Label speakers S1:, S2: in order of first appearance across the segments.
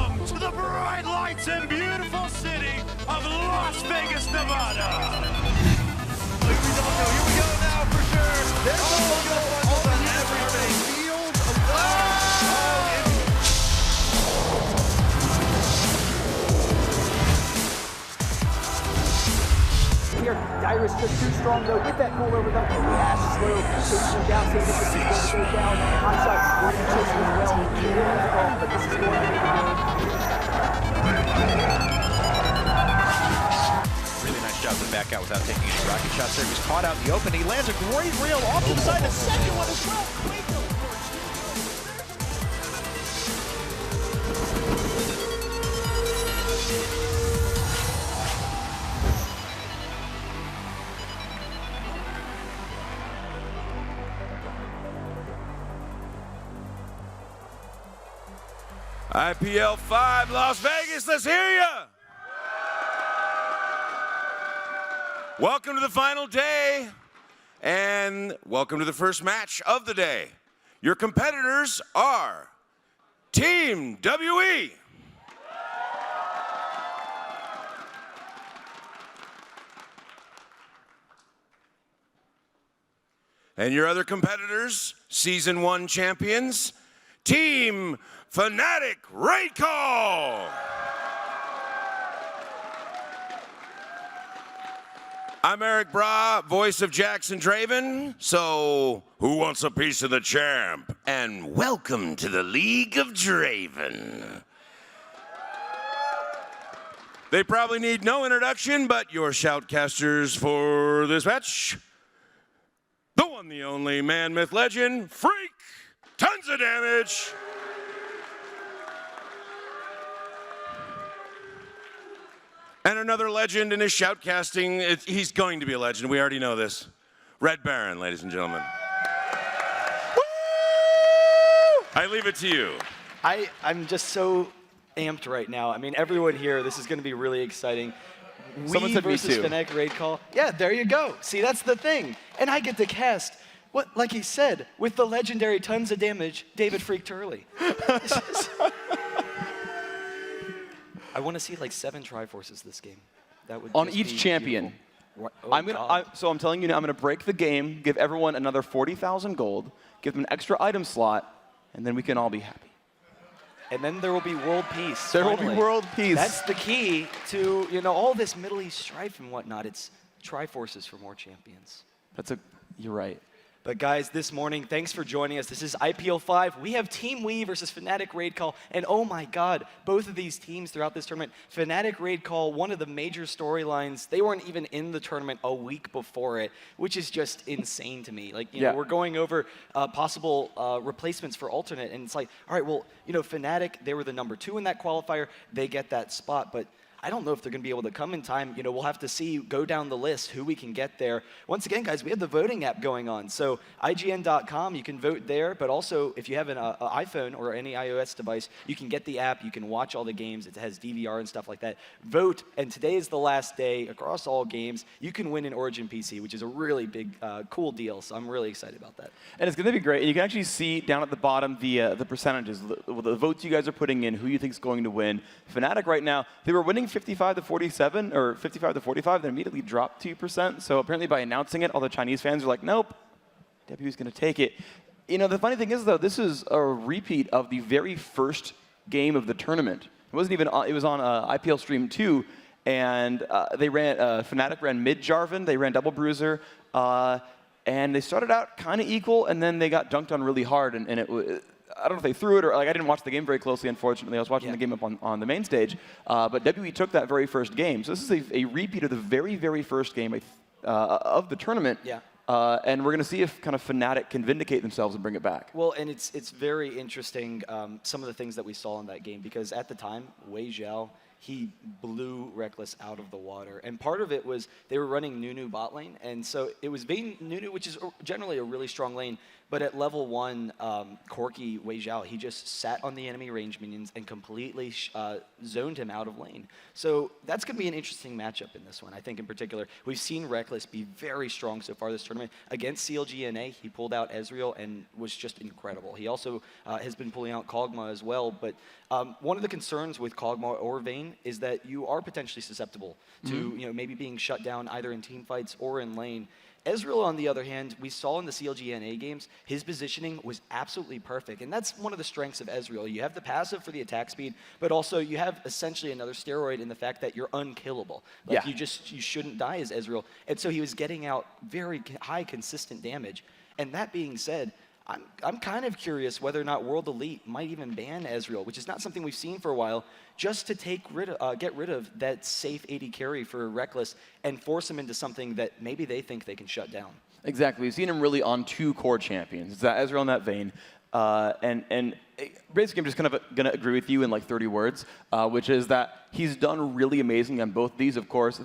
S1: Welcome to the bright lights and beautiful city of Las Vegas, Nevada.
S2: Here we go now for sure. There's on everything. Field
S3: Here, Dyrus just too strong though with that pull over the dash slow, chasing down, saying this is going to go down. Hot shot, going to be chasing as well. He hit that ball, but this is going to be
S4: really nice job to back out without taking any rocket shots there. He was caught out in the open. He lands a great reel off to the side. The second one as well. Great goal.
S1: IPL5 Las Vegas, let's hear ya! Welcome to the final day, and welcome to the first match of the day. Your competitors are Team WE. And your other competitors, Season 1 champions, Team FNATIC Raid Call. I'm Eric Bra, voice of Jackson Draven. So, who wants a piece of the champ? And welcome to the League of Draven. They probably need no introduction, but your shoutcasters for this match. The one, the only man, myth, legend, Phreak. Tons of damage. And another legend in his shoutcasting. He's going to be a legend. We already know this. Red Baron, ladies and gentlemen. Woo! I leave it to you.
S5: I'm just so amped right now. I mean, everyone here, this is going to be really exciting.
S6: Someone said me
S5: versus
S6: too.
S5: FNATIC Raid Call. Yeah, there you go. See, that's the thing. And I get to cast, what, like he said, with the legendary tons of damage, David Phreak Turley. I want to see like 7 Triforces this game. That would
S6: On
S5: just
S6: each
S5: be
S6: champion.
S5: beautiful. Oh,
S6: So I'm telling you now, I'm going to break the game, give everyone another 40,000 gold, give them an extra item slot, and then we can all be happy.
S5: And then there will be world peace.
S6: There will
S5: finally.
S6: be world peace.
S5: That's the key to, you know, all this Middle East strife and whatnot. It's Triforces for more champions.
S6: You're right.
S5: But guys, this morning, thanks for joining us. This is IPL5. We have Team WE versus FNATIC Raid Call. And oh my God, both of these teams throughout this tournament, FNATIC Raid Call, one of the major storylines, they weren't even in the tournament a week before it, which is just insane to me. Like, you know, we're going over possible replacements for alternate, and it's like, all right, well, you know, FNATIC, they were the #2 in that qualifier. They get that spot, but I don't know if they're going to be able to come in time. You know, we'll have to see, go down the list, who we can get there. Once again, guys, we have the voting app going on. So IGN.com, you can vote there. But also, if you have an iPhone or any iOS device, you can get the app. You can watch all the games. It has DVR and stuff like that. Vote. And today is the last day across all games. You can win an Origin PC, which is a really big, cool deal. So I'm really excited about that.
S6: And it's going to be great. And you can actually see down at the bottom the percentages, the votes you guys are putting in, who you think is going to win. FNATIC right now, they were winning 55 to 47 or 55 to 45. They immediately dropped 2%. So apparently by announcing it, all the Chinese fans are like, nope, W's going to take it. You know, the funny thing is, though, this is a repeat of the very first game of the tournament. It wasn't even on, it was on IPL Stream 2, and they ran, FNATIC ran mid Jarvan, they ran double bruiser, and they started out kind of equal, and then they got dunked on really hard, and it was, I don't know if they threw it or, like, I didn't watch the game very closely, unfortunately. I was watching the game up on the main stage. But WE took that very first game. So this is a repeat of the very, very first game of the tournament.
S5: Yeah.
S6: And we're going to see if kind of FNATIC can vindicate themselves and bring it back.
S5: Well, and it's very interesting, some of the things that we saw in that game, because at the time, Weixiao, he blew Rekkles out of the water. And part of it was they were running Nunu bot lane, and so it was being Nunu, which is generally a really strong lane, But at level 1, Corki Weixiao, he just sat on the enemy range minions and completely zoned him out of lane. So that's going to be an interesting matchup in this one, I think in particular. We've seen Rekkles be very strong so far this tournament. Against CLGNA, he pulled out Ezreal and was just incredible. He also has been pulling out Kog'Maw as well. But one of the concerns with Kog'Maw or Vayne is that you are potentially susceptible to maybe being shut down either in team fights or in lane. Ezreal, on the other hand, we saw in the CLGNA games, his positioning was absolutely perfect. And that's one of the strengths of Ezreal. You have the passive for the attack speed, but also you have essentially another steroid in the fact that you're unkillable. Like you shouldn't die as Ezreal. And so he was getting out very high consistent damage. And that being said, I'm kind of curious whether or not World Elite might even ban Ezreal, which is not something we've seen for a while, just to get rid of that safe AD carry for Rekkles and force him into something that maybe they think they can shut down.
S6: Exactly. We've seen him really on 2 core champions. It's that Ezreal and that Vayne. And basically, I'm just kind of going to agree with you in like 30 words, which is that he's done really amazing on both these. Of course,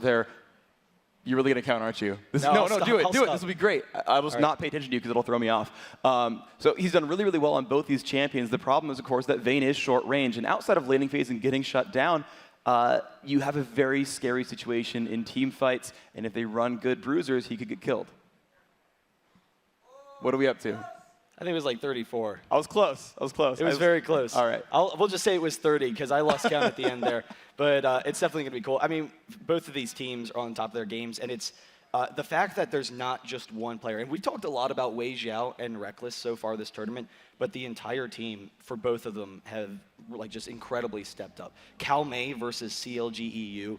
S6: you're really going to count, aren't you? No, do it. This will be great. I will not pay attention to you because it'll throw me off. So he's done really, really well on both these champions. The problem is, of course, that Vayne is short range. And outside of laning phase and getting shut down, you have a very scary situation in team fights. And if they run good bruisers, he could get killed. What are we up to?
S5: I think it was like 34.
S6: I was close. It
S5: was very close.
S6: All right.
S5: We'll just say it was 30 because I lost count at the end there. But it's definitely going to be cool. I mean, both of these teams are on top of their games, and it's the fact that there's not just one player. And we talked a lot about Weixiao and Rekkles so far this tournament, but the entire team for both of them have like just incredibly stepped up. Caomei versus CLG EU,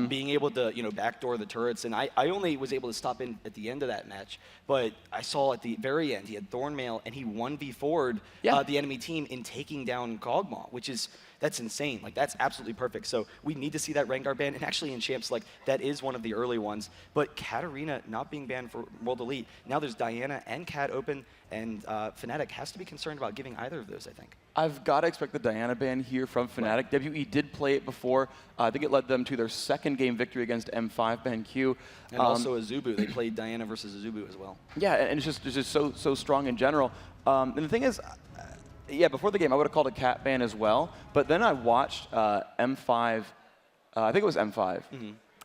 S5: being able to backdoor the turrets, and I only was able to stop in at the end of that match, but I saw at the very end he had Thornmail and he 1v4'd the enemy team in taking down Kog'Maw, that's insane. Like, that's absolutely perfect. So we need to see that Rengar ban. And actually in Champs, like, that is one of the early ones. But Katarina not being banned for World Elite. Now there's Diana and Cat open. And FNATIC has to be concerned about giving either of those, I think.
S6: I've got to expect the Diana ban here from FNATIC. Right. WE did play it before. I think it led them to their 2nd game victory against M5 BenQ.
S5: And also Azubu. They played Diana versus Azubu as well.
S6: Yeah, and it's just so strong in general. And the thing is, before the game, I would have called a Cat ban as well. But then I watched M5. I think it was M5.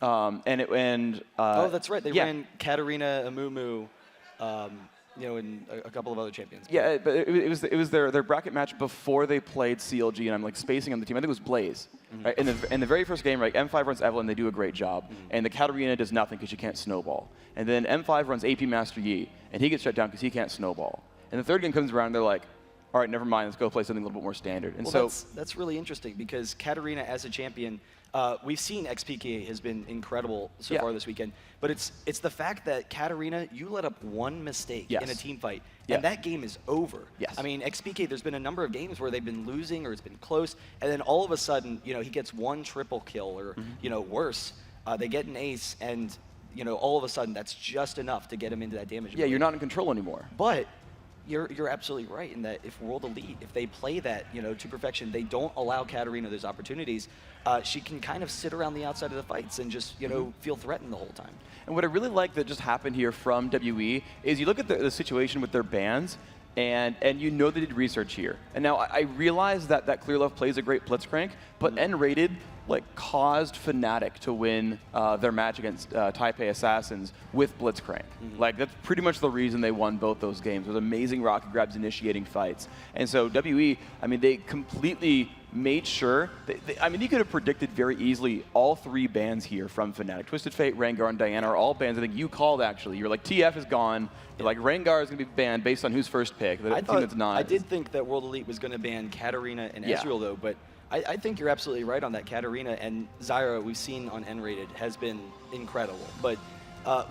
S5: Oh, that's right. They ran Katarina, Amumu, and a couple of other champions.
S6: Yeah, but it was their bracket match before they played CLG, and I'm like spacing on the team. I think it was Blaze. Right? In the very first game, right, M5 runs Evelynn, they do a great job, and the Katarina does nothing because she can't snowball. And then M5 runs AP Master Yi, and he gets shut down because he can't snowball. And the 3rd game comes around, and they're like, all right, never mind, let's go play something a little bit more standard. And
S5: well, that's really interesting because Katarina as a champion, we've seen xPeke has been incredible so far this weekend, but it's the fact that Katarina, you let up one mistake in a team fight, and that game is over. I mean, xPeke, there's been a number of games where they've been losing or it's been close, and then all of a sudden, he gets one triple kill or, worse, they get an ace, and, all of a sudden that's just enough to get him into that damage.
S6: Yeah, you're not in control anymore.
S5: But you're absolutely right in that if World Elite, if they play that, to perfection, they don't allow Katarina those opportunities, she can kind of sit around the outside of the fights and just, feel threatened the whole time.
S6: And what I really like that just happened here from WE is you look at the situation with their bans, and they did research here. And now I realize that Clearlove plays a great Blitzcrank, but nRated caused FNATIC to win their match against Taipei Assassins with Blitzcrank. Like, that's pretty much the reason they won both those games. It was amazing rocket grabs initiating fights. And so WE, they completely made sure, you could have predicted very easily all 3 bans here from FNATIC. Twisted Fate, Rengar, and Diana are all bans I think you called, actually. You're like, TF is gone. You're like, Rengar is going to be banned based on who's first pick.
S5: I did think that World Elite was going to ban Katarina and Ezreal, though, but I think you're absolutely right on that. Katarina and Zyra, we've seen on nRated, has been incredible. But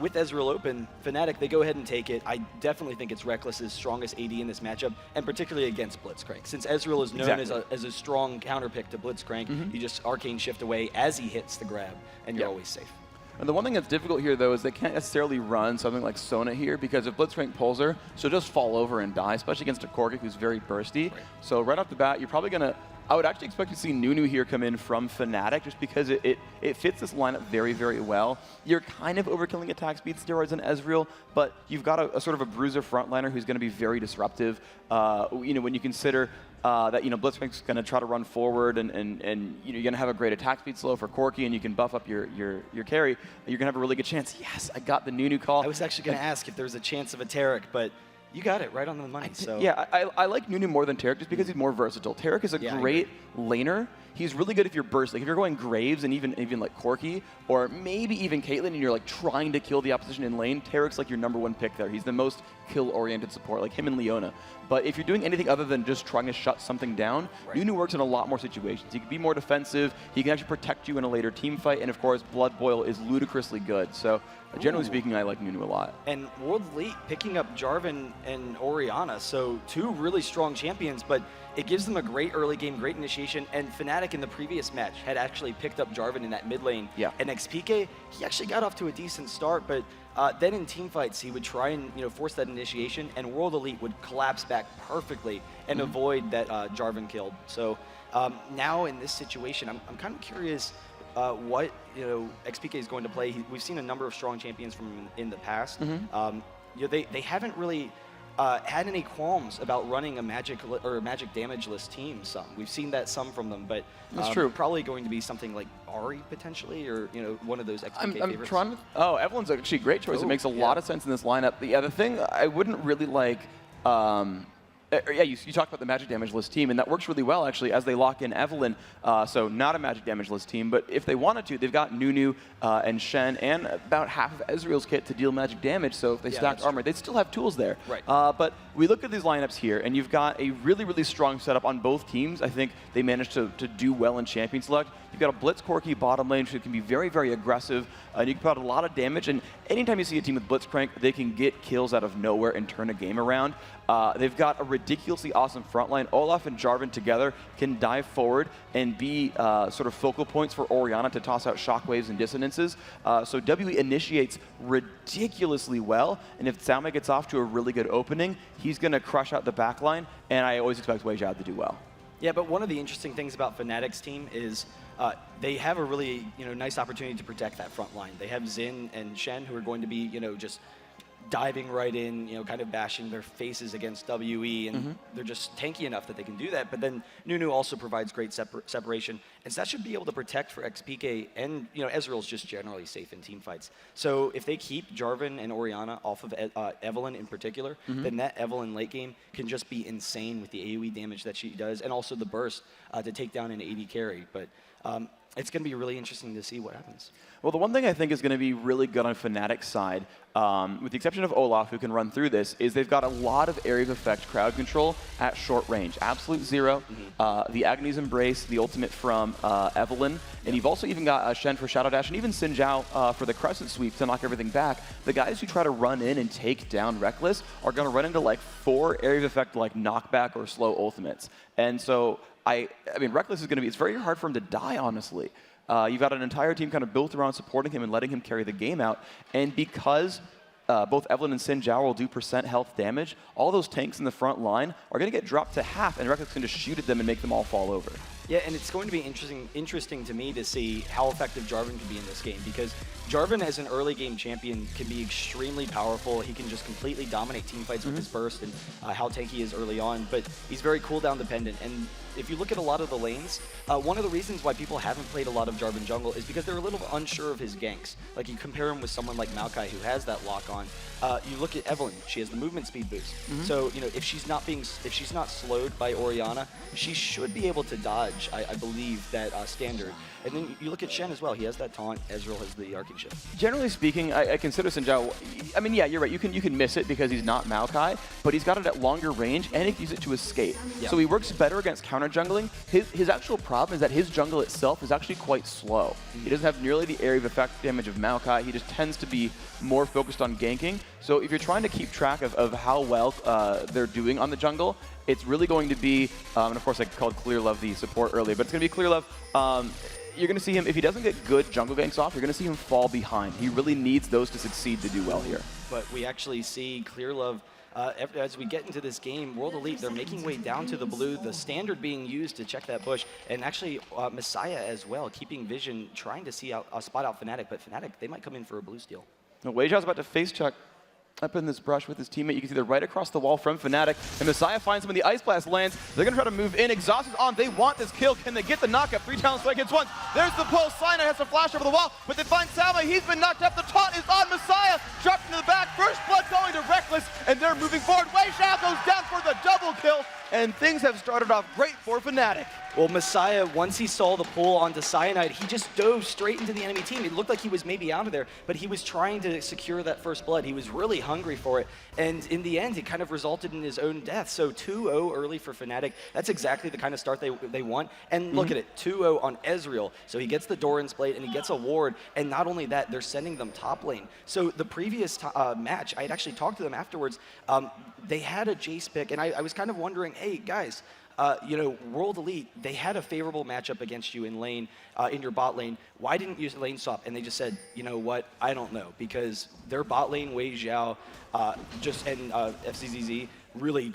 S5: with Ezreal open, FNATIC, they go ahead and take it. I definitely think it's Rekkles' strongest AD in this matchup, and particularly against Blitzcrank. Since Ezreal is known as a strong counterpick to Blitzcrank, you just arcane shift away as he hits the grab, and you're always safe.
S6: And the one thing that's difficult here, though, is they can't necessarily run something like Sona here, because if Blitzcrank pulls her, she'll just fall over and die, especially against a Corki who's very bursty. So right off the bat, you're probably going to I would actually expect to see Nunu here come in from FNATIC just because it fits this lineup very, very well. You're kind of overkilling attack speed steroids in Ezreal, but you've got a sort of a bruiser frontliner who's going to be very disruptive. When you consider that Blitzcrank's going to try to run forward and you're going to have a great attack speed slow for Corki and you can buff up your carry, you're going to have a really good chance. Yes, I got the Nunu call.
S5: I was actually going to ask if there was a chance of a Taric, but you got it right on the money. So
S6: yeah, I like Nunu more than Taric just because he's more versatile. Taric is a great laner. He's really good if you're burst. Like if you're going Graves and even like Corki, or maybe even Caitlyn, and you're like trying to kill the opposition in lane, Taric's like your #1 pick there. He's the most kill-oriented support, like him and Leona. But if you're doing anything other than just trying to shut something down, Nunu works in a lot more situations. He can be more defensive. He can actually protect you in a later team fight. And of course, Blood Boil is ludicrously good. So generally speaking, I like Nunu a lot.
S5: And World Elite picking up Jarvan and Orianna, so 2 really strong champions, but it gives them a great early game, great initiation. And FNATIC in the previous match had actually picked up Jarvan in that mid lane.
S6: Yeah.
S5: And xPeke, he actually got off to a decent start, but then in team fights, he would try and force that initiation, and World Elite would collapse back perfectly and avoid that Jarvan killed. So now in this situation, I'm kind of curious what xPeke is going to play. We've seen a number of strong champions from him in the past. They haven't really had any qualms about running a magic damage-less team. We've seen that some from them, but
S6: that's true.
S5: Probably going to be something like Ahri potentially, or one of those xPeke favorites.
S6: Evelyn's actually a great choice. It makes a lot of sense in this lineup. The thing I wouldn't really like. You talked about the magic damage list team, and that works really well, actually, as they lock in Evelyn. So not a magic damage list team, but if they wanted to, they've got Nunu and Shen and about half of Ezreal's kit to deal magic damage, so if they stacked armor, they'd still have tools there.
S5: Right.
S6: But we look at these lineups here, and you've got a really, really strong setup on both teams. I think they managed to do well in Champion Select. You've got a Blitz Corki bottom lane, which can be very, very aggressive, and you can put out a lot of damage, and anytime you see a team with Blitzcrank, they can get kills out of nowhere and turn a game around. They've got a ridiculously awesome front line. Olaf and Jarvan together can dive forward and be sort of focal points for Orianna to toss out shockwaves and dissonances. So WE initiates ridiculously well, and if Caomei gets off to a really good opening, he's going to crush out the back line, and I always expect Weixiao to do well.
S5: Yeah, but one of the interesting things about FNATIC's team is they have a really nice opportunity to protect that front line. They have Xin and Shen who are going to be just diving right in, kind of bashing their faces against WE, and they're just tanky enough that they can do that. But then Nunu also provides great separation, and so that should be able to protect for xPeke, and Ezreal's just generally safe in team fights. So if they keep Jarvan and Orianna off of Evelyn in particular, then that Evelyn late game can just be insane with the AoE damage that she does, and also the burst to take down an AD carry. But it's going to be really interesting to see what happens.
S6: Well, the one thing I think is going to be really good on FNATIC's side, with the exception of Olaf, who can run through this, is they've got a lot of area of effect crowd control at short range. Absolute Zero, the Agony's Embrace, the ultimate from Evelyn, and you've also even got Shen for Shadow Dash, and even Xin Zhao for the Crescent Sweep to knock everything back. The guys who try to run in and take down Rekkles are going to run into like 4 area of effect like knockback or slow ultimates. And so, I mean, Rekkles is going to be, it's very hard for him to die, honestly. You've got an entire team kind of built around supporting him and letting him carry the game out. And because both Evelyn and Xin Zhao will do % health damage, all those tanks in the front line are going to get dropped to half, and Rekkles can just shoot at them and make them all fall over.
S5: Yeah, and it's going to be interesting to me to see how effective Jarvan can be in this game, because Jarvan as an early game champion can be extremely powerful. He can just completely dominate team fights with his burst and how tanky he is early on, but he's very cooldown dependent. And if you look at a lot of the lanes, one of the reasons why people haven't played a lot of Jarvan jungle is because they're a little unsure of his ganks. Like, you compare him with someone like Maokai who has that lock on. You look at Evelyn, she has the movement speed boost. So, if she's not slowed by Orianna, she should be able to dodge, I believe, that standard. And then you look at Shen as well. He has that taunt. Ezreal has the Arcane Shift.
S6: Generally speaking, I consider Xin Zhao, I mean, yeah, you're right. You can miss it because he's not Maokai, but he's got it at longer range, and he can use it to escape. Yeah. So he works better against counter jungling. His actual problem is that his jungle itself is actually quite slow. He doesn't have nearly the area of effect damage of Maokai. He just tends to be more focused on ganking. So if you're trying to keep track of how well they're doing on the jungle, it's really going to be, and of course I called Clearlove the support earlier, but it's going to be Clearlove. You're going to see him, if he doesn't get good jungle ganks off, you're going to see him fall behind. He really needs those to succeed to do well here.
S5: But we actually see Clearlove as we get into this game, World Elite, they're making way down to the blue, the standard being used to check that bush, and actually Misaya as well, keeping vision, trying to see spot out FNATIC, but FNATIC, they might come in for a blue steal.
S6: Now, Weixiao's about to face check up in this brush with his teammate. You can see they're right across the wall from FNATIC, and Misaya finds him when the Ice Blast lands. They're going to try to move in. Exhaust is on. They want this kill. Can they get the knockup? 3 talent strike hits once. There's the pulse. Cyanide has to flash over the wall, but they find Caomei. He's been knocked up. The taunt is on Misaya. Dropped into the back. First blood going to Rekkles, and they're moving forward. Weixiao goes down for the double kill, and things have started off great for FNATIC.
S5: Well, Misaya, once he saw the pull onto Cyanide, he just dove straight into the enemy team. It looked like he was maybe out of there, but he was trying to secure that first blood. He was really hungry for it, and in the end, it kind of resulted in his own death. So 2-0 early for FNATIC. That's exactly the kind of start they want. And look at it, 2-0 on Ezreal. So he gets the Doran's Blade, and he gets a ward, and not only that, they're sending them top lane. So the previous match, I had actually talked to them afterwards. They had a xPeke, and I was kind of wondering, hey, guys, you know, World Elite, they had a favorable matchup against you in lane, in your bot lane. Why didn't you use lane swap? And they just said, you know what, I don't know, because their bot lane, Weixiao, and Fzzf really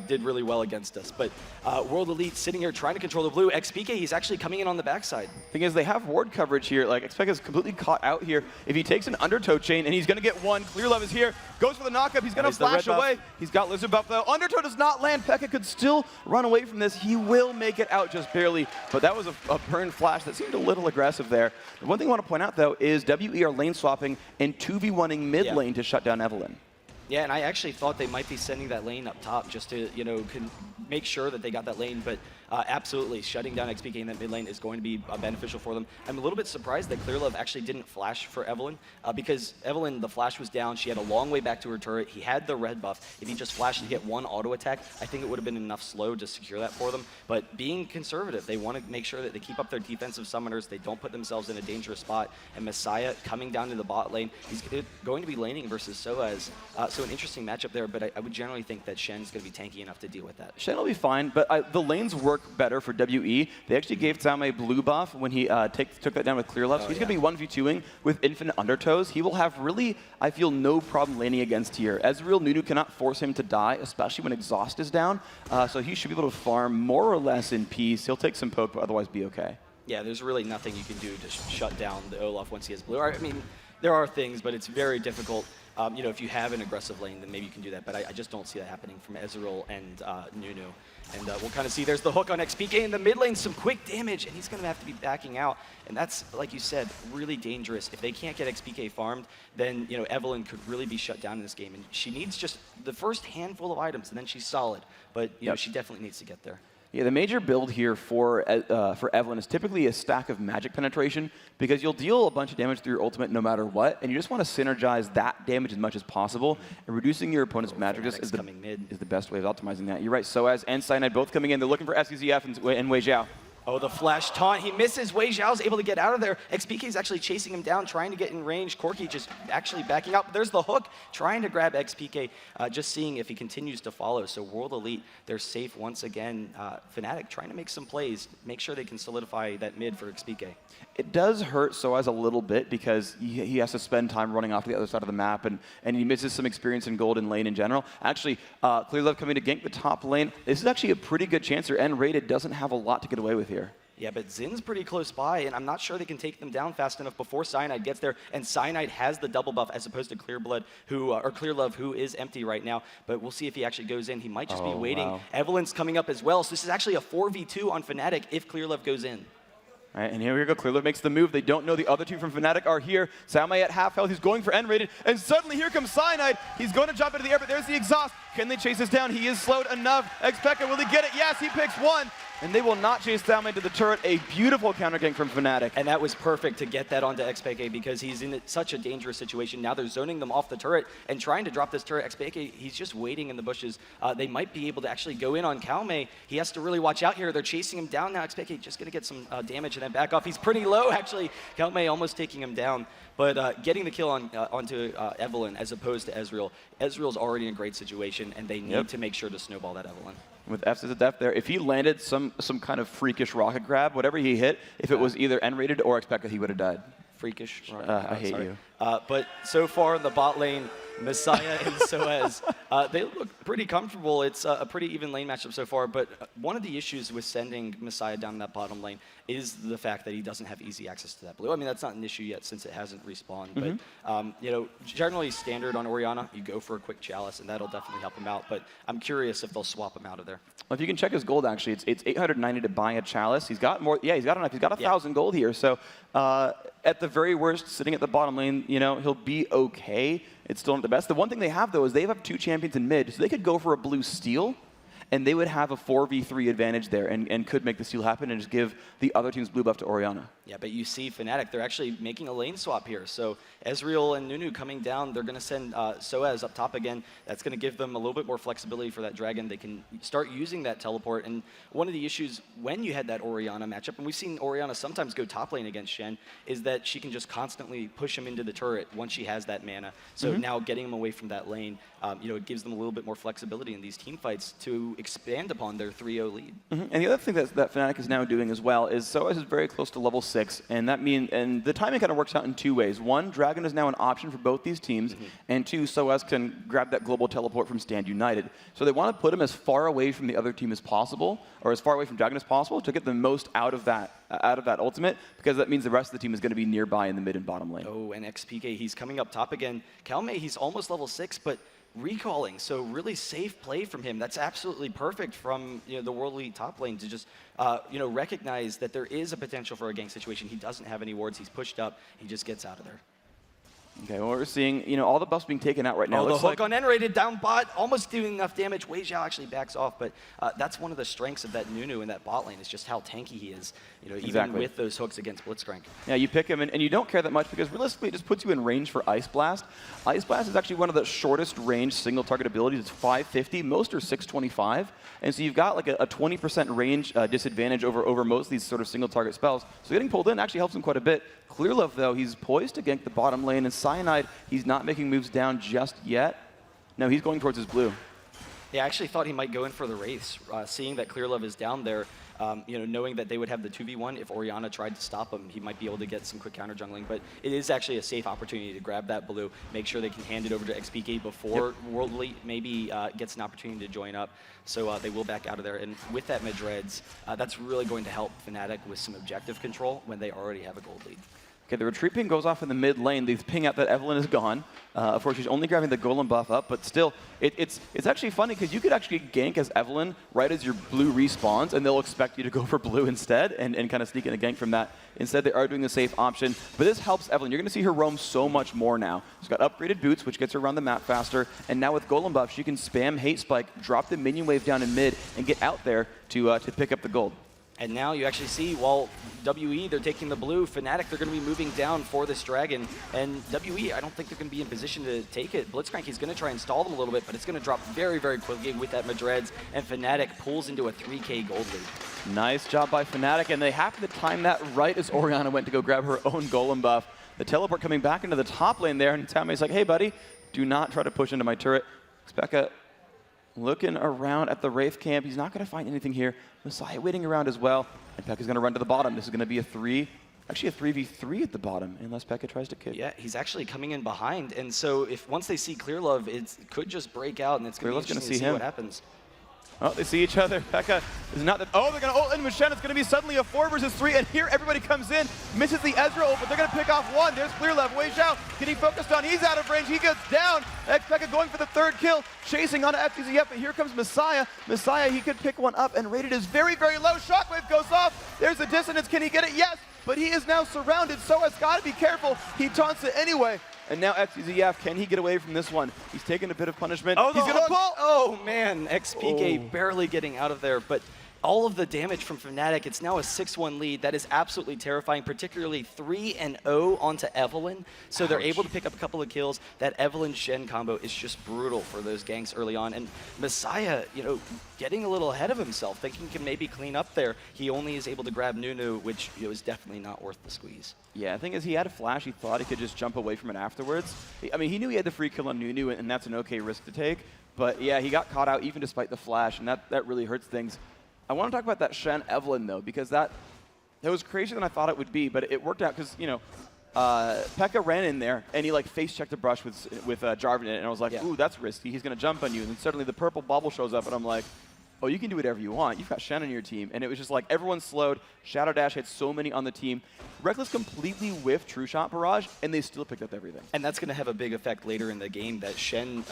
S5: did really well against us. But World Elite sitting here trying to control the blue. xPeke, he's actually coming in on the backside.
S6: Thing is, they have ward coverage here. Like, xPeke is completely caught out here. If he takes an Undertow chain, and he's going to get one, Clearlove is here, goes for the knockup, he's going to flash away. He's got Lizard buff, though. Undertow does not land. Pekka could still run away from this. He will make it out just barely, but that was a burn flash that seemed a little aggressive there. The one thing I want to point out, though, is WE are lane swapping and 2v1ing mid lane to shut down Evelynn.
S5: Yeah, and I actually thought they might be sending that lane up top just to, you know, make sure that they got that lane, but absolutely, shutting down xPeke in that mid lane is going to be beneficial for them. I'm a little bit surprised that Clearlove actually didn't flash for Evelynn, because Evelynn, the flash was down, she had a long way back to her turret, he had the red buff. If he just flashed to get one auto attack, I think it would have been enough slow to secure that for them. But being conservative, they want to make sure that they keep up their defensive summoners, they don't put themselves in a dangerous spot, and Misaya coming down to the bot lane, he's going to be laning versus sOAZ, so an interesting matchup there, but I would generally think that Shen's going to be tanky enough to deal with that.
S6: Shen will be fine, but the lanes work better for WE. They actually gave Caomei blue buff when he took that down with Clearlove, so he's going to be 1v2ing with infinite Undertows. He will have really, I feel, no problem laning against here. Ezreal, Nunu cannot force him to die, especially when Exhaust is down, so he should be able to farm more or less in peace. He'll take some poke, but otherwise be okay.
S5: Yeah, there's really nothing you can do to shut down the Olaf once he has blue. I mean, there are things, but it's very difficult. You know, if you have an aggressive lane, then maybe you can do that, but I just don't see that happening from Ezreal and Nunu. And we'll kind of see, there's the hook on xPeke in the mid lane, some quick damage, and he's going to have to be backing out. And that's, like you said, really dangerous. If they can't get xPeke farmed, then, you know, Evelynn could really be shut down in this game. And she needs just the first handful of items, and then she's solid. But, you know, she definitely needs to get there.
S6: Yeah, the major build here for Evelynn is typically a stack of magic penetration, because you'll deal a bunch of damage through your ultimate no matter what, and you just want to synergize that damage as much as possible, and reducing your opponent's magic is the best way of optimizing that. You're right, sOAZ and Cyanide both coming in. They're looking for Fzzf and Weixiao.
S5: Oh, the flash taunt. He misses. Weixiao's able to get out of there. xPeke is actually chasing him down, trying to get in range. Corki just actually backing out. But there's the hook, trying to grab xPeke, just seeing if he continues to follow. So World Elite, they're safe once again. FNATIC trying to make some plays, make sure they can solidify that mid for xPeke.
S6: It does hurt sOAZ a little bit, because he has to spend time running off to the other side of the map, and he misses some experience in gold and lane in general. Actually, Clearlove coming to gank the top lane. This is actually a pretty good chance here. nRated doesn't have a lot to get away with here.
S5: Yeah, but Zin's pretty close by, and I'm not sure they can take them down fast enough before Cyanide gets there. And Cyanide has the double buff as opposed to Clearlove, who is empty right now. But we'll see if he actually goes in. He might just be waiting. Wow. Evelynn's coming up as well, so this is actually a 4v2 on FNATIC if Clearlove goes in.
S6: All right, and here we go. Clearlove makes the move. They don't know the other two from FNATIC are here. Caomei at half health. He's going for nRated, and suddenly here comes Cyanide. He's going to jump into the air, but there's the exhaust. Can they chase this down? He is slowed enough. xPeke, will he get it? Yes, he picks one. And they will not chase Caomei to the turret. A beautiful counter gank from FNATIC.
S5: And that was perfect to get that onto xPeke, because he's in such a dangerous situation. Now they're zoning them off the turret and trying to drop this turret. xPeke, he's just waiting in the bushes. They might be able to actually go in on Caomei. He has to really watch out here. They're chasing him down now. xPeke just going to get some damage and then back off. He's pretty low, actually. Caomei almost taking him down. But getting the kill onto Evelynn as opposed to Ezreal. Ezreal's already in a great situation, and they need to make sure to snowball that Evelynn.
S6: With Fzzf there, if he landed some kind of freakish rocket grab, whatever he hit, if it was either nRated or xPeke, he would have died.
S5: freakish.
S6: I hate you.
S5: But so far in the bot lane, Misaya and sOAZ, they look pretty comfortable. It's a pretty even lane matchup so far, but one of the issues with sending Misaya down that bottom lane is the fact that he doesn't have easy access to that blue. I mean, that's not an issue yet since it hasn't respawned, but you know, generally standard on Orianna, you go for a quick chalice, and that'll definitely help him out, but I'm curious if they'll swap him out of there.
S6: Well, if you can check his gold, actually, it's 890 to buy a chalice. He's got more. Yeah, he's got enough. He's got 1,000 gold here. So at the very worst, sitting at the bottom lane, you know, he'll be okay. It's still not the best. The one thing they have, though, is they have 2 champions in mid, so they could go for a blue steal, and they would have a 4v3 advantage there and could make the steal happen and just give the other team's blue buff to Orianna.
S5: Yeah, but you see FNATIC, they're actually making a lane swap here. So Ezreal and Nunu coming down, they're going to send sOAZ up top again. That's going to give them a little bit more flexibility for that dragon. They can start using that teleport. And one of the issues when you had that Orianna matchup, and we've seen Orianna sometimes go top lane against Shen, is that she can just constantly push him into the turret once she has that mana. So now getting him away from that lane, you know, it gives them a little bit more flexibility in these team fights to expand upon their 3-0 lead.
S6: And the other thing that FNATIC is now doing as well is sOAZ is very close to level 6, and that means the timing kind of works out in 2 ways. One, Dragon is now an option for both these teams, and 2, sOAZ can grab that global teleport from Stand United. So they want to put him as far away from the other team as possible, or as far away from Dragon as possible, to get the most out of that ultimate, because that means the rest of the team is going to be nearby in the mid and bottom lane.
S5: Oh, and xPeke, he's coming up top again. Caomei, he's almost level 6, but recalling, so really safe play from him. That's absolutely perfect from, you know, the World Elite top lane to just you know, recognize that there is a potential for a gank situation. He doesn't have any wards. He's pushed up. He just gets out of there.
S6: Okay, well, we're seeing, you know, all the buffs being taken out right now.
S5: Oh, the
S6: Looks
S5: hook
S6: like
S5: on nRated down bot, almost doing enough damage. Weixiao actually backs off, but that's one of the strengths of that Nunu in that bot lane is just how tanky he is, you know, even with those hooks against Blitzcrank.
S6: Yeah, you pick him, and you don't care that much because realistically it just puts you in range for Ice Blast. Ice Blast is actually one of the shortest range single target abilities. It's 550, most are 625, and so you've got like a 20% range disadvantage over most of these sort of single target spells. So getting pulled in actually helps him quite a bit. Clearlove, though, he's poised to gank the bottom lane, and Cyanide, he's not making moves down just yet. No, he's going towards his blue.
S5: Yeah, I actually thought he might go in for the Wraiths, seeing that Clearlove is down there. You know, knowing that they would have the 2v1, if Orianna tried to stop him, he might be able to get some quick counter jungling. But it is actually a safe opportunity to grab that blue, make sure they can hand it over to xPeke before World Elite maybe gets an opportunity to join up. So they will back out of there. And with that mid-reds, that's really going to help FNATIC with some objective control when they already have a gold lead.
S6: Okay, the retreat ping goes off in the mid lane. They ping out that Evelynn is gone. Of course, she's only grabbing the golem buff up, but still, it's actually funny because you could actually gank as Evelynn right as your blue respawns, and they'll expect you to go for blue instead and kind of sneak in a gank from that. Instead, they are doing the safe option, but this helps Evelynn. You're going to see her roam so much more now. She's got upgraded boots, which gets her around the map faster, and now with golem buff, she can spam hate spike, drop the minion wave down in mid, and get out there to pick up the gold.
S5: And now you actually see, while WE, they're taking the blue, FNATIC, they're going to be moving down for this dragon. And WE, I don't think they're going to be in position to take it. Blitzcrank is going to try and stall them a little bit, but it's going to drop very, very quickly with that Madreds. And FNATIC pulls into a 3K gold lead.
S6: Nice job by FNATIC, and they happen to time that right as Orianna went to go grab her own golem buff. The teleport coming back into the top lane there, and Caomei's like, hey, buddy, do not try to push into my turret. xPeke looking around at the Wraith camp. He's not going to find anything here. Misaya waiting around as well. And Pekka's going to run to the bottom. This is going to be a 3v3 at the bottom, unless Pekka tries to kick.
S5: Yeah, he's actually coming in behind. And so if once they see Clearlove, it could just break out, and it's going to be interesting to see what happens.
S6: Oh, they see each other. Pekka is not the... Oh, they're going to ult in with Shen. It's going to be suddenly a 4 versus 3, and here everybody comes in, misses the Ezreal ult, but they're going to pick off one. There's Clearlove. Weixiao getting focused on. He's out of range. He gets down. xPeke going for the 3rd kill, chasing onto Fzzf, but here comes Misaya. Misaya, he could pick one up, and rated is very, very low. Shockwave goes off. There's a dissonance. Can he get it? Yes, but he is now surrounded. sOAZ got to be careful. He taunts it anyway. And now Fzzf, can he get away from this one? He's taking a bit of punishment.
S5: Oh,
S6: he's going to pull.
S5: Oh, man. xPeke barely getting out of there. But all of the damage from FNATIC, it's now a 6-1 lead. That is absolutely terrifying, particularly 3-0 onto Evelynn. So they're able to pick up a couple of kills. That Evelynn-Shen combo is just brutal for those ganks early on. And Misaya, you know, getting a little ahead of himself, thinking he can maybe clean up there. He only is able to grab Nunu, which is definitely not worth the squeeze.
S6: Yeah, the thing is, he had a flash. He thought he could just jump away from it afterwards. I mean, he knew he had the free kill on Nunu, and that's an okay risk to take. But yeah, he got caught out even despite the flash, and that really hurts things. I want to talk about that Shen Evelynn, though, because that was crazier than I thought it would be, but it worked out because, you know, Pekka ran in there, and he like face-checked a brush with Jarvan in it, and I was like, ooh, that's risky. He's going to jump on you. And then suddenly the purple bubble shows up, and I'm like, oh, you can do whatever you want. You've got Shen on your team. And it was just like everyone slowed. Shadow Dash had so many on the team. Rekkles completely whiffed True Shot Barrage, and they still picked up everything.
S5: And that's going to have a big effect later in the game that Shen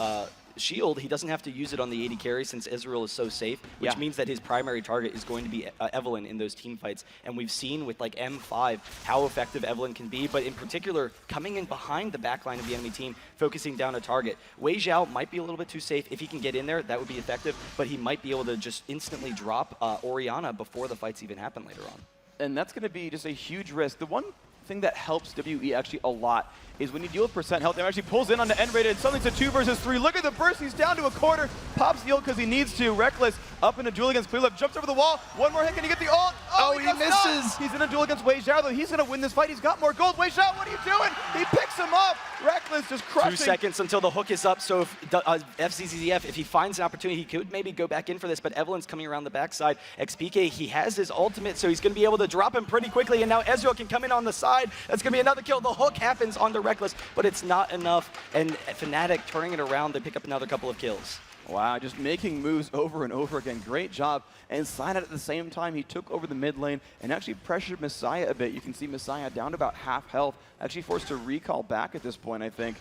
S5: shield, he doesn't have to use it on the AD carry since Israel is so safe, which means that his primary target is going to be Evelynn in those team fights. And we've seen with like M5 how effective Evelynn can be, but in particular, coming in behind the backline of the enemy team, focusing down a target. Weixiao might be a little bit too safe. If he can get in there, that would be effective, but he might be able to just instantly drop Orianna before the fights even happen later on.
S6: And that's going to be just a huge risk. The one thing that helps WE actually a lot is when you deal with percent health, it actually pulls in onto nRated. Suddenly it's a 2 versus 3. Look at the burst. He's down to a quarter. Pops the ult because he needs to. Rekkles up in a duel against Clearlove. Jumps over the wall. One more hit. Can he get the ult?
S2: Oh, he
S6: does not.
S2: misses.
S6: He's in a duel against Weixiao, though. He's going to win this fight. He's got more gold. Weixiao, what are you doing? He picks him up. Rekkles just crushing.
S5: 2 seconds until the hook is up, so if Fzzf, if he finds an opportunity, he could maybe go back in for this, but Evelynn's coming around the backside. xPeke, he has his ultimate, so he's going to be able to drop him pretty quickly, and now Ezreal can come in on the side. That's going to be another kill. The hook happens onto Rekkles, but it's not enough, and FNATIC turning it around, they pick up another couple of kills.
S6: Wow, just making moves over and over again. Great job. And Cyanide at the same time, he took over the mid lane and actually pressured Misaya a bit. You can see Misaya down to about half health, actually forced to recall back at this point, I think,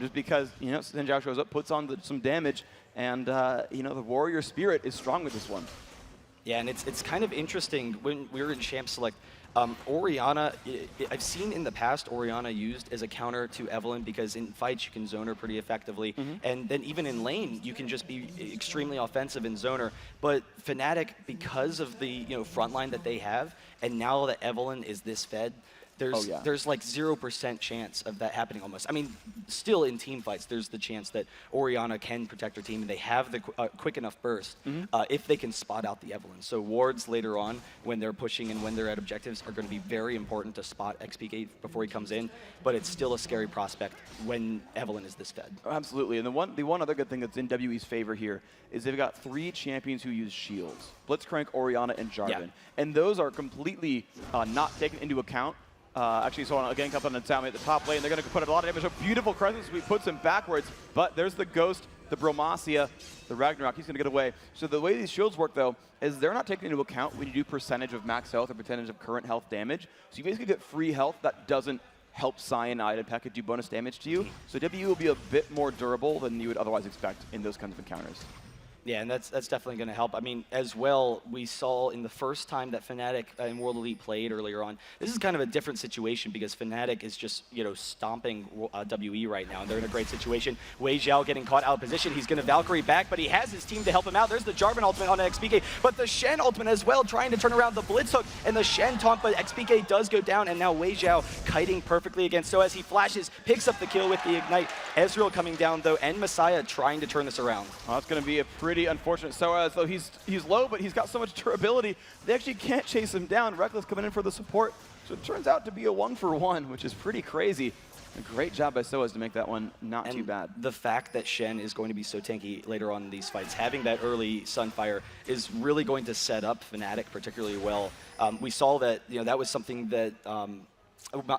S6: just because, you know, Genja shows up, puts on some damage, and, you know, the warrior spirit is strong with this one.
S5: Yeah, and it's kind of interesting when we were in Champ Select. Orianna, I've seen in the past Orianna used as a counter to Evelynn because in fights you can zone her pretty effectively, and then even in lane you can just be extremely offensive in zoner. But FNATIC, because of the front line that they have, and now that Evelynn is this fed, there's like 0% chance of that happening almost. I mean, still in team fights, there's the chance that Orianna can protect her team, and they have the quick enough burst if they can spot out the Evelynn. So wards later on, when they're pushing and when they're at objectives, are going to be very important to spot xPeke before he comes in, but it's still a scary prospect when Evelynn is this fed.
S6: Oh, absolutely, and the one other good thing that's in WE's favor here is they've got 3 champions who use shields. Blitzcrank, Orianna, and Jarvan. And those are completely not taken into account. Actually, so again, up on the Caomei at the top lane, they're going to put a lot of damage. A beautiful Crescent Sweep puts him backwards, but there's the Ghost, the Bromacia, the Ragnarok. He's going to get away. So the way these shields work, though, is they're not taken into account when you do percentage of max health or percentage of current health damage. So you basically get free health that doesn't help Cyanide and Pekka do bonus damage to you. So WE will be a bit more durable than you would otherwise expect in those kinds of encounters.
S5: Yeah, and that's definitely going to help. I mean, as well, we saw in the first time that FNATIC and World Elite played earlier on, this is kind of a different situation because FNATIC is just, stomping WE right now, and they're in a great situation. Weixiao getting caught out of position. He's going to Valkyrie back, but he has his team to help him out. There's the Jarvan ultimate on xPeke, but the Shen ultimate as well, trying to turn around the Blitz hook and the Shen taunt, but xPeke does go down, and now Weixiao kiting perfectly against sOAZ. He flashes, picks up the kill with the Ignite. Ezreal coming down, though, and Misaya trying to turn this around.
S6: Well, that's going to be a pretty unfortunate sOAZ, though he's low, but he's got so much durability, they actually can't chase him down. Rekkles coming in for the support, so it turns out to be a 1-for-1, which is pretty crazy. A great job by sOAZ to make that one not too bad.
S5: The fact that Shen is going to be so tanky later on in these fights, having that early Sunfire is really going to set up FNATIC particularly well. We saw that that was something that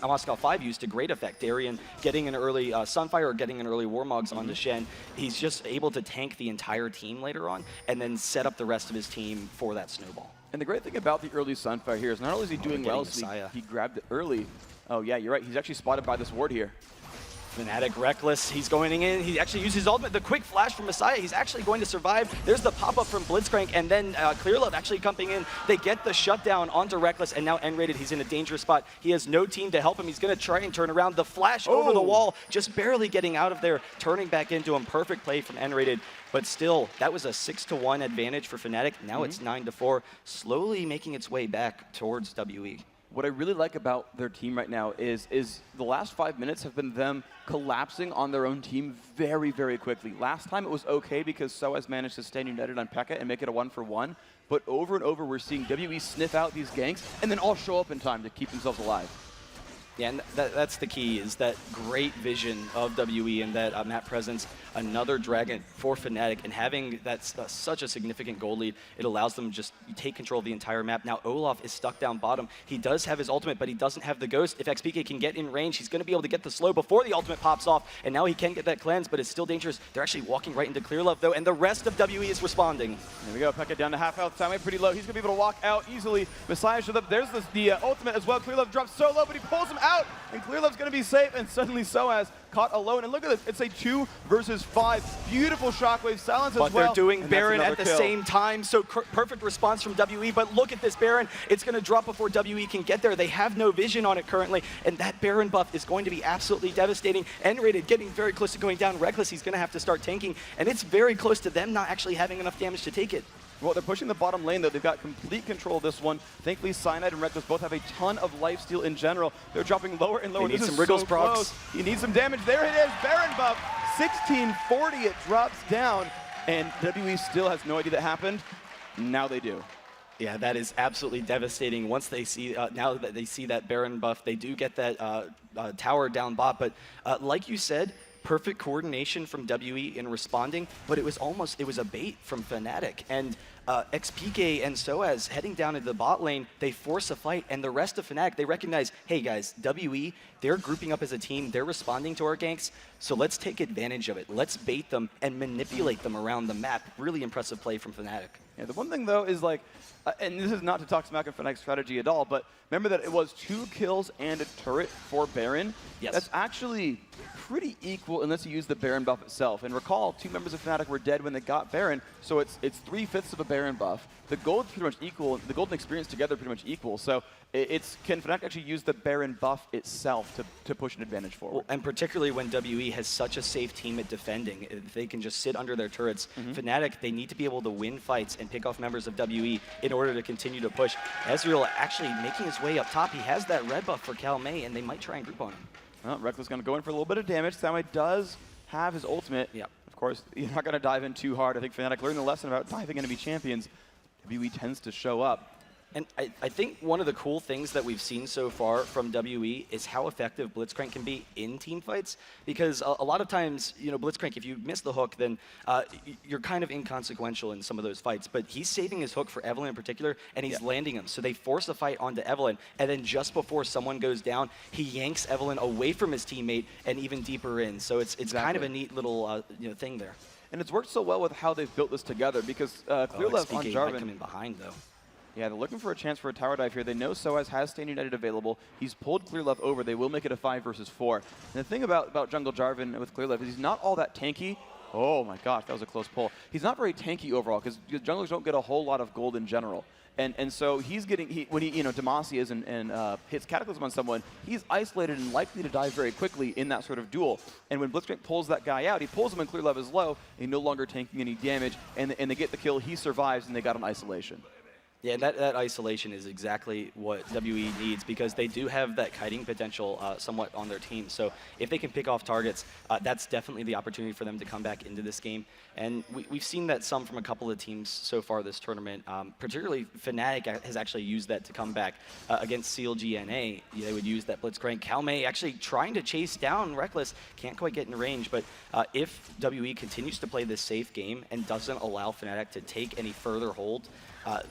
S5: Moscow 5 used to great effect. Darien getting an early Sunfire or getting an early Warmogs onto Shen. He's just able to tank the entire team later on and then set up the rest of his team for that snowball.
S6: And the great thing about the early Sunfire here is not only is he doing well, so he grabbed it early. Oh yeah, you're right. He's actually spotted by this ward here.
S5: FNATIC Rekkles, he's going in. He actually used his ultimate, the quick flash from Misaya. He's actually going to survive. There's the pop-up from Blitzcrank, and then Clearlove actually coming in. They get the shutdown onto Rekkles, and now nRated, he's in a dangerous spot. He has no team to help him. He's going to try and turn around. The flash over the wall, just barely getting out of there, turning back into him. Perfect play from nRated. But still, that was a 6-1 advantage for FNATIC. Now it's 9-4, slowly making its way back towards WE.
S6: What I really like about their team right now is the last 5 minutes have been them collapsing on their own team very, very quickly. Last time it was okay because sOAZ managed to stand united on Pekka and make it a 1-for-1, but over and over we're seeing WE sniff out these ganks and then all show up in time to keep themselves alive.
S5: Yeah, and that's the key, is that great vision of WE and that map presence, another Dragon for FNATIC, and having that such a significant goal lead, it allows them to just take control of the entire map. Now Olaf is stuck down bottom. He does have his ultimate, but he doesn't have the Ghost. If xPeke can get in range, he's going to be able to get the slow before the ultimate pops off, and now he can get that cleanse, but it's still dangerous. They're actually walking right into Clearlove, though, and the rest of WE is responding.
S6: There we go, Pekka down to half health, Caomei pretty low. He's going to be able to walk out easily. Misaya shows up. There's the ultimate as well. Clearlove drops so low, but he pulls him out, and Clearlove's going to be safe, and suddenly sOAZ caught alone. And look at this, it's a 2 versus 5. Beautiful shockwave silence as well.
S5: But they're doing
S6: and
S5: Baron at the
S6: kill.
S5: same time, so perfect response from WE. But look at this Baron. It's going to drop before WE can get there. They have no vision on it currently, and that Baron buff is going to be absolutely devastating. nRated getting very close to going down. Rekkles, he's going to have to start tanking, and it's very close to them not actually having enough damage to take it.
S6: Well, they're pushing the bottom lane, though. They've got complete control of this one. Thankfully, Cyanide and Rekkles both have a ton of lifesteal in general. They're dropping lower and lower.
S5: They need
S6: this
S5: some
S6: is so
S5: Rekkles procs.
S6: close. He needs some damage. There it is. Baron buff. 1640. It drops down. And WE still has no idea that happened. Now they do.
S5: Yeah, that is absolutely devastating. Once they see, now that they see that Baron buff, they do get that tower down bot. But like you said, perfect coordination from WE in responding, but it was a bait from FNATIC. And xPeke and sOAZ heading down into the bot lane, they force a fight, and the rest of FNATIC, they recognize, hey guys, WE, they're grouping up as a team, they're responding to our ganks, so let's take advantage of it. Let's bait them and manipulate them around the map. Really impressive play from FNATIC.
S6: Yeah, the one thing, though, is like, and this is not to talk smack on FNATIC's strategy at all, but remember that it was 2 kills and a turret for Baron.
S5: Yes.
S6: That's actually pretty equal unless you use the Baron buff itself. And recall, 2 members of FNATIC were dead when they got Baron, so it's 3/5 of a Baron buff. The gold is pretty much equal, the gold and experience together are pretty much equal. So can FNATIC actually use the Baron buff itself to push an advantage forward?
S5: Well, and particularly when WE has such a safe team at defending, if they can just sit under their turrets. FNATIC, they need to be able to win fights and pick off members of WE in order to continue to push. Ezreal actually making his way up top. He has that red buff for Caomei, and they might try and group on him.
S6: Well, Rekkles is going to go in for a little bit of damage. Caomei does have his ultimate.
S5: Yeah.
S6: Of course, you're not going to dive in too hard. I think FNATIC learned the lesson about diving enemy champions. WE tends to show up.
S5: And I think one of the cool things that we've seen so far from WE is how effective Blitzcrank can be in team fights. Because a lot of times, you know, Blitzcrank, if you miss the hook, then you're kind of inconsequential in some of those fights. But he's saving his hook for Evelynn in particular, and he's landing them. So they force a fight onto Evelynn, and then just before someone goes down, he yanks Evelynn away from his teammate and even deeper in. So it's kind of a neat little thing there. And it's worked so well with how they've built this together, because Clearlove on Jarvan come in behind though.
S6: Yeah, they're looking for a chance for a tower dive here. They know sOAZ has Stanley United available. He's pulled Clearlove over. They will make it a 5 versus 4. And the thing about Jungle Jarvan with Clearlove is he's not all that tanky. Oh my gosh, that was a close pull. He's not very tanky overall, because junglers don't get a whole lot of gold in general. And so he's getting, when he Demacias and hits Cataclysm on someone, he's isolated and likely to die very quickly in that sort of duel. And when Blitzcrank pulls that guy out, he pulls him and Clearlove is low, and he's no longer tanking any damage, and they get the kill, he survives, and they got an isolation.
S5: Yeah, that isolation is exactly what WE needs, because they do have that kiting potential somewhat on their team. So if they can pick off targets, that's definitely the opportunity for them to come back into this game. And we've seen that some from a couple of teams so far this tournament. Particularly FNATIC has actually used that to come back against CLGNA. They would use that Blitzcrank. Caomei actually trying to chase down Rekkles, can't quite get in range. But if WE continues to play this safe game and doesn't allow FNATIC to take any further hold,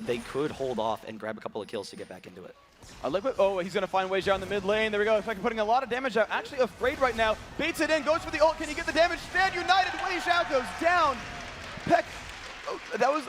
S5: they could hold off and grab a couple of kills to get back into it.
S6: I like what, oh, he's going to find Weixiao in the mid lane. There we go. FNATIC putting a lot of damage out. Actually afraid right now. Baits it in, goes for the ult. Can he get the damage? Stand United. Weixiao goes down. Peck. Oh,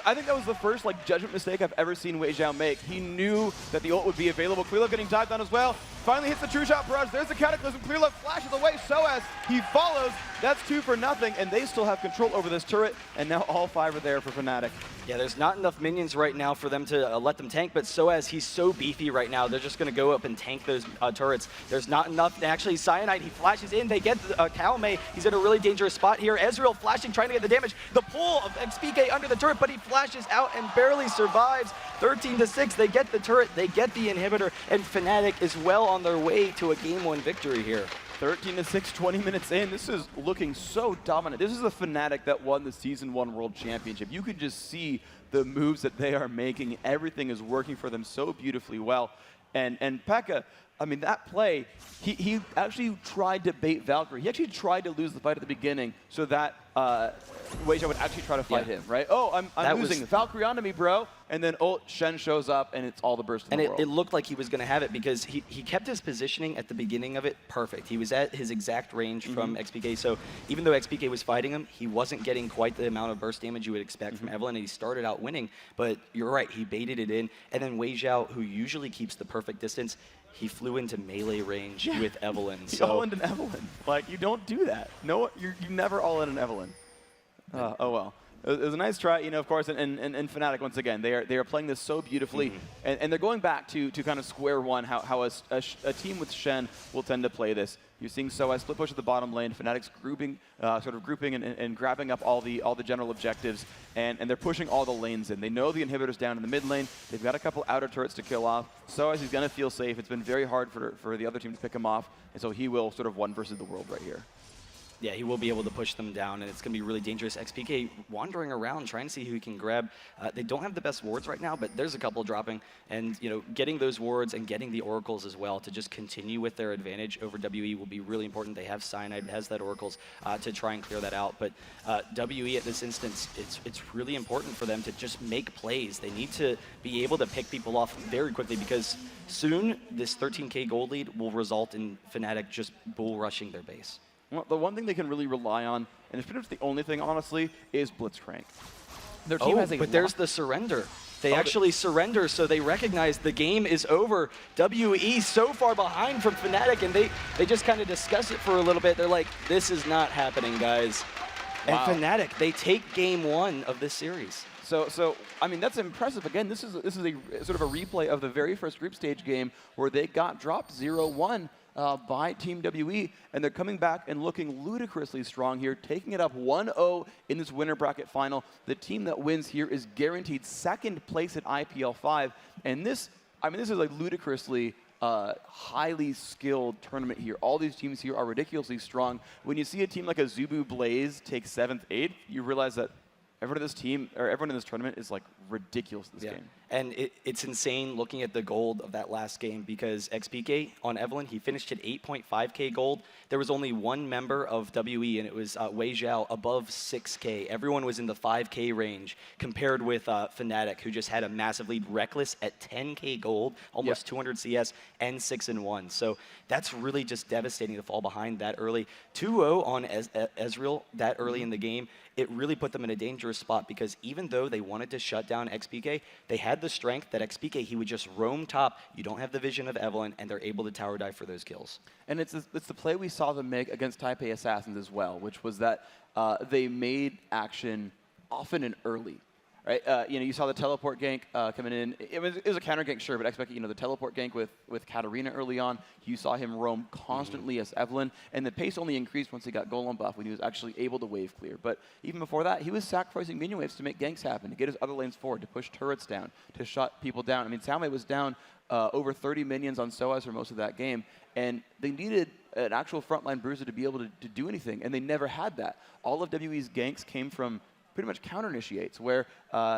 S6: I think that was the first judgment mistake I've ever seen Weixiao make. He knew that the ult would be available. Clearlove getting dived on as well. Finally hits the true shot barrage. There's the Cataclysm. Clearlove flashes away. sOAZ, he follows. That's 2 for nothing, and they still have control over this turret, and now all 5 are there for FNATIC.
S5: Yeah, there's not enough minions right now for them to let them tank, but sOAZ, he's so beefy right now, they're just going to go up and tank those turrets. There's not enough. Actually, Cyanide, he flashes in. They get Caomei. He's in a really dangerous spot here. Ezreal flashing, trying to get the damage. The pull of xPeke under the turret, but he flashes out and barely survives. 13-6, they get the turret, they get the inhibitor, and FNATIC is well on their way to a Game 1 victory here.
S6: 13-6, 20 minutes in. This is looking so dominant. This is the FNATIC that won the Season 1 World Championship. You can just see the moves that they are making. Everything is working for them so beautifully well. And Pekka, I mean, that play, he actually tried to bait Valkyrie. He actually tried to lose the fight at the beginning so that Weixiao would actually try to fight him, right? Oh, I'm losing. Valkyrie onto me, bro. And then, oh, Shen shows up, and it's all the burst in the world.
S5: And it looked like he was going to have it because he kept his positioning at the beginning of it perfect. He was at his exact range from xPeke. So even though xPeke was fighting him, he wasn't getting quite the amount of burst damage you would expect from Evelynn, and he started out winning. But you're right, he baited it in. And then Weixiao, who usually keeps the perfect distance, he flew into melee range with Evelynn.
S6: So all in an Evelynn. Like, you don't do that. No, you never all in an Evelynn. Oh well. It was a nice try, you know, of course, and FNATIC, once again, they are playing this so beautifully, and they're going back to kind of square one, how a team with Shen will tend to play this. You're seeing sOAZ split push at the bottom lane, FNATIC's grouping, sort of grouping and grabbing up all the general objectives, and they're pushing all the lanes in. They know the inhibitor's down in the mid lane. They've got a couple outer turrets to kill off. sOAZ is going to feel safe. It's been very hard for the other team to pick him off, and so he will sort of one versus the world right here.
S5: Yeah, he will be able to push them down, and it's going to be really dangerous. xPeke wandering around, trying to see who he can grab. They don't have the best wards right now, but there's a couple dropping. And, you know, getting those wards and getting the oracles as well to just continue with their advantage over WE will be really important. They have Cyanide, has that oracles to try and clear that out. But WE at this instance, it's really important for them to just make plays. They need to be able to pick people off very quickly because soon this 13K gold lead will result in FNATIC just bull rushing their base.
S6: Well, the one thing they can really rely on, and it's pretty much the only thing, honestly, is Blitzcrank. Their team has a
S5: but there's the surrender. They actually surrender, so they recognize the game is over. WE so far behind from FNATIC, and they just kind of discuss it for a little bit. They're like, this is not happening, guys. Wow. And FNATIC, they take game one of this series.
S6: So I mean, that's impressive. Again, this is a sort of a replay of the very first group stage game where they got dropped 0-1. By Team WE, and they're coming back and looking ludicrously strong here, taking it up 1-0 in this winner bracket final. The team that wins here is guaranteed second place at IPL5, and this is like ludicrously highly skilled tournament here. All these teams here are ridiculously strong. When you see a team like a Zubu Blaze take 7th, 8th, you realize that everyone in this team, or everyone in this tournament, is like ridiculous in this game.
S5: And it's insane looking at the gold of that last game because xPeke on Evelynn, he finished at 8.5K gold. There was only one member of WE, and it was Weixiao above 6K. Everyone was in the 5K range compared with FNATIC, who just had a massive lead. Rekkles at 10K gold, almost 200 CS, and 6-1. So that's really just devastating to fall behind that early. 2-0 on Ezreal that early in the game. It really put them in a dangerous spot because even though they wanted to shut down xPeke, they had the strength that xPeke, he would just roam top. You don't have the vision of Evelynn, and they're able to tower dive for those kills.
S6: And it's the play we saw them make against Taipei Assassins as well, which was that they made action often and early. Right, you know, you saw the teleport gank coming in. It was a counter gank, sure, but xPeke, you know, the teleport gank with Katarina early on. You saw him roam constantly as Evelynn, and the pace only increased once he got Golem buff when he was actually able to wave clear. But even before that, he was sacrificing minion waves to make ganks happen, to get his other lanes forward, to push turrets down, to shut people down. I mean, Caomei was down over 30 minions on sOAZ for most of that game, and they needed an actual frontline bruiser to be able to do anything, and they never had that. All of WE's ganks came from pretty much counter initiates, where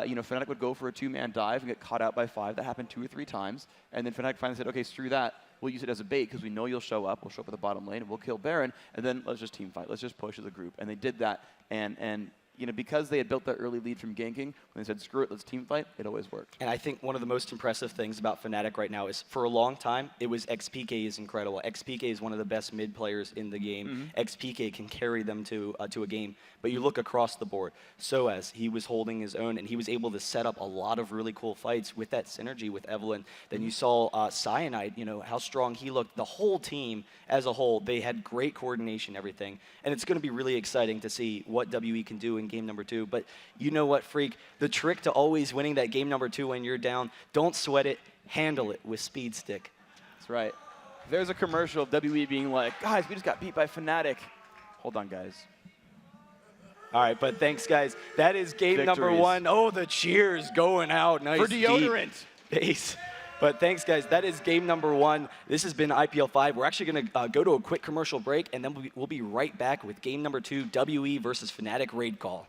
S6: you know, FNATIC would go for a 2-man dive and get caught out by 5. That happened 2 or 3 times, and then FNATIC finally said, okay, screw that. We'll use it as a bait because we know you'll show up. We'll show up at the bottom lane, and we'll kill Baron, and then let's just team fight. Let's just push as a group, and they did that. And you know, because they had built that early lead from ganking, when they said, screw it, let's team fight, it always worked.
S5: And I think one of the most impressive things about FNATIC right now is, for a long time, it was xPeke is incredible. xPeke is one of the best mid players in the game. xPeke can carry them to a game. But you look across the board, sOAZ, he was holding his own, and he was able to set up a lot of really cool fights with that synergy with Evelynn. Then you saw Cyanide, you know, how strong he looked. The whole team as a whole, they had great coordination, everything. And it's going to be really exciting to see what WE can do in game number 2. But you know what, Phreak? The trick to always winning that game number 2 when you're down, don't sweat it, handle it with speed stick.
S6: That's right. There's a commercial of WE being like, guys, we just got beat by FNATIC. Hold on, guys.
S5: All right, but thanks, guys. That is game number 1. Oh, the cheers going out. Nice
S6: for deodorant.
S5: Base. But thanks, guys. That is game number 1. This has been IPL5. We're actually going to go to a quick commercial break, and then we'll be right back with game number 2, WE versus FNATIC Raid Call.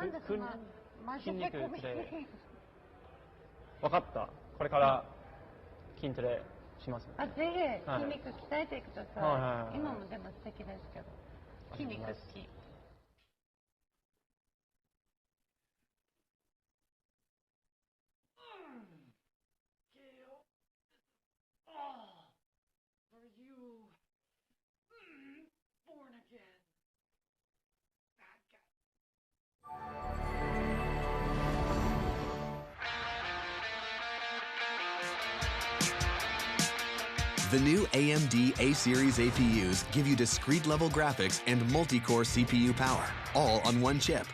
S7: なんでそんなマジでこび
S8: 分かった。これから筋トレします。
S7: あ、ぜひ筋肉鍛えてください。今もでも素敵ですけど。筋肉好き。
S9: The new AMD A-series APUs give you discrete-level graphics and multi-core CPU power, all on one chip.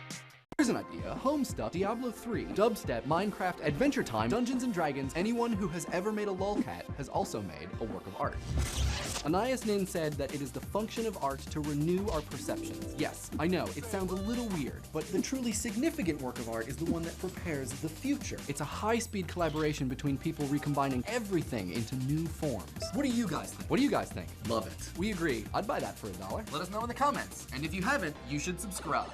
S10: Here's an idea. Homestuck, Diablo 3, Dubstep, Minecraft, Adventure Time, Dungeons & Dragons. Anyone who has ever made a lolcat has also made a work of art. Anais Nin said that it is the function of art to renew our perceptions. Yes, I know, it sounds a little weird, but the truly significant work of art is the one that prepares the future. It's a high-speed collaboration between people recombining everything into new forms. What do you guys think? What do you guys think? Love it. We agree. I'd buy that for $1. Let us know in the comments. And if you haven't, you should subscribe.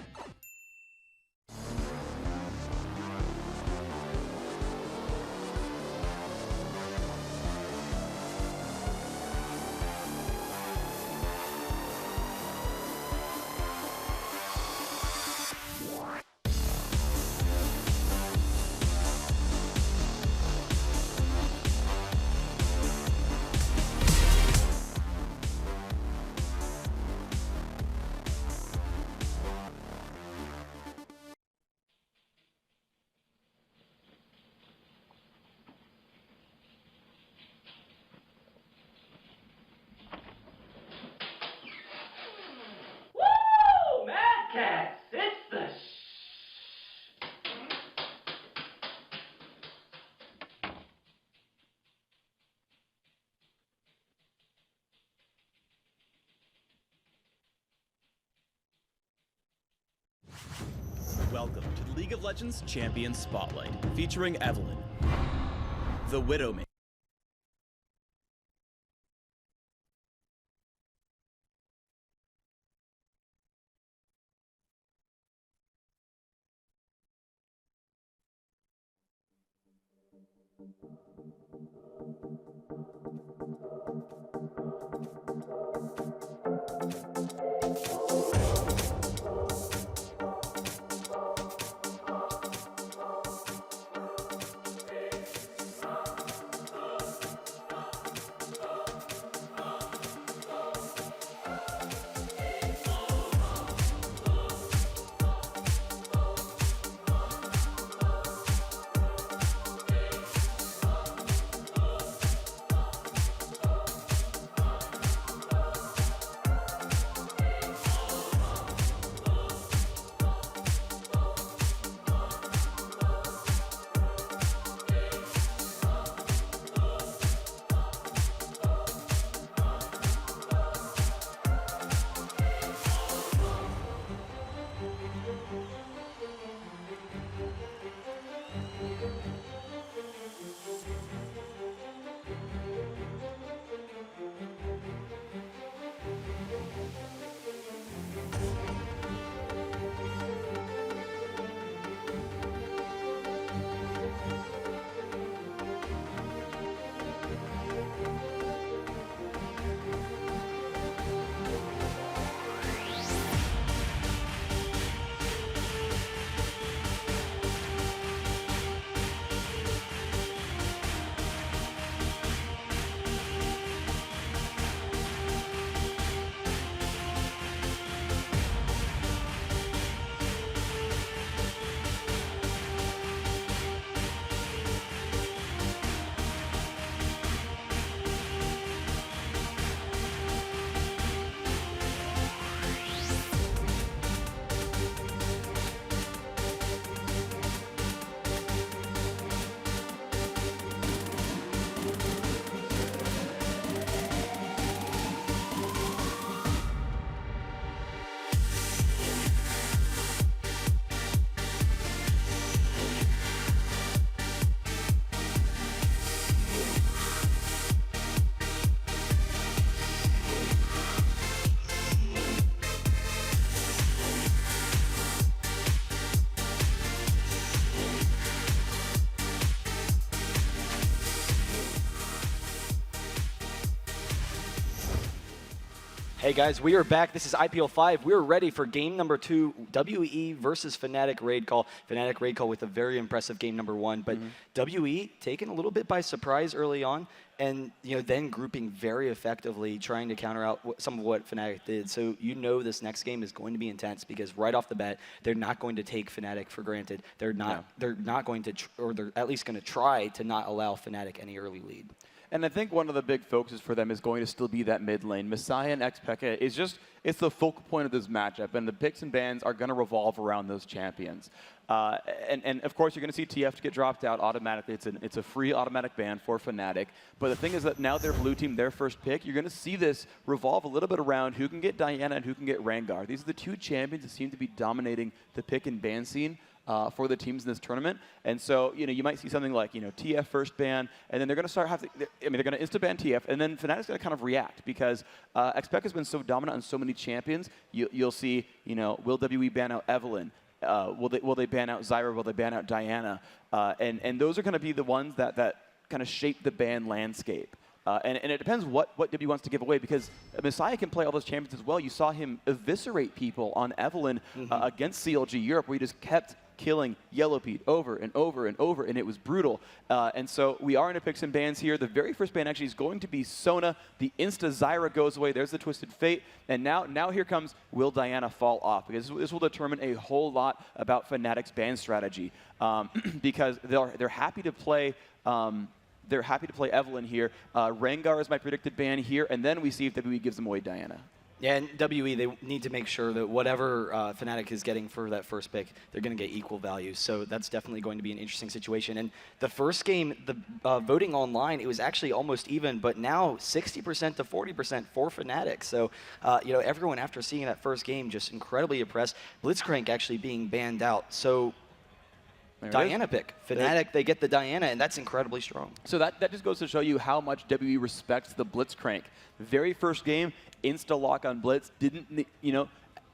S11: Welcome to the League of Legends Champion Spotlight, featuring Evelyn, the Widowmaker.
S5: Hey guys, we are back. This is IPL5. We're ready for game number 2, WE versus FNATIC Raid Call. FNATIC Raid Call with a very impressive game number 1, but WE taken a little bit by surprise early on, and then grouping very effectively, trying to counter out some of what FNATIC did. So this next game is going to be intense because right off the bat, they're not going to take FNATIC for granted. They're not. They're not going to, or they're at least going to try to not allow FNATIC any early lead.
S6: And I think one of the big focuses for them is going to still be that mid lane. Misaya and xPeke is just, it's the focal point of this matchup, and the picks and bans are going to revolve around those champions. And of course, you're going to see TF get dropped out automatically. It's a free automatic ban for FNATIC. But the thing is that now their blue team, their first pick, you're going to see this revolve a little bit around who can get Diana and who can get Rengar. These are the two champions that seem to be dominating the pick and ban scene. For the teams in this tournament, and so you might see something like TF first ban, and then they're going to start they're going to insta ban TF, and then FNATIC's going to kind of react because xPeke has been so dominant on so many champions. You'll see will WE ban out Evelyn? Will they ban out Zyra? Will they ban out Diana? And those are going to be the ones that kind of shape the ban landscape. And it depends what WE wants to give away, because Misaya can play all those champions as well. You saw him eviscerate people on Evelyn against CLG Europe, where he just kept killing Yellow Pete over and over and over, and it was brutal. And so we are in a picks and bans here. The very first ban actually is going to be Sona. The insta Zyra goes away. There's the Twisted Fate. And now here comes, will Diana fall off? Because this will determine a whole lot about FNATIC's ban strategy, because they're happy to play. They're happy to play Evelyn here. Rengar is my predicted ban here, and then we see if WE gives them away Diana.
S5: Yeah, and WE, they need to make sure that whatever FNATIC is getting for that first pick, they're going to get equal value. So that's definitely going to be an interesting situation. And the first game, the voting online, it was actually almost even, but now 60% to 40% for FNATIC. So, everyone after seeing that first game just incredibly impressed. Blitzcrank actually being banned out. So Diana pick. FNATIC, they get the Diana, and that's incredibly strong.
S6: So that just goes to show you how much WE respects the Blitzcrank. Very first game, insta lock on Blitz, didn't,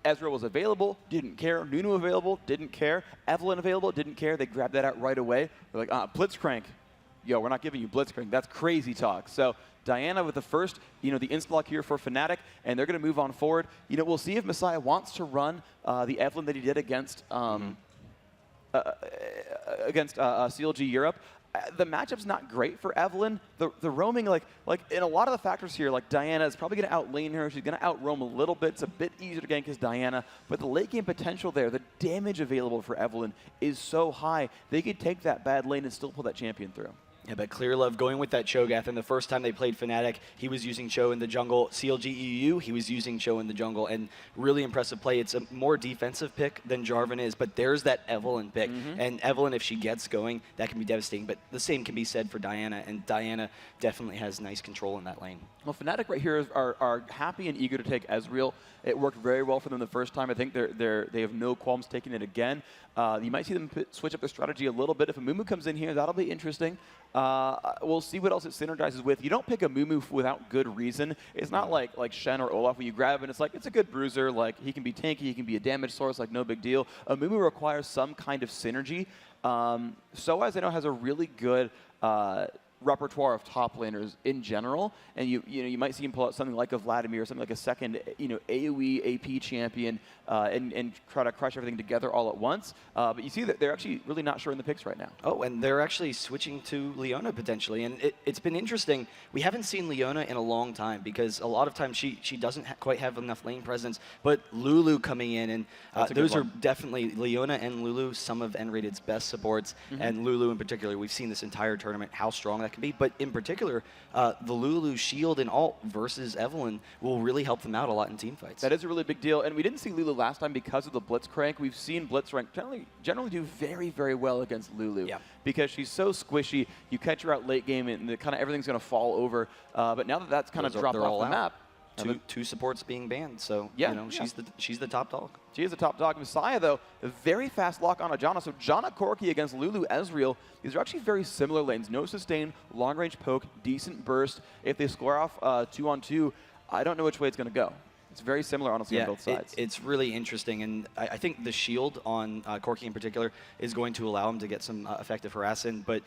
S6: Ezreal was available, didn't care. Nunu available, didn't care. Evelyn available, didn't care. They grabbed that out right away. They're like, Blitzcrank. Yo, we're not giving you Blitzcrank. That's crazy talk. So Diana with the first, the insta lock here for FNATIC, and they're going to move on forward. We'll see if Misaya wants to run the Evelyn that he did against CLG Europe. The matchup's not great for Evelyn. The roaming, like in a lot of the factors here, like Diana is probably going to outlane her. She's going to outroam a little bit. It's a bit easier to gank as Diana, but the late game potential there, the damage available for Evelyn is so high. They could take that bad lane and still pull that champion through.
S5: Yeah, but Clearlove going with that Cho'Gath, and the first time they played FNATIC, he was using Cho in the jungle. CLG EU, he was using Cho in the jungle, and really impressive play. It's a more defensive pick than Jarvan is, but there's that Evelyn pick. And Evelyn, if she gets going, that can be devastating, but the same can be said for Diana, and Diana definitely has nice control in that lane.
S6: Well, FNATIC right here are happy and eager to take Ezreal. It worked very well for them the first time. I think they have no qualms taking it again. You might see them switch up their strategy a little bit. If a Mumu comes in here, that'll be interesting. We'll see what else it synergizes with. You don't pick a Mumu without good reason. It's not like Shen or Olaf where you grab and it's like, it's a good bruiser. Like, he can be tanky, he can be a damage source, like no big deal. A Mumu requires some kind of synergy. sOAZ, I know, has a really good repertoire of top laners in general, and you might see him pull out something like a Vladimir, something like a second AoE AP champion, and try to crush everything together all at once. But you see that they're actually really not sure in the picks right now.
S5: Oh, and they're actually switching to Leona potentially, and it's been interesting. We haven't seen Leona in a long time because a lot of times she doesn't quite have enough lane presence. But Lulu coming in, and those are definitely Leona and Lulu, some of nRated's best supports, and Lulu in particular. We've seen this entire tournament how strong that can be, but in particular, the Lulu shield and ult versus Evelyn will really help them out a lot in team fights.
S6: That is a really big deal, and we didn't see Lulu last time because of the Blitzcrank. We've seen Blitzcrank generally do very, very well against Lulu because she's so squishy. You catch her out late game, and kind of everything's going to fall over. But now that that's kind of dropped off the map,
S5: two supports being banned, so she's the top dog.
S6: She is the top dog. Misaya, though, a very fast lock on a Janna. So Janna Corki against Lulu Ezreal. These are actually very similar lanes. No sustain, long-range poke, decent burst. If they score off 2-on-2, I don't know which way it's going to go. It's very similar, honestly, on both sides.
S5: It's really interesting, and I think the shield on Corki in particular is going to allow him to get some effective harassing, but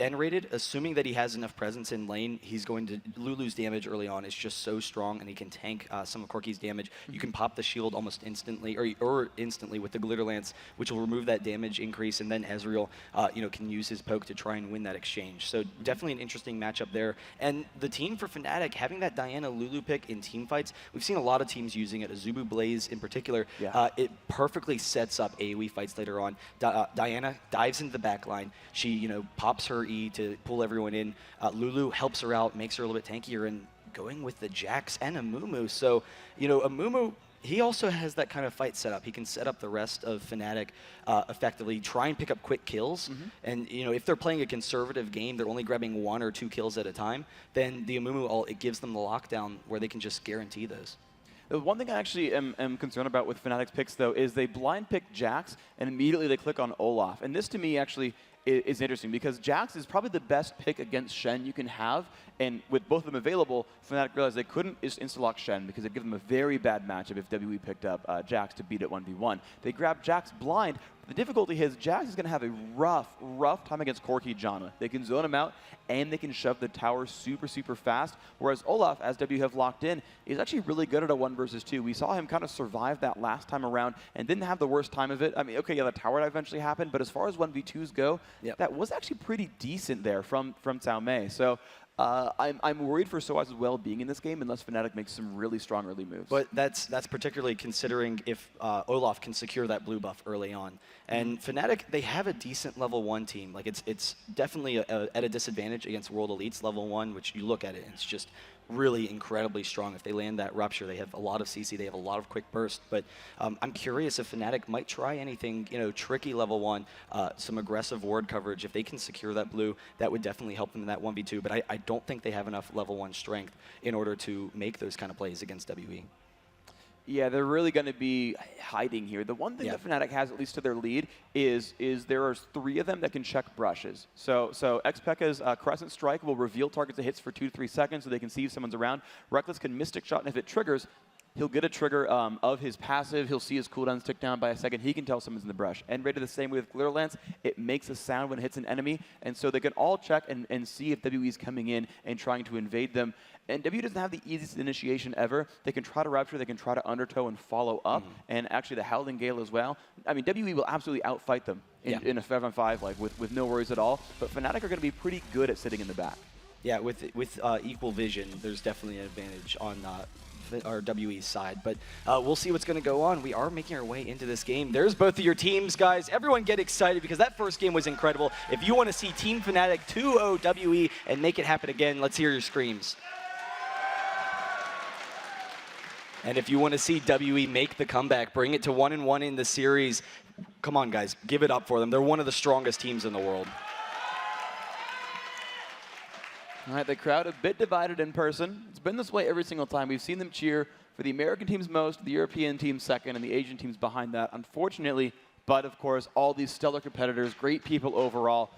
S5: nRated, assuming that he has enough presence in lane, he's going to Lulu's damage early on is just so strong, and he can tank some of Corki's damage. You can pop the shield almost instantly, or instantly with the Glitter Lance, which will remove that damage increase, and then Ezreal, can use his poke to try and win that exchange. So definitely an interesting matchup there. And the team for FNATIC, having that Diana Lulu pick in team fights, we've seen a lot of teams using it. Azubu Blaze in particular, it perfectly sets up AoE fights later on. Diana dives into the back line. She, pops her E to pull everyone in. Lulu helps her out, makes her a little bit tankier, and going with the Jax and Amumu. So, Amumu, he also has that kind of fight set up. He can set up the rest of FNATIC effectively, try and pick up quick kills. And if they're playing a conservative game, they're only grabbing 1 or 2 kills at a time, then the Amumu ult, it gives them the lockdown where they can just guarantee those.
S6: The one thing I actually am concerned about with FNATIC's picks, though, is they blind pick Jax, and immediately they click on Olaf. And this, to me, actually is interesting, because Jax is probably the best pick against Shen you can have, and with both of them available, FNATIC realized they couldn't insta-lock Shen because it'd give them a very bad matchup if WE picked up Jax to beat it 1v1. They grabbed Jax blind. The difficulty is Jax is going to have a rough time against Corki Janna. They can zone him out, and they can shove the tower super fast, whereas Olaf, as W have locked in, is actually really good at a 1 versus 2. We saw him kind of survive that last time around and didn't have the worst time of it. I mean, okay, yeah, the tower eventually happened, but as far as 1v2s go, that was actually pretty decent there from Caomei. So I'm worried for sOAZ's well-being in this game unless FNATIC makes some really strong early moves.
S5: But that's particularly considering if Olaf can secure that blue buff early on. And FNATIC, they have a decent level 1 team. Like it's definitely at a disadvantage against World Elites level 1, which you look at it and it's just really incredibly strong. If they land that Rupture, they have a lot of CC, they have a lot of quick burst. But I'm curious if FNATIC might try anything, tricky level 1, some aggressive ward coverage. If they can secure that blue, that would definitely help them in that 1v2. But I don't think they have enough level 1 strength in order to make those kind of plays against WE.
S6: Yeah, they're really going to be hiding here. The one thing that FNATIC has, at least to their lead, is there are 3 of them that can check brushes. So xPeke's Crescent Strike will reveal targets that hits for 2 to 3 seconds so they can see if someone's around. Rekkles can Mystic Shot, and if it triggers, he'll get a trigger of his passive. He'll see his cooldowns tick down by a second. He can tell someone's in the brush. nRated the same way with Glitter Lance. It makes a sound when it hits an enemy, and so they can all check and see if WE is coming in and trying to invade them. And W doesn't have the easiest initiation ever. They can try to Rupture, they can try to Undertow and follow up, and actually the Howling Gale as well. I mean, WE will absolutely outfight them in a 5-on-5 like with no worries at all, but FNATIC are going to be pretty good at sitting in the back.
S5: Yeah, with equal vision, there's definitely an advantage on our WE's side, but we'll see what's going to go on. We are making our way into this game. There's both of your teams, guys. Everyone get excited because that first game was incredible. If you want to see Team FNATIC 2-0 WE and make it happen again, let's hear your screams. And if you want to see WE make the comeback, bring it to 1-1 in the series, come on, guys, give it up for them. They're one of the strongest teams in the world.
S6: All right, the crowd a bit divided in person. It's been this way every single time. We've seen them cheer for the American teams most, the European teams second, and the Asian teams behind that, unfortunately. But, of course, all these stellar competitors, great people overall.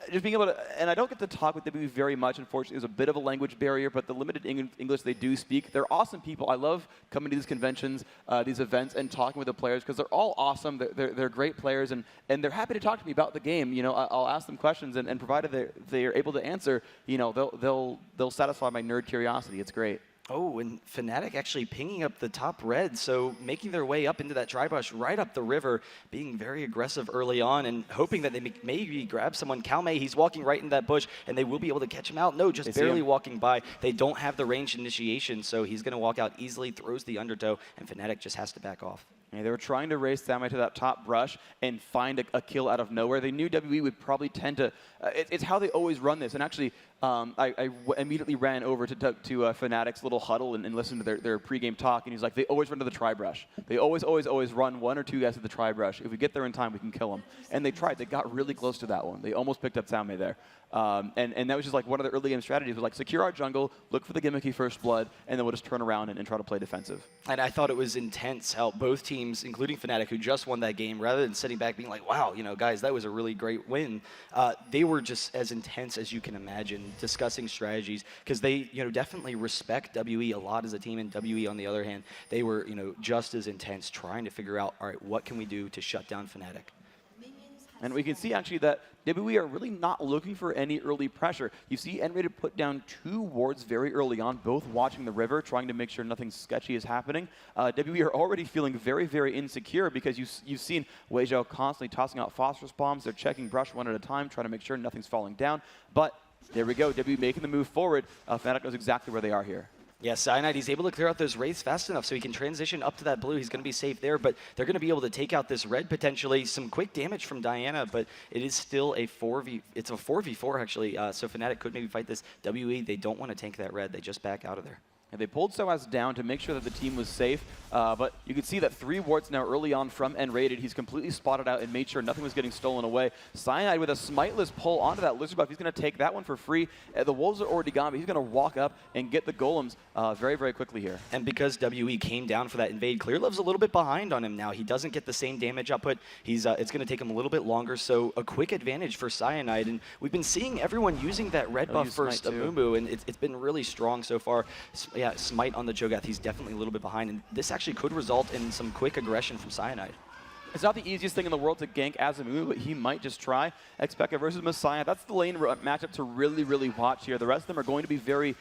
S6: Just being able to, and I don't get to talk with WE very much, unfortunately. There's a bit of a language barrier, but the limited English they do speak, they're awesome people. I love coming to these conventions, these events, and talking with the players because they're all awesome. They're great players, and they're happy to talk to me about the game. I'll ask them questions, and provided they're able to answer, they'll satisfy my nerd curiosity. It's great.
S5: Oh, and FNATIC actually pinging up the top red, so making their way up into that tri-bush right up the river, being very aggressive early on and hoping that they maybe grab someone. Caomei, he's walking right in that bush, and they will be able to catch him out. No, just barely walking by. They don't have the ranged initiation, so he's going to walk out easily, throws the undertow, and FNATIC just has to back off.
S6: Yeah, they were trying to race Caomei to that top brush and find a kill out of nowhere. They knew WE would probably tend to... it's how they always run this. And actually, I immediately ran over to FNATIC's little huddle and listened to their pregame talk. And he's like, they always run to the tri-brush. They always run 1 or 2 guys to the tri-brush. If we get there in time, we can kill them. And they tried. They got really close to that one. They almost picked up Caomei there. And that was just like one of the early game strategies was like secure our jungle, look for the gimmicky first blood, and then we'll just turn around and try to play defensive.
S5: And I thought it was intense how both teams, including FNATIC, who just won that game, rather than sitting back being like, wow, guys, that was a really great win, they were just as intense as you can imagine, discussing strategies, because they definitely respect WE a lot as a team, and WE, on the other hand, they were just as intense, trying to figure out, all right, what can we do to shut down FNATIC?
S6: And we can see actually that WWE are really not looking for any early pressure. You see nRated put down 2 wards very early on, both watching the river, trying to make sure nothing sketchy is happening. WWE are already feeling very, very insecure because you've seen Weixiao constantly tossing out phosphorus bombs. They're checking brush one at a time, trying to make sure nothing's falling down. But there we go, WWE making the move forward. FNATIC knows exactly where they are here.
S5: Yeah, Cyanide, he's able to clear out those wraiths fast enough so he can transition up to that blue. He's going to be safe there, but they're going to be able to take out this red potentially. Some quick damage from Diana, but it is still a 4v4 actually, so FNATIC could maybe fight this. WE, they don't want to tank that red. They just back out of there.
S6: And they pulled sOAZ down to make sure that the team was safe, but you can see that 3 wards now early on from nRated. He's completely spotted out and made sure nothing was getting stolen away. Cyanide with a smiteless pull onto that lizard buff. He's going to take that one for free. The wolves are already gone, but he's going to walk up and get the golems very, very quickly here.
S5: And because WE came down for that invade, Clearlove's a little bit behind on him now. He doesn't get the same damage output. He's it's going to take him a little bit longer, so a quick advantage for Cyanide. And we've been seeing everyone using that red buff first, Amumu, and it's been really strong so far. Yeah, smite on the Cho'Gath, he's definitely a little bit behind, and this actually could result in some quick aggression from Cyanide.
S6: It's not the easiest thing in the world to gank as Amumu, but he might just try. xPeke versus Misaya, that's the lane matchup to really, really watch here. The rest of them are going to be very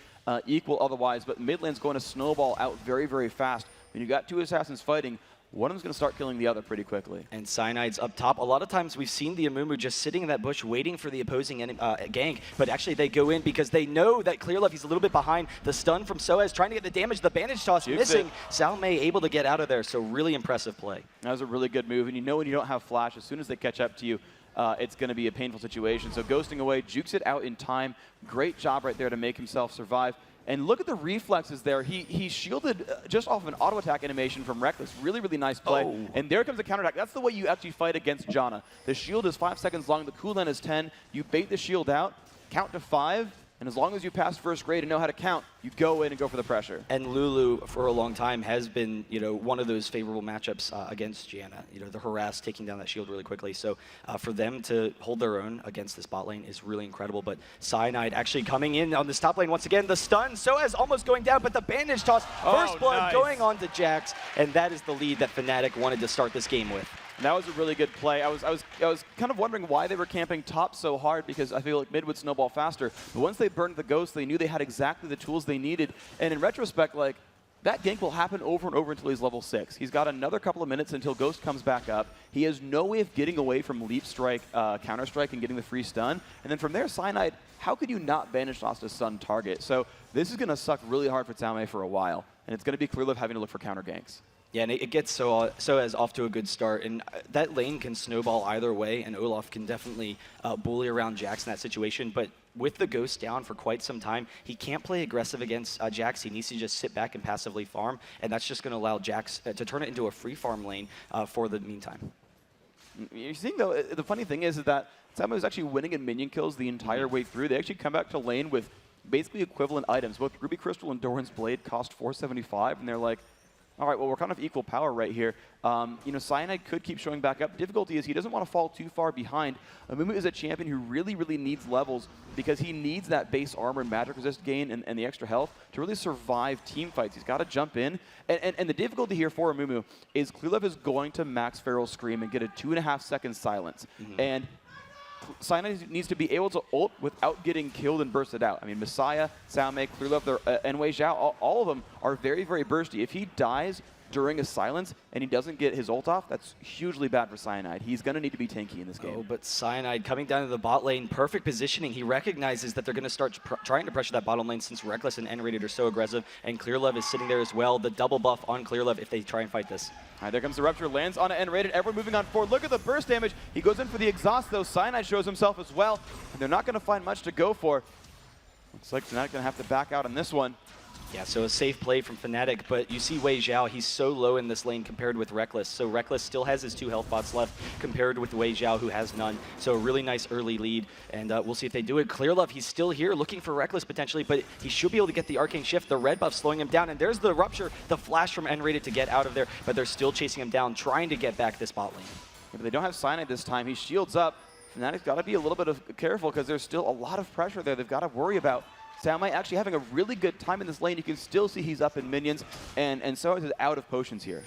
S6: equal otherwise, but mid lane's going to snowball out very, very fast. When you got 2 assassins fighting, one of them's going to start killing the other pretty quickly.
S5: And Cyanide's up top. A lot of times we've seen the Amumu just sitting in that bush waiting for the opposing gank, but actually they go in because they know that Clearlove, he's a little bit behind. The stun from sOAZ trying to get the damage, the bandage toss missing. Caomei able to get out of there, so really impressive play.
S6: That was a really good move, and you know when you don't have flash, as soon as they catch up to you, it's going to be a painful situation. So ghosting away, jukes it out in time. Great job right there to make himself survive. And look at the reflexes there. He shielded just off of an auto attack animation from Rekkles. Really, really nice play. Oh. And there comes a counterattack. That's the way you actually fight against Janna. The shield is 5 seconds long. The cooldown is 10. You bait the shield out, count to 5. And as long as you pass first grade and know how to count, you go in and go for the pressure.
S5: And Lulu, for a long time, has been, one of those favorable matchups against Janna. The harass, taking down that shield really quickly. So for them to hold their own against this bot lane is really incredible. But Cyanide actually coming in on this top lane once again. The stun, sOAZ almost going down, but the bandage toss, first blood going on to Jax. And that is the lead that FNATIC wanted to start this game with.
S6: And that was a really good play. I was kind of wondering why they were camping top so hard, because I feel like mid would snowball faster. But once they burned the ghost, they knew they had exactly the tools they needed. And in retrospect, like, that gank will happen over and over until he's level 6. He's got another couple of minutes until Ghost comes back up. He has no way of getting away from Leap Strike, Counter Strike, and getting the free stun. And then from there, Cyanide, how could you not banish toss to stun target? So this is going to suck really hard for Caomei for a while. And it's going to be Clearlove having to look for counter ganks.
S5: Yeah, and it gets sOAZ off to a good start, and that lane can snowball either way, and Olaf can definitely bully around Jax in that situation, but with the Ghost down for quite some time, he can't play aggressive against Jax. He needs to just sit back and passively farm, and that's just going to allow Jax to turn it into a free farm lane for the meantime.
S6: You're seeing, though, the funny thing is that Caomei was actually winning in minion kills the entire way through. They actually come back to lane with basically equivalent items. Both Ruby Crystal and Doran's Blade cost 475, and they're like, all right, well, we're kind of equal power right here. Cyanide could keep showing back up. Difficulty is he doesn't want to fall too far behind. Amumu is a champion who really, really needs levels because he needs that base armor and magic resist gain and the extra health to really survive team fights. He's got to jump in. And the difficulty here for Amumu is Clearlove is going to max Feral Scream and get a 2.5-second silence. And Cyanide needs to be able to ult without getting killed and bursted out. I mean, Misaya, Caomei, Clearlove, and Weixiao, all of them are very, very bursty. If he dies during a silence and he doesn't get his ult off, that's hugely bad for Cyanide. He's going to need to be tanky in this game.
S5: Oh, but Cyanide coming down to the bot lane, perfect positioning. He recognizes that they're going to start trying to pressure that bottom lane since Rekkles and nRated are so aggressive, and Clearlove is sitting there as well. The double buff on Clearlove if they try and fight this.
S6: All right, there comes the Rupture, lands on nRated. Everyone moving on forward. Look at the burst damage. He goes in for the exhaust, though. Cyanide shows himself as well, and they're not going to find much to go for. Looks like they're not going to have to back out on this one.
S5: Yeah, so a safe play from FNATIC, but you see Weixiao, he's so low in this lane compared with Rekkles. So Rekkles still has his 2 health pots left compared with Weixiao, who has none. So a really nice early lead, and we'll see if they do it. Clearlove, he's still here looking for Rekkles potentially, but he should be able to get the Arcane Shift. The red buff slowing him down, and there's the Rupture, the flash from nRated to get out of there, but they're still chasing him down, trying to get back this bot lane.
S6: Yeah, but they don't have Cyanide this time. He shields up. FNATIC's got to be a little bit careful because there's still a lot of pressure there they've got to worry about. Caomei actually having a really good time in this lane. You can still see he's up in minions, and sOAZ is out of potions here.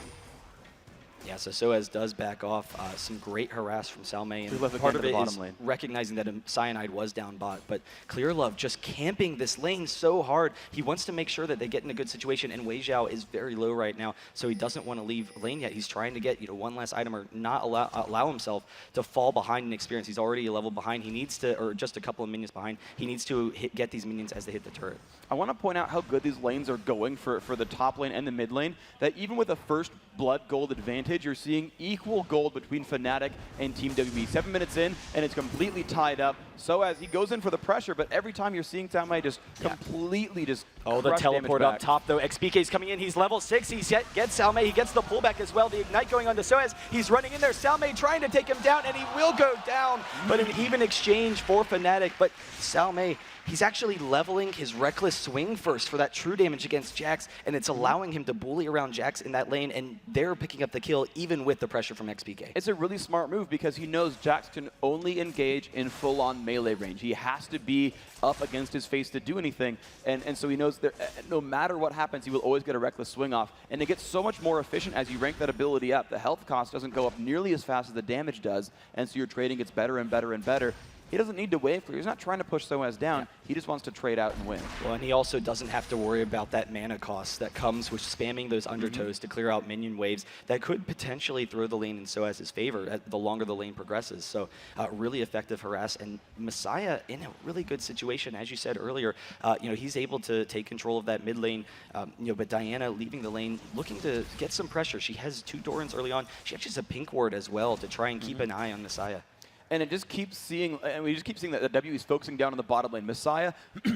S5: Yeah, so sOAZ does back off. Some great harass from Caomei, and
S6: left
S5: part
S6: again
S5: of
S6: to
S5: it
S6: the
S5: is
S6: bottom lane.
S5: recognizing that Cyanide was down bot, but Clearlove just camping this lane so hard. He wants to make sure that they get in a good situation, and Weixiao is very low right now, so he doesn't want to leave lane yet. He's trying to get one last item or not allow himself to fall behind in experience. He's already a level behind. He needs to, or just a couple of minions behind. He needs to get these minions as they hit the turret.
S6: I want to point out how good these lanes are going for the top lane and the mid lane, that even with a first blood gold advantage, you're seeing equal gold between FNATIC and Team WE. 7 minutes in, and it's completely tied up. sOAZ, he goes in for the pressure, but every time you're seeing Caomei just completely just
S5: Oh, the
S6: crush
S5: teleport
S6: damage
S5: up top, though. xPeke is coming in. He's level 6. He gets Caomei. He gets the pullback as well. The Ignite going on to sOAZ. He's running in there. Caomei trying to take him down, and he will go down. But an even exchange for FNATIC. But Caomei, he's actually leveling his Rekkles swing first for that true damage against Jax, and it's allowing him to bully around Jax in that lane, and they're picking up the kill even with the pressure from xPeke.
S6: It's a really smart move because he knows Jax can only engage in full-on melee range. He has to be up against his face to do anything, and so he knows that no matter what happens, he will always get a Rekkles swing off, and it gets so much more efficient as you rank that ability up. The health cost doesn't go up nearly as fast as the damage does, and so your trading gets better and better and better. He doesn't need to wait for it. He's not trying to push sOAZ down. He just wants to trade out and win.
S5: Well, and he also doesn't have to worry about that mana cost that comes with spamming those undertows to clear out minion waves that could potentially throw the lane in sOAZ's favor the longer the lane progresses. So really effective harass, and Misaya in a really good situation. As you said earlier, he's able to take control of that mid lane, but Diana leaving the lane looking to get some pressure. She has 2 Dorans early on. She actually has a pink ward as well to try and keep an eye on Misaya.
S6: And it just keeps seeing, and we just keep seeing that the W is focusing down on the bottom lane. Misaya,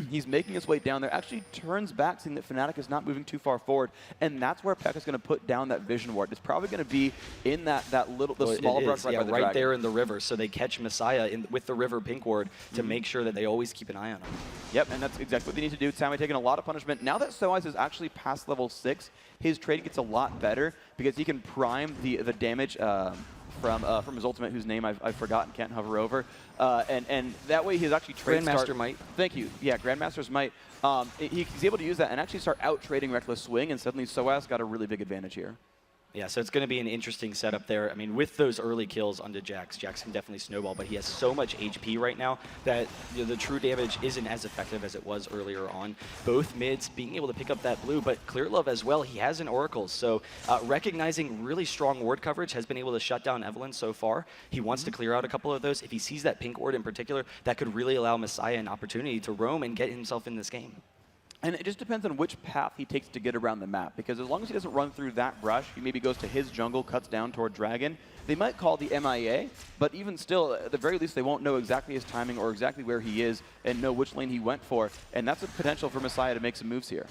S6: he's making his way down there, actually turns back, seeing that FNATIC is not moving too far forward, and that's where Pekka is going to put down that vision ward. It's probably going to be in the small brush right by the dragon.
S5: There in the river, so they catch Misaya with the river pink ward to make sure that they always keep an eye on him.
S6: Yep, and that's exactly what they need to do. Caomei taking a lot of punishment. Now that sOAZ is actually past level 6, his trade gets a lot better because he can prime the damage from his ultimate, whose name I've forgotten, can't hover over. And that way he's actually
S5: Grandmaster Might.
S6: Thank you. Yeah, Grandmaster's Might. He's able to use that and actually start out-trading Rekkles Swing, and suddenly sOAZ got a really big advantage here.
S5: Yeah, so it's going to be an interesting setup there. I mean, with those early kills onto Jax can definitely snowball, but he has so much HP right now that the true damage isn't as effective as it was earlier on. Both mids being able to pick up that blue, but Clearlove as well, he has an Oracle. So recognizing really strong ward coverage has been able to shut down Evelynn so far. He wants to clear out a couple of those. If he sees that pink ward in particular, that could really allow Misaya an opportunity to roam and get himself in this game.
S6: And it just depends on which path he takes to get around the map, because as long as he doesn't run through that brush, he maybe goes to his jungle, cuts down toward Dragon. They might call the MIA, but even still, at the very least, they won't know exactly his timing or exactly where he is and know which lane he went for. And that's a potential for Misaya to make some moves here.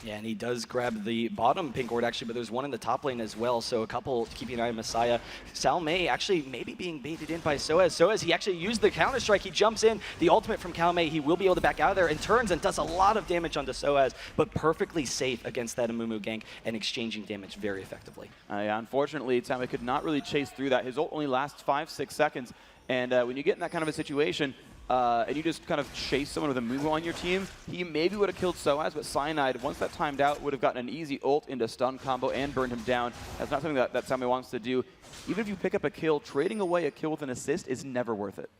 S5: Yeah, and he does grab the bottom pink ward, actually, but there's one in the top lane as well, so a couple keeping an eye on Misaya. Caomei actually maybe being baited in by sOAZ. sOAZ, he actually used the counter-strike. He jumps in, the ultimate from Caomei. He will be able to back out of there and turns and does a lot of damage onto sOAZ, but perfectly safe against that Amumu gank and exchanging damage very effectively.
S6: Yeah, unfortunately, Caomei could not really chase through that. His ult only lasts 5-6 seconds, and when you get in that kind of a situation, and you just kind of chase someone with a move on your team, he maybe would have killed sOAZ, but Cyanide, once that timed out, would have gotten an easy ult into stun combo and burned him down. That's not something that Caomei wants to do. Even if you pick up a kill, trading away a kill with an assist is never worth it.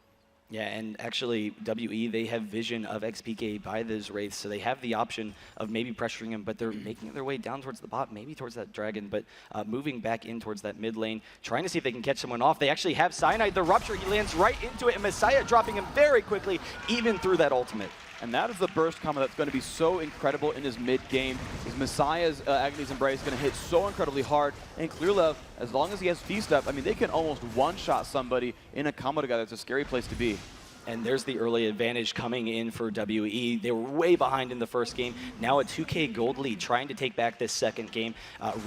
S5: Yeah, and actually, WE, they have vision of xPeke by those Wraiths, so they have the option of maybe pressuring him, but they're making their way down towards the bot, maybe towards that Dragon, but moving back in towards that mid lane, trying to see if they can catch someone off. They actually have Cyanide, the Rupture, he lands right into it, and Misaya dropping him very quickly, even through that ultimate.
S6: And that is the burst combo that's going to be so incredible in his mid-game. Misaya's Agony's Embrace is going to hit so incredibly hard. And Clearlove, as long as he has Feast up, I mean, they can almost one-shot somebody in a combo together. It's a scary place to be.
S5: And there's the early advantage coming in for WE. They were way behind in the first game. Now a 2K gold lead, trying to take back this second game.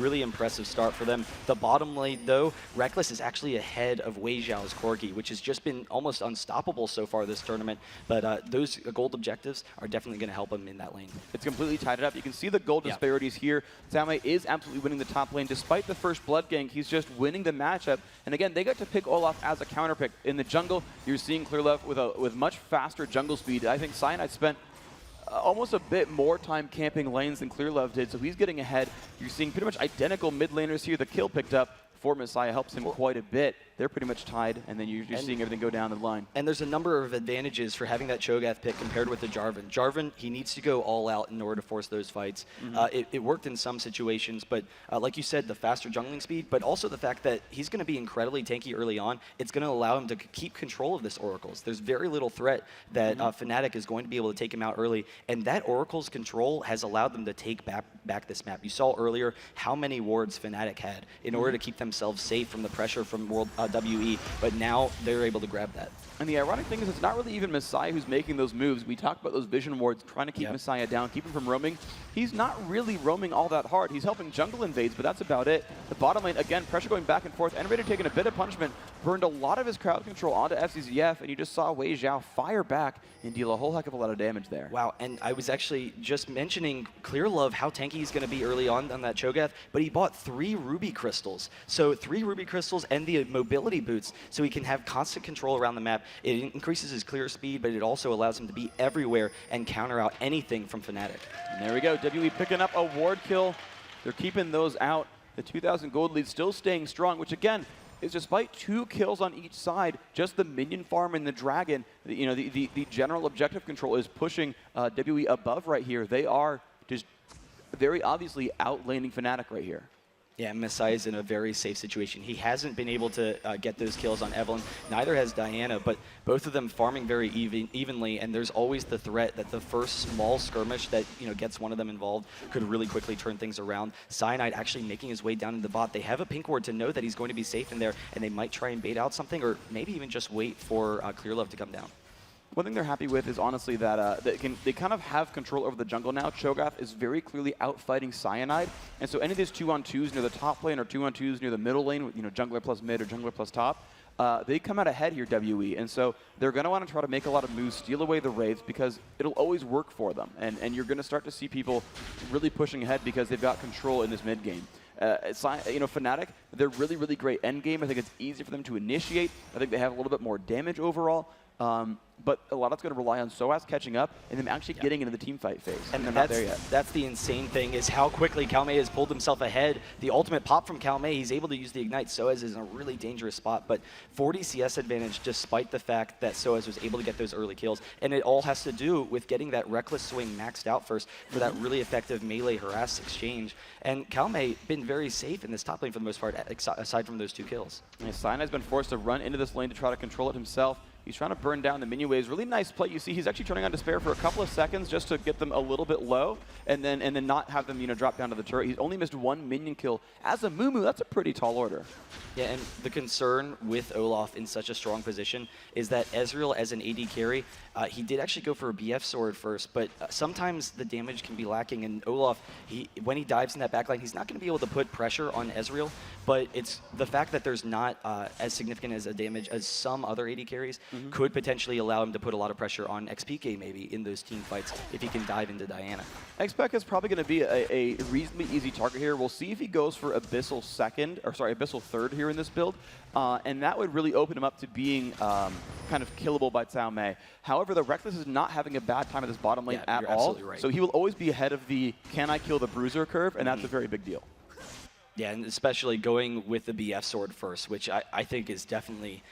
S5: Really impressive start for them. The bottom lane, though, Rekkles is actually ahead of Weixiao's Corgi, which has just been almost unstoppable so far this tournament. But those gold objectives are definitely going to help him in that lane.
S6: It's completely tied it up. You can see the gold disparities here. Caomei is absolutely winning the top lane. Despite the first blood gank, he's just winning the matchup. And again, they got to pick Olaf as a counter pick. In the jungle, you're seeing Clearlove with much faster jungle speed. I think Cyanide spent almost a bit more time camping lanes than Clearlove did, so he's getting ahead. You're seeing pretty much identical mid laners here. The kill picked up for Misaya helps him quite a bit. They're pretty much tied, and then you're seeing everything go down the line.
S5: And there's a number of advantages for having that Cho'Gath pick compared with the Jarvan. Jarvan, he needs to go all out in order to force those fights. It worked in some situations, but like you said, the faster jungling speed, but also the fact that he's going to be incredibly tanky early on. It's going to allow him to keep control of this Oracles. There's very little threat that FNATIC is going to be able to take him out early, and that Oracle's control has allowed them to take back this map. You saw earlier how many wards FNATIC had in order to keep themselves safe from the pressure from World WE, but now they're able to grab that.
S6: And the ironic thing is it's not really even Misaya who's making those moves. We talked about those vision wards trying to keep Misaya down, keep him from roaming. He's not really roaming all that hard. He's helping jungle invades, but that's about it. The bottom lane, again, pressure going back and forth. nRated taking a bit of punishment, burned a lot of his crowd control onto Fzzf, and you just saw Weixiao fire back and deal a whole heck of a lot of damage there.
S5: Wow, and I was actually just mentioning Clearlove, how tanky he's going to be early on that Cho'Gath, but he bought 3 Ruby Crystals. So 3 Ruby Crystals and the mobility boots, so he can have constant control around the map. It increases his clear speed, but it also allows him to be everywhere and counter out anything from FNATIC.
S6: And there we go, WE picking up a ward kill. They're keeping those out. The 2,000 gold lead still staying strong, which again, is despite 2 kills on each side, just the minion farm and the dragon, the general objective control is pushing WE above right here. They are just very obviously outlaning FNATIC right here.
S5: Yeah, Misaya is in a very safe situation. He hasn't been able to get those kills on Evelynn. Neither has Diana, but both of them farming very evenly, and there's always the threat that the first small skirmish that gets one of them involved could really quickly turn things around. Cyanide actually making his way down into the bot. They have a pink ward to know that he's going to be safe in there, and they might try and bait out something, or maybe even just wait for Clearlove to come down.
S6: One thing they're happy with is honestly that they kind of have control over the jungle now. Cho'Gath is very clearly outfighting Cyanide, and so any of these 2-on-2s near the top lane or 2-on-2s near the middle lane, jungler plus mid or jungler plus top, they come out ahead here, WE, and so they're going to want to try to make a lot of moves, steal away the wraiths, because it'll always work for them, and you're going to start to see people really pushing ahead because they've got control in this mid game. FNATIC, they're really, really great end game. I think it's easy for them to initiate. I think they have a little bit more damage overall. But a lot of it's going to rely on sOAZ catching up and them actually getting into the team fight phase. And they're not there yet.
S5: That's the insane thing, is how quickly Caomei has pulled himself ahead. The ultimate pop from Caomei, he's able to use the Ignite. sOAZ is in a really dangerous spot, but 40 CS advantage despite the fact that sOAZ was able to get those early kills. And it all has to do with getting that Rekkles swing maxed out first for that really effective melee harass exchange. And Caomei been very safe in this top lane for the most part, aside from those 2 kills.
S6: Yeah, Cyanide's been forced to run into this lane to try to control it himself. He's trying to burn down the minion waves. Really nice play. You see he's actually turning on Despair for a couple of seconds just to get them a little bit low and then not have them drop down to the turret. He's only missed 1 minion kill. As a Mumu, that's a pretty tall order.
S5: Yeah, and the concern with Olaf in such a strong position is that Ezreal as an AD carry, he did actually go for a BF sword first, but sometimes the damage can be lacking, and Olaf, when he dives in that backline, he's not going to be able to put pressure on Ezreal, but it's the fact that there's not as significant as a damage as some other AD carries could potentially allow him to put a lot of pressure on xPeke maybe in those team fights if he can dive into Diana.
S6: xPeke is probably going to be a reasonably easy target here. We'll see if he goes for Abyssal Abyssal third here in this build, and that would really open him up to being kind of killable by Caomei. However, the Rekkles is not having a bad time at this bottom lane at all, right. So he will always be ahead of the can I kill the bruiser curve, and that's a very big deal.
S5: Yeah, and especially going with the BF sword first, which I think is definitely,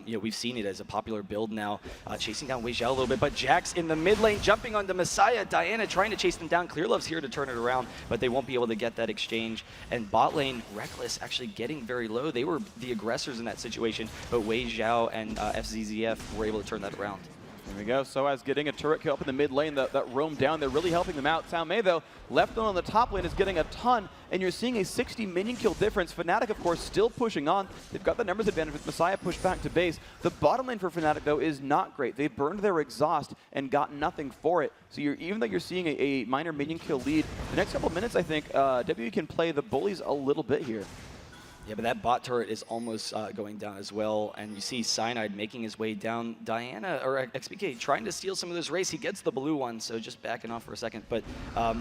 S5: we've seen it as a popular build now, chasing down Weixiao a little bit, but Jack's in the mid lane, jumping onto Misaya, Diana trying to chase them down. Clearlove's here to turn it around, but they won't be able to get that exchange. And bot lane, Rekkles actually getting very low. They were the aggressors in that situation, but Weixiao and Fzzf were able to turn that around.
S6: There we go. sOAZ getting a turret kill up in the mid lane that roam down. They're really helping them out. Caomei, though, left on the top lane is getting a ton, and you're seeing a 60 minion kill difference. FNATIC, of course, still pushing on. They've got the numbers advantage with Misaya pushed back to base. The bottom lane for FNATIC, though, is not great. They burned their exhaust and got nothing for it. So even though you're seeing a minor minion kill lead, the next couple of minutes, I think, WE can play the bullies a little bit here.
S5: Yeah, but that bot turret is almost going down as well, and you see Cyanide making his way down. Diana, or xPeke, trying to steal some of this race. He gets the blue one, so just backing off for a second, but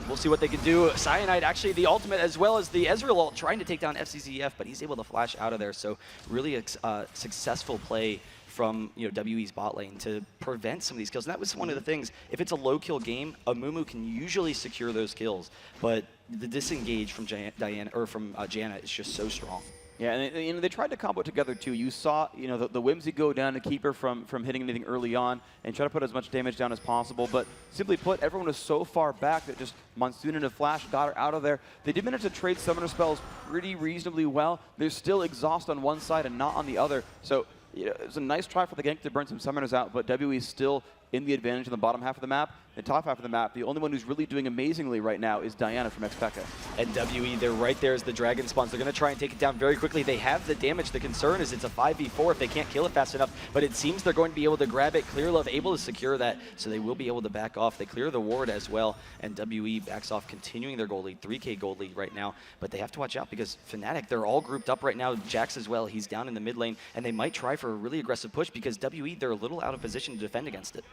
S5: we'll see what they can do. Cyanide, actually the ultimate as well as the Ezreal ult, trying to take down Fzzf, but he's able to flash out of there, so really a successful play from WE's bot lane to prevent some of these kills. And that was one of the things. If it's a low kill game, a Mumu can usually secure those kills, but the disengage from Diana or from Janet is just so strong.
S6: Yeah, and they tried to combo it together too. You saw, the Whimsy go down to keep her from hitting anything early on and try to put as much damage down as possible. But simply put, everyone was so far back that just Monsoon and a Flash got her out of there. They did manage to trade Summoner spells pretty reasonably well. There's still Exhaust on one side and not on the other. So it was a nice try for the gank to burn some Summoners out, but WE is still in the advantage in the bottom half of the map. The top half of the map, the only one who's really doing amazingly right now is Diana from xPeke.
S5: And WE, they're right there as the Dragon spawns. They're going to try and take it down very quickly. They have the damage. The concern is it's a 5v4 if they can't kill it fast enough, but it seems they're going to be able to grab it. Clearlove able to secure that, so they will be able to back off. They clear the ward as well, and WE backs off, continuing their gold lead, 3K gold lead right now, but they have to watch out because FNATIC, they're all grouped up right now. Jax as well, he's down in the mid lane, and they might try for a really aggressive push because WE, they're a little out of position to defend against it.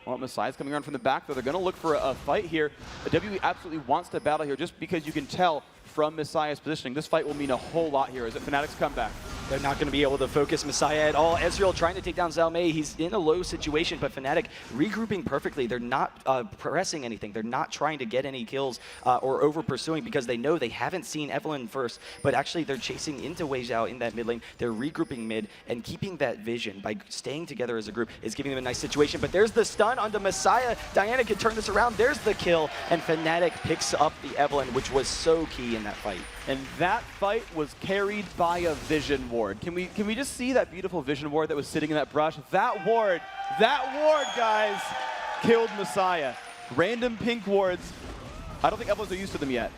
S6: Well, Misaya's coming around from the back, though. They're going to look for a fight here. WE absolutely wants to battle here just because you can tell from Misaya's positioning. This fight will mean a whole lot here as it FNATIC's comeback.
S5: They're not going to be able to focus Misaya at all. Ezreal trying to take down Caomei. He's in a low situation, but FNATIC regrouping perfectly. They're not pressing anything. They're not trying to get any kills or over-pursuing because they know they haven't seen Evelynn first, but actually they're chasing into Weixiao in that mid lane. They're regrouping mid and keeping that vision by staying together as a group is giving them a nice situation, but there's the stun onto Misaya. Diana can turn this around. There's the kill, and FNATIC picks up the Evelynn, which was so key in that fight.
S6: And that fight was carried by a vision ward. Can we just see that beautiful vision ward that was sitting in that brush? That ward, guys, killed Misaya. Random pink wards. I don't think Evelynn's are used to them yet.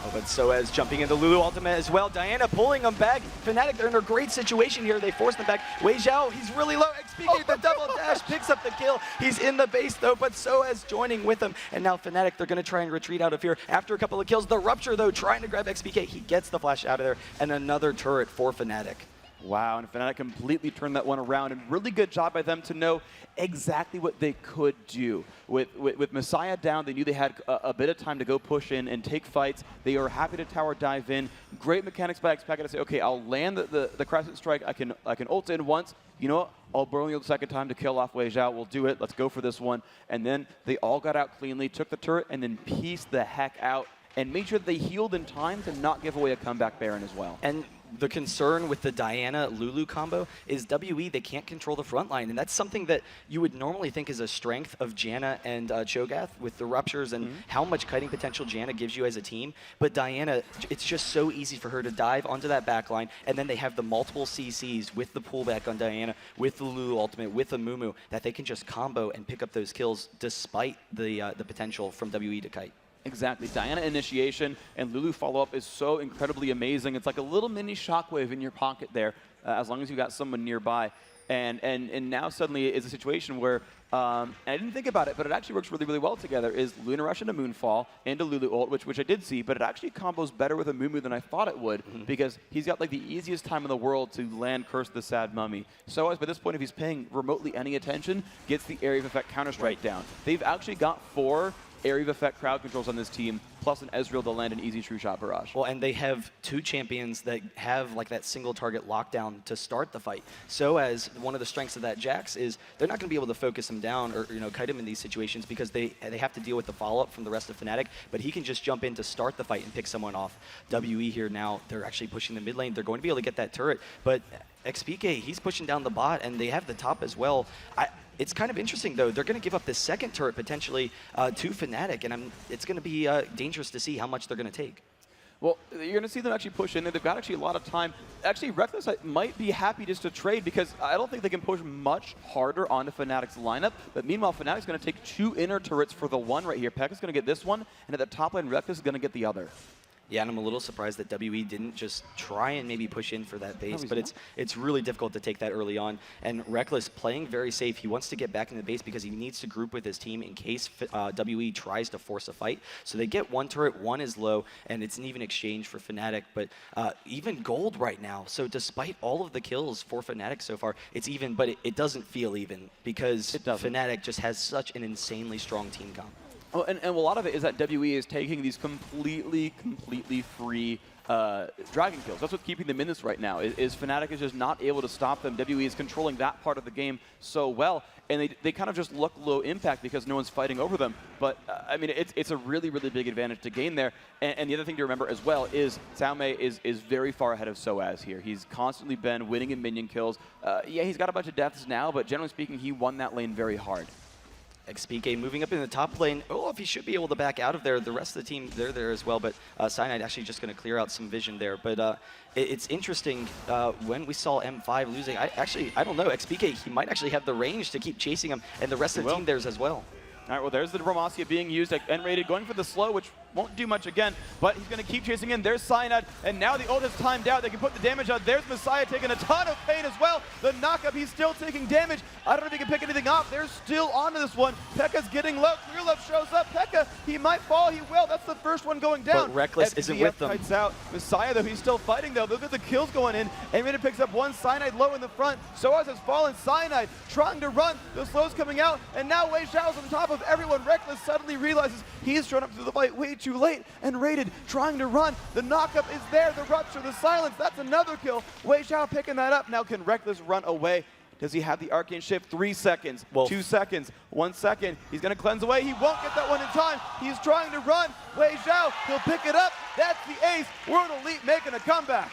S5: Oh, but sOAZ jumping into Lulu ultimate as well. Diana pulling them back. FNATIC, they're in a great situation here. They force them back. Weixiao, he's really low. xPeke, the double dash, picks up the kill. He's in the base though, but sOAZ joining with him. And now FNATIC, they're going to try and retreat out of here. After a couple of kills, the Rupture though, trying to grab xPeke. He gets the flash out of there, and another turret for FNATIC.
S6: Wow, and FNATIC completely turned that one around, and really good job by them to know exactly what they could do. With Misaya down, they knew they had a bit of time to go push in and take fights. They are happy to tower dive in. Great mechanics by xPeke to say, okay, I'll land the Crescent Strike. I can ult in once. You know what? I'll burn you the second time to kill off Weixiao. We'll do it. Let's go for this one. And then they all got out cleanly, took the turret, and then pieced the heck out and made sure that they healed in time to not give away a comeback Baron as well.
S5: And the concern with the Diana-Lulu combo is WE, they can't control the front line, and that's something that you would normally think is a strength of Janna and Cho'Gath with the Ruptures and how much kiting potential Janna gives you as a team. But Diana, it's just so easy for her to dive onto that back line, and then they have the multiple CCs with the pullback on Diana, with the Lulu ultimate, with the Mumu, that they can just combo and pick up those kills despite the potential from WE to kite.
S6: Exactly. Diana initiation and Lulu follow-up is so incredibly amazing. It's like a little mini shockwave in your pocket there, as long as you got someone nearby. And now suddenly it's a situation where, and I didn't think about it, but it actually works really, really well together, is Luna Rush into Moonfall and a Lulu ult, which I did see, but it actually combos better with a Mumu than I thought it would, because he's got like the easiest time in the world to land Curse the Sad Mummy. sOAZ, by this point, if he's paying remotely any attention, gets the Area of Effect Counter-Strike down. They've actually got 4 Area of Effect crowd controls on this team, plus an Ezreal to land an easy True Shot barrage.
S5: Well, and they have 2 champions that have like that single target lockdown to start the fight. So as one of the strengths of that Jax is they're not going to be able to focus him down or kite him in these situations because they have to deal with the follow-up from the rest of FNATIC, but he can just jump in to start the fight and pick someone off. WE here now, they're actually pushing the mid lane. They're going to be able to get that turret, but xPeke, he's pushing down the bot, and they have the top as well. It's kind of interesting, though. They're going to give up this second turret, potentially, to FNATIC, and it's going to be dangerous to see how much they're going to take.
S6: Well, you're going to see them actually push in there. They've got actually a lot of time. Actually, Rekkles might be happy just to trade because I don't think they can push much harder onto FNATIC's lineup. But meanwhile, FNATIC's going to take 2 inner turrets for the one right here. Pekka's going to get this one, and at the top lane, Rekkles is going to get the other.
S5: Yeah, and I'm a little surprised that WE didn't just try and maybe push in for that base, but it's really difficult to take that early on. And Rekkles playing very safe. He wants to get back in the base because he needs to group with his team in case WE tries to force a fight. So they get 1 turret, 1 is low, and it's an even exchange for FNATIC. But even gold right now. So despite all of the kills for FNATIC so far, it's even, but it doesn't feel even because FNATIC just has such an insanely strong team comp.
S6: Oh, and a lot of it is that WE is taking these completely free Dragon kills. That's what's keeping them in this right now, is FNATIC is just not able to stop them. WE is controlling that part of the game so well, and they kind of just look low impact because no one's fighting over them. But, I mean, it's a really, really big advantage to gain there. And the other thing to remember as well is Caomei is very far ahead of sOAZ here. He's constantly been winning in minion kills. Yeah, he's got a bunch of deaths now, but generally speaking, he won that lane very hard.
S5: xPeke moving up in the top lane. Oh, if he should be able to back out of there. The rest of the team, they're there as well, but Cyanide actually just going to clear out some vision there. But it's interesting when we saw M5 losing. I don't know. xPeke, he might actually have the range to keep chasing him, and the rest of the team there's as well.
S6: All right, well, there's the Diplomacia being used at nRated, going for the slow, which won't do much again, but he's going to keep chasing in. There's Cyanide, and now the ult is timed out. They can put the damage out. There's Misaya taking a ton of pain as well. The knockup, he's still taking damage. I don't know if he can pick anything up. They're still onto this one. Pekka's getting low. Clearlove shows up. Pekka, he might fall. He will. That's the first one going down.
S5: But Rekkles isn't with them.
S6: Kites out. Misaya, though, he's still fighting, though. Look at the kills going in. nRated picks up one. Cyanide low in the front. sOAZ has fallen. Cyanide trying to run. The slow's coming out, and now Weixiao's on top of everyone. Rekkles suddenly realizes he's thrown up to the fight way too late, and Rated trying to run. The knockup is there, the rupture, the silence, that's another kill. Weixiao picking that up. Now can Rekkles run away? Does he have the Arcane Shift? 3 seconds, 2 seconds, 1 second. He's gonna cleanse away. He won't get that one in time. He's trying to run. Weixiao, he'll pick it up. That's the ace. World Elite making a comeback.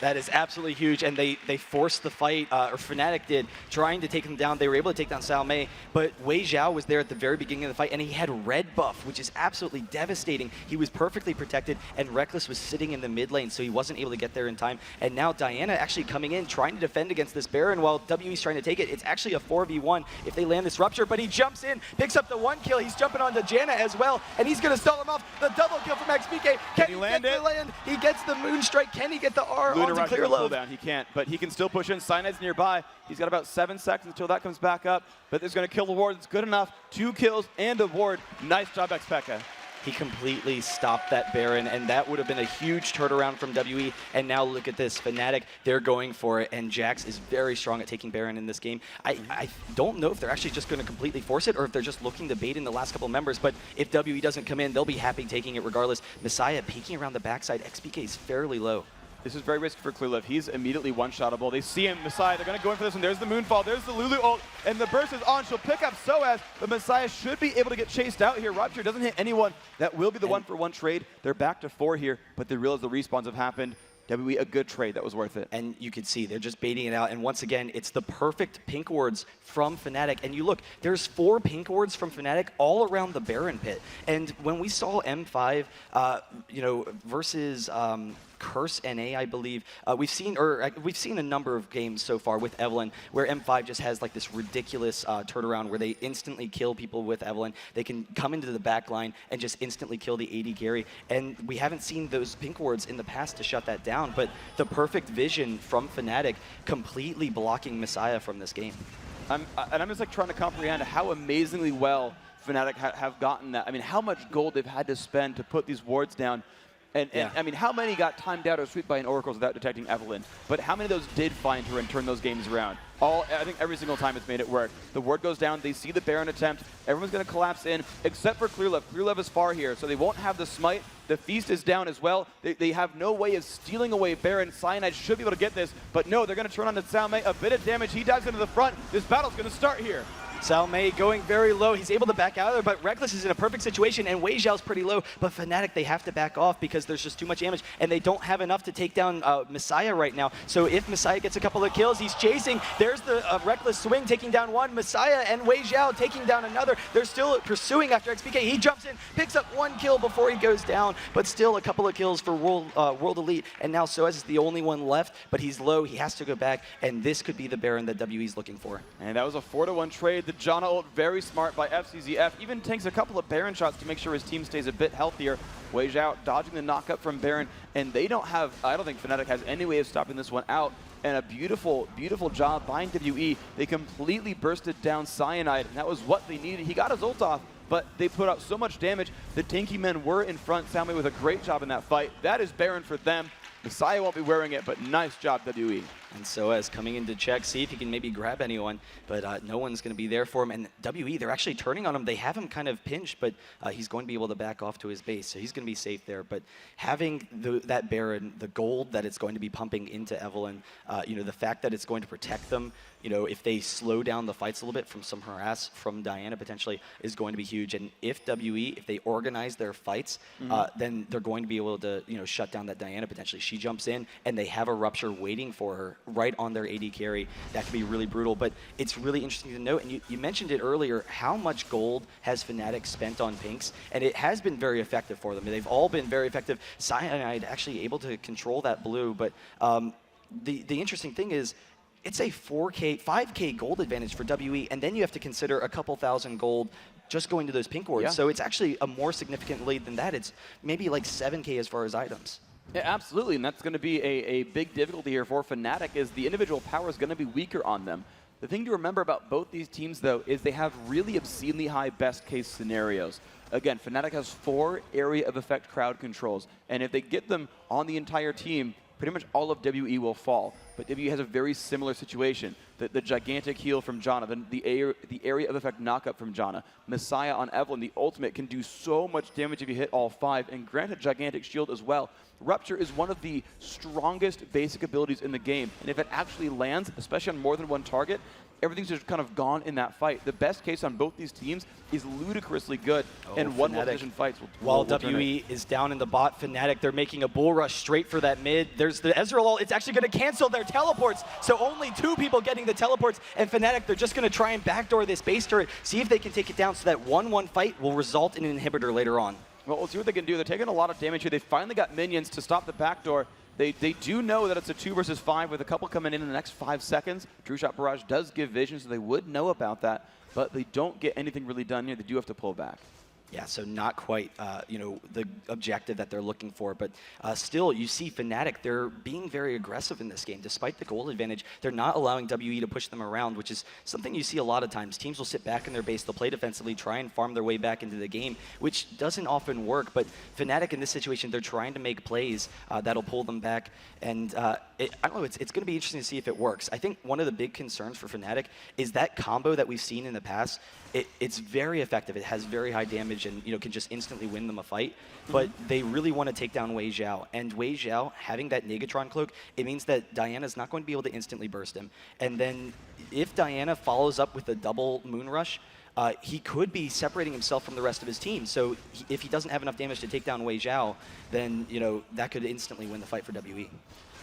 S5: That is absolutely huge, and they forced the fight, or FNATIC did, trying to take him down. They were able to take down Caomei, but Weixiao was there at the very beginning of the fight, and he had red buff, which is absolutely devastating. He was perfectly protected, and Rekkles was sitting in the mid lane, so he wasn't able to get there in time. And now Diana actually coming in, trying to defend against this Baron while WE's trying to take it. It's actually a 4v1 if they land this rupture, but he jumps in, picks up the 1 kill. He's jumping onto Janna as well, and he's going to stall him off. The double kill from xPeke. Can he land it? He gets the Moonstrike. Can he get the R onto Clearlove?
S6: He can't, but he can still push in. Cyanide's nearby. He's got about 7 seconds until that comes back up, but there's going to kill the ward. It's good enough. 2 kills and a ward. Nice job, xPeke.
S5: He completely stopped that Baron, and that would have been a huge turnaround from WE. And now look at this. FNATIC, they're going for it, and Jax is very strong at taking Baron in this game. I don't know if they're actually just going to completely force it or if they're just looking to bait in the last couple members, but if WE doesn't come in, they'll be happy taking it regardless. Misaya peeking around the backside. xPeke is fairly low.
S6: This is very risky for Clearlove. He's immediately one-shottable. They see him, Misaya. They're going to go in for this one. There's the Moonfall. There's the Lulu ult. And the burst is on. She'll pick up sOAZ, but Misaya should be able to get chased out here. Rupture doesn't hit anyone. That will be the one-for-one trade. They're back to 4 here, but they realize the respawns have happened. WE, a good trade. That was worth it.
S5: And you can see they're just baiting it out. And once again, it's the perfect pink wards from FNATIC. And you look, there's 4 pink wards from FNATIC all around the Baron pit. And when we saw M5, versus Curse NA, I believe, we've seen a number of games so far with Evelynn where M5 just has like this ridiculous turnaround where they instantly kill people with Evelynn. They can come into the back line and just instantly kill the AD carry. And we haven't seen those pink wards in the past to shut that down. But the perfect vision from FNATIC completely blocking Misaya from this game.
S6: I'm just like trying to comprehend how amazingly well FNATIC have gotten that. I mean, how much gold they've had to spend to put these wards down. And I mean, how many got timed out or swept by an Oracles without detecting Evelynn? But how many of those did find her and turn those games around? I think every single time it's made it work. The ward goes down, they see the Baron attempt, everyone's going to collapse in, except for Clearlove. Clearlove is far here, so they won't have the smite. The feast is down as well. They have no way of stealing away Baron. Cyanide should be able to get this, but no, they're going to turn on to Caomei. A bit of damage, he dives into the front. This battle's going to start here.
S5: Caomei going very low. He's able to back out of there, but Rekkles is in a perfect situation, and Weixiao's pretty low. But FNATIC, they have to back off because there's just too much damage, and they don't have enough to take down Misaya right now. So if Misaya gets a couple of kills, he's chasing. There's the Rekkles swing taking down one. Misaya and Weixiao taking down another. They're still pursuing after xPeke. He jumps in, picks up 1 kill before he goes down, but still a couple of kills for World Elite. And now sOAZ is the only one left, but he's low. He has to go back, and this could be the Baron that WE's looking for.
S6: And that was a 4-to-1 trade. The Janna ult, very smart by Fzzf. Even takes a couple of Baron shots to make sure his team stays a bit healthier. Weixiao dodging the knockup from Baron, and they don't have, I don't think FNATIC has any way of stopping this one out. And a beautiful, beautiful job by WE. They completely bursted down Cyanide, and that was what they needed. He got his ult off, but they put out so much damage. The tanky men were in front. Caomei with a great job in that fight. That is Baron for them. Misaya won't be wearing it, but nice job, WE.
S5: And sOAZ coming in to check, see if he can maybe grab anyone, but no one's going to be there for him. And WE, they're actually turning on him. They have him kind of pinched, but he's going to be able to back off to his base, so he's going to be safe there. But having that Baron, the gold that it's going to be pumping into Evelynn, you know, the fact that it's going to protect them, you know, if they slow down the fights a little bit from some harass from Diana potentially, is going to be huge. And if WE, if they organize their fights, then they're going to be able to, you know, shut down that Diana potentially. She jumps in, and they have a Rupture waiting for her right on their AD carry. That could be really brutal, but it's really interesting to note, and you mentioned it earlier, how much gold has FNATIC spent on pinks, and it has been very effective for them. They've all been very effective. Cyanide actually able to control that blue, but the interesting thing is, it's a 5K gold advantage for WE, and then you have to consider a couple thousand gold just going to those pink wards.
S6: Yeah.
S5: So it's actually a more significant lead than that. It's maybe like 7K as far as items.
S6: Yeah, absolutely, and that's going to be a big difficulty here for FNATIC, is the individual power is going to be weaker on them. The thing to remember about both these teams, though, is they have really obscenely high best-case scenarios. Again, FNATIC has 4 area of effect crowd controls, and if they get them on the entire team, pretty much all of WE will fall. But WE has a very similar situation. The gigantic heal from Janna, the area of effect knockup from Janna, Misaya on Evelynn, the ultimate can do so much damage if you hit all 5, and granted gigantic shield as well. Rupture is one of the strongest basic abilities in the game, and if it actually lands, especially on more than one target, everything's just kind of gone in that fight. The best case on both these teams is ludicrously good, and one position fights will
S5: While WE is down in the bot, FNATIC, they're making a bull rush straight for that mid. There's the Ezreal ult. It's actually going to cancel their teleports, so only 2 people getting the teleports, and FNATIC, they're just going to try and backdoor this base turret, see if they can take it down so that 1-1 fight will result in an inhibitor later on.
S6: Well, we'll see what they can do. They're taking a lot of damage here. They finally got minions to stop the backdoor. They do know that it's a 2 versus 5 with a couple coming in the next 5 seconds. True Shot Barrage does give vision, so they would know about that, but they don't get anything really done here. They do have to pull back.
S5: Yeah, so not quite, you know, the objective that they're looking for, but still, you see FNATIC, they're being very aggressive in this game. Despite the gold advantage, they're not allowing WE to push them around, which is something you see a lot of times. Teams will sit back in their base, they'll play defensively, try and farm their way back into the game, which doesn't often work, but FNATIC in this situation, they're trying to make plays that'll pull them back, and I don't know, it's going to be interesting to see if it works. I think one of the big concerns for FNATIC is that combo that we've seen in the past, it's very effective. It has very high damage and, you know, can just instantly win them a fight. But they really want to take down Weixiao. And Weixiao, having that Negatron cloak, it means that Diana's not going to be able to instantly burst him. And then if Diana follows up with a double Moon Rush, he could be separating himself from the rest of his team. So if he doesn't have enough damage to take down Weixiao, then, you know, that could instantly win the fight for WE.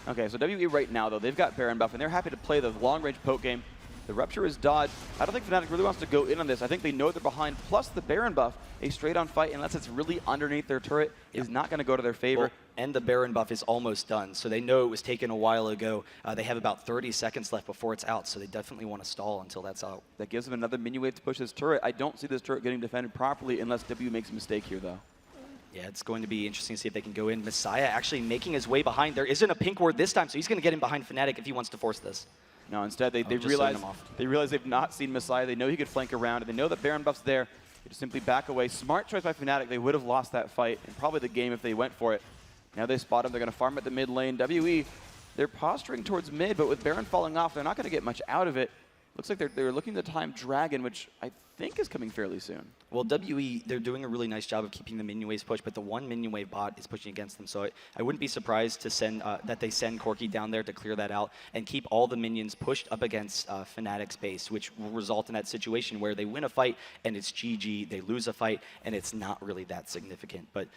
S6: Okay, so WE right now, though, they've got Baron buff, and they're happy to play the long-range poke game. The Rupture is dodged. I don't think FNATIC really wants to go in on this. I think they know they're behind, plus the Baron buff, a straight-on fight, unless it's really underneath their turret, is not going to go to their favor.
S5: Well, and the Baron buff is almost done, so they know it was taken a while ago. They have about 30 seconds left before it's out, so they definitely want to stall until that's out.
S6: That gives them another minion wave to push this turret. I don't see this turret getting defended properly unless WE makes a mistake here, though.
S5: Yeah, it's going to be interesting to see if they can go in. Misaya actually making his way behind. There isn't a pink ward this time, so he's going to get in behind FNATIC if he wants to force this.
S6: No, instead they realize they've not seen Misaya. They know he could flank around, and they know that Baron buff's there. They just simply back away. Smart choice by FNATIC. They would have lost that fight, and probably the game if they went for it. Now they spot him. They're going to farm at the mid lane. WE, they're posturing towards mid, but with Baron falling off, they're not going to get much out of it. Looks like they're looking to time Dragon, which I think is coming fairly soon.
S5: Well, WE, they're doing a really nice job of keeping the minion waves pushed, but the one minion wave bot is pushing against them. So I wouldn't be surprised to send that they send Corki down there to clear that out and keep all the minions pushed up against FNATIC's base, which will result in that situation where they win a fight and it's GG, they lose a fight and it's not really that significant. But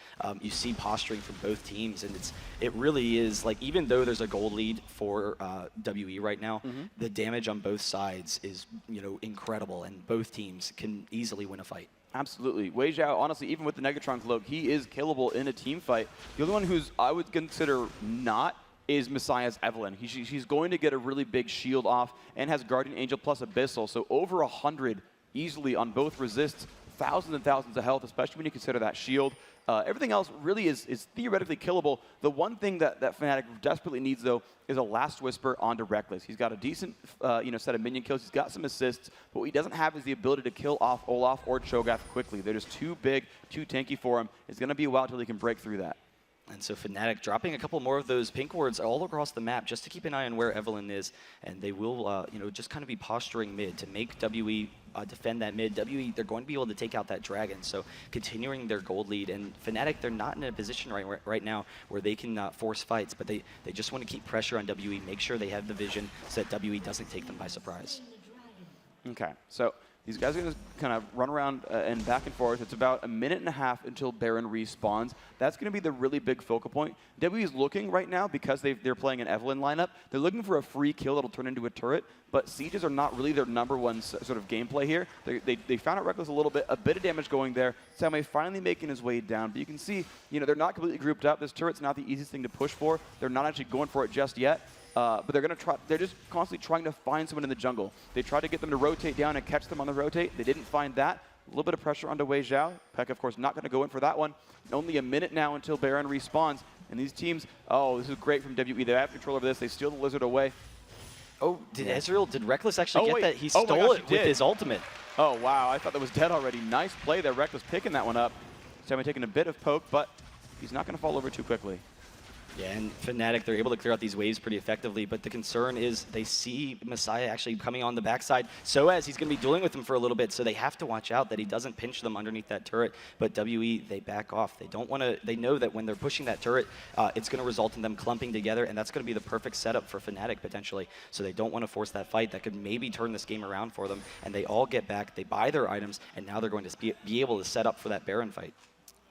S5: you see posturing from both teams, and it really is, like, even though there's a gold lead for WE right now, the damage on both sides is, you know, incredible, and both teams can easily win a fight.
S6: Absolutely. Weixiao, honestly, even with the Negatron cloak, he is killable in a team fight. The only one who's I would consider not is Misaya's Evelynn. She's going to get a really big shield off and has Guardian Angel plus Abyssal, so over 100 easily on both resists, thousands and thousands of health, especially when you consider that shield. Everything else really is theoretically killable. The one thing that FNATIC desperately needs, though, is a Last Whisper onto Rekkles. He's got a decent set of minion kills. He's got some assists, but what he doesn't have is the ability to kill off Olaf or Cho'Gath quickly. They're just too big, too tanky for him. It's going to be a while until he can break through that.
S5: And so Fnatic dropping a couple more of those pink wards all across the map just to keep an eye on where Evelyn is, and they will, you know, just kind of be posturing mid to make WE defend that mid. WE, they're going to be able to take out that dragon, so continuing their gold lead. And Fnatic, they're not in a position right now where they can force fights, but they just want to keep pressure on WE, make sure they have the vision so that WE doesn't take them by surprise.
S6: Okay, so these guys are going to kind of run around and back and forth. It's about a minute and a half until Baron respawns. That's going to be the really big focal point. WE is looking right now, because they're playing an Evelyn lineup, they're looking for a free kill that'll turn into a turret, but sieges are not really their #1 sort of gameplay here. They found out Rekkles a bit of damage going there. Caomei finally making his way down, but you can see, you know, they're not completely grouped up. This turret's not the easiest thing to push for. They're not actually going for it just yet. But they're going to try. They're just constantly trying to find someone in the jungle. They tried to get them to rotate down and catch them on the rotate. They didn't find that. A little bit of pressure onto Weixiao. Peck, of course, not going to go in for that one. Only a minute now until Baron respawns. And these teams, oh, this is great from WE. They have control over this. They steal the Lizard away.
S5: Oh, did Rekkles actually get that? He stole it with his ultimate.
S6: Oh, wow. I thought that was dead already. Nice play there. Rekkles picking that one up. Caomei taking a bit of poke, but he's not going to fall over too quickly.
S5: Yeah, and Fnatic, they're able to clear out these waves pretty effectively, but the concern is they see Misaya actually coming on the backside. sOAZ, he's going to be dueling with him for a little bit, so they have to watch out that he doesn't pinch them underneath that turret. But WE, they back off. They don't want to. They know that when they're pushing that turret, it's going to result in them clumping together, and that's going to be the perfect setup for Fnatic potentially. So they don't want to force that fight. That could maybe turn this game around for them, and they all get back. They buy their items, and now they're going to be able to set up for that Baron fight.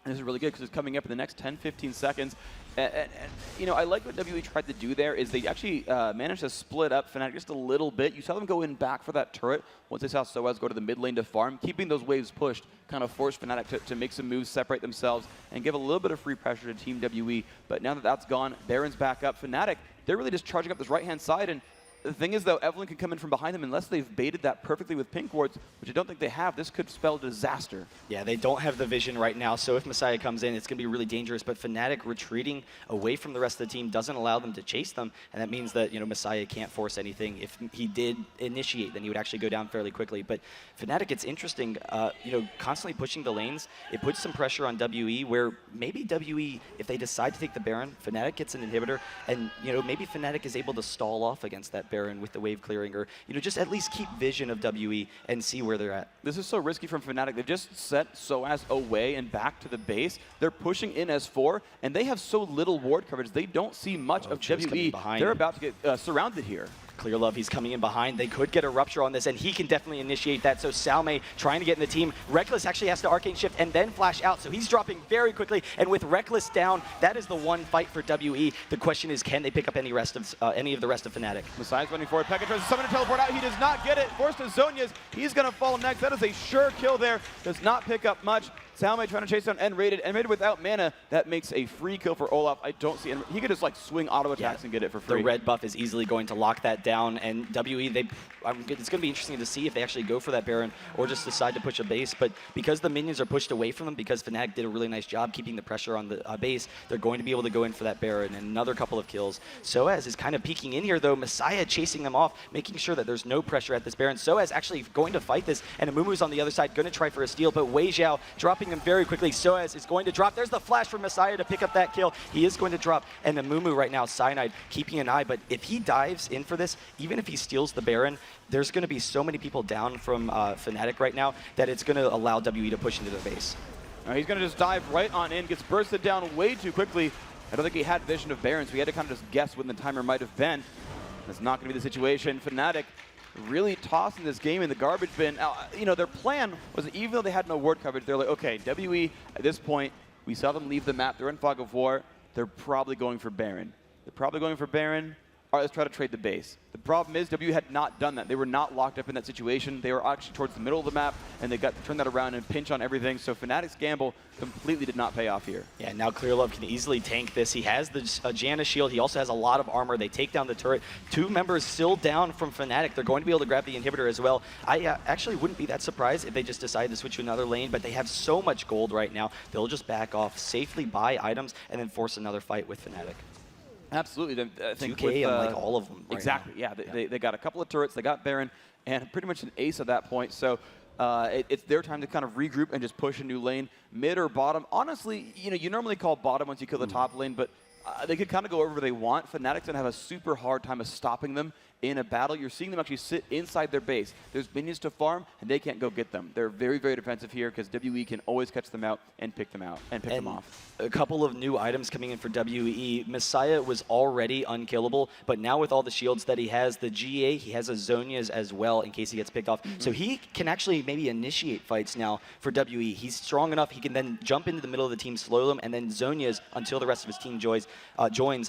S6: And this is really good because it's coming up in the next 10-15 seconds. And, you know, I like what WE tried to do there is they actually managed to split up Fnatic just a little bit. You saw them go in back for that turret once they saw sOAZ go to the mid lane to farm. Keeping those waves pushed kind of forced Fnatic to make some moves, separate themselves, and give a little bit of free pressure to Team WE. But now that that's gone, Baron's back up. Fnatic, they're really just charging up this right-hand side, and the thing is, though, Evelyn can come in from behind them unless they've baited that perfectly with pink wards, which I don't think they have. This could spell disaster.
S5: Yeah, they don't have the vision right now, so if Misaya comes in, it's going to be really dangerous. But Fnatic retreating away from the rest of the team doesn't allow them to chase them, and that means that, you know, Misaya can't force anything. If he did initiate, then he would actually go down fairly quickly. But Fnatic, it's interesting, you know, constantly pushing the lanes. It puts some pressure on WE, where maybe WE, if they decide to take the Baron, Fnatic gets an inhibitor, and, you know, maybe Fnatic is able to stall off against that Baron with the wave clearing, or, you know, just at least keep vision of WE and see where they're at.
S6: This is so risky from Fnatic. They've just sent sOAZ away and back to the base. They're pushing in as 4, and they have so little ward coverage. They don't see much of WE. They're about to get surrounded here.
S5: Clearlove, he's coming in behind. They could get a rupture on this, and he can definitely initiate that. So Caomei trying to get in the team. Rekkles actually has to arcane shift and then flash out, so he's dropping very quickly. And with Rekkles down, that is the one fight for WE. The question is, can they pick up any of the rest of Fnatic?
S6: Misaya's running forward. Pekka tries to summon a teleport out. He does not get it. Forced to Zhonya's. He's going to fall next. That is a sure kill there. Does not pick up much. Caomei trying to chase down nRated. nRated without mana. That makes a free kill for Olaf. I don't see he could just like swing auto attacks and get it for free.
S5: The red buff is easily going to lock that down, and WE, it's going to be interesting to see if they actually go for that Baron or just decide to push a base. But because the minions are pushed away from them, because Fnatic did a really nice job keeping the pressure on the base, they're going to be able to go in for that Baron and another couple of kills. sOAZ is kind of peeking in here, though. Misaya chasing them off, making sure that there's no pressure at this Baron. sOAZ actually going to fight this, and Amumu's on the other side, going to try for a steal, but Weixiao dropping him very quickly. sOAZ is going to drop. There's the flash from Misaya to pick up that kill. He is going to drop, and Amumu right now, Cyanide, keeping an eye, but if he dives in for this, even if he steals the Baron, there's going to be so many people down from Fnatic right now that it's going to allow WE to push into their base.
S6: He's going to just dive right on in, gets bursted down way too quickly. I don't think he had vision of Baron, so he had to kind of just guess when the timer might have been. That's not going to be the situation. Fnatic really tossing this game in the garbage bin. You know, their plan was that even though they had no ward coverage, they're like, okay, WE, at this point, we saw them leave the map. They're in Fog of War. They're probably going for Baron. All right, let's try to trade the base. The problem is WE had not done that. They were not locked up in that situation. They were actually towards the middle of the map, and they got to turn that around and pinch on everything. So Fnatic's gamble completely did not pay off here.
S5: Yeah, now Clearlove can easily tank this. He has the Janna shield. He also has a lot of armor. They take down the turret. 2 members still down from Fnatic. They're going to be able to grab the inhibitor as well. I actually wouldn't be that surprised if they just decided to switch to another lane, but they have so much gold right now. They'll just back off, safely buy items, and then force another fight with Fnatic.
S6: Absolutely. I think
S5: 2K and like all of them.
S6: Right exactly. Now. Yeah, they got a couple of turrets. They got Baron and pretty much an ace at that point. So It's their time to kind of regroup and just push a new lane, mid or bottom. Honestly, you normally call bottom once you kill the top lane, but they could kind of go wherever they want. Fnatic's gonna have a super hard time of stopping them in a battle. You're seeing them actually sit inside their base. There's minions to farm, and they can't go get them. They're very, very defensive here because WE can always catch them out and pick them out and pick them off.
S5: A couple of new items coming in for WE. Misaya was already unkillable, but now with all the shields that he has, the GA, he has a Zhonya's as well in case he gets picked off. So he can actually maybe initiate fights now for WE. He's strong enough, he can then jump into the middle of the team, slow them, and then Zhonya's until the rest of his team joins.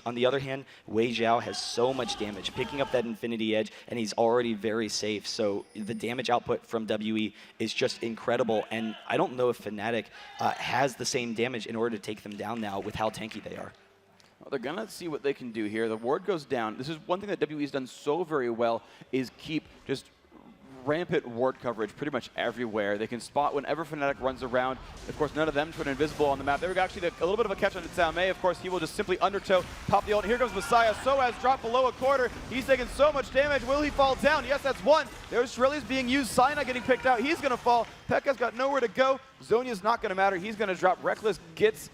S5: On the other hand, Weixiao has so much damage, picking up that Infinity Edge, and he's already very safe. So the damage output from WE is just incredible, and I don't know if Fnatic has the same damage in order to take them down now with how tanky they are.
S6: Well, they're going to see what they can do here. The ward goes down. This is one thing that WE's done so very well is keep just rampant ward coverage pretty much everywhere. They can spot whenever Fnatic runs around. Of course, none of them put invisible on the map. There we go, actually a little bit of a catch on Caomei. Of course, he will just simply undertow, pop the ult. Here comes Misaya. sOAZ dropped below a quarter. He's taking so much damage. Will he fall down? Yes, that's one. There's Shrilly's being used. Cyanide getting picked out. He's going to fall. Pekka's got nowhere to go. Zhonya's not going to matter. He's going to drop. Rekkles gets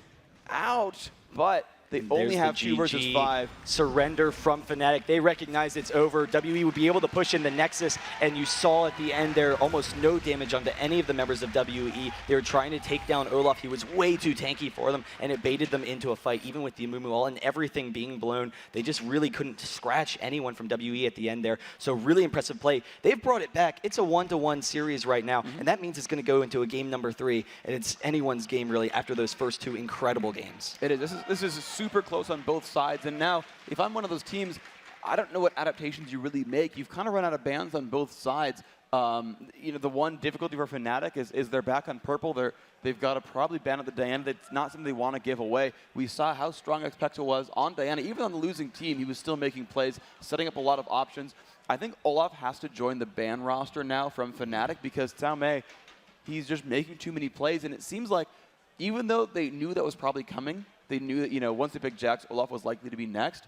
S6: out, but they only have 2 versus 5.
S5: Surrender from Fnatic. They recognize it's over. WE would be able to push in the Nexus, and you saw at the end there almost no damage onto any of the members of WE. They were trying to take down Olaf. He was way too tanky for them, and it baited them into a fight, even with the Amumu ult and everything being blown. They just really couldn't scratch anyone from WE at the end there. So really impressive play. They've brought it back. It's a 1-to-1 series right now, and that means it's going to go into a game number 3, and it's anyone's game really after those first 2 incredible games.
S6: It is. This is super close on both sides, and now if I'm one of those teams, I don't know what adaptations you really make. You've kind of run out of bans on both sides. The one difficulty for Fnatic is they're back on purple. They've got to probably ban at the Diana. That's not something they want to give away. We saw how strong xPeke was on Diana. Even on the losing team, he was still making plays, setting up a lot of options. I think Olaf has to join the ban roster now from Fnatic because Caomei, he's just making too many plays, and it seems like even though they knew that was probably coming, they knew that, once they picked Jax, Olaf was likely to be next.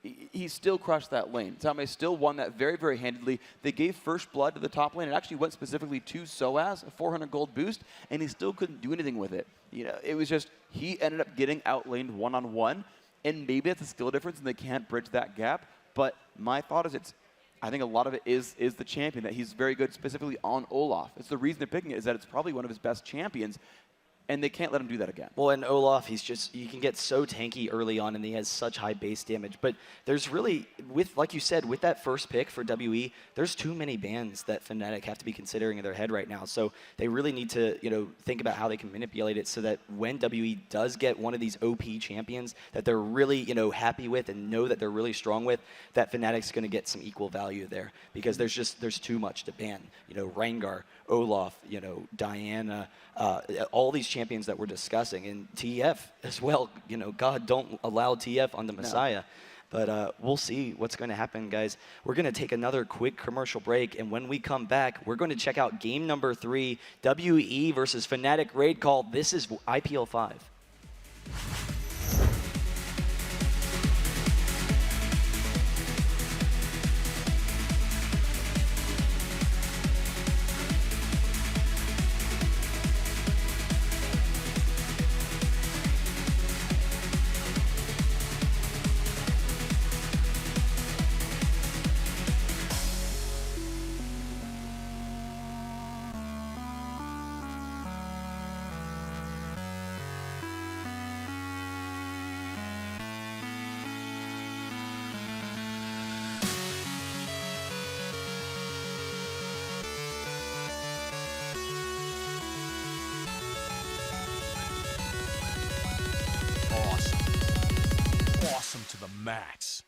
S6: He still crushed that lane. Caomei still won that very, very handedly. They gave first blood to the top lane. It actually went specifically to sOAZ, a 400 gold boost, and he still couldn't do anything with it. It was just, he ended up getting outlaned one-on-one, and maybe it's a skill difference and they can't bridge that gap. But my thought is I think a lot of it is the champion, that he's very good specifically on Olaf. It's the reason they're picking it is that it's probably one of his best champions. And they can't let him do that again.
S5: Well, and Olaf, you can get so tanky early on, and he has such high base damage. But there's really, like you said, with that first pick for WE, there's too many bans that Fnatic have to be considering in their head right now. So they really need to, think about how they can manipulate it so that when WE does get one of these OP champions that they're really, happy with and know that they're really strong with, that Fnatic's going to get some equal value there because there's too much to ban. Rengar, Olaf, Diana, all these champions that we're discussing, and TF as well. God, don't allow TF on the Misaya. But we'll see what's going to happen, guys. We're going to take another quick commercial break, and when we come back, we're going to check out game number 3, WE versus Fnatic Raid Call. This is IPL5.
S12: Awesome to the max.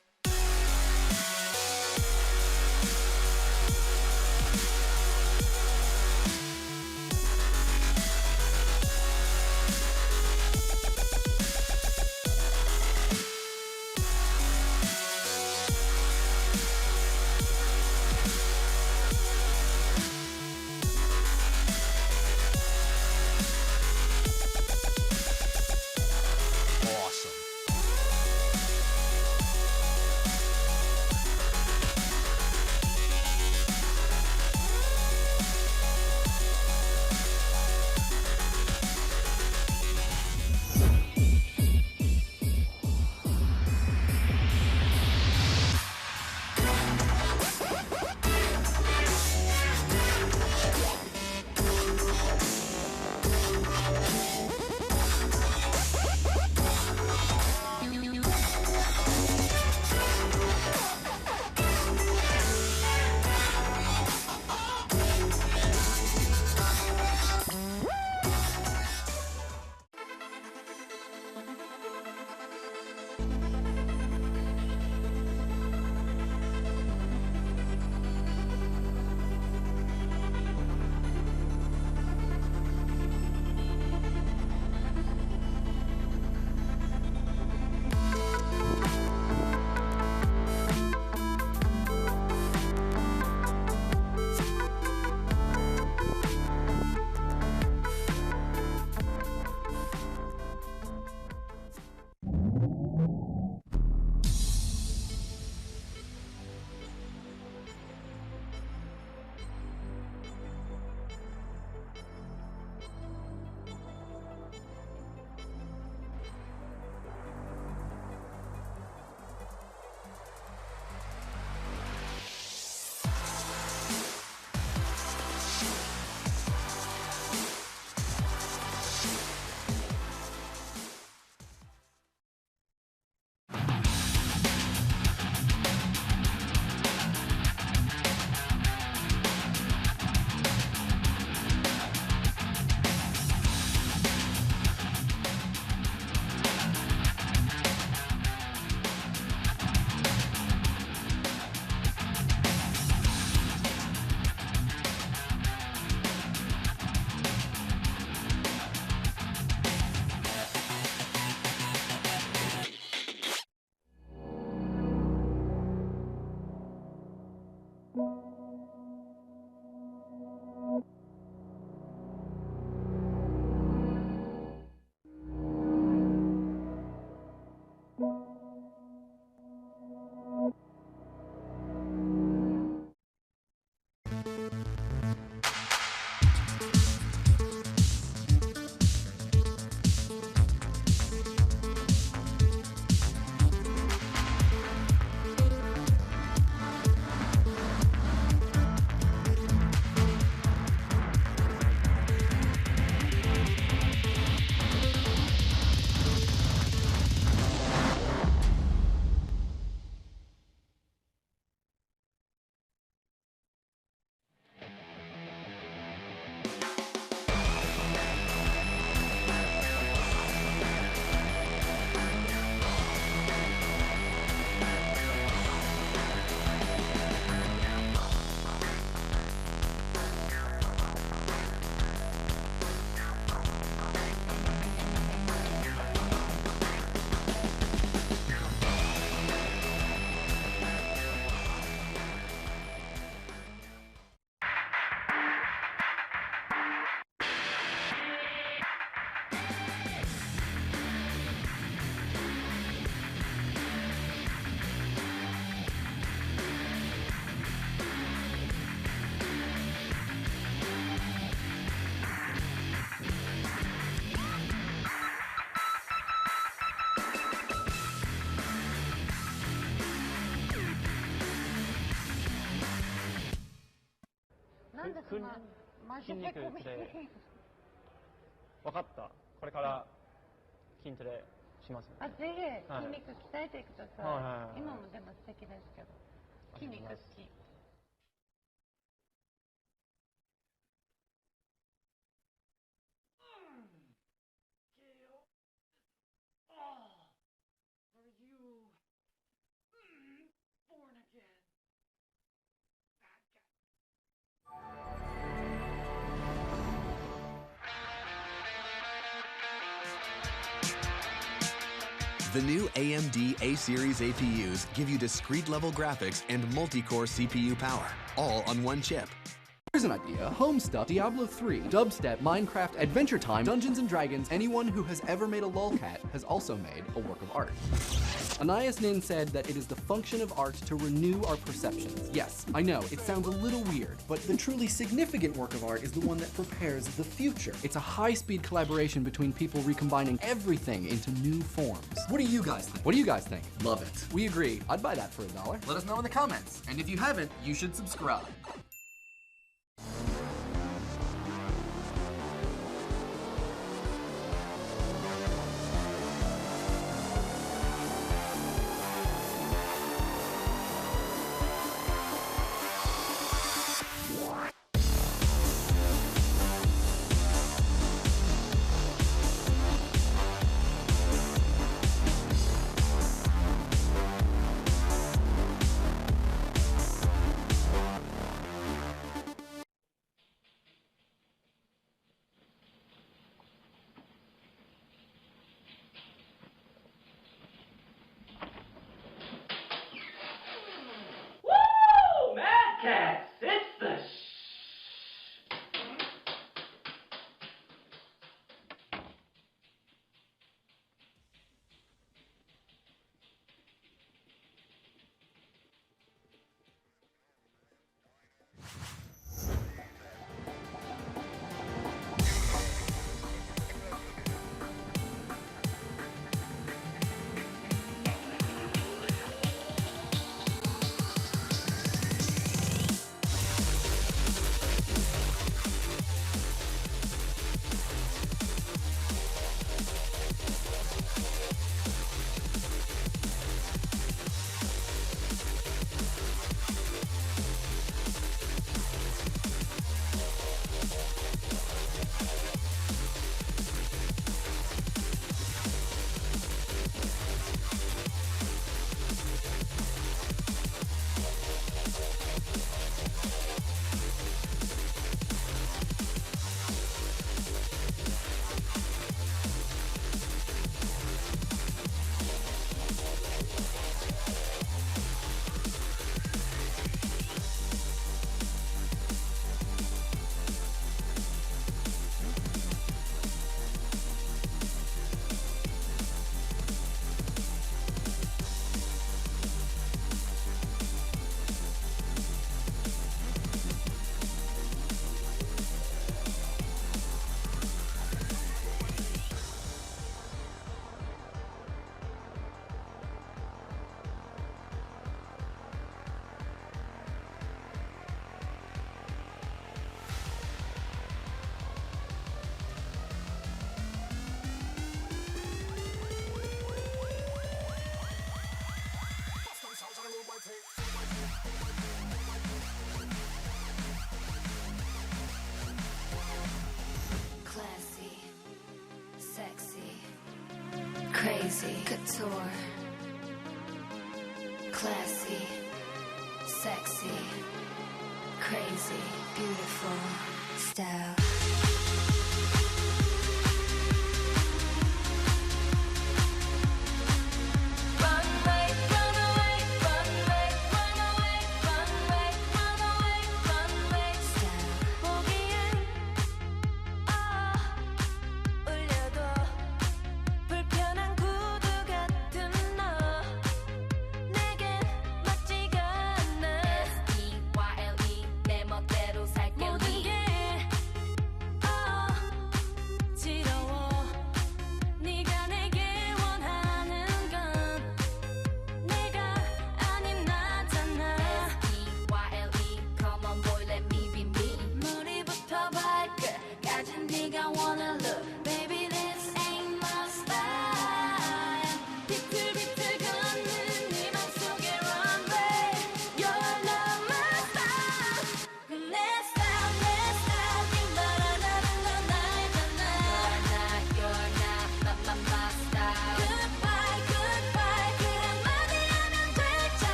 S8: 筋肉トレ分かった。これから筋トレしますね。
S7: あ、ぜひ筋肉鍛えてください。今もでも素敵ですけど。筋肉好き。
S9: The new AMD A-series APUs give you discrete-level graphics and multi-core CPU power, all on one chip.
S10: Here's an idea. Home stuff, Diablo 3, dubstep, Minecraft, Adventure Time, Dungeons and Dragons. Anyone who has ever made a lolcat has also made a work of art. Anais Nin said that it is the function of art to renew our perceptions. Yes, I know, it sounds a little weird, but the truly significant work of art is the one that prepares the future. It's a high-speed collaboration between people recombining everything into new forms. What do you guys think? What do you guys think? Love it. We agree. I'd buy that for $1. Let us know in the comments. And if you haven't, you should subscribe.
S13: Crazy, couture, classy, sexy, crazy, beautiful, style.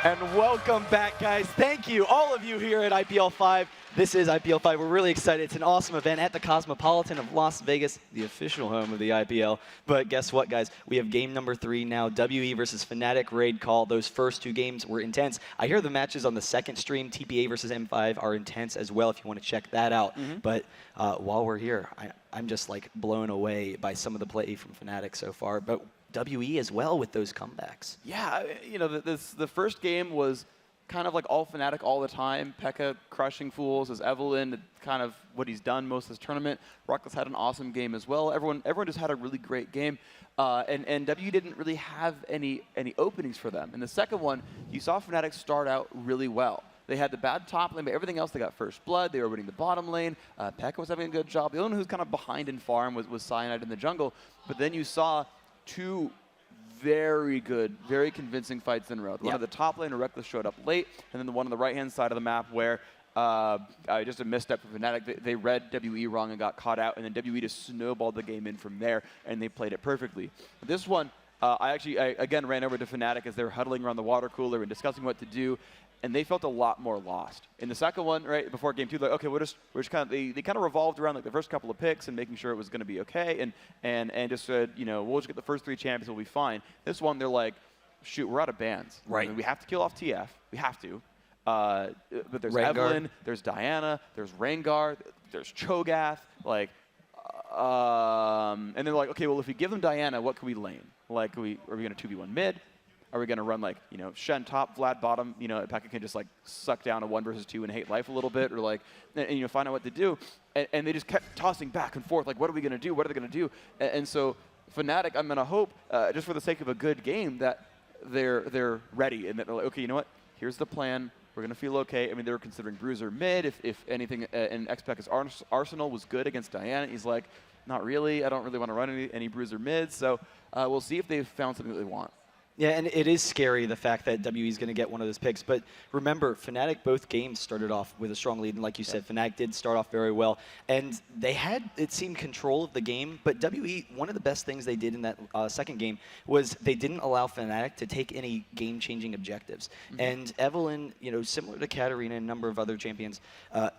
S5: And welcome back, guys. Thank you, all of you here at IPL5. This is IPL5. We're really excited. It's an awesome event at the Cosmopolitan of Las Vegas, the official home of the IPL. But guess what, guys? We have game number 3 now, WE versus FNATIC Raid Call. Those first 2 games were intense. I hear the matches on the second stream, TPA versus M5, are intense as well if you want to check that out. But while we're here, I'm just like blown away by some of the play from FNATIC so far. But WE as well with those comebacks.
S6: Yeah, you know, the first game was kind of like all FNATIC all the time. Pekka crushing fools as Evelyn, kind of what he's done most of this tournament. Rekkles had an awesome game as well. Everyone just had a really great game. And WE didn't really have any openings for them. In the second one, you saw FNATIC start out really well. They had the bad top lane, but everything else, they got first blood. They were winning the bottom lane. Pekka was having a good job. The only one who was kind of behind in farm was Cyanide in the jungle. But then you saw 2 very good, very convincing fights in a row. One of the top lane where Rekkles showed up late, and then the one on the right-hand side of the map where just a misstep for FNATIC. They read WE wrong and got caught out, and then WE just snowballed the game in from there, and they played it perfectly. This one, I again ran over to FNATIC as they were huddling around the water cooler and discussing what to do, and they felt a lot more lost. In the second one, right before game 2, like, okay, we're just kind of they kind of revolved around like the first couple of picks and making sure it was going to be okay, and just said, you know, we'll just get the first 3 champions, we'll be fine. This one, they're like, shoot, we're out of bans.
S5: Right.
S6: I mean, we have to kill off TF. We have to. But there's Evelyn, there's Diana, there's Rengar, there's Cho'Gath, like, and they're like, okay, well, if we give them Diana, what can we lane? Like, are we going to 2v1 mid? Are we going to run, like, you know, Shen top, Vlad bottom, you know, Pekka can just, like, suck down a 1 versus 2 and hate life a little bit, or, like, and you know, find out what to do. And they just kept tossing back and forth, like, what are we going to do? What are they going to do? And so FNATIC, I'm going to hope, just for the sake of a good game, that they're ready and that they're like, okay, you know what? Here's the plan. We're going to feel okay. I mean, they were considering Bruiser mid. If anything, and xPeke's Arsenal was good against Diana. He's like, not really. I don't really want to run any Bruiser mid. So we'll see if they've found something that they want.
S5: Yeah, and it is scary, the fact that WE is going to get one of those picks. But remember, FNATIC, both games started off with a strong lead. And like you said, FNATIC did start off very well. And they had, it seemed, control of the game. But WE, one of the best things they did in that second game was they didn't allow FNATIC to take any game-changing objectives. And Evelyn, you know, similar to Katarina and a number of other champions,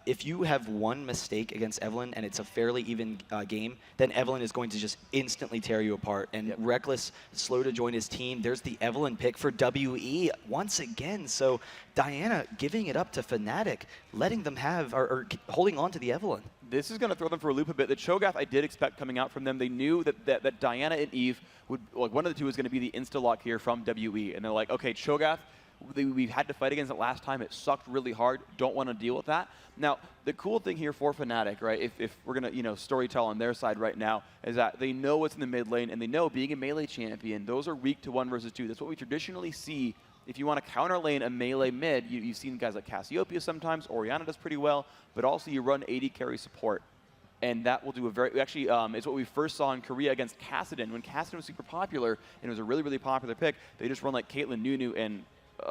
S5: if you have one mistake against Evelyn and it's a fairly even game, then Evelyn is going to just instantly tear you apart. And Rekkles, slow to join his team. There's the Evelyn pick for WE once again. So Diana giving it up to FNATIC, letting them have, or holding on to the Evelyn.
S6: This is going to throw them for a loop a bit. The Cho'Gath I did expect coming out from them. They knew that Diana and Eve would, like, one of the 2 was going to be the insta-lock here from WE. And they're like, okay, Cho'Gath, we had to fight against it last time. It sucked really hard. Don't want to deal with that. Now, the cool thing here for FNATIC, right, if we're going to, you know, storytell on their side right now, is that they know what's in the mid lane, and they know being a melee champion, those are weak to 1 versus 2. That's what we traditionally see. If you want to counter lane a melee mid, you've seen guys like Cassiopeia sometimes. Orianna does pretty well. But also you run AD carry support. And that will do a very, actually, it's what we first saw in Korea against Kassadin. When Kassadin was super popular, and it was a really, really popular pick, they just run like Caitlyn, Nunu, and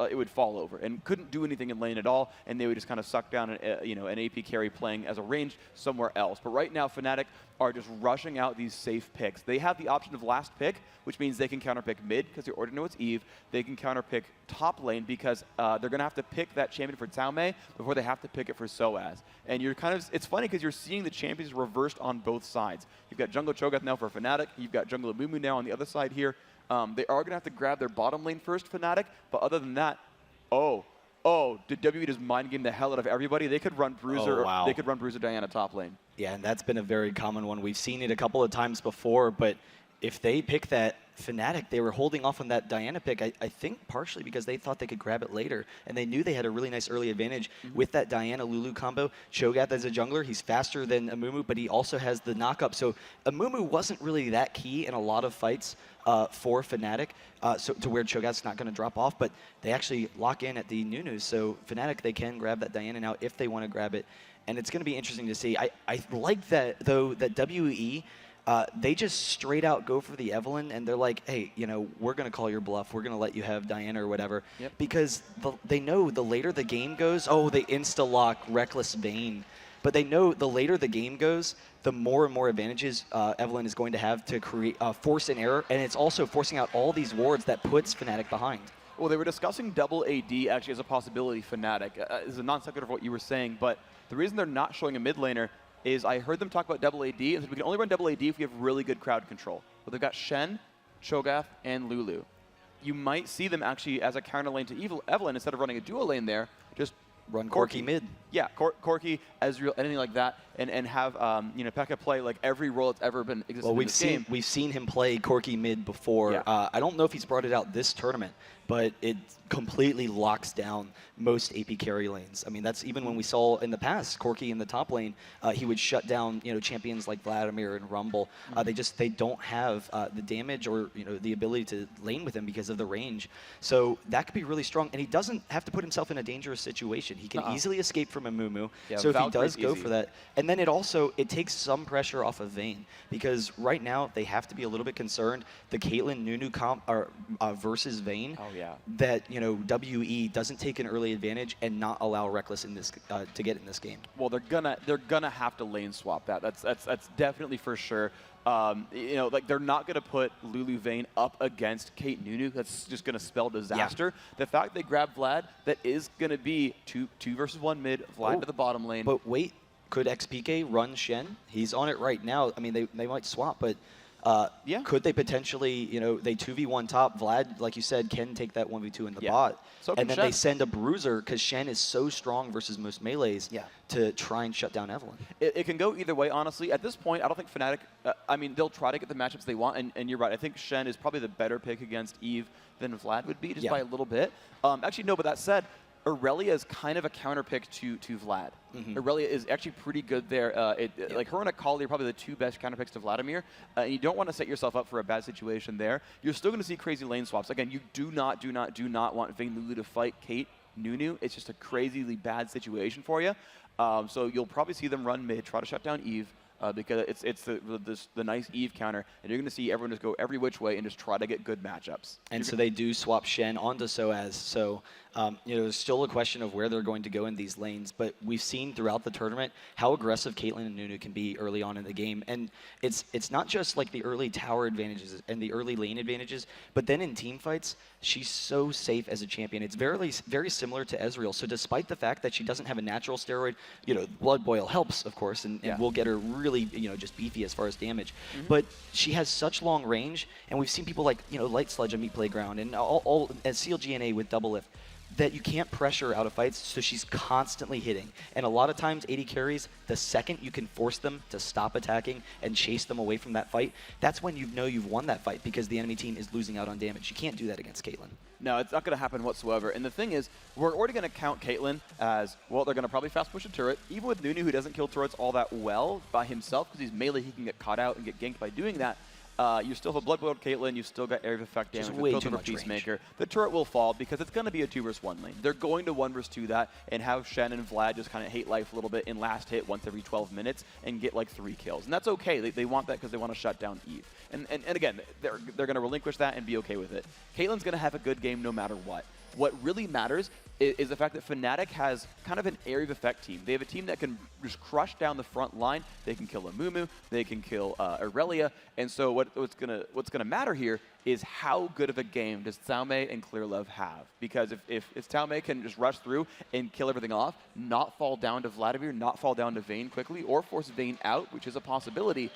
S6: it would fall over and couldn't do anything in lane at all, and they would just kind of suck down an AP carry playing as a range somewhere else. But right now, FNATIC are just rushing out these safe picks. They have the option of last pick, which means they can counterpick mid because they already know it's Eve. They can counterpick top lane because they're going to have to pick that champion for Caomei before they have to pick it for sOAZ. And you're kind of, it's funny because you're seeing the champions reversed on both sides. You've got Jungle Cho'Gath now for FNATIC. You've got Jungle Amumu now on the other side here. They are going to have to grab their bottom lane first, FNATIC, but other than that, did WE just mind game the hell out of everybody? They could run Bruiser, they could run Bruiser Diana top lane.
S5: Yeah, and that's been a very common one. We've seen it a couple of times before, but if they pick that FNATIC, they were holding off on that Diana pick, I think partially because they thought they could grab it later, and they knew they had a really nice early advantage with that Diana-Lulu combo. Cho'Gath as a jungler, he's faster than Amumu, but he also has the knock-up. So Amumu wasn't really that key in a lot of fights for FNATIC, so to where Cho'Gath's not going to drop off, but they actually lock in at the Nunu. So FNATIC, they can grab that Diana now if they want to grab it, and it's going to be interesting to see. I like that, though, that WE, they just straight out go for the Evelyn, and they're like, hey, you know, we're going to call your bluff. We're going to let you have Diana or whatever. Because they know the later the game goes, they insta-lock Rekkles Vayne. But they know the later the game goes, the more and more advantages Evelyn is going to have to create force an error, and it's also forcing out all these wards that puts FNATIC behind.
S6: Well, they were discussing double AD actually as a possibility, FNATIC. Is a non-sequitur of what you were saying, but the reason they're not showing a mid laner is I heard them talk about double AD, and said we can only run double AD if we have really good crowd control. But they've got Shen, Cho'Gath, and Lulu. You might see them actually as a counter lane to Evelynn, instead of running a dual lane there, just
S5: run Corki mid.
S6: Yeah, Corki, Ezreal, anything like that, and have Pekka play like every role that's ever been existed in this game.
S5: We've seen him play Corki mid before.
S6: Yeah.
S5: I don't know if he's brought it out this tournament, but it completely locks down most AP carry lanes. I mean, that's even when we saw in the past Corki in the top lane, he would shut down champions like Vladimir and Rumble. They don't have the damage or the ability to lane with him because of the range. So that could be really strong, and he doesn't have to put himself in a dangerous situation. He can easily escape from a Mumu.
S6: Yeah,
S5: so if he does
S6: Valkyrie's
S5: go for that, and then it takes some pressure off of Vayne, because right now they have to be a little bit concerned. The Caitlyn Nunu comp versus Vayne.
S6: Oh yeah.
S5: That WE doesn't take an early advantage and not allow Rekkles in this to get in this game.
S6: Well, they're gonna have to lane swap that. That's definitely for sure. Like they're not gonna put Lulu Vayne up against Kate Nunu. That's just gonna spell disaster. Yeah. The fact they grab Vlad, that is gonna be two versus one mid. Vlad to the bottom lane.
S5: But wait, could xPeke run Shen? He's on it right now. I mean, they might swap, but. Could they potentially, they 2v1 top. Vlad, like you said, can take that 1v2 in the bot.
S6: So
S5: and then Shen. They send a bruiser, because Shen is so strong versus most melees, to try and shut down Evelynn.
S6: It can go either way, honestly. At this point, I don't think FNATIC, they'll try to get the matchups they want, and you're right. I think Shen is probably the better pick against Eve than Vlad would be, just by a little bit. Actually, no, but that said, Aurelia is kind of a counter pick to Vlad. Aurelia is actually pretty good there. Like her and Akali are probably the two best counter picks to Vladimir. And you don't want to set yourself up for a bad situation there. You're still going to see crazy lane swaps. Again, you do not want Vayne Lulu to fight Kate Nunu. It's just a crazily bad situation for you. So you'll probably see them run mid, try to shut down Eve. Because it's the nice Eve counter, and you're going to see everyone just go every which way and just try to get good matchups.
S5: And so they do swap Shen onto sOAZ. So there's still a question of where they're going to go in these lanes, but we've seen throughout the tournament how aggressive Caitlyn and Nunu can be early on in the game. And it's not just like the early tower advantages and the early lane advantages, but then in team fights, she's so safe as a champion. It's very similar to Ezreal. So despite the fact that she doesn't have a natural steroid, Blood Boil helps, of course, and will get her really just beefy as far as damage. But she has such long range, and we've seen people like Light Sledge on Meat Playground and all and CLGNA with double lift, that you can't pressure out of fights, so she's constantly hitting. And a lot of times, AD carries, the second you can force them to stop attacking and chase them away from that fight, that's when you've won that fight, because the enemy team is losing out on damage. You can't do that against Caitlyn.
S6: No, it's not going to happen whatsoever. And the thing is, we're already going to count Caitlyn as, well, they're going to probably fast push a turret. Even with Nunu, who doesn't kill turrets all that well by himself, because he's melee, he can get caught out and get ganked by doing that. You still have Blood Boiled Caitlyn, you still got area of effect damage with Piltover Peacemaker. The turret will fall because it's going to be a 2 versus 1 lane. They're going to 1 versus 2 that and have Shen and Vlad just kind of hate life a little bit in last hit once every 12 minutes and get like 3 kills. And that's okay. They want that because they want to shut down Eve. And again, they're going to relinquish that and be okay with it. Caitlyn's going to have a good game no matter what. What really matters is the fact that FNATIC has kind of an area of effect team. They have a team that can just crush down the front line. They can kill a Mumu. They can kill Aurelia. And so what's gonna matter here is how good of a game does Caomei and Clearlove have? Because if Caomei can just rush through and kill everything off, not fall down to Vladimir, not fall down to Vayne quickly, or force Vayne out, which is a possibility,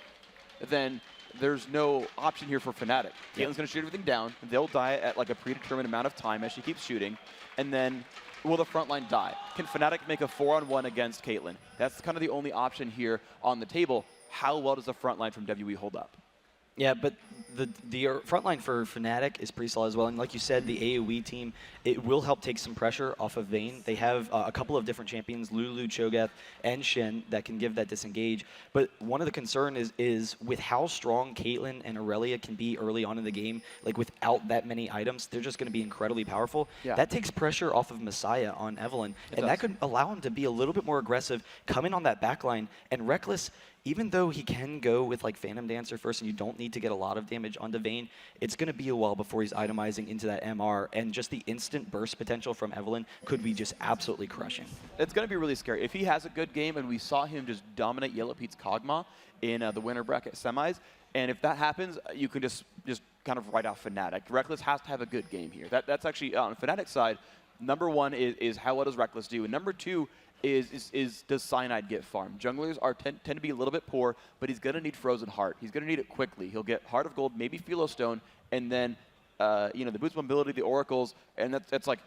S6: then there's no option here for FNATIC. Caitlyn's going to shoot everything down. They'll die at like a predetermined amount of time as she keeps shooting. And then will the front line die? Can FNATIC make a 4-on-1 against Caitlyn? That's kind of the only option here on the table. How well does the front line from WE hold up?
S5: Yeah, but the front line for FNATIC is pretty solid as well. And like you said, the AoE team, it will help take some pressure off of Vayne. They have a couple of different champions, Lulu, Cho'Gath, and Shen, that can give that disengage. But one of the concern is with how strong Caitlyn and Aurelia can be early on in the game, like without that many items, they're just going to be incredibly powerful. Yeah. That takes pressure off of Misaya on Evelynn. And that could allow him to be a little bit more aggressive, come in on that backline. And Rekkles, even though he can go with like Phantom Dancer first and you don't need to get a lot of damage onto Vayne, it's going to be a while before he's itemizing into that MR, and just the instant burst potential from Evelynn could be just absolutely crushing.
S6: It's going to be really scary. If he has a good game, and we saw him just dominate Yellow Pete's Kog'Maw in the winter bracket semis, and if that happens, you can just kind of write off Fnatic. Rekkles has to have a good game here. That's actually, on Fnatic's side, number one is how well does Rekkles do, and number two is does Cyanide get farmed? Junglers tend to be a little bit poor, but he's going to need Frozen Heart. He's going to need it quickly. He'll get Heart of Gold, maybe Philo Stone, and then the boost mobility, the oracles, and that's like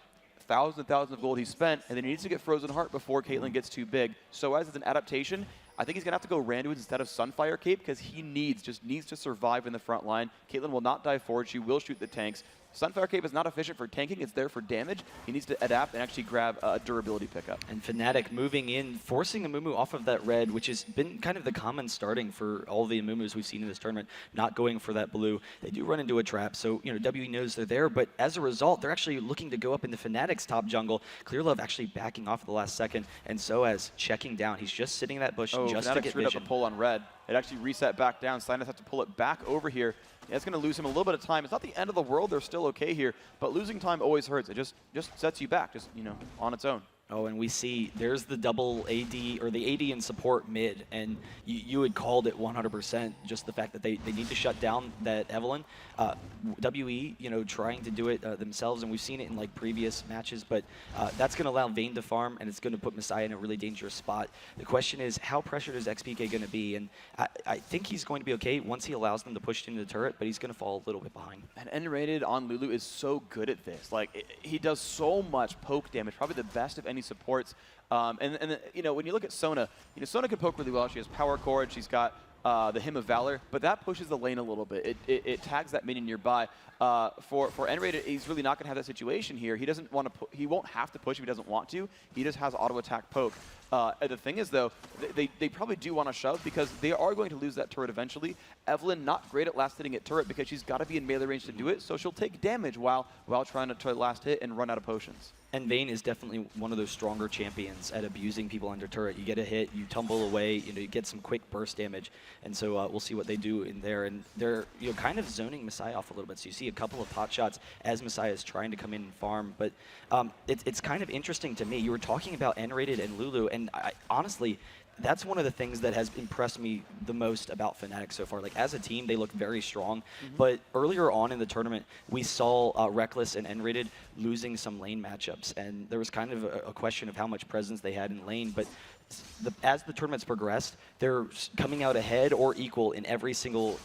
S6: thousands and thousands of gold he spent, and then he needs to get Frozen Heart before Caitlyn gets too big. So as an adaptation, I think he's going to have to go Randuin's instead of Sunfire Cape because he needs to survive in the front line. Caitlyn will not dive forward. She will shoot the tanks. Sunfire Cape is not efficient for tanking. It's there for damage. He needs to adapt and actually grab a durability pickup.
S5: And Fnatic moving in, forcing Amumu off of that red, which has been kind of the common starting for all the Amumus we've seen in this tournament, not going for that blue. They do run into a trap, so WE knows they're there, but as a result, they're actually looking to go up into Fnatic's top jungle. Clearlove actually backing off at the last second, and sOAZ checking down. He's just sitting in that bush just
S6: Fnatic
S5: to get
S6: screwed
S5: vision.
S6: up a pull on red. It actually reset back down. Cyanide has to pull it back over here. It's going to lose him a little bit of time. It's not the end of the world. They're still okay here. But losing time always hurts. It just sets you back, on its own.
S5: Oh, and we see there's the double AD, or the AD and support mid, and you had called it 100%, just the fact that they need to shut down that Evelynn. WE, trying to do it themselves, and we've seen it in like previous matches, but that's going to allow Vayne to farm, and it's going to put Misaya in a really dangerous spot. The question is, how pressured is xPeke going to be? And I think he's going to be okay once he allows them to push into the turret, but he's going to fall a little bit behind.
S6: And nRated on Lulu is so good at this. Like, he does so much poke damage, probably the best of any supports. And when you look at Sona, Sona can poke really well. She has Power Chord. She's got the Hymn of Valor, but that pushes the lane a little bit. It tags that minion nearby. For nRated, he's really not going to have that situation here. He doesn't want to. He won't have to push if he doesn't want to. He just has auto attack poke. The thing is, though, they probably do want to shove because they are going to lose that turret eventually. Evelynn not great at last hitting at turret because she's got to be in melee range to do it, so she'll take damage while trying to last hit and run out of potions.
S5: And Vayne is definitely one of those stronger champions at abusing people under turret. You get a hit, you tumble away, you get some quick burst damage, and so we'll see what they do in there. And they're kind of zoning Misaya off a little bit. So you see a couple of pot shots as Misaya is trying to come in and farm. But it's kind of interesting to me. You were talking about nRated and Lulu, and honestly, that's one of the things that has impressed me the most about Fnatic so far. Like, as a team, they look very strong. But earlier on in the tournament, we saw Rekkles and nRated losing some lane matchups. And there was kind of a question of how much presence they had in lane. But as the tournament's progressed, they're coming out ahead or equal in every single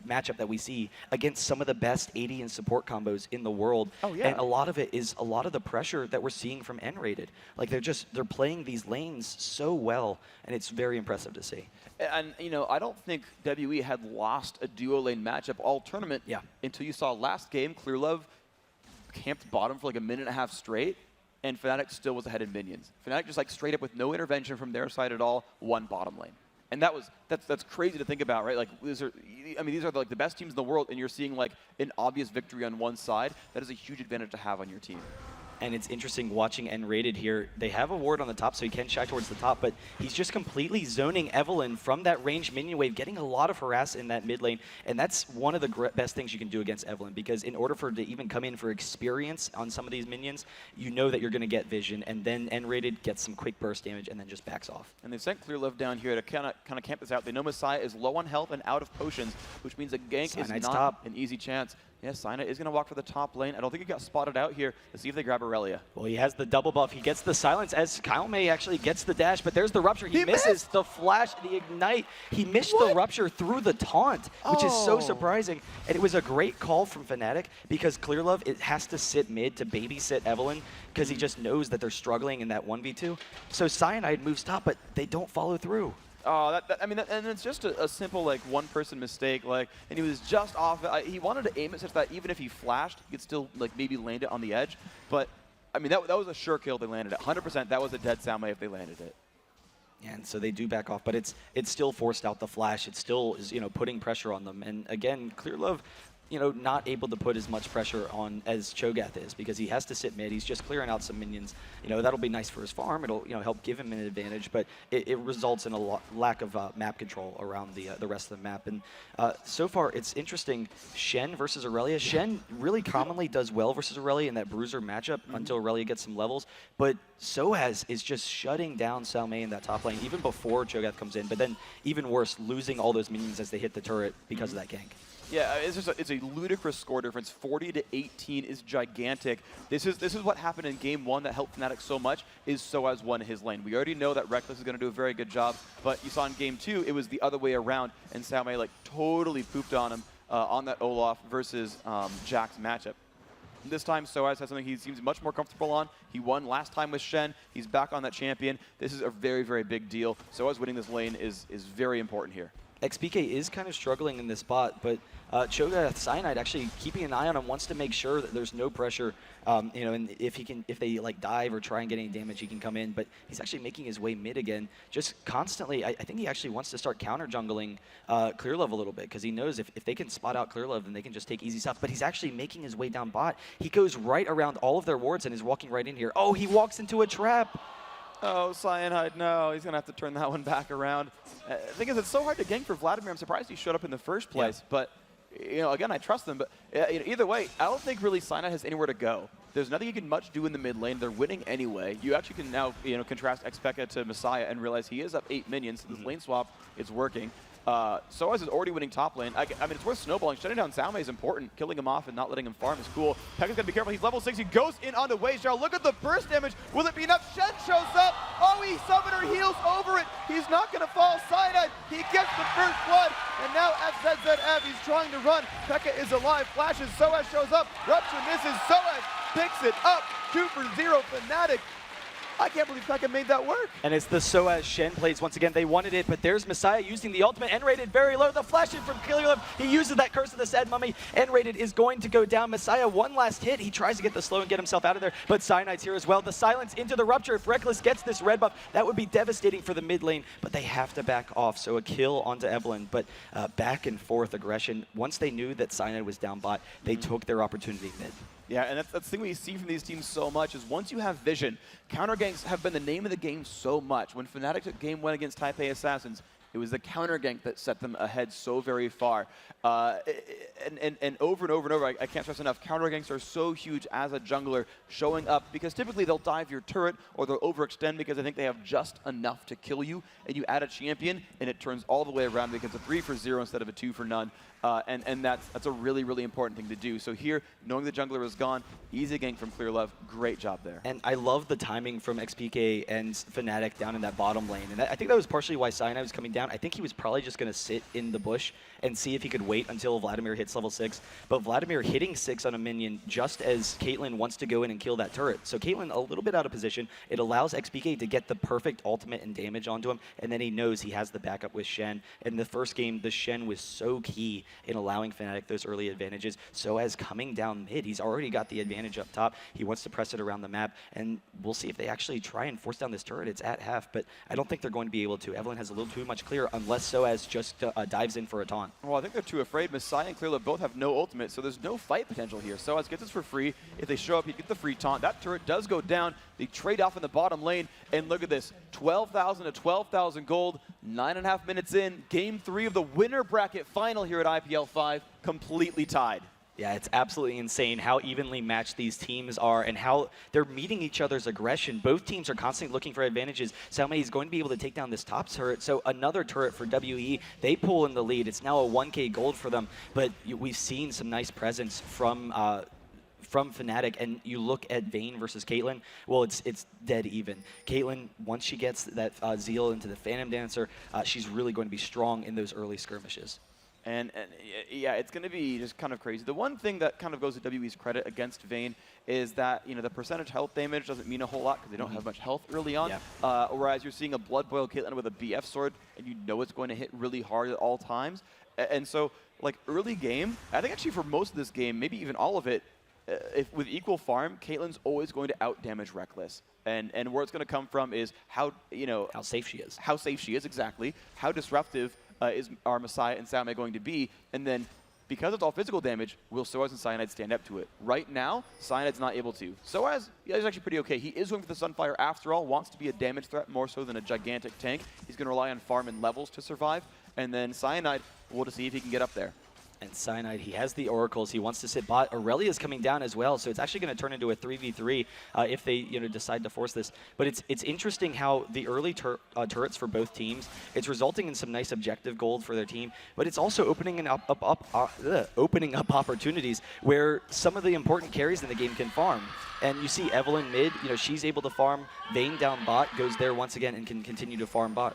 S5: matchup that we see against some of the best AD and support combos in the world.
S6: Oh, yeah.
S5: And a lot of it is a lot of the pressure that we're seeing from nRated. Like, they're playing these lanes so well, and it's very impressive to see.
S6: And I don't think WE had lost a duo lane matchup all tournament until you saw last game. Clearlove camped bottom for like a minute and a half straight, and Fnatic still was ahead in minions. Fnatic just like straight up with no intervention from their side at all, won bottom lane. And that's crazy to think about, right? Like, these are like the best teams in the world, and you're seeing like an obvious victory on one side. That is a huge advantage to have on your team.
S5: And it's interesting watching nRated here. They have a ward on the top, so he can shy towards the top, but he's just completely zoning Evelynn from that ranged minion wave, getting a lot of harass in that mid lane. And that's one of the best things you can do against Evelynn, because in order for her to even come in for experience on some of these minions, you know that you're going to get vision, and then nRated gets some quick burst damage and then just backs off.
S6: And they've sent Clearlove down here to kind of camp this out. They know Misaya is low on health and out of potions, which means a gank
S5: Cyanide's
S6: is not
S5: top.
S6: an easy chance. Yeah, Cyanide is going to walk for the top lane. I don't think he got spotted out here. Let's see if they grab Aurelia.
S5: Well, he has the double buff. He gets the silence as Caomei actually gets the dash, but there's the rupture. He misses the flash, the ignite. He missed the rupture through the taunt, which is so surprising. And it was a great call from Fnatic, because Clearlove, it has to sit mid to babysit Evelynn, because he just knows that they're struggling in that 1v2. So Cyanide moves top, but they don't follow through.
S6: Oh, and it's just a simple like one-person mistake, and he was just off. He wanted to aim it such that even if he flashed, he could still like maybe land it on the edge. But I mean, that was a sure kill. They landed it 100%. That was a dead Caomei if they landed it.
S5: And so they do back off, but it's still forced out the flash. It still is putting pressure on them. And again, Clearlove, not able to put as much pressure on as Cho'Gath is, because he has to sit mid. He's just clearing out some minions. That'll be nice for his farm. It'll help give him an advantage, but it results in a lack of map control around the rest of the map. And so far, it's interesting. Shen versus Aurelia. Shen really commonly does well versus Aurelia in that bruiser matchup until Aurelia gets some levels, but sOAZ is just shutting down Caomei in that top lane even before Cho'Gath comes in, but then even worse, losing all those minions as they hit the turret because of that gank.
S6: Yeah, it's a ludicrous score difference. 40 to 18 is gigantic. This is what happened in game 1 that helped FNATIC so much. Is sOAZ won his lane. We already know that Rekkles is going to do a very good job, but you saw in game 2 it was the other way around, and Caomei like totally pooped on him on that Olaf versus Jack's matchup. This time, sOAZ has something he seems much more comfortable on. He won last time with Shen. He's back on that champion. This is a very, very big deal. sOAZ winning this lane is very important here.
S5: xPeke is kind of struggling in this spot, but Cyanide actually keeping an eye on him, wants to make sure that there's no pressure, you know, and if they like dive or try and get any damage, he can come in. But he's actually making his way mid again, just constantly. I think he actually wants to start counter jungling Clearlove a little bit, because he knows if they can spot out Clearlove, then they can just take easy stuff. But he's actually making his way down bot. He goes right around all of their wards and is walking right in here. Oh, he walks into a trap.
S6: Oh, Cyanide, no. He's going to have to turn that one back around. The thing is, it's so hard to gank for Vladimir. I'm surprised he showed up in the first place. Yeah. But, you know, again, I trust them. But either way, I don't think really Cyanide has anywhere to go. There's nothing you can much do in the mid lane. They're winning anyway. You actually can now, you know, contrast xPeke to Misaya and realize he is up 8 minions. So this lane swap is working. sOAZ is already winning top lane. I mean, it's worth snowballing. Shutting down Caomei is important. Killing him off and not letting him farm is cool. Pekka's got to be careful. He's level 6. He goes in onto Weixiao. Look at the burst damage. Will it be enough? Shen shows up. Oh, he summoner heals over it. He's not going to fall. Cyanide. He gets the first blood. And now Fzzf, he's trying to run. Pekka is alive. Flashes. sOAZ shows up. Rupture misses. sOAZ picks it up. 2 for 0 FNATIC. I can't believe Pekka made that work.
S5: And it's the sOAZ Shen plays once again. They wanted it, but there's Misaya using the ultimate. nRated very low. The flash in from Clearlove. He uses that Curse of the Sad Mummy. nRated is going to go down. Misaya, one last hit. He tries to get the slow and get himself out of there, but Cyanide's here as well. The silence into the Rupture. If Rekkles gets this red buff, that would be devastating for the mid lane, but they have to back off. So a kill onto Evelyn, but back and forth aggression. Once they knew that Cyanide was down bot, they took their opportunity mid.
S6: Yeah, and that's the thing we see from these teams so much is once you have vision, counter ganks have been the name of the game so much. When FNATIC took game 1 against Taipei Assassins, it was the counter gank that set them ahead so very far. And over and over and over, I can't stress enough, counter ganks are so huge as a jungler showing up, because typically they'll dive your turret or they'll overextend because I think they have just enough to kill you, and you add a champion and it turns all the way around because it's a 3 for 0 instead of a 2 for none. And that's a really, really important thing to do. So here, knowing the jungler is gone, easy gank from Clearlove, great job there.
S5: And I love the timing from xPeke and FNATIC down in that bottom lane. And I think that was partially why Cyanide was coming down. I think he was probably just going to sit in the bush and see if he could wait until Vladimir hits level 6. But Vladimir hitting 6 on a minion just as Caitlyn wants to go in and kill that turret. So Caitlyn a little bit out of position. It allows xPeke to get the perfect ultimate and damage onto him, and then he knows he has the backup with Shen. In the first game, the Shen was so key in allowing FNATIC those early advantages. sOAZ coming down mid, he's already got the advantage up top. He wants to press it around the map, and we'll see if they actually try and force down this turret. It's at half, but I don't think they're going to be able to. Evelyn has a little too much clear unless sOAZ just dives in for a taunt.
S6: Well, I think they're too afraid. Misaya and Clearlove both have no ultimate, so there's no fight potential here. sOAZ gets this for free. If they show up, he gets the free taunt. That turret does go down. They trade off in the bottom lane, and look at this. 12,000 to 12,000 gold, 9.5 minutes in. Game 3 of the winner bracket final here at IPL5, completely tied.
S5: Yeah, it's absolutely insane how evenly matched these teams are and how they're meeting each other's aggression. Both teams are constantly looking for advantages. Caomei is going to be able to take down this top turret, so another turret for WE. They pull in the lead. It's now a 1K gold for them, but we've seen some nice presence from FNATIC, and you look at Vayne versus Caitlyn, well, it's dead even. Caitlyn, once she gets that zeal into the Phantom Dancer, she's really going to be strong in those early skirmishes.
S6: And yeah, it's going to be just kind of crazy. The one thing that kind of goes to WE's credit against Vayne is that, you know, the percentage health damage doesn't mean a whole lot because they don't have much health early on. Yeah. Whereas you're seeing a Blood Boil Caitlyn with a BF sword, and you know it's going to hit really hard at all times. And so, like, early game, I think actually for most of this game, maybe even all of it, if with equal farm, Caitlyn's always going to out-damage Rekkles. And where it's going to come from is how, you know...
S5: How safe she is.
S6: How safe she is, exactly. How disruptive are Misaya and Caomei going to be? And then, because it's all physical damage, will sOAZ and Cyanide stand up to it? Right now, Cyanide's not able to. sOAZ is actually pretty okay. He is going for the Sunfire after all, wants to be a damage threat more so than a gigantic tank. He's going to rely on farm and levels to survive. And then Cyanide, we'll just see if he can get up there.
S5: And Cyanide, he has the Oracles. He wants to sit bot. Aurelia's coming down as well, so it's actually going to turn into a 3v3 if they decide to force this. But it's interesting how the early turrets for both teams, it's resulting in some nice objective gold for their team, but it's also opening up opportunities where some of the important carries in the game can farm. And you see Evelyn mid, she's able to farm. Vayne down bot, goes there once again and can continue to farm bot.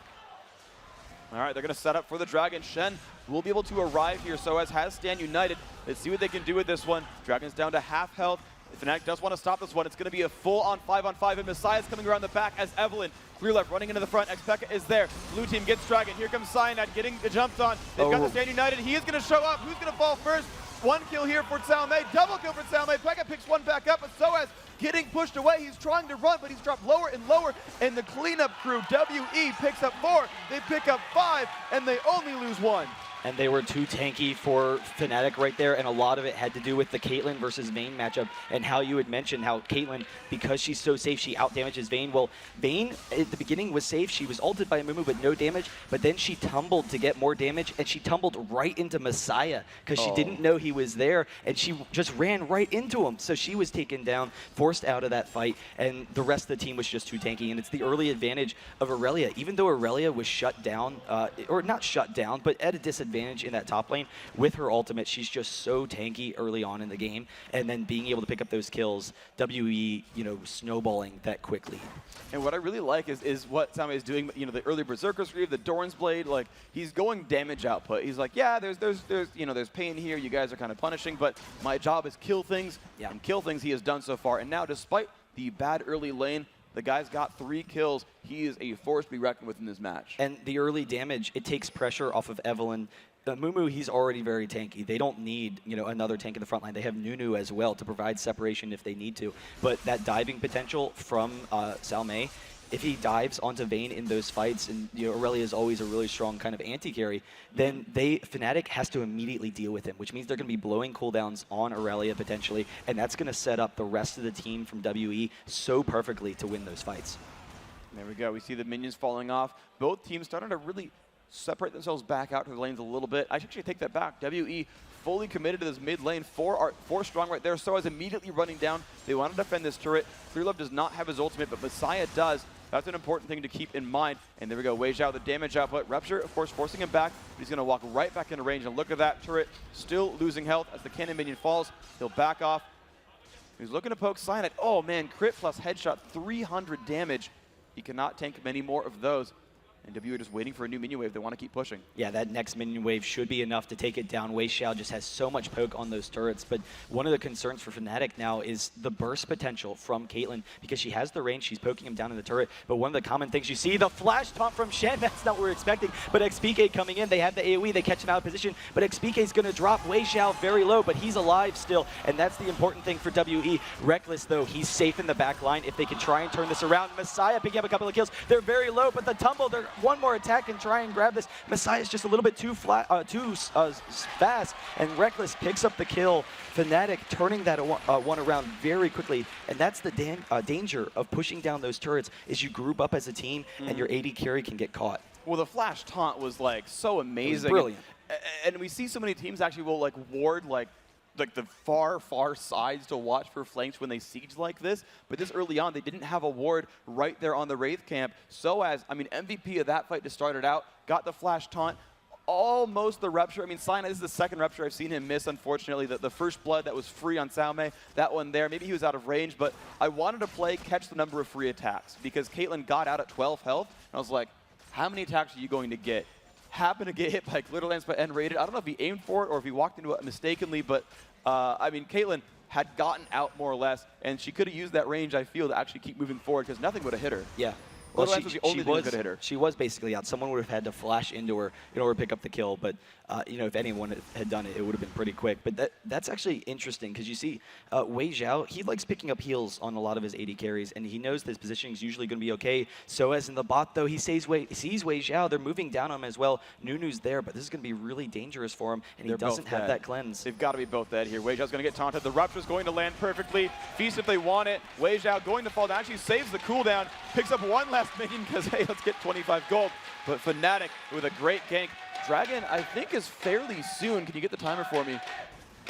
S6: All right, they're going to set up for the Dragon. Shen will be able to arrive here. sOAZ has Stan United. Let's see what they can do with this one. Dragon's down to half health. FNATIC does want to stop this one. It's going to be a full-on 5-on-5, and Misaya's coming around the back as Evelyn. Clearlove running into the front. xPeke is there. Blue team gets Dragon. Here comes Cyanide getting jumped on. They've got the Stan United. He is going to show up. Who's going to fall first? One kill here for Caomei. Double kill for Caomei. Pekka picks one back up, but sOAZ getting pushed away. He's trying to run, but he's dropped lower and lower. And the cleanup crew, WE, picks up 4. They pick up 5, and they only lose 1.
S5: And they were too tanky for FNATIC right there, and a lot of it had to do with the Caitlyn versus Vayne matchup, and how you had mentioned how Caitlyn, because she's so safe, she outdamages Vayne. Well, Vayne at the beginning was safe. She was ulted by Mumu, but no damage, but then she tumbled to get more damage, and she tumbled right into Misaya, because she didn't know he was there, and she just ran right into him. So she was taken down, forced out of that fight, and the rest of the team was just too tanky, and it's the early advantage of Aurelia. Even though Aurelia was shut down, or not shut down, but at a disadvantage in that top lane with her ultimate, she's just so tanky early on in the game, and then being able to pick up those kills, WE, snowballing that quickly.
S6: And what I really like is what Caomei is doing. The early Berserker's Greave, the Doran's Blade, like he's going damage output. He's like, yeah, there's pain here. You guys are kind of punishing, but my job is kill things. Yeah, and kill things he has done so far. And now, despite the bad early lane, the guy's got 3 kills. He is a force to be reckoned with in this match.
S5: And the early damage, it takes pressure off of Evelyn. Mumu, he's already very tanky. They don't need, another tank in the front line. They have Nunu as well to provide separation if they need to. But that diving potential from Caomei, if he dives onto Vayne in those fights, and Aurelia is always a really strong kind of anti-carry, then FNATIC has to immediately deal with him, which means they're going to be blowing cooldowns on Aurelia potentially, and that's going to set up the rest of the team from WE so perfectly to win those fights.
S6: There we go. We see the minions falling off. Both teams starting to really separate themselves back out to the lanes a little bit. I should actually take that back. WE fully committed to this mid lane. 4 strong right there. sOAZ immediately running down. They want to defend this turret. Clearlove does not have his ultimate, but Misaya does. That's an important thing to keep in mind. And there we go. Weixiao, the damage output. Rupture, of course, forcing him back. But he's going to walk right back into range. And look at that turret still losing health as the cannon minion falls. He'll back off. He's looking to poke Cyanide. Oh, man. Crit plus headshot. 300 damage. He cannot tank many more of those. And WE just waiting for a new minion wave. They want to keep pushing. Yeah, that next minion wave should be enough to take it down. Weixiao just has so much poke on those turrets. But one of the concerns for FNATIC now is the burst potential from Caitlyn, because she has the range. She's poking him down in the turret. But one of the common things you see, the flash taunt from Shen. That's not what we're expecting. But xPeke coming in. They have the AoE. They catch him out of position. But xPeke is going to drop Weixiao very low, but he's alive still. And that's the important thing for WE. Rekkles, though, he's safe in the back line. If they can try and turn this around. Misaya picking up a couple of kills. They're very low, but the tumble, they're one more attack and try and grab this. Misaya is just a little bit too fast, and Rekkles picks up the kill. FNATIC turning that one around very quickly, and that's the danger of pushing down those turrets, is you group up as a team, and your AD carry can get caught. Well, the flash taunt was like so amazing.
S5: Brilliant.
S6: And we see so many teams actually will ward the far sides to watch for flanks when they siege like this. But this early on, they didn't have a ward right there on the Wraith camp. sOAZ, MVP of that fight to start it out, got the flash taunt, almost the rupture. Cyanide, this is the second rupture I've seen him miss, unfortunately. The first blood that was free on Caomei, that one there, maybe he was out of range, but I wanted to play catch the number of free attacks, because Caitlyn got out at 12 health, and I was like, how many attacks are you going to get? Happened to get hit by Glitter by nRated. I don't know if he aimed for it or if he walked into it mistakenly, but Caitlyn had gotten out more or less, and she could have used that range, I feel, to actually keep moving forward, because nothing would have hit her.
S5: Yeah.
S6: Well, was the only thing that could have hit her.
S5: She was basically out. Someone would have had to flash into her in order to pick up the kill, but if anyone had done it, it would have been pretty quick. But that's actually interesting, because you see Weixiao, he likes picking up heals on a lot of his AD carries, and he knows his positioning is usually going to be okay. sOAZ in the bot, though, he sees Weixiao. They're moving down on him as well. Nunu's there, but this is going to be really dangerous for him, and he doesn't have that cleanse.
S6: They've got to be both dead here. Weixiao's going to get taunted. The Rupture's going to land perfectly. Feast if they want it. Weixiao going to fall down. Actually saves the cooldown. Picks up one last minion, because, hey, let's get 25 gold. But FNATIC with a great gank. Dragon, I think, is fairly soon. Can you get the timer for me?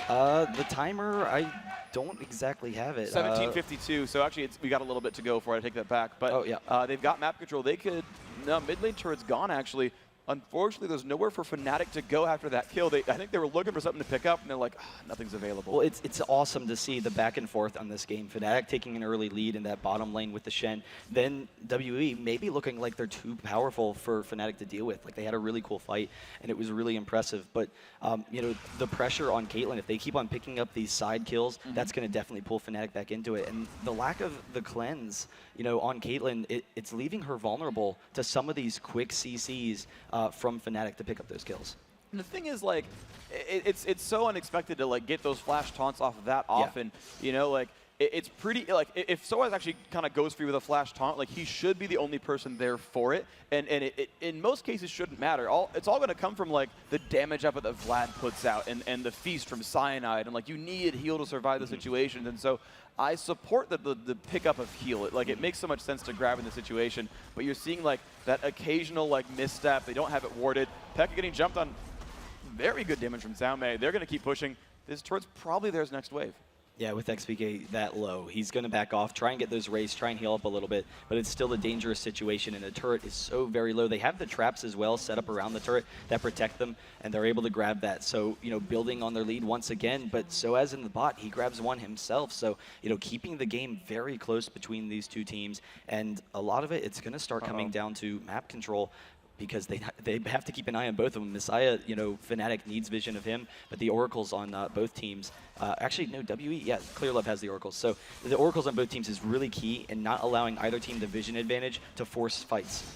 S5: The timer, I don't exactly have it.
S6: 17:52, so actually we got a little bit to go before I take that back. But they've got map control. They could, no, mid lane turret's gone actually. Unfortunately, there's nowhere for FNATIC to go after that kill. I think they were looking for something to pick up, and they're like, nothing's available.
S5: Well, it's awesome to see the back and forth on this game. FNATIC taking an early lead in that bottom lane with the Shen. Then WE maybe looking like they're too powerful for FNATIC to deal with. Like, they had a really cool fight, and it was really impressive. But, you know, the pressure on Caitlyn, if they keep on picking up these side kills, that's going to definitely pull FNATIC back into it. And the lack of the cleanse, you know, on Caitlyn, it's leaving her vulnerable to some of these quick CCs from FNATIC to pick up those kills.
S6: And the thing is, like, it's so unexpected to, like, get those flash taunts off that often. You know, like, it's pretty, like, if sOAZ actually kind of goes for you with a flash taunt, like, he should be the only person there for it. And it in most cases shouldn't matter. It's all going to come from, like, the damage up that Vlad puts out and the feast from Cyanide. And, like, you need heal to survive the situations. And so I support the pickup of heal. It makes so much sense to grab in the situation. But you're seeing, like, that occasional, like, misstep. They don't have it warded. Pekka getting jumped on. Very good damage from Caomei. They're going to keep pushing. This turret's probably theirs next wave.
S5: Yeah, with xPeke that low, he's going to back off, try and get those rays, try and heal up a little bit, but it's still a dangerous situation, and the turret is so very low. They have the traps as well set up around the turret that protect them, and they're able to grab that. So, you know, building on their lead once again, but sOAZ in the bot, he grabs one himself. So, you know, keeping the game very close between these two teams, and a lot of it's going to start coming down to map control, because they have to keep an eye on both of them. Misaya, you know, FNATIC needs vision of him, but the oracles on both teams, actually, no, WE, yeah, Clearlove has the oracles. So the oracles on both teams is really key in not allowing either team the vision advantage to force fights.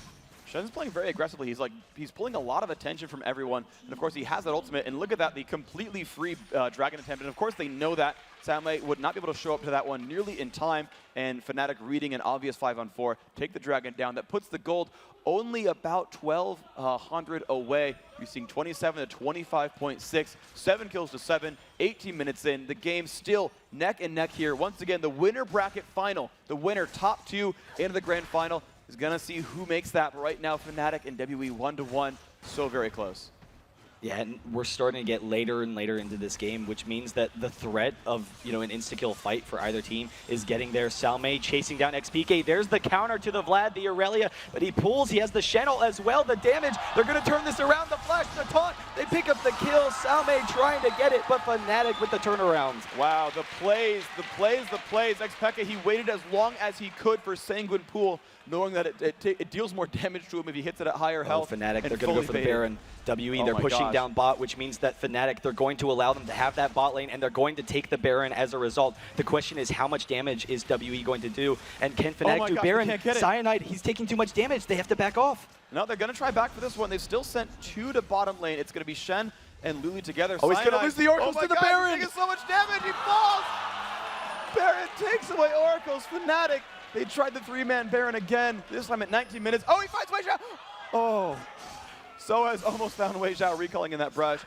S6: Shen's playing very aggressively. He's pulling a lot of attention from everyone, and of course he has that ultimate. And look at that, the completely free dragon attempt. And of course they know that Caomei would not be able to show up to that one nearly in time. And FNATIC reading an obvious 5-on-4, take the dragon down. That puts the gold only about 1,200 away. You're seeing 27 to 25.6, 7 kills to 7, 18 minutes in. The game still neck and neck here. Once again, the winner bracket final, the winner top 2 into the grand final is going to see who makes that. But right now, FNATIC and WE 1-1, so very close.
S5: Yeah, and we're starting to get later and later into this game, which means that the threat of, you know, an insta-kill fight for either team is getting there. Caomei chasing down xPeke. There's the counter to the Vlad, the Aurelia, but he pulls. He has the Shen ult as well. The damage. They're going to turn this around. The flash, the taunt. They pick up the kill. Caomei trying to get it, but FNATIC with the turnaround.
S6: Wow, the plays. xPeke, he waited as long as he could for Sanguine Pool, knowing that it deals more damage to him if he hits it at higher health.
S5: FNATIC, they're going to go for the Baron. WE, they're pushing down bot, which means that FNATIC, they're going to allow them to have that bot lane, and they're going to take the Baron as a result. The question is, how much damage is WE going to do? And can FNATIC do Baron? Cyanide, he's taking too much damage. They have to back off.
S6: No, they're going to try back for this one. They've still sent 2 to bottom lane. It's going to be Shen and Lulu together.
S5: Oh, he's going to lose the oracles to the Baron.
S6: He's taking so much damage. He falls. Baron takes away oracles. FNATIC, they tried the 3-man Baron again, this time at 19 minutes. Oh, he finds Weixiao. Oh. sOAZ almost found Weixiao recalling in that brush.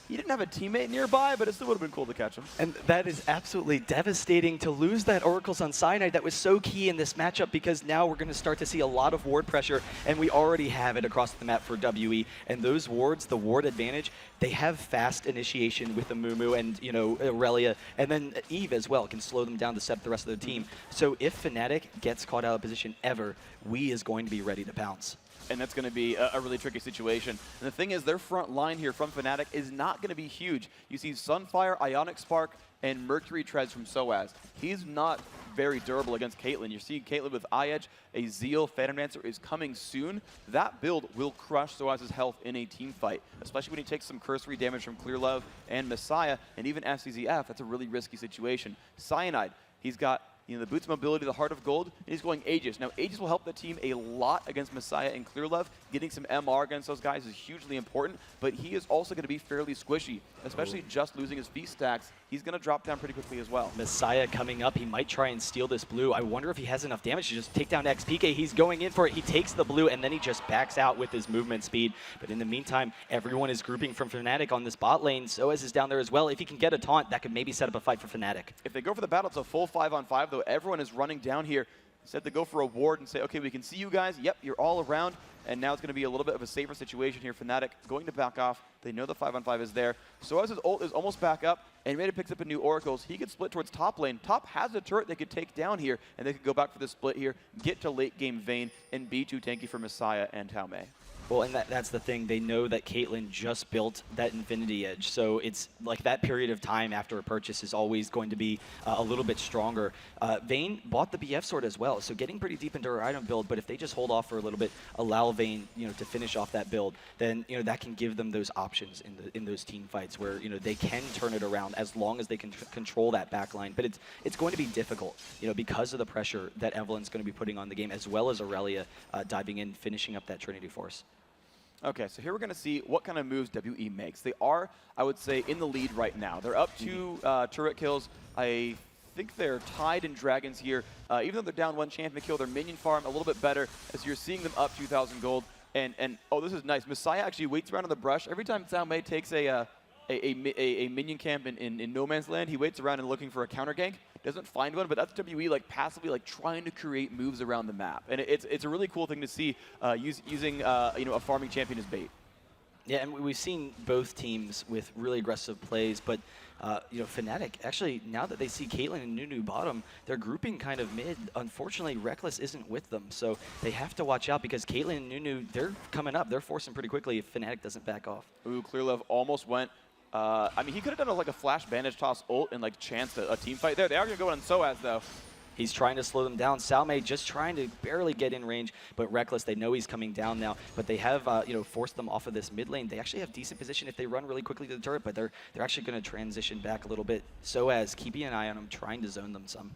S6: He didn't have a teammate nearby, but it still would have been cool to catch him.
S5: And that is absolutely devastating to lose that Oracles on Cyanide. That was so key in this matchup, because now we're going to start to see a lot of ward pressure, and we already have it across the map for WE. And those wards, the ward advantage, they have fast initiation with the Mumu and, you know, Aurelia, and then Eve as well can slow them down to set up the rest of the team. So if FNATIC gets caught out of position ever, we is going to be ready to pounce.
S6: And that's going to be a really tricky situation. And the thing is, their front line here from FNATIC is not going to be huge. You see Sunfire, Ionic Spark, and Mercury Treads from sOAZ. He's not very durable against Caitlyn. You're seeing Caitlyn with iEdge, a Zeal, Phantom Dancer is coming soon. That build will crush sOAZ's health in a team fight, especially when he takes some cursory damage from Clearlove and Misaya, and even Fzzf. That's a really risky situation. Cyanide, he's got, you know, the boots mobility, the heart of gold, and he's going Aegis. Now, Aegis will help the team a lot against Misaya and Clearlove. Getting some MR against those guys is hugely important, but he is also going to be fairly squishy, especially just losing his feast stacks. He's going to drop down pretty quickly as well.
S5: Misaya coming up. He might try and steal this blue. I wonder if he has enough damage to just take down xPeke. He's going in for it. He takes the blue, and then he just backs out with his movement speed. But in the meantime, everyone is grouping from FNATIC on this bot lane. sOAZ is down there as well. If he can get a taunt, that could maybe set up a fight for FNATIC.
S6: If they go for the battle, it's a full 5-on-5, though. Everyone is running down here. Instead, they go for a ward and say, okay, we can see you guys. Yep, you're all around. and now it's going to be a little bit of a safer situation here. FNATIC going to back off. They know the 5-on-5 is there. sOAZ's ult is almost back up, and nRated picks up a new Oracles. He could split towards top lane. Top has a turret they could take down here, and they could go back for the split here, get to late game Vayne, and be too tanky for Misaya and Caomei.
S5: Well, and that's the thing. They know that Caitlyn just built that Infinity Edge, so it's like that period of time after a purchase is always going to be a little bit stronger. Vayne bought the BF sword as well, so getting pretty deep into her item build, but if they just hold off for a little bit, allow Vayne, to finish off that build, then, that can give them those options in those team fights where, they can turn it around as long as they can control that backline. But it's going to be difficult, because of the pressure that Evelyn's going to be putting on the game, as well as Aurelia diving in, finishing up that Trinity Force.
S6: Okay, so here we're going to see what kind of moves WE makes. They are, I would say, in the lead right now. They're up 2 turret kills. I think they're tied in Dragons here. Even though they're down 1 champion kill, their minion farm a little bit better, as you're seeing them up 2,000 gold. And oh, this is nice. Misaya actually waits around in the brush. Every time Caomei takes a minion camp in No Man's Land, he waits around and looking for a counter gank. Doesn't find one, but that's WE passively trying to create moves around the map, and it's a really cool thing to see using a farming champion as bait.
S5: Yeah, and we've seen both teams with really aggressive plays, but FNATIC, actually, now that they see Caitlyn and Nunu bottom, they're grouping kind of mid. Unfortunately, Rekkles isn't with them, so they have to watch out because Caitlyn and Nunu, they're coming up. They're forcing pretty quickly if FNATIC doesn't back off.
S6: Ooh, Clearlove almost went. I mean, he could have done a flash bandage toss ult and chanced a team fight there. They are going to go on sOAZ, though.
S5: He's trying to slow them down. Caomei just trying to barely get in range, but Rekkles, they know he's coming down now. But they have, forced them off of this mid lane. They actually have decent position if they run really quickly to the turret, but they're actually going to transition back a little bit. sOAZ, keeping an eye on them, trying to zone them some.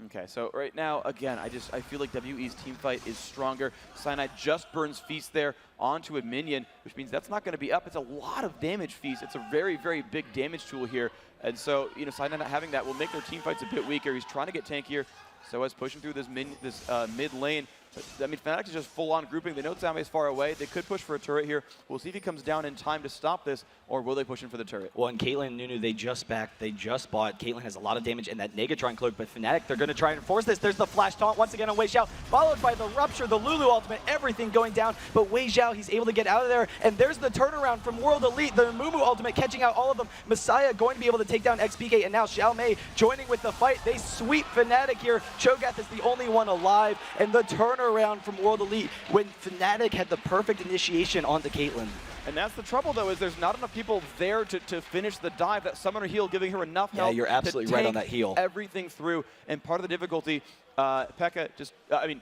S6: Okay, so right now, again, I feel like WE's team fight is stronger. Cyanide just burns Feast there onto a minion, which means that's not going to be up. It's a lot of damage, Feast. It's a very, very big damage tool here. And so, Cyanide not having that will make their team fights a bit weaker. He's trying to get tankier. sOAZ pushing through this mid lane. But, I mean, FNATIC is just full-on grouping. They know Caomei's far away. They could push for a turret here. We'll see if he comes down in time to stop this, or will they push in for the turret?
S5: Well, and Caitlyn and Nunu, they just backed. They just bought. Caitlyn has a lot of damage and that Negatron cloak, but FNATIC, they're going to try and force this. There's the flash taunt once again on Weixiao, followed by the Rupture, the Lulu ultimate, everything going down. But Weixiao, he's able to get out of there, and there's the turnaround from World Elite, the Mumu ultimate catching out all of them. Misaya going to be able to take down xPeke, and now Caomei joining with the fight. They sweep FNATIC here. Cho'Gath is the only one alive, and the turnaround from World Elite when FNATIC had the perfect initiation onto Caitlyn.
S6: And that's the trouble, though, is there's not enough people there to finish the dive. That summoner heal giving her enough health.
S5: Yeah, you're absolutely right on that heal.
S6: Everything through, and part of the difficulty, Pekka just,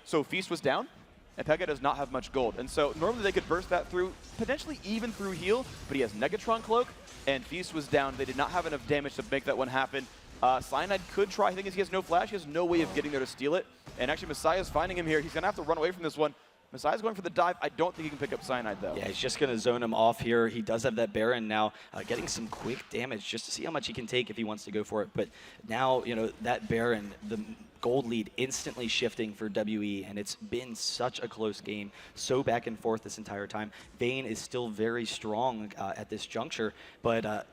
S6: so Feast was down, and Pekka does not have much gold. And so normally they could burst that through, potentially even through heal, but he has Negatron Cloak, and Feast was down. They did not have enough damage to make that one happen. Cyanide could try. The thing is, he has no flash. He has no way of getting there to steal it. And actually, Misaya's finding him here. He's going to have to run away from this one. Misaya's going for the dive. I don't think he can pick up Cyanide, though.
S5: Yeah, he's just going to zone him off here. He does have that Baron now, getting some quick damage just to see how much he can take if he wants to go for it. But now, that Baron, the gold lead instantly shifting for WE, and it's been such a close game, so back and forth this entire time. Vayne is still very strong at this juncture, but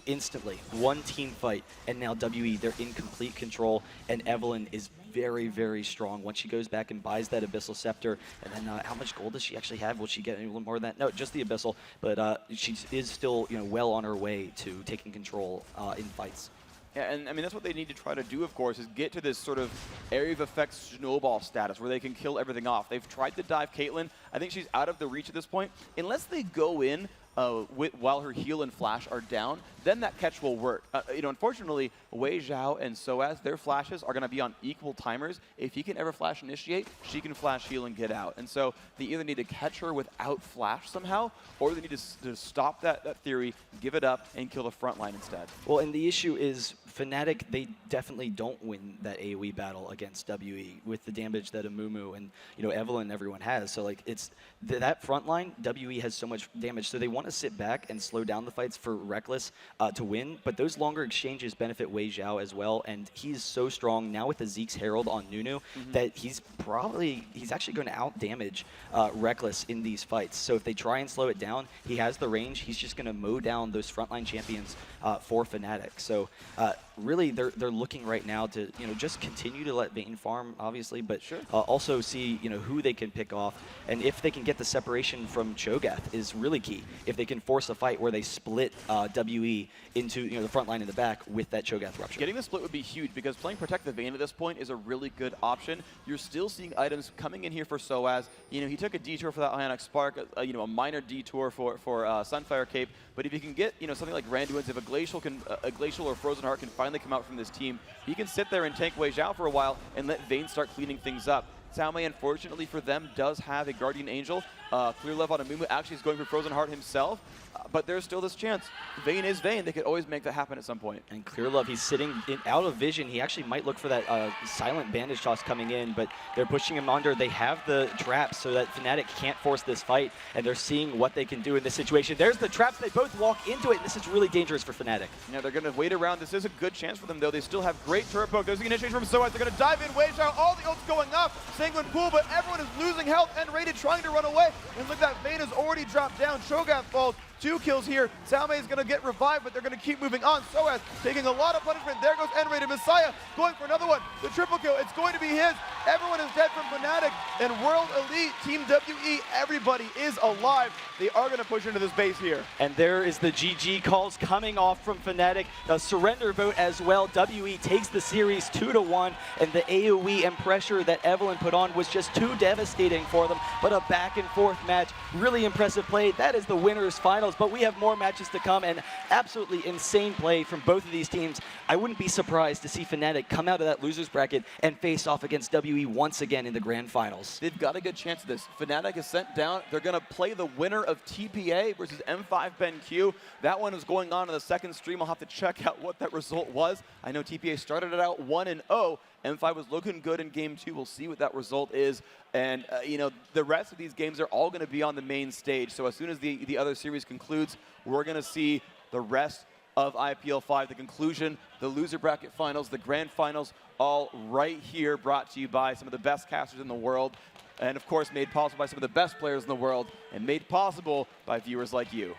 S5: instantly one team fight, and now WE, they're in complete control, and Evelyn is very, very strong. Once she goes back and buys that Abyssal Scepter, and then how much gold does she actually have? Will she get a little more than that? No, just the Abyssal, but she is still well on her way to taking control in fights.
S6: Yeah, and I mean, that's what they need to try to do, of course, is get to this sort of area of effect snowball status where they can kill everything off. They've tried to dive Caitlyn. I think she's out of the reach at this point. Unless they go in while her heal and flash are down, then that catch will work. Unfortunately, Weixiao and sOAZ, their flashes are going to be on equal timers. If he can ever flash initiate, she can flash heal and get out. And so they either need to catch her without flash somehow, or they need to stop that theory, give it up, and kill the front line instead.
S5: Well, and the issue is FNATIC, they definitely don't win that AoE battle against WE with the damage that Amumu and Evelyn and everyone has. So it's that front line, WE has so much damage, so they want to sit back and slow down the fights for Rekkles to win, but those longer exchanges benefit Weixiao as well, and he's so strong now with the Zeke's Herald on Nunu that he's actually going to out-damage Rekkles in these fights. So if they try and slow it down, he has the range, he's just going to mow down those frontline champions for FNATIC. So really they're looking right now to just continue to let Vayne farm, obviously, but also see who they can pick off, and if they can get the separation from Cho'Gath is really key. If they can force a fight where they split WE into the front line and the back with that Cho'Gath rupture.
S6: Getting the split would be huge because playing Protect the Vayne at this point is a really good option. You're still seeing items coming in here for sOAZ. He took a detour for that Ionic Spark, a minor detour for Sunfire Cape. But if you can get something like Randuin's, if a Glacial or Frozen Heart can finally come out from this team, he can sit there and tank Weixiao for a while and let Vayne start cleaning things up. Caomei, unfortunately for them, does have a Guardian Angel. Clearlove on Amumu actually is going for Frozen Heart himself, but there's still this chance. Vayne is Vayne. They could always make that happen at some point.
S5: And Clearlove, he's sitting out of vision. He actually might look for that silent bandage toss coming in, but they're pushing him under. They have the traps so that FNATIC can't force this fight, and they're seeing what they can do in this situation. There's the traps. They both walk into it, and this is really dangerous for FNATIC.
S6: Yeah, they're going to wait around. This is a good chance for them, though. They still have great turret poke. There's the initiation from sOAZ. They're going to dive in. Weixiao, all the ults going up. Sanguine Pool, but everyone is losing health. nRated trying to run away. And look, that Vayne has already dropped down. Cho'Gath falls. 2 kills here. Caomei is going to get revived, but they're going to keep moving on. sOAZ taking a lot of punishment. There goes nRated. Misaya going for another one. The triple kill. It's going to be his. Everyone is dead from FNATIC and World Elite. Team WE, everybody is alive. They are going to push into this base here.
S5: And there is the GG calls coming off from FNATIC. The surrender vote as well. WE takes the series 2-1, and the AoE and pressure that Evelyn put on was just too devastating for them. But a back and forth match. Really impressive play. That is the winner's final. But we have more matches to come, and absolutely insane play from both of these teams. I wouldn't be surprised to see FNATIC come out of that loser's bracket and face off against WE once again in the grand finals.
S6: They've got a good chance of this. FNATIC is sent down. They're going to play the winner of TPA versus M5 BenQ. That one is going on in the second stream. I'll have to check out what that result was. I know TPA started it out 1-0. M5 was looking good in game 2. We'll see what that result is. And, the rest of these games are all going to be on the main stage. So as soon as the other series concludes, we're going to see the rest of IPL5, the conclusion, the loser bracket finals, the grand finals, all right here, brought to you by some of the best casters in the world. And, of course, made possible by some of the best players in the world, and made possible by viewers like you.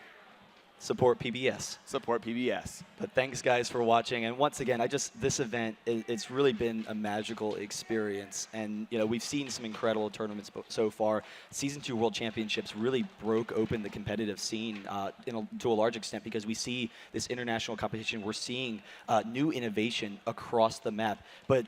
S5: Support PBS.
S6: Support PBS.
S5: But thanks, guys, for watching. And once again, this event, it's really been a magical experience. And, we've seen some incredible tournaments so far. Season 2 World Championships really broke open the competitive scene to a large extent because we see this international competition. We're seeing new innovation across the map. But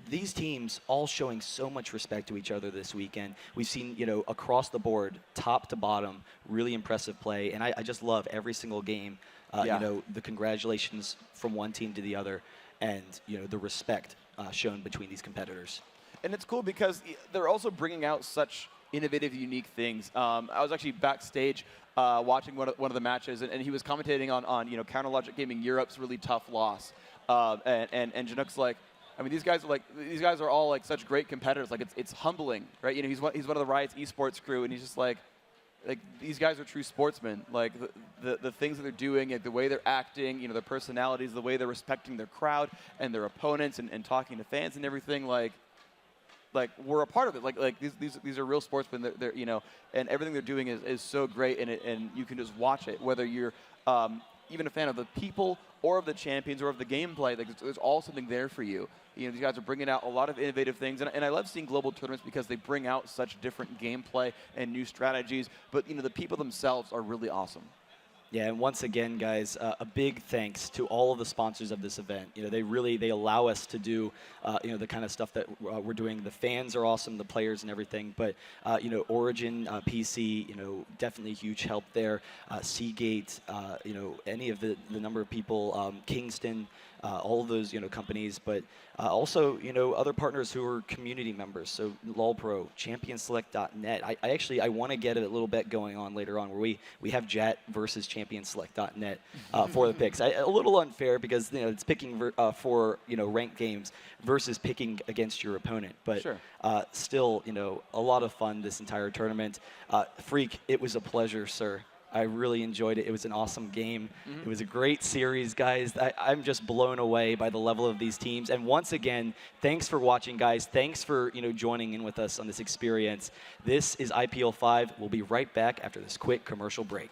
S5: these teams all showing so much respect to each other this weekend. We've seen, across the board, top to bottom, really impressive play. And I just love every single game, the congratulations from one team to the other and, the respect shown between these competitors.
S6: And it's cool because they're also bringing out such innovative, unique things. I was actually backstage watching one of the matches, and he was commentating on Counter Logic Gaming Europe's really tough loss. And Janook's like, I mean, these guys are all like such great competitors. Like it's humbling, right? He's one of the Riot's esports crew, and he's just like these guys are true sportsmen. Like the things that they're doing, the way they're acting, their personalities, the way they're respecting their crowd and their opponents, and talking to fans and everything. Like we're a part of it. Like these are real sportsmen. They're and everything they're doing is so great, and you can just watch it, whether you're even a fan of the people or of the champions or of the gameplay. Like there's all something there for you. These guys are bringing out a lot of innovative things, and I love seeing global tournaments because they bring out such different gameplay and new strategies. But the people themselves are really awesome.
S5: Yeah, and once again, guys, a big thanks to all of the sponsors of this event. They allow us to do, the kind of stuff that we're doing. The fans are awesome, the players and everything. But, Origin, PC, definitely huge help there. Seagate, any of the number of people, Kingston, all of those, companies. But also, other partners who are community members. So LOLPro, ChampionSelect.net. I want to get a little bet going on later on where we have Jatt versus ChampionSelect.net for the picks. A little unfair because it's picking for ranked games versus picking against your opponent. But
S6: sure.
S5: Still, a lot of fun this entire tournament. Phreak, it was a pleasure, sir. I really enjoyed it. It was an awesome game. It was a great series, guys. I'm just blown away by the level of these teams. And once again, thanks for watching, guys. Thanks for joining in with us on this experience. This is IPL5. We'll be right back after this quick commercial break.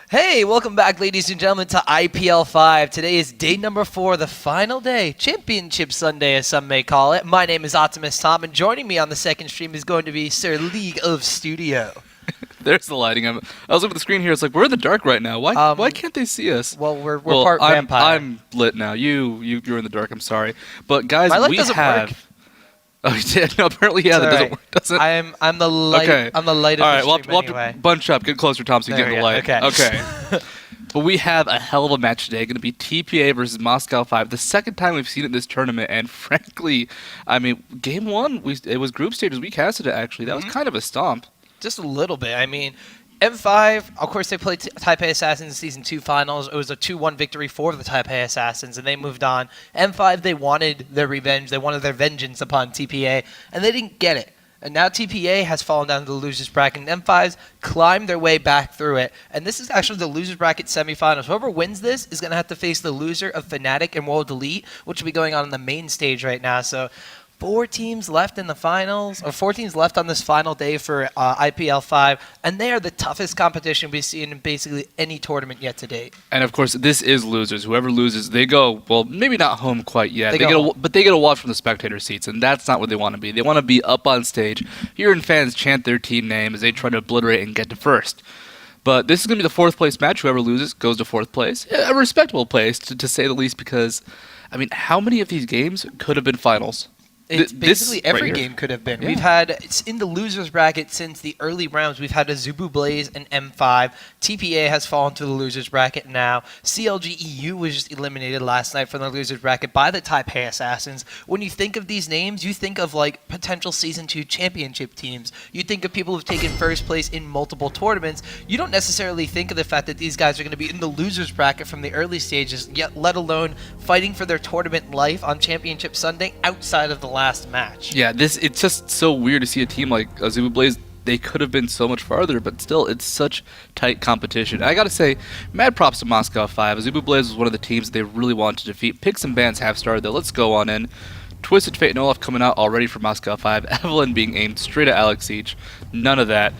S14: Hey, welcome back, ladies and gentlemen, to IPL5. Today is day number 4, the final day, Championship Sunday, as some may call it. My name is Optimus Tom, and joining me on the second stream is going to be Sir League of Studio.
S15: There's the lighting. I was looking at the screen here. It's like we're in the dark right now. Why can't they see us?
S14: Well, we're part vampire.
S15: I'm lit now. You're in the dark. I'm sorry, but guys,
S14: My light
S15: we
S14: doesn't
S15: have.
S14: work.
S15: Oh, you did? No, apparently, yeah, that doesn't work. Doesn't.
S14: I'm the light.
S15: Okay.
S14: I'm the light of
S15: All right,
S14: the stream
S15: we'll have
S14: anyway.
S15: to bunch up, get closer, Tom, so you
S14: There
S15: get
S14: we
S15: the
S14: go.
S15: light.
S14: Okay.
S15: But we have a hell of a match today. Going to be TPA versus Moscow 5. The second time we've seen it in this tournament, and frankly, I mean, game 1, it was group stages. We casted it actually. That was kind of a stomp.
S14: Just a little bit. I mean, M5, of course, they played Taipei Assassins in Season 2 finals. It was a 2-1 victory for the Taipei Assassins, and they moved on. M5, they wanted their revenge. They wanted their vengeance upon TPA, and they didn't get it. And now TPA has fallen down to the losers bracket, and M5's climbed their way back through it. And this is actually the losers bracket semifinals. Whoever wins this is going to have to face the loser of FNATIC and World Elite, which will be going on in the main stage right now. So 4 teams left in the finals, or 4 teams left on this final day for IPL5, and they are the toughest competition we've seen in basically any tournament yet to date.
S15: And of course, this is losers. Whoever loses, they go, well, maybe not home quite yet. But they get a watch from the spectator seats, and that's not where they want to be. They want to be up on stage, hearing fans chant their team name as they try to obliterate and get to first. But this is going to be the 4th place match. Whoever loses goes to 4th place. A respectable place, to say the least, because, I mean, how many of these games could have been finals?
S14: It's basically every
S15: right
S14: game could have been.
S15: Yeah.
S14: We've had, it's in the losers bracket since the early rounds, we've had a Zubu Blaze and M5. TPA has fallen to the losers bracket now. CLG EU was just eliminated last night from the losers bracket by the Taipei Assassins. When you think of these names, you think of like potential Season 2 championship teams. You think of people who've taken first place in multiple tournaments. You don't necessarily think of the fact that these guys are going to be in the losers bracket from the early stages, yet let alone fighting for their tournament life on Championship Sunday outside of the last match.
S15: Yeah, it's just so weird to see a team like Zubu Blaze. They could have been so much farther, but still, it's such tight competition. I gotta say, mad props to Moscow 5. Zubu Blaze was one of the teams they really wanted to defeat. Picks and bans have started though. Let's go on in. Twisted Fate and Olaf coming out already for Moscow 5. Evelyn being aimed straight at Alex Each. None of that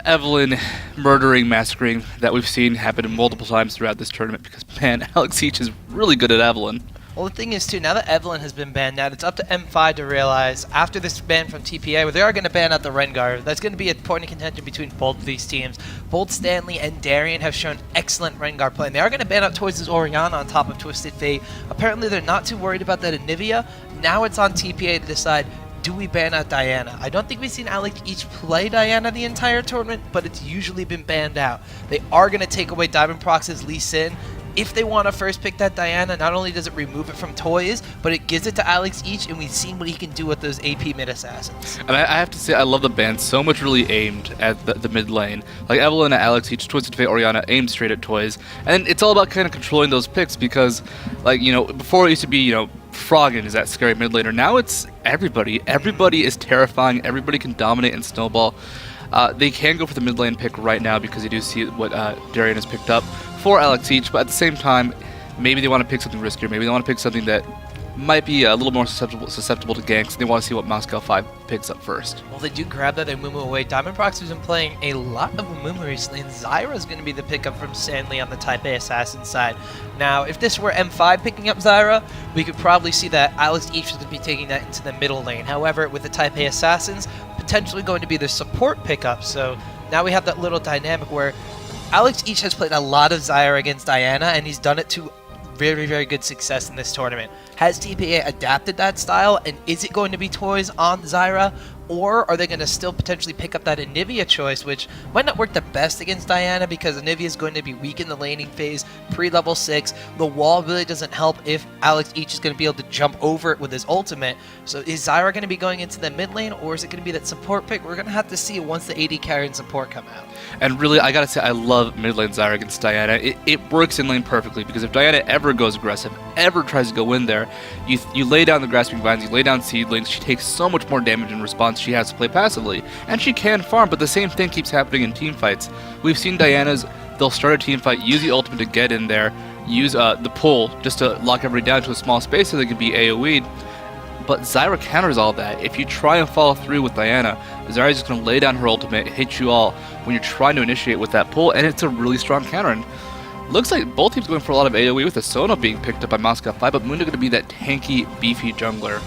S15: Evelyn murdering, massacring that we've seen happen multiple times throughout this tournament, because, man, Alex Each is really good at Evelyn.
S14: Well, the thing is, too, now that Evelyn has been banned out, it's up to M5 to realize, after this ban from TPA, where they are going to ban out the Rengar, that's going to be a point of contention between both of these teams. Both Stanley and Darien have shown excellent Rengar play, and they are going to ban out Toyz' Orianna on top of Twisted Fate. Apparently, they're not too worried about that Anivia. Now it's on TPA to decide, do we ban out Diana? I don't think we've seen Alex each play Diana the entire tournament, but it's usually been banned out. They are going to take away Diamondprox's Lee Sin. If they want to first pick that Diana, not only does it remove it from Toyz, but it gives it to Alex Each, and we've seen what he can do with those AP mid-assassins.
S15: And I have to say, I love the ban, so much really aimed at the mid lane. Like Evelyn and Alex Each, Twisted Fate, Orianna aimed straight at Toyz. And it's all about kind of controlling those picks, because, like, you know, before it used to be, you know, Froggen is that scary mid laner. Now it's everybody. Everybody is terrifying. Everybody can dominate and snowball. They can go for the mid lane pick right now because they do see what Darien has picked up for Alex Each, but at the same time, maybe they want to pick something riskier. Maybe they want to pick something that might be a little more susceptible to ganks, and they want to see what Moscow 5 picks up first.
S14: Well, they do grab that Amumu away. Diamondprox has been playing a lot of Amumu recently, and Zyra is going to be the pickup from Stanley on the Taipei Assassin side. Now, if this were M5 picking up Zyra, we could probably see that Alex Each is going to be taking that into the middle lane. However, with the Taipei Assassins, potentially going to be the support pickup, so now we have that little dynamic where Alex Each has played a lot of Zyra against Diana, and he's done it to very, very good success in this tournament. Has TPA adapted that style, and is it going to be Toyz on Zyra, or are they going to still potentially pick up that Anivia choice, which might not work the best against Diana because Anivia is going to be weak in the laning phase, pre-level 6. The wall really doesn't help if Alex Each is going to be able to jump over it with his ultimate. So is Zyra going to be going into the mid lane, or is it going to be that support pick? We're going to have to see once the AD carry and support come out.
S15: And really, I gotta say, I love mid lane Zyra against Diana. It works in lane perfectly, because if Diana ever goes aggressive, ever tries to go in there, you lay down the Grasping Vines, you lay down Seedlings, she takes so much more damage in response. She has to play passively, and she can farm, but the same thing keeps happening in team fights. We've seen Diana's, they'll start a team fight, use the ultimate to get in there, use the pull just to lock everybody down to a small space so they can be AoE'd. but Zyra counters all that. If you try and follow through with Diana, Zyra's just going to lay down her ultimate, hit you all when you're trying to initiate with that pull, and it's a really strong counter. And looks like both teams going for a lot of AoE with the Sona being picked up by Moscow 5, but Mundo going to be that tanky, beefy jungler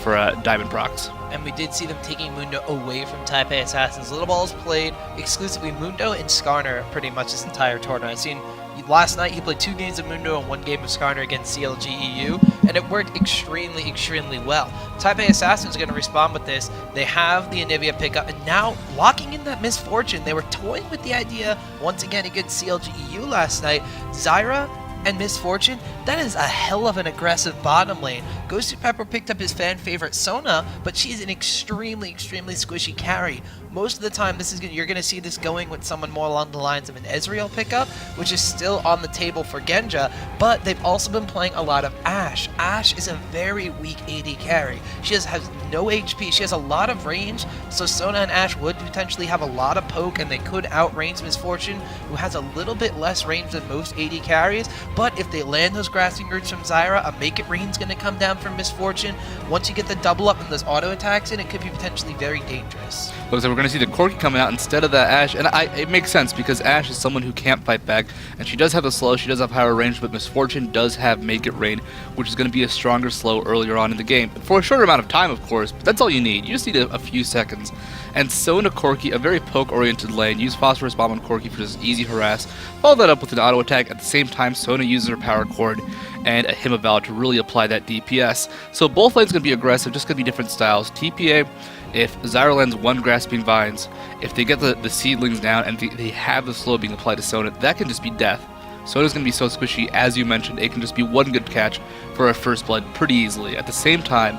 S15: for Diamondprox.
S14: And we did see them taking Mundo away from Taipei Assassins. Lilballz played exclusively Mundo and Skarner pretty much this entire tournament. I've seen last night he played 2 games of Mundo and 1 game of Skarner against CLG EU, and it worked extremely, extremely well. Taipei Assassins are going to respond with this. They have the Anivia pickup, and now locking in that Misfortune. They were toying with the idea once again against CLG EU last night. Zyra and Misfortune, that is a hell of an aggressive bottom lane. Gosu Pepper picked up his fan favorite Sona, but she's an extremely, extremely squishy carry. Most of the time, you're going to see this going with someone more along the lines of an Ezreal pickup, which is still on the table for Genja, but they've also been playing a lot of Ashe. Ashe is a very weak AD carry. She has no HP. She has a lot of range, so Sona and Ashe would potentially have a lot of poke, and they could outrange Misfortune, who has a little bit less range than most AD carries, but if they land those grasping roots from Zyra, a Make It Rain's going to come down from Misfortune. Once you get the double up and those auto attacks in, it could be potentially very dangerous.
S15: Looks like we're going to see the Corki coming out instead of that Ashe, and it makes sense because Ashe is someone who can't fight back, and she does have the slow, she does have higher range, but Misfortune does have Make It Rain, which is going to be a stronger slow earlier on in the game. For a shorter amount of time, of course, but that's all you need. You just need a few seconds. And Sona Corki, a very poke-oriented lane, use Phosphorus Bomb on Corki for just easy harass, follow that up with an auto attack. At the same time, Sona uses her power chord and a Hymn of Valor to really apply that DPS. So both lanes going to be aggressive, just going to be different styles. TPA, if Zyra lands 1 Grasping Vines, if they get the seedlings down and they have the slow being applied to Sona, that can just be death. Sona's going to be so squishy, as you mentioned, it can just be 1 good catch for a first blood pretty easily. At the same time,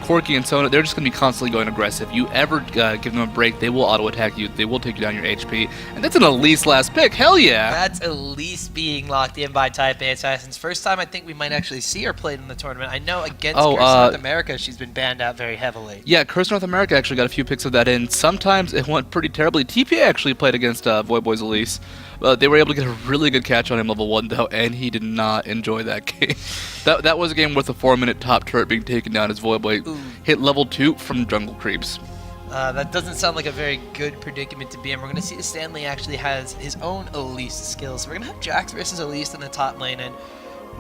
S15: Corki and Sona, they're just going to be constantly going aggressive. You ever give them a break, they will auto-attack you, they will take you down your HP, and that's an Elise last pick, hell yeah!
S14: That's Elise being locked in by Taipei Assassins. First time I think we might actually see her played in the tournament. I know against Curse North America, she's been banned out very heavily.
S15: Yeah, Curse North America actually got a few picks of that in. Sometimes it went pretty terribly. TPA actually played against Voyboy's Elise. They were able to get a really good catch on him level 1 though, and he did not enjoy that game. that was a game worth a 4-minute top turret being taken down as Voyboy hit level 2 from jungle creeps.
S14: That doesn't sound like a very good predicament to be in. We're going to see that Stanley actually has his own Elise skills. So we're going to have Jax versus Elise in the top lane, and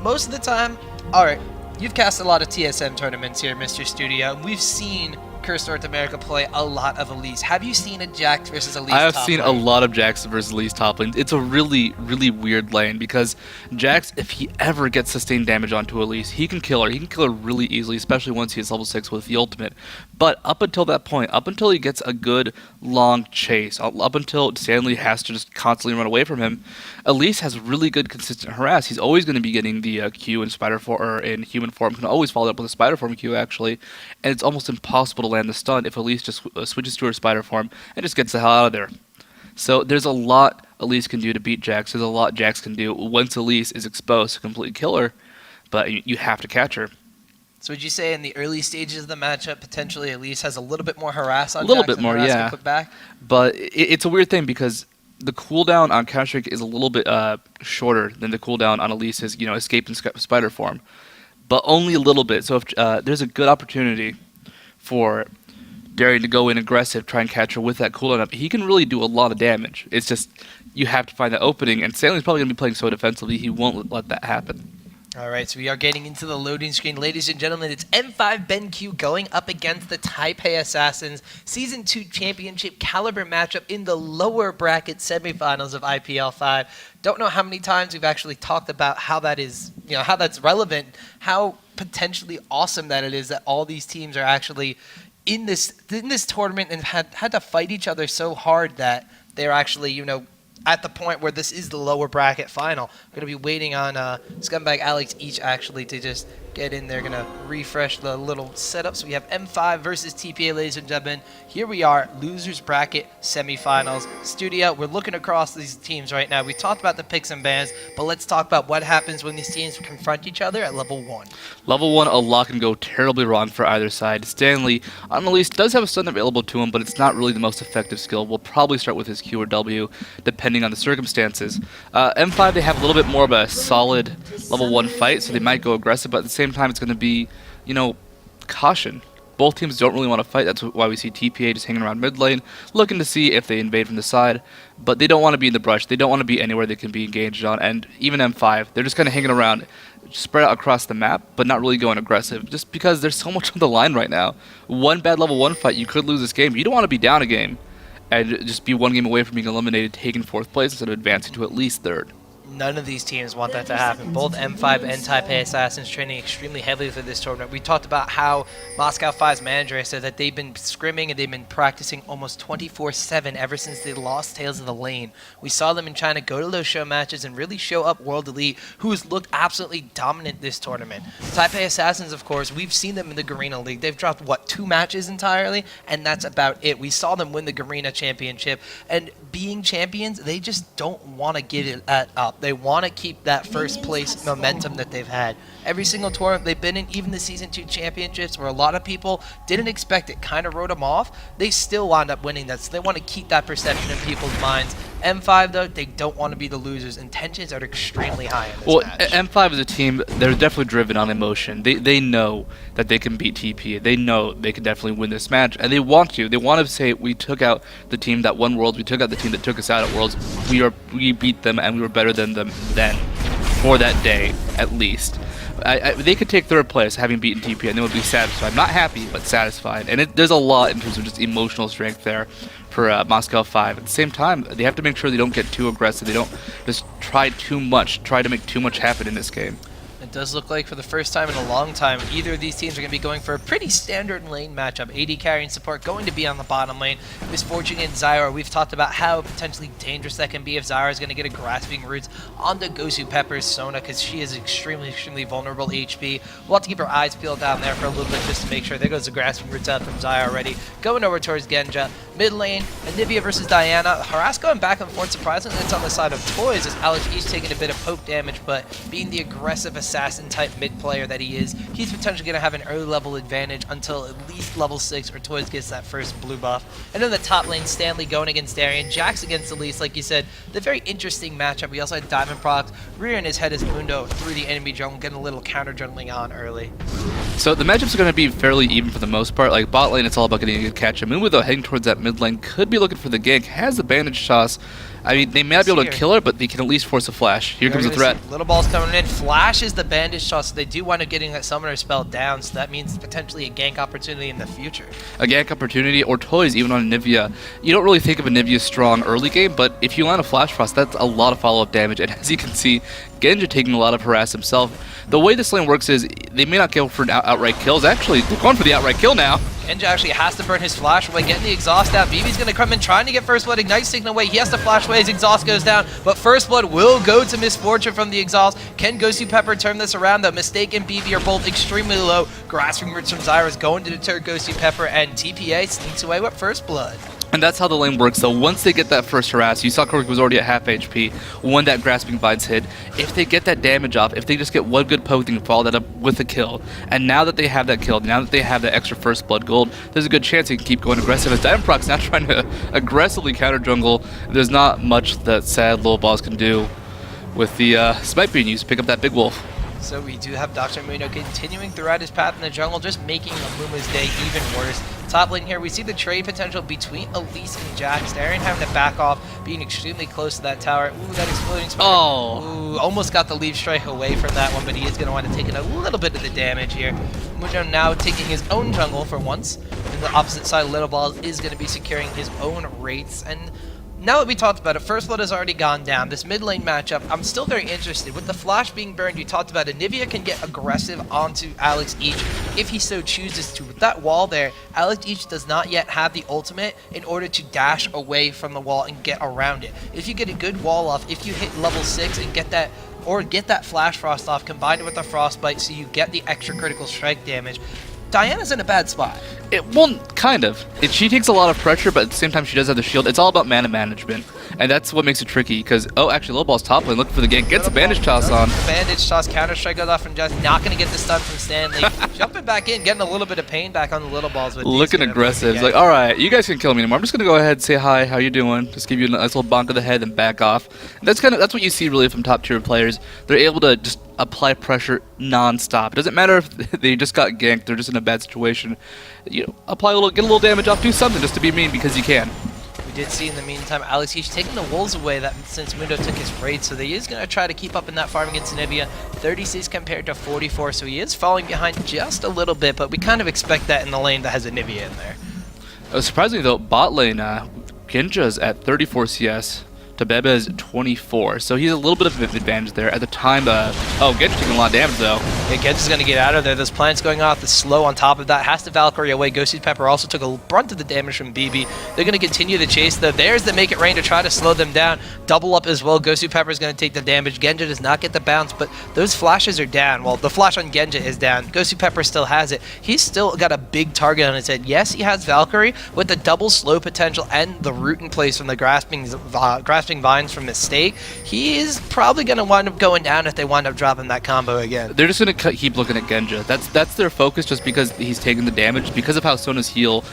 S14: most of the time, alright, you've cast a lot of TSM tournaments here, Mr. Studio, and we've seen Curse North America play a lot of Elise. Have you seen a Jax versus Elise top lane?
S15: I have seen a lot of Jax versus Elise top lanes. It's a really, really weird lane because Jax, if he ever gets sustained damage onto Elise, he can kill her. He can kill her really easily, especially once he hits level 6 with the ultimate. But up until that point, up until he gets a good long chase, up until Stanley has to just constantly run away from him, Elise has really good consistent harass. He's always going to be getting the Q in spider form, or in human form. Can always follow it up with a spider form Q actually, and it's almost impossible to land the stun if Elise just switches to her spider form and just gets the hell out of there. So there's a lot Elise can do to beat Jax. There's a lot Jax can do once Elise is exposed to completely kill her, but you have to catch her.
S14: So would you say in the early stages of the matchup, potentially Elise has a little bit more harass on
S15: Jax? A little
S14: Jax
S15: bit more,
S14: Harass
S15: yeah.
S14: can put back?
S15: But it's a weird thing because the cooldown on Counter-Strike is a little bit shorter than the cooldown on Elise's, escape and spider form, but only a little bit. So if there's a good opportunity for Darien to go in aggressive, try and catch her with that cooldown up, he can really do a lot of damage. It's just you have to find that opening, and Stanley's probably going to be playing so defensively, he won't let that happen.
S14: Alright, so we are getting into the loading screen. Ladies and gentlemen, it's M5 BenQ going up against the Taipei Assassins. Season 2 Championship caliber matchup in the lower bracket semifinals of IPL5. Don't know how many times we've actually talked about how that is, how that's relevant, how potentially awesome that it is that all these teams are actually in this tournament and had to fight each other so hard that they're actually, at the point where this is the lower bracket final. We're going to be waiting on Scumbag Alex each actually to just get in there. Going to refresh the little setup. So we have M5 versus TPA, ladies and gentlemen. Here we are, losers bracket semifinals. Studio, we're looking across these teams right now. We talked about the picks and bans, but let's talk about what happens when these teams confront each other at level 1.
S15: Level 1, a lot can go terribly wrong for either side. Stanley, on Elise, does have a stun available to him, but it's not really the most effective skill. We'll probably start with his Q or W, depending on the circumstances. M5, they have a little bit more of a solid level 1 fight, so they might go aggressive, but at the same time, it's going to be, caution. Both teams don't really want to fight. That's why we see TPA just hanging around mid lane, looking to see if they invade from the side. But they don't want to be in the brush. They don't want to be anywhere they can be engaged on. And even M5, they're just kind of hanging around, spread out across the map, but not really going aggressive, just because there's so much on the line right now. One bad level 1 fight, you could lose this game. You don't want to be down a game and just be one game away from being eliminated, taking 4th place instead of advancing to at least 3rd.
S14: None of these teams want that to happen. Both M5 and Taipei Assassins training extremely heavily for this tournament. We talked about how Moscow 5's manager said that they've been scrimming and they've been practicing almost 24/7 ever since they lost Tales of the Lane. We saw them in China go to those show matches and really show up World Elite, who has looked absolutely dominant this tournament. Taipei Assassins, of course, we've seen them in the Garena League. They've dropped, what, 2 matches entirely? And that's about it. We saw them win the Garena Championship. And being champions, they just don't want to give it up. They want to keep that first place momentum that they've had. Every single tournament they've been in, even the Season 2 championships, where a lot of people didn't expect it, kind of wrote them off, they still wound up winning that. So they want to keep that perception in people's minds. M5, though, they don't want to be the losers. Intentions are extremely high in this match.
S15: M5 is a team, they're definitely driven on emotion. They know that they can beat TP. They know they can definitely win this match, and they want to. They want to say, we took out the team that won Worlds, we took out the team that took us out at Worlds, we beat them, and we were better than them then, for that day, at least. They could take 3rd place having beaten TP, and they would be satisfied. Not happy, but satisfied. And there's a lot in terms of just emotional strength there for Moscow 5. At the same time, they have to make sure they don't get too aggressive. They don't just try to make too much happen in this game.
S14: It does look like for the first time in a long time, either of these teams are going to be going for a pretty standard lane matchup. AD carry and support going to be on the bottom lane. Misfortune and Zyra, we've talked about how potentially dangerous that can be if Zyra is going to get a grasping roots onto Gosu Pepper's Sona, because she is extremely vulnerable HP. We'll have to keep our eyes peeled down there for a little bit just to make sure. There goes the grasping roots out from Zyra already. Going over towards Genja. Mid lane, Anivia versus Diana. Harass going back and forth. Surprisingly, it's on the side of Toyz as Alex East taking a bit of poke damage, but being the aggressive assassin type mid player that he is, he's potentially going to have an early level advantage until at least level 6 where Toyz gets that first blue buff. And then the top lane, Stanley going against Darien, Jax against Elise, like you said, the very interesting matchup. We also had Diamondprox rearing his head as Mundo through the enemy jungle, getting a little counter jungling on early.
S15: So the matchups are going to be fairly even for the most part. Like bot lane, it's all about getting a good catch. Mumu, though, heading towards that mid lane, could be looking for the gank, has the bandage toss. I mean, they may not be able to kill her, but they can at least force a flash. Here comes the threat.
S14: Lilballz coming in, flashes the bandage toss, so they do wind up getting that summoner spell down, so that means potentially a gank opportunity in the future.
S15: A gank opportunity, or Toyz even on Anivia. You don't really think of Anivia's strong early game, but if you land a Flash Frost, that's a lot of follow-up damage, and as you can see, Genja taking a lot of harass himself. The way this lane works is, they may not go for an outright kills. Actually, they're going for the outright kill now.
S14: Genja actually has to burn his flash away, getting the exhaust out. Bebe's going to come in, trying to get First Blood, Ignite signal away. He has to flash away, his exhaust goes down, but First Blood will go to Misfortune from the exhaust. Can Gosu Pepper turn this around? The Mistake and Bebe are both extremely low. Grasping Roots from Zyra is going to deter Gosu Pepper, and TPA sneaks away with First Blood.
S15: And that's how the lane works, though. Once they get that first harass, you saw Cork was already at half HP when that Grasping Vines hit. If they get that damage off, if they just get one good poke, they can follow that up with a kill. And now that they have that kill, now that they have that extra First Blood gold, there's a good chance they can keep going aggressive. As Diamondprox now trying to aggressively counter jungle, there's not much that sad Lilballz can do with the smite being used to pick up that big wolf.
S14: So we do have Dr. Muno continuing throughout his path in the jungle, just making Amuma's day even worse. Top lane here, we see the trade potential between Elise and Jax. Darien having to back off, being extremely close to that tower. Ooh, that exploding spider.
S15: Oh!
S14: Ooh, almost got the leave strike away from that one, but he is going to wind up taking a little bit of the damage here. Muno now taking his own jungle for once. And the opposite side, Lilballz is going to be securing his own rates. And now that we talked about it, First Blood has already gone down. This mid lane matchup, I'm still very interested. With the flash being burned, you talked about Anivia can get aggressive onto Alex Each if he so chooses to. With that wall there, Alex Each does not yet have the ultimate in order to dash away from the wall and get around it. If you get a good wall off, if you hit level 6 and get that, or get that Flash Frost off combined with the Frostbite so you get the extra critical strike damage, Diana's in a bad spot.
S15: Well, kind of. She takes a lot of pressure, but at the same time she does have the shield. It's all about mana management. And that's what makes it tricky, because, oh, actually, Lilballz top lane, looking for the gank, gets a bandage toss on.
S14: The bandage toss, counter-strike goes off from Jatt, not going to get the stun from Stanley. Jumping back in, getting a little bit of pain back on the Lilballz.
S15: Looking aggressive. It's like, all right, you guys can't kill me anymore. I'm just going to go ahead and say hi, how you doing? Just give you a nice little bonk of the head and back off. And that's what you see really from top-tier players. They're able to just apply pressure non-stop. It doesn't matter if they just got ganked, they're just in a bad situation. You know, apply get a little damage off, do something just to be mean because you can.
S14: We did see in the meantime Alex Heach taking the wolves away that since Mundo took his raid, so he is going to try to keep up in that farm against Anivia. 36 compared to 44, so he is falling behind just a little bit, but we kind of expect that in the lane that has Anivia in there.
S15: Surprisingly though, bot lane, Genja's at 34 CS. To Bebe's 24, so he's a little bit of an advantage there. At the time, oh, Genja's taking a lot of damage though.
S14: Yeah, Genja's going to get out of there. Those plants going off, the slow on top of that, has to Valkyrie away. Ghostypepper also took a brunt of the damage from Bebe. They're going to continue the chase though. There's the Make It Rain to try to slow them down. Double up as well. Ghostypepper is going to take the damage. Genja does not get the bounce, but those flashes are down. Well, the flash on Genja is down. Ghostypepper still has it. He's still got a big target on his head. Yes, he has Valkyrie with the double slow potential and the root in place from the grasping vines from Mistake. He is probably going to wind up going down if they wind up dropping that combo again.
S15: They're just going to keep looking at Genja. That's their focus, just because he's taking the damage. Because of how Sona's heals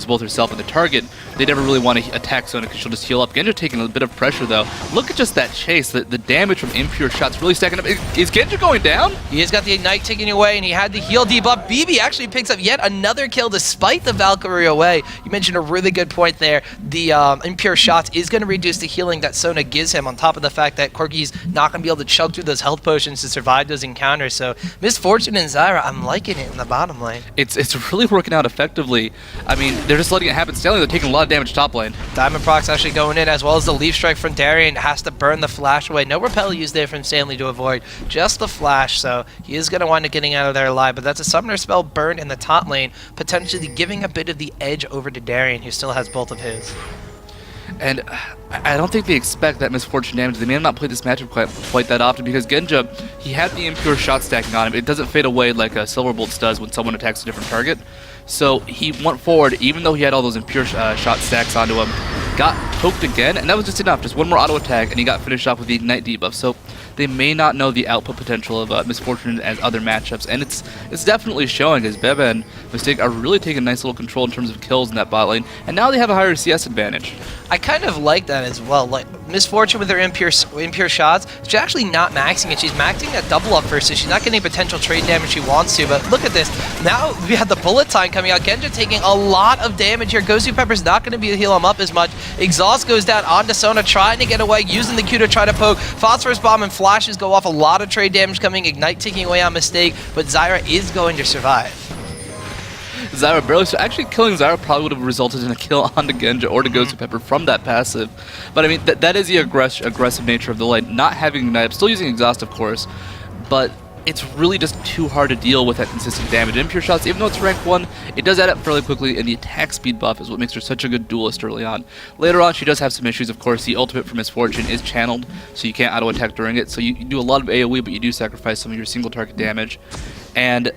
S15: both herself and the target, they never really want to attack Sona because she'll just heal up. Genja taking a bit of pressure though. Look at just that chase. The damage from impure shots really stacking up. Is Genja going down?
S14: He has got the Ignite taken away, and he had the heal debuff. Bebe actually picks up yet another kill despite the Valkyrie away. You mentioned a really good point there. The impure shots is going to reduce the healing that Sona gives him, on top of the fact that Corki's not going to be able to chug through those health potions to survive those encounters. So Misfortune and Zyra, I'm liking it in the bottom lane.
S15: It's really working out effectively. I mean, they're just letting it happen. Stanley, they're taking a lot of damage top lane.
S14: Diamondprox actually going in, as well as the Leaf Strike from Darien. Has to burn the flash away. No repel used there from Stanley to avoid, just the flash. So he is going to wind up getting out of there alive, but that's a summoner spell burned in the top lane, potentially giving a bit of the edge over to Darien, who still has both of his.
S15: And I don't think they expect that Misfortune damage. They may have not played this matchup quite that often, because Genja, he had the impure shot stacking on him. It doesn't fade away like a Silverbolt's does when someone attacks a different target. So he went forward, even though he had all those impure shot stacks onto him, got poked again, and that was just enough. Just one more auto attack, and he got finished off with the Ignite debuff. So they may not know the output potential of Misfortune as other matchups, and it's definitely showing, as Bebe and Mistake are really taking nice little control in terms of kills in that bot lane, and now they have a higher CS advantage.
S14: I kind of like that as well. Like Misfortune with her impure shots, she's actually not maxing it. She's maxing that double up first, so she's not getting potential trade damage she wants to. But look at this. Now we have the bullet time coming out. Genja taking a lot of damage here. Ghostypepper's not going to be able to heal him up as much. Exhaust goes down onto Sona, trying to get away, using the Q to try to poke. Phosphorus Bomb and flashes go off. A lot of trade damage coming. Ignite taking away on Mistake, but Zyra is going to survive.
S15: Zyra barely, so actually killing Zyra probably would have resulted in a kill onto Genja or to Ghostypepper from that passive. But I mean, that is the aggressive nature of the lane. Not having Ignite, still using Exhaust of course, but it's really just too hard to deal with that consistent damage. Impure shots, even though it's rank 1, it does add up fairly quickly, and the attack speed buff is what makes her such a good duelist early on. Later on, she does have some issues, of course. The ultimate for Misfortune is channeled, so you can't auto-attack during it, so you do a lot of AoE, but you do sacrifice some of your single target damage. And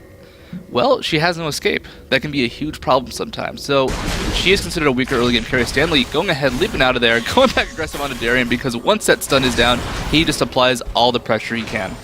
S15: well, she has no escape. That can be a huge problem sometimes. So she is considered a weaker early game carry. Stanley going ahead, leaping out of there, going back aggressive onto Darien, because once that stun is down, he just applies all the pressure he can.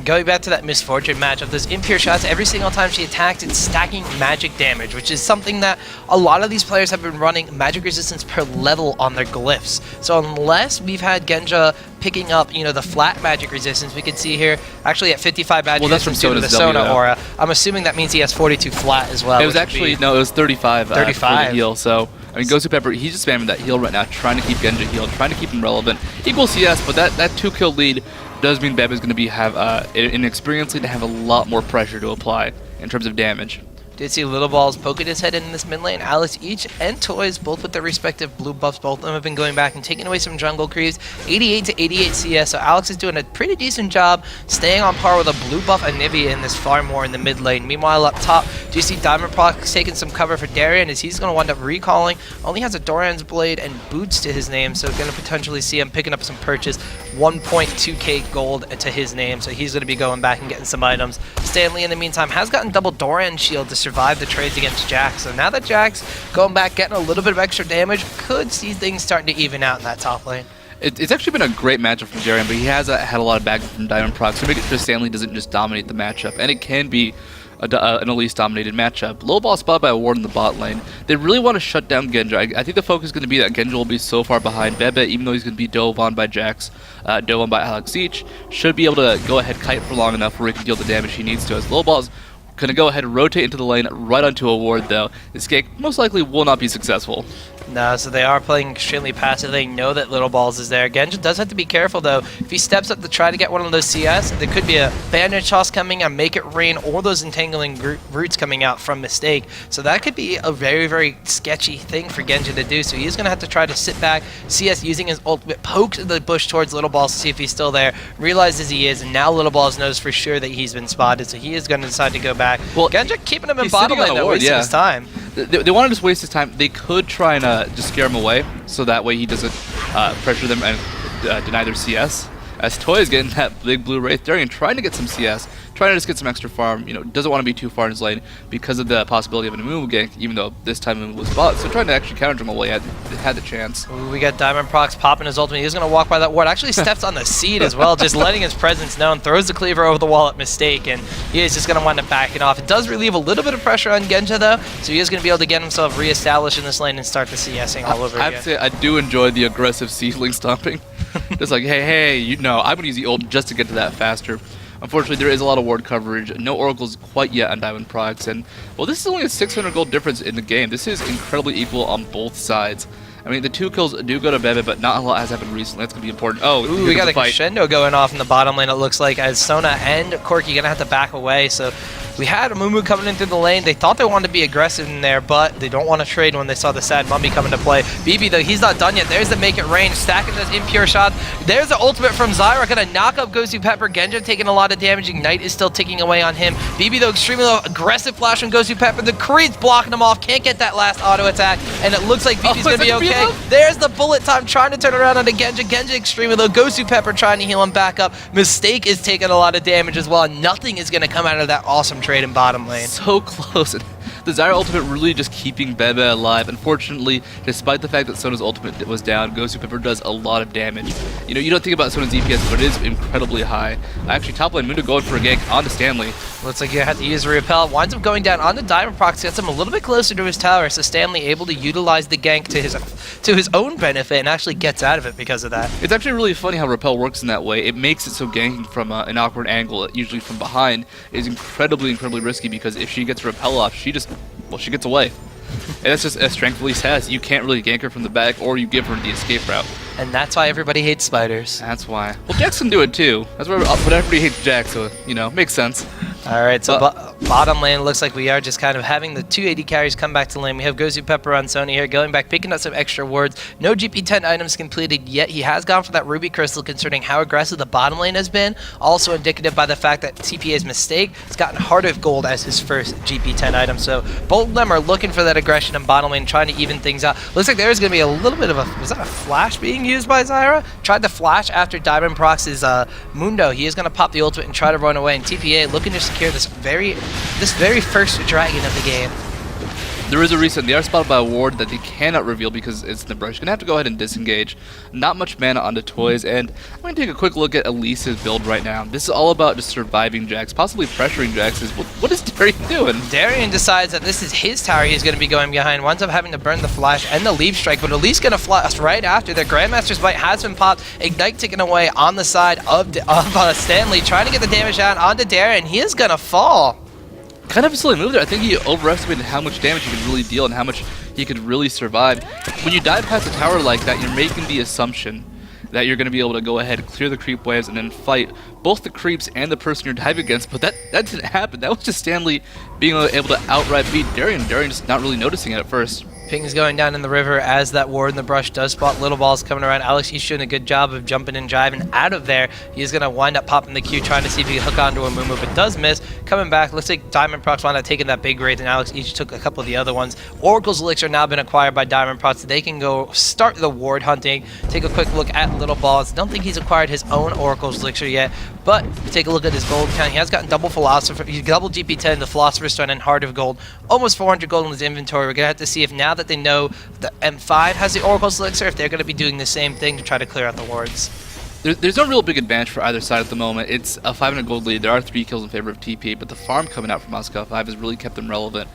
S14: Going back to that Misfortune matchup, those impure shots, every single time she attacks, it's stacking magic damage, which is something that a lot of these players have been running magic resistance per level on their glyphs. So unless we've had Genja picking up, you know, the flat magic resistance, we can see here, actually at 55 magic resistance due to the Sona aura. I'm assuming that means he has 42 flat as well.
S15: It was actually, no, it was 35,
S14: 35.
S15: For the heal, so I mean, Ghostypepper, he's just spamming that heal right now, trying to keep Genja healed, trying to keep him relevant. Equal CS, but that 2-kill lead does mean Bebe is going to have an experience lead to have a lot more pressure to apply in terms of damage.
S14: Did see Lilballz poking his head in this mid lane. Alex Each and Toyz, both with their respective blue buffs, both of them have been going back and taking away some jungle creeps. 88 to 88 CS, so Alex is doing a pretty decent job staying on par with a blue buff Anivia in this far more in the mid lane. Meanwhile, up top, do you see Diamondprox taking some cover for Darien as he's going to wind up recalling. Only has a Doran's Blade and boots to his name, so going to potentially see him picking up some purchase. 1.2k gold to his name, so he's going to be going back and getting some items. Stanley, in the meantime, has gotten double Doran shield to survive the trades against Jax. So now that Jax going back, getting a little bit of extra damage, could see things starting to even out in that top lane.
S15: It's actually been a great matchup from Darien, but he has had a lot of backup from Diamondprox, so making sure Stanley doesn't just dominate the matchup, and it can be an Elise-dominated matchup. Lilballz spotted by a ward in the bot lane. They really want to shut down Genja. I think the focus is going to be that Genja will be so far behind Bebe, even though he's going to be dove on by Jax, dove on by Alex each. Should be able to go ahead, kite for long enough where he can deal the damage he needs to, as Lilballz going to go ahead and rotate into the lane right onto a ward, though. This gank most likely will not be successful.
S14: No, so they are playing extremely passive. They know that Lilballz is there. Genja does have to be careful, though. If he steps up to try to get one of those CS, there could be a bandage toss coming, a make it rain, or those entangling roots coming out from Mistake. So that could be a very, very sketchy thing for Genja to do. So he's going to have to try to sit back, CS using his ultimate, poke the bush towards Lilballz to see if he's still there, realizes he is, and now Lilballz knows for sure that he's been spotted, so he is going to decide to go back. Well, Genja keeping him in bottom lane, though, wasting his time.
S15: They want to just waste his time. They could try and just scare him away, so that way he doesn't pressure them and deny their CS. As Toyz getting that big blue Wraith Darien, trying to get some CS, trying to just get some extra farm. You know, doesn't want to be too far in his lane because of the possibility of an Amumu gank, even though this time Amumu was bot. So trying to actually counter him away, had the chance.
S14: Ooh, we got Diamondprox popping his ultimate. He's going to walk by that ward. Actually steps on the seed as well, just letting his presence known. Throws the cleaver over the wall at Mistake, and he is just going to wind up backing off. It does relieve a little bit of pressure on Genja, though, so he is going to be able to get himself reestablished in this lane and start the CSing all over again.
S15: I have to say, I do enjoy the aggressive seedling stomping. Just like, hey, you know, I'm going to use the ult just to get to that faster. Unfortunately, there is a lot of ward coverage. No oracles quite yet on Diamondprox, and well, this is only a 600 gold difference in the game. This is incredibly equal on both sides. I mean, the 2 kills do go to Bebe, but not a lot has happened recently. That's going to be important. Oh,
S14: ooh, we got a crescendo going off in the bottom lane, it looks like, as Sona and Corki going to have to back away. So we had Amumu coming in through the lane. They thought they wanted to be aggressive in there, but they don't want to trade when they saw the sad mummy come into play. Bebe, though, he's not done yet. There's the make it rain, stacking those impure shots. There's the ultimate from Zyra, going to knock up Gosu Pepper. Genja taking a lot of damage. Ignite is still ticking away on him. Bebe, though, extremely low. Aggressive flash from Gosu Pepper. The creep's blocking him off. Can't get that last auto attack, and it looks like Bebe's going to be okay. There's the bullet time, trying to turn around onto Genja. Genja extremely low. Gosu Pepper trying to heal him back up. Mistake is taking a lot of damage as well. Nothing is going to come out of that awesome trade in bottom lane.
S15: So close. The Zyra ultimate really just keeping Bebe alive. Unfortunately, despite the fact that Sona's ultimate was down, Gosu Pepper does a lot of damage. You know, you don't think about Sona's DPS, but it is incredibly high. Actually, top lane, Mundo going for a gank onto Stanley.
S14: Looks like you have to use a repel. Winds up going down onto Diamondprox, gets him a little bit closer to his tower, so Stanley able to utilize the gank to his own benefit and actually gets out of it because of that.
S15: It's actually really funny how repel works in that way. It makes it so ganking from an awkward angle, usually from behind, is incredibly risky, because if she gets a repel off, she gets away. And that's just a strength Elise has. You can't really gank her from the back, or you give her the escape route.
S14: And that's why everybody hates spiders.
S15: That's why. Well, Jax can do it too. That's why everybody hates Jax, so, you know, makes sense.
S14: All right, so bottom lane looks like we are just kind of having the 2 AD carries come back to lane. We have Gosu Pepper on Sony here, going back, picking up some extra wards. No GP10 items completed yet. He has gone for that Ruby Crystal, considering how aggressive the bottom lane has been. Also indicative by the fact that TPA's Mistake has gotten Heart of Gold as his first GP10 item. So both of them are looking for that aggression in bottom lane, trying to even things out. Looks like there's going to be a little bit of a, was that a flash being used by Zyra? Tried to flash after Diamondprox's Mundo. He is going to pop the ultimate and try to run away, and TPA looking to secure this very first dragon of the game.
S15: There is a reason. They are spotted by a ward that they cannot reveal because it's in the brush. You're going to have to go ahead and disengage. Not much mana onto Toyz, and I'm going to take a quick look at Elise's build right now. This is all about just surviving Jax, possibly pressuring Jax. What is Darien doing?
S14: Darien decides that this is his tower he's going to be going behind. Winds up having to burn the flash and the leave strike, but Elise going to flash right after. The Grandmaster's Bite has been popped. Ignite ticking away on the side of Stanley, trying to get the damage down onto Darien. He is going to fall.
S15: Kind of a silly move there. I think he overestimated how much damage he could really deal and how much he could really survive. When you dive past a tower like that, you're making the assumption that you're going to be able to go ahead, clear the creep waves, and then fight both the creeps and the person you're diving against, but that didn't happen. That was just Stanley being able to outright beat Darien. Darien just not really noticing it at first.
S14: Ping's going down in the river as that ward in the brush does spot Lilballz coming around. Alex, he's doing a good job of jumping and driving out of there. He's going to wind up popping the Q, trying to see if he can hook onto a Mumu, but does miss. Coming back, looks like Diamondprox wound up taking that big raid, and Alex each took a couple of the other ones. Oracle's Elixir now been acquired by Diamondprox. They can go start the ward hunting. Take a quick look at Lilballz. Don't think he's acquired his own Oracle's Elixir yet, but take a look at his gold count. He has gotten double Philosopher. He's double GP10, the Philosopher's Stone, and Heart of Gold. Almost 400 gold in his inventory. We're going to have to see if now that they know the M5 has the Oracle's Elixir, if they're going to be doing the same thing to try to clear out the wards.
S15: There's no real big advantage for either side at the moment. It's a 500 gold lead. There are 3 kills in favor of TP, but the farm coming out from Moscow 5 has really kept them relevant.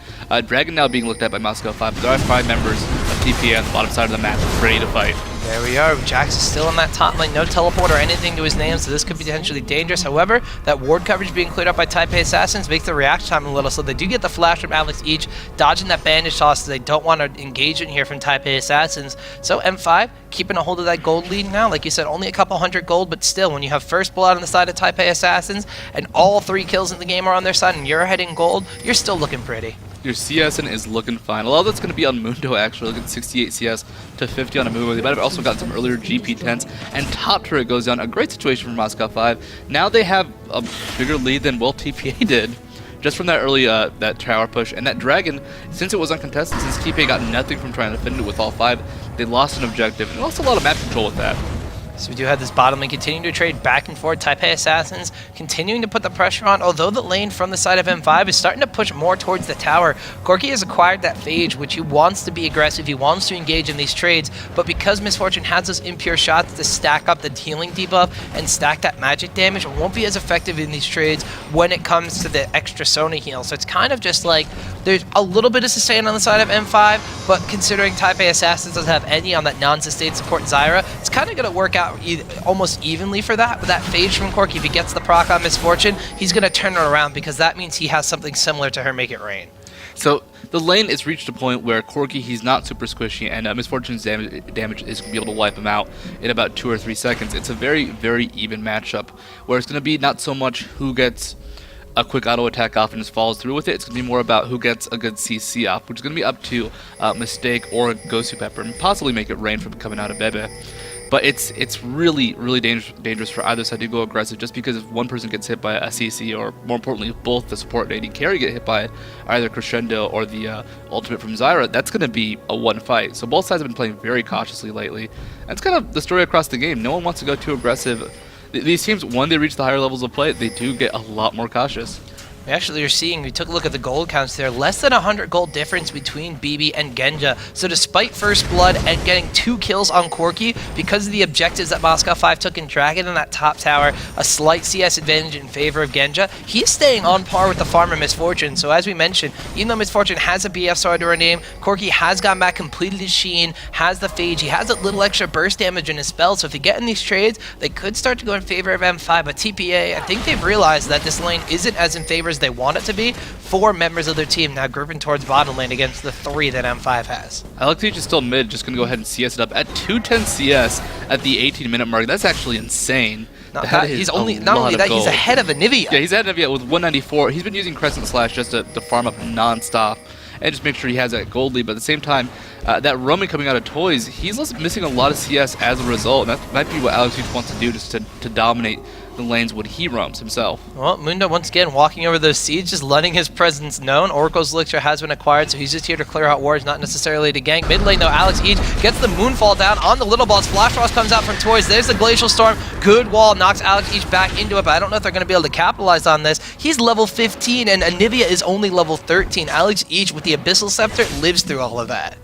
S15: Dragon now being looked at by Moscow 5, but there are 5 members of TP on the bottom side of the map ready to fight.
S14: There we are. Jax is still on that top lane. No teleport or anything to his name, so this could be potentially dangerous. However, that ward coverage being cleared up by Taipei Assassins makes the reaction time a little, so they do get the flash from Alex each, dodging that bandage toss, so they don't want to engage in here from Taipei Assassins. So M5 keeping a hold of that gold lead now. Like you said, only a couple hundred gold, but still, when you have first blood on the side of Taipei Assassins, and all 3 kills in the game are on their side, and you're heading gold, you're still looking pretty.
S15: Your CSN is looking fine. A lot of that's going to be on Mundo, actually. Look at 68 CS to 50 on a Mundo. They might have also gotten some earlier GP10s. And top turret goes down. A great situation for Moscow 5. Now they have a bigger lead than Will TPA did, just from that early that tower push. And that Dragon, since it was uncontested, since TPA got nothing from trying to defend it with all 5, they lost an objective. And lost a lot of map control with that.
S14: So we do have this bottom lane continuing to trade back and forth. Taipei Assassins continuing to put the pressure on, although the lane from the side of M5 is starting to push more towards the tower. Corki has acquired that phage, which he wants to be aggressive, he wants to engage in these trades, but because Misfortune has those impure shots to stack up the healing debuff and stack that magic damage, it won't be as effective in these trades when it comes to the extra Sona heal. So it's kind of just like, there's a little bit of sustain on the side of M5, but considering Taipei Assassins doesn't have any on that non-sustain support Zyra, it's kind of going to work out almost evenly for that. But that phage from Corki, if he gets the proc on Misfortune, he's going to turn it around, because that means he has something similar to her Make It Rain.
S15: So the lane is reached a point where Corki, he's not super squishy, and Misfortune's damage is going to be able to wipe him out in about 2 or 3 seconds. It's a very, very even matchup, where it's going to be not so much who gets a quick auto attack off and just follows through with it. It's going to be more about who gets a good CC off, which is going to be up to Mistake or Gosu Pepper, and possibly Make It Rain from coming out of Bebe. But it's really, really dangerous for either side to go aggressive, just because if one person gets hit by a CC, or more importantly, if both the support and AD carry get hit by it, either Crescendo or the ultimate from Zyra, that's going to be a one fight. So both sides have been playing very cautiously lately. That's kind of the story across the game. No one wants to go too aggressive. These teams, when they reach the higher levels of play, they do get a lot more cautious.
S14: Actually, you're seeing, we took a look at the gold counts there, less than 100 gold difference between Bebe and Genja. So despite first blood and getting 2 kills on Corki, because of the objectives that Moscow 5 took in Dragon in that top tower, a slight CS advantage in favor of Genja, he's staying on par with the farmer Misfortune. So as we mentioned, even though Misfortune has a BF star to her name, Corki has gone back, completed his Sheen, has the phage, he has a little extra burst damage in his spell, so if you get in these trades, they could start to go in favor of M5, but TPA, I think they've realized that this lane isn't as in favor as they want it to be. 4 members of their team now grouping towards bottom lane against the 3 that M5 has.
S15: Alex is still mid, just going to go ahead and CS it up at 210 CS at the 18-minute mark. That's actually insane.
S14: He's only, not only that, he's ahead of Anivia.
S15: Yeah, he's ahead of Anivia with 194. He's been using Crescent Slash just to farm up non-stop and just make sure he has that gold lead. But at the same time, that roaming coming out of Toyz, he's missing a lot of CS as a result. And that might be what Alex wants to do, just to dominate the lanes when he roams himself.
S14: Well, Mundo once again walking over those seeds, just letting his presence known. Oracle's Elixir has been acquired, so he's just here to clear out wards, not necessarily to gank. Mid lane though, Alex each gets the Moonfall down on the Lilballz. Flash Frost comes out from Toyz. There's the Glacial Storm. Good wall, knocks Alex each back into it, but I don't know if they're going to be able to capitalize on this. He's level 15 and Anivia is only level 13. Alex each with the Abyssal Scepter lives through all of that.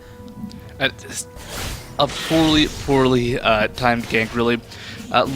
S15: A poorly timed gank, really.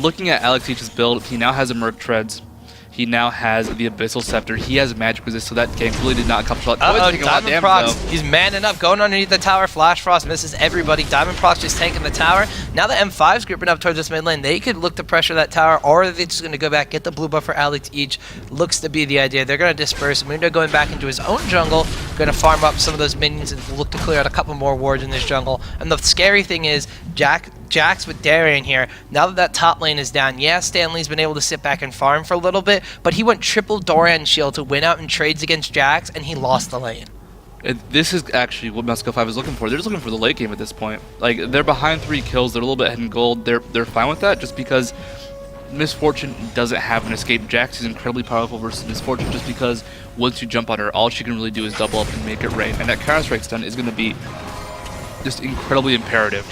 S15: Looking at Alex Each's build, he now has a Merc Treads. He now has the Abyssal Scepter. He has Magic Resist, so that gank really did not accomplish a lot.
S14: Diamondprox, he's manning up, going underneath the tower. Flash Frost misses everybody. Diamondprox just tanking the tower. Now that M5's grouping up towards this mid lane, they could look to pressure that tower, or they're just going to go back, get the blue buff for Alex each. Looks to be the idea. They're going to disperse. Mundo going back into his own jungle, going to farm up some of those minions and look to clear out a couple more wards in this jungle. And the scary thing is, Jax with Darien here, now that top lane is down, yeah, Stanley's been able to sit back and farm for a little bit, but he went triple Darien shield to win out in trades against Jax, and he lost the lane.
S15: And this is actually what Moscow 5 is looking for. They're just looking for the late game at this point. Like, they're behind 3 kills. They're a little bit ahead in gold. They're fine with that just because Misfortune doesn't have an escape. Jax is incredibly powerful versus Misfortune just because once you jump on her, all she can really do is double up and make it rain. And that Counter-Strike stun is going to be just incredibly imperative.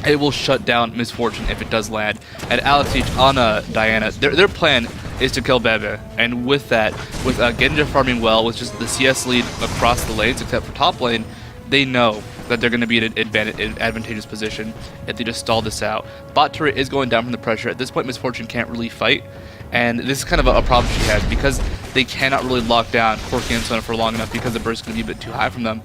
S15: It will shut down Misfortune if it does land. And Alex Each on Diana, their plan is to kill Bebe. And with that, with Genja farming well, with just the CS lead across the lanes, except for top lane, they know that they're going to be in an advantageous position if they just stall this out. Bot turret is going down from the pressure. At this point, Misfortune can't really fight. And this is kind of a problem she has because they cannot really lock down Corki and Sona for long enough because the burst is going to be a bit too high from them.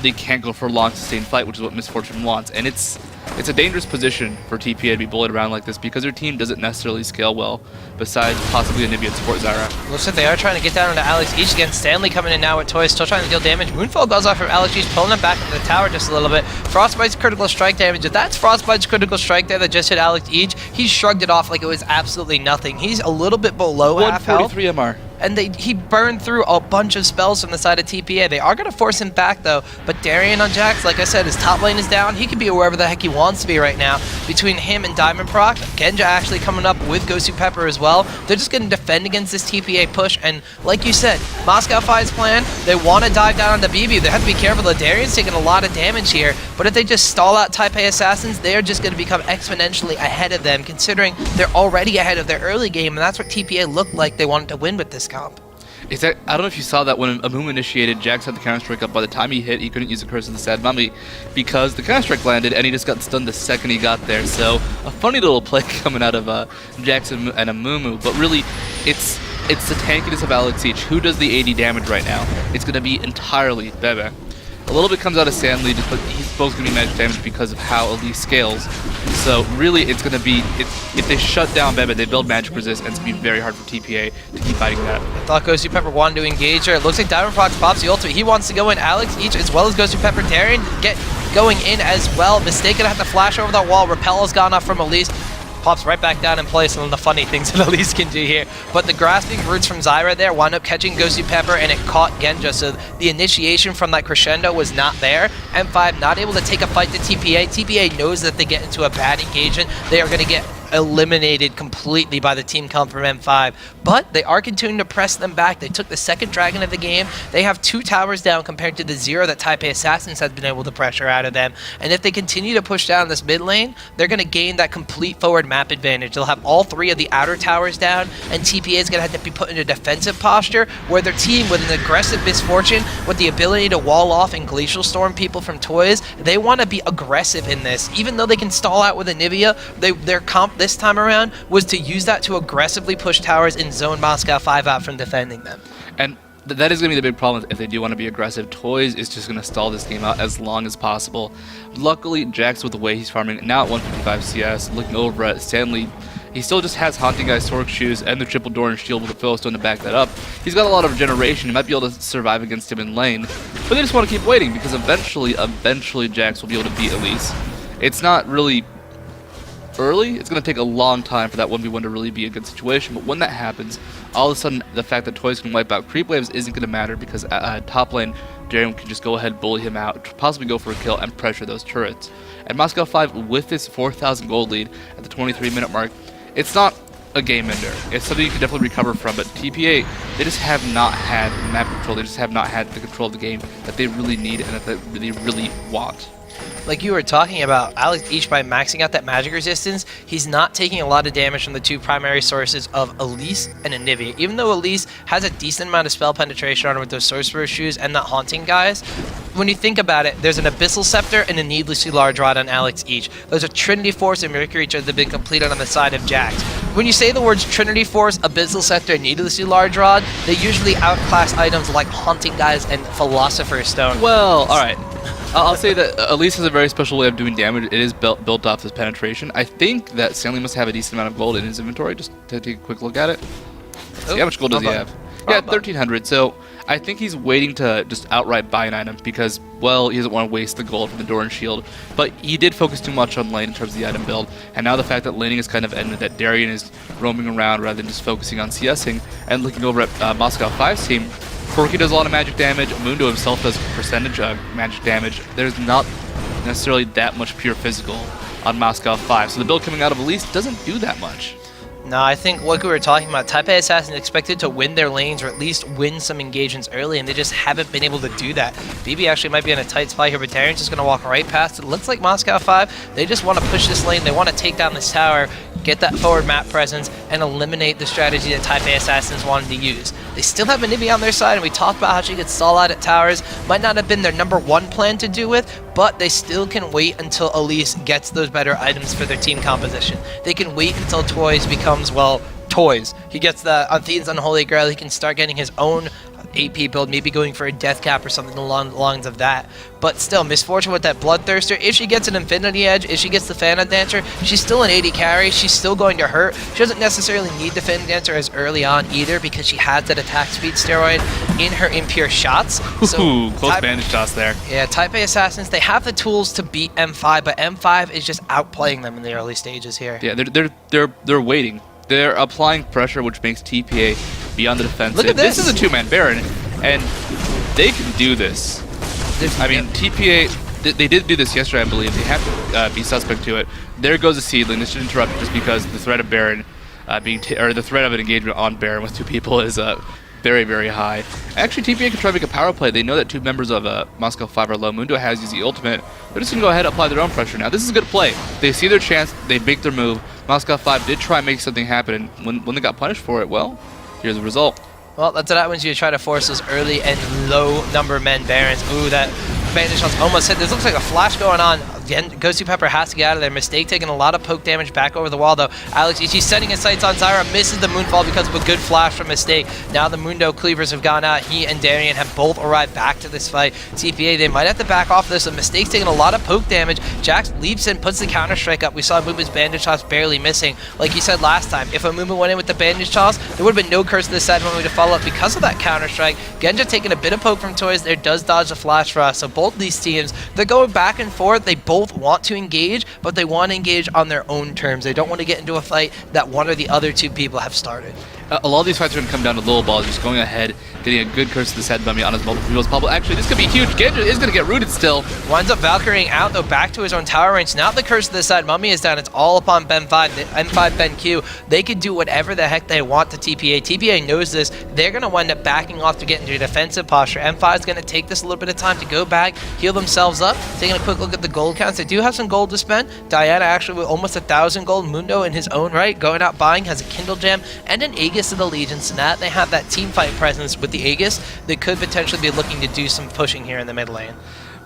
S15: They can't go for a long sustained fight, which is what Misfortune wants. And it's a dangerous position for TPA to be bullied around like this because their team doesn't necessarily scale well, besides possibly Anivia and support Zyra.
S14: Looks like they are trying to get down into Alex Each again. Stanley coming in now with Toyz, still trying to deal damage. Moonfall goes off from Alex Each, pulling him back into the tower just a little bit. Frostbite's critical strike damage. If that's Frostbite's critical strike there that just hit Alex Each, he shrugged it off like it was absolutely nothing. He's a little bit below half health.
S15: 143 MR.
S14: And he burned through a bunch of spells from the side of TPA. They are going to force him back, though. But Darien on Jax, like I said, his top lane is down. He could be wherever the heck he wants to be right now. Between him and Diamondprox, Genja actually coming up with Gosu Pepper as well. They're just going to defend against this TPA push. And like you said, Moscow 5's plan, they want to dive down on the Bebe. They have to be careful. The Darien's taking a lot of damage here. But if they just stall out Type A assassins, they're just going to become exponentially ahead of them, considering they're already ahead of their early game. And that's what TPA looked like they wanted to win with this comp.
S15: I don't know if you saw that when Amumu initiated, Jax had the Counter-Strike up. By the time he hit, he couldn't use the Curse of the Sad Mummy because the Counter-Strike landed and he just got stunned the second he got there. So a funny little play coming out of Jax and Amumu, but really it's the tankiness of Alex Each. Who does the 80 damage right now? It's going to be entirely Bebe. A little bit comes out of Stanley, but he's both going to be magic damage because of how Elise scales. So really, it's going to be, if they shut down Bebe, they build magic resist, and it's going to be very hard for TPA to keep fighting that.
S14: I thought Gosu Pepper wanted to engage her. It looks like Diamondprox pops the ultimate. He wants to go in. Alex Each, as well as Gosu Pepper, Darien get going in as well. Mistake gonna have to flash over that wall. Repel has gone off from Elise. Pops right back down in place, one of the funny things that Elise can do here. But the grasping roots from Zyra there wound up catching Gosu Pepper, and it caught Genja, so the initiation from that crescendo was not there. M5 not able to take a fight to TPA. TPA knows that if they get into a bad engagement, they are going to get eliminated completely by the team comp from M5, but they are continuing to press them back. They took the second dragon of the game. They have 2 towers down compared to the 0 that Type A Assassins has been able to pressure out of them, and if they continue to push down this mid lane, they're going to gain that complete forward map advantage. They'll have all 3 of the outer towers down, and TPA is going to have to be put in a defensive posture where their team, with an aggressive Misfortune, with the ability to wall off and Glacial Storm people from Toyz, they want to be aggressive in this. Even though they can stall out with Anivia, their comp this time around was to use that to aggressively push towers and zone Moscow 5 out from defending them.
S15: And that is going to be the big problem if they do want to be aggressive. Toyz is just going to stall this game out as long as possible. Luckily, Jax, with the way he's farming, now at 155 CS, looking over at Stanley, he still just has Haunting Guy's Torque Shoes and the Triple Door and Shield with the Philistone to back that up. He's got a lot of regeneration. He might be able to survive against him in lane, but they just want to keep waiting because eventually Jax will be able to beat Elise. It's not really early. It's going to take a long time for that 1v1 to really be a good situation, but when that happens, all of a sudden the fact that Toyz can wipe out creep waves isn't going to matter because top lane, Darien can just go ahead, bully him out, possibly go for a kill and pressure those turrets. And Moscow 5, with this 4,000 gold lead at the 23-minute mark, it's not a game ender. It's something you can definitely recover from, but TPA, they just have not had map control. They just have not had the control of the game that they really need and that they really want.
S14: Like you were talking about, Alex Each, by maxing out that magic resistance, he's not taking a lot of damage from the 2 primary sources of Elise and Anivia. Even though Elise has a decent amount of spell penetration on her with those Sorcerer Shoes and that Haunting Guys, when you think about it, there's an Abyssal Scepter and a needlessly large rod on Alex Each. There's a Trinity Force and Mercury Charge that have been completed on the side of Jax. When you say the words Trinity Force, Abyssal Scepter, and needlessly large rod, they usually outclass items like Haunting Guys and Philosopher's Stone.
S15: Well, alright. I'll say that Elise has a very special way of doing damage. It is built off this penetration. I think that Stanley must have a decent amount of gold in his inventory. Just to take a quick look at it. See, how much gold does he have? Yeah, 1,300. So I think he's waiting to just outright buy an item because, well, he doesn't want to waste the gold from the door and shield. But he did focus too much on lane in terms of the item build. And now the fact that laning is kind of ended, that Darien is roaming around rather than just focusing on CSing and looking over at Moscow 5's team, Phreak does a lot of magic damage. Mundo himself does percentage magic damage. There's not necessarily that much pure physical on Moscow 5. So the build coming out of Elise doesn't do that much.
S14: No, I think what we were talking about, Type A Assassins expected to win their lanes or at least win some engagements early, and they just haven't been able to do that. Bebe actually might be in a tight spot here, but Darien's just going to walk right past it. Looks like Moscow 5, they just want to push this lane. They want to take down this tower, get that forward map presence, and eliminate the strategy that Type A Assassins wanted to use. They still have Anibi on their side, and we talked about how she gets stall out at towers. Might not have been their #1 plan to do with, but they still can wait until Elise gets those better items for their team composition. They can wait until Toyz becomes, well, Toyz. He gets the Athene's Unholy Grail, he can start getting his own AP build, maybe going for a death cap or something along the lines of that. But still, Misfortune with that Bloodthirster, if she gets an Infinity Edge, if she gets the Phantom Dancer, she's still an 80 carry, she's still going to hurt. She doesn't necessarily need the Phantom Dancer as early on either because she has that attack speed steroid in her impure shots.
S15: So close bandage toss there.
S14: Yeah, Type A Assassins, they have the tools to beat M5, but M5 is just outplaying them in the early stages here.
S15: Yeah, they're waiting. They're applying pressure, which makes TPA be on the defensive.
S14: Look at this.
S15: This is a 2-man Baron, and they can do this. I mean, TPA, they did do this yesterday, I believe. They have to be suspect to it. There goes a seedling. This should interrupt just because the threat of Baron or the threat of an engagement on Baron with 2 people is very, very high. Actually, TPA can try to make a power play. They know that 2 members of Moscow 5 are low. Mundo has used the ultimate. They're just going to go ahead and apply their own pressure now. This is a good play. They see their chance. They make their move. Moscow 5 did try and make something happen, and when they got punished for it, well, here's the result.
S14: Well, that's what happens when you try to force those early and low number men Barons. Ooh, that bandage shot's almost hit. This looks like a flash going on. Again, Gosu Pepper has to get out of there. Mistake taking a lot of poke damage back over the wall, though. Alex, she's setting his sights on Zyra, misses the Moonfall because of a good flash from Mistake. Now the Mundo Cleavers have gone out. He and Darien have both arrived back to this fight. TPA, they might have to back off this. The Mistake's taking a lot of poke damage. Jax leaps in, puts the counter-strike up. We saw Amumu's bandage toss barely missing. Like you said last time, if Amumu went in with the bandage toss, there would have been no curse to this side when we to follow up because of that counter-strike. Genja taking a bit of poke from Toyz. There does dodge the flash for us. So both these teams, they're going back and forth. They both want to engage, but they want to engage on their own terms. They don't want to get into a fight that one or the other 2 people have started.
S15: A lot of these fights are going to come down to Lilballz just going ahead, getting a good curse to the head mummy on his multiple heroes bubble. Actually, this could be huge. Genja is going to get rooted still.
S14: Winds up Valkyrieing out, though, back to his own tower range. Now the curse to the side mummy is down. It's all upon Ben 5, M5 Ben Q. They can do whatever the heck they want to TPA. TPA knows this. They're going to wind up backing off to get into a defensive posture. M5 is going to take this a little bit of time to go back, heal themselves up. Taking a quick look at the gold counts. They do have some gold to spend. Diana actually with almost 1,000 gold. Mundo in his own right, going out buying, has a Kindle Gem and an Aegis of the Legion. So now they have that team fight presence with the Aegis. They could potentially be looking to do some pushing here in the mid lane.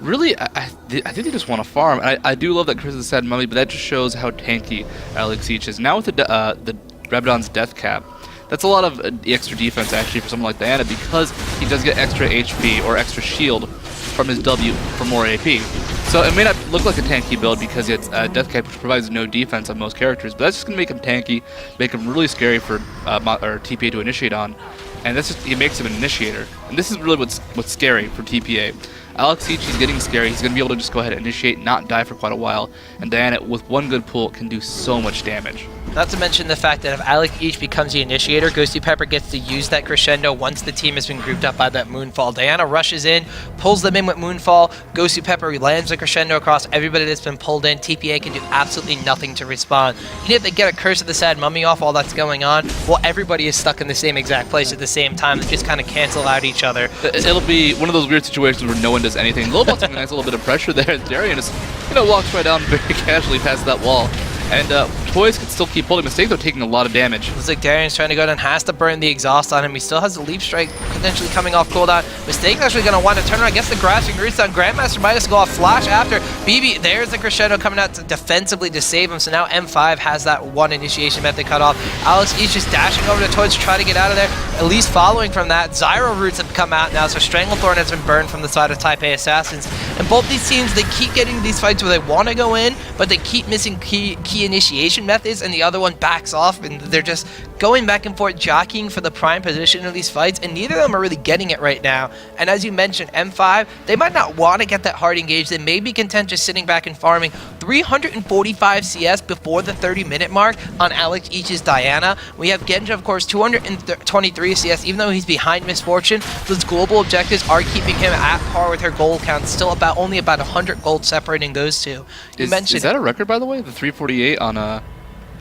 S15: Really, I think they just want to farm. I do love that Chris is a sad mummy, but that just shows how tanky Alex Each is. Now with the Rabadon's death cap, that's a lot of extra defense actually for someone like Diana because he does get extra HP or extra shield from his W for more AP. So it may not look like a tanky build because it's death cap, which provides no defense on most characters, but that's just going to make him tanky, make him really scary for TPA to initiate on, and that's just, it makes him an initiator. And this is really what's scary for TPA. Alex Each, he's getting scary. He's going to be able to just go ahead and initiate, not die for quite a while. And Diana, with one good pull, can do so much damage.
S14: Not to mention the fact that if Alex Each becomes the initiator, Gosu Pepper gets to use that crescendo once the team has been grouped up by that Moonfall. Diana rushes in, pulls them in with Moonfall. Gosu Pepper lands the crescendo across everybody that's been pulled in. TPA can do absolutely nothing to respond. Even if they get a Curse of the Sad Mummy off while that's going on, well, everybody is stuck in the same exact place at the same time. They just kind of cancel out each other.
S15: It'll be one of those weird situations where no one does anything. Lilballz taking a nice little bit of pressure there. Darien just walks right down very casually past that wall. And Toyz can still keep pulling. Mistake, though, taking a lot of damage.
S14: Looks like Darien's trying to go down, has to burn the exhaust on him. He still has the leap strike potentially coming off cooldown. Mistake's actually going to want to turn around, gets the grasping roots down. Grandmaster might as go off flash after. Bebe, there's the crescendo coming out to defensively to save him. So now M5 has that one initiation method cut off. Alex Each just dashing over to Toyz to try to get out of there. At least following from that, Zyro roots have come out now. So Stranglethorn has been burned from the side of Type A Assassins. And both these teams, they keep getting these fights where they want to go in, but they keep missing key initiation methods, and the other one backs off, and they're just going back and forth, jockeying for the prime position in these fights, and neither of them are really getting it right now. And as you mentioned, M5, they might not want to get that hard engaged. They may be content just sitting back and farming 345 CS before the 30-minute mark on Alex Each's Diana. We have Genja, of course, 223 CS, even though he's behind Misfortune. Those global objectives are keeping him at par with her gold count, still only about 100 gold separating those two.
S15: Is that a record, by the way? The 348 on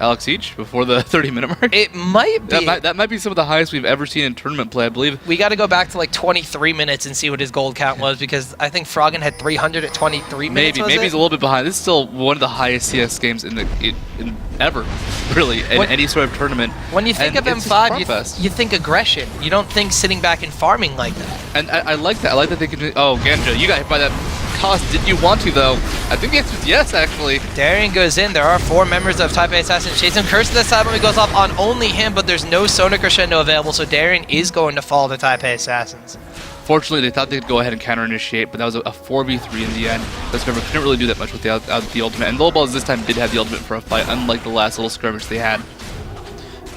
S15: Alex Each before the 30-minute mark?
S14: It might be.
S15: That might be some of the highest we've ever seen in tournament play, I believe.
S14: We got to go back to like 23 minutes and see what his gold count was, because I think Froggen had 300 at 23 minutes.
S15: Maybe he's a little bit behind. This is still one of the highest CS games in ever, really, in any sort of tournament.
S14: When you think of M5, you think aggression. You don't think sitting back and farming like that.
S15: And I like that. I like that they can do. Oh, Genja, you got hit by that cost. Did you want to, though? I think the answer is yes, actually.
S14: Darien goes in. There are 4 members of Type A Assassin chasing him. Curse to the side when he goes off on only him, but there's no Sona Crescendo available, so Darien is going to fall to Type A Assassins.
S15: Fortunately, they thought they could go ahead and counter-initiate, but that was a 4v3 in the end. This member couldn't really do that much with the ultimate, and Lilballz this time did have the ultimate for a fight, unlike the last little skirmish they had.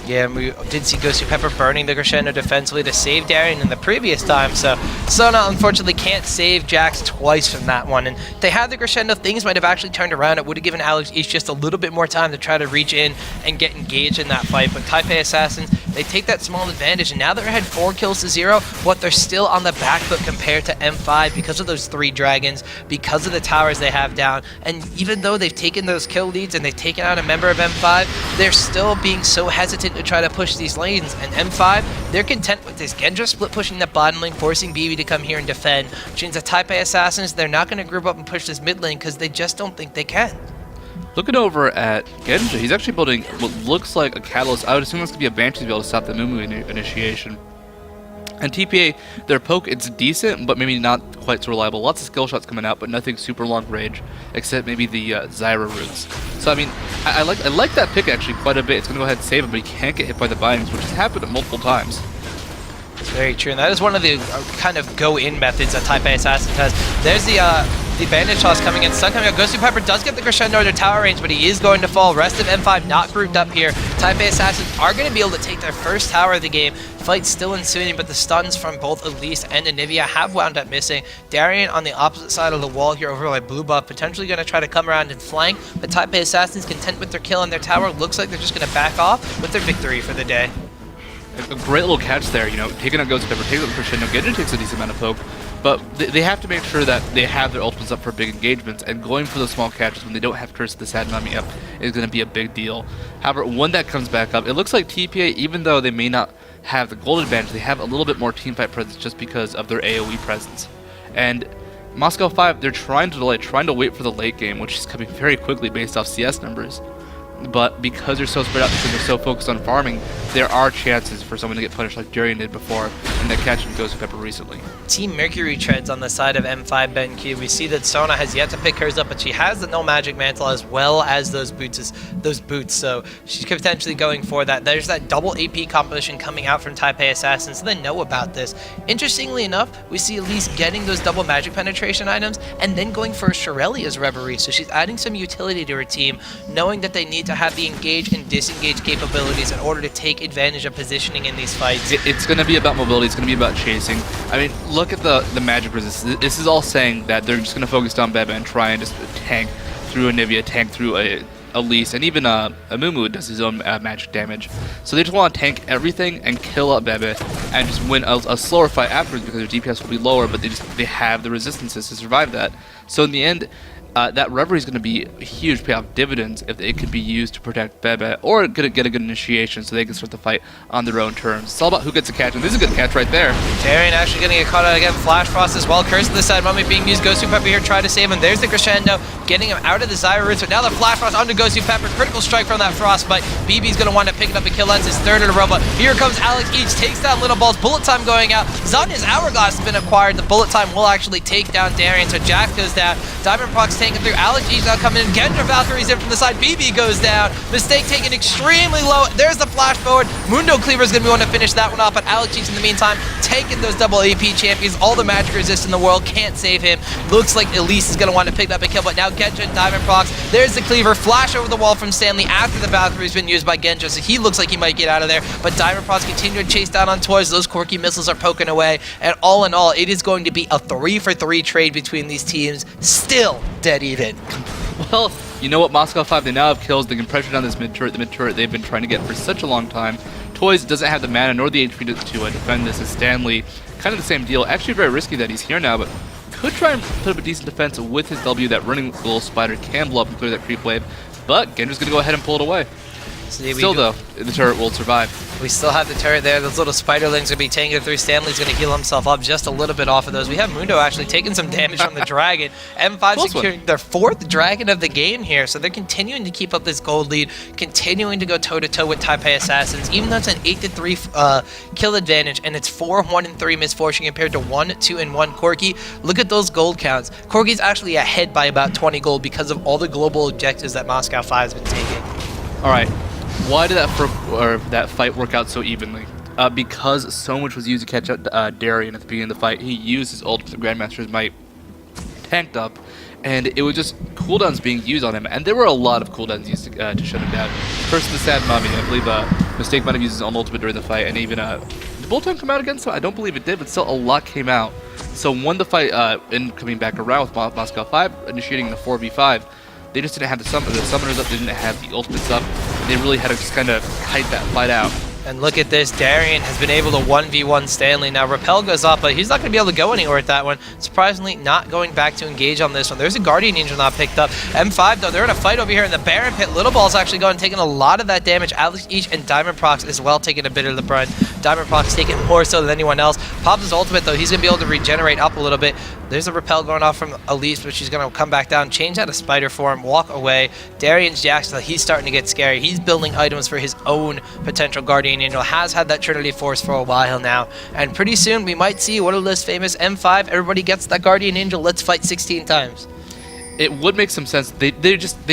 S14: Yeah, and we did see Gosu Pepper burning the Crescendo defensively to save Darien in the previous time, so Sona unfortunately can't save Jax twice from that one. And if they had the Crescendo, things might have actually turned around. It would have given Alex East just a little bit more time to try to reach in and get engaged in that fight. But Type A Assassins, they take that small advantage, and now they're ahead 4 kills to 0, but they're still on the back foot compared to M5 because of those 3 dragons, because of the towers they have down. And even though they've taken those kill leads and they've taken out a member of M5, they're still being so hesitant to try to push these lanes, and M5, they're content with this Genja split pushing that bottom lane, forcing Bebe to come here and defend, which means the Type A Assassins, they're not going to group up and push this mid lane because they just don't think they can.
S15: Looking over at Genja, he's actually building what looks like a catalyst. I would assume that's going to be a Banshee to be able to stop the Mumu initiation. And TPA, their poke, it's decent, but maybe not quite so reliable. Lots of skill shots coming out, but nothing super long range, except maybe the Zyra roots. So, I mean, I like that pick actually quite a bit. It's going to go ahead and save him, but he can't get hit by the bindings, which has happened multiple times.
S14: It's very true, and that is one of the kind of go-in methods that Type A Assassin has. There's the bandage toss coming in, stun coming out. Gosu Pepper does get the Crescendo under tower range, but he is going to fall. Rest of M5 not grouped up here. Type A Assassins are going to be able to take their first tower of the game. Fight's still ensuing, but the stuns from both Elise and Anivia have wound up missing. Darien on the opposite side of the wall here over by Blue Buff, potentially going to try to come around and flank, but Type A Assassins content with their kill on their tower. Looks like they're just going to back off with their victory for the day.
S15: A great little catch there, you know, taking out Gosu Pepper, taking out the Crescendo. Genja takes a decent amount of poke, but they have to make sure that they have their ultimates up for big engagements, and going for those small catches when they don't have Curse the Sad Mummy up is going to be a big deal. However, when that comes back up, it looks like TPA, even though they may not have the gold advantage, they have a little bit more teamfight presence just because of their AoE presence. And Moscow 5, they're trying to delay, trying to wait for the late game, which is coming very quickly based off CS numbers. But because they're so spread out, because they're so focused on farming, there are chances for someone to get punished like Darien did before, and that catch Gosu Pepper recently.
S14: Team Mercury treads on the side of M5 BenQ. We see that Sona has yet to pick hers up, but she has the No Magic Mantle as well as those boots, so she's potentially going for that. There's that double AP composition coming out from Type A Assassins, so they know about this. Interestingly enough, we see Elise getting those double magic penetration items and then going for Shirelia's Reverie, so she's adding some utility to her team, knowing that they need to have the engage and disengage capabilities in order to take advantage of positioning in these fights.
S15: It's going to be about mobility, it's going to be about chasing. I mean, look at the magic resistance. This is all saying that they're just going to focus on Bebe and try and just tank through Anivia, tank through Elise, and even Amumu does his own magic damage. So they just want to tank everything and kill up Bebe and just win a slower fight afterwards because their DPS will be lower, but they have the resistances to survive that. So in the end, that Reverie is going to be a huge payoff dividends if it could be used to protect Bebe or get a good initiation so they can start the fight on their own terms. It's all about who gets a catch, and this is a good catch right there.
S14: Darien actually going to get caught out again. Flash Frost as well. Curse to the side. Mummy being used. Gosu Pepper here try to save him. There's the Crescendo getting him out of the Zyra roots, but now the Flash Frost onto Gosu Pepper. Critical strike from that Frostbite. BB's going to wind up picking up a kill. That's his 3rd in a row, but here comes Alex Each. Takes down Lilballz. Bullet time going out. Zanya's Hourglass has been acquired. The bullet time will actually take down Darien, so Jack goes down. Diamondprox taken through. Alex G's now coming in. Genja Valkyrie's in from the side. Bebe goes down. Mistake taken extremely low. There's the flash forward. Mundo Cleaver's going to be one to finish that one off, but Alex G's in the meantime taking those double AP champions. All the magic resist in the world can't save him. Looks like Elise is going to want to pick up a kill, but now Genja and Diamondprox. There's the Cleaver. Flash over the wall from Stanley after the Valkyrie's been used by Genja, so he looks like he might get out of there, but Diamondprox continue to chase down on Toyz. Those quirky missiles are poking away, and all in all, it is going to be a 3-for-3 trade between these teams. Still dead even.
S15: Well, you know what, Moscow 5, they now have kills. They can pressure down this mid turret, the mid turret they've been trying to get for such a long time. Toyz doesn't have the mana nor the HP to defend this as Stanley. Kind of the same deal. Actually very risky that he's here now, but could try and put up a decent defense with his W. That running little spider can blow up and clear that creep wave, but Genja's going to go ahead and pull it away. Still though, the turret will survive.
S14: We still have the turret there. Those little spiderlings will be tanking through. Stanley's going to heal himself up just a little bit off of those. We have Mundo actually taking some damage from the dragon. M5 securing their 4th dragon of the game here, so they're continuing to keep up this gold lead, continuing to go toe-to-toe with Taipei Assassins, even though it's an 8-3 kill advantage, and it's 4-1-3 Misfortune compared to 1-2-1 Corki. Look at those gold counts. Corki's actually ahead by about 20 gold because of all the global objectives that Moscow 5 has been taking.
S15: All right. Why did that fight work out so evenly? Because so much was used to catch up Darien at the beginning of the fight. He used his ult with the Grandmaster's Might, tanked up, and it was just cooldowns being used on him. And there were a lot of cooldowns used to shut him down. First, the Sad Mummy. I believe Mistake might have used his own ultimate during the fight, and even did Bolt Time come out against him? I don't believe it did, but still a lot came out. So when the fight ended coming back around with Moscow 5 initiating the 4v5, they just didn't have the summoners up, they didn't have the ultimates up. They really had to just kind of kite that fight out.
S14: And look at this, Darien has been able to 1v1 Stanley. Now Repel goes up, but he's not going to be able to go anywhere with that one. Surprisingly, not going back to engage on this one. There's a Guardian Angel not picked up. M5 though, they're in a fight over here in the Baron Pit. Lilballz actually going taking a lot of that damage. Alex Each and Diamondprox as well taking a bit of the brunt. Diamondprox taking more so than anyone else. Pops his ultimate though, he's going to be able to regenerate up a little bit. There's a Repel going off from Elise, but she's going to come back down, change out of spider form, walk away. Darien's Jackson, he's starting to get scary. He's building items for his own potential Guardian Angel. Has had that Trinity Force for a while now. And pretty soon we might see one of those famous M5, everybody gets that Guardian Angel, let's fight 16 times.
S15: It would make some sense. They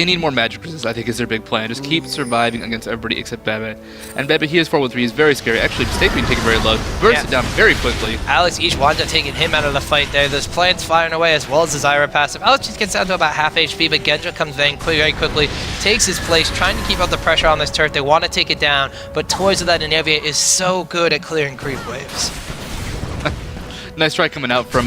S15: need more magic resistance, I think, is their big plan. Just keep surviving against everybody except Bebe. And Bebe, he is 4-1-3. He's very scary. Actually, Mistake being taken very low. Bursts it down very quickly.
S14: Alex Each wanted to taking him out of the fight there. Those plants firing away as well as the Zyra passive. Alex just gets down to about half HP, but Genja comes in very quickly, takes his place, trying to keep up the pressure on this turret. They want to take it down, but Toyz with that Inevia is so good at clearing creep waves.
S15: Nice try coming out from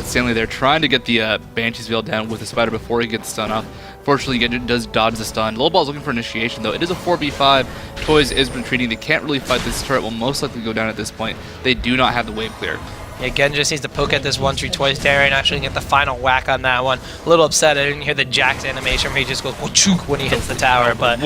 S15: Stanley there, trying to get the Banshee's Veil down with the spider before he gets stun off. Fortunately, Genja does dodge the stun. Lilballz looking for initiation, though. It is a 4v5. Toyz is retreating. They can't really fight. This turret will most likely go down at this point. They do not have the wave clear.
S14: Yeah, Genja just needs to poke at this one tree Toyz. Darien actually get the final whack on that one. A little upset. I didn't hear the Jax animation where he just goes wachuk when he hits the tower, but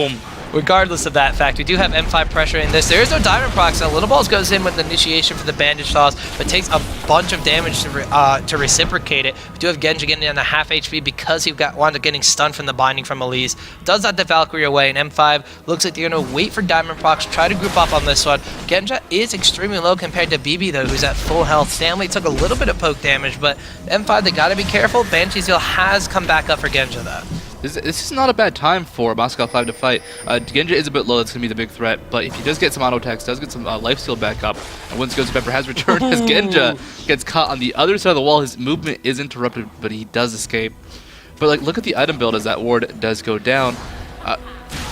S14: regardless of that fact, we do have M5 pressure in this. There is no Diamondprox. Lilballz goes in with the initiation for the bandage toss, but takes a bunch of damage to reciprocate it. We do have Genja getting down to half HP because he wound up getting stunned from the binding from Elise. Does that the Valkyrie away, and M5 looks like they're going to wait for Diamondprox, try to group up on this one. Genja is extremely low compared to Bebe, though, who's at full health. Stanley took a little bit of poke damage, but M5, they got to be careful. Banshee's Veil has come back up for Genja, though.
S15: This is not a bad time for Moscow 5 to fight. Genja is a bit low, that's going to be the big threat, but if he does get some auto attacks, does get some lifesteal back up, and once Gosu Pepper has returned as Genja gets caught on the other side of the wall, his movement is interrupted, but he does escape. But like, look at the item build as that ward does go down.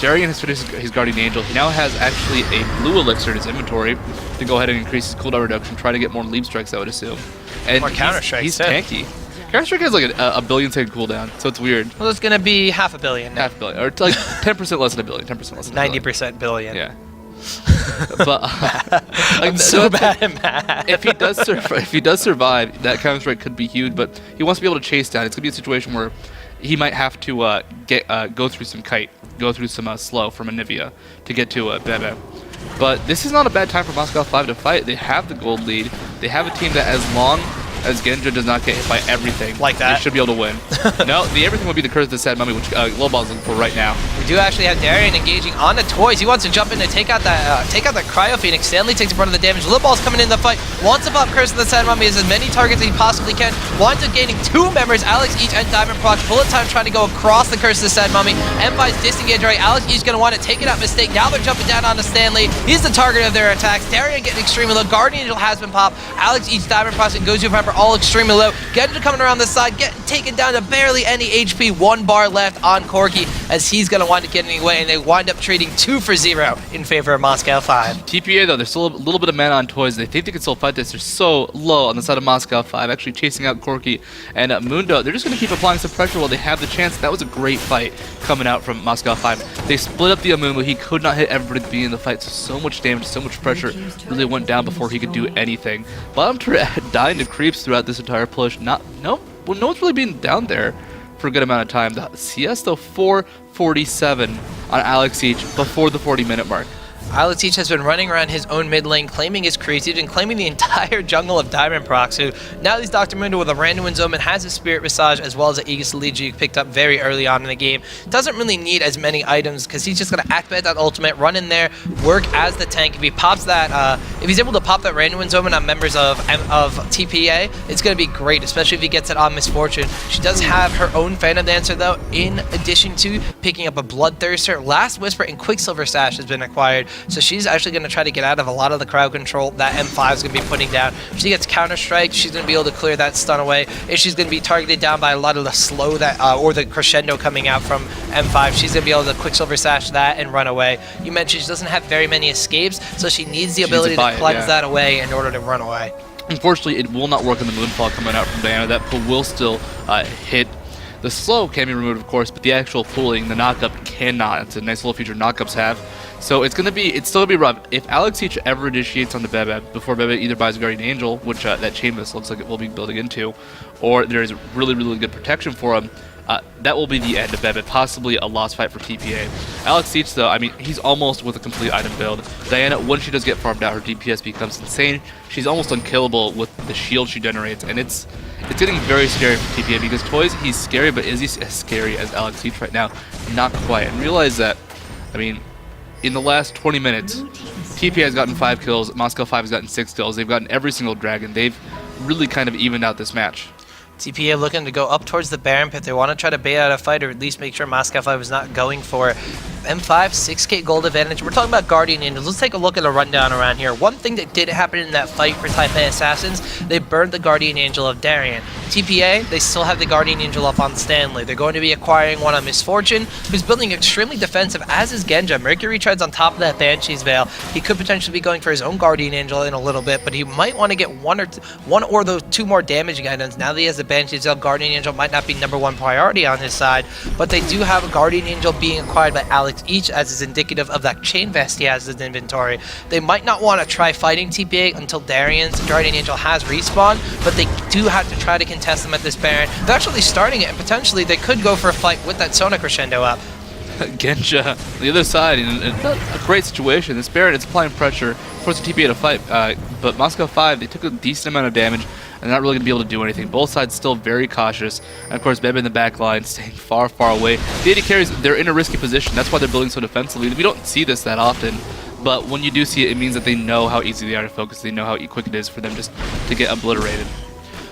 S15: Darien has finished his Guardian Angel. He now has actually a blue elixir in his inventory to go ahead and increase his cooldown reduction, try to get more leap strikes, I would assume. And
S14: more counter strikes.
S15: He's tanky. Counter-Strike has like a billion-second cooldown, so it's weird.
S14: Well, it's going to be half a billion now.
S15: Half a billion, or like 10% less than a billion, 10% less than a billion.
S14: 90% billion.
S15: Yeah. But
S14: I'm so bad at math.
S15: If he does survive, that counter-strike could be huge, but he wants to be able to chase down. It's going to be a situation where he might have to go through some kite, go through some slow from Anivia to get to Bebe. But this is not a bad time for Moscow 5 to fight. They have the gold lead. They have a team that, as long as Genja does not get hit by everything,
S14: like that,
S15: they should be able to win. No, the everything would be the Curse of the Sad Mummy, which Lilballz is looking for right now.
S14: We do actually have Darien engaging on the Toyz. He wants to jump in and take out that Cryo Phoenix. Stanley takes brunt of the damage. Lilballz coming in the fight. Wants to pop Curse to the side of Mummy as many targets as he possibly can. Winds up gaining 2 members. Alex each and Diamondprox. Bullet time trying to go across the Curse to the side Mummy. M5's disengaged right. Alex each going to want to take it out. Mistake. Now they're jumping down onto Stanley. He's the target of their attacks. Darien getting extremely low. Guardian Angel has been popped. Alex each Diamondprox and Gosu Pepper all extremely low. Genja coming around the side. Getting taken down to barely any HP. 1 bar left on Corki as he's going to wind up getting away, and they wind up trading 2 for 0 in favor of Moscow 5.
S15: TPA, though, there's still a little bit of mana on Toyz. They think they can still fight this. They're so low on the side of Moscow 5, actually chasing out Corki and Mundo. They're just going to keep applying some pressure while they have the chance. That was a great fight coming out from Moscow 5. They split up the Amumu. He could not hit everybody at the beginning of the fight, so much damage, so much pressure really went down before he could do anything. Bottom turret dying to creeps throughout this entire push. No one's really been down there for a good amount of time. The CS, though, 447 on Alex each before the 40-minute mark.
S14: Alex each has been running around his own mid lane, claiming his creeps, he's been claiming the entire jungle of Diamondprox, who now he's Dr. Mundo with a random Wind Omen, has a Spirit Visage, as well as an Aegis Legion picked up very early on in the game. Doesn't really need as many items, because he's just going to activate that ultimate, run in there, work as the tank. If he pops that, if he's able to pop that random Wind Omen on members of TPA, it's going to be great, especially if he gets it on Misfortune. She does have her own Phantom Dancer, though, in addition to picking up a Bloodthirster. Last Whisper and Quicksilver Sash has been acquired, so she's actually going to try to get out of a lot of the crowd control that M5 is going to be putting down. If she gets Counter-Strike, she's going to be able to clear that stun away. If she's going to be targeted down by a lot of the slow that or the crescendo coming out from M5, she's going to be able to Quicksilver Sash that and run away. You mentioned she doesn't have very many escapes, so she needs the ability to cleanse that away in order to run away.
S15: Unfortunately, it will not work on the Moonfall coming out from Diana. That pull will still hit. The slow can be removed, of course, but the actual pulling, the knockup cannot. It's a nice little feature knockups have. So it's still gonna be rough. If Alex each ever initiates on the Bebe before Bebe either buys a Guardian Angel, which that Chainless looks like it will be building into, or there is really, really good protection for him, that will be the end of Bebe, possibly a lost fight for TPA. Alex each, though, I mean, he's almost with a complete item build. Diana, once she does get farmed out, her DPS becomes insane. She's almost unkillable with the shield she generates, and it's getting very scary for TPA because Toyz, he's scary, but is he as scary as Alex each right now? Not quite. And realize that, I mean, in the last 20 minutes, TPA has gotten 5 kills, Moscow 5 has gotten 6 kills. They've gotten every single dragon. They've really kind of evened out this match.
S14: TPA looking to go up towards the Baron pit. They want to try to bait out a fight or at least make sure Moscow 5 is not going for it. M5, 6k gold advantage. We're talking about Guardian Angels. Let's take a look at a rundown around here. One thing that did happen in that fight for Type A Assassins, they burned the Guardian Angel of Darien. TPA, they still have the Guardian Angel up on Stanley. They're going to be acquiring one on Misfortune, who's building extremely defensive, as is Genja. Mercury treads on top of that Banshee's Veil. He could potentially be going for his own Guardian Angel in a little bit, but he might want to get one or those 2 more damaging items. Now that he has the Banshee's Veil, Guardian Angel might not be #1 priority on his side, but they do have a Guardian Angel being acquired by Alex each, as is indicative of that chain vest he has in his inventory. They might not want to try fighting TPA until Darien's Guardian Angel has respawned, but they do have to try to contest them at this Baron. They're actually starting it, and potentially they could go for a fight with that Sona Crescendo up.
S15: Genja, the other side, in a great situation. This Baron is applying pressure, forcing TPA to fight, but Moscow 5, they took a decent amount of damage, and they're not really going to be able to do anything. Both sides still very cautious. And of course, Bebe in the back line, staying far, far away. The AD carries, they're in a risky position. That's why they're building so defensively. We don't see this that often, but when you do see it, it means that they know how easy they are to focus. They know how quick it is for them just to get obliterated.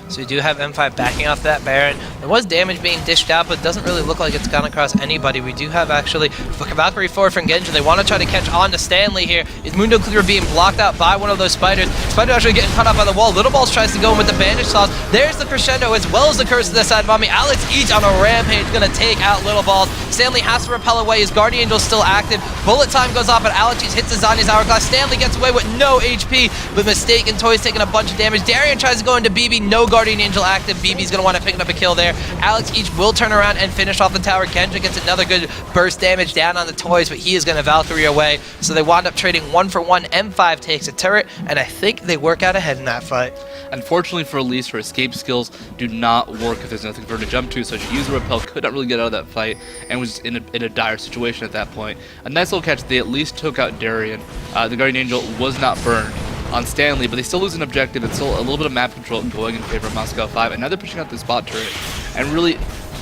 S14: So we do have M5 backing off that Baron. There was damage being dished out, but it doesn't really look like it's gone across anybody. We do have actually Valkyrie 4 from Genja. They want to try to catch on to Stanley here. Is Mundo Clear being blocked out by one of those spiders? Spider actually getting cut off by the wall. Lilballz tries to go in with the bandage toss. There's the crescendo as well as the curse to the side of Mommy. Alex each on a rampage going to take out Lilballz. Stanley has to repel away. His Guardian Angel's still active. Bullet time goes off, but Alex each hits the Zanya's Hourglass. Stanley gets away with no HP, but mistaken. Toyz taking a bunch of damage. Darien tries to go into Bebe. No Guardian Angel active. Bebe's going to want to pick up a kill there. Alex each will turn around and finish off the tower. Genja gets another good burst damage down on the Toyz, but he is going to Valkyrie away. So they wound up trading 1-for-1. M5 takes a turret, and I think they work out ahead in that fight.
S15: Unfortunately for Elise, her escape skills do not work if there's nothing for her to jump to, so she used the repel, could not really get out of that fight, and was in a dire situation at that point. A nice little catch, they at least took out Darien. The Guardian Angel was not burned on Stanley, but they still lose an objective. It's still a little bit of map control going in favor of Moscow 5, and now they're pushing out this bot turret. And really,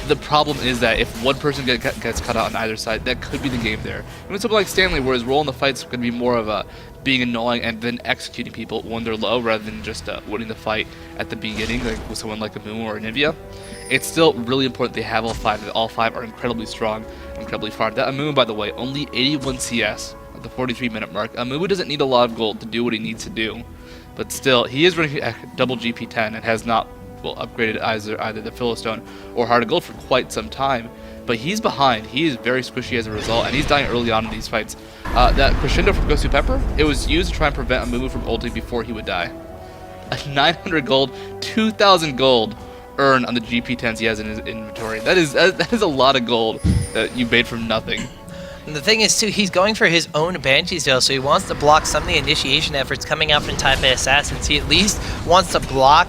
S15: the problem is that if one person gets cut out on either side, that could be the game there. And with something like Stanley, where his role in the fight's going to be more of a being annoying and then executing people when they're low rather than just winning the fight at the beginning, like with someone like a Mumu or Nivea, it's still really important they have all five. All five are incredibly strong, incredibly farmed. That Mumu, by the way, only 81 CS at the 43-minute mark. Mumu doesn't need a lot of gold to do what he needs to do, but still, he is running double GP10 and has not upgraded either the Philistone or Heart of Gold for quite some time. But he's behind. He is very squishy as a result, and he's dying early on in these fights. That crescendo from Gosu Pepper, it was used to try and prevent a Mumu from ulting before he would die. A 900 gold, 2,000 gold earned on the GP10s he has in his inventory. That is a lot of gold that you made from nothing.
S14: And the thing is, too, he's going for his own Banshees deal, so he wants to block some of the initiation efforts coming out from Type A Assassins. He at least wants to block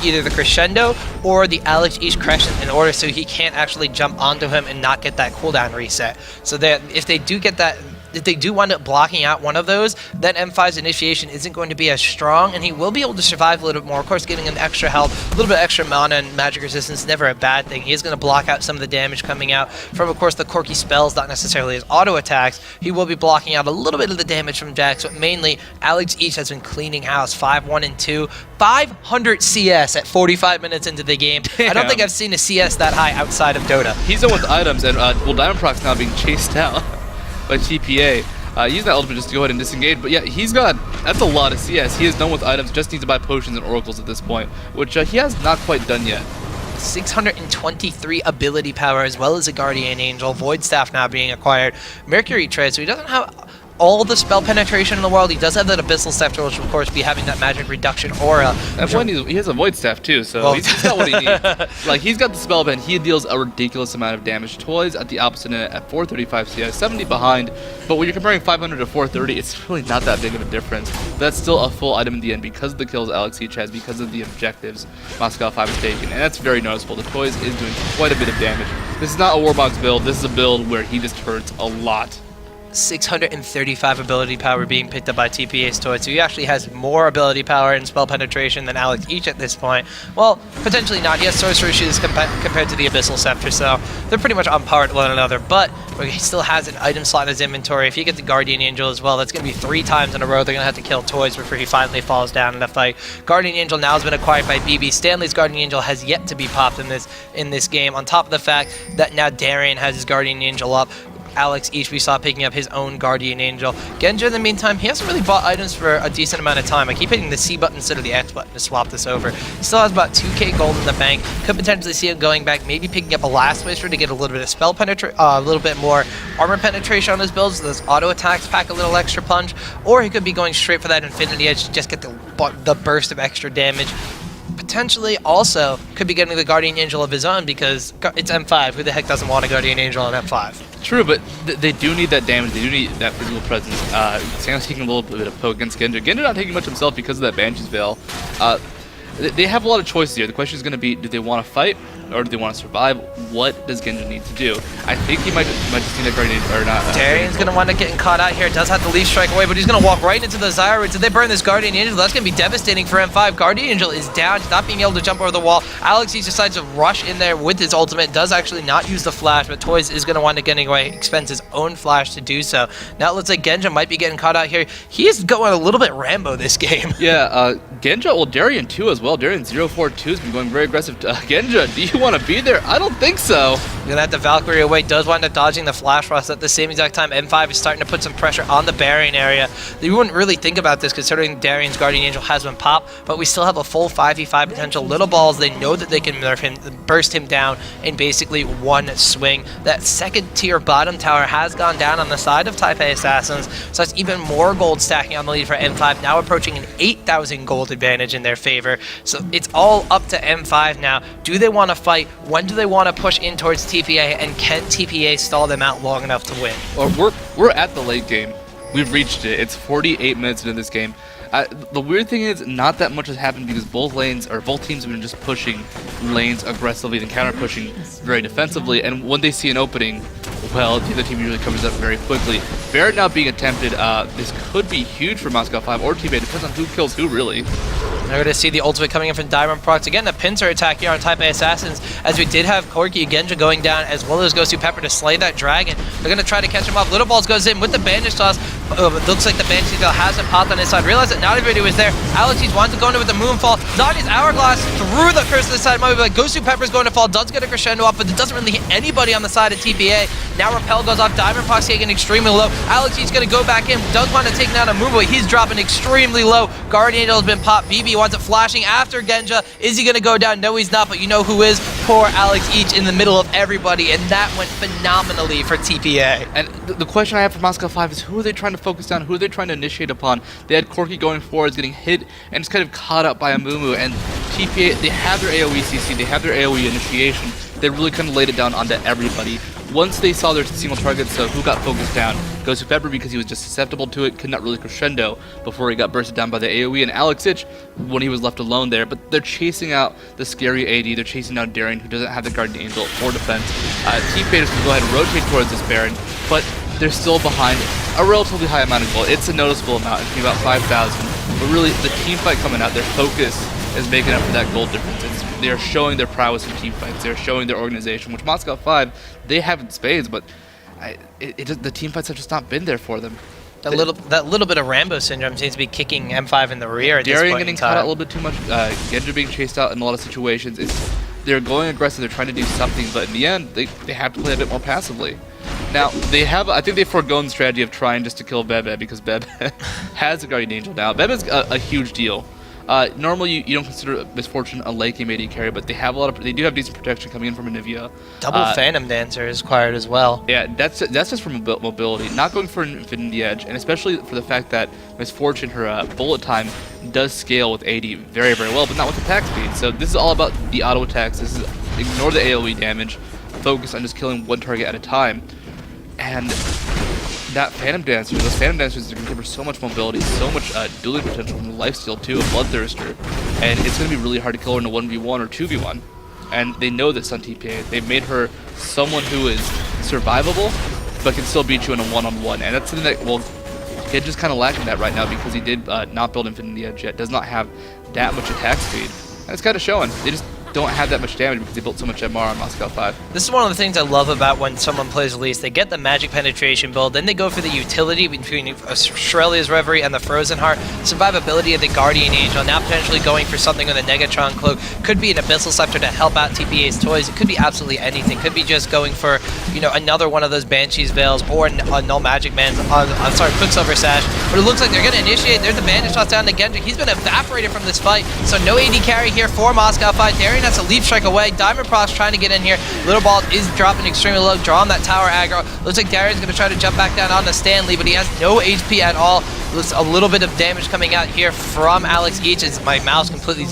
S14: either the Crescendo or the Alex East Crescent in order so he can't actually jump onto him and not get that cooldown reset. So that if they do get that, if they do wind up blocking out one of those, then M5's initiation isn't going to be as strong, and he will be able to survive a little bit more. Of course, giving him extra health, a little bit extra mana and magic resistance is never a bad thing. He is going to block out some of the damage coming out from, of course, the quirky spells, not necessarily his auto attacks. He will be blocking out a little bit of the damage from Jax, but mainly Alex East has been cleaning house. 5-1 and 2, 500 CS at 45 minutes into the game. Damn. I don't think I've seen a CS that high outside of Dota.
S15: He's done with items, and Diamondprox now being chased out by TPA. Use that ultimate just to go ahead and disengage, but yeah, that's a lot of CS. He is done with items, just needs to buy potions and oracles at this point, which he has not quite done yet.
S14: 623 ability power, as well as a Guardian Angel, Void Staff now being acquired, Mercury Tread, so he doesn't have all the spell penetration in the world. He does have that Abyssal Scepter, which will of course be having that magic reduction aura.
S15: And he has a Void Staff too, so he's got what he needs. Like, he's got the spell pen, he deals a ridiculous amount of damage. Toyz at the opposite end at 435 CS, 70 behind, but when you're comparing 500 to 430, it's really not that big of a difference. That's still a full item in the end because of the kills Alex Each has, because of the objectives Moscow 5 has taken, and that's very noticeable. The Toyz is doing quite a bit of damage. This is not a Warbox build, this is a build where he just hurts a lot.
S14: 635 ability power being picked up by TPA's Toyz, so he actually has more ability power and spell penetration than Alex Each at this point. Well, potentially not. He has Sorcerer Shoes compared to the Abyssal Scepter, so they're pretty much on par with one another, but he still has an item slot in his inventory. If you get the Guardian Angel as well, that's going to be 3 times in a row they're going to have to kill Toyz before he finally falls down in the fight. Guardian Angel now has been acquired by Bebe. Stanley's Guardian Angel has yet to be popped in this game, on top of the fact that now Darien has his Guardian Angel up. Alex Each we saw picking up his own Guardian Angel. Genja, in the meantime, he hasn't really bought items for a decent amount of time. I keep hitting the C button instead of the X button to swap this over. He still has about 2k gold in the bank. Could potentially see him going back, maybe picking up a Last Whisper to get a little bit of spell penetration, a little bit more armor penetration on his builds, so those auto attacks pack a little extra punch, or he could be going straight for that Infinity Edge to just get the burst of extra damage. Potentially also could be getting the Guardian Angel of his own because it's M5. Who the heck doesn't want a Guardian Angel on M5?
S15: True, but they do need that damage. They do need that physical presence. Stanley's taking a little bit of poke against Genja. Genja not taking much himself because of that Banshee's Veil. They have a lot of choices here. The question is going to be, do they want to fight or do they want to survive? What does Genja need to do? I think he might just need a Guardian or not.
S14: Darien's going to wind up getting caught out here. Does have the Leaf Strike away, but he's going to walk right into the Zyra roots. If they burn this Guardian Angel, that's going to be devastating for M5. Guardian Angel is down. He's not being able to jump over the wall. Alex East decides to rush in there with his ultimate. Does actually not use the flash, but Toyz is going to wind up getting away. Expends his own flash to do so. Now it looks like Genja might be getting caught out here. He is going a little bit Rambo this game.
S15: Yeah, Genja, well, Darien too as well. Darien 042 has been going very aggressive. Genja, do you want to be there? I don't think so.
S14: You're gonna have the Valkyrie away. Does wind up dodging the Flash Frost at the same exact time. M5 is starting to put some pressure on the Darien area. You wouldn't really think about this considering Darien's Guardian Angel has been popped, but we still have a full 5v5 potential. Lilballz, they know that they can nerf him, burst him down in basically one swing. That second tier bottom tower has gone down on the side of Type A Assassins, so that's even more gold stacking on the lead for M5, now approaching an 8,000 gold advantage in their favor. So it's all up to M5 now. Do they want to fight? When do they want to push in towards TPA, and can TPA stall them out long enough to win?
S15: Well, we're at the late game. We've reached it. It's 48 minutes into this game. The weird thing is, not that much has happened because both teams have been just pushing lanes aggressively and counter pushing very defensively. And when they see an opening, well, the other team usually covers up very quickly. Barrett now being attempted. This could be huge for Moscow 5 or TPA. Depends on who kills who, really.
S14: We're going to see the ultimate coming in from Diamondprox. Again, a pincer attack here on Type A Assassins, as we did have Corki Genja going down, as well as Gosu Pepper to slay that dragon. They're going to try to catch him off. Lilballz goes in with the bandage toss. It looks like the bandage skill hasn't popped on his side. Realize that not everybody was there. Alex wants to go into with the Moonfall. Zanya's Hourglass through the curse of the side. But Gosu Pepper's going to fall. Does get a crescendo off, but it doesn't really hit anybody on the side of TPA. Now Repel goes off. Diamondprox taking extremely low. Alex is going to go back in. Does want to take down a move, but he's dropping extremely low. Guardian Angel has been popped. Bebe wants it flashing after Genja. Is he going to go down? No, he's not, but you know who is? Poor Alex Each in the middle of everybody, and that went phenomenally for TPA.
S15: And the question I have for Moscow 5 is, who are they trying to focus on? Who are they trying to initiate upon? They had Corki going forwards, getting hit, and just kind of caught up by a Mumu. And TPA, they have their AoE CC, they have their AoE initiation. They really kind of laid it down onto everybody. Once they saw their single targets, so who got focused down? Gosu Pepper, because he was just susceptible to it, could not really crescendo before he got bursted down by the AoE, and Alex Ich when he was left alone there. But they're chasing out the scary AD, they're chasing out Darien, who doesn't have the Guardian Angel or defense. TPA is going to go ahead and rotate towards this Baron, but they're still behind a relatively high amount of gold. It's a noticeable amount, it's about 5,000. But really, the team fight coming out, their focus is making up for that gold difference. They're showing their prowess in team fights. They're showing their organization, which Moscow 5, they have in spades, but the team fights have just not been there for them.
S14: That little bit of Rambo syndrome seems to be kicking M5 in the rear at this
S15: Darien
S14: point
S15: getting
S14: in time.
S15: caught out a little bit too much. Genja being chased out in a lot of situations. They're going aggressive. They're trying to do something, but in the end, they have to play a bit more passively. Now, I think they've foregone the strategy of trying just to kill Bebe, because Bebe has a Guardian Angel now. Bebe's a huge deal. Normally, you don't consider Misfortune a late game AD carry, but they do have decent protection coming in from Anivia.
S14: Double Phantom Dancer is required as well.
S15: Yeah, that's just for mobility, not going for an Infinity Edge, and especially for the fact that Misfortune, her bullet time does scale with AD very, very well, but not with attack speed. So this is all about the auto attacks. This is ignore the AoE damage, focus on just killing one target at a time, and that Phantom Dancer, those Phantom Dancers are going to give her so much mobility, so much dueling potential from the lifesteal too, a Bloodthirster, and it's going to be really hard to kill her in a 1v1 or 2v1, and they know this on TPA. They've made her someone who is survivable, but can still beat you in a one-on-one, and that's something that, well, Genja's kind of lacking that right now because he did not build Infinity Edge yet, does not have that much attack speed, and it's kind of showing. They just don't have that much damage because they built so much MR on Moscow 5.
S14: This is one of the things I love about when someone plays Elise. They get the magic penetration build, then they go for the utility between Shurelya's Reverie and the Frozen Heart, survivability of the Guardian Angel, now potentially going for something with a Negatron Cloak. Could be an Abyssal Scepter to help out TPA's Toyz. It could be absolutely anything. Could be just going for, you know, another one of those Banshee's Veils or a Null Magic Man's, Quicksilver Sash. But it looks like they're going to initiate. There's the bandage toss down to Genja. He's been evaporated from this fight, so no AD carry here for Moscow 5. Darien has to leap strike away. Diamondprox trying to get in here. Lilballz is dropping extremely low, drawing that tower aggro. Looks like Darien's going to try to jump back down onto Stanley, but he has no HP at all. Looks a little bit of damage coming out here from Alex Each as my mouse completely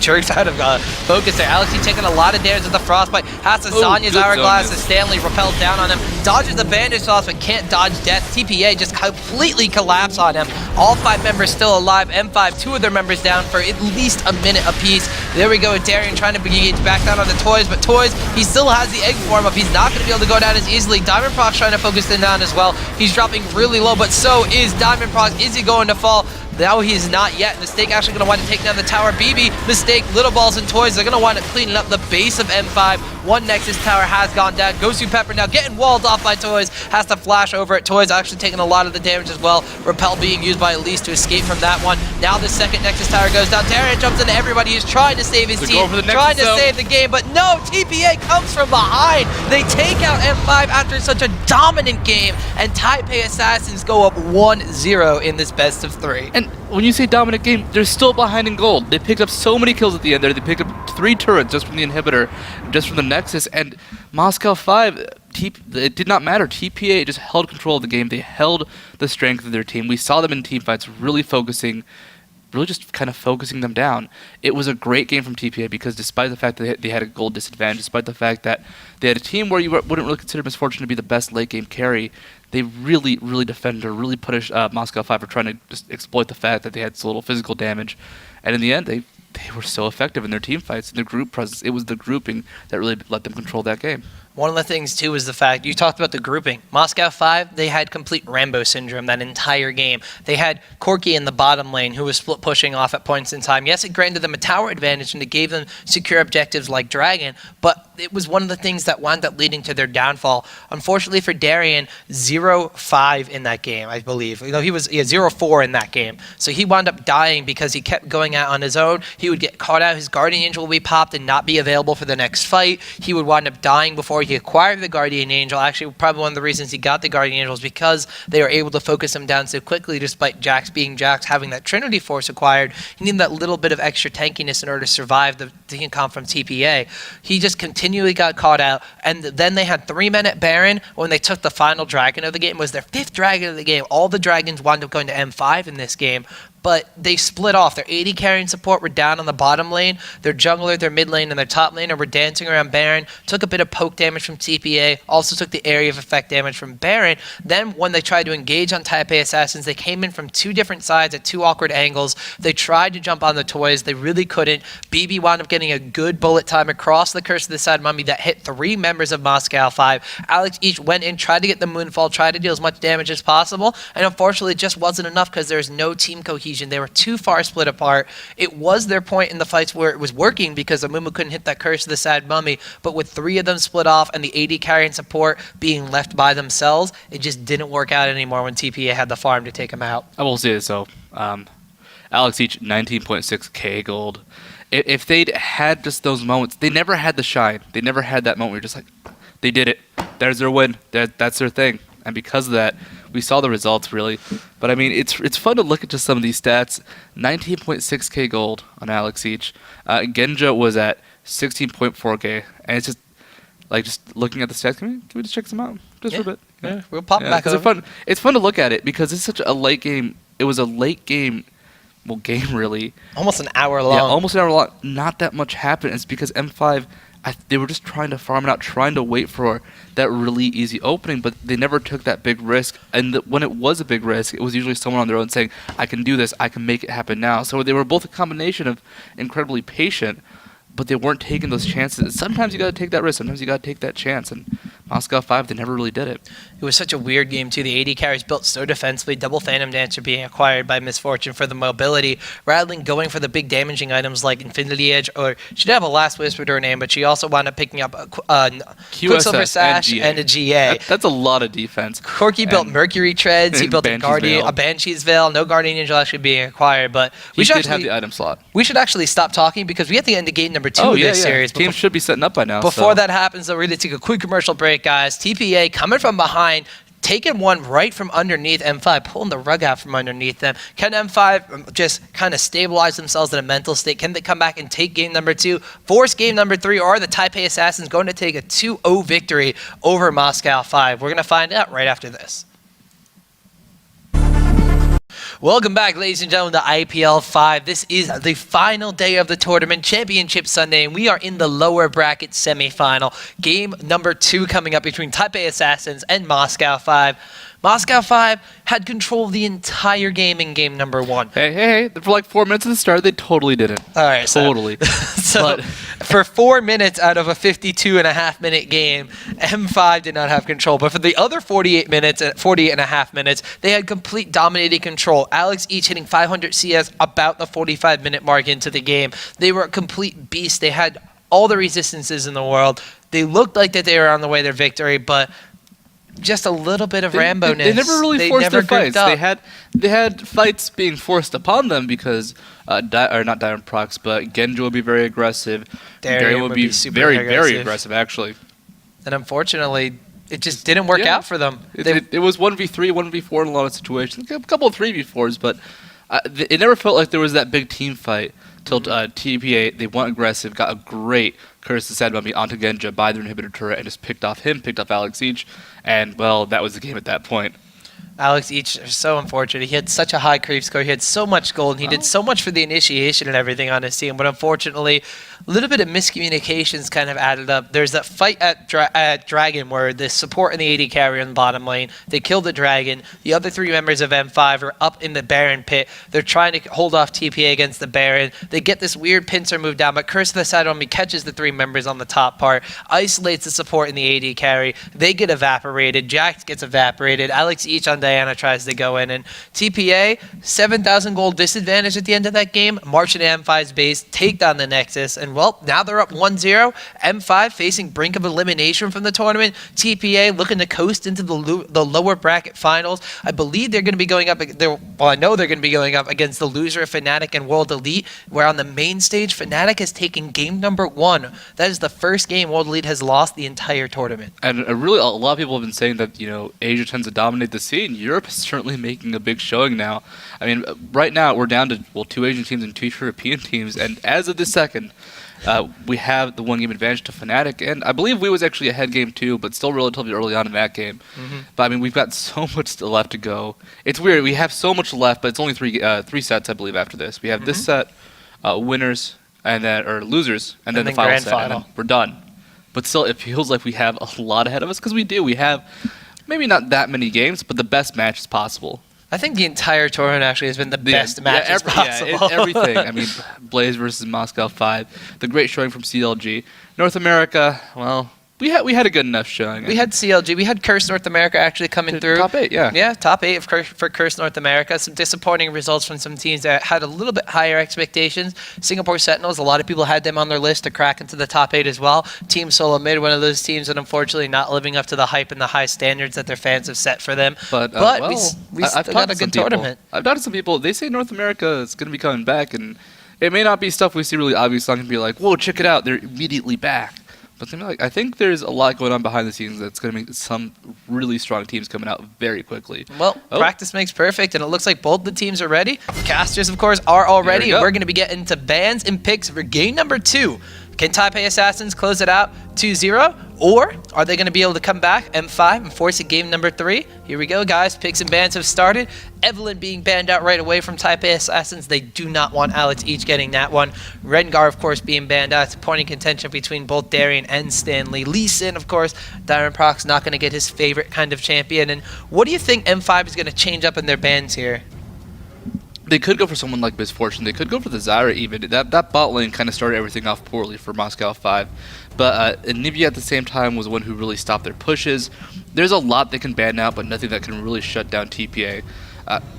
S14: jerks out of focus there. Alex Each taking a lot of damage with the Frostbite. Has to Zanya's Hourglass as Stanley repels down on him. Dodges the bandage toss but can't dodge death. TPA just completely collapse on him. All 5 members still alive. M5, 2 of their members down for at least a minute apiece. There we go with Darien trying to engage back down on the Toyz, but Toyz, he still has the egg form up. He's not going to be able to go down as easily. Diamondprox trying to focus him down as well. He's dropping really low, but so is Diamondprox. Is he going to fall? No, he's not yet. Mistake actually going to wind up taking down the tower. Bebe, Mistake, Lilballz, and Toyz. They're going to wind up cleaning up the base of M5. One Nexus tower has gone down. Gosu Pepper now getting walled off by Toyz. Has to flash over it. Toyz actually taking a lot of the damage as well. Repel being used by Elise to escape from that one. Now the second Nexus tower goes down. Darien jumps into everybody. He's trying to save his team. Trying to save the game, but no! TPA comes from behind. They take out M5 after such a dominant game, and Type A Assassins go up 1-0 in this best of 3.
S15: And when you say dominant game, they're still behind in gold. They picked up so many kills at the end there. They picked up 3 turrets just from the inhibitor, just from the Nexus, and Moscow 5, it did not matter. TPA just held control of the game. They held the strength of their team. We saw them in team fights really just kind of focusing them down. It was a great game from TPA because despite the fact that they had a gold disadvantage, despite the fact that they had a team where you wouldn't really consider Misfortune to be the best late game carry, they really, really defended her, really punished Moscow 5 for trying to just exploit the fact that they had so little physical damage. And in the end, they were so effective in their team fights, in their group presence. It was the grouping that really let them control that game.
S14: One of the things, too, is the fact you talked about the grouping. Moscow 5, they had complete Rambo syndrome that entire game. They had Corki in the bottom lane who was split pushing off at points in time. Yes, it granted them a tower advantage and it gave them secure objectives like Dragon, but it was one of the things that wound up leading to their downfall. Unfortunately for Darien, 0-5 in that game, I believe. You know, he was 0-4 in that game. So he wound up dying because he kept going out on his own. He would get caught out. His Guardian Angel would be popped and not be available for the next fight. He would wind up dying before he acquired the Guardian Angel. Actually, probably one of the reasons he got the Guardian Angel is because they were able to focus him down so quickly, despite Jax being Jax, having that Trinity Force acquired. He needed that little bit of extra tankiness in order to survive the team comp from TPA. He just continually got caught out, and then they had 3 men at Baron when they took the final Dragon of the game. It was their 5th Dragon of the game. All the Dragons wound up going to M5 in this game, but they split off. Their AD carrying support were down on the bottom lane. Their jungler, their mid lane, and their top laner were dancing around Baron. Took a bit of poke damage from TPA. Also took the area of effect damage from Baron. Then when they tried to engage on Type A Assassins, they came in from 2 different sides at 2 awkward angles. They tried to jump on the Toyz. They really couldn't. Bebe wound up getting a good bullet time across the Curse of the Sad Mummy that hit 3 members of Moscow 5. Alex each went in, tried to get the Moonfall, tried to deal as much damage as possible, and unfortunately it just wasn't enough because there's no team cohesion. They were too far split apart. It was their point in the fights where it was working because Amumu couldn't hit that Curse of the Sad Mummy, but with 3 of them split off and the AD carrying support being left by themselves, it just didn't work out anymore when TPA had the farm to take them out.
S15: I will say this though, Alex each 19.6k gold. If they'd had just those moments, they never had the shine. They never had that moment where you're just like, they did it. There's their win. That's their thing. And because of that, we saw the results really. But I mean, it's fun to look at just some of these stats. 19.6k gold on Alex each. Genja was at 16.4k, and it's just like just looking at the stats. Can we just check some out just for a bit?
S14: Yeah, we'll pop back over.
S15: Fun. It's fun to look at it because it's such a late game. It was a late game. Well, game really.
S14: Almost an hour long.
S15: Yeah, almost an hour long. Not that much happened. It's because M5. They were just trying to farm it out, trying to wait for that really easy opening, but they never took that big risk. And when it was a big risk, it was usually someone on their own saying, I can do this, I can make it happen now. So they were both a combination of incredibly patient, but they weren't taking those chances. Sometimes you got to take that risk, sometimes you got to take that chance. And Moscow 5, they never really did it.
S14: It was such a weird game, too. The AD carries built so defensively. Double Phantom Dancer being acquired by Misfortune for the mobility. Rattling going for the big damaging items like Infinity Edge, or she did have a Last Whisper to her name, but she also wound up picking up Quicksilver Sash and a GA.
S15: That's a lot of defense.
S14: Corki built Mercury Treads. He built a Banshee's Veil. No Guardian Angel actually being acquired, but
S15: we should have the item slot.
S14: We should actually stop talking because we have to get into game number 2 of this series.
S15: Games should be setting up by now.
S14: Before that happens, though, we're going to take a quick commercial break, guys. TPA coming from behind, taking one right from underneath M5, pulling the rug out from underneath them. Can M5 just kind of stabilize themselves in a mental state? Can they come back and take game number 2, force game number 3, or are the Taipei Assassins going to take a 2-0 victory over Moscow 5? We're going to find out right after this. Welcome back, ladies and gentlemen, to IPL5. This is the final day of the tournament, Championship Sunday, and we are in the lower bracket semifinal. Game number 2 coming up between Taipei Assassins and Moscow 5. Moscow 5 had control of the entire game in game number 1.
S15: Hey, for like 4 minutes at the start, they totally didn't.
S14: All right,
S15: totally.
S14: So for 4 minutes out of a 52.5-minute game, M5 did not have control. But for the other 48 and a half minutes, they had complete dominating control. Alex each hitting 500 CS about the 45-minute mark into the game. They were a complete beast. They had all the resistances in the world. They looked like that they were on the way to their victory, but just a little bit of Rambo-ness.
S15: They never really forced their fights. They had fights being forced upon them because, not Diamondprox, but Genja would be very aggressive.
S14: Darien would be
S15: very aggressive, actually.
S14: And unfortunately, it just didn't work out for them.
S15: It was 1v3, 1v4 in a lot of situations. A couple of 3v4s, but it never felt like there was that big team fight till TPA. They went aggressive, got a great Curse the Sad Mummy onto Genja by their inhibitor turret and just picked off Alex each. And, well, that was the game at that point.
S14: Alex Each is so unfortunate. He had such a high creep score. He had so much gold. And he did so much for the initiation and everything on his team. But unfortunately, a little bit of miscommunications kind of added up. There's that fight at Dragon where the support and the AD carry on the bottom lane. They kill the Dragon. The other 3 members of M5 are up in the Baron pit. They're trying to hold off TPA against the Baron. They get this weird pincer move down, but Curse of the Side Army catches the 3 members on the top part, isolates the support in the AD carry. They get evaporated. Jatt gets evaporated. Alex Each on Diana tries to go in, and TPA, 7,000 gold disadvantage at the end of that game, march into M5's base, take down the Nexus, and well, now they're up 1-0. M5 facing brink of elimination from the tournament. TPA looking to coast into the lower bracket finals. I believe they're going to be going up, well, I know they're going to be going up against the loser of FNATIC and World Elite, where on the main stage, FNATIC has taken game number 1. That is the first game World Elite has lost the entire tournament.
S15: And really, a lot of people have been saying that, you know, Asia tends to dominate the scene. Europe is certainly making a big showing now. I mean, right now we're down to, well, 2 Asian teams and 2 European teams, and as of this second, we have the 1-game advantage to FNATIC, and I believe we was actually ahead game 2, but still relatively early on in that game. But I mean, we've got so much still left to go. It's weird, we have so much left, but it's only 3 sets, I believe, after this. We have this set, winners, and then, or losers, and then the final set, and then we're done. But still, it feels like we have a lot ahead of us, because we do. We have maybe not that many games, but the best matches possible.
S14: I think the entire tournament actually has been the best matches possible.
S15: Yeah, everything. I mean, Blaze versus Moscow 5, the great showing from CLG. North America, well, we had a good enough showing.
S14: We had CLG. We had Curse North America actually coming through.
S15: Top 8, yeah.
S14: Yeah, top 8 for Curse North America. Some disappointing results from some teams that had a little bit higher expectations. Singapore Sentinels, a lot of people had them on their list to crack into the top 8 as well. Team Solo Mid, one of those teams that unfortunately not living up to the hype and the high standards that their fans have set for them. But
S15: well,
S14: we still got a good tournament.
S15: I've talked to some people. They say North America is going to be coming back, and it may not be stuff we see really obvious. Not going to be like, whoa, check it out. They're immediately back. But I think there's a lot going on behind the scenes that's going to make some really strong teams coming out very quickly.
S14: Well, practice makes perfect, and it looks like both the teams are ready. Casters, of course, are all ready, and we're going to be getting into bans and picks for game number 2. Can Taipei Assassins close it out 2-0? Or are they going to be able to come back, M5, and force a game number 3? Here we go, guys. Picks and bans have started. Evelyn being banned out right away from Taipei Assassins. They do not want Alex Each getting that one. Rengar, of course, being banned out. It's a point of contention between both Darien and Stanley. Lee Sin, of course. Diamondprox not going to get his favorite kind of champion. And what do you think M5 is going to change up in their bans here?
S15: They could go for someone like Misfortune. They could go for the Zyra even. That bot lane kind of started everything off poorly for Moscow 5. But Nivea at the same time was the one who really stopped their pushes. There's a lot they can ban out, but nothing that can really shut down TPA.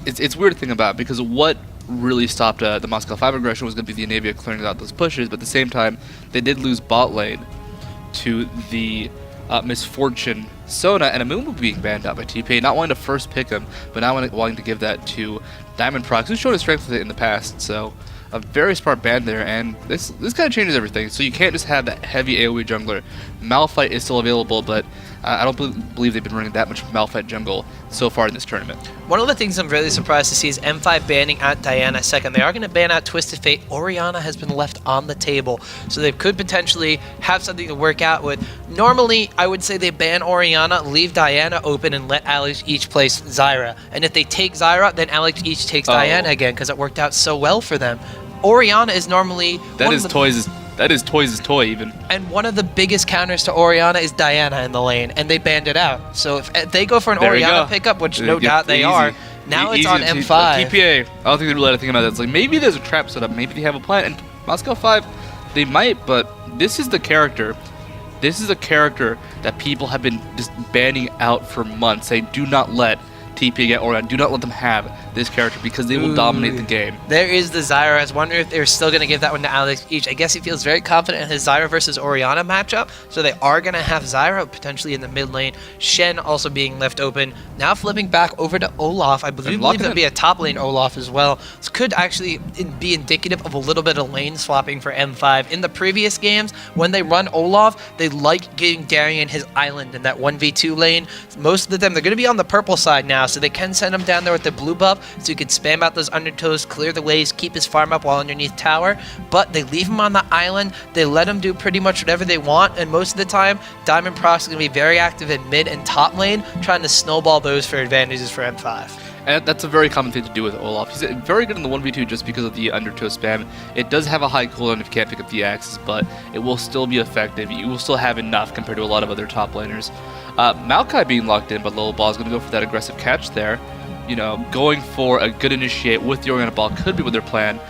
S15: It's weird to think about, because what really stopped the Moscow 5 aggression was going to be the Nivea clearing out those pushes, but at the same time, they did lose bot lane to the Misfortune Sona, and Amumu being banned out by TPA, not wanting to first pick him, but now wanting to give that to Diamondprox, who's shown his strength with it in the past. So a very smart ban there, and this kind of changes everything. So you can't just have that heavy AoE jungler. Malphite is still available, but I don't believe they've been running that much Malphite jungle so far in this tournament.
S14: One of the things I'm really surprised to see is M5 banning out Diana second. They are going to ban out Twisted Fate. Orianna has been left on the table, so they could potentially have something to work out with. Normally, I would say they ban Orianna, leave Diana open, and let Alex Each place Zyra. And if they take Zyra, then Alex Each takes Diana again, because it worked out so well for them. Orianna is normally...
S15: That is Toyz' toy, even.
S14: And one of the biggest counters to Orianna is Diana in the lane, and they banned it out. So if they go for an Orianna pickup, which no doubt they are, now it's on M5.
S15: TPA, I don't think they really had to think about that. It's like, maybe there's a trap set up, maybe they have a plan, and Moscow 5, they might, but this is the character. This is a character that people have been just banning out for months. They do not let TP get Orianna. Do not let them have this character, because they will dominate the game.
S14: There is the Zyra. I was wondering if they're still going to give that one to Alex Each. I guess he feels very confident in his Zyra versus Orianna matchup, so they are going to have Zyra potentially in the mid lane. Shen also being left open. Now flipping back over to Olaf. I believe there'll be a top lane Olaf as well. This could actually be indicative of a little bit of lane swapping for M5. In the previous games, when they run Olaf, they like giving Darien his island in that 1v2 lane. Most of the time, they're going to be on the purple side now, so they can send him down there with the blue buff. so he could spam out those undertows, clear the waves, keep his farm up while underneath tower, but they leave him on the island, they let him do pretty much whatever they want, and most of the time, Diamondprox is going to be very active in mid and top lane, trying to snowball those for advantages for M5.
S15: And that's a very common thing to do with Olaf. He's very good in the 1v2 just because of the undertow spam. It does have a high cooldown if you can't pick up the axes, but it will still be effective. You will still have enough compared to a lot of other top laners. Maokai being locked in, but Lilballz is going to go for that aggressive catch there. You know, going for a good initiate with the Orianna ball could be what their plan.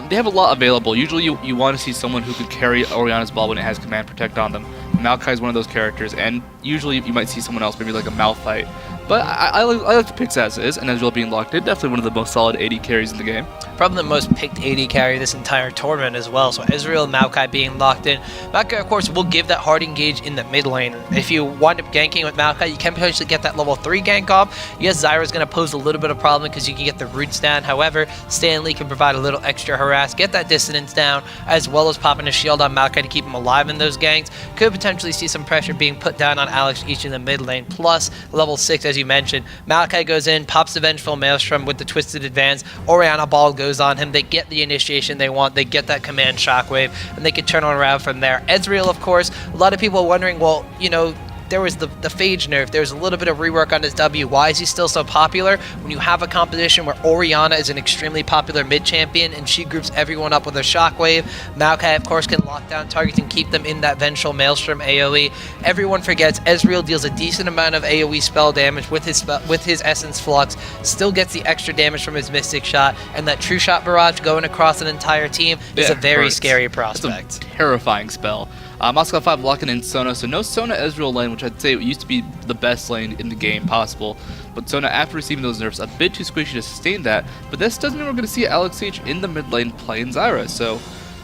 S15: They have a lot available. Usually you want to see someone who could carry Orianna's ball when it has command protect on them. Maokai is one of those characters, and usually you might see someone else, maybe like a Malphite. But I like the picks as is, and Ezreal being locked in, definitely one of the most solid AD carries in the game.
S14: Probably the most picked AD carry this entire tournament as well. So Ezreal and Maokai being locked in. Maokai, of course, will give that hard engage in the mid lane. If you wind up ganking with Maokai, you can potentially get that level 3 gank off. Yes, Zyra's going to pose a little bit of problem because you can get the roots down. However, Stanley can provide a little extra harass, get that dissonance down, as well as popping a shield on Maokai to keep him alive in those ganks. Could potentially see some pressure being put down on Alex each in the mid lane. Plus, level 6, as you mentioned, Maokai goes in, pops the Vengeful Maelstrom with the Twisted Advance. Orianna ball goes on him. They get the initiation they want. They get that command shockwave, and they can turn around from there. Ezreal, of course, a lot of people are wondering, well, you know, there was the Phage nerf. There's a little bit of rework on his W. Why is he still so popular? When you have a competition where Orianna is an extremely popular mid champion and she groups everyone up with a shockwave, Maokai, of course, can lock down targets and keep them in that Vengeful Maelstrom AoE. Everyone forgets Ezreal deals a decent amount of AoE spell damage with his Essence Flux, still gets the extra damage from his Mystic Shot, and that True Shot Barrage going across an entire team is a very scary prospect.
S15: It's a terrifying spell. Moscow 5 locking in Sona, so no Sona Ezreal lane, which I'd say used to be the best lane in the game possible. But Sona, after receiving those nerfs, a bit too squishy to sustain that, but this doesn't mean we're going to see Alex H in the mid lane playing Zyra. So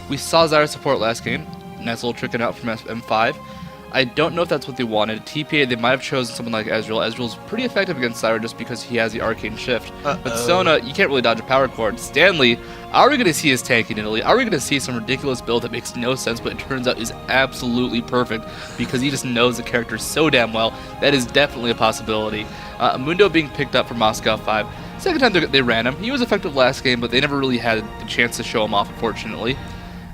S15: we saw Zyra support last game, nice little tricking out from M5. I don't know if that's what they wanted. TPA, they might have chosen someone like Ezreal. Ezreal's pretty effective against Zyra just because he has the Arcane Shift. But Sona, you can't really dodge a power chord. Stanley, are we going to see his tank in Italy? Are we going to see some ridiculous build that makes no sense, but it turns out is absolutely perfect because he just knows the character so damn well? That is definitely a possibility. Mundo being picked up for Moscow 5. Second time they ran him. He was effective last game, but they never really had the chance to show him off, unfortunately.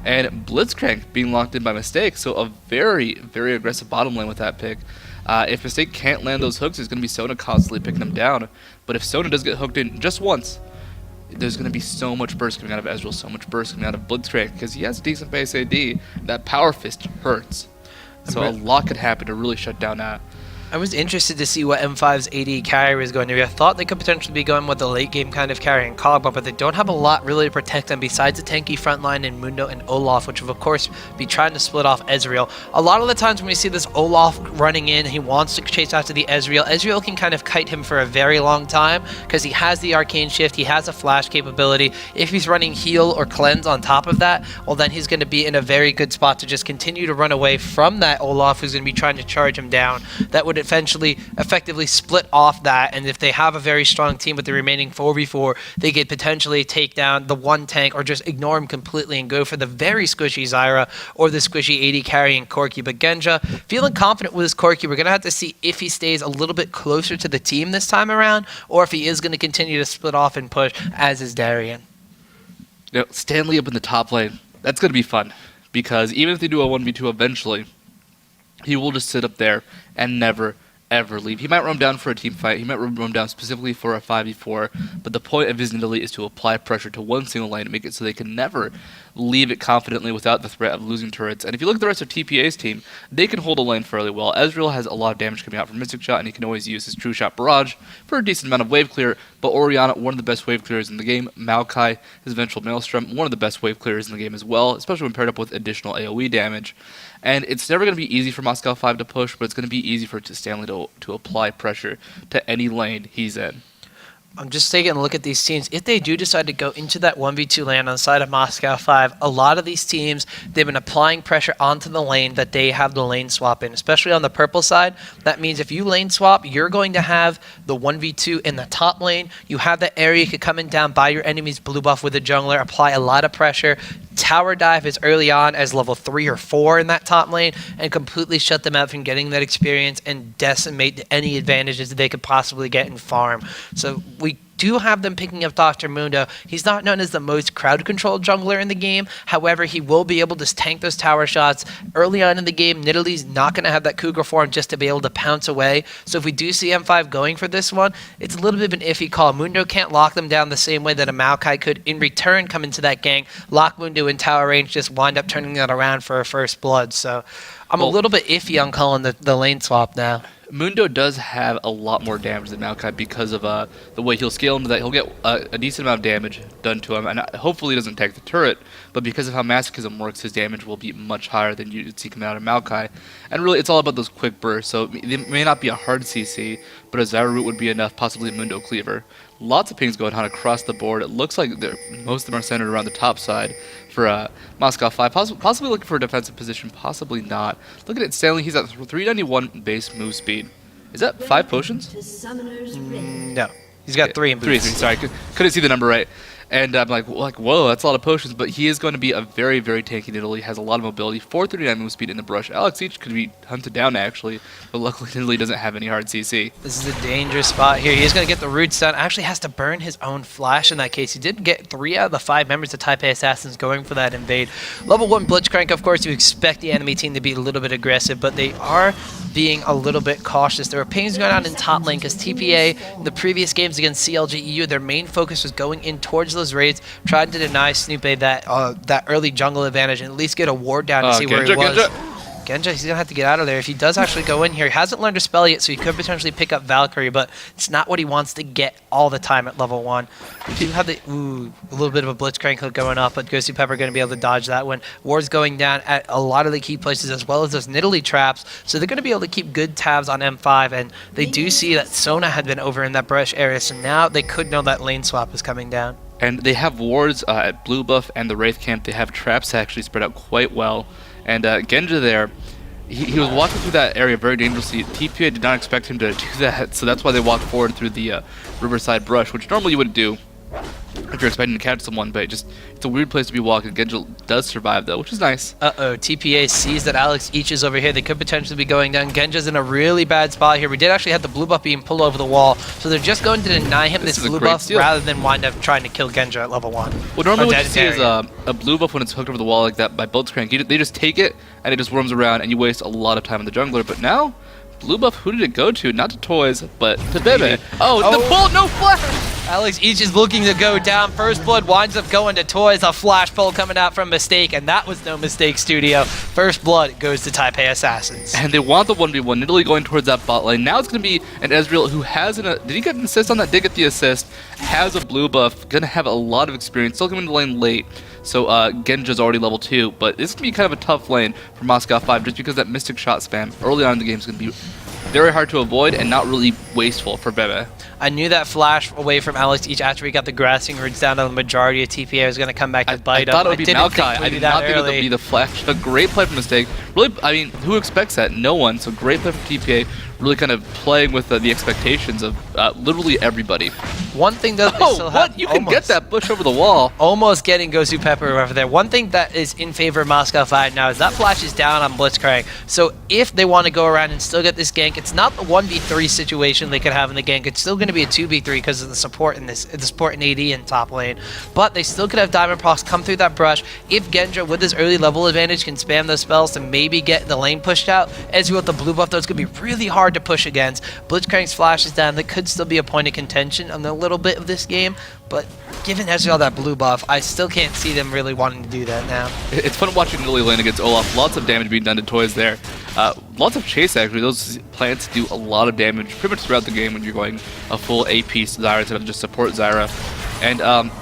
S15: And Blitzcrank being locked in by Mistake, so a very, very aggressive bottom lane with that pick. If Mistake can't land those hooks, it's going to be Sona constantly picking them down. But if Sona does get hooked in just once, there's going to be so much burst coming out of Ezreal, so much burst coming out of Blitzcrank, because he has decent base AD. That Power Fist hurts. So a lot could happen to really shut down that.
S14: I was interested to see what M5's AD carry was going to be. I thought they could potentially be going with the late game kind of carry and Kog'Maw, but they don't have a lot really to protect them besides the tanky front line in Mundo and Olaf, which will of course be trying to split off Ezreal. A lot of the times when we see this Olaf running in, he wants to chase after the Ezreal. Ezreal can kind of kite him for a very long time because he has the Arcane Shift, he has a flash capability. If he's running heal or cleanse on top of that, well then he's going to be in a very good spot to just continue to run away from that Olaf who's going to be trying to charge him down. That would eventually effectively split off that, and if they have a very strong team with the remaining 4v4, they could potentially take down the one tank or just ignore him completely and go for the very squishy Zyra or the squishy AD carrying Corki. But Genja, feeling confident with his Corki. We're going to have to see if he stays a little bit closer to the team this time around, or if he is going to continue to split off and push, as is Darien.
S15: You know, Stanley up in the top lane, that's going to be fun, because even if they do a 1v2 eventually, he will just sit up there and never ever leave. He might roam down for a team fight, he might roam down specifically for a 5v4, but the point of his Nidalee is to apply pressure to one single lane to make it so they can never leave it confidently without the threat of losing turrets. And if you look at the rest of TPA's team, they can hold a lane fairly well. Ezreal has a lot of damage coming out from Mystic Shot, and he can always use his True Shot Barrage for a decent amount of wave clear, but Orianna, one of the best wave clearers in the game. Maokai, his Vengeful Maelstrom, one of the best wave clearers in the game as well, especially when paired up with additional AoE damage. And it's never going to be easy for Moscow 5 to push, but it's going to be easy for Stanley to apply pressure to any lane he's in.
S14: I'm just taking a look at these teams. If they do decide to go into that 1v2 lane on the side of Moscow 5, a lot of these teams, they've been applying pressure onto the lane that they have the lane swap in, especially on the purple side. That means if you lane swap, you're going to have the 1v2 in the top lane. You have that area you could come in down by your enemy's blue buff with a jungler, apply a lot of pressure, tower dive as early on as level 3 or 4 in that top lane, and completely shut them out from getting that experience and decimate any advantages that they could possibly get in farm. So we do have them picking up Dr. Mundo. He's not known as the most crowd-controlled jungler in the game. However, he will be able to tank those tower shots. Early on in the game, Nidalee's not going to have that Cougar form just to be able to pounce away. So if we do see M5 going for this one, it's a little bit of an iffy call. Mundo can't lock them down the same way that a Maokai could in return come into that gank, lock Mundo in tower range, just wind up turning that around for a first blood. So I'm a little bit iffy on calling the lane swap now.
S15: Mundo does have a lot more damage than Maokai because of the way he'll scale into that. He'll get a decent amount of damage done to him, and hopefully he doesn't tank the turret, but because of how Masochism works, his damage will be much higher than you'd see coming out of Maokai. And really, it's all about those quick bursts, so it may not be a hard CC, but a Zyra root would be enough, possibly a Mundo Cleaver. Lots of pings going on across the board. It looks like most of them are centered around the top side for Moscow 5, possibly looking for a defensive position, possibly not. Looking at Stanley, he's at 391 base move speed. Is that 5 potions?
S14: No. He's got 3 in boots.
S15: 3, sorry, couldn't see the number right. And I'm like, whoa, that's a lot of potions. But he is going to be a very, very tanky Nidalee. Has a lot of mobility. 439 move speed in the brush. Alex Each could be hunted down, actually. But luckily, Nidalee doesn't have any hard CC.
S14: This is a dangerous spot here. He's going to get the roots down. Actually has to burn his own flash in that case. He did get 3 out of the 5 members of Taipei Assassins going for that invade. Level 1 Blitzcrank, of course, you expect the enemy team to be a little bit aggressive, but they are being a little bit cautious. There were pings going on in top lane because TPA in the previous games against CLG EU, their main focus was going in towards those raids, trying to deny Snoopy that early jungle advantage and at least get a ward down to see where he was. Genja, he's going to have to get out of there. If he does actually go in here, he hasn't learned a spell yet, so he could potentially pick up Valkyrie, but it's not what he wants to get all the time at level 1. We do have a little bit of a Blitzcrank hook going off, but Gosu Pepper going to be able to dodge that one. Ward's going down at a lot of the key places, as well as those Nidalee traps, so they're going to be able to keep good tabs on M5, and they do see that Sona had been over in that brush area, so now they could know that lane swap is coming down.
S15: And they have wards at Blue Buff and the Wraith Camp. They have traps actually spread out quite well. And Genja there, he was walking through that area very dangerously. TPA did not expect him to do that, so that's why they walked forward through the Riverside brush, which normally you wouldn't do if you're expecting to catch someone, but it's a weird place to be walking. Genja does survive though, which is nice.
S14: TPA sees that Alex Each is over here. They could potentially be going down. Genja's in a really bad spot here. We did actually have the blue buff being pulled over the wall, so they're just going to deny him this blue buff rather than wind up trying to kill Genja at level 1.
S15: Well, normally what you see is a blue buff when it's hooked over the wall like that by Blitzcrank. They just take it and it just worms around and you waste a lot of time on the jungler, but now blue buff, who did it go to? Not to Toyz, but to Bebe. Oh, the pull, no flash!
S14: Alex Each is looking to go down. First blood winds up going to Toyz. A flash pull coming out from Mistake, and that was no mistake, Studio. First blood goes to Taipei Assassins.
S15: And they want the 1v1. Nidalee going towards that bot lane. Now it's going to be an Ezreal who has did he get an assist on that? Did get the assist. Has a blue buff. Going to have a lot of experience. Still coming to the lane late. So Genja's already level 2, but this is going to be kind of a tough lane for Moscow 5 just because that Mystic Shot spam early on in the game is going to be very hard to avoid and not really wasteful for Bebe.
S14: I knew that flash away from Alex Each after he got the grassing roots down to the majority of TPA was going to come back to bite him.
S15: I thought it would be Maokai. I did not think it would be the flash. A great play from Mistake. Really, I mean, who expects that? No one. So great play from TPA. Really kind of playing with the expectations of literally everybody.
S14: One thing that they still have,
S15: you can get that bush over the wall.
S14: Almost getting Gosu Pepper over there. One thing that is in favor of Moscow 5 now is that flash is down on Blitzcrank. So if they want to go around and still get this gank, it's not the 1v3 situation they could have in the gank. It's still going to be a 2v3 because of the support in the support in AD in top lane. But they still could have Diamondprox come through that brush. If Genja with his early level advantage can spam those spells to maybe get the lane pushed out, Ezreal with the blue buff though, it's going to be really hard to push against. Blitzcrank's flash is down. That could still be a point of contention on a little bit of this game, but given Ezreal that blue buff, I still can't see them really wanting to do that now.
S15: It's fun watching Nidalee lane against Olaf. Lots of damage being done to Toyz there. Lots of chase actually. Those plants do a lot of damage pretty much throughout the game when you're going a full AP Zyra instead of just support Zyra. And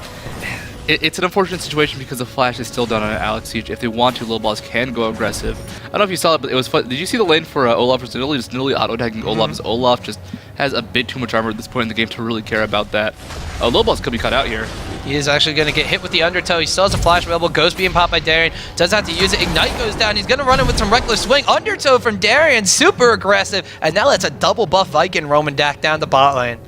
S15: it's an unfortunate situation because the flash is still done on Alex Each. If they want to, Lilballz can go aggressive. I don't know if you saw it, but it was fun. Did you see the lane for Olaf versus Nidalee? Just Nidalee auto-attacking Olaf, as Olaf just has a bit too much armor at this point in the game to really care about that. Lilballz could be cut out here.
S14: He is actually going to get hit with the undertow. He still has a flash available. Ghost being popped by Darien. Does have to use it. Ignite goes down. He's going to run in with some Rekkles swing. Undertow from Darien. Super aggressive. And now that's a double buff Viking roaming back down the bot lane.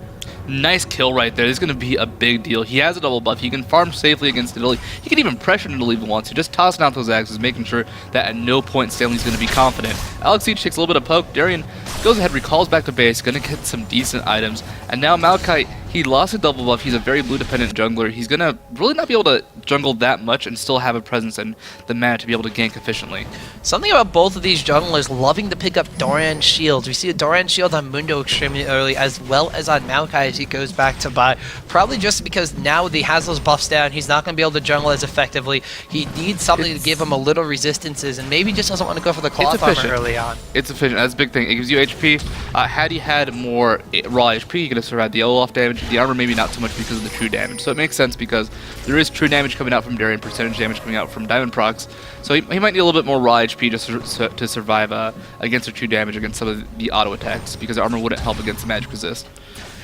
S15: Nice kill right there. This is going to be a big deal. He has a double buff. He can farm safely against Nidalee. He can even pressure Nidalee if he wants to. Just tossing out those axes, making sure that at no point Stanley's going to be confident. Alex Each takes a little bit of poke. Darien goes ahead, recalls back to base, going to get some decent items. And now Maokai, he lost a double buff. He's a very blue-dependent jungler. He's going to really not be able to jungle that much and still have a presence and the mana to be able to gank efficiently.
S14: Something about both of these junglers loving to pick up Darien shields. We see a Darien shield on Mundo extremely early, as well as on Maokai as he goes back to buy. Probably just because now he has those buffs down, he's not going to be able to jungle as effectively. He needs something to give him a little resistances, and maybe just doesn't want to go for the cloth armor early on.
S15: It's efficient. That's a big thing. It gives you HP. Had he had more raw HP, he could have survived the Olaf damage. The armor maybe not so much because of the true damage. So it makes sense because there is true damage coming out from Darien, percentage damage coming out from Diamondprox. So he might need a little bit more raw HP just to survive against the true damage against some of the auto attacks, because armor wouldn't help against the magic resist.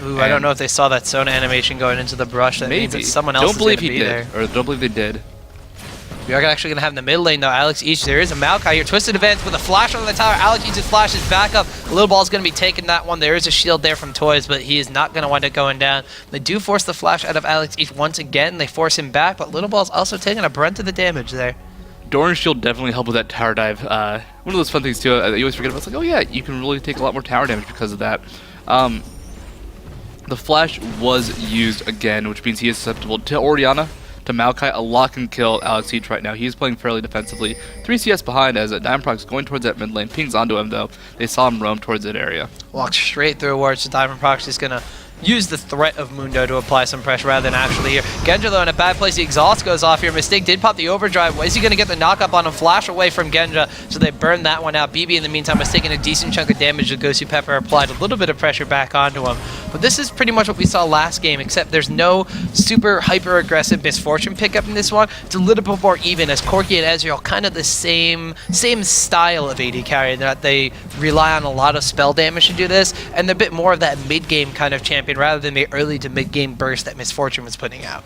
S14: Ooh, I don't know if they saw that Sona animation going into the brush. That means that someone else is going to be there.
S15: Don't believe they did.
S14: We are actually going to have in the mid lane, though, Alex Each. There is a Maokai here. Twisted Advance with a flash on the tower. Alex Each's flash is back up. Lilballz going to be taking that one. There is a shield there from Toyz, but he is not going to wind up going down. They do force the flash out of Alex Each once again. They force him back, but Lilballz also taking a brunt of the damage there.
S15: Doran's shield definitely helped with that tower dive. One of those fun things, too, that you always forget about. It's like, oh, yeah, you can really take a lot more tower damage because of that. The flash was used again, which means he is susceptible to Orianna, to Maokai. A lot can kill Alex Each right now. He is playing fairly defensively. 3 CS behind as Diamondprox going towards that mid lane. Pings onto him, though. They saw him roam towards that area.
S14: Walks straight through towards Diamondprox. He's going to use the threat of Mundo to apply some pressure rather than actually here. Genja, though, in a bad place. The exhaust goes off here. Mistake did pop the overdrive. Is he going to get the knock-up on him? Flash away from Genja, so they burn that one out. Bebe, in the meantime, was taking a decent chunk of damage. The Gosu Pepper applied a little bit of pressure back onto him. But this is pretty much what we saw last game, except there's no super hyper-aggressive Misfortune pickup in this one. It's a little bit more even, as Corki and Ezreal kind of the same style of AD carry, that they rely on a lot of spell damage to do this, and they're a bit more of that mid-game kind of champion rather than the early to mid-game burst that Misfortune was putting out.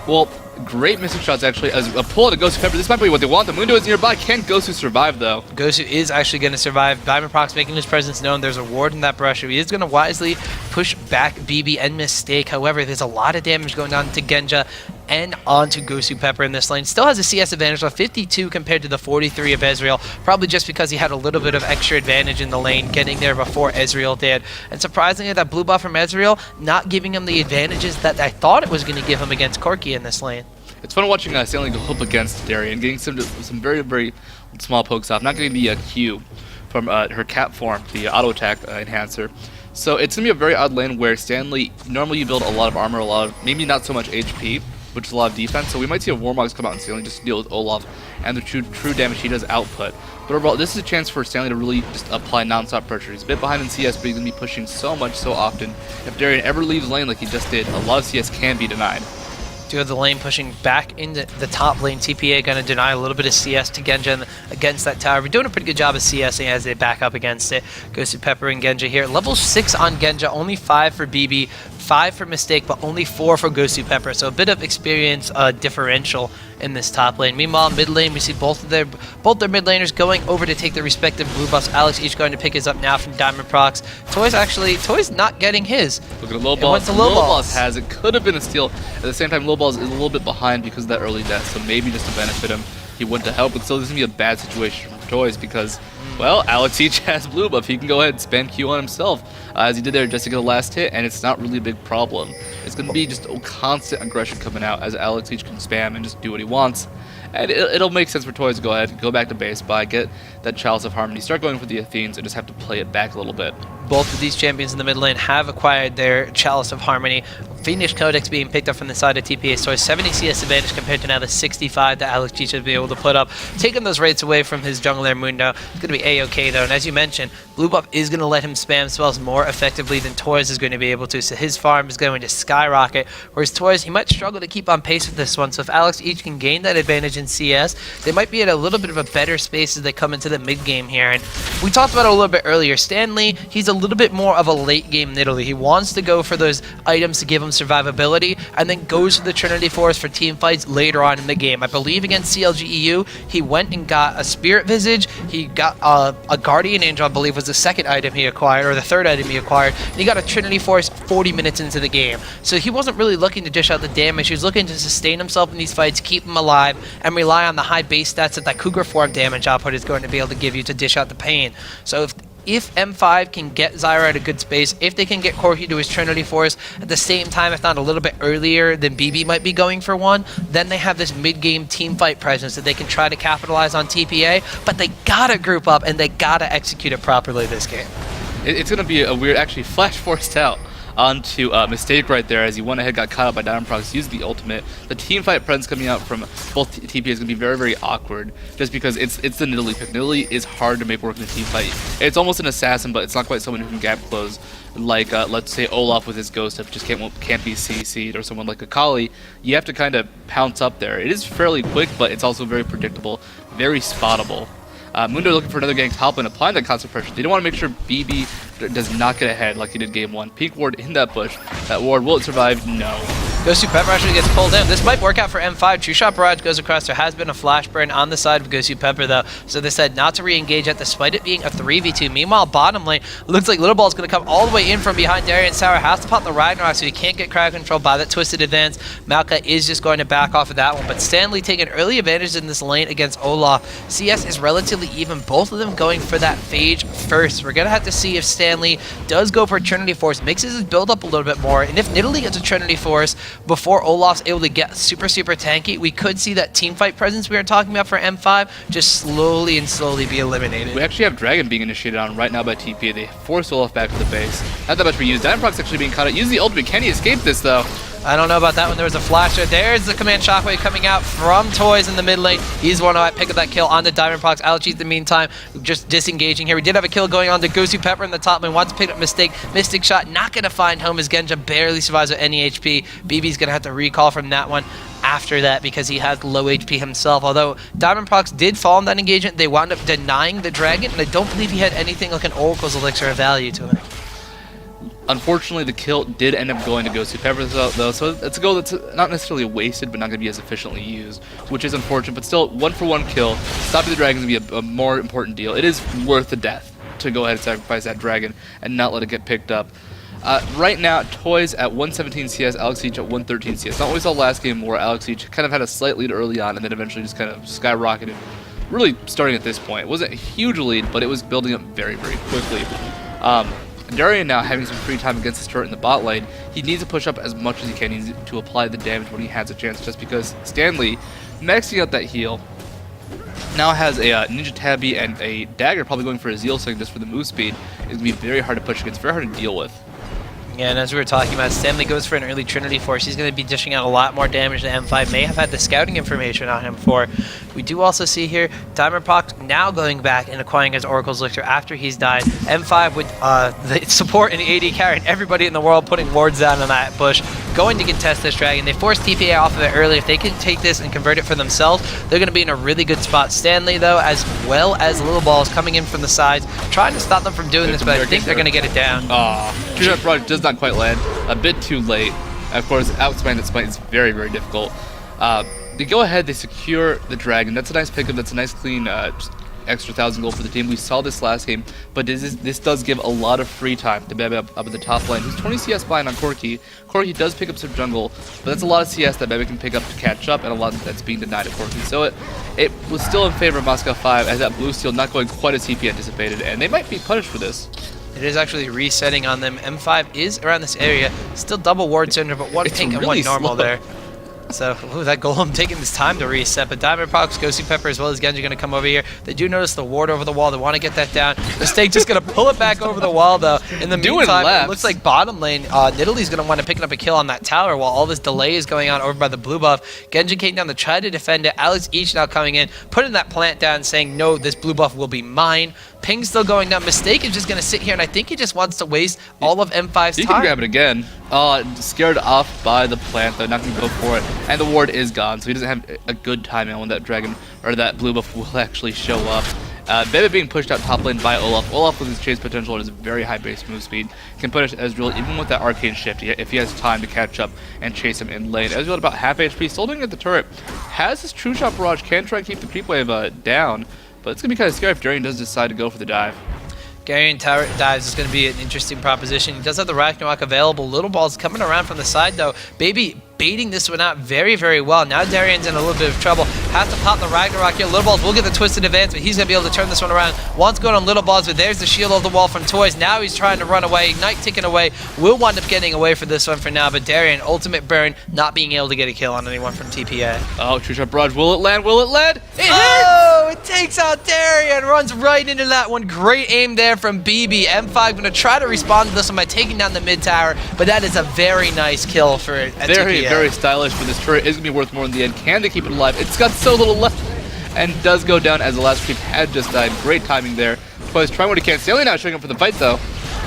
S15: Well, great missing shots actually as a pull to Gosu Pepper. This might be what they want. The Mundo is nearby. Can Gosu survive though?
S14: Gosu is actually going to survive. Diamondprox making his presence known. There's a ward in that brush. He is going to wisely push back Bebe and Mistake. However, there's a lot of damage going on to Genja and onto Gosu Pepper in this lane. Still has a CS advantage of 52 compared to the 43 of Ezreal, probably just because he had a little bit of extra advantage in the lane getting there before Ezreal did. And surprisingly, that blue buff from Ezreal not giving him the advantages that I thought it was going to give him against Corki in this lane.
S15: It's fun watching Stanley go up against Darien, getting some very, very small pokes off, not getting the Q from her cap form, the auto attack enhancer. So it's going to be a very odd lane where Stanley, normally you build a lot of armor, maybe not so much HP, which is a lot of defense. So we might see a Warmogs come out and Stanley just to deal with Olaf and the true damage he does output. But overall, this is a chance for Stanley to really just apply non-stop pressure. He's a bit behind in CS, but he's going to be pushing so much, so often. If Darien ever leaves lane like he just did, a lot of CS can be denied.
S14: Do have the lane pushing back into the top lane. TPA going to deny a little bit of CS to Genja against that tower. We're doing a pretty good job of CSing as they back up against it. Goes to Pepper and Genja here. Level 6 on Genja, only 5 for Bebe, 5 for Mistake, but only 4 for Gosu Pepper. So a bit of experience differential in this top lane. Meanwhile, mid lane, we see both their mid laners going over to take their respective blue buffs. Alex each going to pick his up now from Diamondprox. Toyz not getting his.
S15: Look at Lilballz. Lilballz has it. Could have been a steal. At the same time, Lilballz is a little bit behind because of that early death, so maybe just to benefit him, he went to help. But still, this is going to be a bad situation for Toyz because, well, Alex each has blue buff. He can go ahead and spam Q on himself, as he did there just to get the last hit, and it's not really a big problem. It's going to be just a constant aggression coming out as Alex each can spam and just do what he wants. And it'll make sense for Toyz to go ahead, go back to base, buy, get that Chalice of Harmony, start going for the Athenes, and just have to play it back a little bit.
S14: Both of these champions in the mid lane have acquired their Chalice of Harmony. Fiendish Codex being picked up from the side of TPA, so 70 CS advantage compared to now the 65 that Alex Cheech will be able to put up. Taking those rates away from his jungler Mundo. It's going to be A-OK though, and as you mentioned, blue buff is going to let him spam spells more effectively than Toyz is going to be able to, so his farm is going to skyrocket, whereas Toyz, he might struggle to keep on pace with this one, so if Alex each can gain that advantage in CS, they might be at a little bit of a better space as they come into the mid game here. And we talked about it a little bit earlier, Stanley, he's a little bit more of a late game Nidalee. He wants to go for those items to give him survivability, and then goes to the Trinity Force for team fights later on in the game. I believe against CLGEU, he went and got a Spirit Visage, he got a Guardian Angel, I believe was the second item he acquired, or the third item he acquired, and he got a Trinity Force 40 minutes into the game. So he wasn't really looking to dish out the damage, he was looking to sustain himself in these fights, keep him alive, and rely on the high base stats that Cougar form damage output is going to be able to give you to dish out the pain. So if if M5 can get Zyra at a good space, if they can get Corki to his Trinity Force at the same time, if not a little bit earlier than Bebe might be going for one, then they have this mid-game team fight presence that they can try to capitalize on TPA, but they gotta group up and they gotta execute it properly this game.
S15: It's going to be a weird, actually, flash forced out onto Mistake right there as he went ahead, got caught up by Diamondprox, used the ultimate. The team fight presence coming out from both TPA is going to be very, very awkward just because it's the Nidalee pick. Nidalee is hard to make work in a team fight. It's almost an assassin, but it's not quite someone who can gap close like, let's say, Olaf with his Ghost Up just can't be CC'd, or someone like Akali. You have to kind of pounce up there. It is fairly quick, but it's also very predictable, very spottable. Mundo looking for another gang top lane, applying that constant pressure. They don't want to make sure Bebe does not get ahead like he did game 1. Peak ward in that bush. That ward, will it survive? No.
S14: Gosu Pepper actually gets pulled in. This might work out for M5. True Shot Barrage goes across. There has been a flash burn on the side of Gosu Pepper, though, so they said not to re-engage it despite it being a 3v2. Meanwhile, bottom lane, looks like Lilballz going to come all the way in from behind Darien. Sour has to pop the Ragnarok, so he can't get crowd control by that twisted advance. Malka is just going to back off of that one, but Stanley taking early advantage in this lane against Olaf. CS is relatively even, both of them going for that Phage first. We're going to have to see if Stanley does go for Trinity Force, mixes his build up a little bit more, and if Nidalee gets a Trinity Force before Olaf's able to get super tanky, we could see that team fight presence we were talking about for M5 just slowly be eliminated.
S15: We actually have Dragon being initiated on right now by TPA. They force Olaf back to the base. Not that much we use. Diamondprox actually being caught out. Use the ultimate. Can he escape this though?
S14: I don't know about that one. There was a flash there. There's the command shockwave coming out from Toyz in the mid lane. He's one to pick up that kill onto Diamondprox. Alchis in the meantime just disengaging here. We did have a kill going on to Gosu Pepper in the top lane. Wants to pick up Mistake. Mystic Shot not going to find home as Genja barely survives with any HP. BB's going to have to recall from that one after that because he has low HP himself. Although Diamondprox did fall in that engagement, they wound up denying the dragon, and I don't believe he had anything like an Oracle's Elixir of value to him.
S15: Unfortunately, the kill did end up going to Gosu Pepper though, so it's a goal that's not necessarily wasted, but not going to be as efficiently used, which is unfortunate, but still, 1-for-1 kill. Stopping the dragon is going to be a more important deal. It is worth the death to go ahead and sacrifice that dragon and not let it get picked up. Right now, Toyz at 117 CS, Alexeich at 113 CS. Not what we saw last game where Alexeich kind of had a slight lead early on and then eventually just kind of skyrocketed. Really starting at this point. It wasn't a huge lead, but it was building up very, very quickly. Darien now having some free time against his turret in the bot lane. He needs to push up as much as he can. He needs to apply the damage when he has a chance, just because Stanley, maxing out that heal, now has a Ninja Tabby and a Dagger probably going for a Zeal Sing just for the move speed. It's going to be very hard to push against, very hard to deal with.
S14: Yeah, and as we were talking about, Stanley goes for an early Trinity Force. He's going to be dishing out a lot more damage than M5 may have had the scouting information on him for. We do also see here Diamondprox now going back and acquiring his Oracle's Elixir after he's died. M5 with the support and AD carry and everybody in the world putting wards down on that bush, going to contest this dragon. They forced TPA off of it early. If they can take this and convert it for themselves, they're going to be in a really good spot. Stanley, though, as well as Lilballz coming in from the sides, trying to stop them from doing this, but I think they're going to get it down.
S15: True Shot Barrage does not quite land. A bit too late. Of course, outspan that smite is very, very difficult. They go ahead, they secure the dragon. That's a nice pickup. That's a nice clean extra 1,000 gold for the team. We saw this last game, but this does give a lot of free time to Bebe up at the top lane. Who's 20 CS behind on Corki. Corki does pick up some jungle, but that's a lot of CS that Bebe can pick up to catch up, and a lot that's being denied to Corki. So it was still in favor of Moscow 5 as that blue steel not going quite as TP anticipated, and they might be punished for this.
S14: It is actually resetting on them. M5 is around this area. Still double ward center, but one pink and one normal there. So, that Golem taking this time to reset, but Diamondprox, Gosu Pepper, as well as Genja going to come over here. They do notice the ward over the wall. They want to get that down. Mistake just going to pull it back over the wall, though. In the meantime, it looks like bottom lane, Nidalee's going to want to pick up a kill on that tower while all this delay is going on over by the blue buff. Genja came down to try to defend it. Alex each now coming in, putting that plant down, saying, no, this blue buff will be mine. Ping still going down. Mistake is just going to sit here, and I think he just wants to waste all of M5's time.
S15: He can grab it again. Scared off by the plant, though, not going to go for it. And the ward is gone, so he doesn't have a good timing on when that dragon, or that blue buff will actually show up. Bebe being pushed out top lane by Olaf. Olaf with his chase potential and his very high base move speed can punish Ezreal even with that arcane shift if he has time to catch up and chase him in lane. Ezreal at about half HP, still doing at the turret. Has his True Shot Barrage, can try and keep the creep wave down. But it's going to be kind of scary if Darien does decide to go for the dive.
S14: Darien tower dives is going to be an interesting proposition. He does have the Ragnarok available. Lilballz coming around from the side, though. Bebe baiting this one out very, very well. Now Darien's in a little bit of trouble. Has to pop the Ragnarok here. Lilballz will get the twisted advance, but he's going to be able to turn this one around. Wants to go on Lilballz, but there's the shield of the wall from Toyz. Now he's trying to run away. Ignite taken away. Will wind up getting away for this one for now, but Darien, ultimate burn, not being able to get a kill on anyone from TPA.
S15: Oh, true shot barrage. Will it land? Will it land?
S14: It takes out Darien. Runs right into that one. Great aim there from Bebe. M5 going to try to respond to this one by taking down the mid tower, but that is a very nice kill for
S15: Very,
S14: TPA.
S15: very stylish, but this turret is going to be worth more in the end. Can they keep it alive? It's got so little left and does go down as the last creep had just died. Great timing there. Toyz trying what he can. Stanley now showing up for the fight, though.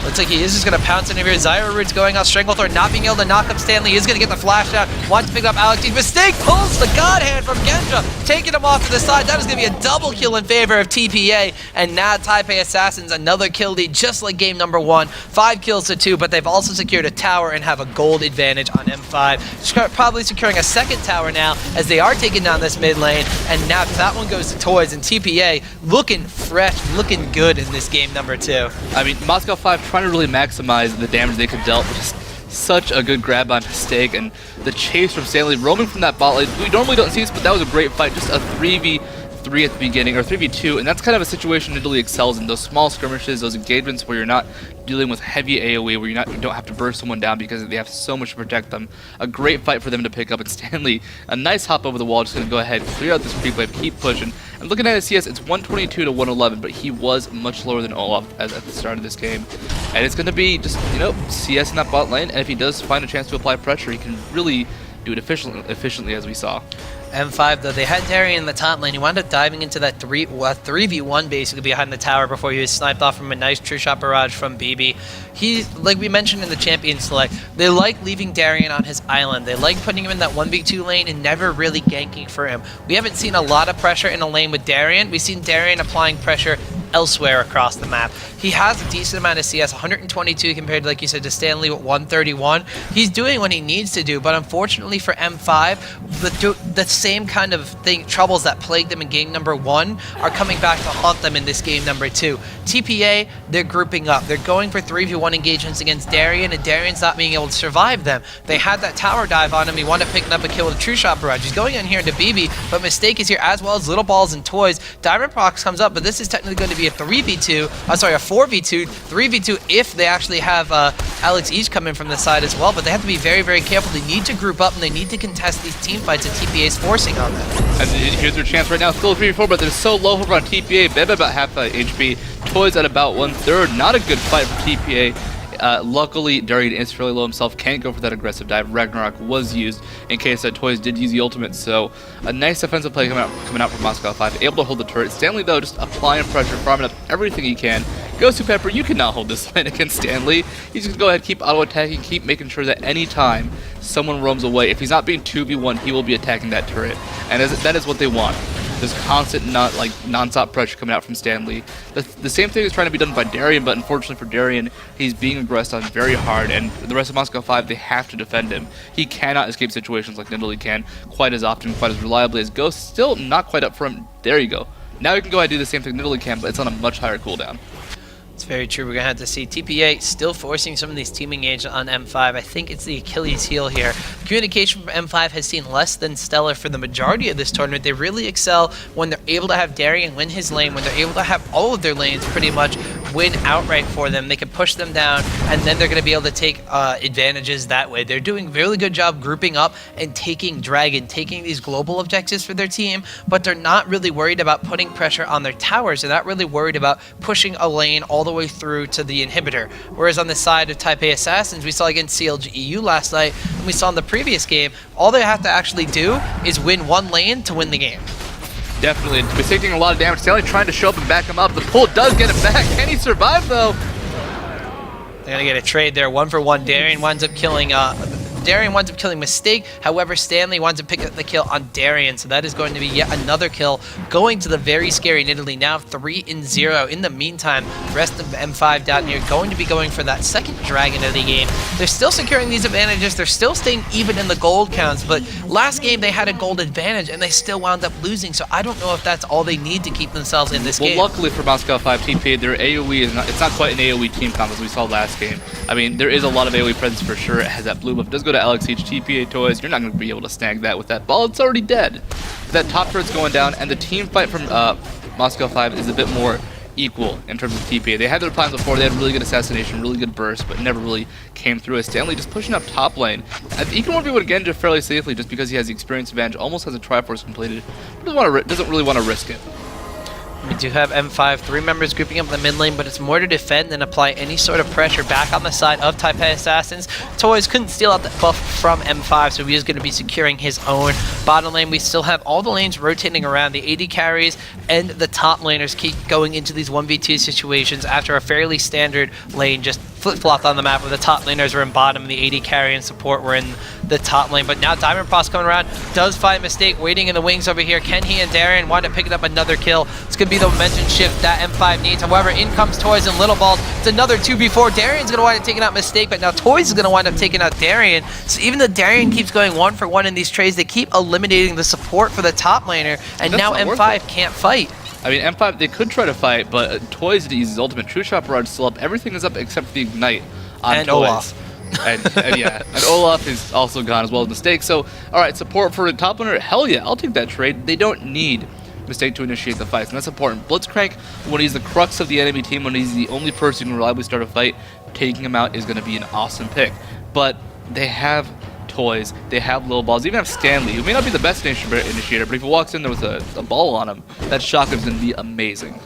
S14: Looks like he is just going to pounce in here. Zyra Root's going out. Stranglethorn not being able to knock up Stanley. He's going to get the flash out. Wants to pick up Alex. Mistake pulls the God Hand from Genja, taking him off to the side. That is going to be a double kill in favor of TPA. And now Taipei Assassins, another kill lead, just like game number 1. 5 kills to 2, but they've also secured a tower and have a gold advantage on M5. Probably securing a second tower now as they are taking down this mid lane. And now that one goes to Toyz, and TPA looking fresh, looking good in this game number 2.
S15: I mean, Moscow 5 trying to really maximize the damage they could dealt. Just such a good grab on Mistake, and the chase from Stanley roaming from that bot lane. We normally don't see this, but that was a great fight. Just a 3v3 at the beginning, or 3v2, and that's kind of a situation Italy excels in. Those small skirmishes, those engagements where you're not dealing with heavy AoE, where you don't have to burst someone down because they have so much to protect them. A great fight for them to pick up, and Stanley, a nice hop over the wall, just going to go ahead, clear out this creep wave, keep pushing. And looking at his CS, it's 122 to 111, but he was much lower than Olaf at the start of this game. And it's going to be just, CS in that bot lane, and if he does find a chance to apply pressure, he can really do it efficiently as we saw.
S14: M5, though, they had Darien in the top lane. He wound up diving into that 3v1 basically behind the tower before he was sniped off from a nice true shot barrage from Bebe. He, like we mentioned in the champion select, they like leaving Darien on his island. They like putting him in that 1v2 lane and never really ganking for him. We haven't seen a lot of pressure in a lane with Darien. We've seen Darien applying pressure elsewhere across the map. He has a decent amount of CS, 122 compared to, like you said, to Stanley with 131. He's doing what he needs to do, but unfortunately for M5, the same kind of troubles that plagued them in game number 1 are coming back to haunt them in this game number 2. TPA, they're grouping up. They're going for 3v1 engagements against Darien, and Darien's not being able to survive them. They had that tower dive on him. He wound up picking up a kill with a true shot barrage. He's going in here into Bebe, but Mistake is here as well as Lilballz and Toyz. Diamondprox comes up, but this is technically going to be a 3v2, I'm sorry, a 4v2, 3v2 if they actually have Alex Each come in from the side as well, but they have to be very, very careful. They need to group up and they need to contest these team fights that TPA is forcing on them.
S15: And here's their chance right now, still 3v4, but they're so low over on TPA. Bebe about half HP, Toyz at about 1/3. Not a good fight for TPA. Luckily, Darien is fairly low himself, can't go for that aggressive dive. Ragnarok was used in case that Toyz did use the ultimate, so a nice defensive play coming out from Moscow 5, able to hold the turret. Stanley, though, just applying pressure, farming up everything he can. Gosu Pepper, you cannot hold this lane against Stanley. He's just going to go ahead, keep auto-attacking, keep making sure that any time someone roams away, if he's not being 2v1, he will be attacking that turret. And that is what they want. There's constant, non-stop pressure coming out from Stanley. The same thing is trying to be done by Darien, but unfortunately for Darien, he's being aggressed on very hard, and the rest of Moscow 5, they have to defend him. He cannot escape situations like Nidalee can quite as often, quite as reliably as Ghost. Still not quite up for him. There you go. Now you can go ahead and do the same thing Nidalee can, but it's on a much higher cooldown.
S14: It's very true. We're going to have to see TPA still forcing some of these team engagement on M5. I think it's the Achilles heel here. Communication from M5 has seen less than stellar for the majority of this tournament. They really excel when they're able to have Darien win his lane, when they're able to have all of their lanes pretty much win outright for them. They can push them down, and then they're going to be able to take advantages that way. They're doing a really good job grouping up and taking Dragon, taking these global objectives for their team, but they're not really worried about putting pressure on their towers. They're not really worried about pushing a lane all the way through to the inhibitor. Whereas on the side of Taipei Assassins, we saw against CLG EU last night, and we saw in the previous game, all they have to actually do is win one lane to win the game.
S15: Definitely. He's taking a lot of damage. Stanley trying to show up and back him up. The pull does get him back. Can he survive, though?
S14: They're going to get a trade there. 1-for-1. Darien winds up killing Mistake. However, Stanley winds up picking up the kill on Darien. So that is going to be yet another kill going to the very scary Nidalee. Now 3-0. In the meantime, the rest of M5 down here going to be going for that second Dragon of the game. They're still securing these advantages. They're still staying even in the gold counts. But last game they had a gold advantage and they still wound up losing. So I don't know if that's all they need to keep themselves in this game.
S15: Well, luckily for Moscow 5 TPA, their AoE is not quite an AoE team comp as we saw last game. I mean, there is a lot of AoE presence for sure. It has that blue buff. It does go go to LXH, TPA Toyz. You're not going to be able to snag that with that ball. It's already dead. That top turret's going down, and the team fight from Moscow 5 is a bit more equal in terms of TPA. They had their plans before. They had really good assassination, really good burst, but never really came through. As Stanley just pushing up top lane. He can 1v1 Genja fairly safely just because he has the experience advantage, almost has a Triforce completed, but doesn't really want to risk it.
S14: We do have M5, 3 members grouping up in the mid lane, but it's more to defend than apply any sort of pressure back on the side of Taipei Assassins. Toyz couldn't steal out the buff from M5, so he is going to be securing his own. Bottom lane, we still have all the lanes rotating around. The AD carries and the top laners keep going into these 1v2 situations after a fairly standard lane just flip-flopped on the map where the top laners were in bottom, the AD carry and support were in the top lane. But now Diamondprox coming around, does find Mistake waiting in the wings over here. Can he and Darien wind up picking up another kill? It's going to be the momentum shift that M5 needs. However, in comes Toyz and Lilballz. It's another 2v4. Darien's going to wind up taking out Mistake, but now Toyz is going to wind up taking out Darien. So even though Darien keeps going 1-for-1 in these trades, they keep eliminating the support for the top laner, and now M5 can't fight.
S15: I mean, M5, they could try to fight, but Toyz to use his ultimate. True Shot Barrage still up. Everything is up except for the Ignite on
S14: and
S15: Toyz.
S14: Olaf.
S15: and yeah, and Olaf is also gone as well as Mistake. So, alright, support for the top laner, hell yeah, I'll take that trade. They don't need Mistake to initiate the fights, and that's important. Blitzcrank, when he's the crux of the enemy team, when he's the only person who can reliably start a fight, taking him out is going to be an awesome pick. But they have Toyz, they have Lilballz, even have Stanley, who may not be the best initiator, but if he walks in there with a ball on him, that shotgun's going to be amazing.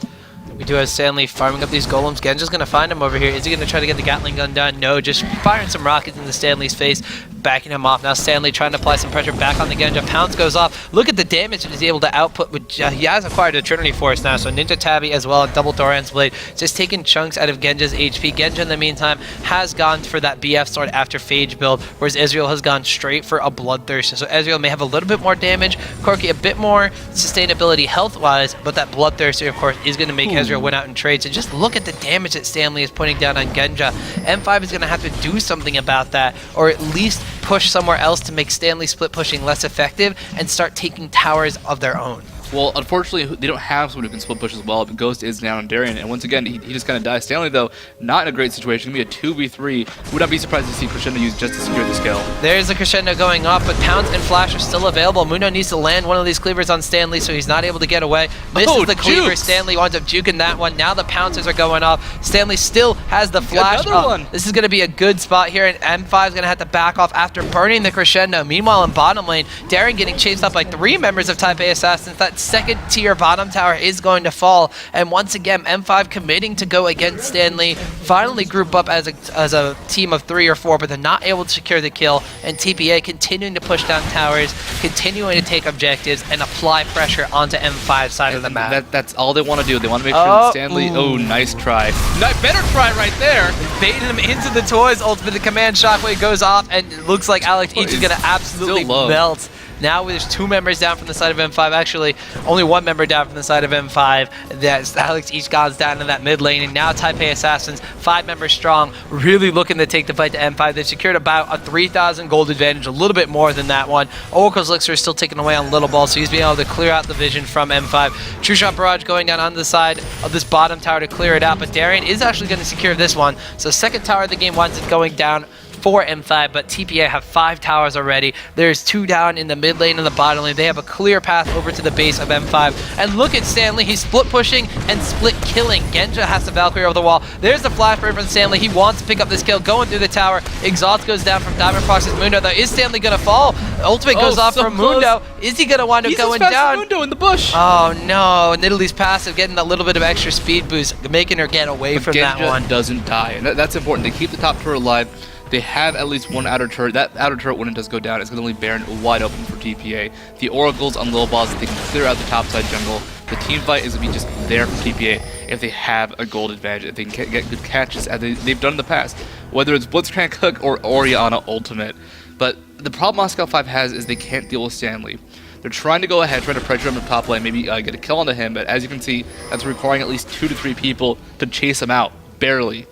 S14: We do have Stanley farming up these golems. Genja's going to find him over here. Is he going to try to get the Gatling gun done? No, just firing some rockets into Stanley's face, backing him off. Now Stanley trying to apply some pressure back on the Genja. Pounce goes off. Look at the damage that he's able to output. He has acquired a Trinity Force now, so Ninja Tabby as well, and Double Doran's Blade, just taking chunks out of Genja's HP. Genja, in the meantime, has gone for that BF sword after Phage build, whereas Ezreal has gone straight for a Bloodthirst. So Ezreal may have a little bit more damage, Corki a bit more sustainability health-wise, but that Bloodthirster, of course, is going to make Ezreal win out in trades. And just look at the damage that Stanley is putting down on Genja. M5 is going to have to do something about that, or at least push somewhere else to make Stanley split pushing less effective and start taking towers of their own.
S15: Well, unfortunately, they don't have someone who can split push as well, but Ghost is down on Darien, and once again, he just kind of dies. Stanley, though, not in a great situation. Going to be a 2v3. Would not be surprised to see Crescendo used just to secure this kill.
S14: There's a Crescendo going off, but Pounce and Flash are still available. Mundo needs to land one of these cleavers on Stanley, so he's not able to get away. Misses the cleaver. Stanley winds up juking that one. Now the Pouncers are going off. Stanley still has the Flash.
S15: Another one.
S14: This is going to be a good spot here, and M5 is going to have to back off after burning the Crescendo. Meanwhile, in bottom lane, Darien getting chased up by 3 members of Taipei Assassins. That second tier bottom tower is going to fall, and once again M5 committing to go against Stanley, finally group up as a team of 3 or 4, but they're not able to secure the kill, and TPA continuing to push down towers, continuing to take objectives and apply pressure onto M5's side of the map.
S15: That's all they want to do. They want to make sure that Stanley, nice try. Better try right there.
S14: Baited him into the Toyz ultimate. The command shockwave goes off, and it looks like Alex Each is going to absolutely melt. Now there's 2 members down from the side of M5. Actually, only 1 member down from the side of M5. That's Alex Each goes down in that mid lane. And now Taipei Assassins, 5 members strong, really looking to take the fight to M5. They secured about a 3,000 gold advantage, a little bit more than that one. Oracle's Elixir is still taken away on Lilballz, so he's being able to clear out the vision from M5. True Shot Barrage going down on the side of this bottom tower to clear it out, but Darien is actually going to secure this one. So second tower of the game winds up going down for M5, but TPA have 5 towers already. There's 2 down in the mid lane and the bottom lane. They have a clear path over to the base of M5. And look at Stanley. He's split pushing and split killing. Genja has to Valkyrie over the wall. There's the flash burn from Stanley. He wants to pick up this kill, going through the tower. Exhaust goes down from Diamondprox's Mundo, though. Is Stanley going to fall? Ultimate goes off from Mundo. Is he going to wind up going down?
S15: Mundo in the bush.
S14: Oh no, Nidalee's passive getting a little bit of extra speed boost, making her get away from that one.
S15: Genja doesn't die, and that's important. They keep the top turret alive. They have at least 1 outer turret. That outer turret, when it does go down, is going to leave Baron wide open for TPA. The Oracles on Lilballz, they can clear out the topside jungle. The team fight is going to be just there for TPA if they have a gold advantage, if they can get good catches as they've done in the past, whether it's Blitzcrank Hook or Orianna Ultimate. But the problem Moscow 5 has is they can't deal with Stanley. They're trying to go ahead, trying to pressure him in the top lane, maybe get a kill onto him, but as you can see, that's requiring at least 2 to 3 people to chase him out, barely.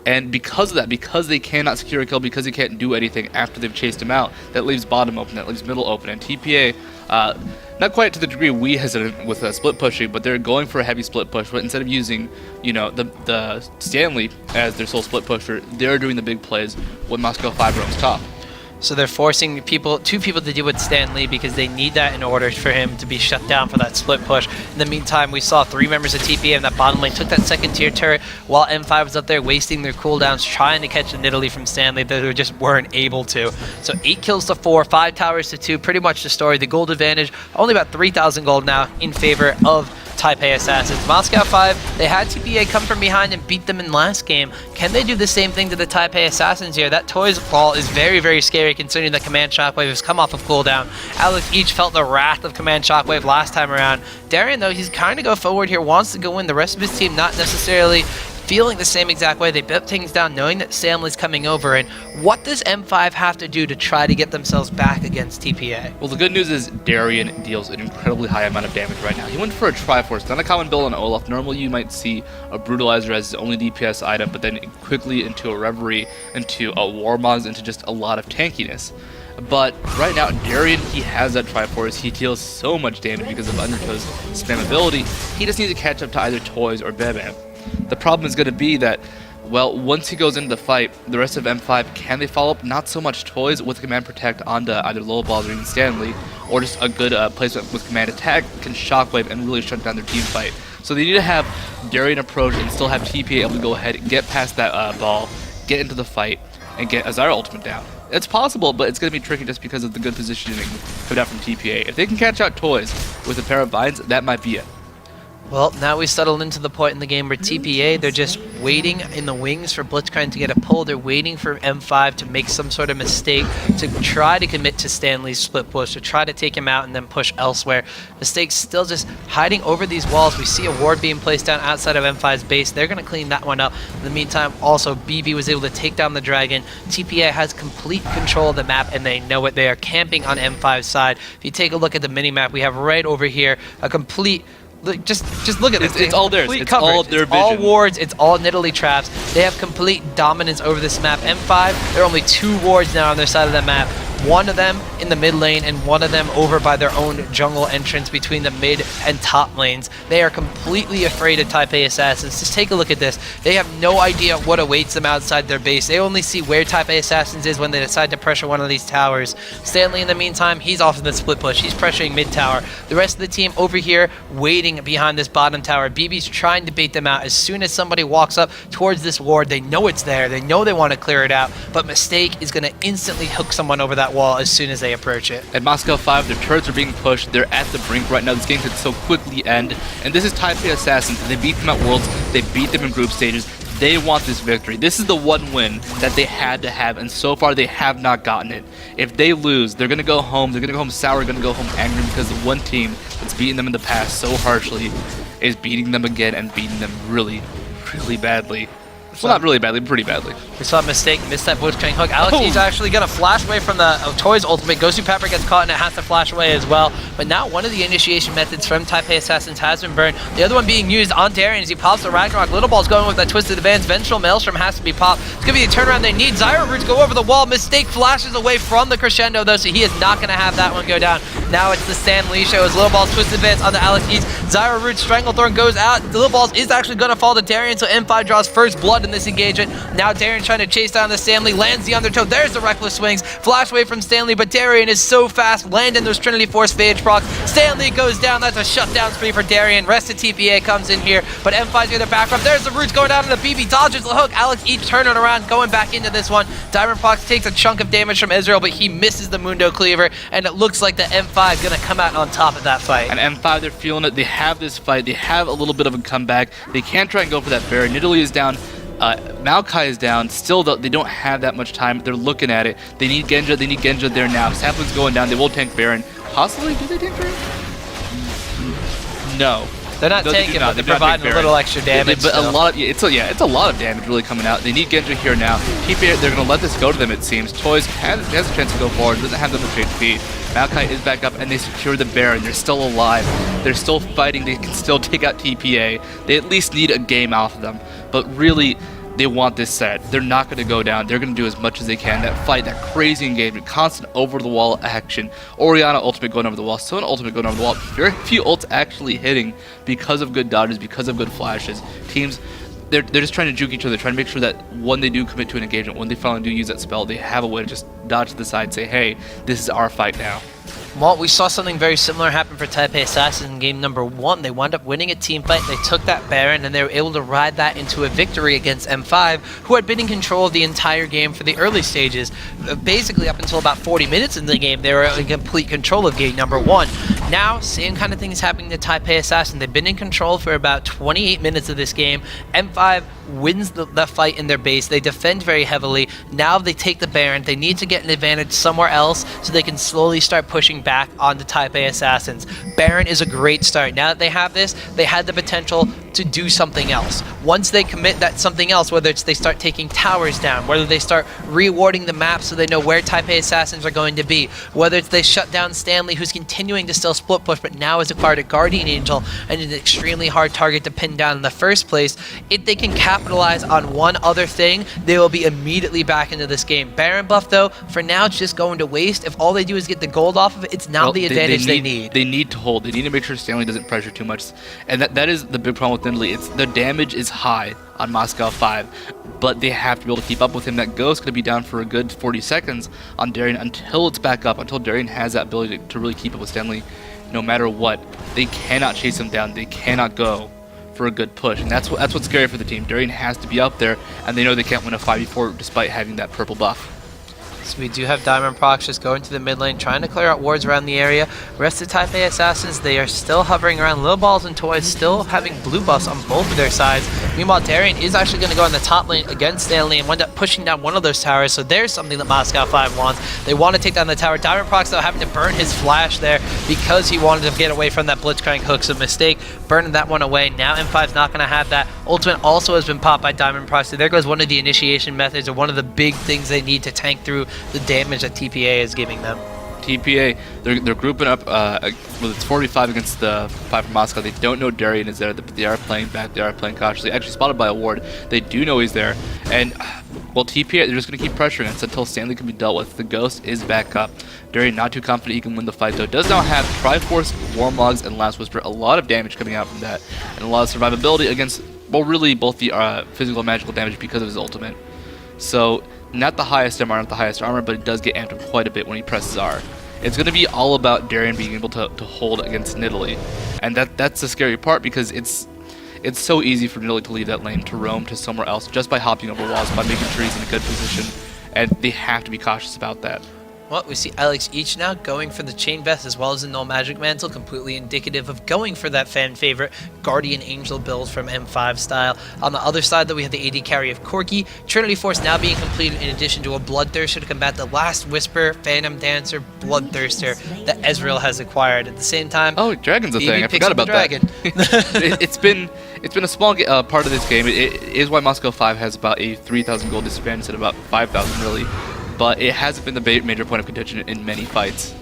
S15: And because of that, because they cannot secure a kill, because they can't do anything after they've chased him out, that leaves bottom open, that leaves middle open. And TPA, not quite to the degree we hesitant with split pushing, but they're going for a heavy split push. But instead of using, the Stanley as their sole split pusher, they're doing the big plays when Moscow 5 roams top.
S14: So they're forcing two people to deal with Stanley because they need that in order for him to be shut down for that split push. In the meantime, we saw 3 members of TPA in that bottom lane took that second tier turret while M5 was up there wasting their cooldowns trying to catch an Italy from Stanley that they just weren't able to. So 8 kills to 4, 5 towers to 2, pretty much the story. The gold advantage, only about 3,000 gold now in favor of Taipei Assassins. Moscow 5, they had TPA come from behind and beat them in last game. Can they do the same thing to the Taipei Assassins here? That Toyz ball is very, very scary considering that Command Shockwave has come off of cooldown. Alex each felt the wrath of Command Shockwave last time around. Darien, though, he's kind of go forward here, wants to go in. The rest of his team not necessarily feeling the same exact way. They built things down knowing that Stanley's coming over. And what does M5 have to do to try to get themselves back against TPA?
S15: Well, the good news is Darien deals an incredibly high amount of damage right now. He went for a Triforce, not a common build on Olaf. Normally you might see a Brutalizer as his only DPS item, but then quickly into a Reverie, into a Warmogs, into just a lot of tankiness. But right now, Darien, he has that Triforce. He deals so much damage because of Undertow's spam ability. He just needs to catch up to either Toyz or Bebe. The problem is going to be that, well, once he goes into the fight, the rest of M5, can they follow up? Not so much Toyz with Command Protect onto either Lilballz or even Stanley, or just a good placement with Command Attack can Shockwave and really shut down their team fight. So they need to have Darien approach and still have TPA able to go ahead, get past that ball, get into the fight, and get a Zyra ultimate down. It's possible, but it's going to be tricky just because of the good positioning coming out from TPA. If they can catch out Toyz with a pair of vines, that might be it.
S14: Well, now we settled into the point in the game where TPA, they're just waiting in the wings for Blitzcrank to get a pull. They're waiting for M5 to make some sort of mistake to try to commit to Stanley's split push, to try to take him out and then push elsewhere. Mistake's still just hiding over these walls. We see a ward being placed down outside of M5's base. They're going to clean that one up. In the meantime, also, Bebe was able to take down the Dragon. TPA has complete control of the map, and they know it. They are camping on M5's side. If you take a look at the mini-map, we have right over here a complete... Just look at this.
S15: It's all theirs. It's
S14: coverage.
S15: all their
S14: vision. All wards. It's all Nidalee traps. They have complete dominance over this map. M5, there are only 2 wards now on their side of the map. One of them in the mid lane and one of them over by their own jungle entrance between the mid and top lanes. They are completely afraid of Taipei Assassins. Just take a look at this. They have no idea what awaits them outside their base. They only see where Taipei Assassins is when they decide to pressure one of these towers. Stanley, in the meantime, he's off in the split push. He's pressuring mid tower. The rest of the team over here waiting behind this bottom tower. Bebe's trying to bait them out. As soon as somebody walks up towards this ward, they know it's there. They know they want to clear it out, but Mistake is going to instantly hook someone over that wall as soon as they approach it.
S15: At Moscow 5, their turrets are being pushed. They're at the brink right now. This game could so quickly end. And this is Taipei Assassins. They beat them at Worlds. They beat them in group stages. They want this victory. This is the one win that they had to have, and so far they have not gotten it. If they lose, they're going to go home. They're going to go home sour, going to go home angry because the one team that's beaten them in the past so harshly is beating them again and beating them really, really badly. Well, not really badly, but pretty badly.
S14: We saw a mistake, missed that Blitzcrank hook. Alex, he's actually going to flash away from the Toyz ultimate. Gosu Pepper gets caught and it has to flash away as well. But now one of the initiation methods from Taipei Assassins has been burned. The other one being used on Darien as he pops the Ragnarok. Lilballz going with that Twisted Advance. Vengeful Maelstrom has to be popped. It's going to be the turnaround they need. Zyra Roots go over the wall. Mistake flashes away from the Crescendo though, so he is not going to have that one go down. Now it's the Stanley show as Lilballz Twisted Advance on the Alex Eats. Zyra Roots Stranglethorn goes out. Lilballz is actually going to fall to Darien, so M5 draws first blood in this engagement. Now Darien trying to chase down the Stanley, lands the undertow. There's the Rekkles swings. Flash away from Stanley, but Darien is so fast. Landing those Trinity Force VOD. Stanley goes down. That's a shutdown spree for Darien. Rest of TPA comes in here, but M5's going to back up. There's the Roots going down to the BB. Dodges the hook. Alex each turning around, going back into this one. Diamondprox takes a chunk of damage from Israel, but he misses the Mundo Cleaver, and it looks like the M5 going to come out on top of that fight.
S15: And M5, they're feeling it. They have this fight. They have a little bit of a comeback. They can't try and go for that Baron. Nidalee is down. Maokai is down. Still, though, they don't have that much time. They're looking at it. They need Genja. They need Genja there now. Sapling's going down. They will tank Baron. Possibly? Do they tank Baron? No.
S14: They're not tanking, but they're providing a little extra damage.
S15: But a lot of, it's a lot of damage really coming out. They need Genja here now. They're going to let this go to them, it seems. Toyz has a chance to go forward. Doesn't have that much HP. Maokai is back up, and they secure the Baron. They're still alive. They're still fighting. They can still take out TPA. They at least need a game off of them. But really, they want this set. They're not going to go down. They're going to do as much as they can. That fight, that crazy engagement, constant over-the-wall action. Orianna ultimate going over the wall. Sona ultimate going over the wall. Very few ults actually hitting because of good dodges, because of good flashes. Teams they're just trying to juke each other, trying to make sure that when they do commit to an engagement, when they finally do use that spell, they have a way to just dodge to the side, say, hey, this is our fight now.
S14: Well, we saw something very similar happen for Taipei Assassins in game number 1. They wound up winning a team fight, they took that Baron, and they were able to ride that into a victory against M5, who had been in control of the entire game for the early stages. Basically, up until about 40 minutes in the game, they were in complete control of game number 1. Now, same kind of thing is happening to Taipei Assassin. They've been in control for about 28 minutes of this game. M5 wins the fight in their base. They defend very heavily. Now they take the Baron. They need to get an advantage somewhere else so they can slowly start pushing back on the Taipei Assassins. Baron is a great start. Now that they have this, they had the potential to do something else. Once they commit that something else, whether it's they start taking towers down, whether they start rewarding the map so they know where Taipei Assassins are going to be, whether it's they shut down Stanley, who's continuing to still split push, but now has acquired a Guardian Angel and is an extremely hard target to pin down in the first place. If they can capitalize on one other thing, they will be immediately back into this game. Baron buff, though, for now, it's just going to waste. If all they do is get the gold off of it, it's not the advantage they need.
S15: They need to hold. They need to make sure Stanley doesn't pressure too much. And that is the big problem with Stanley. It's the damage is high on Moscow 5, but they have to be able to keep up with him. That Ghost going to be down for a good 40 seconds on Darien until it's back up, until Darien has that ability to really keep up with Stanley no matter what. They cannot chase him down. They cannot go for a good push, and that's what's scary for the team. Darien has to be up there, and they know they can't win a 5v4 despite having that purple buff.
S14: So we do have Diamondprox just going to the mid lane, trying to clear out wards around the area. Rest of the Taipei Assassins, they are still hovering around. Lilballz and Toyz still having blue buffs on both of their sides. Meanwhile, Darien is actually going to go on the top lane against Stanley and wind up pushing down one of those towers. So there's something that Moscow 5 wants. They want to take down the tower. Diamondprox, though, having to burn his flash there because he wanted to get away from that Blitzcrank hook. So mistake, burning that one away. Now M5's not going to have that. Ultimate also has been popped by Diamondprox. So there goes one of the initiation methods, or one of the big things they need to tank through the damage that TPA is giving them.
S15: TPA, they're grouping up, well, it's 45 against the 5 from Moscow. They don't know Darien is there, but they are playing back, they are playing cautiously. Actually spotted by a ward. They do know he's there. And, well, TPA, they're just going to keep pressuring us until Stanley can be dealt with. The Ghost is back up. Darien not too confident he can win the fight, though. Does now have Triforce, Warmlogs, and Last Whisper. A lot of damage coming out from that. And a lot of survivability against, well, really both the physical and magical damage because of his ultimate. So, not the highest MR, not the highest armor, but it does get amped up quite a bit when he presses R. It's going to be all about Darien being able to hold against Nidalee. And that's the scary part, because it's so easy for Nidalee to leave that lane, to roam to somewhere else, just by hopping over walls, by making sure he's in a good position. And they have to be cautious about that.
S14: Well, we see Alex each now going for the Chain Vest as well as the Null Magic Mantle, completely indicative of going for that fan favorite Guardian Angel build from M5 style. On the other side, though, we have the AD carry of Corki. Trinity Force now being completed in addition to a Bloodthirster to combat the Last Whisper, Phantom Dancer, Bloodthirster that Ezreal has acquired. At the same time,
S15: oh, Dragon's a thing. I forgot about that. It's been a small part of this game. It is why Moscow 5 has about a 3,000 gold disadvantage at about 5,000 really. But it hasn't been the major point of contention in many fights.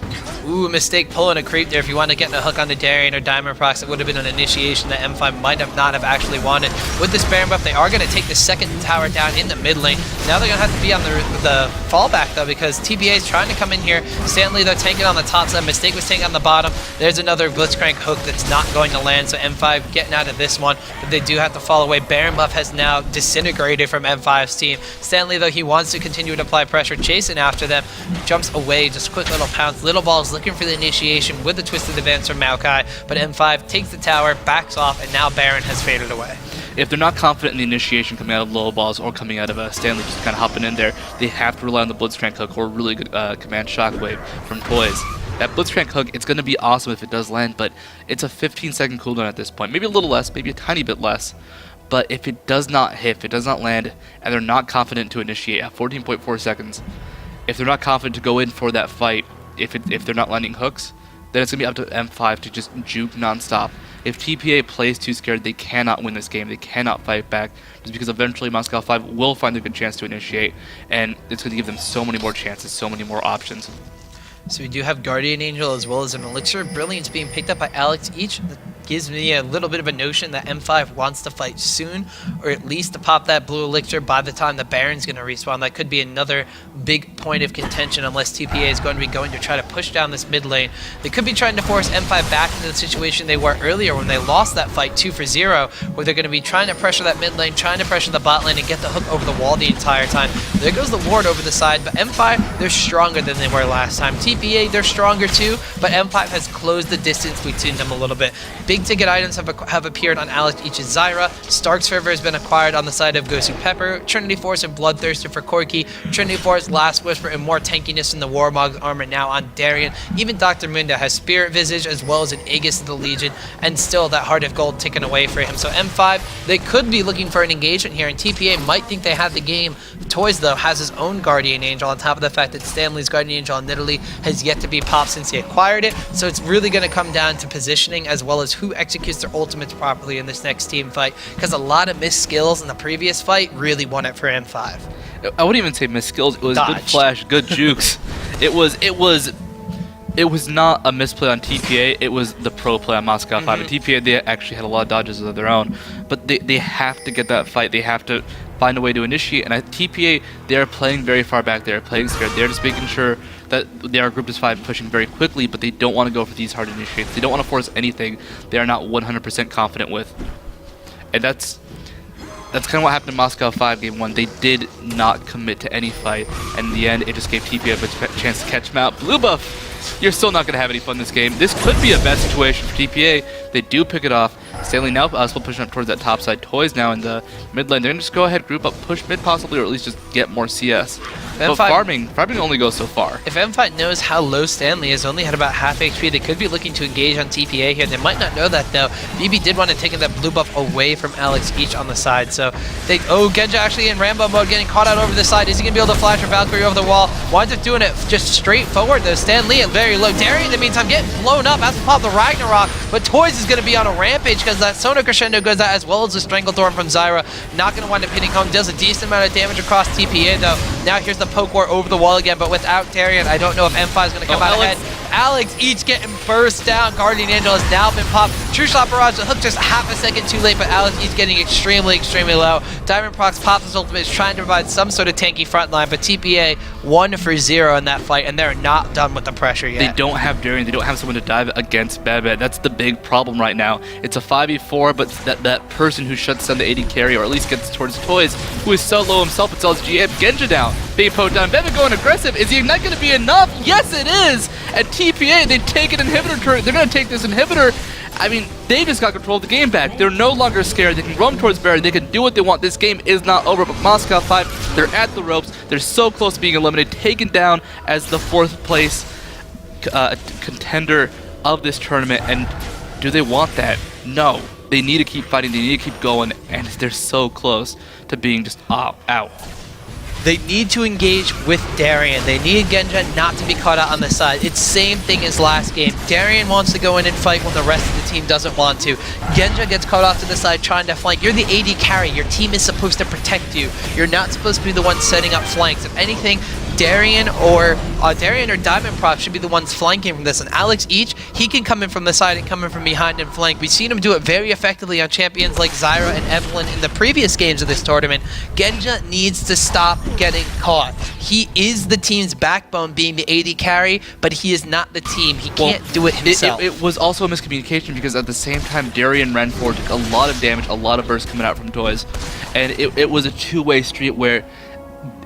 S14: Ooh, mistake pulling a creep there. If you want to get a hook on the Darien or Diamondprox, it would have been an initiation that M5 might have not have actually wanted. With this Baron buff, they are going to take the second tower down in the mid lane. Now they're going to have to be on the fallback, though, because TBA is trying to come in here. Stanley, though, tanking on the top side. Mistake was taking on the bottom. There's another Blitzcrank hook that's not going to land, so M5 getting out of this one. But they do have to fall away. Baron buff has now disintegrated from M5's team. Stanley, though, he wants to continue to apply pressure, chasing after them. Jumps away, just quick little pounce. Lilballz looking for the initiation with the Twisted Advance from Maokai, but M5 takes the tower, backs off, and now Baron has faded away.
S15: If they're not confident in the initiation coming out of Lilballz or coming out of Stanley just kind of hopping in there, they have to rely on the Blitzcrank hook or really good command shockwave from Toyz. That Blitzcrank hook, it's going to be awesome if it does land, but it's a 15-second cooldown at this point. Maybe a little less, maybe a tiny bit less. But if it does not hit, if it does not land, and they're not confident to initiate at 14.4 seconds, if they're not confident to go in for that fight, if they're not landing hooks, then it's going to be up to M5 to just juke nonstop. If TPA plays too scared, they cannot win this game. They cannot fight back, just because eventually Moscow 5 will find a good chance to initiate, and it's going to give them so many more chances, so many more options.
S14: So we do have Guardian Angel as well as an Elixir of Brilliance being picked up by Alex each. That gives me a little bit of a notion that M5 wants to fight soon, or at least to pop that blue Elixir by the time the Baron's going to respawn. That could be another big point of contention unless TPA is going to be going to try to push down this mid lane. They could be trying to force M5 back into the situation they were earlier when they lost that fight 2-0, where they're going to be trying to pressure that mid lane, trying to pressure the bot lane and get the hook over the wall the entire time. There goes the ward over the side, but M5, they're stronger than they were last time. TPA, they're stronger too, but M5 has closed the distance between them a little bit. Big ticket items have appeared on Alex Each's Zyra. Stark's Fervor has been acquired on the side of Gosu Pepper. Trinity Force and Bloodthirster for Corki. Trinity Force, Last Whisper, and more tankiness in the Warmog's armor now on Darien. Even Dr. Munda has Spirit Visage as well as an Aegis of the Legion, and still that Heart of Gold taken away for him. So M5, they could be looking for an engagement here, and TPA might think they have the game. Toyz, though, has his own Guardian Angel on top of the fact that Stanley's Guardian Angel in Italy has yet to be popped since he acquired it. So it's really going to come down to positioning as well as who executes their ultimates properly in this next team fight, because a lot of missed skills in the previous fight really won it for M5.
S15: I wouldn't even say missed skills. It was
S14: Dodged.
S15: Good flash, good jukes. It was not a misplay on TPA. It was the pro play on Moscow 5. And TPA, they actually had a lot of dodges of their own, but they have to get that fight. They have to find a way to initiate. And at TPA, they are playing very far back. They are playing scared. They're just making sure that they are grouped as 5 pushing very quickly, but they don't want to go for these hard initiates. They don't want to force anything they are not 100% confident with. And that's kind of what happened in Moscow 5 Game 1. They did not commit to any fight, and in the end, it just gave TPA a chance to catch them out. Blue buff, you're still not going to have any fun this game. This could be a bad situation for TPA. They do pick it off. Stanley now still pushing up towards that top side. Toyz now in the mid lane. They're going to just go ahead, group up, push mid possibly, or at least just get more CS. But farming only goes so far.
S14: If M5 knows how low Stanley is, only had about half HP, they could be looking to engage on TPA here. They might not know that though. Bebe did want to take that blue buff away from Alex Each on the side. So they, Genja actually in Rambo mode, getting caught out over the side. Is he going to be able to flash or Valkyrie over the wall? Winds up doing it just straight forward though. Stanley at very low. Darien in the meantime getting blown up, has to pop the Ragnarok, but Toyz is going to be on a rampage because that Sona Crescendo goes out as well as the Stranglethorn from Zyra. Not going to wind up hitting home. Does a decent amount of damage across TPA though. Now here's the poke war over the wall again, but without Darien, I don't know if M5 is going to come out ahead. Alex Each getting burst down. Guardian Angel has now been popped. True Shot Barrage, the hook just half a second too late, but Alex Each getting extremely, extremely low. Diamondprox pops his ultimate, is trying to provide some sort of tanky front line, but TPA 1-0 in that fight, and they're not done with the pressure yet.
S15: They don't have Darien. They don't have someone to dive against Bebe. That's the big problem right now. It's a 5v4, but that person who shuts down the AD carry, or at least gets towards Toyz, who is so low himself, but sells Genja down. Being poked down. Bebe going aggressive. Is the Ignite going to be enough? Yes, it is! At TPA, they take an inhibitor turret. They're going to take this inhibitor. I mean, they just got control of the game back. They're no longer scared. They can roam towards Barrier. They can do what they want. This game is not over, but Moscow 5, they're at the ropes. They're so close to being eliminated, taken down as the 4th place contender of this tournament. And do they want that? No. They need to keep fighting. They need to keep going, and they're so close to being just out.
S14: They need to engage with Darien. They need Genja not to be caught out on the side. It's same thing as last game. Darien wants to go in and fight when the rest of the team doesn't want to. Genja gets caught off to the side trying to flank. You're the AD carry. Your team is supposed to protect you. You're not supposed to be the one setting up flanks. If anything, Darien or Diamondprox should be the ones flanking from this. And Alex Each, he can come in from the side and come in from behind and flank. We've seen him do it very effectively on champions like Zyra and Evelyn in the previous games of this tournament. Genja needs to stop getting caught. He is the team's backbone, being the AD carry, but he is not the team. He can't do it himself.
S15: It was also a miscommunication because at the same time, Darien ran forward, took a lot of damage, a lot of bursts coming out from Toyz. And it was a two-way street where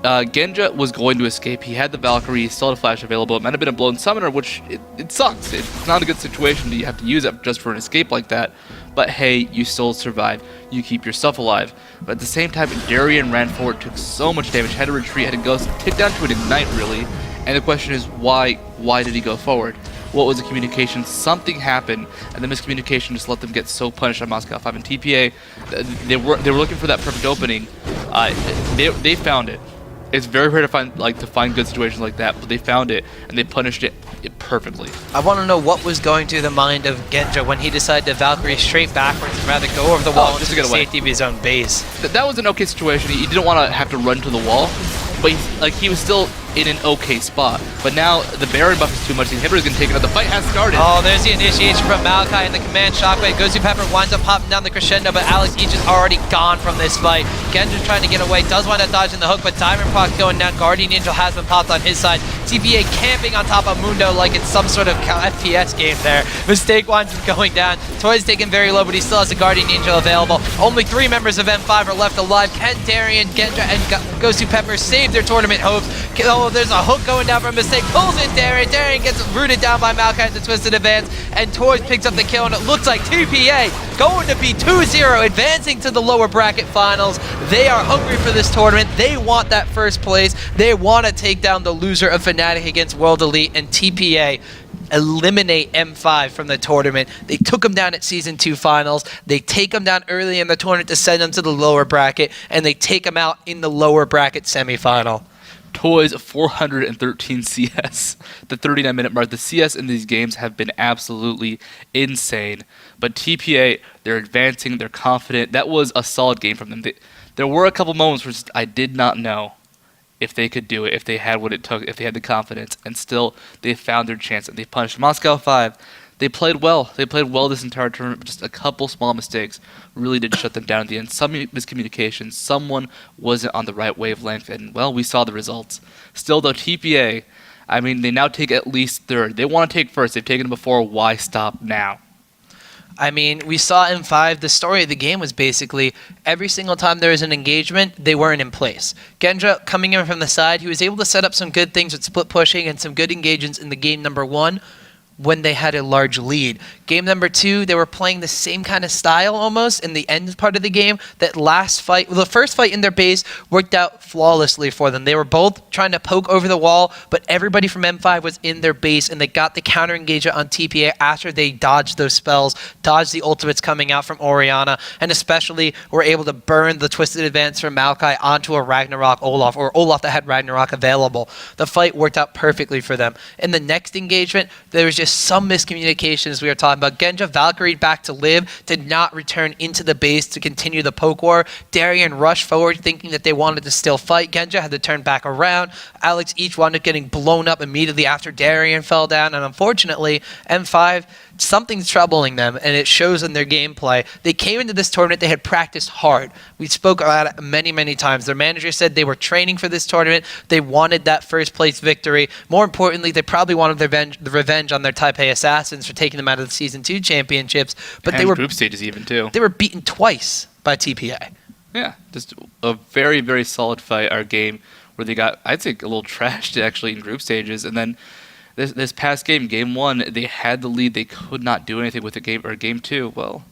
S15: Genja was going to escape. He had the Valkyrie, still had a flash available. It might have been a blown summoner, which it sucks. It's not a good situation that you have to use it just for an escape like that. But hey, you still survive. You keep yourself alive. But at the same time, Darien ran forward, took so much damage, had to retreat, had to go tick down to an Ignite really. And the question is, why did he go forward? What was the communication? Something happened, and the miscommunication just let them get so punished on Moscow 5 and TPA. They were looking for that perfect opening. They found it. It's very rare to find good situations like that, but they found it and they punished it perfectly.
S14: I want to know what was going through the mind of Genja when he decided to Valkyrie straight backwards and rather go over the wall
S15: just
S14: into
S15: to get
S14: the
S15: away.
S14: safety of his own base.
S15: That was an okay situation. He didn't want to have to run to the wall, but he was still in an okay spot. But now the Baron buff is too much. The inhibitor is going to take it out. The fight has started.
S14: Oh, there's the initiation from Maokai and the command shockwave. Gosu Pepper winds up popping down the crescendo, but Alex Each is already gone from this fight. Genja trying to get away, does wind up dodging the hook, but Diamondprox going down. Guardian Angel has been popped on his side. TPA camping on top of Mundo like it's some sort of FPS game there. Mistake winds up going down. Toyz taken very low, but he still has a Guardian Angel available. Only 3 members of M5 are left alive. Can Darien, Genja, and Gosu Pepper save their tournament hopes? Oh, there's a hook going down from Mistake. Pulls in Darien. Darien gets rooted down by Maokai at the Twisted Advance, and Toyz picks up the kill, and it looks like TPA going to be 2-0, advancing to the lower bracket finals. They are hungry for this tournament. They want that first place. They want to take down the loser of FNATIC against World Elite, and TPA eliminate M5 from the tournament. They took them down at Season 2 finals. They take them down early in the tournament to send them to the lower bracket, and they take them out in the lower bracket semifinal.
S15: Toyz 413 CS, the 39-minute mark. The CS in these games have been absolutely insane. But TPA, they're advancing, they're confident. That was a solid game from them. There were a couple moments where I did not know if they could do it, if they had what it took, if they had the confidence, and still they found their chance and they punished Moscow 5. They played well. They played well this entire tournament, but just a couple small mistakes really did shut them down at the end. Some miscommunication, someone wasn't on the right wavelength, and, well, we saw the results. Still, though, TPA, I mean, they now take at least third. They want to take first. They've taken it before. Why stop now?
S14: I mean, we saw in 5, the story of the game was basically every single time there was an engagement, they weren't in place. Genja coming in from the side, he was able to set up some good things with split pushing and some good engagements in the game number 1 when they had a large lead. Game number 2, they were playing the same kind of style almost in the end part of the game. That last fight, the first fight in their base worked out flawlessly for them. They were both trying to poke over the wall, but everybody from M5 was in their base, and they got the counter engagement on TPA after they dodged those spells, dodged the ultimates coming out from Orianna, and especially were able to burn the Twisted Advance from Maokai onto a Ragnarok Olaf, or Olaf that had Ragnarok available. The fight worked out perfectly for them. In the next engagement, there was just some miscommunications we were talking about. Genja Valkyrie back to live, did not return into the base to continue the poke war. Darien rushed forward thinking that they wanted to still fight. Genja had to turn back around. Alex Each wound up getting blown up immediately after Darien fell down, and unfortunately, M5, something's troubling them, and it shows in their gameplay. They came into this tournament, they had practiced hard. We spoke about it many, many times. Their manager said they were training for this tournament. They wanted that first place victory. More importantly, they probably wanted the revenge on their Taipei Assassins for taking them out of the Season 2 championships. But
S15: and
S14: they were
S15: group stages even too.
S14: They were beaten twice by TPA.
S15: Yeah, just a very, very solid fight, our game, where they got, I'd say, a little trashed actually in group stages, and then this past game, Game 1, they had the lead. They could not do anything with the game. Or Game 2, well,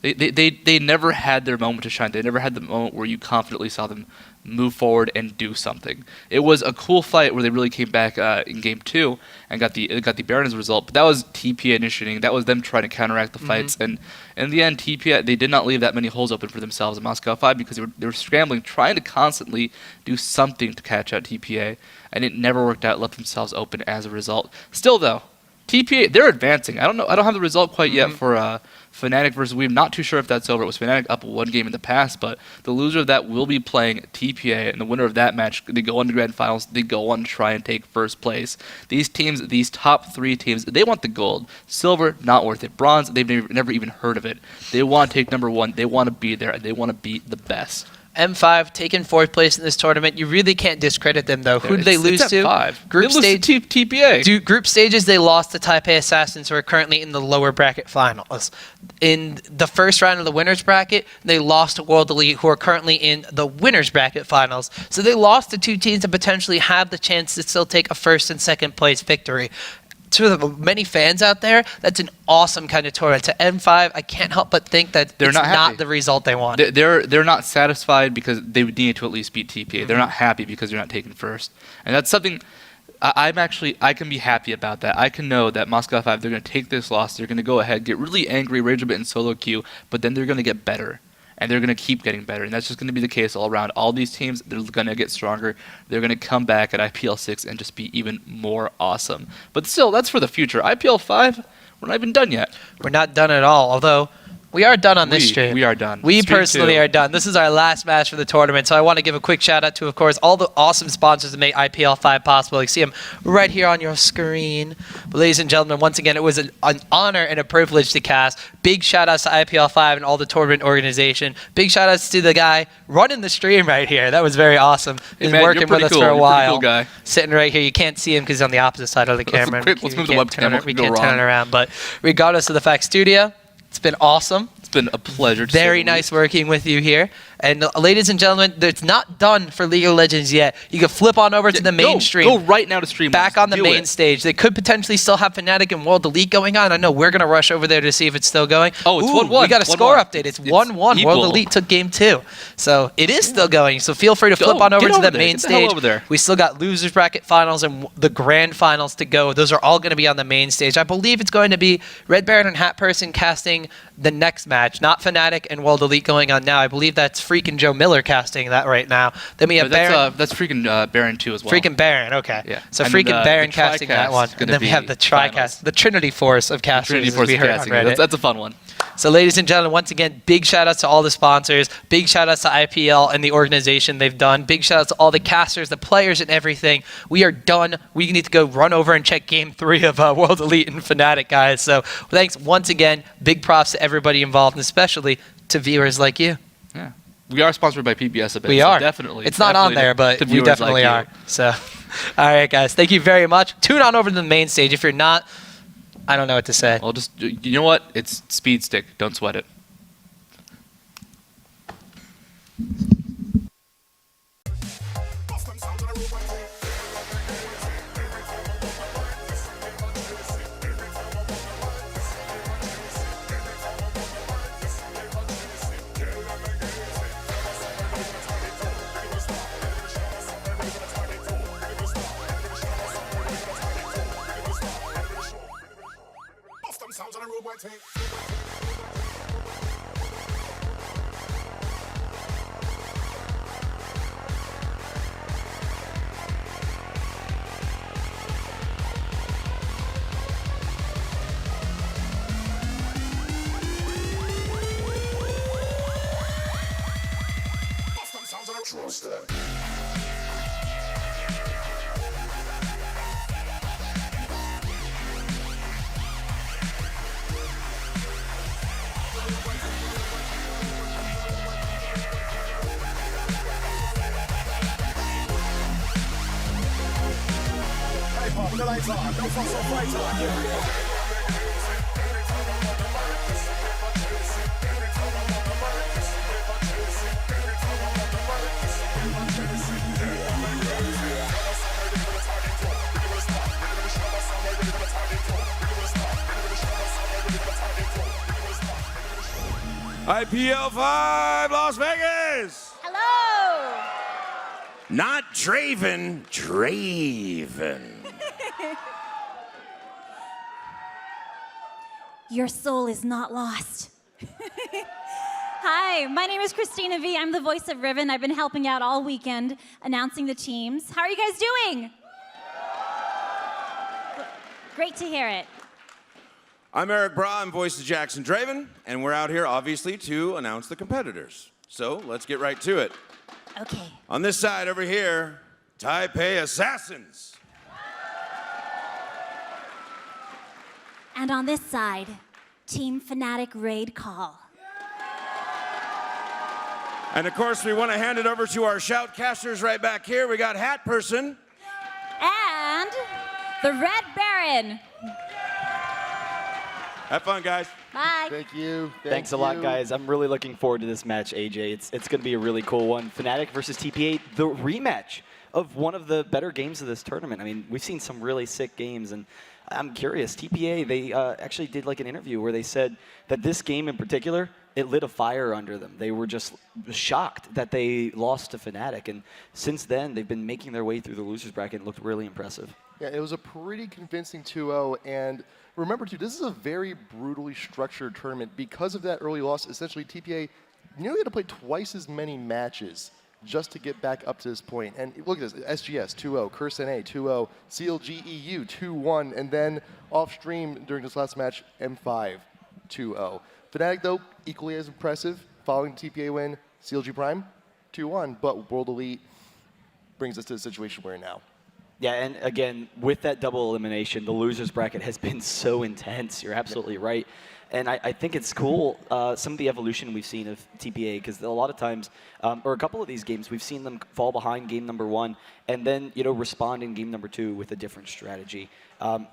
S15: they never had their moment to shine. They never had the moment where you confidently saw them move forward and do something. It was a cool fight where they really came back in Game 2 and got the Baron as a result. But that was TPA initiating. That was them trying to counteract the fights. And in the end, TPA, they did not leave that many holes open for themselves in Moscow 5 because they were scrambling, trying to constantly do something to catch out TPA. And it never worked out, left themselves open as a result. Still, though, TPA, they're advancing. I don't know. I don't have the result quite yet for FNATIC versus Weave. Not too sure if that's over. It was FNATIC up 1 game in the past, but the loser of that will be playing TPA, and the winner of that match, they go on to grand finals. They go on to try and take first place. These teams, these top 3 teams, they want the gold. Silver, not worth it. Bronze, they've never even heard of it. They want to take number 1. They want to be there, and they want to beat the best.
S14: M5 taking 4th place in this tournament. You really can't discredit them, though. Who did they lose to?
S15: 5.
S14: Group stage
S15: TPA.
S14: Group stages, they lost to Taipei Assassins, who are currently in the lower bracket finals. In the first round of the winners bracket, they lost to World Elite, who are currently in the winners bracket finals. So they lost to 2 teams that potentially have the chance to still take a 1st and 2nd place victory. To the many fans out there, that's an awesome kind of tournament. To M5, I can't help but think that it's not the result they want.
S15: They're not satisfied because they would need to at least beat TPA. They're not happy because they're not taken first. And that's something I can be happy about that. I can know that Moscow 5, they're going to take this loss. They're going to go ahead, get really angry, rage a bit in solo queue, but then they're going to get better. And they're going to keep getting better. And that's just going to be the case all around. All these teams, they're going to get stronger. They're going to come back at IPL6 and just be even more awesome. But still, that's for the future. IPL5, we're not even done yet.
S14: We're not done at all. Although, We are done on this stream.
S15: We are done.
S14: We
S15: Stream
S14: personally
S15: 2.
S14: are done. This is our last match for the tournament, so I want to give a quick shout out to, of course, all the awesome sponsors that make IPL5 possible. You see them right here on your screen. But ladies and gentlemen, once again, it was an honor and a privilege to cast. Big shout outs to IPL5 and all the tournament organization. Big shout outs to the guy running the stream right here. That was very awesome. He's been working with us for a while.
S15: Cool guy.
S14: Sitting right here. You can't see him because he's on the opposite side of the camera.
S15: Let's move the webcam.
S14: We can't turn it around. But regardless of the fact, Studio, it's been awesome.
S15: It's been a pleasure.
S14: Very nice working with you here. And ladies and gentlemen, it's not done for League of Legends yet. You can flip on over to the main stream.
S15: Go right now to stream.
S14: Back on the main stage. They could potentially still have FNATIC and World Elite going on. I know we're going to rush over there to see if it's still going.
S15: Oh, it's 1-1.
S14: We got a score update. It's 1-1. World Elite took game 2. So it is still going. So feel free to flip on over to the main stage. We still got losers bracket finals and the grand finals to go. Those are all going to be on the main stage. I believe it's going to be Red Baron and HatPerson casting the next match, not FNATIC and World Elite going on now. I believe that's Phreak and Joe Miller casting that right now. Then we have Baron.
S15: That's freaking Baron too as well.
S14: Freaking Baron, okay.
S15: Yeah.
S14: So Phreak and Baron casting that one. And then we have the TriCast, the Trinity Force of casters, as we heard on Reddit.
S15: That's a fun one.
S14: So ladies and gentlemen, once again, big shout outs to all the sponsors, big shout outs to IPL and the organization they've done, big shout outs to all the casters, the players and everything. We are done. We need to go run over and check game 3 of World Elite and FNATIC, guys. So thanks once again. Big props to everybody involved, and especially to viewers like you.
S15: Yeah. We are sponsored by PBS a bit.
S14: We
S15: so
S14: are.
S15: Definitely.
S14: It's not on there, but we definitely are. So, all right, guys. Thank you very much. Tune on over to the main stage. If you're not, I don't know what to say.
S15: Well, just, you know what? It's speed stick. Don't sweat it.
S1: IPL5 Las Vegas.
S16: Hello.
S1: Not Draven, Draven.
S16: Your soul is not lost. Hi, my name is Cristina V. I'm the voice of Riven. I've been helping out all weekend announcing the teams. How are you guys doing? Great to hear it.
S1: I'm Eric Bra, I'm voice of Jackson Draven, and we're out here obviously to announce the competitors. So let's get right to it.
S16: Okay.
S1: On this side over here, Taipei Assassins.
S16: And on this side, Team FNATIC Raid Call.
S1: And of course, we want to hand it over to our shoutcasters right back here. We got HatPerson.
S16: And the Red Baron.
S1: Have fun, guys.
S16: Bye.
S5: Thank you. Thanks a lot, guys. I'm really looking forward to this match, AJ. It's going to be a really cool one. FNATIC versus TPA, the rematch of one of the better games of this tournament. I mean, we've seen some really sick games, and I'm curious. TPA, they actually did like an interview where they said that this game in particular, it lit a fire under them. They were just shocked that they lost to FNATIC, and since then, they've been making their way through the losers bracket and looked really impressive.
S17: Yeah, it was a pretty convincing 2-0, and remember, too, this is a very brutally structured tournament. Because of that early loss, essentially, TPA nearly had to play twice as many matches just to get back up to this point. And look at this, SGS 2-0, Cristina 2-0, CLG EU 2-1, and then off stream during this last match, M5 2-0. Fnatic, though, equally as impressive. Following the TPA win, CLG Prime, 2-1. But World Elite brings us to the situation we're in now.
S5: Yeah, and again, with that double elimination, the losers bracket has been so intense. You're absolutely right. And I think it's cool, some of the evolution we've seen of TPA, because a lot of times, or a couple of these games, we've seen them fall behind game number 1, and then respond in game number 2 with a different strategy.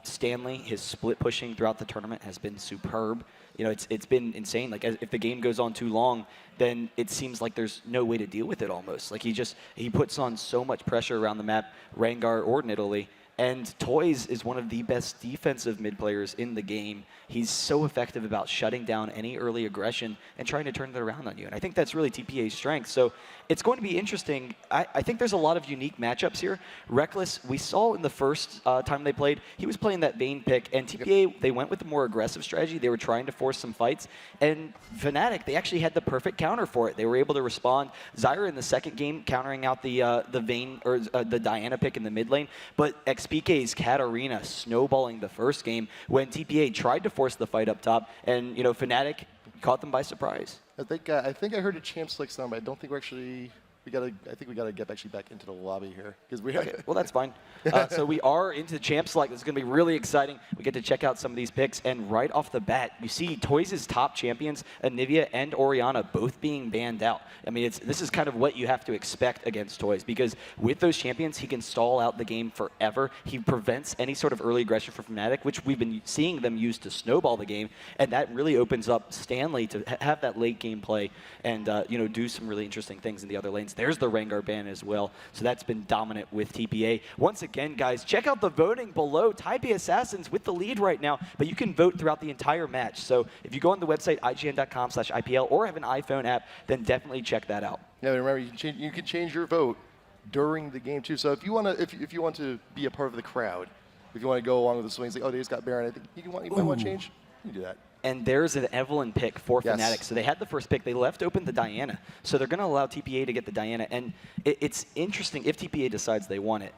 S5: Stanley, his split pushing throughout the tournament has been superb. It's been insane. Like, if the game goes on too long, then it seems like there's no way to deal with it almost. Like, he puts on so much pressure around the map, Rengar or Nidalee. And Toyz is one of the best defensive mid players in the game. He's so effective about shutting down any early aggression and trying to turn it around on you. And I think that's really TPA's strength. So it's going to be interesting. I think there's a lot of unique matchups here. Rekkles, we saw in the first time they played, he was playing that Vayne pick. And TPA, they went with a more aggressive strategy. They were trying to force some fights. And FNATIC, they actually had the perfect counter for it. They were able to respond. Zyra in the second game, countering out the Vayne, or the Diana pick in the mid lane. But xPeke's Katarina snowballing the first game when TPA tried to force the fight up top, and FNATIC caught them by surprise.
S17: I think I heard a champ select sound, but I don't think we're actually. I think we gotta get actually back into the lobby here because we.
S5: Okay, well that's fine. So we are into champ select. This is gonna be really exciting. We get to check out some of these picks, and right off the bat, you see Toyz' top champions, Anivia and Orianna, both being banned out. I mean, this is kind of what you have to expect against Toyz, because with those champions, he can stall out the game forever. He prevents any sort of early aggression from FNATIC, which we've been seeing them use to snowball the game, and that really opens up Stanley to have that late game play and do some really interesting things in the other lanes. There's the Rengar ban as well, so that's been dominant with TPA. Once again, guys, check out the voting below. Taipei Assassins with the lead right now, but you can vote throughout the entire match. So if you go on the website, ign.com/IPL, or have an iPhone app, then definitely check that out.
S17: Yeah, remember, you can change your vote during the game, too. So if you want to be a part of the crowd, if you want to go along with the swings, like, oh, they just got Baron, I think you might want to change, you can do that.
S5: And there's an Evelynn pick for
S17: Yes.
S5: FNATIC. So they had the first pick. They left open the Diana. So they're going to allow TPA to get the Diana. And it's interesting if TPA decides they want it.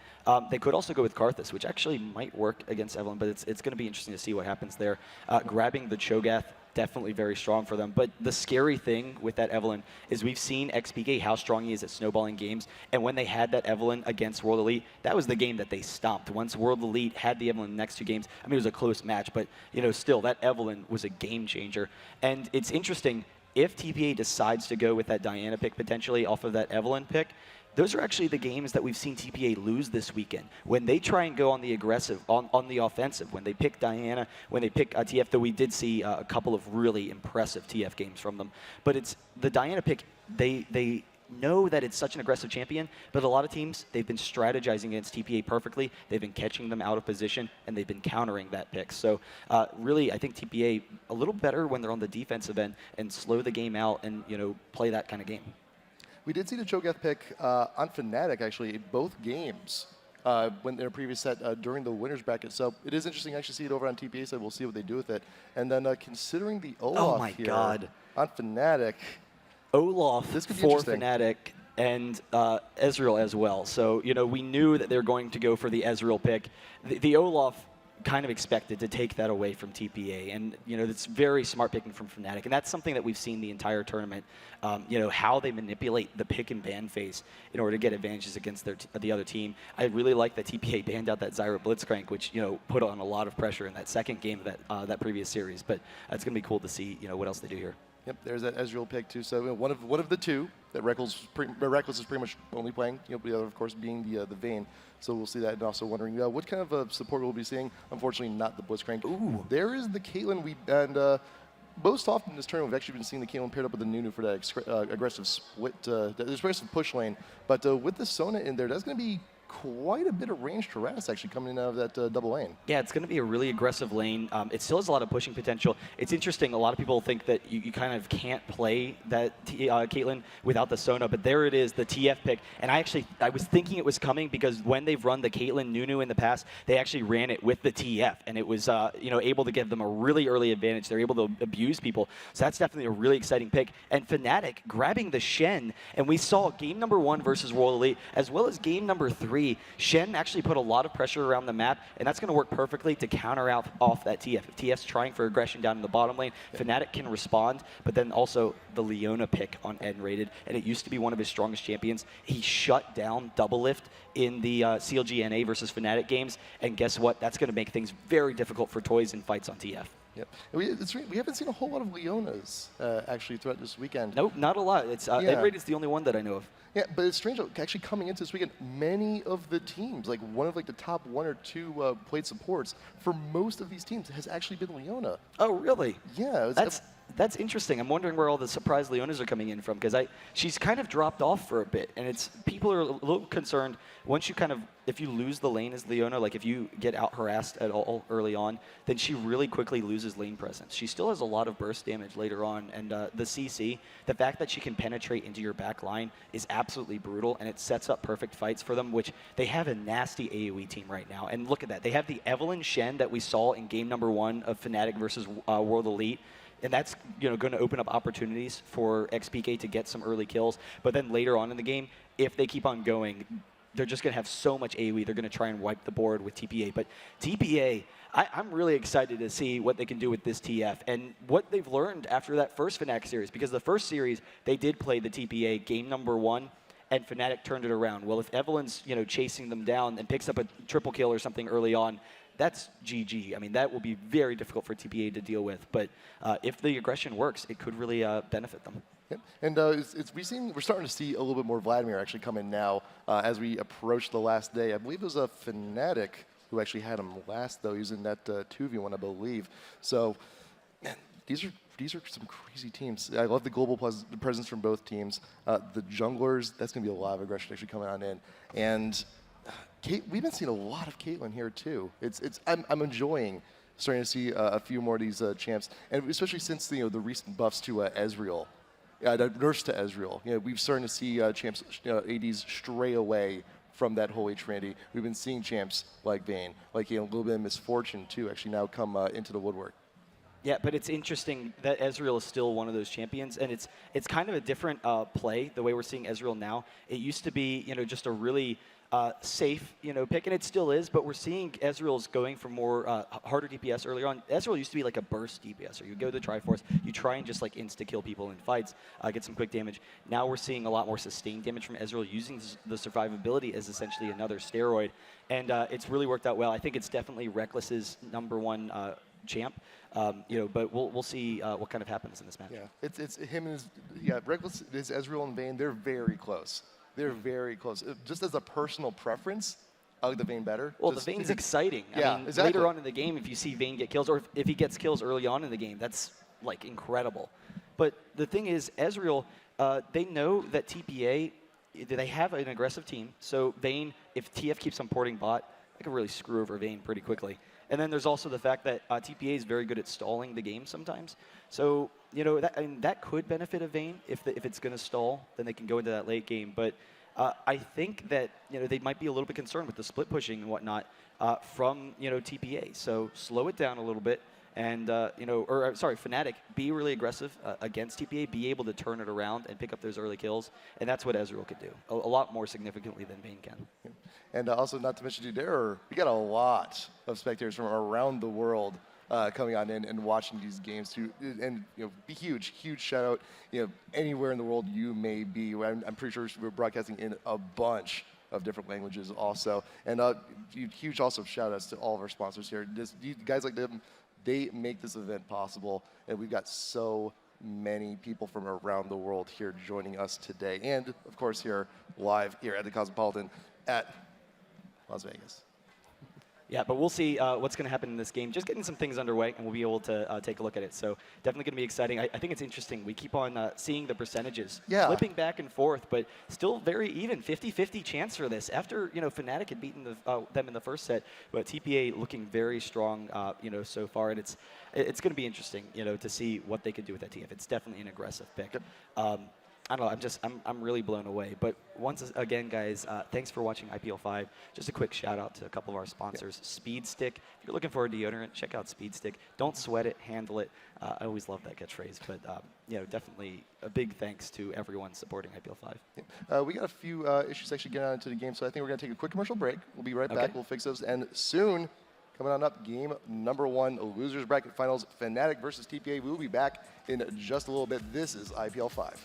S5: They could also go with Karthus, which actually might work against Evelynn, but it's going to be interesting to see what happens there. Grabbing the Cho'Gath, definitely very strong for them. But the scary thing with that Evelynn is we've seen xPeke, how strong he is at snowballing games. And when they had that Evelynn against World Elite, that was the game that they stomped. Once World Elite had the Evelynn in the next 2 games, I mean, it was a close match, but still, that Evelynn was a game changer. And it's interesting, if TPA decides to go with that Diana pick potentially off of that Evelynn pick, those are actually the games that we've seen TPA lose this weekend. When they try and go on the aggressive, on the offensive, when they pick Diana, when they pick TF, though we did see a couple of really impressive TF games from them. But it's the Diana pick, they know that it's such an aggressive champion, but a lot of teams, they've been strategizing against TPA perfectly. They've been catching them out of position, and they've been countering that pick. So really, I think TPA a little better when they're on the defensive end and slow the game out and play that kind of game.
S17: We did see the Cho'Gath pick on FNATIC, actually, in both games when their previous set during the winners bracket. So it is interesting to actually see it over on TPA, so we'll see what they do with it. And then considering the Olaf here on FNATIC.
S5: Olaf
S17: this could be
S5: for
S17: interesting.
S5: FNATIC and Ezreal as well. So, we knew that they're going to go for the Ezreal pick. The Olaf kind of expected to take that away from TPA, and it's very smart picking from FNATIC, and that's something that we've seen the entire tournament. How they manipulate the pick and ban phase in order to get advantages against the other team. I really like that TPA banned out that Zyra Blitzcrank, which put on a lot of pressure in that second game of that previous series. But it's going to be cool to see what else they do here.
S17: Yep, there's that Ezreal pick too. So one of the two that Rekkles is pretty much only playing. The other, of course, being the Vayne. So we'll see that, and also wondering what kind of support we'll be seeing. Unfortunately, not the Blitzcrank. Ooh, there is the Caitlyn. And most often in this tournament, we've actually been seeing the Caitlyn paired up with the Nunu for that aggressive split, aggressive push lane. But with the Sona in there, that's going to be quite a bit of range harass actually coming in out of that double lane.
S5: Yeah, it's going to be a really aggressive lane. It still has a lot of pushing potential. It's interesting, a lot of people think that you kind of can't play that Caitlyn without the Sona, but there it is, the TF pick. And I was thinking it was coming because when they've run the Caitlyn Nunu in the past, they actually ran it with the TF, and it was able to give them a really early advantage. They're able to abuse people. So that's definitely a really exciting pick. And FNATIC grabbing the Shen, and we saw game number 1 versus World Elite, as well as game number 3 3, Shen actually put a lot of pressure around the map, and that's going to work perfectly to counter out off that TF. If TF's trying for aggression down in the bottom lane, FNATIC can respond, but then also the Leona pick on nRated, and it used to be one of his strongest champions. He shut down Double Lift in the CLG NA versus FNATIC games, and guess what? That's going to make things very difficult for Toyz in fights on TF.
S17: Yep. We haven't seen a whole lot of Leonas actually throughout this weekend.
S5: Nope, not a lot. It's nRated's the only one that I know of.
S17: Yeah, but it's strange. Actually, coming into this weekend, many of the teams, like one of the top 1 or 2 played supports for most of these teams, has actually been Leona.
S5: Oh, really?
S17: Yeah.
S5: That's interesting. I'm wondering where all the surprise Leonas are coming in from, because she's kind of dropped off for a bit, and people are a little concerned once you if you lose the lane as Leona, like if you get out harassed at all early on, then she really quickly loses lane presence. She still has a lot of burst damage later on, and the CC, the fact that she can penetrate into your back line is absolutely brutal, and it sets up perfect fights for them, which they have a nasty AoE team right now. And look at that. They have the Evelynn Shen that we saw in game number 1 of FNATIC versus World Elite. And that's going to open up opportunities for xPeke to get some early kills. But then later on in the game, if they keep on going, they're just going to have so much AoE. They're going to try and wipe the board with TPA. But TPA, I'm really excited to see what they can do with this TF and what they've learned after that first FNATIC series. Because the first series, they did play the TPA game number 1, and FNATIC turned it around. Well, if Evelynn's chasing them down and picks up a triple kill or something early on, that's GG. I mean, that will be very difficult for TPA to deal with. But if the aggression works, it could really benefit them.
S17: Yep. And we're starting to see a little bit more Vladimir actually come in now as we approach the last day. I believe it was a FNATIC who actually had him last, though. He was in that 2v1, I believe. So, man, these are some crazy teams. I love the global presence from both teams. The junglers, that's going to be a lot of aggression actually coming on in. And we've been seeing a lot of Caitlyn here too. I'm enjoying starting to see a few more of these champs, and especially since the recent buffs to Ezreal, Nurse to Ezreal. We've started to see champs, ADs stray away from that holy trinity. We've been seeing champs like Vayne, like a little bit of Misfortune too, actually now come into the woodwork.
S5: Yeah, but it's interesting that Ezreal is still one of those champions, and it's kind of a different play the way we're seeing Ezreal now. It used to be just a really safe pick, and it still is, but we're seeing Ezreal's going for more harder DPS earlier on. Ezreal used to be like a burst DPS, or you go to the Triforce, you try and just like insta-kill people in fights, get some quick damage. Now we're seeing a lot more sustained damage from Ezreal using the survivability as essentially another steroid, and it's really worked out well. I think it's definitely Rekkles' #1 champ, but we'll see what kind of happens in this match.
S17: Yeah, it's him and Rekkles, his Ezreal and Vayne, they're very close. They're very close. Just as a personal preference, I like the Vayne better.
S5: Well, the Vayne's exciting.
S17: Yeah,
S5: I mean,
S17: exactly.
S5: Later on in the game, if you see Vayne get kills, or if he gets kills early on in the game, that's like incredible. But the thing is, Ezreal, they know that TPA, they have an aggressive team. So Vayne, if TF keeps on porting bot, they can really screw over Vayne pretty quickly. And then there's also the fact that TPA is very good at stalling the game sometimes. So, that could benefit a Vayne. If it's going to stall, then they can go into that late game. But I think that, they might be a little bit concerned with the split pushing and whatnot from, TPA. So slow it down a little bit. And, FNATIC, be really aggressive against TPA, be able to turn it around and pick up those early kills. And that's what Ezreal could do, a lot more significantly than Vayne can.
S17: And also, not to mention, we got a lot of spectators from around the world coming on in and watching these games too. And huge shout out, anywhere in the world you may be. I'm pretty sure we're broadcasting in a bunch of different languages also. And huge also shout outs to all of our sponsors here. Guys like them, they make this event possible, and we've got so many people from around the world here joining us today. And of course here live here at the Cosmopolitan at Las Vegas.
S5: Yeah, but we'll see what's going to happen in this game. Just getting some things underway, and we'll be able to take a look at it. So definitely going to be exciting. I think it's interesting. We keep on seeing the percentages flipping back and forth, but still very even, 50-50 chance for this. After FNATIC had beaten them in the first set, but TPA looking very strong, so far, and it's going to be interesting, to see what they can do with that TF. It's definitely an aggressive pick. I don't know, I'm really blown away. But once again, guys, thanks for watching IPL5. Just a quick shout out to a couple of our sponsors. Speed Stick. If you're looking for a deodorant, check out Speed Stick. Don't sweat it, handle it. I always love that catchphrase, but definitely a big thanks to everyone supporting IPL5.
S17: We got a few issues actually getting on into the game, so I think we're going to take a quick commercial break. We'll be right back. We'll fix those. And soon, coming on up, game number 1, Losers Bracket Finals, FNATIC versus TPA. We'll be back in just a little bit. This is IPL5.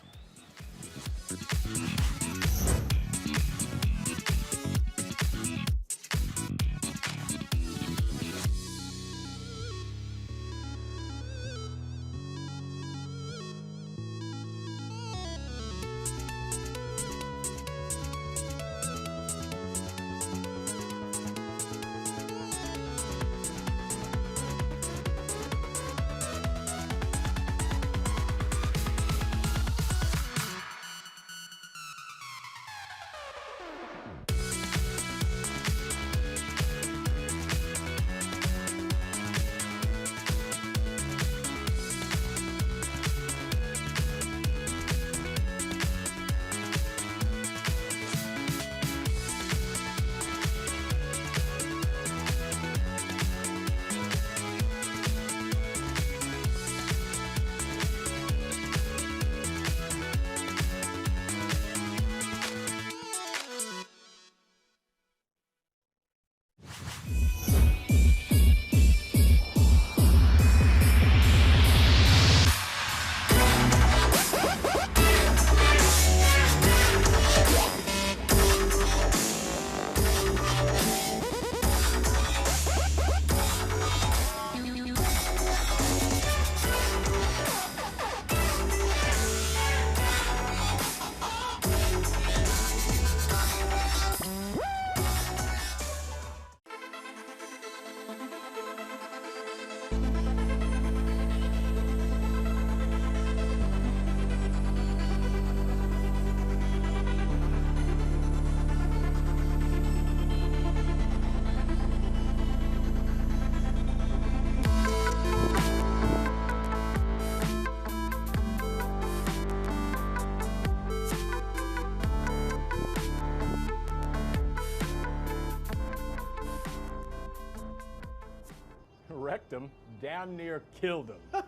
S18: Wrecked him, damn near killed him.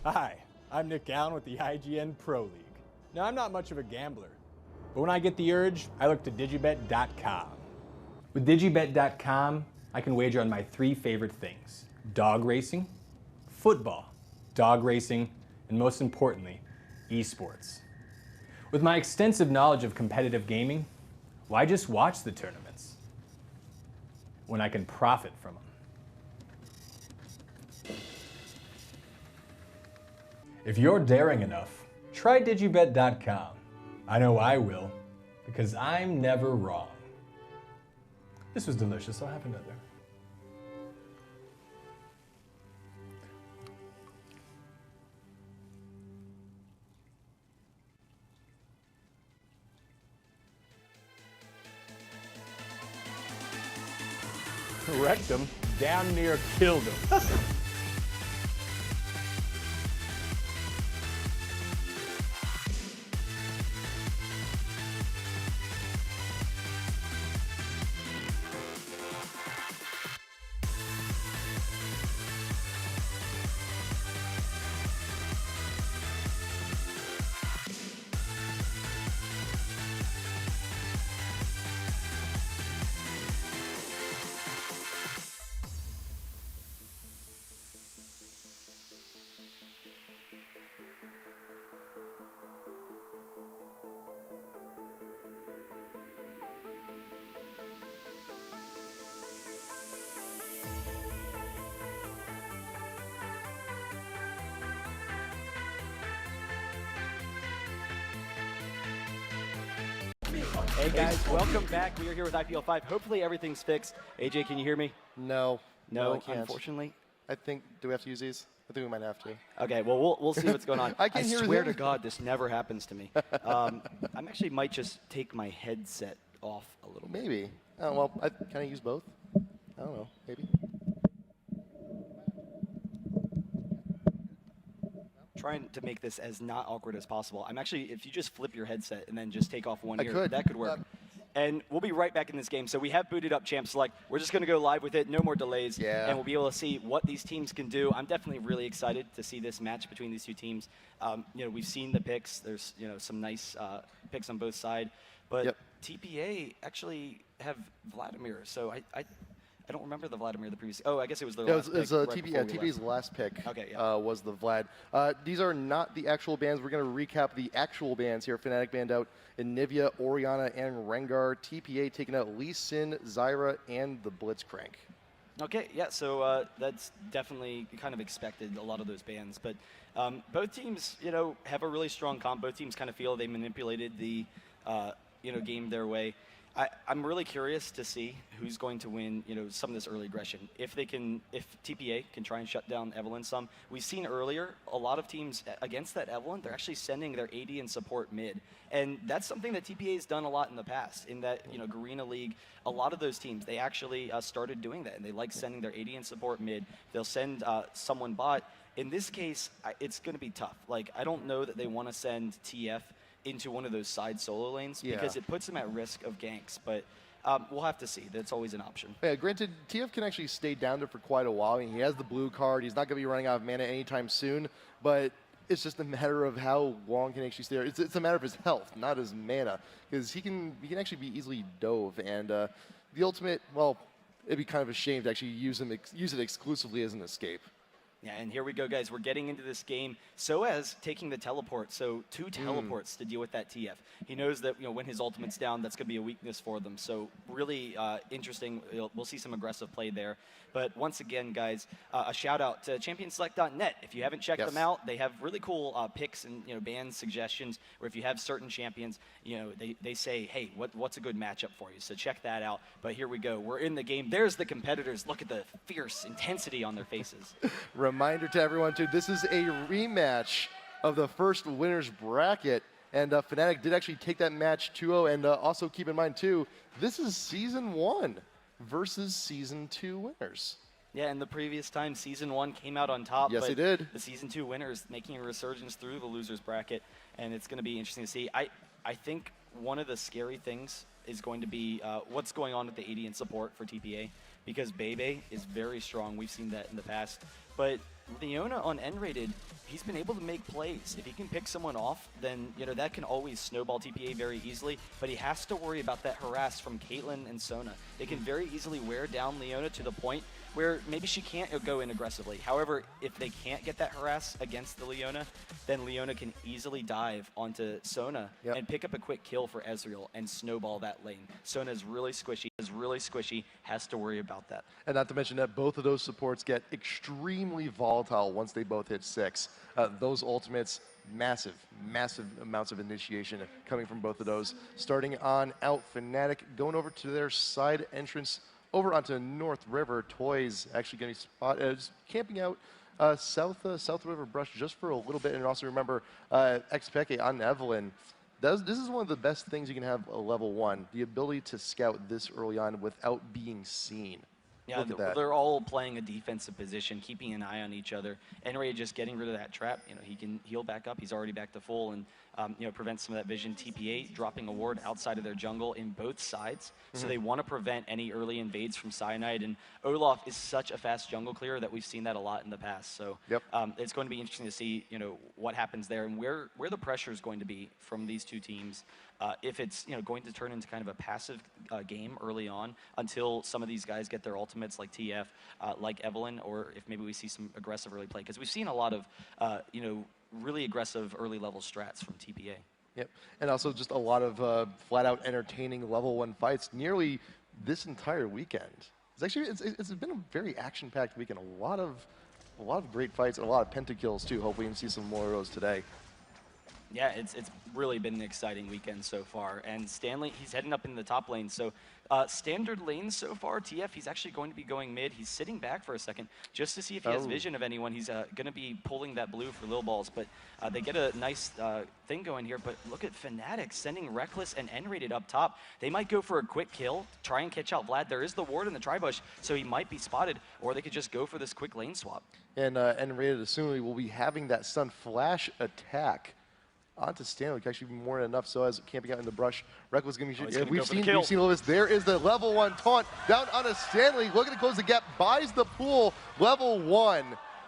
S18: Hi, I'm Nick Allen with the IGN Pro League. Now, I'm not much of a gambler, but when I get the urge, I look to digibet.com. With digibet.com, I can wager on my 3 favorite things: dog racing, football, dog racing, and most importantly, esports. With my extensive knowledge of competitive gaming, why just watch the tournaments when I can profit from them? If you're daring enough, try digibet.com. I know I will, because I'm never wrong. This was delicious. I'll have another. Wrecked him, damn near killed him. Hey guys, welcome back. We are here with IPL5. Hopefully everything's fixed. AJ, can you hear me?
S17: No.
S18: No,
S17: I can't.
S18: unfortunately.
S17: I think, do we have to use these? I think we might have to.
S5: Okay, well, we'll see what's going on.
S17: I
S5: swear to God, this never happens to me. I actually might just take my headset off a little bit.
S17: Maybe. Oh, well, can I use both? I don't know. Maybe.
S5: trying to make this as not awkward as possible. I'm actually, if you just flip your headset and then just take off one ear, that could work. And we'll be right back in this game. So we have booted up Champ Select. We're just going to go live with it, no more delays. And we'll be able to see what these teams can do. I'm definitely really excited to see this match between these two teams. You know, we've seen the picks. There's, you know, some nice picks on both sides. But TPA actually have Vladimir. So I don't remember the Vladimir the previous. Oh, I guess it was the last pick.
S17: TPA's last pick was the Vlad. These are not the actual bans. We're going to recap the actual bans here. FNATIC banned out Anivia, Orianna, and Rengar. TPA taking out Lee Sin, Zyra, and the Blitzcrank.
S5: Okay, yeah, so that's definitely kind of expected, a lot of those bans. But both teams, you know, have a really strong comp. Both teams kind of feel they manipulated the, you know, game their way. I'm really curious to see who's going to win, you know, some of this early aggression. If they can, if TPA can try and shut down Evelynn some. We've seen earlier, a lot of teams against that Evelynn, they're actually sending their AD and support mid. And that's something that TPA has done a lot in the past. In that, you know, Garena League, a lot of those teams, they actually started doing that. And they like sending their AD and support mid. They'll send someone bot. In this case, it's going to be tough. Like, I don't know that they want to send TF into one of those side solo lanes because it puts them at risk of ganks. But we'll have to see. That's always an option.
S17: Yeah, granted, TF can actually stay down there for quite a while. I mean, he has the blue card. He's not going to be running out of mana anytime soon. But it's just a matter of how long can he actually stay there. It's a matter of his health, not his mana, because he can actually be easily dove. And the ultimate, well, it'd be kind of a shame to actually use it exclusively as an escape.
S5: Yeah, and here we go, guys. We're getting into this game. sOAZ taking the teleport, so 2 teleports to deal with that TF. He knows that, you know, when his ultimate's down, that's going to be a weakness for them. So really interesting. We'll see some aggressive play there. But once again, guys, a shout out to ChampionSelect.net. If you haven't checked them out, they have really cool picks and, you know, ban suggestions. Or if you have certain champions, you know, they say, hey, what's a good matchup for you? So check that out. But here we go. We're in the game. There's the competitors. Look at the fierce intensity on their faces.
S17: Reminder to everyone, too, this is a rematch of the first winner's bracket. And FNATIC did actually take that match 2-0. And also keep in mind, too, this is Season 1 versus Season 2 winners.
S5: Yeah, and the previous time, Season 1 came out on top.
S17: Yes,
S5: but
S17: it did.
S5: The Season 2 winners making a resurgence through the loser's bracket. And it's going to be interesting to see. I think one of the scary things is going to be what's going on with the AD and support for TPA. Because Bebe is very strong. We've seen that in the past. But Leona on nRated, he's been able to make plays. If he can pick someone off, then, you know, that can always snowball TPA very easily. But he has to worry about that harass from Caitlyn and Sona. It can very easily wear down Leona to the point where maybe she can't go in aggressively. However, if they can't get that harass against the Leona, then Leona can easily dive onto Sona and pick up a quick kill for Ezreal and snowball that lane. Sona is really squishy, has to worry about that.
S17: And not to mention that both of those supports get extremely volatile once they both hit 6. Those ultimates, massive amounts of initiation coming from both of those. Starting on out, FNATIC going over to their side entrance over onto North River. Toyz actually getting camping out South River Brush just for a little bit. And also remember, xPeke on Evelynn. This is one of the best things you can have a level 1, the ability to scout this early on without being seen.
S5: Yeah, they're all playing a defensive position, keeping an eye on each other. nRated just getting rid of that trap. You know, he can heal back up. He's already back to full and, you know, prevent some of that vision. TPA dropping a ward outside of their jungle in both sides. So they want to prevent any early invades from Cyanide. And Olaf is such a fast jungle clearer that we've seen that a lot in the past. So it's going to be interesting to see, you know, what happens there and where the pressure is going to be from these two teams. If it's, you know, going to turn into kind of a passive game early on until some of these guys get their ultimates like TF, like Evelynn, or if maybe we see some aggressive early play. Because we've seen a lot of, you know, really aggressive early level strats from TPA.
S17: Yep, and also just a lot of flat-out entertaining level 1 fights nearly this entire weekend. It's been a very action-packed weekend. A lot of great fights and a lot of pentakills too. Hopefully we can see some more of those today.
S5: Yeah, it's really been an exciting weekend so far. And Stanley, he's heading up in the top lane. So standard lanes so far, TF, he's actually going to be going mid. He's sitting back for a second just to see if he has vision of anyone. He's going to be pulling that blue for Lilballz. But they get a nice thing going here. But look at FNATIC sending Rekkles and nRated up top. They might go for a quick kill, try and catch out Vlad. There is the ward in the tri-bush, so he might be spotted. Or they could just go for this quick lane swap.
S17: And nRated assumably will be having that stun flash attack onto Stanley. Could actually be more than enough. So as camping out in the brush, Rekkles going to be we've seen all this. There is the level 1 taunt down onto Stanley. Looking to close the gap, buys the pool. Level 1.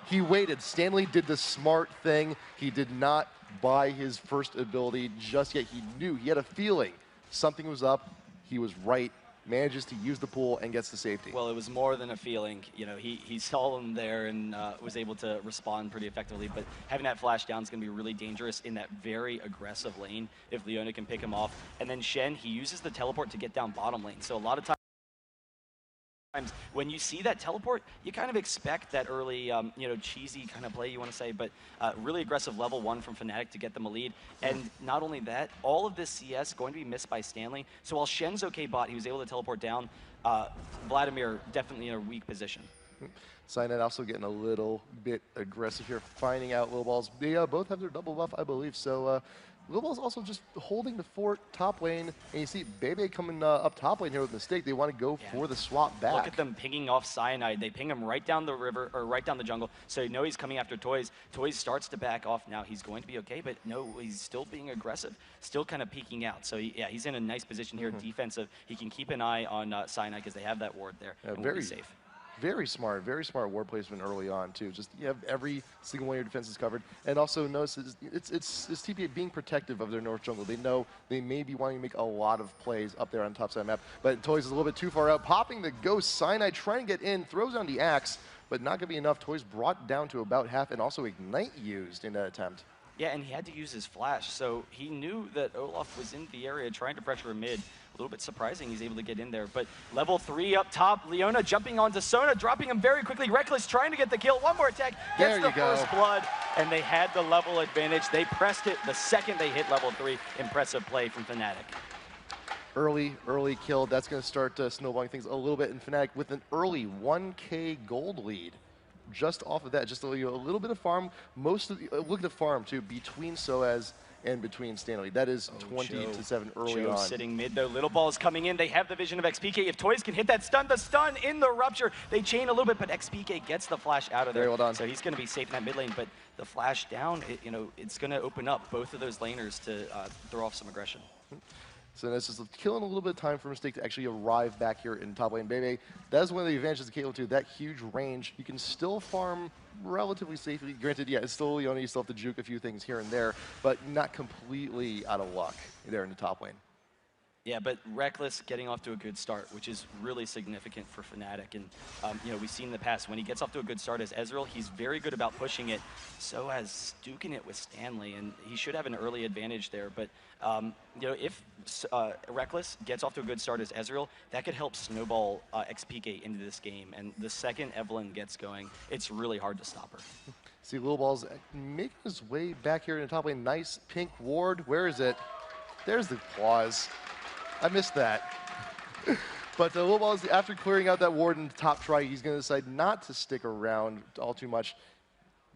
S17: He waited. Stanley did the smart thing. He did not buy his first ability just yet. He knew, he had a feeling something was up. He was right. Manages to use the pool and gets the safety.
S5: Well, it was more than a feeling. You know, he saw him there and was able to respond pretty effectively. But having that flash down is going to be really dangerous in that very aggressive lane if Leona can pick him off. And then Shen, he uses the teleport to get down bottom lane. So a lot of times when you see that teleport, you kind of expect that early, you know, cheesy kind of play, you want to say, but really aggressive level 1 from FNATIC to get them a lead. And not only that, all of this CS going to be missed by Stanley. So while Shen's okay bot, he was able to teleport down. Vladimir definitely in a weak position.
S17: Cyanide also getting a little bit aggressive here, finding out Lilballz. They both have their double buff, I believe. So Lilballz also just holding the fort top lane. And you see Bebe coming up top lane here with Mistake. They want to go for the swap back.
S5: Look at them pinging off Cyanide. They ping him right down the river, or right down the jungle. So you know he's coming after Toyz. Toyz starts to back off now. He's going to be okay, but no, he's still being aggressive. Still kind of peeking out. So yeah, he's in a nice position here, defensive. He can keep an eye on Cyanide because they have that ward there. And
S17: very
S5: will be safe.
S17: Very smart ward placement early on too. Just you have every single one of your defenses covered, and also notice it's TPA being protective of their north jungle. They know they may be wanting to make a lot of plays up there on the top side of the map, but Toyz is a little bit too far out. Popping the Ghost, Cyanide trying to get in, throws down the axe, but not gonna be enough. Toyz brought down to about half, and also Ignite used in that attempt.
S5: Yeah, and he had to use his flash, so he knew that Olaf was in the area trying to pressure him mid. A little bit surprising he's able to get in there, but level 3 up top, Leona jumping onto Sona, dropping him very quickly. Rekkles trying to get the kill, one more attack, gets the first blood, and they had the level advantage. They pressed it the second they hit level 3. Impressive play from FNATIC.
S17: Early kill, that's gonna start snowballing things a little bit in FNATIC with an early 1K gold lead. Just off of that, just a little bit of farm. Most of the, look at the farm too, between sOAZ and between Stanley. That is 20-7 early on.
S5: Sitting mid though, Lilballz coming in. They have the vision of xPeke. If Toyz can hit that stun, the stun in the rupture. They chain a little bit, but xPeke gets the flash out of there.
S17: Very well done.
S5: So he's going to be safe in that mid lane, but the flash down, you know, it's going to open up both of those laners to throw off some aggression.
S17: So that's just killing a little bit of time for Mistake to actually arrive back here in top lane. Bebe, that is one of the advantages of Caitlyn too, that huge range. You can still farm relatively safely. Granted, yeah, it's still, you still have to juke a few things here and there, but not completely out of luck there in the top lane.
S5: Yeah, but Rekkles getting off to a good start, which is really significant for FNATIC. And, you know, we've seen in the past, when he gets off to a good start as Ezreal, he's very good about pushing it, so as duking it with Stanley, and he should have an early advantage there. But, you know, if Rekkles gets off to a good start as Ezreal, that could help snowball xPeke into this game. And the second Evelyn gets going, it's really hard to stop her.
S17: See Lilballz making his way back here in the top lane. Nice pink ward. Where is it? There's the applause. I missed that. But Lilballz, after clearing out that ward in the top try, he's going to decide not to stick around all too much.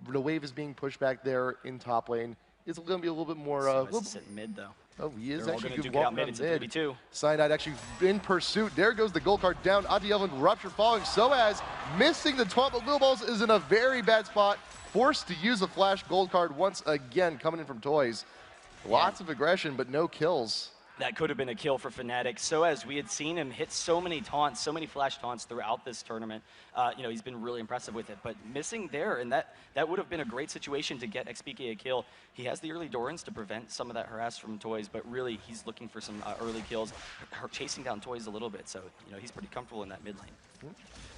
S17: The wave is being pushed back there in top lane. It's going to be a little bit more...
S5: Sitting mid, though.
S17: Oh, he is
S5: They're
S17: actually
S5: good
S17: walking
S5: out mid. It's a 3v2.
S17: Cyanide actually in pursuit. There goes the gold card down. Evelyn rupture following sOAZ, missing the taunt, but Lilballz is in a very bad spot. Forced to use a flash gold card once again, coming in from Toyz. Lots of aggression, but no kills.
S5: That could have been a kill for FNATIC. So as we had seen him hit so many taunts, so many flash taunts throughout this tournament, you know, he's been really impressive with it. But missing there, and that would have been a great situation to get xPeke a kill. He has the early Dorans to prevent some of that harass from Toyz, but really he's looking for some early kills, chasing down Toyz a little bit. So, you know, he's pretty comfortable in that mid lane.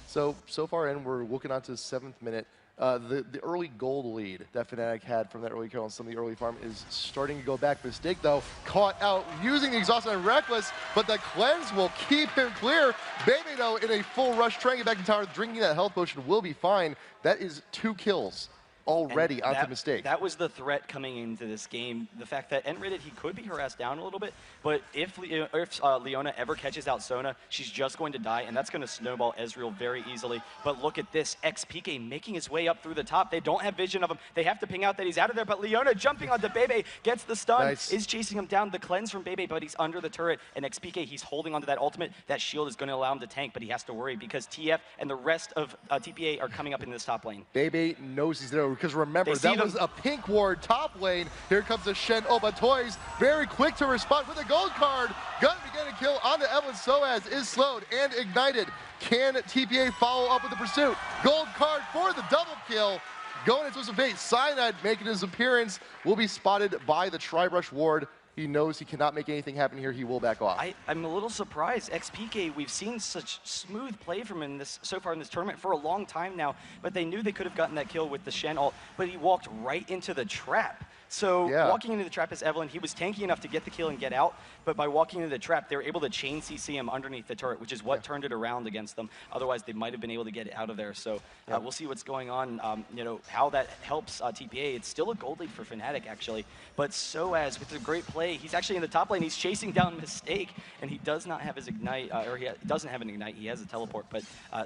S17: So far in, we're looking on to the 7th minute. The early gold lead that FNATIC had from that early kill on some of the early farm is starting to go back. Mistake, though, caught out using the exhaust on Rekkles, but the cleanse will keep him clear. Bebe, though, in a full rush, trying to get back in tower, drinking that health potion will be fine. That is 2 kills already onto mistake.
S5: That was the threat coming into this game. The fact that nRated, he could be harassed down a little bit, but if Leona ever catches out Sona, she's just going to die, and that's going to snowball Ezreal very easily. But look at this, xPeke making his way up through the top. They don't have vision of him. They have to ping out that he's out of there, but Leona jumping onto Bebe, gets the stun, is chasing him down. The cleanse from Bebe, but he's under the turret, and xPeke, he's holding onto that ultimate. That shield is going to allow him to tank, but he has to worry because TF and the rest of TPA are coming up in this top lane.
S17: Bebe knows he's there, because remember, that was a pink ward top lane. Here comes the Shen. Oh, but Toyz very quick to respond with a gold card. Gonna be getting a kill onto Evelyn. sOAZ is slowed and ignited. Can TPA follow up with the pursuit? Gold card for the double kill. Going into some bait. Cyanide making his appearance will be spotted by the Tribrush ward. He knows he cannot make anything happen here. He will back off.
S5: I'm a little surprised. xPeke, we've seen such smooth play from him so far in this tournament for a long time now, but they knew they could have gotten that kill with the Shen ult, but he walked right into the trap. So walking into the trap as Evelyn, he was tanky enough to get the kill and get out, but by walking into the trap, they were able to chain CC him underneath the turret, which is what turned it around against them. Otherwise, they might have been able to get it out of there. So we'll see what's going on, you know, how that helps TPA. It's still a gold lead for FNATIC, actually, but sOAZ, with a great play, he's actually in the top lane. He's chasing down Mistake, and he does not have his Ignite, or he doesn't have an Ignite. He has a teleport, but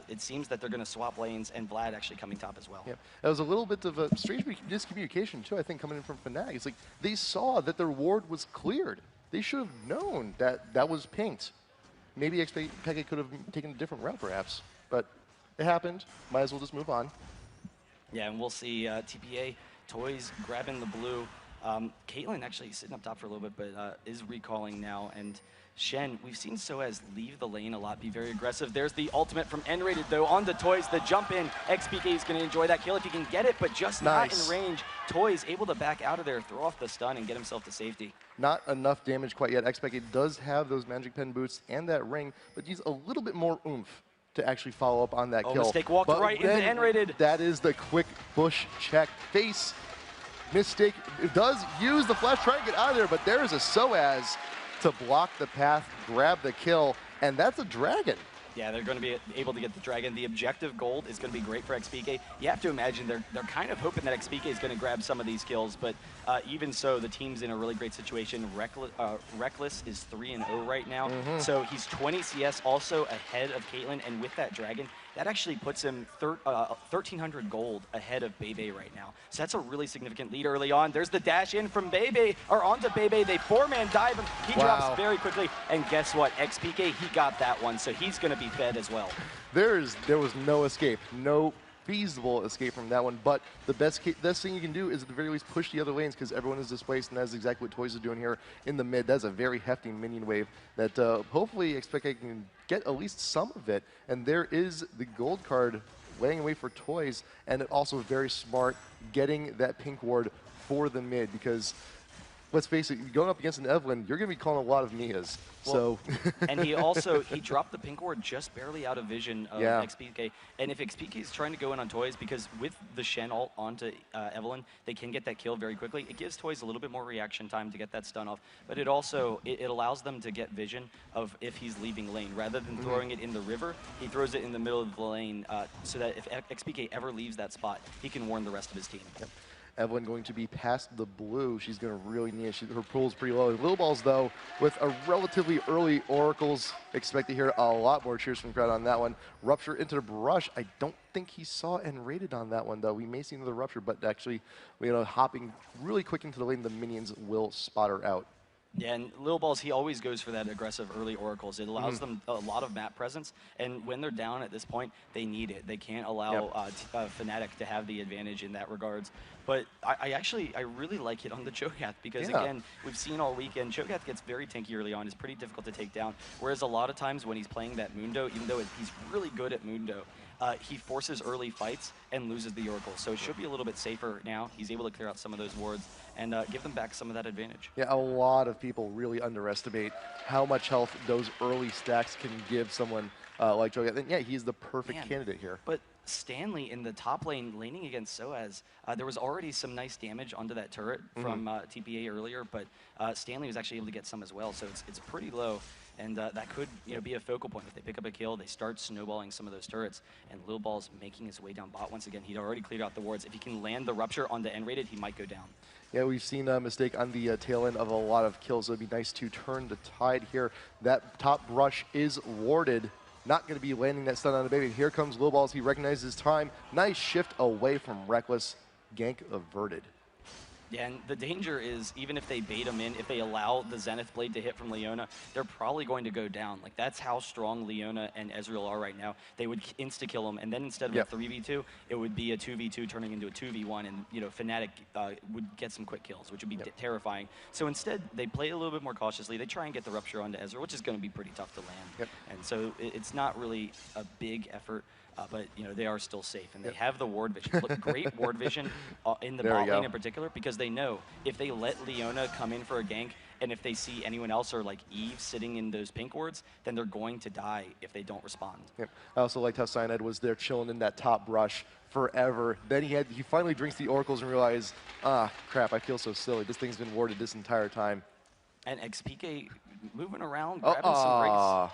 S5: it seems that they're going to swap lanes, and Vlad actually coming top as well.
S17: Yeah, that was a little bit of a strange miscommunication, too, I think, coming in from FNATIC. It's like they saw that their ward was cleared. They should have known that that was pinked. Maybe xPeke could have taken a different route, perhaps, but it happened. Might as well just move on.
S5: Yeah, and we'll see TPA, Toyz grabbing the blue. Caitlyn actually sitting up top for a little bit, but is recalling now. And Shen, we've seen sOAZ leave the lane a lot, be very aggressive. There's the ultimate from nRated, though, on the Toyz. The jump in. xPeke is going to enjoy that kill if he can get it, but just not in range. Toyz able to back out of there, throw off the stun, and get himself to safety.
S17: Not enough damage quite yet. xPeke does have those Magic Pen boots and that ring, but he's a little bit more oomph to actually follow up on that kill.
S5: Mistake walked right into nRated.
S17: That is the quick push check face. Mistake does use the flash, try to get out of there, but there is a sOAZ to block the path, grab the kill, and that's a dragon.
S5: Yeah, they're going to be able to get the dragon. The objective gold is going to be great for xPeke. You have to imagine they're kind of hoping that xPeke is going to grab some of these kills, but even so, the team's in a really great situation. Rekkles is 3-0 right now, so he's 20 CS, also ahead of Caitlyn, and with that dragon, that actually puts him 1,300 gold ahead of Bebe right now. So that's a really significant lead early on. There's the dash in from Bebe, or onto Bebe. They four-man dive him. He drops very quickly, and guess what? xPeke, he got that one, so he's going to be fed as well.
S17: There was no escape, no feasible escape from that one, but the best thing you can do is at the very least push the other lanes because everyone is displaced, and that's exactly what Toyz is doing here in the mid. That's a very hefty minion wave that hopefully xPeke can get at least some of it, and there is the gold card laying away for Toyz, and also very smart getting that pink ward for the mid because let's face it, going up against an Evelyn, you're going to be calling a lot of Mias.
S5: Well, and he dropped the pink ward just barely out of vision of xPeke. And if xPeke is trying to go in on Toyz, because with the Shen ult onto Evelyn, they can get that kill very quickly. It gives Toyz a little bit more reaction time to get that stun off, but it also it allows them to get vision of if he's leaving lane. Rather than throwing it in the river, he throws it in the middle of the lane so that if xPeke ever leaves that spot, he can warn the rest of his team.
S17: Evelyn going to be past the blue. She's going to really need it. Her pool's pretty low. Lilballz, though, with a relatively early Oracles, expect to hear a lot more cheers from the crowd on that one. Rupture into the brush. I don't think he saw nRated on that one, though. We may see another Rupture, but actually, you know, hopping really quick into the lane, the minions will spot her out.
S5: Yeah, and Lilballz, he always goes for that aggressive early Oracles. It allows them a lot of map presence, and when they're down at this point, they need it. They can't allow FNATIC to have the advantage in that regards. But I really like it on the Cho'Gath because, again, we've seen all weekend, Cho'Gath gets very tanky early on. It's pretty difficult to take down, whereas a lot of times when he's playing that Mundo, even though he's really good at Mundo, he forces early fights and loses the Oracle. So it should be a little bit safer now. He's able to clear out some of those wards and give them back some of that advantage.
S17: Yeah, a lot of people really underestimate how much health those early stacks can give someone like Cho'Gath. And yeah, he's the perfect candidate here.
S5: But Stanley in the top lane laning against sOAZ, there was already some nice damage onto that turret from TPA earlier, but Stanley was actually able to get some as well, so it's pretty low. And that could be a focal point. If they pick up a kill, they start snowballing some of those turrets. And Lilballz making his way down bot once again. He'd already cleared out the wards. If he can land the Rupture onto nRated, he might go down.
S17: Yeah, we've seen a mistake on the tail end of a lot of kills. So it'd be nice to turn the tide here. That top brush is warded. Not going to be landing that stun on the Bebe. Here comes Lilballz. He recognizes his time. Nice shift away from Rekkles. Gank averted.
S5: Yeah, and the danger is, even if they bait him in, if they allow the Zenith Blade to hit from Leona, they're probably going to go down. Like, that's how strong Leona and Ezreal are right now. They would insta-kill him, and then instead of a 3v2, it would be a 2v2 turning into a 2v1, and, FNATIC would get some quick kills, which would be terrifying. So instead, they play a little bit more cautiously. They try and get the Rupture onto Ezreal, which is going to be pretty tough to land. And so it's not really a big effort. But they are still safe, and they have the ward vision. Look, great ward vision in the bot lane in particular, because they know if they let Leona come in for a gank, and if they see anyone else or like Eve sitting in those pink wards, then they're going to die if they don't respond.
S17: I also liked how Cyanide was there chilling in that top brush forever. Then he finally drinks the oracles and realizes, crap, I feel so silly. This thing's been warded this entire time.
S5: And xPeke moving around, grabbing some breaks.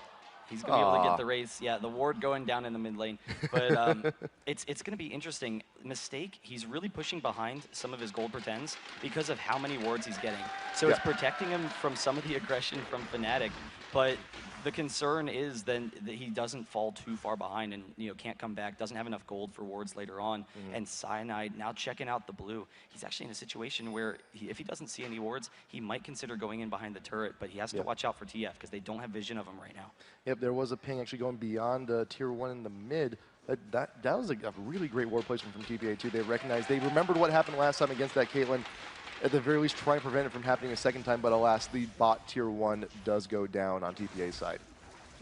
S5: He's going to be able to get the race. Yeah, the ward going down in the mid lane. But it's going to be interesting. Mistake, he's really pushing behind some of his gold pretends because of how many wards he's getting. So it's protecting him from some of the aggression from FNATIC. But the concern is then that he doesn't fall too far behind and can't come back, doesn't have enough gold for wards later on. And Cyanide now checking out the blue. He's actually in a situation where if he doesn't see any wards, he might consider going in behind the turret, but he has to watch out for TF because they don't have vision of him right now.
S17: There was a ping actually going beyond tier 1 in the mid. That was a really great ward placement from TPA too. They recognized, they remembered what happened last time against that Caitlyn. At the very least, try and prevent it from happening a second time, but alas, the bot tier 1 does go down on TPA's side.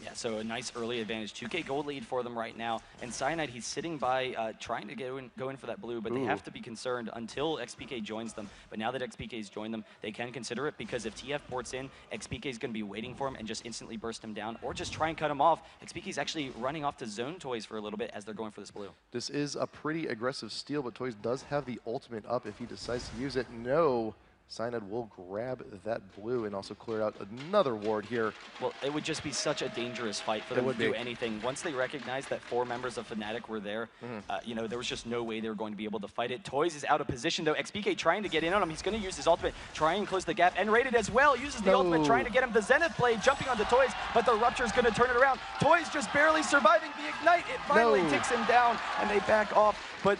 S5: Yeah, so a nice early advantage. 2K gold lead for them right now. And Cyanide, he's sitting by trying to go in for that blue, but they have to be concerned until xPeke joins them. But now that xPeke's joined them, they can consider it, because if TF ports in, xPeke's going to be waiting for him and just instantly burst him down, or just try and cut him off. xPeke's actually running off to zone Toyz for a little bit as they're going for this blue.
S17: This is a pretty aggressive steal, but Toyz does have the ultimate up if he decides to use it. No. Cyanide will grab that blue and also clear out another ward here.
S5: Well, it would just be such a dangerous fight for them to do anything. Once they recognized that 4 members of FNATIC were there, there was just no way they were going to be able to fight it. Toyz is out of position, though. xPeke trying to get in on him. He's going to use his ultimate, try and close the gap. nRated as well uses the ultimate, trying to get him the Zenith Blade, jumping onto Toyz, but the Rupture is going to turn it around. Toyz just barely surviving the Ignite. It finally takes him down, and they back off. But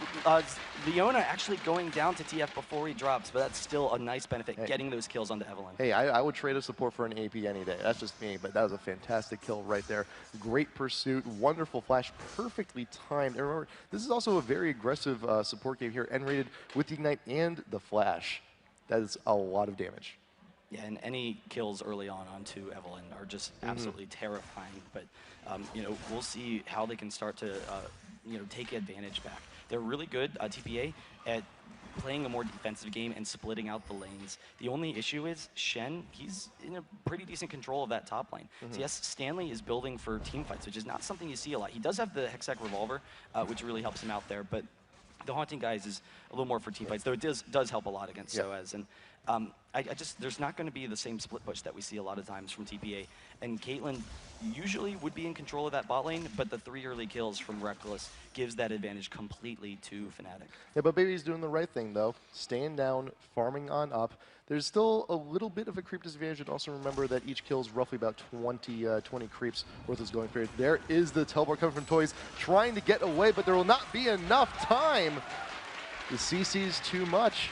S5: Leona actually going down to TF before he drops, but that's still a nice benefit, getting those kills onto Evelynn.
S17: Hey, I would trade a support for an AP any day. That's just me, but that was a fantastic kill right there. Great pursuit, wonderful flash, perfectly timed. And remember, this is also a very aggressive support game here, nRated with the Ignite and the flash. That is a lot of damage.
S5: Yeah, and any kills early on onto Evelynn are just absolutely terrifying. But, we'll see how they can start to, take advantage back. They're really good, TPA, at playing a more defensive game and splitting out the lanes. The only issue is Shen, he's in a pretty decent control of that top lane. So yes, Stanley is building for team fights, which is not something you see a lot. He does have the Hexac Revolver, which really helps him out there, but the Haunting Guys is a little more for team fights, though it does help a lot against sOAZ. And there's not going to be the same split push that we see a lot of times from TPA. And Caitlyn usually would be in control of that bot lane, but the 3 early kills from Rekkles gives that advantage completely to FNATIC.
S17: Yeah, but Bebe's doing the right thing, though. Staying down, farming on up. There's still a little bit of a creep disadvantage, and also remember that each kill is roughly about 20 creeps worth his going period. There is the teleport coming from Toyz, trying to get away, but there will not be enough time. The CC's too much.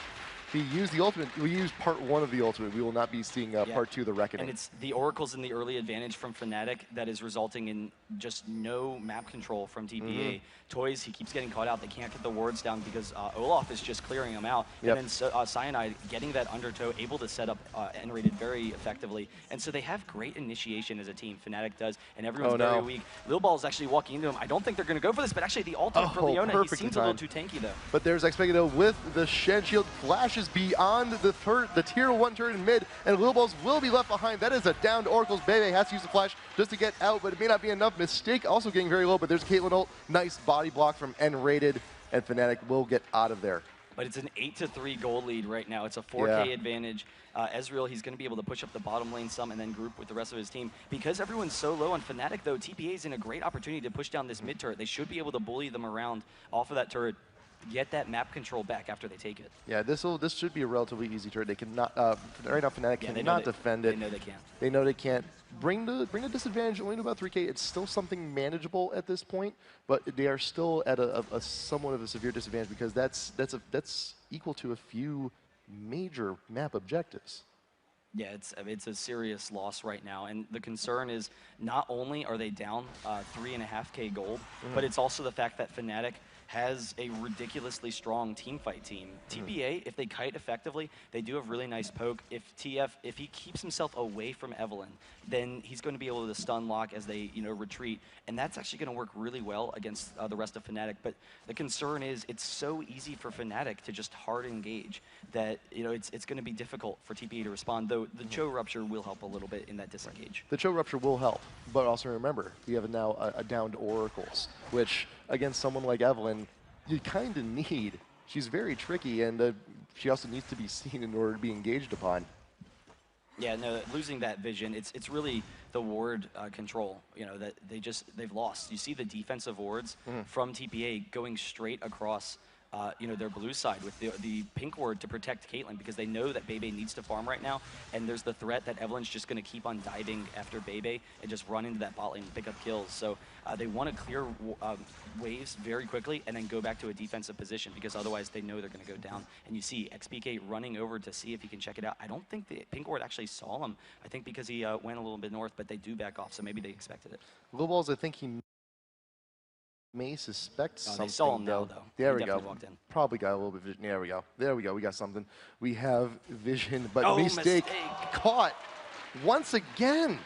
S17: He used the ultimate. We used part 1 of the ultimate. We will not be seeing part 2, the Reckoning.
S5: And it's the Oracles in the early advantage from FNATIC that is resulting in just no map control from TPA. Toyz, he keeps getting caught out. They can't get the wards down because Olaf is just clearing them out. And then Cyanide getting that undertow, able to set up nRated very effectively. And so they have great initiation as a team. FNATIC does, and everyone's very weak. Lilballz is actually walking into him. I don't think they're going to go for this, but actually the ultimate for Leona, he seems a little too tanky though.
S17: But there's xPeke though with the Shen shield, flashes pushes beyond the tier 1 turret in mid, and Lilballz will be left behind. That is a downed Oracle's. Bebe has to use the flash just to get out, but it may not be enough. Mistake also getting very low, but there's Caitlyn ult. Nice body block from nRated, and FNATIC will get out of there.
S5: But it's an 8-3 goal lead right now. It's a 4K advantage. Ezreal, he's going to be able to push up the bottom lane some and then group with the rest of his team. Because everyone's so low on FNATIC, though, TPA is in a great opportunity to push down this mid turret. They should be able to bully them around off of that turret, get that map control back after they take it.
S17: Yeah, this should be a relatively easy turret. They cannot, right now FNATIC cannot defend it.
S5: They know they can't.
S17: They know they can't. Bring the disadvantage only to about 3K. It's still something manageable at this point, but they are still at a somewhat of a severe disadvantage because that's equal to a few major map objectives.
S5: Yeah, it's a serious loss right now, and the concern is not only are they down 3.5K gold, but it's also the fact that FNATIC has a ridiculously strong teamfight team. TPA, if they kite effectively, they do have really nice poke. If he keeps himself away from Evelynn, then he's going to be able to stun lock as they retreat, and that's actually going to work really well against the rest of FNATIC. But the concern is it's so easy for FNATIC to just hard engage that it's going to be difficult for TPA to respond. Though the Cho Rupture will help a little bit in that disengage.
S17: The Cho Rupture will help, but also remember we have now a downed Oracles, which against someone like Evelynn, you kind of need. She's very tricky, and she also needs to be seen in order to be engaged upon.
S5: Yeah, no, losing that vision, it's really the ward control, that they've lost. You see the defensive wards from TPA going straight across their blue side with the pink ward to protect Caitlyn because they know that Bebe needs to farm right now, and there's the threat that Evelynn's just going to keep on diving after Bebe and just run into that bot lane and pick up kills. So they want to clear waves very quickly and then go back to a defensive position because otherwise they know they're going to go down. And you see xPeke running over to see if he can check it out. I don't think the pink ward actually saw him. I think because he went a little bit north, but they do back off, so maybe they expected it.
S17: Lilballz, I think he may suspect something.
S5: They saw him though.
S17: There
S5: he
S17: we go.
S5: Walked in.
S17: Probably got a little bit of vision. There we go. There we go. We got something. We have vision, but mistake caught once again.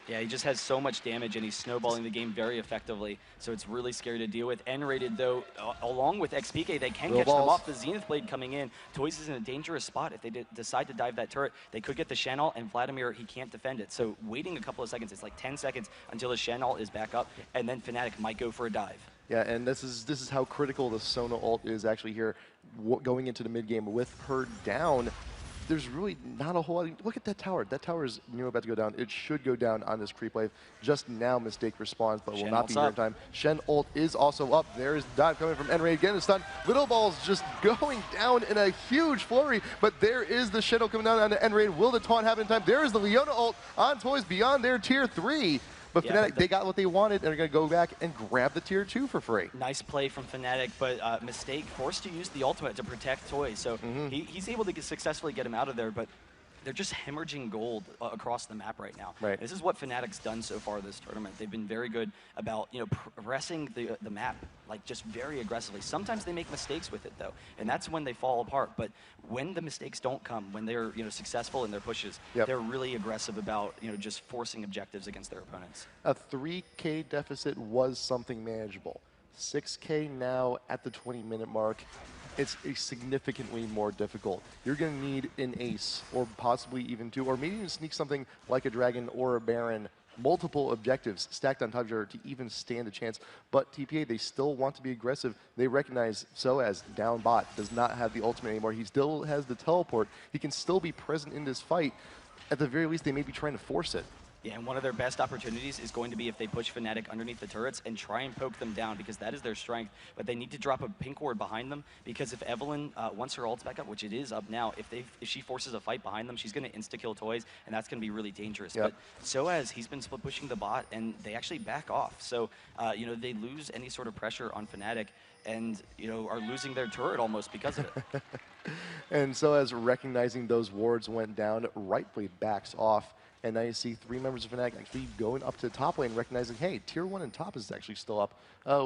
S5: Yeah, he just has so much damage and he's snowballing the game very effectively, so it's really scary to deal with. nRated, though, along with xPeke, they can catch them off. The Zenith Blade coming in. Toyz is in a dangerous spot. If they decide to dive that turret, they could get the Shan'all, and Vladimir, he can't defend it. So waiting a couple of seconds, it's like 10 seconds until the Shan'all is back up, and then FNATIC might go for a dive.
S17: Yeah, and this is how critical the Sona ult is actually here, going into the mid game with her down. There's really not a whole lot. Look at that tower. That tower is about to go down. It should go down on this creep wave. Just now, Mistake responds, but will not be here in time. Shen ult is also up. There is the dive coming from nRated. Again, a stun. Lilballz just going down in a huge flurry, but there is the Shen ult coming down on the nRated. Will the taunt happen in time? There is the Leona ult on Toyz beyond their tier 3. But FNATIC, they got what they wanted, and are going to go back and grab the tier 2 for free.
S5: Nice play from FNATIC, but Mistake forced to use the ultimate to protect Toyz. So he's able to successfully get him out of there, but they're just hemorrhaging gold across the map right now.
S17: Right.
S5: This is what FNATIC's done so far this tournament. They've been very good about pressing the map like just very aggressively. Sometimes they make mistakes with it though, and that's when they fall apart. But when the mistakes don't come, when they're successful in their pushes, they're really aggressive about just forcing objectives against their opponents.
S17: A 3K deficit was something manageable. 6K now at the 20-minute mark. It's significantly more difficult. You're going to need an ace, or possibly even two, or maybe even sneak something like a dragon or a baron, multiple objectives stacked on top of each other to even stand a chance. But TPA, they still want to be aggressive. They recognize sOAZ down bot does not have the ultimate anymore. He still has the teleport. He can still be present in this fight. At the very least, they may be trying to force it.
S5: Yeah, and one of their best opportunities is going to be if they push FNATIC underneath the turrets and try and poke them down, because that is their strength. But they need to drop a pink ward behind them, because if Evelynn, once her ult's back up, which it is up now, if she forces a fight behind them, she's going to insta-kill Toyz, and that's going to be really dangerous. But sOAZ, he's been split pushing the bot, and they actually back off. So, they lose any sort of pressure on FNATIC, and are losing their turret almost because of it.
S17: And sOAZ, recognizing those wards went down, rightfully backs off. And now you see three members of FNATIC actually going up to the top lane, recognizing, hey, tier 1 and top is actually still up.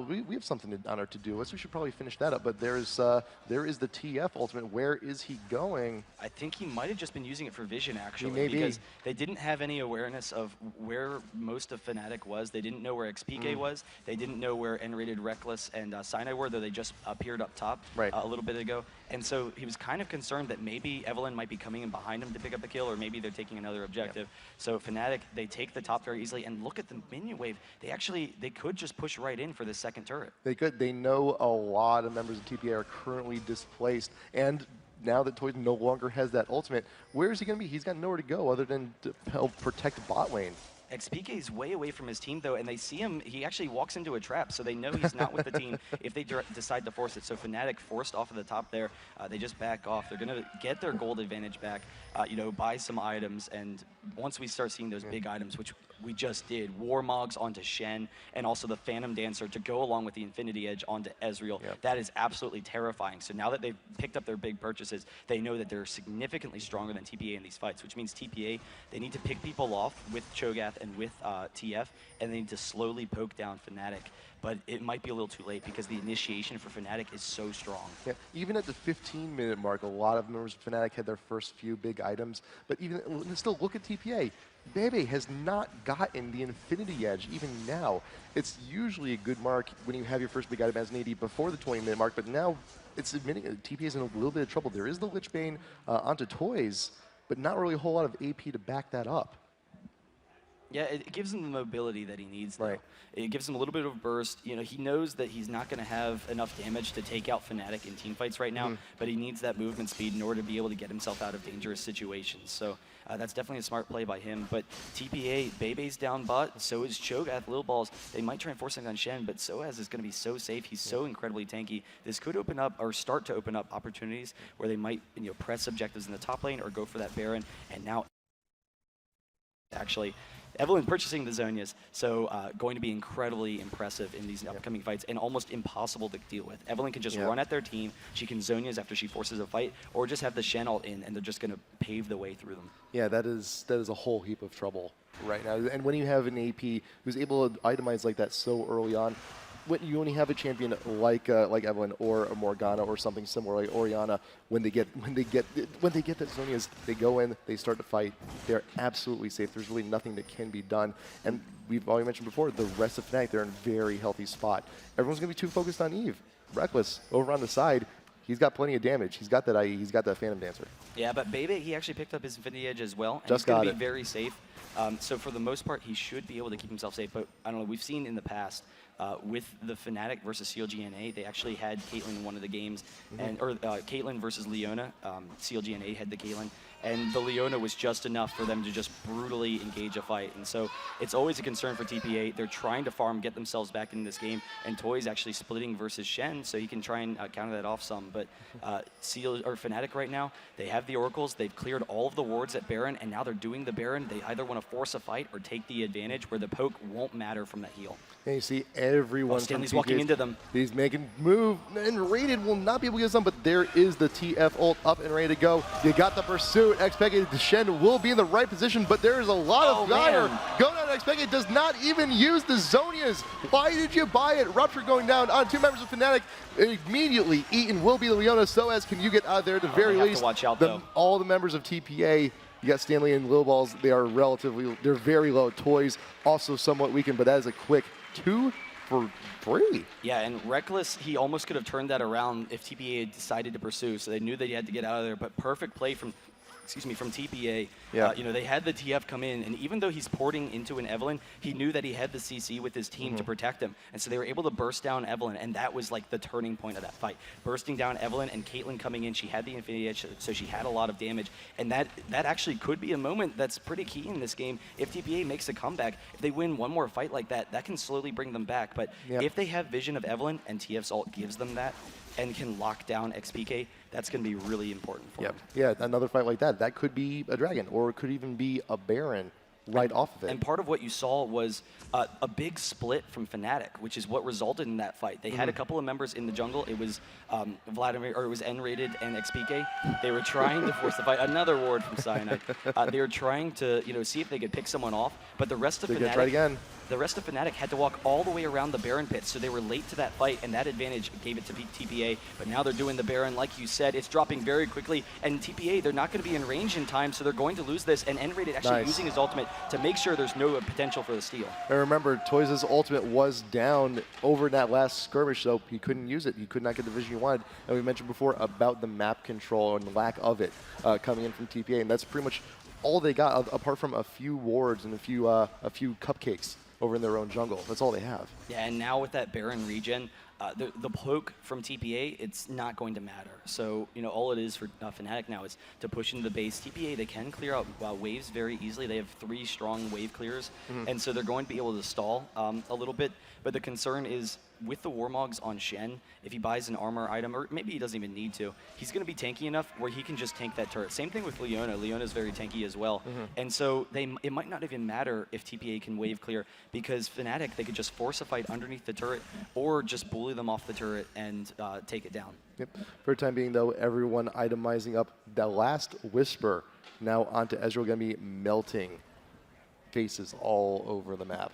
S17: We have something on our to-do list. We should probably finish that up. But there is the TF ultimate. Where is he going?
S5: I think he might have just been using it for vision, actually.
S17: Maybe.
S5: Because they didn't have any awareness of where most of FNATIC was. They didn't know where xPeke was. They didn't know where nRated, Rekkles, and Cyanide were, though they just appeared up top a little bit ago. And so he was kind of concerned that maybe Evelyn might be coming in behind him to pick up the kill, or maybe they're taking another objective. So FNATIC, they take the top very easily, and look at the minion wave. They could just push right in for the second turret.
S17: They could. They know a lot of members of TPA are currently displaced, and now that Toyz no longer has that ultimate, where is he going to be? He's got nowhere to go other than to help protect bot lane.
S5: xPeke is way away from his team, though, and they see him. He actually walks into a trap, so they know he's not with the team if they decide to force it. So FNATIC forced off of the top there. They just back off. They're going to get their gold advantage back, buy some items, and once we start seeing those big items, which we just did, Warmogs onto Shen, and also the Phantom Dancer to go along with the Infinity Edge onto Ezreal. That is absolutely terrifying. So now that they've picked up their big purchases, they know that they're significantly stronger than TPA in these fights, which means TPA, they need to pick people off with Cho'Gath and with TF, and they need to slowly poke down FNATIC. But it might be a little too late because the initiation for FNATIC is so strong.
S17: Yeah, even at the 15-minute mark, a lot of members of FNATIC had their first few big items. But even still, look at TPA. Bebe has not gotten the Infinity Edge even now. It's usually a good mark when you have your first big item as an AD before the 20-minute mark, but now it's admitting that TPA is in a little bit of trouble. There is the Lich Bane onto Toyz, but not really a whole lot of AP to back that up.
S5: Yeah, it gives him the mobility that he needs, though. It gives him a little bit of a burst. He knows that he's not going to have enough damage to take out FNATIC in teamfights right now, but he needs that movement speed in order to be able to get himself out of dangerous situations. So that's definitely a smart play by him. But TPA, Bebe's down bot, so is Cho'Gath, Lilballz. They might try and force something on Shen, but sOAZ is going to be so safe. He's so incredibly tanky. This could open up, or start to open up, opportunities where they might press objectives in the top lane or go for that Baron. And now, actually, Evelyn purchasing the Zhonya's, so going to be incredibly impressive in these upcoming fights and almost impossible to deal with. Evelyn can just run at their team. She can Zhonya's after she forces a fight, or just have the Shen ult in, and they're just going to pave the way through them.
S17: Yeah, that is a whole heap of trouble right now. And when you have an AP who's able to itemize like that so early on, when you only have a champion like Evelyn or a Morgana or something similar like Orianna, when they get that Zhonya's, they go in, they start to fight. They're absolutely safe. There's really nothing that can be done. And we've already mentioned before, the rest of FNATIC, they're in a very healthy spot. Everyone's gonna be too focused on Eve. Rekkles over on the side, he's got plenty of damage. He's got that IE. He's got that Phantom Dancer.
S5: Yeah, but Bebe, he actually picked up his Infinity Edge as well. And
S17: Just
S5: he's going
S17: got
S5: to be very safe. So for the most part, he should be able to keep himself safe. But I don't know, we've seen in the past with the FNATIC versus CLGNA, they actually had Caitlyn in one of the games, or Caitlyn versus Leona. CLGNA had the Caitlyn, and the Leona was just enough for them to just brutally engage a fight. And so it's always a concern for TPA. They're trying to farm, get themselves back in this game, and Toyz actually splitting versus Shen, so he can try and counter that off some. But FNATIC right now, they have the Oracles, they've cleared all of the wards at Baron, and now they're doing the Baron. They either want to force a fight or take the advantage where the poke won't matter from that heal.
S17: And you see everyone.
S5: Stanley's walking into them.
S15: He's making move, and Rated will not be able to get some, but there is the TF ult up and ready to go. You got the pursuit. xPeke, Shen will be in the right position, but there is a lot of fire going on. xPeke does not even use the Zhonya's. Why did you buy it? Rupture going down on two members of FNATIC. Immediately eaten will be the Leona. sOAZ, can you get out there at the very least?
S5: To watch out, though.
S17: All the members of TPA, you got Stanley and Lilballz, they're very low. Toyz also somewhat weakened, but that is a quick 2 for 3.
S5: Yeah, and Rekkles, he almost could have turned that around if TPA had decided to pursue, so they knew that he had to get out of there, but perfect play from TPA.
S17: Yeah.
S5: They had the TF come in, and even though he's porting into an Evelyn, he knew that he had the CC with his team to protect him, and so they were able to burst down Evelyn, and that was like the turning point of that fight. Bursting down Evelyn and Caitlyn coming in, she had the Infinity Edge, so she had a lot of damage, and that actually could be a moment that's pretty key in this game. If TPA makes a comeback, if they win one more fight like that, that can slowly bring them back, but if they have vision of Evelyn and TF's ult gives them that, and can lock down xPeke, that's going to be really important for them.
S17: Yeah, another fight like that. That could be a Dragon, or it could even be a Baron right off of it.
S5: And part of what you saw was a big split from FNATIC, which is what resulted in that fight. They had a couple of members in the jungle. It was Vladimir, or it was nRated and xPeke. They were trying to force the fight. Another ward from Cyanide. They were trying to, see if they could pick someone off, but the rest of FNATIC had to walk all the way around the Baron pit, so they were late to that fight, and that advantage gave it to TPA. But now they're doing the Baron, like you said, it's dropping very quickly, and TPA, they're not going to be in range in time, so they're going to lose this, and nRated actually using his ultimate to make sure there's no potential for the steal.
S17: And remember, Toyz' ultimate was down over in that last skirmish, so he couldn't use it. He could not get the vision he wanted. And we mentioned before about the map control and lack of it coming in from TPA, and that's pretty much all they got, apart from a few wards and a few cupcakes over in their own jungle. That's all they have.
S5: Yeah, and now with that Baron regen, the poke from TPA, it's not going to matter. So, all it is for FNATIC now is to push into the base. TPA, they can clear out waves very easily. They have 3 strong wave clears, and so they're going to be able to stall a little bit. But the concern is, with the Warmogs on Shen, if he buys an armor item, or maybe he doesn't even need to, he's going to be tanky enough where he can just tank that turret. Same thing with Leona. Leona's very tanky as well. And so it might not even matter if TPA can wave clear, because FNATIC, they could just force a fight underneath the turret or just bully them off the turret and take it down.
S17: Yep. For the time being, though, everyone itemizing up the last Whisper. Now onto Ezreal, going to be melting faces all over the map.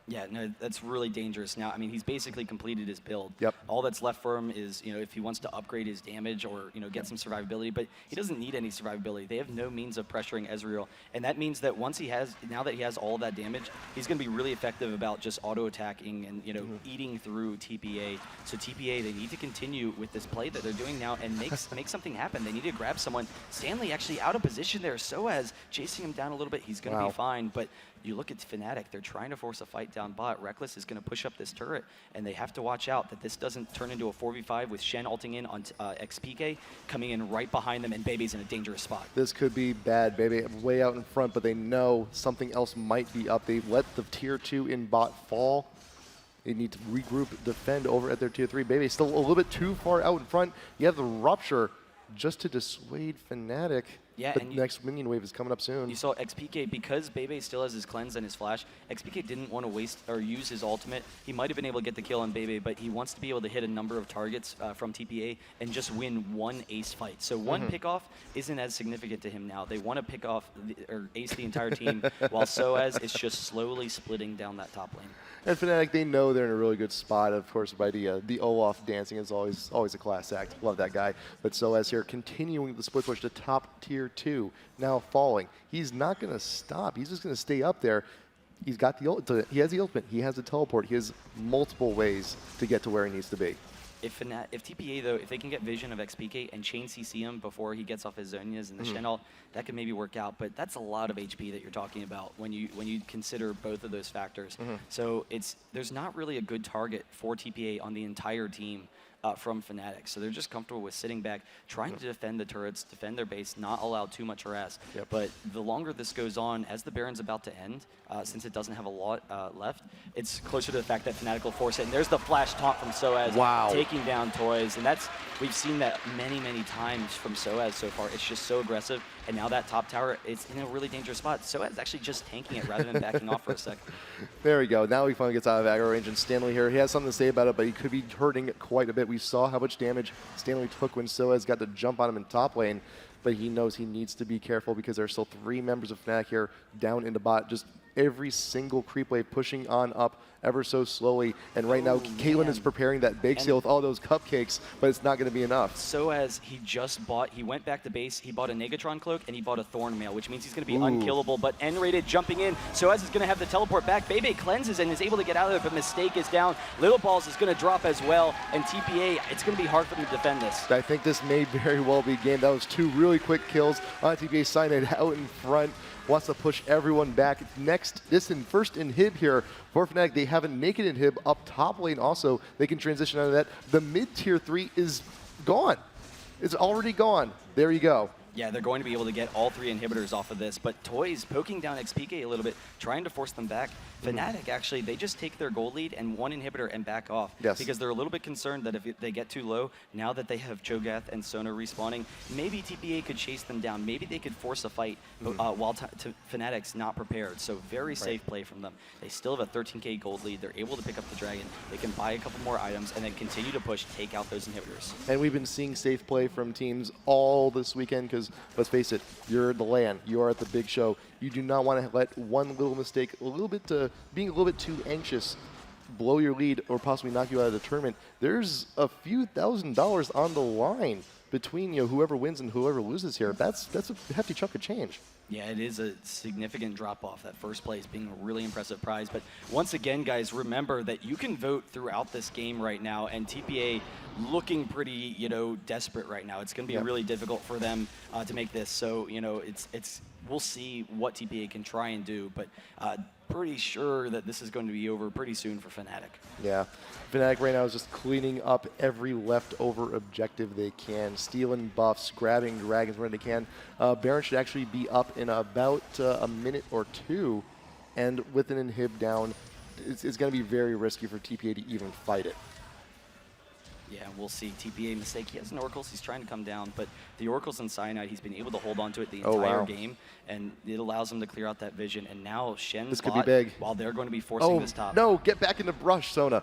S5: Yeah, no, that's really dangerous. Now, I mean, he's basically completed his build.
S17: Yep.
S5: All that's left for him is, if he wants to upgrade his damage or, get some survivability, but he doesn't need any survivability. They have no means of pressuring Ezreal, and that means that now that he has all that damage, he's going to be really effective about just auto-attacking and, eating through TPA. So TPA, they need to continue with this play that they're doing now and make something happen. They need to grab someone. Stanley actually out of position there. sOAZ chasing him down a little bit. He's going to be fine, but you look at FNATIC, they're trying to force a fight down bot. Rekkles is going to push up this turret, and they have to watch out that this doesn't turn into a 4v5 with Shen ulting in on xPeke, coming in right behind them, and Bebe's in a dangerous spot.
S17: This could be bad. Bebe way out in front, but they know something else might be up. They let the tier 2 in bot fall. They need to regroup, defend over at their tier 3. Bebe still a little bit too far out in front. You have the Rupture just to dissuade FNATIC.
S5: Yeah,
S17: the next minion wave is coming up soon.
S5: You saw xPeke, because Bebe still has his cleanse and his flash, xPeke didn't want to waste or use his ultimate. He might have been able to get the kill on Bebe, but he wants to be able to hit a number of targets from TPA and just win one ace fight. So one pick-off isn't as significant to him now. They want to pick off or ace the entire team, while sOAZ is just slowly splitting down that top lane.
S17: And FNATIC, they know they're in a really good spot. Of course, by the Olaf dancing is always a class act. Love that guy. But sOAZ here continuing the split push to top tier 2, now falling. He's not going to stop. He's just going to stay up there. He has the ultimate. He has the teleport. He has multiple ways to get to where he needs to be.
S5: If TPA, though, if they can get vision of xPeke and chain CC him before he gets off his Zonias and the Shen ult, that could maybe work out. But that's a lot of HP that you're talking about when you consider both of those factors. So there's not really a good target for TPA on the entire team from FNATIC. So they're just comfortable with sitting back, trying to defend the turrets, defend their base, not allow too much harass. But the longer this goes on, as the Baron's about to end, since it doesn't have a lot left, it's closer to the fact that FNATIC will force it. And there's the flash taunt from sOAZ, taking down Toyz. And we've seen that many, many times from sOAZ so far. It's just so aggressive. And now that top tower, it's in a really dangerous spot. sOAZ actually just tanking it rather than backing off for a second.
S17: There we go. Now he finally gets out of aggro range, and Stanley here, he has something to say about it, but he could be hurting quite a bit. We saw how much damage Stanley took when sOAZ got to jump on him in top lane, but he knows he needs to be careful because there are still 3 members of FNATIC here down into bot. Just every single creep wave pushing on up ever so slowly. And right now, Caitlyn is preparing that bake sale with all those cupcakes, but it's not going to be enough.
S5: sOAZ, he went back to base, he bought a Negatron cloak, and he bought a Thorn Mail, which means he's going to be unkillable, but nRated jumping in. sOAZ is going to have the teleport back. Bebe cleanses and is able to get out of there, but Mistake is down. Lilballz is going to drop as well, and TPA, it's going to be hard for them to defend this.
S17: I think this may very well be game. That was 2 really quick kills on TPA. Cyanide out in front. Wants to push everyone back. Next, first inhib here for FNATIC. They have a naked inhib up top lane also. They can transition out of that. The mid tier 3 is gone. It's already gone. There you go.
S5: Yeah, they're going to be able to get all 3 inhibitors off of this, but Toyz poking down xPeke a little bit, trying to force them back. FNATIC, actually, they just take their gold lead and 1 inhibitor and back off. Because they're a little bit concerned that if they get too low, now that they have Cho'Gath and Sona respawning, maybe TPA could chase them down. Maybe they could force a fight while FNATIC's not prepared. So very safe play from them. They still have a 13k gold lead. They're able to pick up the dragon. They can buy a couple more items and then continue to push, take out those inhibitors.
S17: And we've been seeing safe play from teams all this weekend because, let's face it, you're the LAN. You are at the big show. You do not want to let one little mistake, being a little bit too anxious, blow your lead or possibly knock you out of the tournament. There's a few $1,000s on the line between whoever wins and whoever loses here. That's a hefty chunk of change.
S5: Yeah, it is a significant drop-off. That first place being a really impressive prize. But once again, guys, remember that you can vote throughout this game right now, and TPA looking pretty, desperate right now. It's going to be really difficult for them to make this. So, we'll see what TPA can try and do, but pretty sure that this is going to be over pretty soon for FNATIC.
S17: Yeah. FNATIC right now is just cleaning up every leftover objective they can, stealing buffs, grabbing dragons when they can. Baron should actually be up in about a minute or two, and with an inhib down, it's going to be very risky for TPA to even fight it.
S5: Yeah, we'll see. TPA mistake. He has an Oracles. He's trying to come down, but the Oracles and Cyanide, he's been able to hold on to it the entire game, and it allows him to clear out that vision. And now Shen's
S17: this could be big.
S5: While they're going to be forcing this top.
S17: No, get back in the brush, Sona.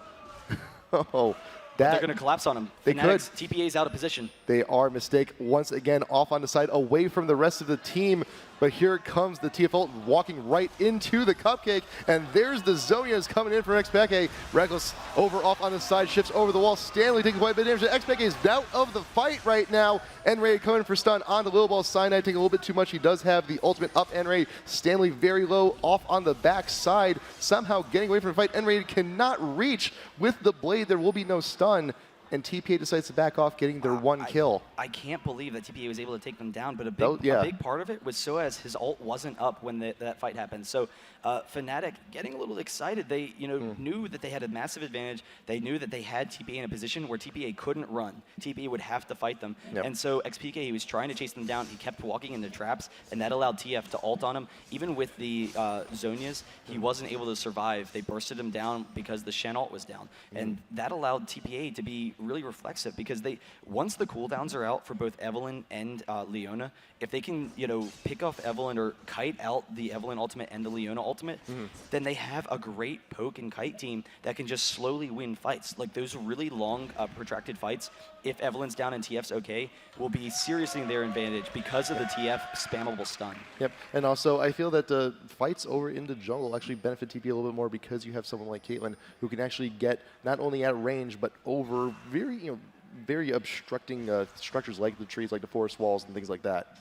S5: They're going to collapse on him.
S17: They could.
S5: TPA's out of position.
S17: They are. Mistake once again off on the side, away from the rest of the team. But here comes the TFL walking right into the cupcake. And there's the Zonias coming in for xPeke. Rekkles over off on the side, shifts over the wall. Stanley taking quite a bit of damage. xPeke is out of the fight right now. nRated coming in for stun onto Lilballz. Cyanide taking a little bit too much. He does have the ultimate up nRated. Stanley very low off on the back side. Somehow getting away from the fight. nRated cannot reach with the blade. There will be no stun. And TPA decides to back off, getting their one kill.
S5: I can't believe that TPA was able to take them down, but a big part of it was sOAZ. His ult wasn't up when that fight happened. So FNATIC getting a little excited. They knew that they had a massive advantage. They knew that they had TPA in a position where TPA couldn't run. TPA would have to fight them. And so xPeke, he was trying to chase them down. He kept walking into traps, and that allowed TF to ult on him. Even with the Zonias, he wasn't able to survive. They bursted him down because the Shen ult was down. And that allowed TPA to be really reflexive, because once the cooldowns are out for both Evelynn and Leona, if they can pick off Evelynn or kite out the Evelynn ultimate and the Leona ultimate, then they have a great poke and kite team that can just slowly win fights. Like those really long protracted fights, if Evelynn's down and TF's okay, will be seriously in their advantage because of the TF spammable stun.
S17: Yep, and also I feel that the fights over in the jungle actually benefit TP a little bit more, because you have someone like Caitlyn who can actually get not only at range but over very obstructing structures like the trees, like the forest walls and things like that.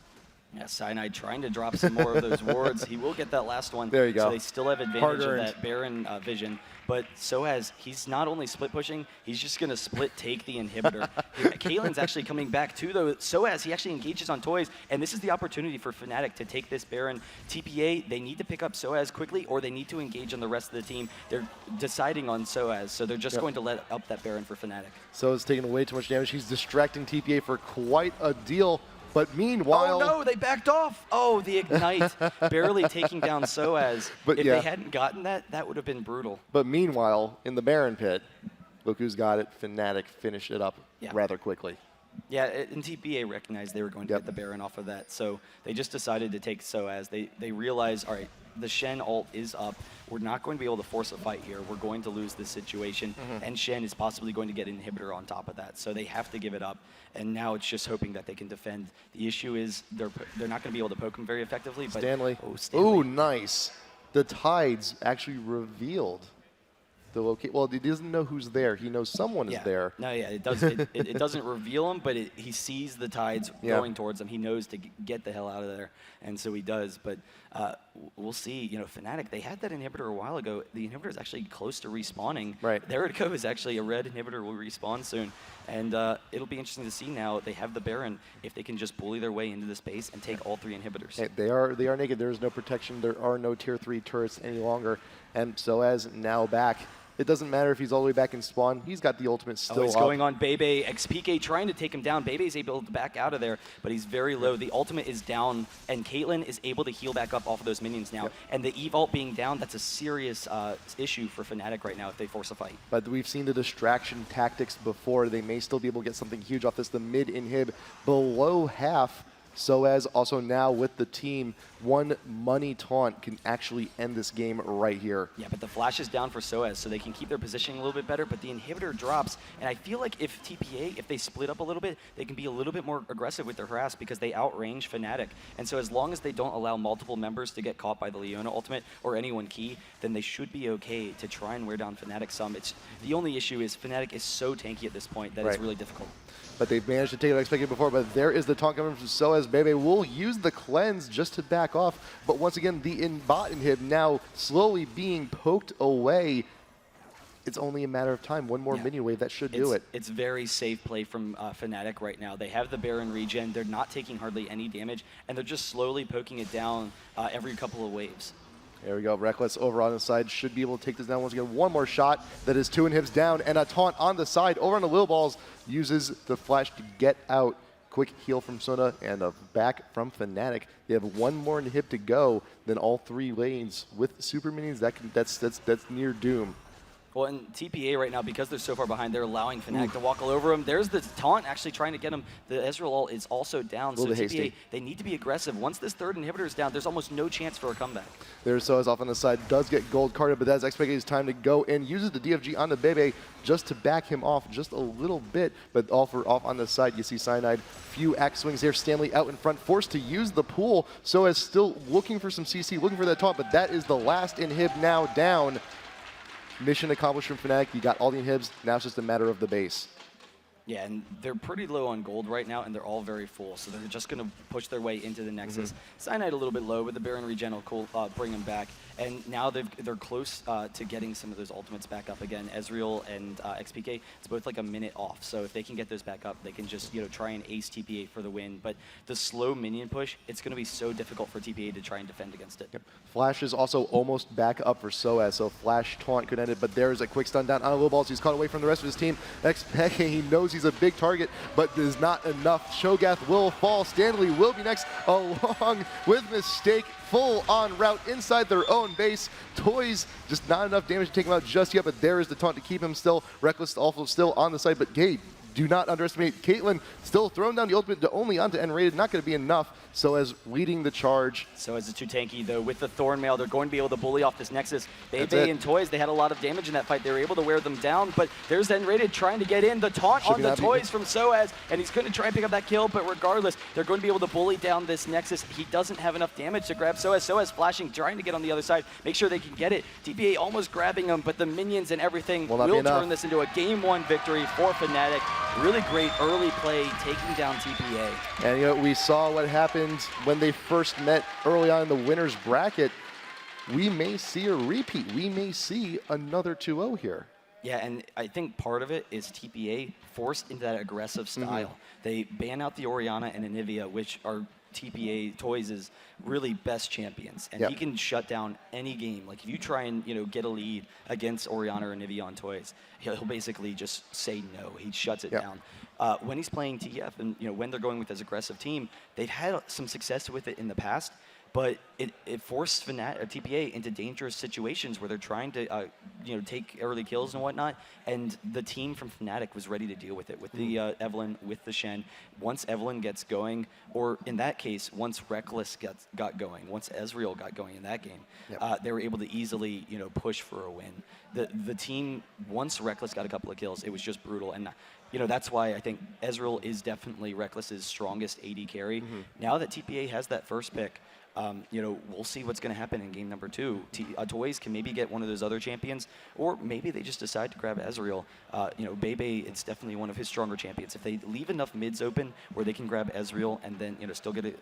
S5: Yeah, Cyanide trying to drop some more of those wards. He will get that last one.
S17: There you go.
S5: So they still have advantage of that Baron vision. But sOAZ, he's not only split pushing, he's just going to split take the inhibitor. Caitlyn's actually coming back too, though. sOAZ, he actually engages on Toyz, and this is the opportunity for FNATIC to take this Baron. TPA, they need to pick up sOAZ quickly, or they need to engage on the rest of the team. They're deciding on sOAZ, so they're just going to let up that Baron for FNATIC.
S17: sOAZ taking way too much damage. He's distracting TPA for quite a deal. But meanwhile...
S5: Oh no, they backed off! Oh, the Ignite, barely taking down sOAZ. But if they hadn't gotten that, that would have been brutal.
S17: But meanwhile, in the Baron pit, look who's got it. FNATIC finished it up rather quickly.
S5: Yeah, and TPA recognized they were going to get the Baron off of that, so they just decided to take sOAZ. They realized, all right, the Shen ult is up. We're not going to be able to force a fight here. We're going to lose this situation, and Shen is possibly going to get an inhibitor on top of that, so they have to give it up. And now it's just hoping that they can defend. The issue is they're not going to be able to poke him very effectively. But
S17: Stanley.
S5: Stanley.
S17: Ooh, nice. The Tides actually revealed the location. Well, he doesn't know who's there. He knows someone is there.
S5: No, yeah, it does. It doesn't reveal him, but he sees the Tides going towards him. He knows to get the hell out of there, and so he does. But we'll see. FNATIC, they had that inhibitor a while ago. The inhibitor is actually close to respawning.
S17: Right.
S5: There it goes. Actually, a red inhibitor will respawn soon, and it'll be interesting to see now. They have the Baron. If they can just bully their way into the space and take all three inhibitors.
S17: Hey, they are naked. There is no protection. There are no tier 3 turrets any longer, and sOAZ now back. It doesn't matter if he's all the way back in spawn. He's got the ultimate still
S5: it's going on Bebe. xPeke trying to take him down. Bebe is able to back out of there, but he's very low. The ultimate is down, and Caitlyn is able to heal back up off of those minions now. And the Eve ult being down, that's a serious issue for FNATIC right now if they force a fight.
S17: But we've seen the distraction tactics before. They may still be able to get something huge off this. The mid inhib below half. sOAZ also now with the team. One money taunt can actually end this game right here.
S5: Yeah, but the flash is down for sOAZ, so they can keep their positioning a little bit better, but the inhibitor drops, and I feel like if TPA, if they split up a little bit, they can be a little bit more aggressive with their harass because they outrange FNATIC. And so as long as they don't allow multiple members to get caught by the Leona ultimate or anyone key, then they should be okay to try and wear down FNATIC some. The only issue is FNATIC is so tanky at this point that it's really difficult.
S17: But they've managed to take it unexpected before, but there is the taunt coming from sOAZ. Bebe will use the cleanse just to back off, but once again, the bot inhib now slowly being poked away. It's only a matter of time. One more minion wave, that should do it.
S5: It's very safe play from FNATIC right now. They have the Baron regen. They're not taking hardly any damage, and they're just slowly poking it down every couple of waves.
S17: There we go. Rekkles over on the side should be able to take this down once again. One more shot. That is 2 inhibs down, and a taunt on the side. Over on the Lilballz, uses the flash to get out. Quick heal from Sona and a back from FNATIC. They have one more inhib to go. Then all 3 lanes with super minions. That's near doom.
S5: Well, in TPA right now, because they're so far behind, they're allowing FNATIC to walk all over him. There's the taunt actually trying to get him. The Ezreal ult is also down, so TPA, they need to be aggressive. Once this 3rd inhibitor is down, there's almost no chance for a comeback.
S17: There's sOAZ off on the side, does get gold carded, but that's xPeke's time to go and uses the DFG on the Bebe just to back him off just a little bit, but off on the side, you see Cyanide. Few axe swings there, Stanley out in front, forced to use the pool. sOAZ still looking for some CC, looking for that taunt, but that is the last inhib now down. Mission accomplished from FNATIC. You got all the inhibs. Now it's just a matter of the base.
S5: Yeah, and they're pretty low on gold right now, and they're all very full, so they're just going to push their way into the Nexus. Cyanide a little bit low, but the Baron regen will bring them back. And now they're close to getting some of those ultimates back up again. Ezreal and xPeke, it's both like a minute off, so if they can get those back up, they can just try and ace TPA for the win. But the slow minion push, it's going to be so difficult for TPA to try and defend against it.
S17: Flash is also almost back up for sOAZ, so Flash taunt could end it, but there's a quick stun down on Lilballz. He's caught away from the rest of his team. xPeke, he knows he's a big target, but there's not enough. Cho'Gath will fall. Stanley will be next, along with Mistake. Full on route inside their own base. Toyz, just not enough damage to take him out just yet, but there is the taunt to keep him still. Rekkles also still on the side, but Gabe, do not underestimate Caitlyn. Still throwing down the ultimate to only onto nRated, not going to be enough. sOAZ leading the charge.
S5: sOAZ is too tanky, though. With the Thorn Mail, they're going to be able to bully off this Nexus. Bebe and Toyz, they had a lot of damage in that fight. They were able to wear them down, but there's nRated trying to get in. The taunt on the Toyz from sOAZ, and he's going to try and pick up that kill, but regardless, they're going to be able to bully down this Nexus. He doesn't have enough damage to grab sOAZ. sOAZ flashing, trying to get on the other side, make sure they can get it. TPA almost grabbing him, but the minions and everything will turn this into a Game 1 victory for FNATIC. Really great early play, taking down TPA.
S17: And we saw what happened when they first met early on in the winner's bracket. We may see a repeat. We may see another 2-0 here.
S5: Yeah, and I think part of it is TPA forced into that aggressive style. They ban out the Orianna and Anivia, which are TPA Toyz' really best champions, and he can shut down any game. Like if you try and get a lead against Orianna or Anivia on Toyz, he'll basically just say no. He shuts it down. When he's playing TF and when they're going with his aggressive team, they've had some success with it in the past. But it forced TPA into dangerous situations where they're trying to take early kills and whatnot, and the team from FNATIC was ready to deal with it, with the Evelynn, with the Shen. Once Evelynn gets going, or in that case, once Rekkles got going, once Ezreal got going in that game, they were able to easily push for a win. The team, once Rekkles got a couple of kills, it was just brutal, and that's why I think Ezreal is definitely Rekkles' strongest AD carry. Now that TPA has that first pick, we'll see what's going to happen in game number 2. Toyz can maybe get one of those other champions, or maybe they just decide to grab Ezreal. Bebe, it's definitely one of his stronger champions. If they leave enough mids open where they can grab Ezreal and then still get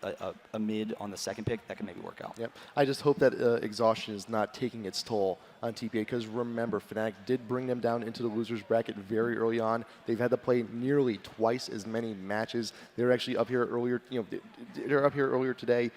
S5: a mid on the second pick, that can maybe work out.
S17: Yep. I just hope that exhaustion is not taking its toll on TPA, because remember, FNATIC did bring them down into the losers bracket very early on. They've had to play nearly twice as many matches. They're actually up here earlier. They're up here earlier today.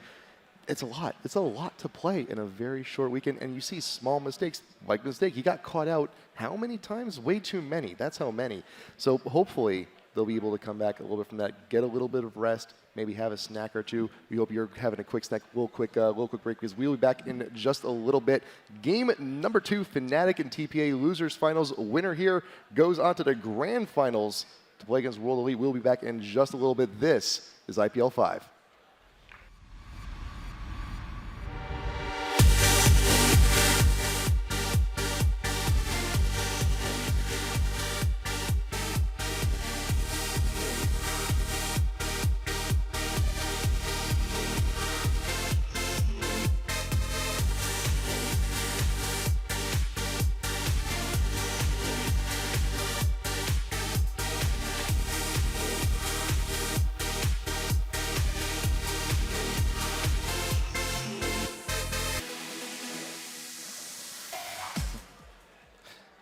S17: It's a lot. It's a lot to play in a very short weekend, and you see small mistakes. Like Mistake, he got caught out how many times? Way too many. That's how many. So hopefully they'll be able to come back a little bit from that, get a little bit of rest, maybe have a snack or two. We hope you're having a quick snack, little quick break, because we'll be back in just a little bit. Game number 2, FNATIC and TPA losers finals. Winner here goes on to the grand finals to play against World Elite. We'll be back in just a little bit. This is IPL5.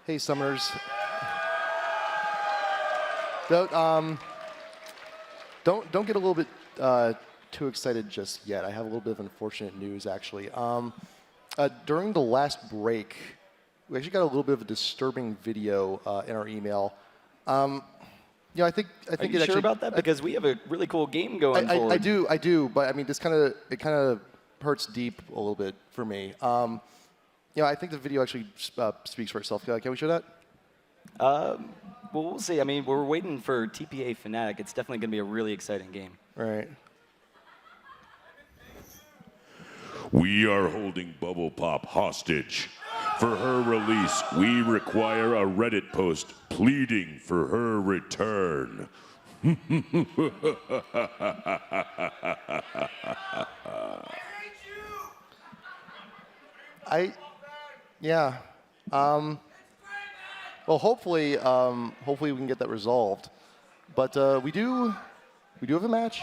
S17: Hey, Summoners. Don't get a little bit too excited just yet. I have a little bit of unfortunate news, actually. During the last break, we actually got a little bit of a disturbing video in our email. Yeah, I think
S5: Are you
S17: it actually.
S5: sure about that? Because we have a really cool game going forward.
S17: I do, but I mean, this kind of hurts deep a little bit for me. I think the video actually speaks for itself. Can we show that?
S5: Well, we'll see. I mean, we're waiting for TPA FNATIC. It's definitely going to be a really exciting game.
S17: Right.
S19: We are holding Bubble Pop hostage. For her release, we require a Reddit post pleading for her return.
S17: Yeah. Well, hopefully we can get that resolved. But we do have a match.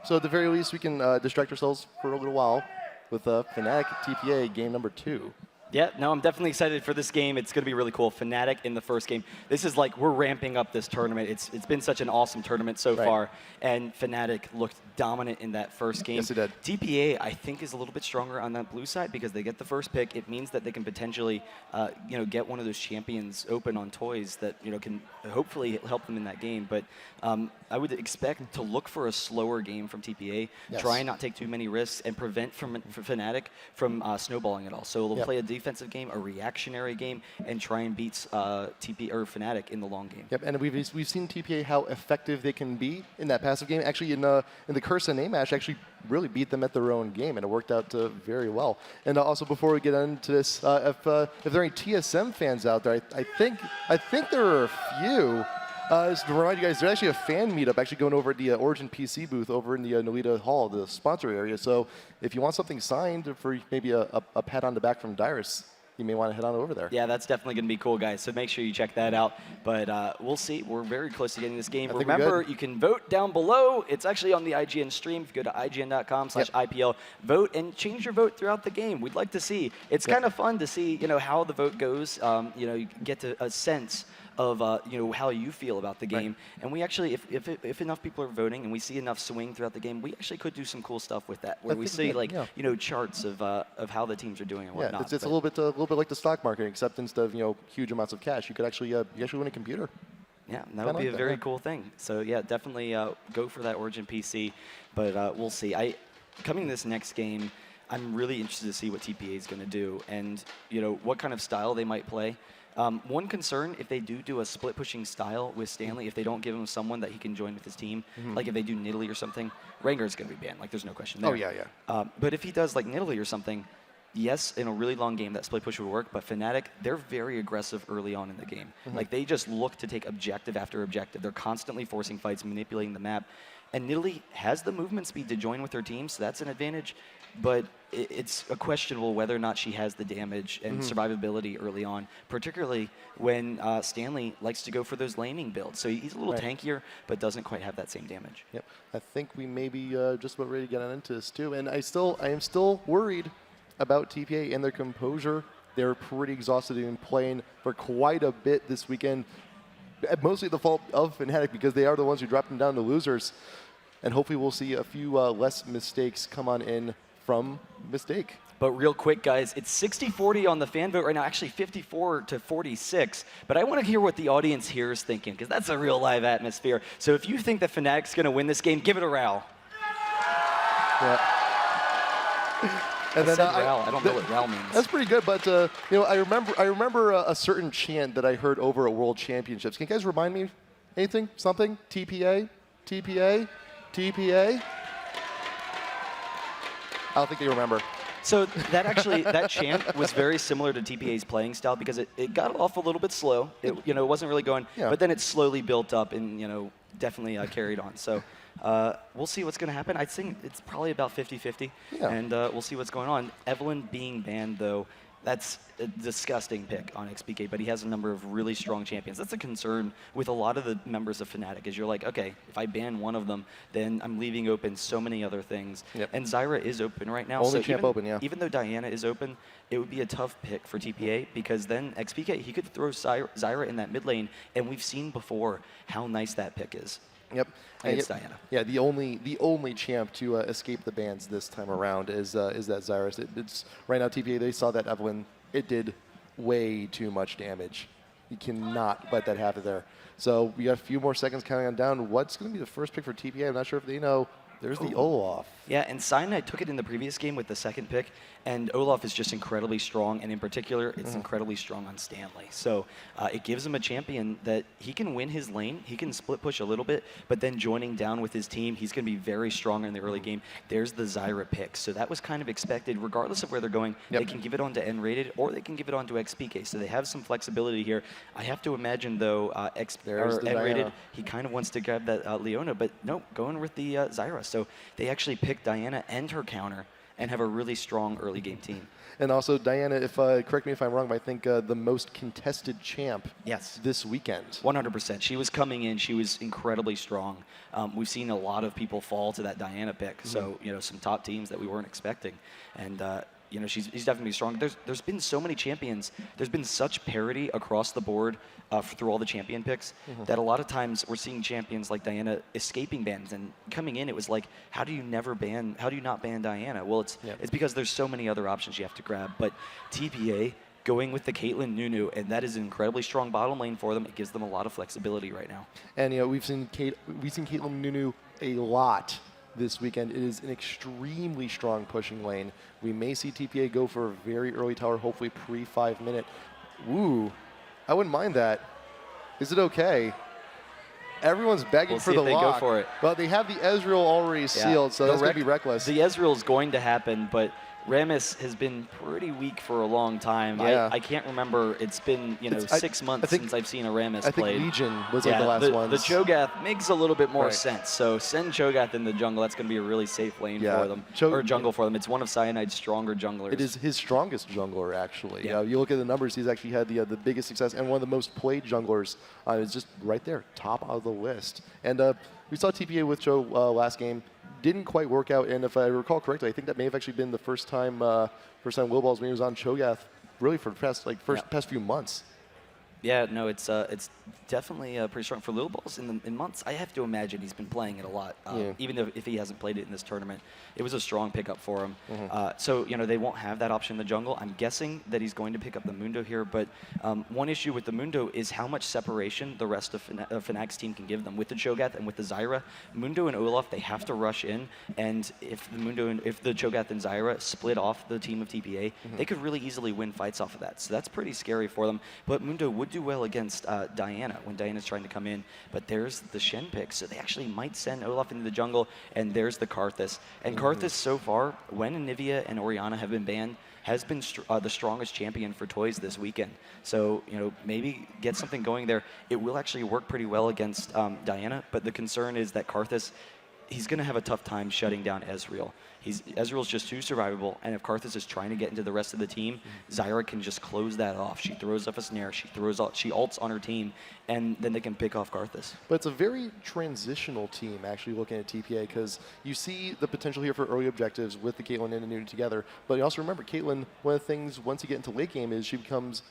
S17: So at the very least, we can distract ourselves for a little while with FNATIC TPA game number 2.
S5: Yeah, no, I'm definitely excited for this game. It's going to be really cool. FNATIC in the first game. This is like, we're ramping up this tournament. It's been such an awesome tournament so far, and FNATIC looked dominant in that first game.
S17: Yes, it did.
S5: TPA, I think, is a little bit stronger on that blue side because they get the first pick. It means that they can potentially, get one of those champions open on Toyz that, can hopefully help them in that game. But I would expect to look for a slower game from TPA, try and not take too many risks, and prevent FNATIC from snowballing at all. So they'll play a defensive game, a reactionary game, and try and beat FNATIC in the long game.
S17: Yep, and we've seen TPA how effective they can be in that passive game. Actually, in the Curse match, actually really beat them at their own game, and it worked out very well. And also, before we get into this, if there are any TSM fans out there, I think there are a few. Just to remind you guys, there's actually a fan meetup actually going over at the Origin PC booth over in the Nolita Hall, the sponsor area. So if you want something signed for maybe a pat on the back from Dyrus, you may want to head on over there.
S5: Yeah, that's definitely going to be cool, guys. So make sure you check that out. But we'll see. We're very close to getting this game. Remember, you can vote down below. It's actually on the IGN stream. If you go to IGN.com/IPL, vote and change your vote throughout the game. We'd like to see. It's kind of fun to see, how the vote goes. You get a sense of how you feel about the game, and we actually, if enough people are voting and we see enough swing throughout the game, we actually could do some cool stuff with that, where we see charts of how the teams are doing and whatnot.
S17: Yeah, it's a little bit like the stock market, except instead of huge amounts of cash, you could actually win a computer.
S5: Yeah, that would be a very cool thing. So yeah, definitely go for that Origin PC, but we'll see. Coming this next game, I'm really interested to see what TPA is going to do, and what kind of style they might play. One concern, if they do a split pushing style with Stanley, if they don't give him someone that he can join with his team, like if they do Nidalee or something, Rengar's going to be banned. Like, there's no question there.
S17: Oh, yeah.
S5: But if he does like Nidalee or something, yes, in a really long game, that split push would work, but FNATIC, they're very aggressive early on in the game. Like, they just look to take objective after objective. They're constantly forcing fights, manipulating the map. And Nidalee has the movement speed to join with her team, so that's an advantage. But it's questionable whether or not she has the damage and survivability early on, particularly when Stanley likes to go for those laning builds. So he's a little tankier, but doesn't quite have that same damage.
S17: Yep. I think we may be just about ready to get into this too. And I am still worried about TPA and their composure. They're pretty exhausted in playing for quite a bit this weekend. Mostly the fault of FNATIC because they are the ones who dropped them down to losers. And hopefully we'll see a few less mistakes come on in from Mistake.
S5: But real quick, guys, it's 60-40 on the fan vote right now, actually 54-46. But I want to hear what the audience here is thinking, because that's a real live atmosphere. So if you think that FNATIC's going to win this game, give it a row.
S17: Yeah. And
S5: I said row. I don't know what row means.
S17: That's pretty good, but I remember a certain chant that I heard over at World Championships. Can you guys remind me anything? Something? TPA? TPA? TPA? I don't think they remember.
S5: So that chant was very similar to TPA's playing style because it got off a little bit slow. It wasn't really going, but then it slowly built up and definitely carried on. So we'll see what's going to happen. I think it's probably about 50-50, and we'll see what's going on. Evelyn being banned, though, That's a disgusting pick on xPeke, but he has a number of really strong champions. That's a concern with a lot of the members of FNATIC, is you're like, okay, if I ban one of them, then I'm leaving open so many other things.
S17: Yep.
S5: And Zyra is open right now.
S17: Only
S5: so
S17: champ
S5: even,
S17: open, yeah.
S5: Even though Diana is open, it would be a tough pick for TPA, because then xPeke, he could throw Zyra in that mid lane, and we've seen before how nice that pick is.
S17: Yep.
S5: Against Diana.
S17: Yeah, the only champ to escape the bans this time around is that Zyra. It's right now TPA. They saw that Evelyn. It did way too much damage. You cannot let that happen there. So we got a few more seconds counting on down. What's going to be the first pick for TPA? I'm not sure if they know. There's the Olaf.
S5: Yeah, and Cyanide took it in the previous game with the second pick, and Olaf is just incredibly strong, and in particular, it's incredibly strong on Stanley. So it gives him a champion that he can win his lane, he can split push a little bit, but then joining down with his team, he's going to be very strong in the early game. There's the Zyra pick, so that was kind of expected. Regardless of where they're going, they can give it on to nRated, or they can give it on to xPeke, so they have some flexibility here. I have to imagine, though, nRated, he kind of wants to grab that Leona, but nope, going with the Zyra. So they actually picked Diana and her counter and have a really strong early game team.
S17: And also Diana, if correct me if I'm wrong, but I think the most contested champ this weekend.
S5: 100%. She was coming in. She was incredibly strong. We've seen a lot of people fall to that Diana pick. So some top teams that we weren't expecting, and she's definitely strong. There's been so many champions. There's been such parity across the board through all the champion picks that a lot of times we're seeing champions like Diana escaping bans, and coming in it was like, how do you not ban Diana? Well, it's because there's so many other options you have to grab. But TPA going with the Caitlyn Nunu, and that is an incredibly strong bottom lane for them. It gives them a lot of flexibility right now.
S17: And we've seen Caitlyn Nunu a lot this weekend. It is an extremely strong pushing lane. We may see TPA go for a very early tower, hopefully pre-5 minute. Ooh, I wouldn't mind that. Is it okay? Everyone's begging for the lock.
S5: Go for it.
S17: Well, they have the Ezreal already sealed, so that's going to be Rekkles.
S5: The Ezreal is going to happen, but Rammus has been pretty weak for a long time.
S17: Yeah.
S5: I can't remember. It's been 6 months since I've seen a Rammus played.
S17: I think Legion was like the last one.
S5: The Cho'Gath makes a little bit more sense. So send Cho'Gath in the jungle. That's going to be a really safe lane for them, or jungle for them. It's one of Cyanide's stronger junglers.
S17: It is his strongest jungler, actually.
S5: Yeah.
S17: You look at the numbers, he's actually had the biggest success and one of the most played junglers. It's just right there, top of the list. And we saw TPA with Cho last game. Didn't quite work out, and if I recall correctly, I think that may have actually been the first time Lilballz when he was on Cho'Gath, really for the past few months.
S5: Yeah, no, it's definitely pretty strong for Lilballz in months. I have to imagine he's been playing it a lot, even if he hasn't played it in this tournament. It was a strong pickup for him. So they won't have that option in the jungle. I'm guessing that he's going to pick up the Mundo here, but one issue with the Mundo is how much separation the rest of FNATIC's team can give them. With the Cho'Gath and with the Zyra, Mundo and Olaf, they have to rush in, and if the Cho'Gath and Zyra split off the team of TPA, they could really easily win fights off of that. So that's pretty scary for them. But Mundo would do well against Diana when Diana's trying to come in, but there's the Shen pick, so they actually might send Olaf into the jungle, and there's the Karthus. And Karthus so far, when Anivia and Orianna have been banned, has been the strongest champion for Toyz this weekend. So, maybe get something going there. It will actually work pretty well against Diana, but the concern is that Karthus, he's going to have a tough time shutting down Ezreal. Ezreal's just too survivable, and if Karthus is trying to get into the rest of the team, Zyra can just close that off. She throws up a snare, she ults on her team, and then they can pick off Karthus.
S17: But it's a very transitional team, actually, looking at TPA, because you see the potential here for early objectives with the Caitlyn and Nunu together, but you also remember, Caitlyn, one of the things, once you get into late game, is she becomes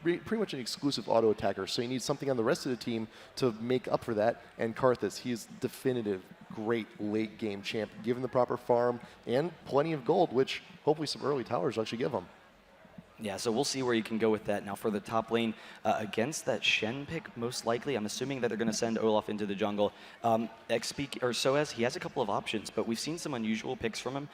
S17: pretty much an exclusive auto attacker, so you need something on the rest of the team to make up for that, and Karthus, he's definitive great late game champ, given the proper farm and plenty of gold, which hopefully some early towers will actually give him.
S5: Yeah, so we'll see where you can go with that. Now for the top lane, against that Shen pick, most likely, I'm assuming that they're going to send Olaf into the jungle. xPeke, or sOAZ, he has a couple of options, but we've seen some unusual picks from him.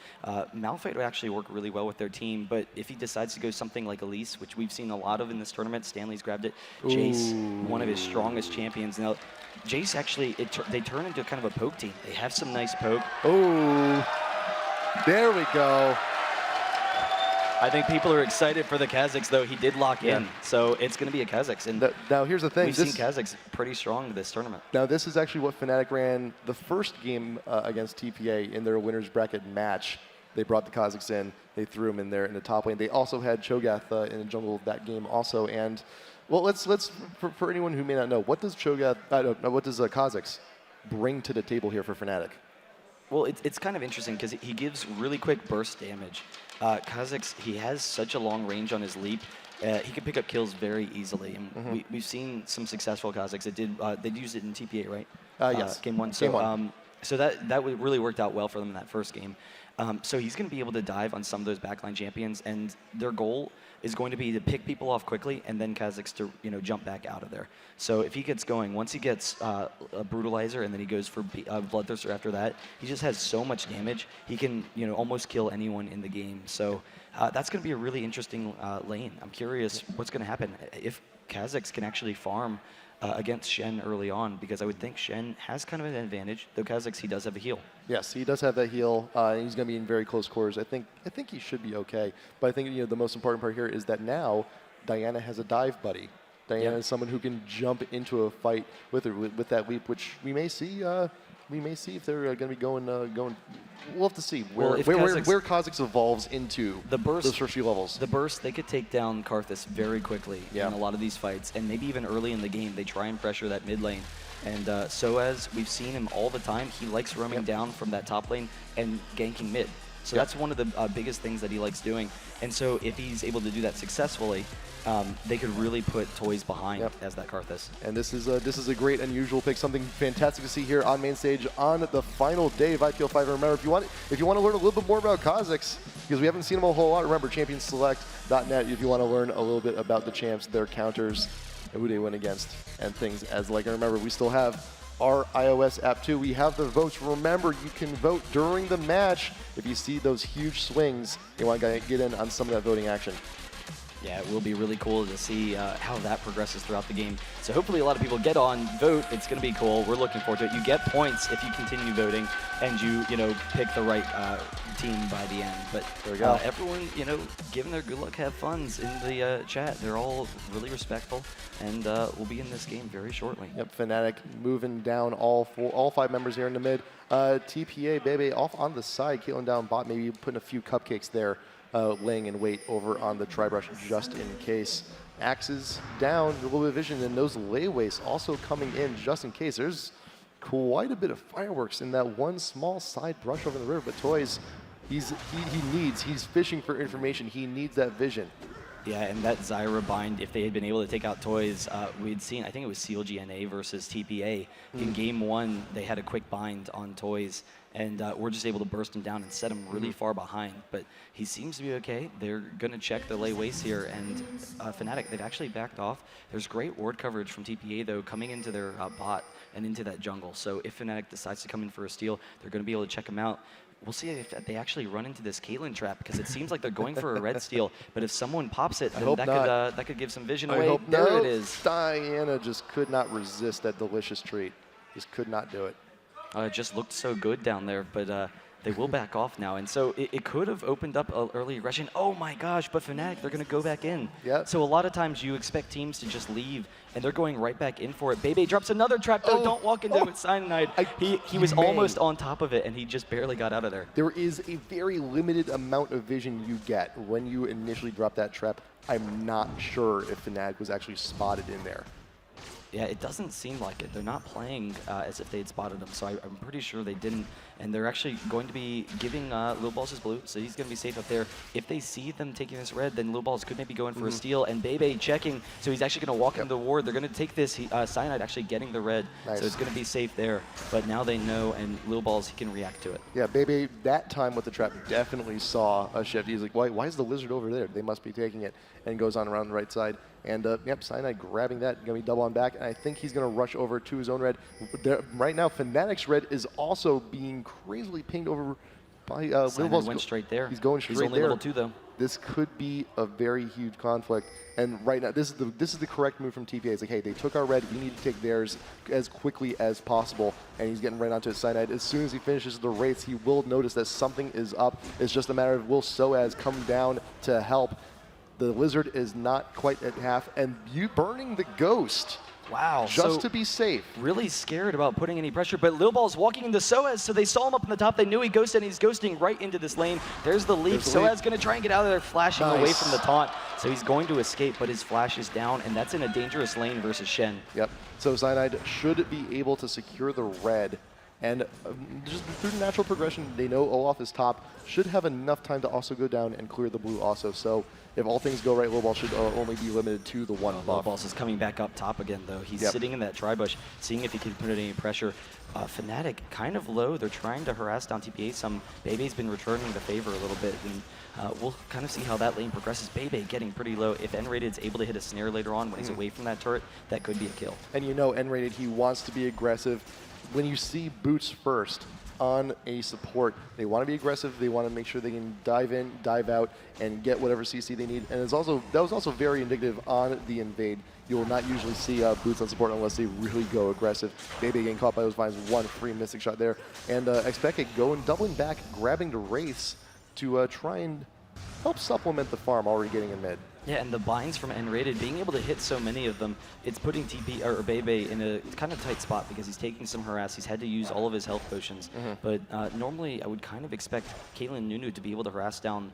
S5: Malphite would actually work really well with their team, but if he decides to go something like Elise, which we've seen a lot of in this tournament, Stanley's grabbed it. Jace, one of his strongest champions. Now, Jace actually, they turn into kind of a poke team. They have some nice poke.
S17: Oh, there we go.
S5: I think people are excited for the Kazakhs, though. He did lock in, so it's going to be a Kazakhs. And
S17: now, here's the thing.
S5: We've seen Kazakhs pretty strong this tournament.
S17: Now, this is actually what FNATIC ran the first game against TPA in their winner's bracket match. They brought the Kazakhs in. They threw him in there in the top lane. They also had Cho'Gath in the jungle that game also. And well, let's for anyone who may not know, what does Kazakhs bring to the table here for FNATIC?
S5: Well, it's kind of interesting because he gives really quick burst damage. Kazakhs, he has such a long range on his leap. He can pick up kills very easily. And we've seen some successful Kazakhs that they used it in TPA, right?
S17: Yes.
S5: Game 1. So that really worked out well for them in that first game. So he's going to be able to dive on some of those backline champions, and their goal is going to be to pick people off quickly and then Kazakhs to jump back out of there. So if he gets going, once he gets a Brutalizer and then he goes for Bloodthirster after that, he just has so much damage. He can almost kill anyone in the game. So that's going to be a really interesting lane. I'm curious what's going to happen if Kazakhs can actually farm against Shen early on, because I would think Shen has kind of an advantage, though Kazakhs, he does have a heal.
S17: Yes, he does have that heal. He's going to be in very close quarters. I think he should be okay. But I think the most important part here is that now Diana has a dive buddy. Diana is someone who can jump into a fight with her with that leap, which we may see. We may see if they're going to be going. We'll have to see where Kazakhs evolves into those first few levels.
S5: The burst, they could take down Karthus very quickly in a lot of these fights, and maybe even early in the game, they try and pressure that mid lane. And sOAZ, we've seen him all the time. He likes roaming down from that top lane and ganking mid. So that's one of the biggest things that he likes doing. And so if he's able to do that successfully, they could really put Toyz behind as that Karthus.
S17: And this is a great, unusual pick, something fantastic to see here on main stage on the final day of IPL5. Remember, if you want to learn a little bit more about Kazakhs, because we haven't seen them a whole lot, remember championsselect.net if you want to learn a little bit about the champs, their counters, and who they win against, and things as like. And remember, we still have our iOS app too. We have the votes. Remember, you can vote during the match if you see those huge swings. You want to get in on some of that voting action.
S5: Yeah, it will be really cool to see how that progresses throughout the game. So hopefully a lot of people get on, vote. It's going to be cool. We're looking forward to it. You get points if you continue voting and you pick the right team by the end. But
S17: there we go.
S5: Everyone, given their good luck, have funs in the chat. They're all really respectful, and we'll be in this game very shortly.
S17: Yep, FNATIC moving down all 5 members here in the mid. TPA, Bebe off on the side, Caitlyn down bot, maybe putting a few cupcakes there. Laying in wait over on the tri-brush just in case. Axes down, a little bit of vision, and those layways also coming in just in case. There's quite a bit of fireworks in that one small side brush over the river, but Toyz, he's fishing for information. He needs that vision.
S5: Yeah, and that Zyra bind, if they had been able to take out Toyz, we'd seen, I think it was CLGNA versus TPA. In game 1, they had a quick bind on Toyz, and we're just able to burst him down and set him really far behind. But he seems to be okay. They're going to check the lay waste here, and FNATIC, they've actually backed off. There's great ward coverage from TPA, though, coming into their bot and into that jungle. So if FNATIC decides to come in for a steal, they're going to be able to check him out. We'll see if they actually run into this Caitlyn trap, because it seems like they're going for a red steal. But if someone pops it, then that could give some vision away. There it is.
S17: Diana just could not resist that delicious treat. Just could not do it.
S5: It just looked so good down there, but they will back off now. And so it could have opened up an early aggression. Oh my gosh, but FNATIC, they're going to go back in. So a lot of times you expect teams to just leave, and they're going right back in for it. Bebe drops another trap, though. Don't walk into it, Cyanide. He was almost on top of it, and he just barely got out of there.
S17: There is a very limited amount of vision you get when you initially drop that trap. I'm not sure if FNATIC was actually spotted in there.
S5: Yeah, it doesn't seem like it. They're not playing as if they had spotted him, so I'm pretty sure they didn't. And they're actually going to be giving Lilballz his blue, so he's going to be safe up there. If they see them taking this red, then Lilballz could maybe go in for a steal, and Bebe checking, so he's actually going to walk into the ward. They're going to take this. Cyanide actually getting the red, so it's going to be safe there. But now they know, and Lilballz, he can react to it.
S17: Yeah, Bebe, that time with the trap, definitely saw a shift. He's like, why is the lizard over there? They must be taking it, and goes on around the right side. And yep, Cyanide grabbing that, going to be double on back, and I think he's going to rush over to his own red. Right now, FNATIC's red is also being crazily pinged over by Lilballz.
S5: Went straight there.
S17: He's going straight
S5: there. He's only
S17: there.
S5: level 2, though.
S17: This could be a very huge conflict. And right now, this is the correct move from TPA. It's like, hey, they took our red. We need to take theirs as quickly as possible. And he's getting right onto his Cyanide. As soon as he finishes the race, he will notice that something is up. It's just a matter of will sOAZ come down to help. The Lizard is not quite at half, and you burning the Ghost.
S5: Wow.
S17: Just to be safe.
S5: Really scared about putting any pressure, but Lilballz walking into sOAZ, so they saw him up in the top. They knew he ghosted, and he's ghosting right into this lane. There's the leap. sOAZ going to try and get out of there, flashing away from the taunt. So he's going to escape, but his flash is down, and that's in a dangerous lane versus Shen.
S17: Yep. So Cyanide should be able to secure the red. And just through natural progression, they know Olaf is top, should have enough time to also go down and clear the blue also. So if all things go right, Lilballz should only be limited to the one buff.
S5: Lilballz is coming back up top again, though. He's sitting in that tri-bush, seeing if he can put any pressure. FNATIC kind of low. They're trying to harass down TPA some. Bebe's been returning the favor a little bit, and we'll kind of see how that lane progresses. Bebe getting pretty low. If nRated's able to hit a snare later on when he's away from that turret, that could be a kill.
S17: And you know nRated, he wants to be aggressive. When you see boots first on a support, they want to be aggressive. They want to make sure they can dive in, dive out, and get whatever CC they need. And it's also that was also very indicative on the invade. You will not usually see boots on support unless they really go aggressive. Bebe getting caught by those vines, one free missing shot there. And xPeke going, doubling back, grabbing the Wraiths to try and help supplement the farm already getting in mid.
S5: Yeah, and the binds from nRated, being able to hit so many of them, it's putting Bebe in a kind of tight spot because he's taking some harass. He's had to use all of his health potions. But normally, I would kind of expect Caitlyn Nunu to be able to harass down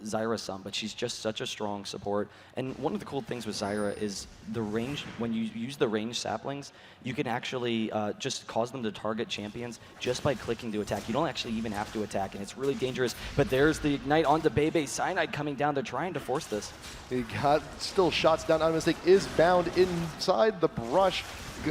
S5: Zyra some, but she's just such a strong support. And one of the cool things with Zyra is the range. When you use the range saplings, you can actually just cause them to target champions just by clicking to attack. You don't actually even have to attack, and it's really dangerous. But there's the ignite onto Bebe. Cyanide coming down. They're trying to force this.
S17: He got still shots down. Mistake is bound inside the brush.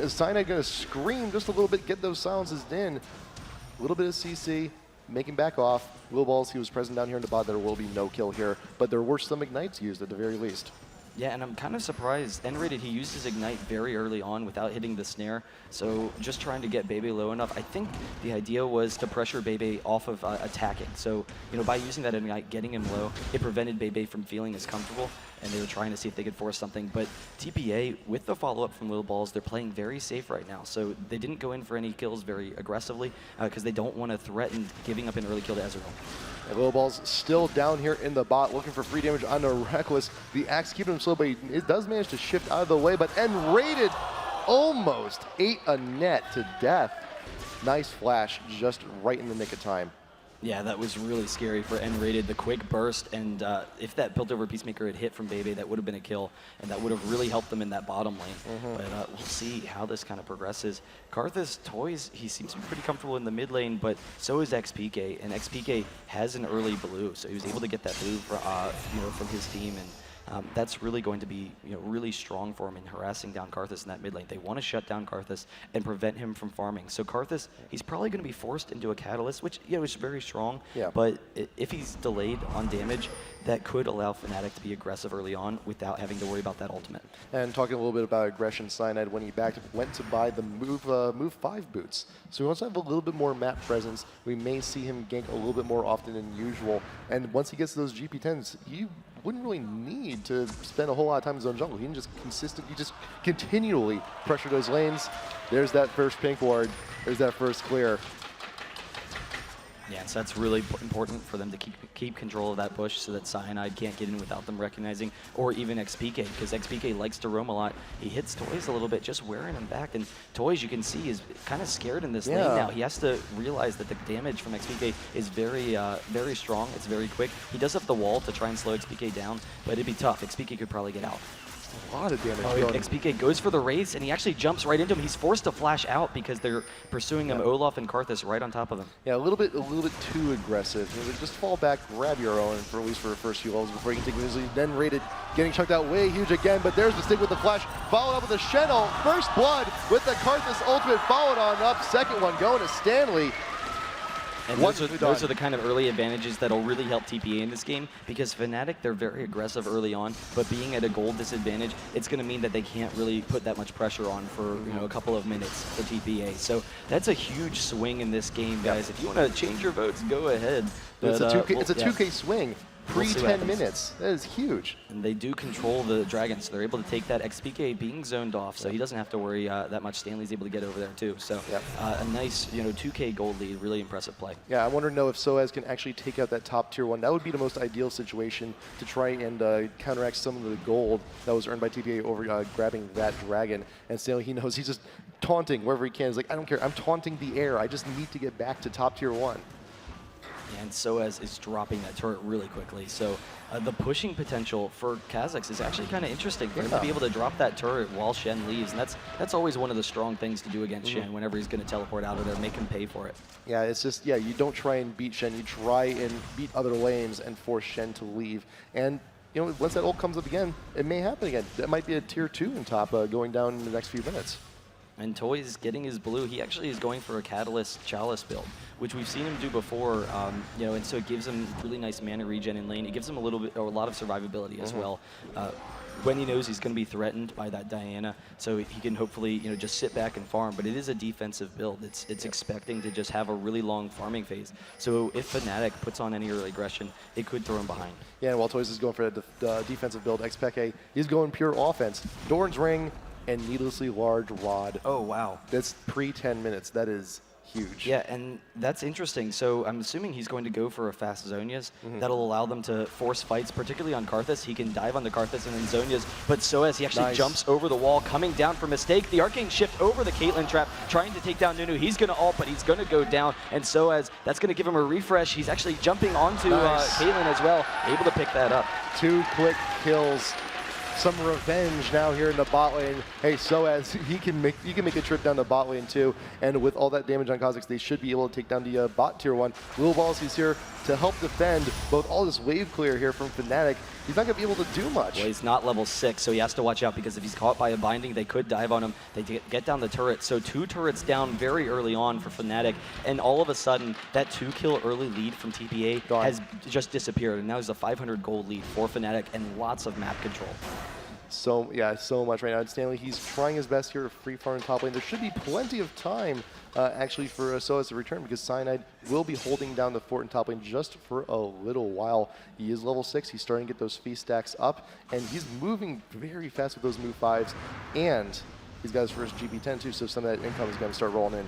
S17: Cyanide going to scream just a little bit, get those silences in. A little bit of CC, make him back off. Lilballz, he was present down here in the bot. There will be no kill here, but there were some ignites used at the very least.
S5: Yeah, and I'm kind of surprised. nRated, he used his ignite very early on without hitting the snare, so just trying to get Bebe low enough. I think the idea was to pressure Bebe off of attacking. So, you know, by using that ignite, getting him low, it prevented Bebe from feeling as comfortable, and they were trying to see if they could force something. But TPA, with the follow-up from Lilballz, they're playing very safe right now. So they didn't go in for any kills very aggressively because they don't want to threaten giving up an early kill to Ezreal.
S17: And Lilballz still down here in the bot, looking for free damage on the Rekkles. The axe keeping him slow, but it does manage to shift out of the way. But nRated almost ate a net to death. Nice flash, just right in the nick of time.
S5: Yeah, that was really scary for nRated. The quick burst, and if that built over Peacemaker had hit from Bebe, that would have been a kill, and that would have really helped them in that bottom lane. But we'll see how this kind of progresses. Karthus, Toyz, he seems to be pretty comfortable in the mid lane, but so is xPeke, and xPeke has an early blue, so he was able to get that blue from his team, and that's really going to be really strong for him in harassing down Karthus in that mid lane. They want to shut down Karthus and prevent him from farming. So Karthus, he's probably going to be forced into a Catalyst, which is very strong. Yeah. But if he's delayed on damage, that could allow FNATIC to be aggressive early on without having to worry about that ultimate.
S17: And talking a little bit about aggression, Cyanide, when he went to buy the move 5 boots. So he wants to have a little bit more map presence. We may see him gank a little bit more often than usual. And once he gets those GP10s, he wouldn't really need to spend a whole lot of time in zone jungle. He can just continually pressure those lanes. There's that first pink ward. There's that first clear.
S5: Yeah, so that's really important for them to keep control of that bush so that Cyanide can't get in without them recognizing, or even xPeke, because xPeke likes to roam a lot. He hits Toyz a little bit, just wearing him back, and Toyz, you can see, is kind of scared in this lane now. He has to realize that the damage from xPeke is very, very strong. It's very quick. He does have the wall to try and slow xPeke down, but it'd be tough. xPeke could probably get out.
S17: A lot of damage.
S5: xPeke goes for the Wraiths, and he actually jumps right into him. He's forced to flash out because they're pursuing him. Olaf and Karthus right on top of him.
S17: Yeah, a little bit too aggressive. Just fall back, grab your own, for at least for the first few levels before you can take it. Then nRated getting chucked out way huge again, but there's the stick with the flash, followed up with the Shen ult. First blood with the Karthus ultimate, followed on up. Second one going to Stanley.
S5: And those are the kind of early advantages that'll really help TPA in this game, because FNATIC, they're very aggressive early on, but being at a gold disadvantage, it's going to mean that they can't really put that much pressure on for a couple of minutes for TPA. So that's a huge swing in this game, guys. If you want to change your votes, go ahead.
S17: But it's a 2K swing Pre-10 minutes. That is huge.
S5: And they do control the Dragon, so they're able to take that xPeke being zoned off, so he doesn't have to worry that much. Stanley's able to get over there too. So a nice 2K gold lead, really impressive play.
S17: Yeah, I wonder if sOAZ can actually take out that top tier 1. That would be the most ideal situation to try and counteract some of the gold that was earned by TPA over grabbing that Dragon. And Stanley, he knows he's just taunting wherever he can. He's like, I don't care, I'm taunting the air. I just need to get back to top tier 1.
S5: And sOAZ is dropping that turret really quickly. So the pushing potential for Kazakhs is actually kind of interesting for him to be able to drop that turret while Shen leaves. And that's always one of the strong things to do against Shen whenever he's going to teleport out of there, make him pay for it.
S17: Yeah, it's just, you don't try and beat Shen. You try and beat other lanes and force Shen to leave. And once that ult comes up again, it may happen again. That might be a tier 2 in top going down in the next few minutes.
S5: And Toyz getting his blue, he actually is going for a Catalyst Chalice build, which we've seen him do before, and so it gives him really nice mana regen in lane. It gives him a lot of survivability as well. When he knows he's going to be threatened by that Diana, so he can hopefully just sit back and farm. But it is a defensive build. It's expecting to just have a really long farming phase. So if FNATIC puts on any early aggression, it could throw him behind. Yeah, and while Toyz is going for the defensive build, xPeke, he's going pure offense. Doran's Ring and needlessly large rod. Oh, wow.
S17: That's pre-10 minutes. That is huge.
S5: Yeah, and that's interesting. So I'm assuming he's going to go for a fast Zhonya's. That'll allow them to force fights, particularly on Karthus. He can dive on the Karthus and then Zhonya's, but sOAZ, he actually jumps over the wall, coming down for mistake. The Arcane Shift over the Caitlyn trap, trying to take down Nunu. He's going to ult, but he's going to go down, and sOAZ, that's going to give him a refresh. He's actually jumping onto Caitlyn as well, able to pick that up.
S17: 2 quick kills. Some revenge now here in the bot lane. Hey, sOAZ, he can make a trip down the bot lane too. And with all that damage on Kazakhs, they should be able to take down the bot tier 1. Lilballz, he's here to help defend both all this wave clear here from FNATIC. He's not going to be able to do much.
S5: Well, he's not level 6, so he has to watch out because if he's caught by a binding, they could dive on him. They get down the turret. So 2 turrets down very early on for FNATIC, and all of a sudden, that 2-kill early lead from TPA has just disappeared, and now there's a 500 gold lead for FNATIC and lots of map control.
S17: So much right now. And Stanley, he's trying his best here to free farm top lane. There should be plenty of time actually for sOAZ to return because Cyanide will be holding down the fort in top lane just for a little while. He is level 6. He's starting to get those feast stacks up, and he's moving very fast with those move 5s. And he's got his first GB10 too, so some of that income is going to start rolling in.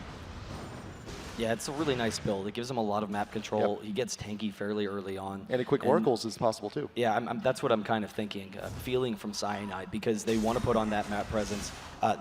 S5: Yeah, it's a really nice build. It gives him a lot of map control. He gets tanky fairly early on.
S17: And a quick oracles is possible too.
S5: Yeah, that's what I'm kind of thinking, feeling from Cyanide, because they want to put on that map presence.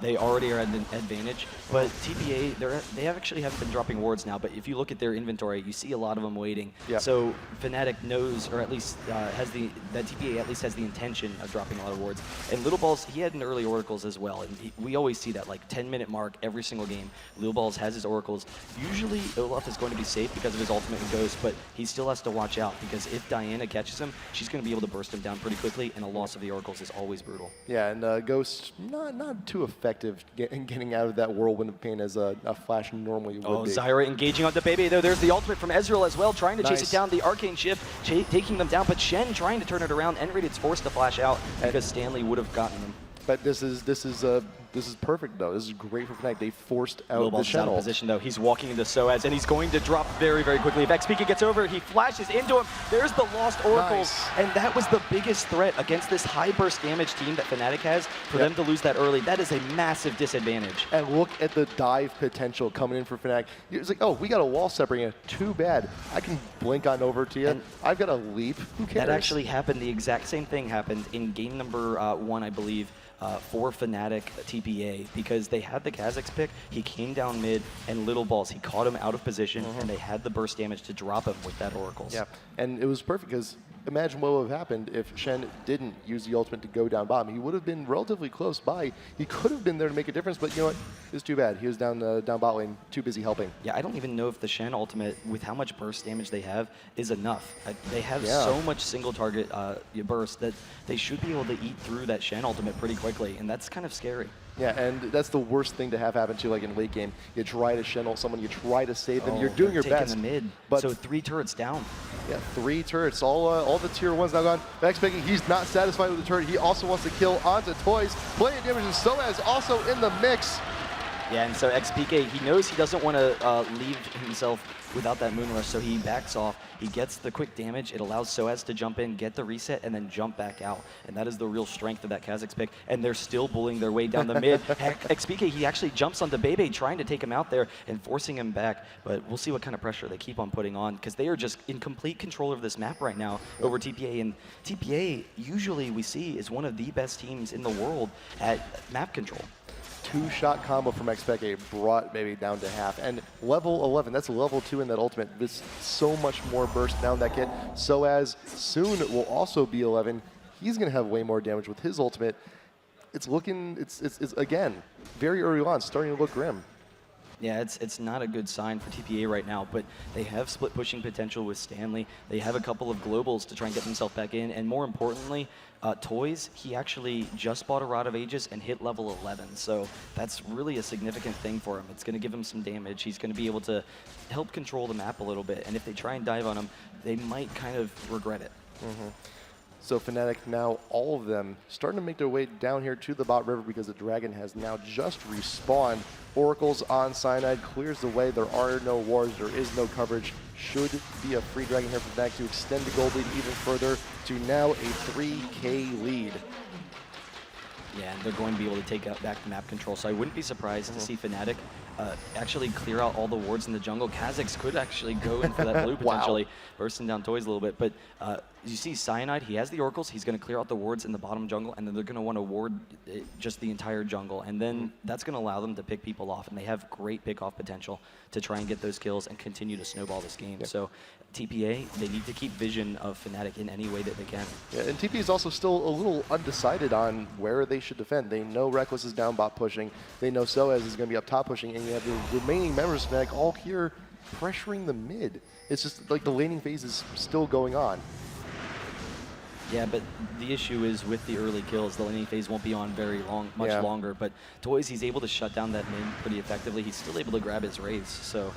S5: They already are at an advantage, but TPA, they actually haven't been dropping wards now, but if you look at their inventory, you see a lot of them waiting. So FNATIC knows, or at least that TPA at least has the intention of dropping a lot of wards. And Lilballz, he had an early oracles as well, and we always see that, like 10-minute mark every single game. Lilballz has his oracles. Usually Olaf is going to be safe because of his ultimate and Ghost, but he still has to watch out because if Diana catches him, she's going to be able to burst him down pretty quickly, and a loss of the oracles is always brutal.
S17: Yeah, and Ghost, not too effective getting out of that whirlwind of pain as a Flash normally would be.
S5: Oh, Zyra engaging onto Bebe, though. There's the ultimate from Ezreal as well, trying to chase it down. The Arcane Shift, taking them down, but Shen trying to turn it around. nRated's forced to flash out because Stanley would have gotten them.
S17: But this is perfect though. This is great for FNATIC. They forced out
S5: Lilballz
S17: the Shen
S5: out of
S17: ult.
S5: position though. He's walking into sOAZ and he's going to drop very, very quickly. If xPeke gets over, he flashes into him. There's the lost oracles, and that was the biggest threat against this high burst damage team that FNATIC has. For them to lose that early, that is a massive disadvantage.
S17: And look at the dive potential coming in for FNATIC. It's like, oh, we got a wall separating it. Too bad. I can blink on over to you. And I've got a leap. Who cares?
S5: That actually happened. The exact same thing happened in game number 1, I believe. For FNATIC TPA, because they had the Kazakhs pick, he came down mid, and Lilballz, he caught him out of position, and they had the burst damage to drop him with that oracles.
S17: Yeah, and it was perfect because imagine what would have happened if Shen didn't use the ultimate to go down bottom. He would have been relatively close by. He could have been there to make a difference, but you know what? It's too bad. He was down bot lane, too busy helping.
S5: Yeah, I don't even know if the Shen ultimate, with how much burst damage they have, is enough. They have so much single target burst that they should be able to eat through that Shen ultimate pretty quickly, and that's kind of scary.
S17: Yeah, and that's the worst thing to have happen to, like in late game. You try to Shen ult someone, you try to save them, you're doing your best.
S5: Taking the mid,
S17: but
S5: so 3 turrets down.
S17: Yeah, 3 turrets, all the tier 1s now gone. xPeke, he's not satisfied with the turret. He also wants to kill onto Toyz. Plenty of damage, and sOAZ also in the mix.
S5: Yeah, and so xPeke, he knows he doesn't want to leave himself without that Moon Rush, so he backs off. He gets the quick damage. It allows sOAZ to jump in, get the reset, and then jump back out. And that is the real strength of that Kha'Zix pick. And they're still bullying their way down the mid. xPeke, he actually jumps onto Bebe, trying to take him out there and forcing him back. But we'll see what kind of pressure they keep on putting on, because they are just in complete control of this map right now over TPA. And TPA, usually we see, is one of the best teams in the world at map control.
S17: Two-shot combo from xPeke brought Bebe down to half. And level 11, that's level 2 in that ultimate. There's so much more burst down that kit. sOAZ soon will also be 11. He's going to have way more damage with his ultimate. It's looking, it's again, very early on, starting to look grim.
S5: Yeah, it's not a good sign for TPA right now, but they have split pushing potential with Stanley. They have a couple of globals to try and get themselves back in, and more importantly, Toyz, he actually just bought a Rod of Ages and hit level 11, so that's really a significant thing for him. It's going to give him some damage. He's going to be able to help control the map a little bit, and if they try and dive on him, they might kind of regret it.
S17: So FNATIC now, all of them, starting to make their way down here to the bot river because the Dragon has now just respawned. Oracles on Cyanide clears the way. There are no wars. There is no coverage. Should be a free Dragon here for FNATIC to extend the gold lead even further to now a 3K lead.
S5: Yeah, and they're going to be able to take back the map control, so I wouldn't be surprised to see FNATIC actually clear out all the wards in the jungle. Kha'Zix could actually go in for that blue potentially, bursting down Toyz a little bit. But you see Cyanide, he has the oracles, he's going to clear out the wards in the bottom jungle, and then they're going to want to ward just the entire jungle. And then that's going to allow them to pick people off, and they have great pick-off potential to try and get those kills and continue to snowball this game. So TPA, they need to keep vision of FNATIC in any way that they can.
S17: Yeah, and TPA is also still a little undecided on where they should defend. They know Rekkles is down bot pushing. They know sOAZ is going to be up top pushing, and you have the remaining members of FNATIC all here pressuring the mid. It's just like the laning phase is still going on.
S5: Yeah, but the issue is with the early kills, the laning phase won't be on very much longer. But Toyz, he's able to shut down that mid pretty effectively. He's still able to grab his Wraiths, so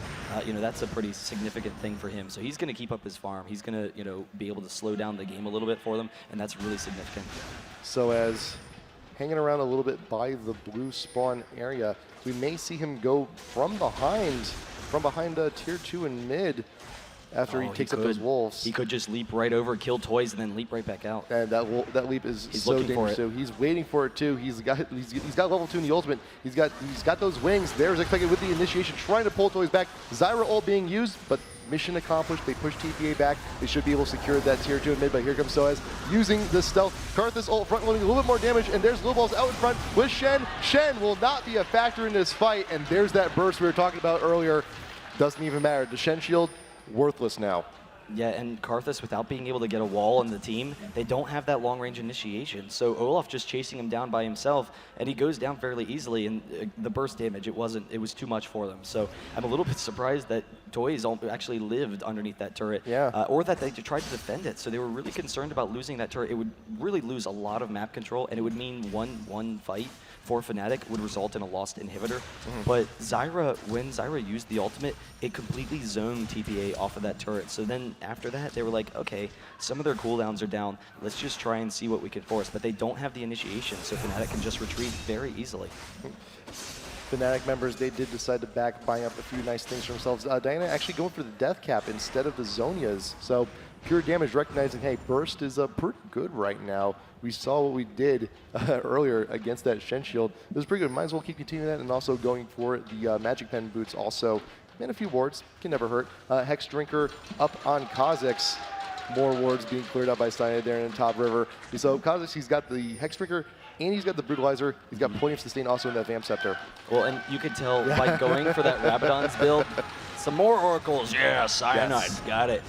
S5: you know, that's a pretty significant thing for him. So he's going to keep up his farm. He's going to be able to slow down the game a little bit for them, and that's really significant.
S17: sOAZ hanging around a little bit by the blue spawn area. We may see him go from behind tier 2 and mid. After he takes up those wolves.
S5: He could just leap right over, kill Toyz, and then leap right back out.
S17: And that leap is so dangerous. So he's waiting for it too. He's got level 2 in the ultimate. He's got those wings. There's xPeke with the initiation, trying to pull Toyz back. Zyra ult being used, but mission accomplished. They push TPA back. They should be able to secure that tier 2 in mid, but here comes sOAZ using the stealth. Karthus ult front loading a little bit more damage, and there's Lilballz out in front with Shen. Shen will not be a factor in this fight, and there's that burst we were talking about earlier. Doesn't even matter. The Shen shield, worthless now.
S5: Yeah, and Karthus, without being able to get a wall on the team, they don't have that long-range initiation. So Olaf just chasing him down by himself, and he goes down fairly easily, and the burst damage, it was too much for them. So I'm a little bit surprised that Toyz actually lived underneath that turret, or that they tried to defend it. So they were really concerned about losing that turret. It would really lose a lot of map control, and it would mean one fight for FNATIC would result in a lost inhibitor. But Zyra, when Zyra used the ultimate, it completely zoned TPA off of that turret. So then after that, they were like, okay, some of their cooldowns are down. Let's just try and see what we can force. But they don't have the initiation, so FNATIC can just retreat very easily.
S17: FNATIC members, they did decide to back, buying up a few nice things for themselves. Diana actually going for the death cap instead of the Zonias. So pure damage, recognizing, hey, burst is pretty good right now. We saw what we did earlier against that Shen shield. It was pretty good. Might as well keep continuing that, and also going for the Magic Pen boots also. And a few wards, can never hurt. Hex Drinker up on Kha'Zix. More wards being cleared up by Cyanide there in top river. So Kha'Zix, he's got the Hex Drinker, and he's got the Brutalizer. He's got plenty of sustain also in that Vamp Scepter.
S5: Well, and you can tell by going for that Rabadon's build, some more Oracles. Yeah, Cyanide, got it.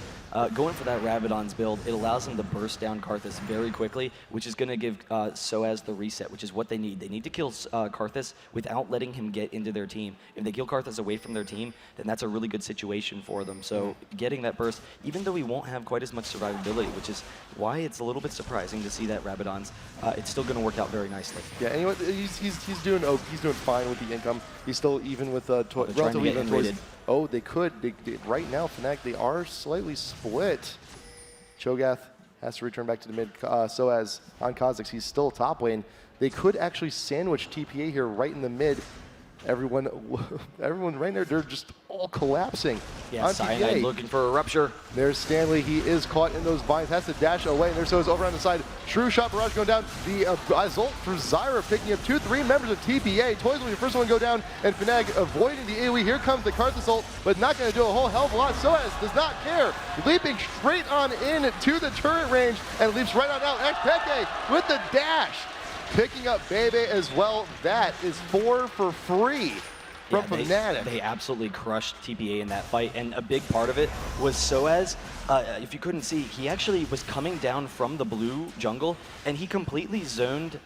S5: Going for that Rabadon's build, it allows them to burst down Karthus very quickly, which is going to give sOAZ the reset, which is what they need. They need to kill Karthus without letting him get into their team. If they kill Karthus away from their team, then that's a really good situation for them. So getting that burst, even though he won't have quite as much survivability, which is why it's a little bit surprising to see that Rabadon's, it's still going to work out very nicely.
S17: Yeah, anyway, he's doing fine with the income. He's still even with relatively even Toyz. Oh, they could. Right now, FNATIC, they are slightly split. Cho'Gath has to return back to the mid. sOAZ on Kha'Zix, he's still top lane. They could actually sandwich TPA here right in the mid. Everyone right there, they're just all collapsing.
S5: Yeah, Cyanide looking for a rupture.
S17: There's Stanley. He is caught in those vines, has to dash away. And there's sOAZ over on the side. True shot barrage going down. The Assault for Zyra picking up 2-3 members of TPA. Toyz will be the first one to go down, and FNATIC avoiding the AoE. Here comes the Karth Assault, but not going to do a whole hell of a lot. sOAZ does not care. Leaping straight on in to the turret range and leaps right on out. xPeke with the dash. Picking up Bebe as well. That is 4 for free from FNATIC.
S5: They absolutely crushed TPA in that fight, and a big part of it was sOAZ. If you couldn't see, he actually was coming down from the blue jungle, and he completely zoned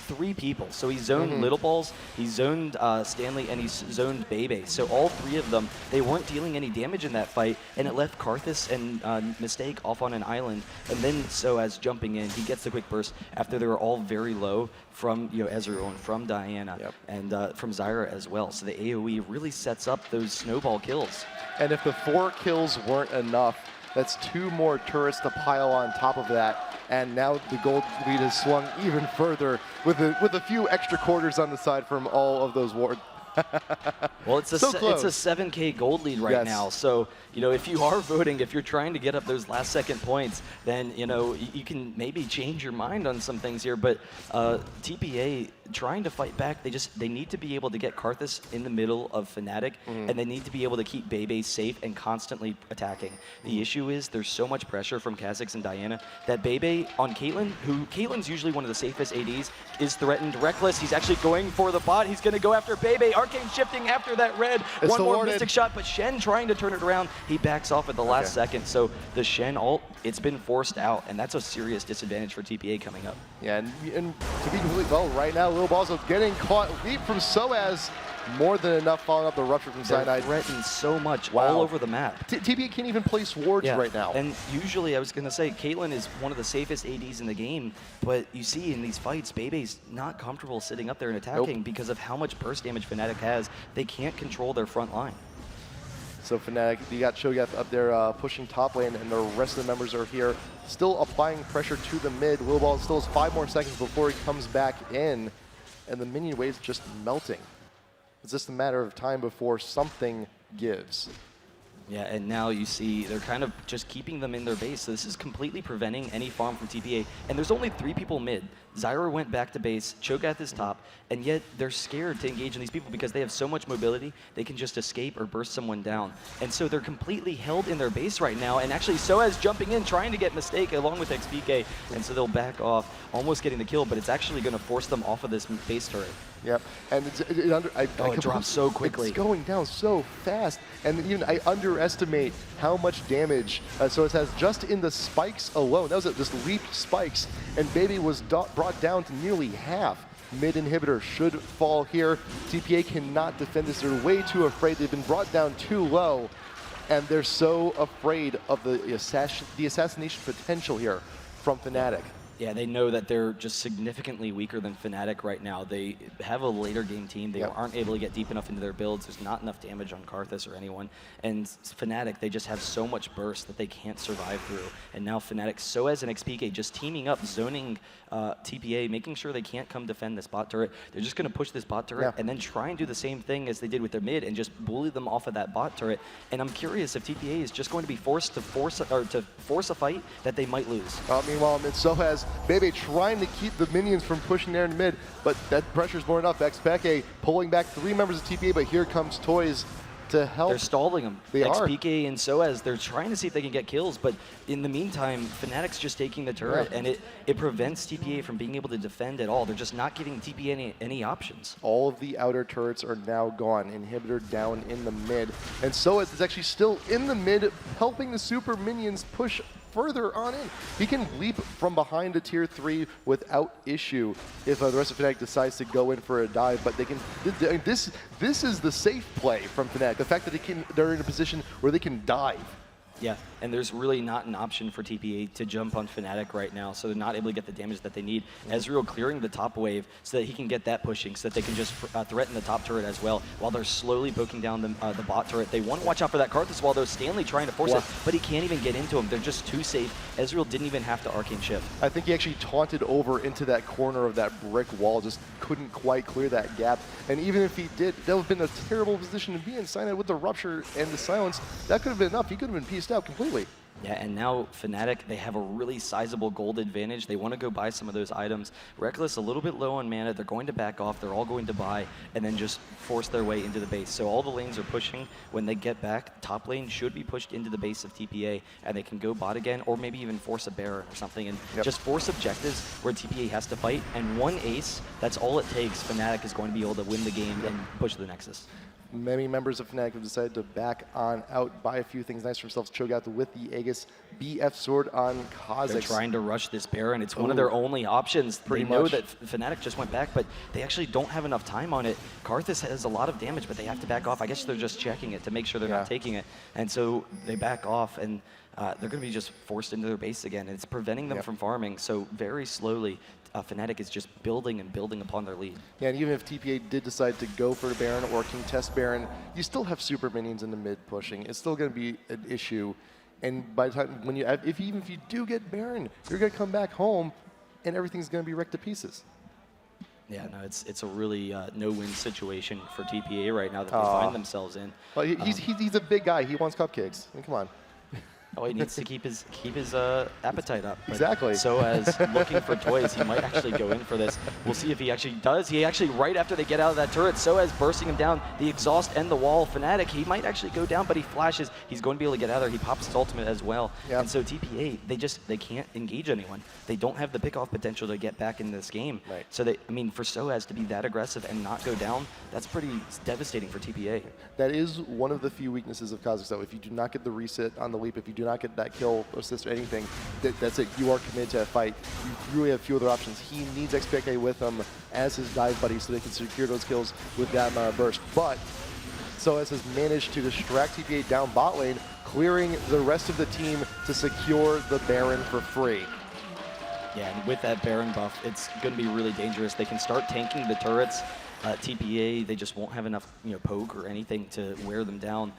S5: 3 people. So he zoned Lilballz, he zoned Stanley, and he zoned Bebe. So all 3 of them, they weren't dealing any damage in that fight, and it left Karthus and Mistake off on an island. And then sOAZ jumping in, he gets the quick burst after they were all very low from Ezreal and from Diana and from Zyra as well. So the AoE really sets up those snowball kills.
S17: And if the 4 kills weren't enough, that's 2 more turrets to pile on top of that. And now the gold lead has swung even further with a few extra quarters on the side from all of those wards.
S5: Well, it's a it's a 7K gold lead right now. So if you are voting, if you're trying to get up those last second points, then you can maybe change your mind on some things here. But TPA trying to fight back, they need to be able to get Karthus in the middle of FNATIC, and they need to be able to keep Bebe safe and constantly attacking. The issue is there's so much pressure from Kha'Zix and Diana that Bebe on Caitlyn, who Caitlyn's usually one of the safest ADs, is threatened. Rekkles, he's actually going for the bot. He's going to go after Bebe. Arcane shifting after that red. One more Mystic shot, but Shen trying to turn it around. He backs off at the last second. So the Shen ult, it's been forced out, and that's a serious disadvantage for TPA coming up.
S17: Yeah, and to be completely well, right now, Lilballz getting caught. Leap from sOAZ, more than enough following up the rupture from Cyanide.
S5: Threatened so much all over the map.
S17: TPA can't even place wards right now.
S5: And usually, I was going to say, Caitlyn is one of the safest ADs in the game, but you see in these fights, Bebe's not comfortable sitting up there and attacking because of how much burst damage FNATIC has. They can't control their front line.
S17: So FNATIC, you got Cho'Gath up there pushing top lane, and the rest of the members are here, still applying pressure to the mid. Lilballz still has 5 more seconds before he comes back in, and the minion wave's just melting. It's just a matter of time before something gives.
S5: Yeah, and now you see they're kind of just keeping them in their base. So this is completely preventing any farm from TPA. And there's only 3 people mid. Zyra went back to base, Cho'Gath is top, and yet they're scared to engage in these people because they have so much mobility, they can just escape or burst someone down. And so they're completely held in their base right now, and actually sOAZ jumping in, trying to get Mistake along with xPeke, and so they'll back off, almost getting the kill, but it's actually going to force them off of this base turret.
S17: Yep, and
S5: it drops so quickly.
S17: It's going down so fast, and even I underestimate how much damage sOAZ has just in the spikes alone. That was just leaped spikes, and Bebe was brought down to nearly half. Mid inhibitor should fall here. TPA cannot defend this. They're way too afraid. They've been brought down too low, and they're so afraid of the assassination potential here from FNATIC.
S5: Yeah, they know that they're just significantly weaker than FNATIC right now. They have a later game team. They aren't able to get deep enough into their builds. There's not enough damage on Karthus or anyone. And FNATIC, they just have so much burst that they can't survive through. And now FNATIC, sOAZ and xPeke just teaming up, zoning TPA, making sure they can't come defend this bot turret. They're just going to push this bot turret and then try and do the same thing as they did with their mid and just bully them off of that bot turret. And I'm curious if TPA is just going to be forced to force a fight that they might lose.
S17: Meanwhile, mid sOAZ, Bebe trying to keep the minions from pushing there in mid, but that pressure's more enough. xPeke pulling back 3 members of TPA, but here comes Toyz to help.
S5: They're stalling them.
S17: They
S5: xPeke and sOAZ, they're trying to see if they can get kills, but in the meantime, FNATIC's just taking the turret, and it prevents TPA from being able to defend at all. They're just not giving TPA any options.
S17: All of the outer turrets are now gone. Inhibitor down in the mid, and sOAZ is actually still in the mid, helping the super minions push further on in. He can leap from behind a tier 3 without issue if the rest of FNATIC decides to go in for a dive, but they can. This is the safe play from FNATIC. The fact that they're in a position where they can dive.
S5: Yeah, and there's really not an option for TPA to jump on FNATIC right now, so they're not able to get the damage that they need. Ezreal clearing the top wave so that he can get that pushing, so that they can just threaten the top turret as well, while they're slowly poking down the bot turret. They want to watch out for that Karthus wall, though. Stanley trying to force it, but he can't even get into him. They're just too safe. Ezreal didn't even have to Arcane Shift.
S17: I think he actually taunted over into that corner of that brick wall, just couldn't quite clear that gap. And even if he did, that would have been a terrible position to be in. Cyanide with the Rupture and the Silence, that could have been enough. He could have been pieced out completely.
S5: Yeah, and now FNATIC, they have a really sizable gold advantage. They want to go buy some of those items. Rekkles a little bit low on mana. They're going to back off. They're all going to buy and then just force their way into the base. So all the lanes are pushing. When they get back, top lane should be pushed into the base of TPA, and they can go bot again, or maybe even force a Baron or something, and just force objectives where TPA has to fight. And one ace, that's all it takes. FNATIC is going to be able to win the game and push the Nexus.
S17: Many members of FNATIC have decided to back on out, buy a few things nice for themselves. Cho'Gath with the Aegis BF sword on Kha'Zix.
S5: They're trying to rush this Baron. It's one of their only options. They know that FNATIC just went back, but they actually don't have enough time on it. Karthus has a lot of damage, but they have to back off. I guess they're just checking it to make sure they're not taking it. And so they back off, and they're going to be just forced into their base again. And it's preventing them from farming. So very slowly, FNATIC is just building and building upon their lead. Yeah, and even if TPA did decide to go for Baron or contest Baron, you still have super minions in the mid pushing. It's still going to be an issue. And by the time, when you, even if you do get Baron, you're going to come back home and everything's going to be wrecked to pieces. Yeah, no, it's a really no-win situation for TPA right now that they find themselves in.
S17: Well, he's a big guy. He wants cupcakes. I mean, come on.
S5: Oh, he needs to keep his appetite up. But
S17: exactly.
S5: sOAZ looking for Toyz. He might actually go in for this. We'll see if he actually does. He actually, right after they get out of that turret, sOAZ bursting him down, the exhaust and the wall. FNATIC, he might actually go down, but he flashes. He's going to be able to get out of there. He pops his ultimate as well. Yep. And so TPA, they can't engage anyone. They don't have the pickoff potential to get back in this game. Right. So I mean, for sOAZ to be that aggressive and not go down, that's pretty devastating for TPA. That is one of the few weaknesses of Kha'Zix, though. If you do not get the reset on the leap, if you do not get that kill, assist, or anything, that's it. You are committed to a fight. You really have few other options. He needs xPeke with him as his dive buddy so they can secure those kills with that amount of burst. But sOAZ has managed to distract TPA down bot lane, clearing the rest of the team to secure the Baron for free. Yeah, and with that Baron buff, it's going to be really dangerous. They can start tanking the turrets. TPA, they just won't have enough poke or anything to wear them down.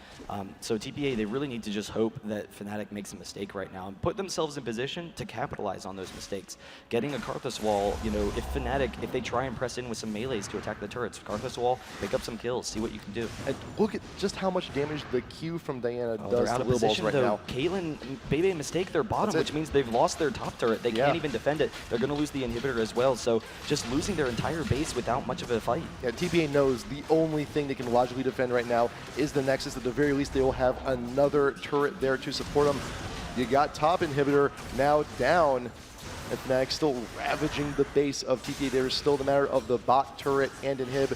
S5: So TPA, they really need to just hope that FNATIC makes a mistake right now and put themselves in position to capitalize on those mistakes. Getting a Karthus wall, if FNATIC, if they try and press in with some melees to attack the turrets, Karthus wall, pick up some kills, see what you can do. And look at just how much damage the Q from Diana does to Lilballz right now. Caitlyn, Bebe mistake their bottom, which means they've lost their top turret. They can't even defend it. They're going to lose the inhibitor as well. So just losing their entire base without much of a fight. Yeah, TPA knows the only thing they can logically defend right now is the Nexus. At the very least, they will have another turret there to support them. You got top inhibitor now down, and FNATIC still ravaging the base of TPA. There is still the matter of the bot turret and inhib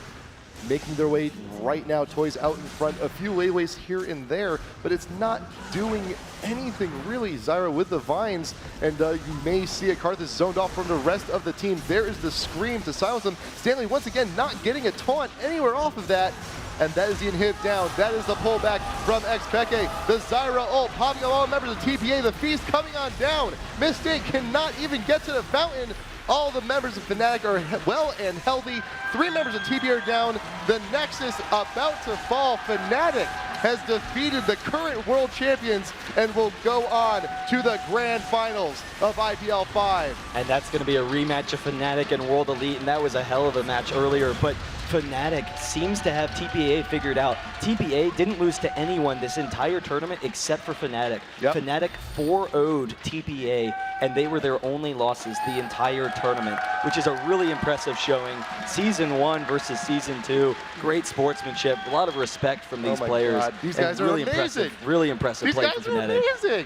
S5: making their way right now. Toyz out in front, a few layways here and there, but it's not doing anything really. Zyra with the vines, and you may see a Karthus zoned off from the rest of the team. There is the scream to silence them. Stanley once again not getting a taunt anywhere off of that, and that is the inhib down. That is the pullback from xPeke. The Zyra ult popping on all members of TPA. The feast coming on down. Mistake cannot even get to the fountain. All the members of FNATIC are well and healthy. 3 members of TPA are down. The Nexus about to fall. FNATIC has defeated the current world champions and will go on to the grand finals of IPL5. And that's going to be a rematch of FNATIC and World Elite, and that was a hell of a match earlier, but FNATIC seems to have TPA figured out. TPA didn't lose to anyone this entire tournament except for FNATIC. FNATIC 4-0'd TPA, and they were their only losses the entire tournament, which is a really impressive showing. Season 1 versus Season 2. Great sportsmanship. A lot of respect from these players. God. These guys are amazing. Really impressive play from FNATIC. These guys are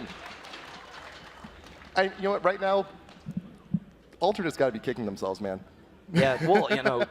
S5: amazing. You know what? Right now, Alternate's got to be kicking themselves, man. Yeah, well, you know,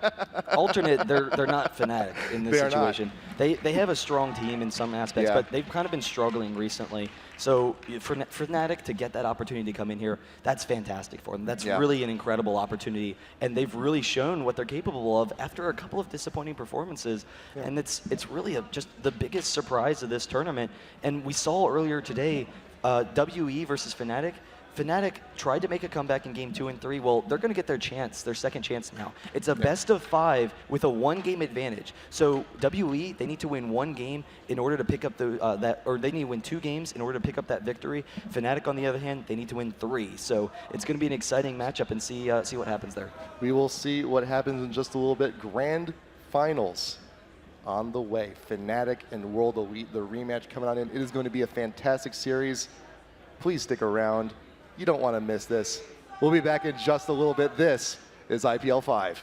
S5: alternate, they're not Fnatic in this
S17: They are not.
S5: situation. They have a strong team in some aspects,
S17: Yeah.
S5: but they've kind of been struggling recently. So for Fnatic to get that opportunity to come in here, that's fantastic for them. That's
S17: Yeah.
S5: really an incredible opportunity, and they've really shown what they're capable of after a couple of disappointing performances.
S17: Yeah.
S5: And it's really just the biggest surprise of this tournament. And we saw earlier today, WE versus Fnatic. Fnatic tried to make a comeback in game 2 and 3. Well, they're going to get their chance, their second chance now. It's a best of 5 with a 1-game advantage. So WE, they need to win 1 game in order to pick up or they need to win 2 games in order to pick up that victory. Fnatic, on the other hand, they need to win 3. So it's going to be an exciting matchup, and see what happens there.
S17: We will see what happens in just a little bit. Grand finals on the way. Fnatic and World Elite, the rematch coming on in. It is going to be a fantastic series. Please stick around. You don't want to miss this. We'll be back in just a little bit. This is IPL5.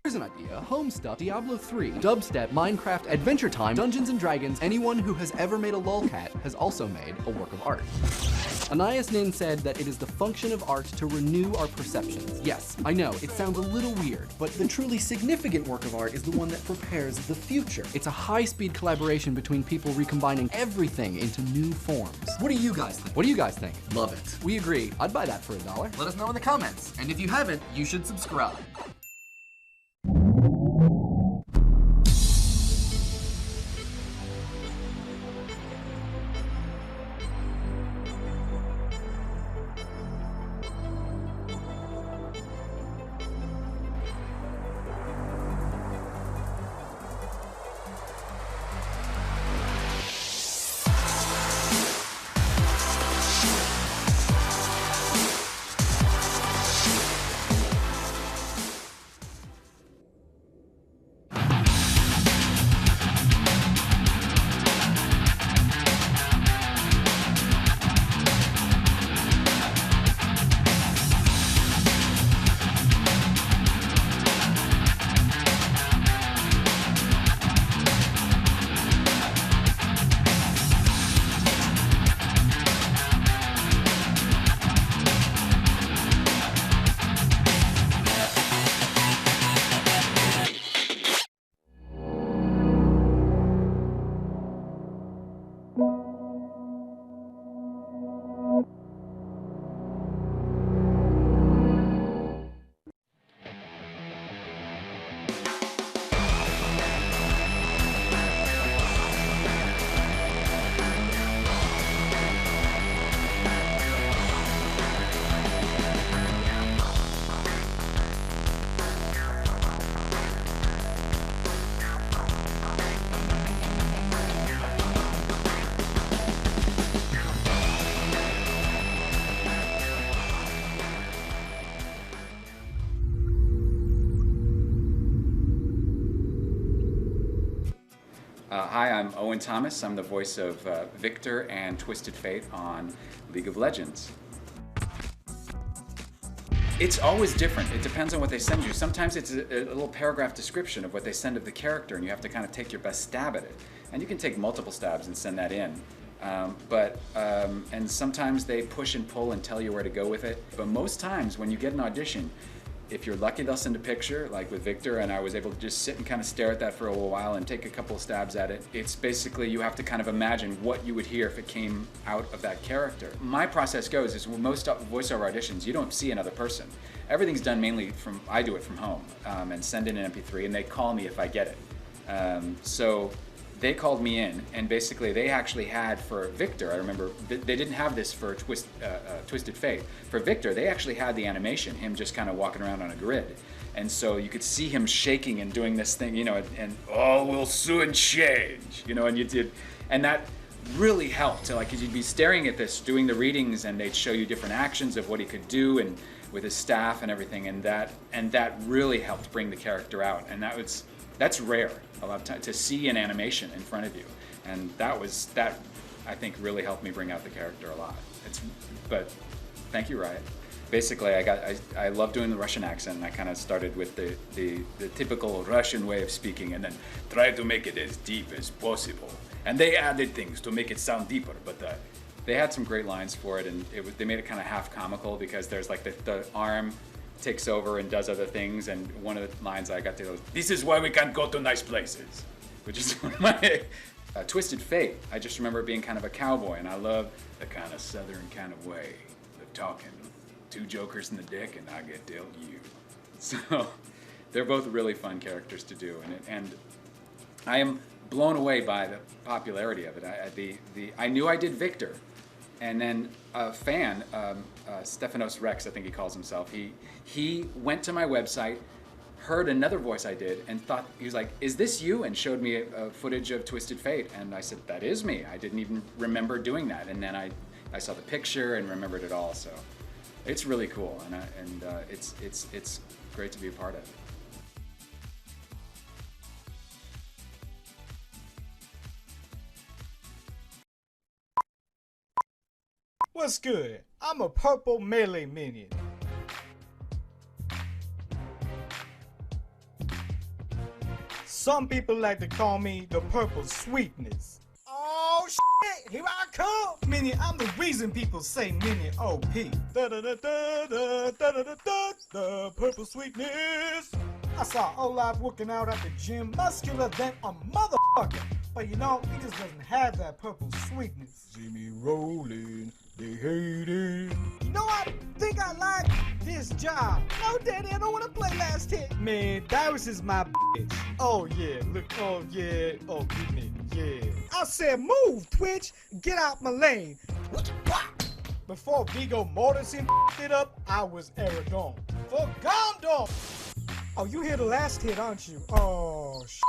S10: Here's an idea. Home stuff, Diablo 3, dubstep, Minecraft, Adventure Time, Dungeons & Dragons. Anyone who has ever made a lolcat has also made a work of art. Anais Nin said that it is the function of art to renew our perceptions. Yes, I know, it sounds a little weird, but the truly significant work of art is the one that prepares the future. It's a high-speed collaboration between people recombining everything into new forms.
S9: What do you guys think?
S10: What do you guys think?
S9: Love it.
S10: We agree. I'd buy that for $1.
S9: Let us know in the comments. And if you haven't, you should subscribe.
S20: Hi, I'm Owen Thomas. I'm the voice of Victor and Twisted Fate on League of Legends. It's always different. It depends on what they send you. Sometimes it's a little paragraph description of what they send of the character, and you have to kind of take your best stab at it. And you can take multiple stabs and send that in. And sometimes they push and pull and tell you where to go with it. But most times when you get an audition, if you're lucky, they'll send a picture, like with Victor, and I was able to just sit and kind of stare at that for a while and take a couple of stabs at it. It's basically, you have to kind of imagine what you would hear if it came out of that character. My process goes is, with most voiceover auditions, you don't see another person. Everything's done mainly from, I do it from home, and send in an MP3, and they call me if I get it. So they called me in, and basically they actually had for Victor, I remember, they didn't have this for Twisted Fate. For Victor, they actually had the animation, him just kind of walking around on a grid. And so you could see him shaking and doing this thing, you know, and all will soon change, you know, and that really helped. So, like, 'cause you'd be staring at this, doing the readings, and they'd show you different actions of what he could do, and with his staff and everything, and that really helped bring the character out. And that's rare a lot of time to see an animation in front of you, and that I think really helped me bring out the character a lot. But thank you, Riot. Basically, I love doing the Russian accent, and I kind of started with the typical Russian way of speaking, and then tried to make it as deep as possible. And they added things to make it sound deeper, but they had some great lines for it, and they made it kind of half comical, because there's like the arm takes over and does other things, and one of the lines I got to go, "This is why we can't go to nice places," which is one of my Twisted Fate. I just remember being kind of a cowboy, and I love the kind of southern kind of way of talking. 2 jokers in the dick, and I get dealt you. So they're both really fun characters to do, and I am blown away by the popularity of it. I knew I did Victor, and then a fan, Stefanos Rex, I think he calls himself, he went to my website, heard another voice I did, and thought, he was like, "Is this you?" and showed me a footage of Twisted Fate, and I said, "That is me. I didn't even remember doing that." And then I saw the picture and remembered it all, so it's really cool, and it's great to be a part of.
S18: What's good? I'm a purple melee minion. Some people like to call me the purple sweetness. Oh shit, here I
S21: Come, Mini, I'm the reason people say Mini OP. The purple sweetness. I saw Olaf working out at the gym, muscular than a motherfucker. But you know, he just doesn't have that purple sweetness. See me rolling, they hate it. You know, I think I like this job. No, Daddy, I don't want to play last hit. Man, Dyrus is my bitch. Oh, yeah, look, oh, yeah, oh, goodness, yeah. I said, move, Twitch, get out my lane. Before Vigo Mortensen it up, I was Aragon. For Gondor! Oh, you hear the last hit, aren't you? Oh, shit.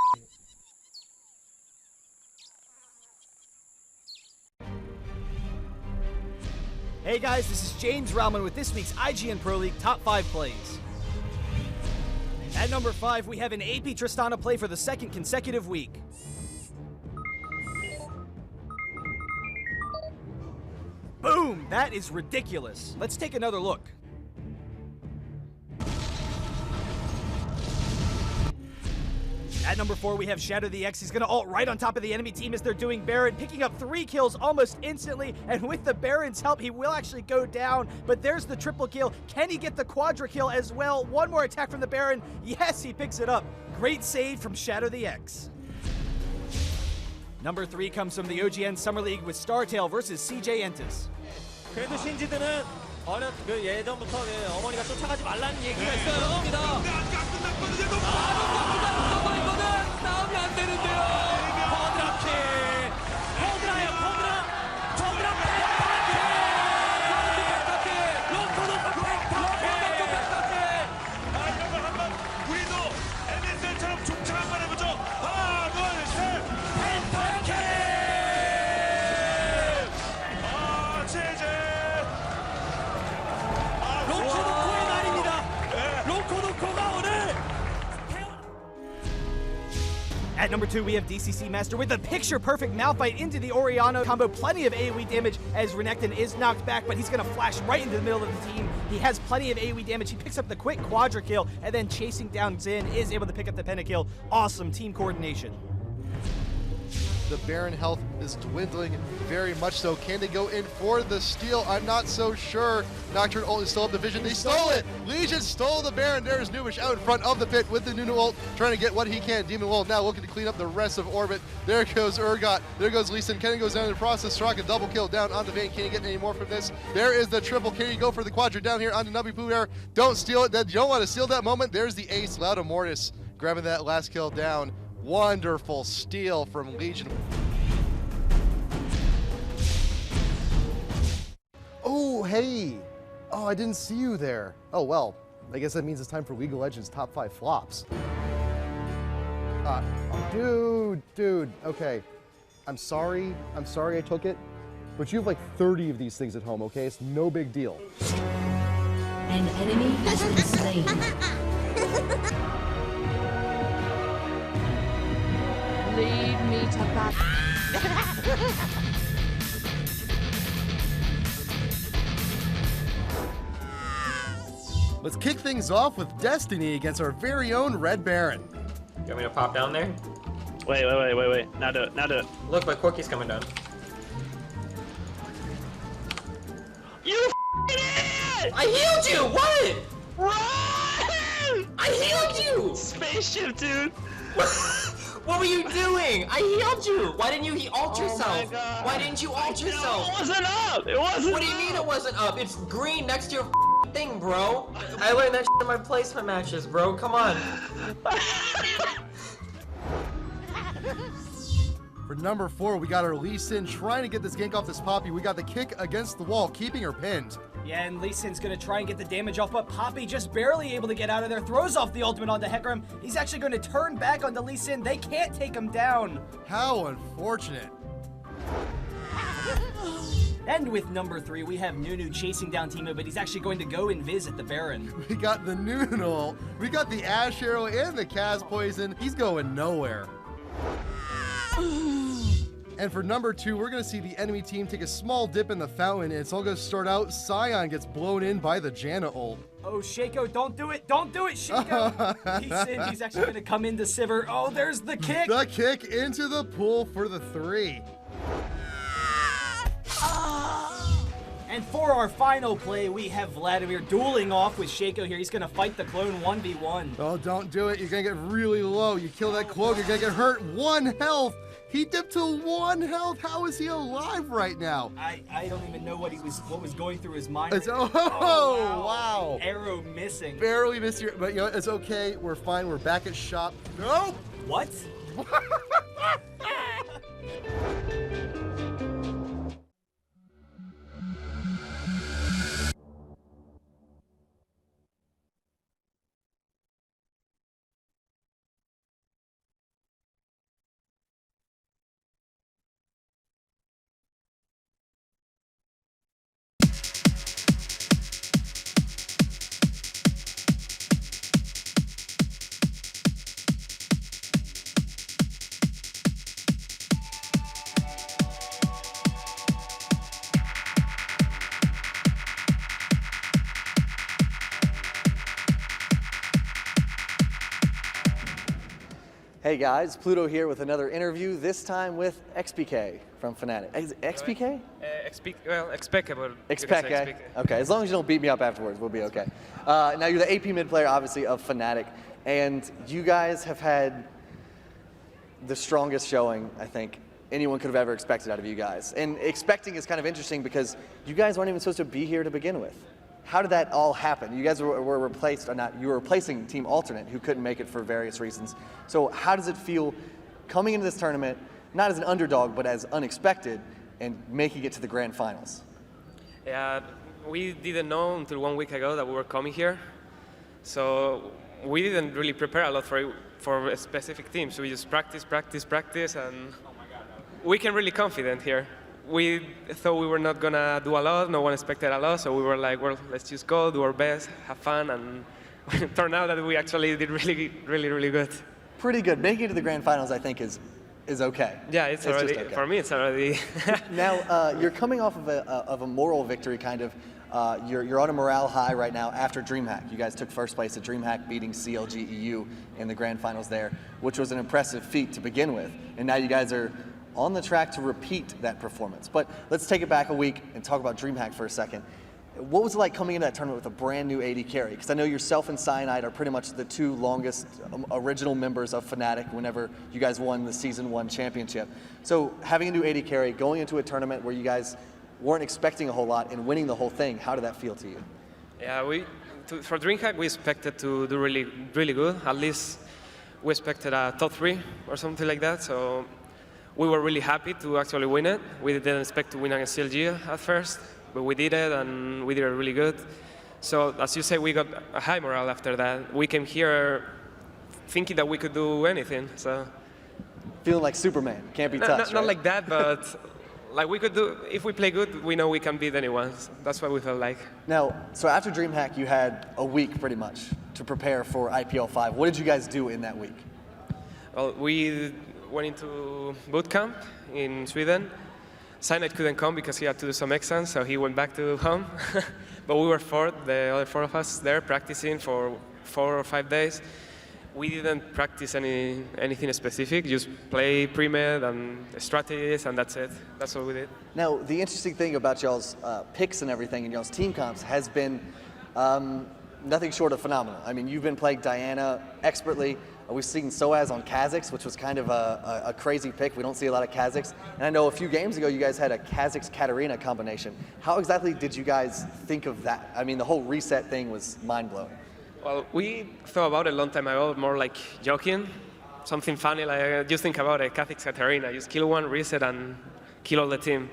S22: Hey guys, this is James Rauman with this week's IGN Pro League Top 5 Plays. At number 5, we have an AP Tristana play for the second consecutive week. Boom! That is ridiculous. Let's take another look. At number 4, we have Shadow the X. He's going to ult right on top of the enemy team as they're doing Baron, picking up 3 kills almost instantly, and with the Baron's help, he will actually go down, but there's the triple kill. Can he get the quadra kill as well? One more attack from the Baron. Yes, he picks it up. Great save from Shadow the X. Number 3 comes from the OGN Summer League with Startail versus CJ Entis.
S8: 그래도 신지드는 예전부터 어머니가 쫓아가지 말라는 얘기가 있어요. 이거는 싸움이 안 되는데요. 버드라키. 버드라예요, 버드라. 버드라 백파티. 로커도 백파티.
S2: 이런 걸 한번 우리도 MSL처럼 중창 한번 해보죠. 하나, 둘, 셋. 백파티. 제제. 로코노코의 날입니다. 로코노코가 오늘.
S22: At number 2, we have DCC Master with a picture-perfect Malphite into the Orianna combo. Plenty of AoE damage as Renekton is knocked back, but he's going to flash right into the middle of the team. He has plenty of AoE damage. He picks up the quick quadra kill, and then chasing down Xin is able to pick up the pentakill. Awesome team coordination.
S17: The Baron health is dwindling very much so. Can they go in for the steal? I'm not so sure. Nocturne ult is still up the vision. They stole it! Legion stole the Baron. There's Nubish out in front of the pit with the Nunu ult, trying to get what he can. Demon Wolf now looking to clean up the rest of Orbit. There goes Urgot. There goes Lee Sin. Kenny goes down in the process. Straka double kill down onto Vayne. Can he get any more from this? There is the triple. Can he go for the quadra down here onto Nubby Poo Air? Don't steal it. You don't want to steal that moment. There's the ace. Lauda Mortis grabbing that last kill down. Wonderful steal from Legion. Oh, hey. Oh, I didn't see you there. Oh, well, I guess that means it's time for League of Legends Top 5 Flops. Dude, okay. I'm sorry I took it, but you have like 30 of these things at home, okay? It's no big deal.
S13: An enemy has been slain. Lead me to battle.
S17: Let's kick things off with Destiny against our very own Red Baron.
S8: You want me to pop down there?
S23: Wait. Now do it.
S8: Look, my Corky's coming down.
S23: You idiot!
S8: I healed you! What?
S23: Run!
S8: I healed you!
S23: Spaceship, dude!
S8: What were you doing? I healed you! Why didn't you ult yourself?
S23: My God.
S8: Why didn't you ult yourself?
S23: It wasn't up! It wasn't
S8: What do you mean
S23: up.
S8: it wasn't up? It's green next to your thing, bro. I learned that in my placement matches, bro. Come on.
S17: For number 4, we got our Lee Sin trying to get this gank off this Poppy. We got the kick against the wall, keeping her pinned.
S22: Yeah, and Lee Sin's gonna try and get the damage off, but Poppy just barely able to get out of there, throws off the ultimate onto Hecarim. He's actually going to turn back onto Lee Sin. They can't take him down.
S17: How unfortunate.
S22: And with number 3, we have Nunu chasing down Timo, but he's actually going to go invis at the Baron.
S17: We got the Nunu, we got the Ash Arrow and the Kaz Poison. He's going nowhere. And for number 2, we're going to see the enemy team take a small dip in the fountain, and it's all going to start out. Sion gets blown in by the Janna ult.
S22: Oh, Shaco, don't do it! Don't do it, Shaco! He's actually going to come into Sivir. Oh, there's the kick!
S17: The kick into the pool for the 3.
S22: And for our final play, we have Vladimir dueling off with Shaco here. He's going to fight the clone 1v1.
S17: Oh, don't do it. You're going to get really low. You kill that clone, you're going to get hurt. 1 health. He dipped to 1 health. How is he alive right now?
S22: I don't even know what was going through his mind.
S17: It's,
S22: right
S17: oh, wow.
S22: Arrow missing.
S17: Barely missed your, but you know, it's okay. We're fine. We're back at shop. Nope.
S22: What?
S3: Hey guys, Pluto here with another interview, this time with xPeke from FNATIC. Is it xPeke?
S4: xPeke, well, xPeke, but
S3: xPeke. Okay, as long as you don't beat me up afterwards, we'll be okay. Now you're the AP mid player, obviously, of FNATIC, and you guys have had the strongest showing, I think, anyone could have ever expected out of you guys. And expecting is kind of interesting because you guys weren't even supposed to be here to begin with. How did that all happen? You guys were replaced, or not, you were replacing Team Alternate, who couldn't make it for various reasons. So how does it feel coming into this tournament, not as an underdog, but as unexpected, and making it to the grand finals?
S4: Yeah, we didn't know until 1 week ago that we were coming here. So we didn't really prepare a lot for a specific team. So we just practice, and we came really confident here. We thought we were not going to do a lot, no one expected a lot, so we were like, well, let's just go, do our best, have fun, and it turned out that we actually did really good.
S3: Pretty good. Making it to the grand finals, I think, is okay.
S4: Yeah, it's already,
S3: okay.
S4: For me, it's already.
S3: Now, you're coming off of a moral victory, kind of. You're on a morale high right now after DreamHack. You guys took first place at DreamHack, beating CLG EU in the grand finals there, which was an impressive feat to begin with. And now you guys are on the track to repeat that performance. But let's take it back a week and talk about DreamHack for a second. What was it like coming into that tournament with a brand new AD carry? Because I know yourself and Cyanide are pretty much the two longest original members of FNATIC whenever you guys won the Season 1 championship. So having a new AD carry, going into a tournament where you guys weren't expecting a whole lot and winning the whole thing, how did that feel to you?
S4: Yeah, for DreamHack, we expected to do really good. At least we expected a top 3 or something like that. So we were really happy to actually win it. We didn't expect to win against CLG at first, but we did it, and we did it really good. So, as you say, we got a high morale after that. We came here thinking that we could do anything. So,
S3: feeling like Superman, can't be touched.
S4: Not like that, but like we could do. If we play good, we know we can beat anyone. So that's what we felt like.
S3: Now, so after DreamHack, you had a week pretty much to prepare for IPL5. What did you guys do in that week?
S4: Well, we went into boot camp in Sweden. Cyanide couldn't come because he had to do some exams, so he went back to home. But we were the other 4 of us there practicing for 4 or 5 days. We didn't practice anything specific, just play pre-med and strategies, and that's it. That's all we did.
S3: Now, the interesting thing about y'all's picks and everything and y'all's team comps has been nothing short of phenomenal. I mean, you've been playing Diana expertly. We've seen sOAZ on Kha'Zix, which was kind of a crazy pick. We don't see a lot of Kha'Zix. And I know a few games ago you guys had a Kha'Zix-Katarina combination. How exactly did you guys think of that? I mean, the whole reset thing was mind-blowing.
S4: Well, we thought about it a long time ago, more like joking. Something funny, like just think about it, Kha'Zix-Katarina. Just kill one, reset, and kill all the team.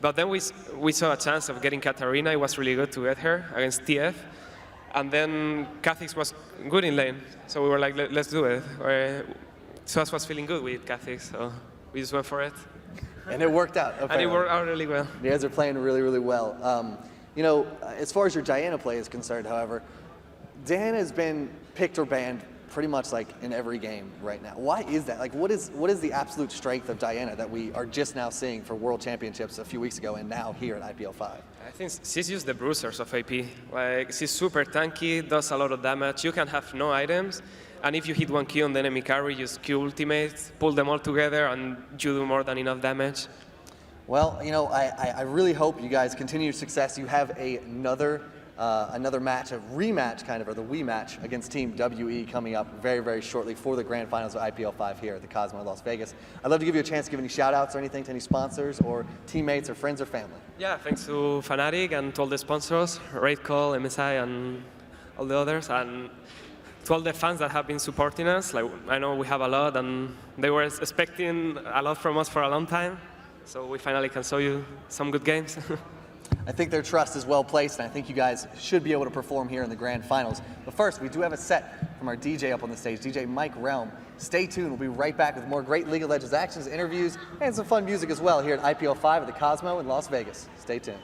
S4: But then we saw a chance of getting Katarina. It was really good to get her against TF. And then Kha'Zix was good in lane, so we were like, let's do it. sOAZ was feeling good with Kha'Zix, so we just went for it.
S3: And it worked out, apparently.
S4: And it worked out really well.
S3: You guys are playing really well. You know, as far as your Diana play is concerned, however, Diana has been picked or banned pretty much like in every game right now. Why is that? Like, what is the absolute strength of Diana that we are just now seeing for World Championships a few weeks ago and now here at IPL5?
S4: I think she's just the bruisers of AP. Like, she's super tanky, does a lot of damage. You can have no items, and if you hit one Q on the enemy carry, just Q ultimate, pull them all together, and you do more than enough damage.
S3: Well, you know, I really hope you guys continue your success. You have another match, a rematch kind of, or the Wii match against Team WE coming up very, very shortly for the grand finals of IPL5 here at the Cosmo in Las Vegas. I'd love to give you a chance to give any shout outs or anything to any sponsors or teammates or friends or family.
S4: Yeah, thanks to FNATIC and to all the sponsors, Rekkles, Misaya, and all the others, and to all the fans that have been supporting us. Like, I know we have a lot, and they were expecting a lot from us for a long time. So we finally can show you some good games.
S3: I think their trust is well placed, and I think you guys should be able to perform here in the grand finals. But first, we do have a set from our DJ up on the stage, DJ Mike Realm. Stay tuned. We'll be right back with more great League of Legends actions, interviews, and some fun music as well here at IPL5 at the Cosmo in Las Vegas. Stay tuned.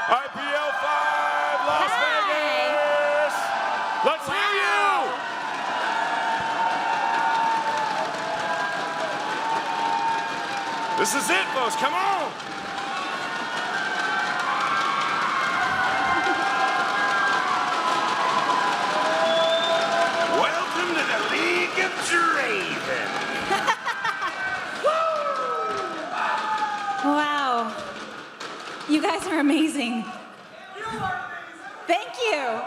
S1: IPL5 Las Vegas! Let's hear you! This is it, folks. Come on! Welcome to the League of Draven.
S16: Wow. You guys are amazing. Thank you.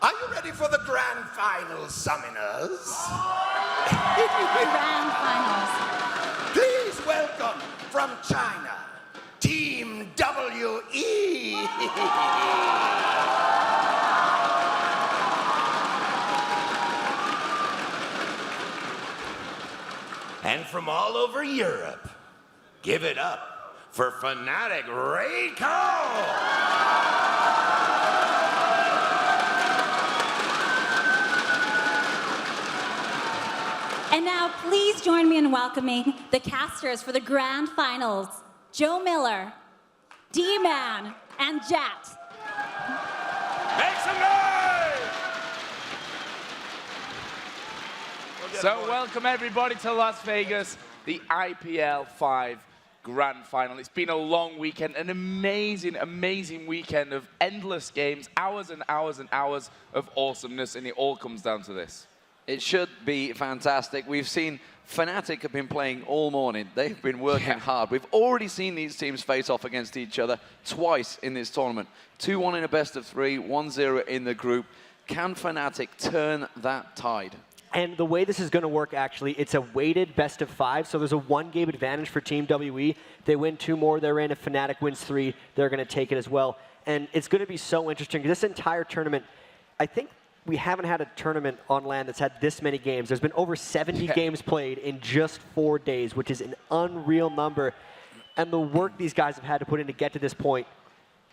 S7: Are you ready for the grand final, summoners?
S16: Grand finals.
S7: Please welcome from China, Team WE. And from all over Europe, give it up for FNATIC Rekkles.
S16: And now please join me in welcoming the casters for the grand finals, Joe Miller, Deman, and Jatt.
S1: Make some noise!
S11: So welcome everybody to Las Vegas, the IPL5 Grand Final. It's been a long weekend, an amazing, amazing weekend of endless games, hours and hours and hours of awesomeness, and it all comes down to this.
S12: It should be fantastic. We've seen FNATIC have been playing all morning. They've been working hard. We've already seen these teams face off against each other twice in this tournament. 2-1 in a best of 3, 1-0 in the group. Can FNATIC turn that tide?
S22: And the way this is going to work, actually, it's a weighted best of 5, so there's a 1-game advantage for Team WE. If they win 2 more, they're in. If FNATIC wins 3, they're going to take it as well. And it's going to be so interesting. This entire tournament, I think we haven't had a tournament on LAN that's had this many games. There's been over 70 games played in just 4 days, which is an unreal number. And the work these guys have had to put in to get to this point,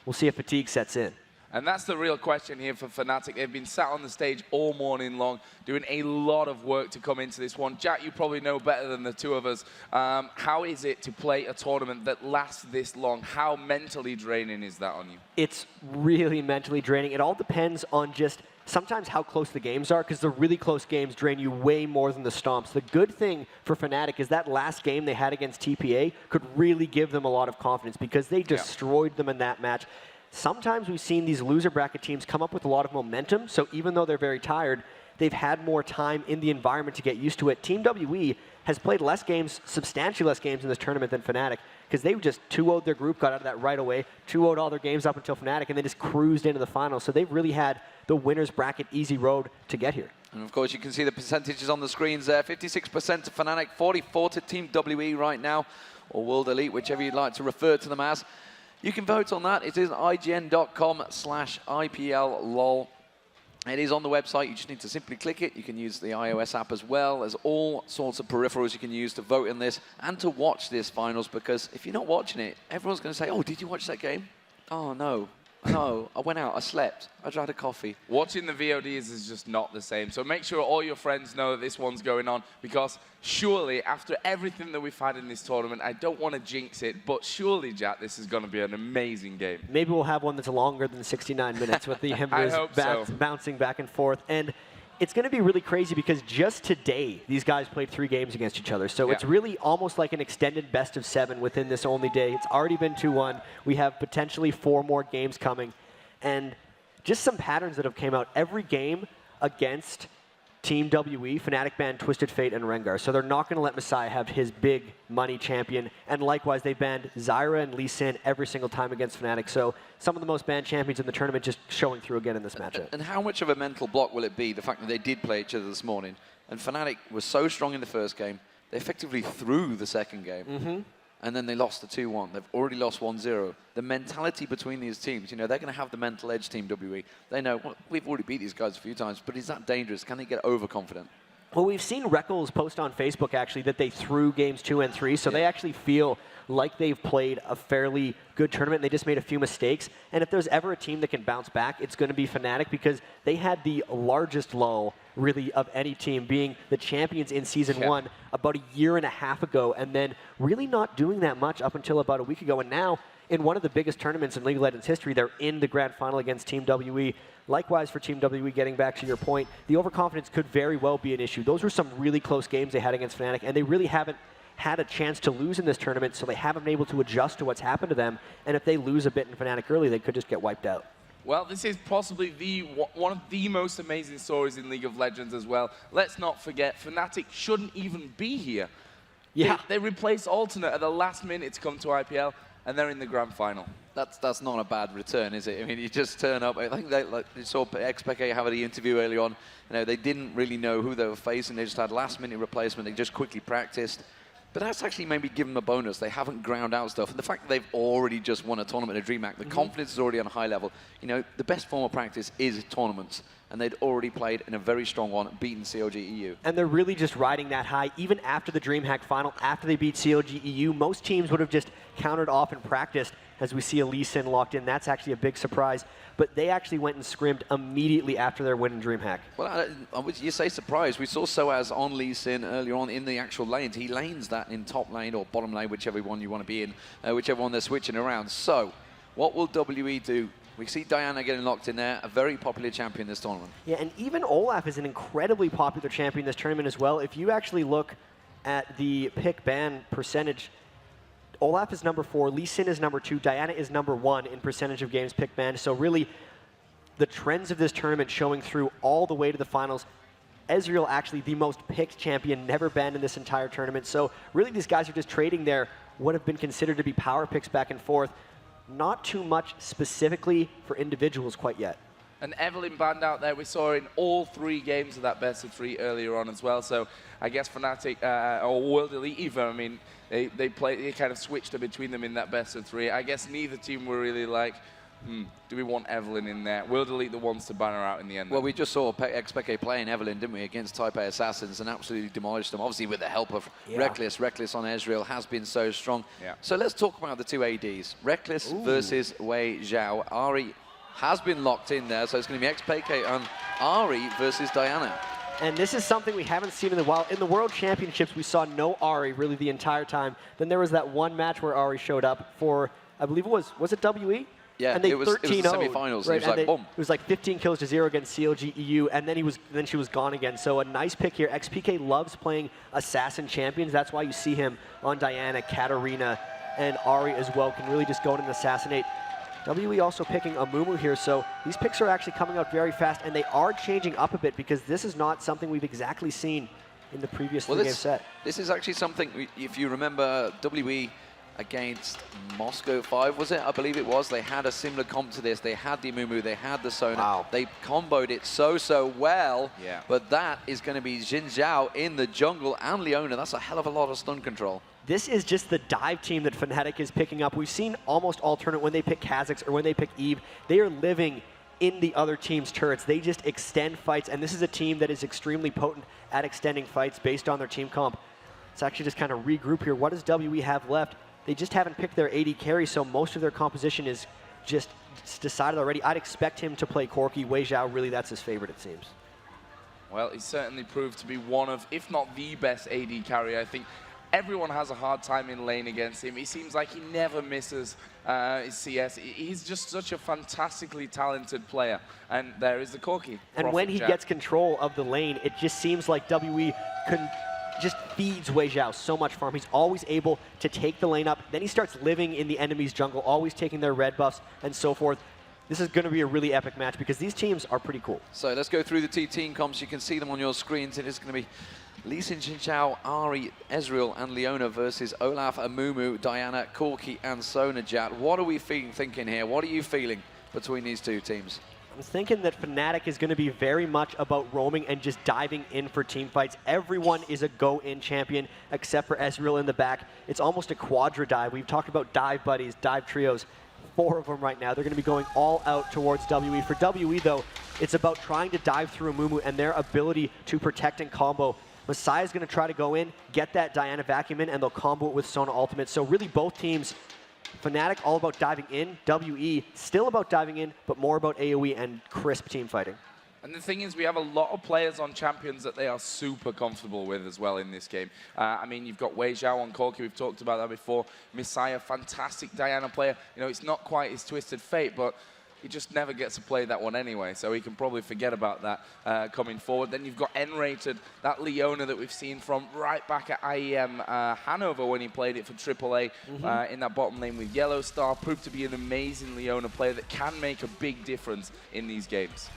S22: we'll see if fatigue sets in.
S11: And that's the real question here for FNATIC. They've been sat on the stage all morning long, doing a lot of work to come into this one. Jatt, you probably know better than the two of us. How is it to play a tournament that lasts this long? How mentally draining is that on you?
S22: It's really mentally draining. It all depends on just sometimes how close the games are, because the really close games drain you way more than the stomps. The good thing for FNATIC is that last game they had against TPA could really give them a lot of confidence because they destroyed them in that match. Sometimes we've seen these loser bracket teams come up with a lot of momentum, so even though they're very tired, they've had more time in the environment to get used to it. Team WE has played less games, substantially less games in this tournament than FNATIC,
S6: because they just 2-0'd their group, got out of that right away, 2-0'd all their games up until FNATIC, and then just cruised into the finals. So they've really had the winner's bracket easy road to get here.
S12: And of course, you can see the percentages on the screens there. 56% to FNATIC, 44 to Team WE right now, or World Elite, whichever you'd like to refer to them as. You can vote on that. It is ign.com/IPLLOL. It is on the website. You just need to simply click it. You can use the iOS app as well. There's all sorts of peripherals you can use to vote in this and to watch this finals, because if you're not watching it, everyone's going to say, oh, did you watch that game? Oh, no. No, I went out, I slept, I had a coffee.
S11: Watching the VODs is just not the same. So make sure all your friends know that this one's going on, because surely, after everything that we've had in this tournament, I don't want to jinx it, but surely, Jatt, this is going to be an amazing game.
S6: Maybe we'll have one that's longer than 69 minutes with the Embers bouncing back and forth. And it's going to be really crazy because just today, these guys played 3 games against each other. So it's really almost like an extended best of 7 within this only day. It's already been 2-1. We have potentially 4 more games coming. And just some patterns that have came out. Every game against Team WE, FNATIC banned Twisted Fate and Rengar. So they're not going to let Misaya have his big money champion. And likewise, they banned Zyra and Lee Sin every single time against FNATIC. So some of the most banned champions in the tournament just showing through again in this matchup.
S12: And how much of a mental block will it be, the fact that they did play each other this morning? And FNATIC was so strong in the first game, they effectively threw the second game. And then they lost the 2-1. They've already lost 1-0. The mentality between these teams, you know, they're going to have the mental edge, Team WE. They know, well, we've already beat these guys a few times, but is that dangerous? Can they get overconfident?
S6: Well, we've seen Rekkles post on Facebook, actually, that they threw games 2 and 3, so they actually feel like they've played a fairly good tournament. They just made a few mistakes. And if there's ever a team that can bounce back, it's going to be FNATIC, because they had the largest lull, really, of any team, being the champions in Season 1 about a year and a half ago, and then really not doing that much up until about a week ago. And now, in one of the biggest tournaments in League of Legends history, they're in the grand final against Team WE. Likewise for Team WE, getting back to your point, the overconfidence could very well be an issue. Those were some really close games they had against FNATIC, and they really haven't had a chance to lose in this tournament, so they haven't been able to adjust to what's happened to them. And if they lose a bit in FNATIC early, they could just get wiped out.
S11: Well, this is possibly one of the most amazing stories in League of Legends as well. Let's not forget, FNATIC shouldn't even be here.
S6: Yeah.
S11: They replaced Alternate at the last minute to come to IPL, and they're in the grand final.
S12: That's not a bad return, is it? I mean, you just turn up. I think you saw xPeke have the interview early on. You know, they didn't really know who they were facing. They just had last-minute replacement. They just quickly practiced. But that's actually maybe given them a bonus. They haven't ground out stuff. And the fact that they've already just won a tournament at DreamHack, the confidence is already on a high level. You know, the best form of practice is tournaments. And they'd already played in a very strong one, beaten COG EU.
S6: And they're really just riding that high. Even after the DreamHack final, after they beat COG EU, most teams would have just countered off and practiced. As we see a Lee Sin locked in, that's actually a big surprise. But they actually went and scrimmed immediately after their win in DreamHack.
S12: Well, you say surprise. We saw sOAZ on Lee Sin earlier on in the actual lanes. He lanes that in top lane or bottom lane, whichever one you want to be in, whichever one they're switching around. So, what will WE do? We see Diana getting locked in there, a very popular champion this tournament.
S6: Yeah, and even Olaf is an incredibly popular champion this tournament as well. If you actually look at the pick ban percentage, Olaf is number 4, Lee Sin is number 2, Diana is number 1 in percentage of games pick banned. So really, the trends of this tournament showing through all the way to the finals. Ezreal actually the most picked champion, never banned in this entire tournament. So really, these guys are just trading their what have been considered to be power picks back and forth. Not too much specifically for individuals quite yet.
S11: And Evelyn banned out there, we saw in all 3 games of that best of 3 earlier on as well. So I guess FNATIC, or World Elite even, I mean, they kind of switched between them in that best of 3. I guess neither team were really like, do we want Evelyn in there? World Elite the ones to ban her out in the end.
S12: Well, we just saw xPeke playing Evelyn, didn't we, against Type A Assassins and absolutely demolished them. Obviously with the help of Rekkles. Rekkles on Ezreal has been so strong. So let's talk about the 2 ADs. Rekkles versus Weixiao. Ari has been locked in there, so it's going to be xPeke and Ari versus Diana.
S6: And this is something we haven't seen in a while. In the World Championships, we saw no Ari really the entire time. Then there was that one match where Ari showed up for, I believe it was it WE?
S12: Yeah,
S6: and they
S12: it was the semi-finals. Right, it was like, boom.
S6: It was like 15 kills to 0 against COG EU, and then she was gone again. So a nice pick here. xPeke loves playing assassin champions. That's why you see him on Diana, Katarina, and Ari as well. Can really just go in and assassinate. WE also picking Amumu here, so these picks are actually coming out very fast, and they are changing up a bit because this is not something we've exactly seen in the previous 3-game set.
S12: This is actually something, if you remember, WE against Moscow 5, was it? I believe it was. They had a similar comp to this. They had the Amumu, they had the Sona.
S6: Wow.
S12: They comboed it so well.
S11: Yeah.
S12: But that is going to be Genja in the jungle and Leona. That's a hell of a lot of stun control.
S6: This is just the dive team that FNATIC is picking up. We've seen almost all tournament when they pick Kha'Zix or when they pick Eve, they are living in the other team's turrets. They just extend fights, and this is a team that is extremely potent at extending fights based on their team comp. Let's actually just kind of regroup here. What does WE have left? They just haven't picked their AD carry, so most of their composition is just decided already. I'd expect him to play Corki. Weixiao, really, that's his favorite, it seems.
S11: Well, he certainly proved to be one of, if not the best AD carry. I think everyone has a hard time in lane against him. He seems like he never misses his CS. He's just such a fantastically talented player. And there is the Corki.
S6: And when he gets control of the lane, it just seems like WE just feeds Weixiao so much for him. He's always able to take the lane up. Then he starts living in the enemy's jungle, always taking their red buffs and so forth. This is going to be a really epic match because these teams are pretty cool.
S12: So let's go through the two team comps. You can see them on your screens. It is going to be Lee Sin, Xin, Ari, Ezreal, and Leona versus Olaf, Amumu, Diana, Corki, and Sona. Jatt. What are we thinking here? What are you feeling between these two teams?
S6: I'm thinking that FNATIC is going to be very much about roaming and just diving in for team fights. Everyone is a go-in champion except for Ezreal in the back. It's almost a quadra dive. We've talked about dive buddies, dive trios. 4 of them right now. They're going to be going all out towards WE. For WE, though, it's about trying to dive through Amumu and their ability to protect and combo. Misaya is going to try to go in, get that Diana vacuum in, and they'll combo it with Sona ultimate. So really both teams, FNATIC all about diving in, WE still about diving in, but more about AoE and crisp team fighting.
S11: And the thing is, we have a lot of players on champions that they are super comfortable with as well in this game. I mean, you've got Weixiao on Corki, we've talked about that before. Misaya, fantastic Diana player. You know, it's not quite his twisted fate, but he just never gets to play that one anyway, so he can probably forget about that coming forward. Then you've got nRated, that Leona that we've seen from right back at IEM Hanover when he played it for AAA in that bottom lane with Yellow Star. Proved to be an amazing Leona player that can make a big difference in these games.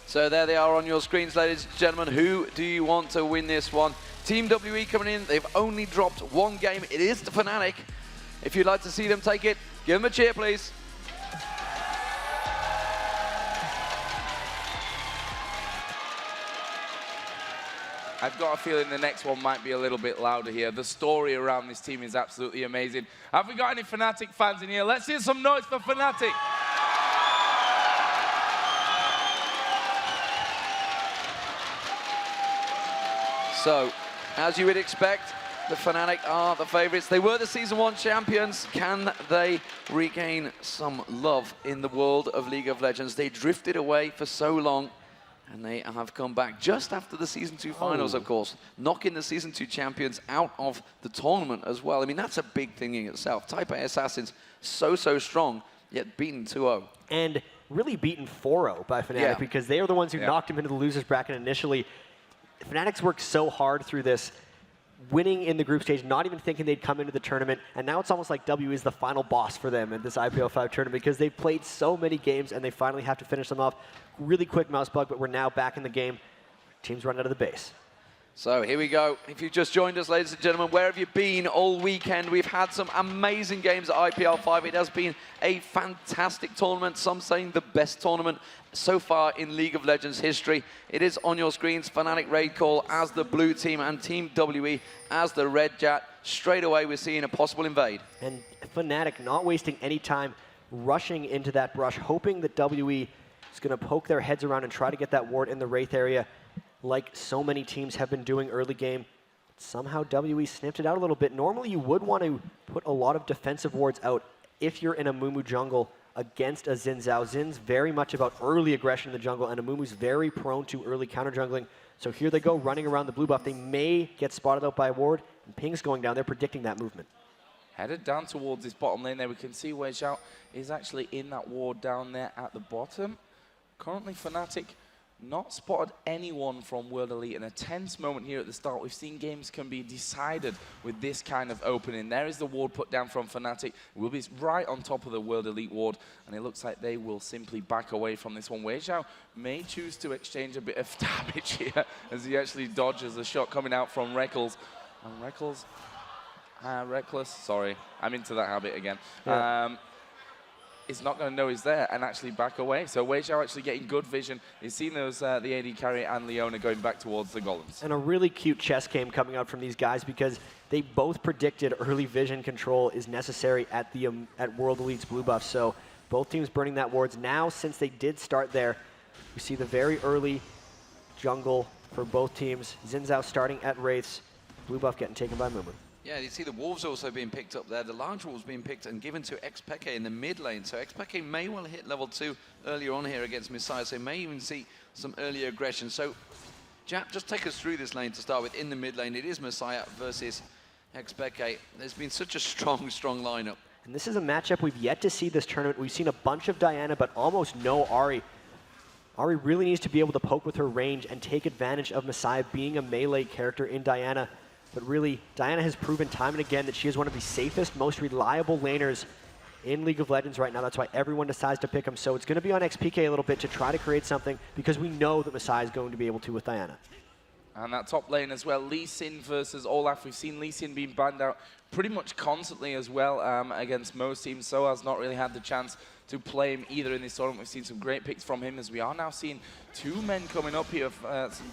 S12: So there they are on your screens, ladies and gentlemen. Who do you want to win this one? Team WE coming in. They've only dropped one game. It is the FNATIC. If you'd like to see them take it, give them a cheer, please.
S11: I've got a feeling the next one might be a little bit louder here. The story around this team is absolutely amazing. Have we got any FNATIC fans in here? Let's hear some noise for FNATIC.
S12: So, as you would expect, the FNATIC are the favorites. They were the Season 1 champions. Can they regain some love in the world of League of Legends? They drifted away for so long, and they have come back just after the Season 2 finals, of course, knocking the Season 2 champions out of the tournament as well. I mean, that's a big thing in itself. Type A Assassins, so strong, yet beaten 2-0.
S6: And really beaten 4-0 by FNATIC because they are the ones who knocked him into the losers bracket initially. FNATIC's worked so hard through this, winning in the group stage, not even thinking they'd come into the tournament, and now it's almost like W is the final boss for them in this IPL5 tournament because they've played so many games and they finally have to finish them off. Really quick mouse bug, but we're now back in the game. Teams run out of the base.
S12: So here we go. If you've just joined us, ladies and gentlemen, where have you been all weekend? We've had some amazing games at IPL5. It has been a fantastic tournament. Some saying the best tournament so far in League of Legends history. It is on your screens. FNATIC Raid Call as the blue team and Team WE as the red Jatt. Straight away, we're seeing a possible invade.
S6: And FNATIC not wasting any time rushing into that brush, hoping that WE is going to poke their heads around and try to get that ward in the Wraith area, like so many teams have been doing early game. Somehow WE sniffed it out a little bit. Normally you would want to put a lot of defensive wards out if you're in a Amumu jungle against a Xin Zhao. Xin's very much about early aggression in the jungle, and Amumu's very prone to early counter jungling. So here they go running around the blue buff. They may get spotted out by a ward, and Ping's going down. They're predicting that movement.
S11: Headed down towards this bottom lane there. We can see Weixiao is actually in that ward down there at the bottom. Currently FNATIC not spotted anyone from World Elite, in a tense moment here at the start. We've seen games can be decided with this kind of opening. There is the ward put down from FNATIC. Will be right on top of the World Elite ward, and it looks like they will simply back away from this one. Weixiao may choose to exchange a bit of damage here as he actually dodges the shot coming out from Rekkles. And Rekkles Rekkles, sorry, I'm into that habit again.
S6: Yeah.
S11: Is not going to know he's there and actually back away. So Weixiao actually getting good vision. He's seen those the AD carry and Leona going back towards the golems.
S6: And a really cute chess game coming out from these guys because they both predicted early vision control is necessary at the at World Elite's blue buff. So both teams burning that wards. Now, since they did start there, we see the very early jungle for both teams. Xin Zhao starting at Wraiths, blue buff getting taken by Mumu.
S12: Yeah, you see the Wolves also being picked up there. The large Wolves being picked and given to xPeke in the mid lane. So xPeke may well hit level 2 earlier on here against Misaya. So may even see some earlier aggression. So Jatt, just take us through this lane to start with. In the mid lane, it is Misaya versus xPeke. There's been such a strong lineup.
S6: And this is a matchup we've yet to see this tournament. We've seen a bunch of Diana, but almost no Ahri. Ahri really needs to be able to poke with her range and take advantage of Misaya being a melee character in Diana. But really, Diana has proven time and again that she is one of the safest, most reliable laners in League of Legends right now. That's why everyone decides to pick him. So it's going to be on xPeke a little bit to try to create something because we know that Misaya is going to be able to with Diana.
S11: And that top lane as well, Lee Sin versus Olaf. We've seen Lee Sin being banned out pretty much constantly as well against most teams. sOAZ not really had the chance to play him either in this tournament. We've seen some great picks from him as we are now seeing two men coming up here.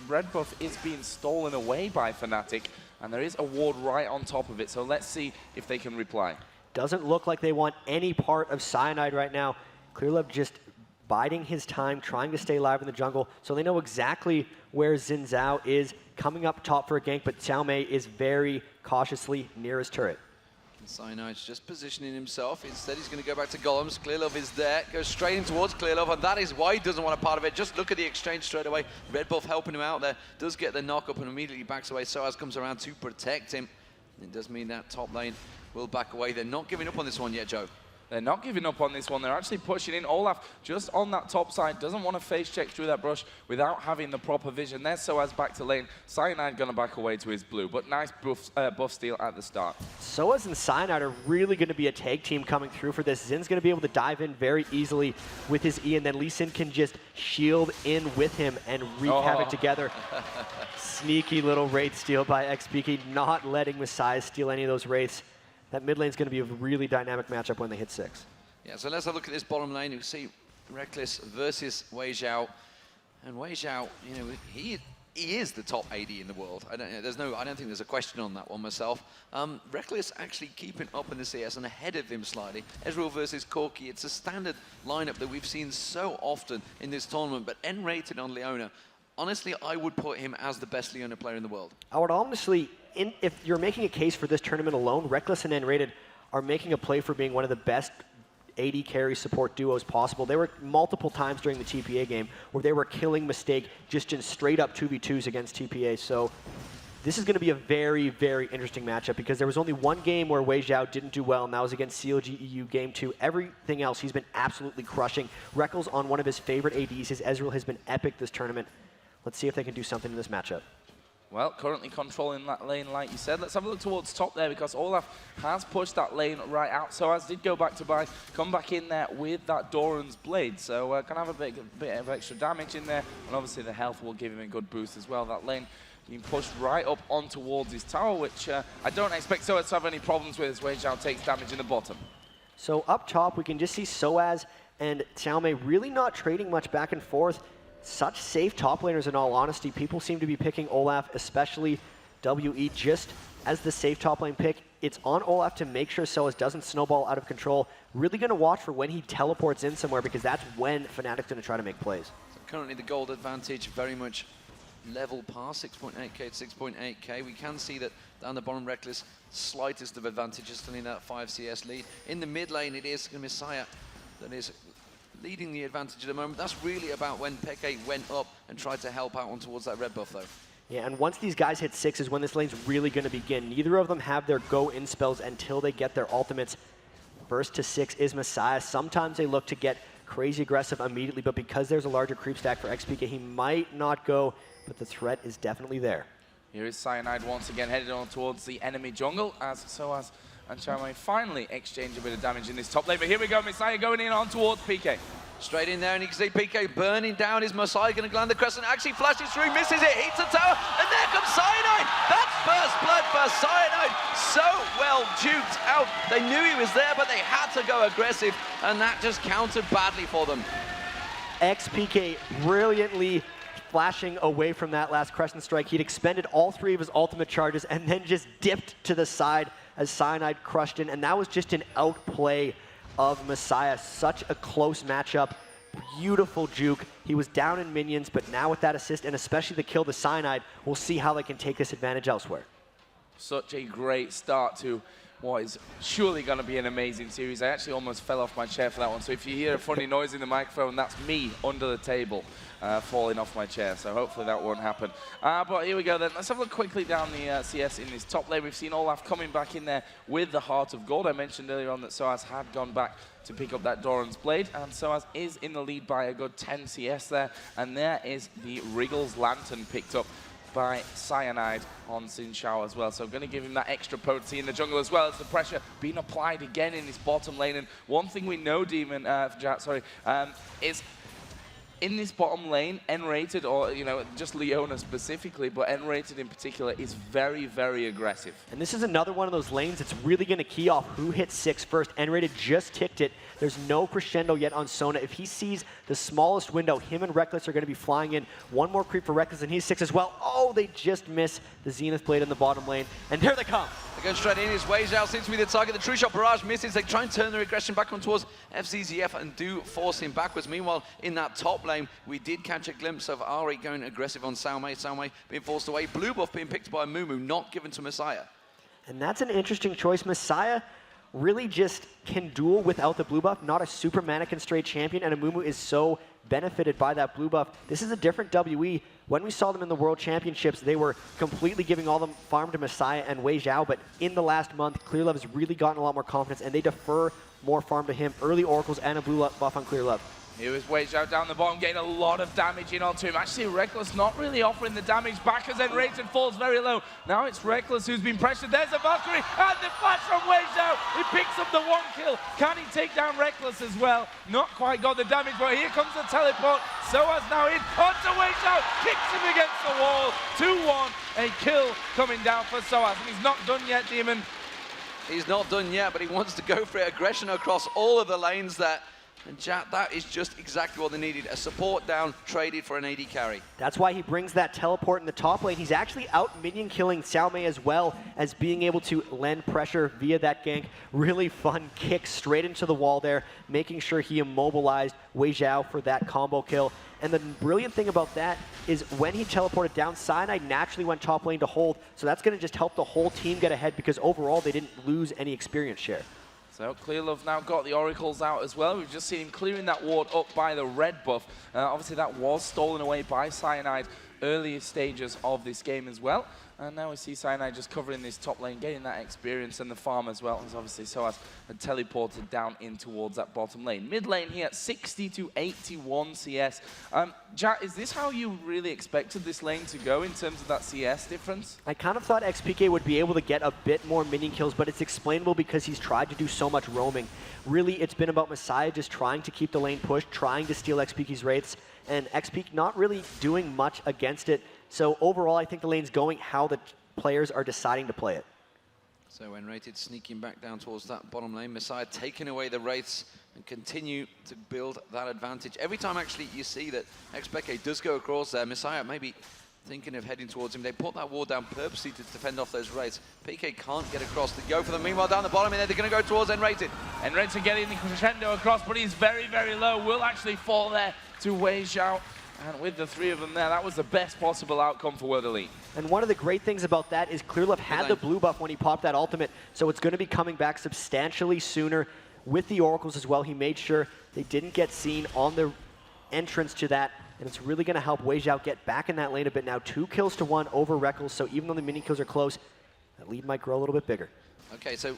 S11: Red buff is being stolen away by FNATIC, and there is a ward right on top of it. So let's see if they can reply.
S6: Doesn't look like they want any part of Cyanide right now. Clearlove just biding his time, trying to stay alive in the jungle. So they know exactly where Xin Zhao is coming up top for a gank, but Caomei is very cautiously near his turret.
S12: Cyanide's just positioning himself. Instead, he's going to go back to Golems. Clearlove is there. Goes straight in towards Clearlove, and that is why he doesn't want a part of it. Just look at the exchange straight away. Red buff helping him out there. Does get the knock up and immediately backs away. sOAZ comes around to protect him. It does mean that top lane will back away. They're not giving up on this one yet, Joe.
S11: They're not giving up on this one. They're actually pushing in. Olaf just on that top side. Doesn't want to face check through that brush without having the proper vision. There's sOAZ back to lane. Cyanide going to back away to his blue. But nice buff steal at the start.
S6: sOAZ and Cyanide are really going to be a tag team coming through for this. Zin's going to be able to dive in very easily with his E, and then Lee Sin can just shield in with him and wreak havoc together. Sneaky little Wraith steal by xPeke, not letting Misaya steal any of those Wraiths. That mid lane is going to be a really dynamic matchup when they hit 6.
S12: Yeah, so let's have a look at this bottom lane. You see Rekkles versus Weixiao. And Weixiao, you know, he is the top AD in the world. I don't think there's a question on that one myself. Rekkles actually keeping up in the CS and ahead of him slightly. Ezreal versus Corki, it's a standard lineup that we've seen so often in this tournament, but nRated on Leona. Honestly, I would put him as the best Leona player in the world.
S6: I would honestly, if you're making a case for this tournament alone, Rekkles and nRated are making a play for being one of the best AD carry support duos possible. There were multiple times during the TPA game where they were killing Mistake just in straight up 2v2s against TPA. So this is going to be a very, very interesting matchup because there was only one game where Weixiao didn't do well, and that was against CLG EU Game 2. Everything else, he's been absolutely crushing. Rekkles on one of his favorite ADs. His Ezreal has been epic this tournament. Let's see if they can do something in this matchup.
S11: Well, currently controlling that lane, like you said. Let's have a look towards top there because Olaf has pushed that lane right out. sOAZ did go back to buy, come back in there with that Doran's Blade. So can have a bit of extra damage in there. And obviously the health will give him a good boost as well. That lane being pushed right up on towards his tower, which I don't expect sOAZ to have any problems with as Weixiao takes damage in the bottom.
S6: So up top, we can just see sOAZ and Caomei really not trading much back and forth. Such safe top laners in all honesty. People seem to be picking Olaf, especially WE, just as the safe top lane pick. It's on Olaf to make sure sOAZ doesn't snowball out of control. Really going to watch for when he teleports in somewhere because that's when FNATIC's going to try to make plays.
S12: So currently the gold advantage very much level past 6.8k to 6.8k. We can see that down the bottom Rekkles, slightest of advantages, still in that 5 CS lead. In the mid lane, it is Misaya that is leading the advantage at the moment. That's really about when Peke went up and tried to help out on towards that red buff, though.
S6: Yeah, and once these guys hit 6 is when this lane's really going to begin. Neither of them have their go-in spells until they get their ultimates. Burst to 6 is Misaya. Sometimes they look to get crazy aggressive immediately, but because there's a larger creep stack for xPeke, he might not go, but the threat is definitely there.
S11: Here is Cyanide once again headed on towards the enemy jungle as sOAZ and Caomei finally exchange a bit of damage in this top lane. But here we go, Misaya going in on towards PK.
S12: Straight in there, and you can see PK burning down. Is Misaya going to land the crescent? Actually flashes through, misses it, hits the tower, and there comes Cyanide. That's first blood for Cyanide. So well duped out. They knew he was there, but they had to go aggressive, and that just countered badly for them.
S6: xPeke brilliantly flashing away from that last Crescent Strike. He'd expended all 3 of his ultimate charges and then just dipped to the side as Cyanide crushed in, and that was just an outplay of Misaya. Such a close matchup. Beautiful juke. He was down in minions, but now with that assist, and especially the kill to Cyanide, we'll see how they can take this advantage elsewhere.
S11: Such a great start to what is surely going to be an amazing series. I actually almost fell off my chair for that one, so if you hear a funny noise in the microphone, that's me under the table falling off my chair, so hopefully that won't happen. But here we go then. Let's have a look quickly down the CS in this top lane. We've seen Olaf coming back in there with the Heart of Gold. I mentioned earlier on that sOAZ had gone back to pick up that Doran's Blade, and sOAZ is in the lead by a good 10 CS there, and there is the Rekkles Lantern picked up by Cyanide on Weixiao as well. So I'm going to give him that extra potency in the jungle as well as the pressure being applied again in his bottom lane. And one thing we know, Deman, Jatt, sorry, is in this bottom lane, nRated, or just Leona specifically, but nRated in particular, is very, very aggressive.
S6: And this is another one of those lanes that's really going to key off who hits 6 first. nRated just ticked it. There's no crescendo yet on Sona. If he sees the smallest window, him and Rekkles are going to be flying in. One more creep for Rekkles, and he's 6 as well. Oh, they just miss the Zenith Blade in the bottom lane. And there they come.
S12: They're going straight in. His Weixiao seems to be the target. The True Shot Barrage misses. They try and turn their aggression back on towards Fzzf and do force him backwards. Meanwhile, in that top lane, we did catch a glimpse of Ari going aggressive on Caomei. Caomei being forced away. Blue buff being picked by Mumu, not given to Misaya.
S6: And that's an interesting choice. Misaya really just can duel without the blue buff, not a super mana constrained champion, and Amumu is so benefited by that blue buff. This is a different WE. When we saw them in the World Championships, they were completely giving all the farm to Misaya and Weixiao, but in the last month, Clearlove has really gotten a lot more confidence, and they defer more farm to him. Early Oracles and a blue buff on Clearlove.
S11: Here is Weixiao down the bottom, getting a lot of damage in onto him. Actually, Rekkles not really offering the damage back as nRated falls very low. Now it's Rekkles who's been pressured. There's a Valkyrie, and the flash from Weixiao. He picks up the 1 kill. Can he take down Rekkles as well? Not quite got the damage, but here comes the teleport. sOAZ now in onto Weixiao, kicks him against the wall. 2-1, a kill coming down for sOAZ, and he's not done yet, Deman.
S12: He's not done yet, but he wants to go for it. Aggression across all of the lanes there. And Jatt, that is just exactly what they needed. A support down, traded for an AD carry.
S6: That's why he brings that teleport in the top lane. He's actually out minion killing Caomei as well as being able to lend pressure via that gank. Really fun kick straight into the wall there, making sure he immobilized Weixiao for that combo kill. And the brilliant thing about that is when he teleported down, Cyanide naturally went top lane to hold. So that's going to just help the whole team get ahead because overall they didn't lose any experience share.
S11: So Clearlove now got the Oracles out as well. We've just seen him clearing that ward up by the red buff. Obviously that was stolen away by Cyanide earlier stages of this game as well. And now we see Cyanide just covering this top lane, getting that experience and the farm as well, as obviously sOAZ had teleported down in towards that bottom lane. Mid lane here, 60 to 81 CS. Jatt, is this how you really expected this lane to go in terms of that CS difference?
S6: I kind of thought xPeke would be able to get a bit more minion kills, but it's explainable because he's tried to do so much roaming. Really, it's been about Misaya just trying to keep the lane pushed, trying to steal xPeke's wraiths, and xPeke not really doing much against it. So overall, I think the lane's going how the players are deciding to play it.
S12: So nRated sneaking back down towards that bottom lane. Misaya taking away the wraiths and continue to build that advantage. Every time actually you see that xPeke does go across there, Misaya maybe thinking of heading towards him. They put that wall down purposely to defend off those wraiths. PK can't get across. They go for them. Meanwhile, down the bottom here, they're going to go towards nRated.
S11: nRated getting the crescendo across, but he's very, very low. Will actually fall there to Weixiao. And with the 3 of them there, that was the best possible outcome for World Elite.
S6: And one of the great things about that is Clearlove had the blue buff when he popped that ultimate, so it's going to be coming back substantially sooner with the Oracles as well. He made sure they didn't get seen on the entrance to that, and it's really going to help Weixiao get back in that lane a bit now. 2 kills to 1 over Rekkles, so even though the mini kills are close, that lead might grow a little bit bigger.
S12: Okay, so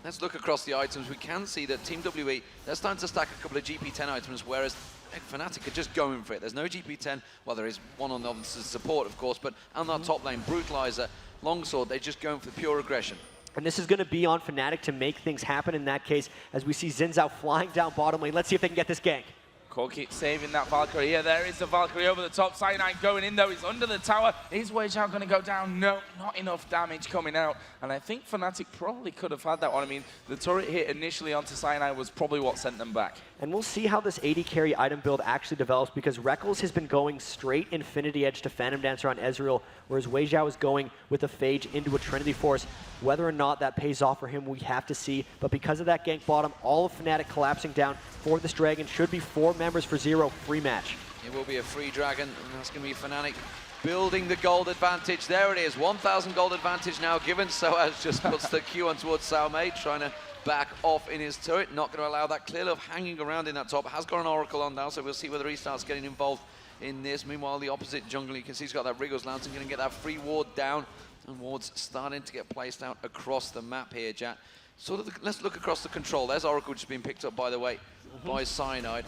S12: let's look across the items. We can see that Team WE, they're starting to stack a couple of GP10 items, whereas FNATIC are just going for it. There's no GP10. Well, there is one on the support, of course, but on that top lane, Brutalizer, Longsword, they're just going for the pure aggression.
S6: And this is going to be on FNATIC to make things happen in that case, as we see Xin Zhao flying down bottom lane. Let's see if they can get this gank.
S11: Corki saving that Valkyrie. Yeah, there is the Valkyrie over the top. Cyanide going in, though. He's under the tower. Is Weixiao going to go down? No, not enough damage coming out. And I think FNATIC probably could have had that one. I mean, the turret hit initially onto Cyanide was probably what sent them back.
S6: And we'll see how this AD carry item build actually develops, because Rekkles has been going straight Infinity Edge to Phantom Dancer on Ezreal, whereas Weixiao is going with a Phage into a Trinity Force. Whether or not that pays off for him, we have to see. But because of that gank bottom, all of FNATIC collapsing down for this Dragon, should be 4 members for 0, free match.
S12: It will be a free Dragon, and that's going to be FNATIC building the gold advantage. There it is, 1,000 gold advantage now given. sOAZ just puts the Q on towards Caomei, trying to back off in his turret. Not going to allow that. Clearlove hanging around in that top. Has got an Oracle on now, so we'll see whether he starts getting involved in this. Meanwhile, the opposite jungle, you can see he's got that Rekkles Lance and going to get that free ward down. And wards starting to get placed out across the map here, Jatt. Sort of let's look across the control. There's Oracle just being picked up, by the way, by Cyanide.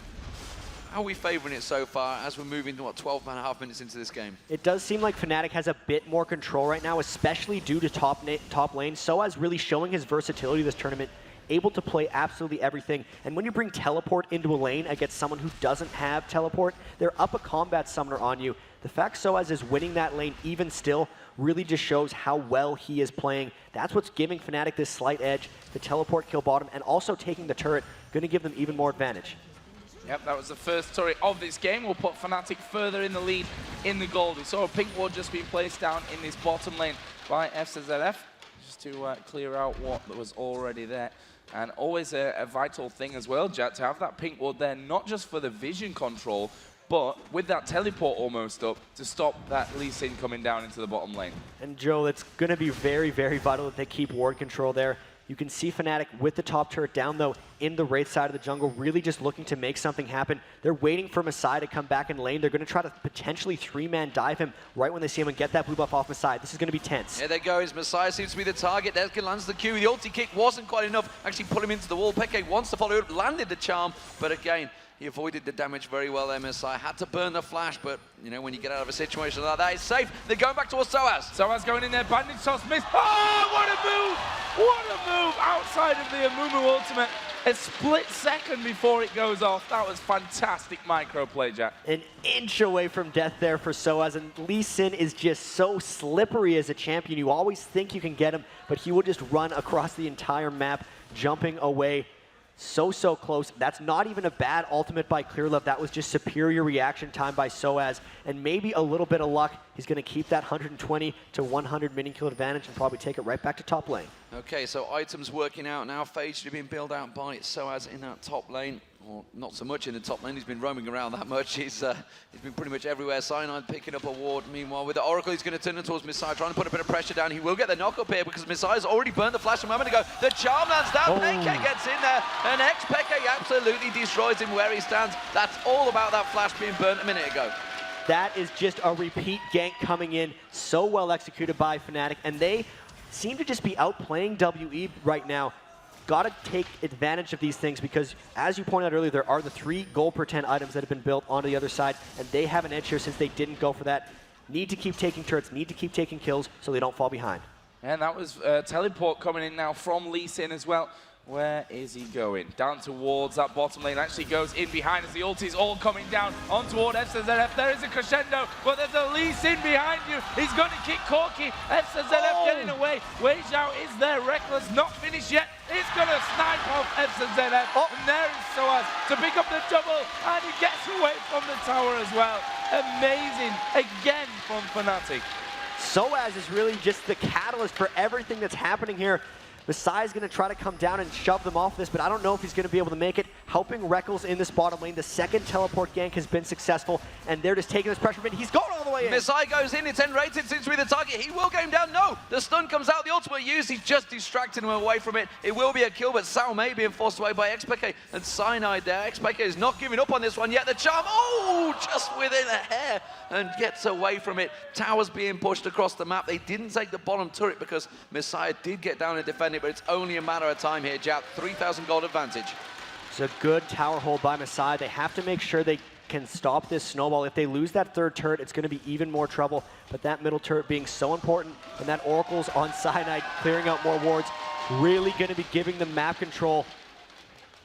S12: How are we favoring it so far as we're moving to, what, 12.5 minutes into this game?
S6: It does seem like FNATIC has a bit more control right now, especially due to top lane. sOAZ really showing his versatility this tournament, able to play absolutely everything. And when you bring teleport into a lane against someone who doesn't have teleport, they're up a combat summoner on you. The fact sOAZ is winning that lane even still really just shows how well he is playing. That's what's giving FNATIC this slight edge. The teleport kill bottom and also taking the turret, going to give them even more advantage.
S11: Yep, that was the first turret of this game. We'll put FNATIC further in the lead in the gold. We saw a pink ward just being placed down in this bottom lane by Fzzf, just to clear out what was already there. And always a vital thing as well, Jatt, to have that pink ward there, not just for the vision control, but with that teleport almost up to stop that Lee Sin coming down into the bottom lane.
S6: And Joe, it's going to be very, very vital that they keep ward control there. You can see FNATIC with the top turret down, though, in the right side of the jungle, really just looking to make something happen. They're waiting for Misaya to come back in lane. They're going to try to potentially 3-man dive him right when they see him and get that blue buff off Misaya. This is going to be tense.
S12: Yeah, there goes. Misaya seems to be the target. There lands the Q. The ulti kick wasn't quite enough. Actually put him into the wall. Peke wants to follow up, landed the charm, but again, he avoided the damage very well there, Misaya. Had to burn the flash, but, you know, when you get out of a situation like that, it's safe. They're going back towards sOAZ.
S11: sOAZ going in there, bandage toss, miss. Oh, what a move! What a move outside of the Amumu ultimate. A split second before it goes off. That was fantastic microplay, Jatt.
S6: An inch away from death there for sOAZ, and Lee Sin is just so slippery as a champion. You always think you can get him, but he will just run across the entire map, jumping away. So close. That's not even a bad ultimate by Clearlove. That was just superior reaction time by sOAZ. And maybe a little bit of luck. He's going to keep that 120 to 100 minion kill advantage and probably take it right back to top lane.
S12: Okay, so items working out now. Phage being built out by sOAZ in that top lane. Or not so much in the top lane. He's been roaming around that much. He's been pretty much everywhere. Cyanide picking up a ward. Meanwhile, with the Oracle, he's going to turn it towards Misaya, trying to put a bit of pressure down. He will get the knock up here because Misaya's already burned the flash a moment ago. The charm lands down. Peke gets in there, and xPeke absolutely destroys him where he stands. That's all about that flash being burnt a minute ago.
S6: That is just a repeat gank coming in, so well executed by FNATIC, and they seem to just be outplaying WE right now. Got to take advantage of these things because, as you pointed out earlier, there are the 3 gold per 10 items that have been built onto the other side, and they have an edge here since they didn't go for that. Need to keep taking turrets, need to keep taking kills so they don't fall behind.
S11: And that was teleport coming in now from Lee Sin as well. Where is he going? Down towards that bottom lane. Actually goes in behind as the ulti's all coming down on toward Fzzf. There is a crescendo, but there's a Lee Sin behind you. He's going to kick Corki. Fzzf getting away. Weixiao is there. Rekkles not finished yet. He's going to snipe off Fzzf. And there is sOAZ to pick up the double. And he gets away from the tower as well. Amazing. Again from FNATIC.
S6: sOAZ is really just the catalyst for everything that's happening here. Misaya's going to try to come down and shove them off this, but I don't know if he's going to be able to make it. Helping Rekkles in this bottom lane. The second teleport gank has been successful, and they're just taking this pressure, but he's going all the way in.
S12: Misaya goes in, it's nRated, seems to be the target. He will get him down. No, the stun comes out, the ultimate used. He's just distracting him away from it. It will be a kill, but Caomei being forced away by xPeke and Cyanide there. xPeke is not giving up on this one yet. The charm, just within a hair, and gets away from it. Towers being pushed across the map. They didn't take the bottom turret because Misaya did get down and defend it, but it's only a matter of time here, Jatt. 3,000 gold advantage.
S6: It's a good tower hold by Misaya. They have to make sure they can stop this snowball. If they lose that third turret, it's going to be even more trouble. But that middle turret being so important, and that Oracle's on Cyanide clearing out more wards, really going to be giving them map control.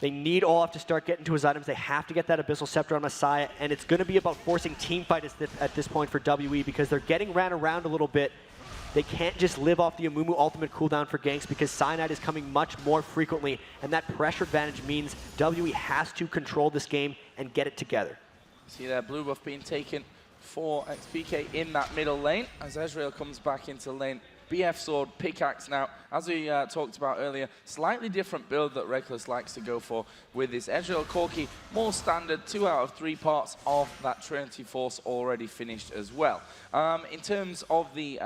S6: They need Olaf to start getting to his items. They have to get that Abyssal Scepter on Misaya, and it's going to be about forcing team fight at this point for WE because they're getting ran around a little bit. They can't just live off the Amumu ultimate cooldown for ganks because Cyanide is coming much more frequently, and that pressure advantage means WE has to control this game and get it together.
S11: See there, blue buff being taken for xPeke in that middle lane as Ezreal comes back into lane. BF sword, pickaxe now. As we talked about earlier, slightly different build that Rekkles likes to go for with this Ezreal Corki, more standard, 2 out of 3 parts of that Trinity Force already finished as well. In terms of the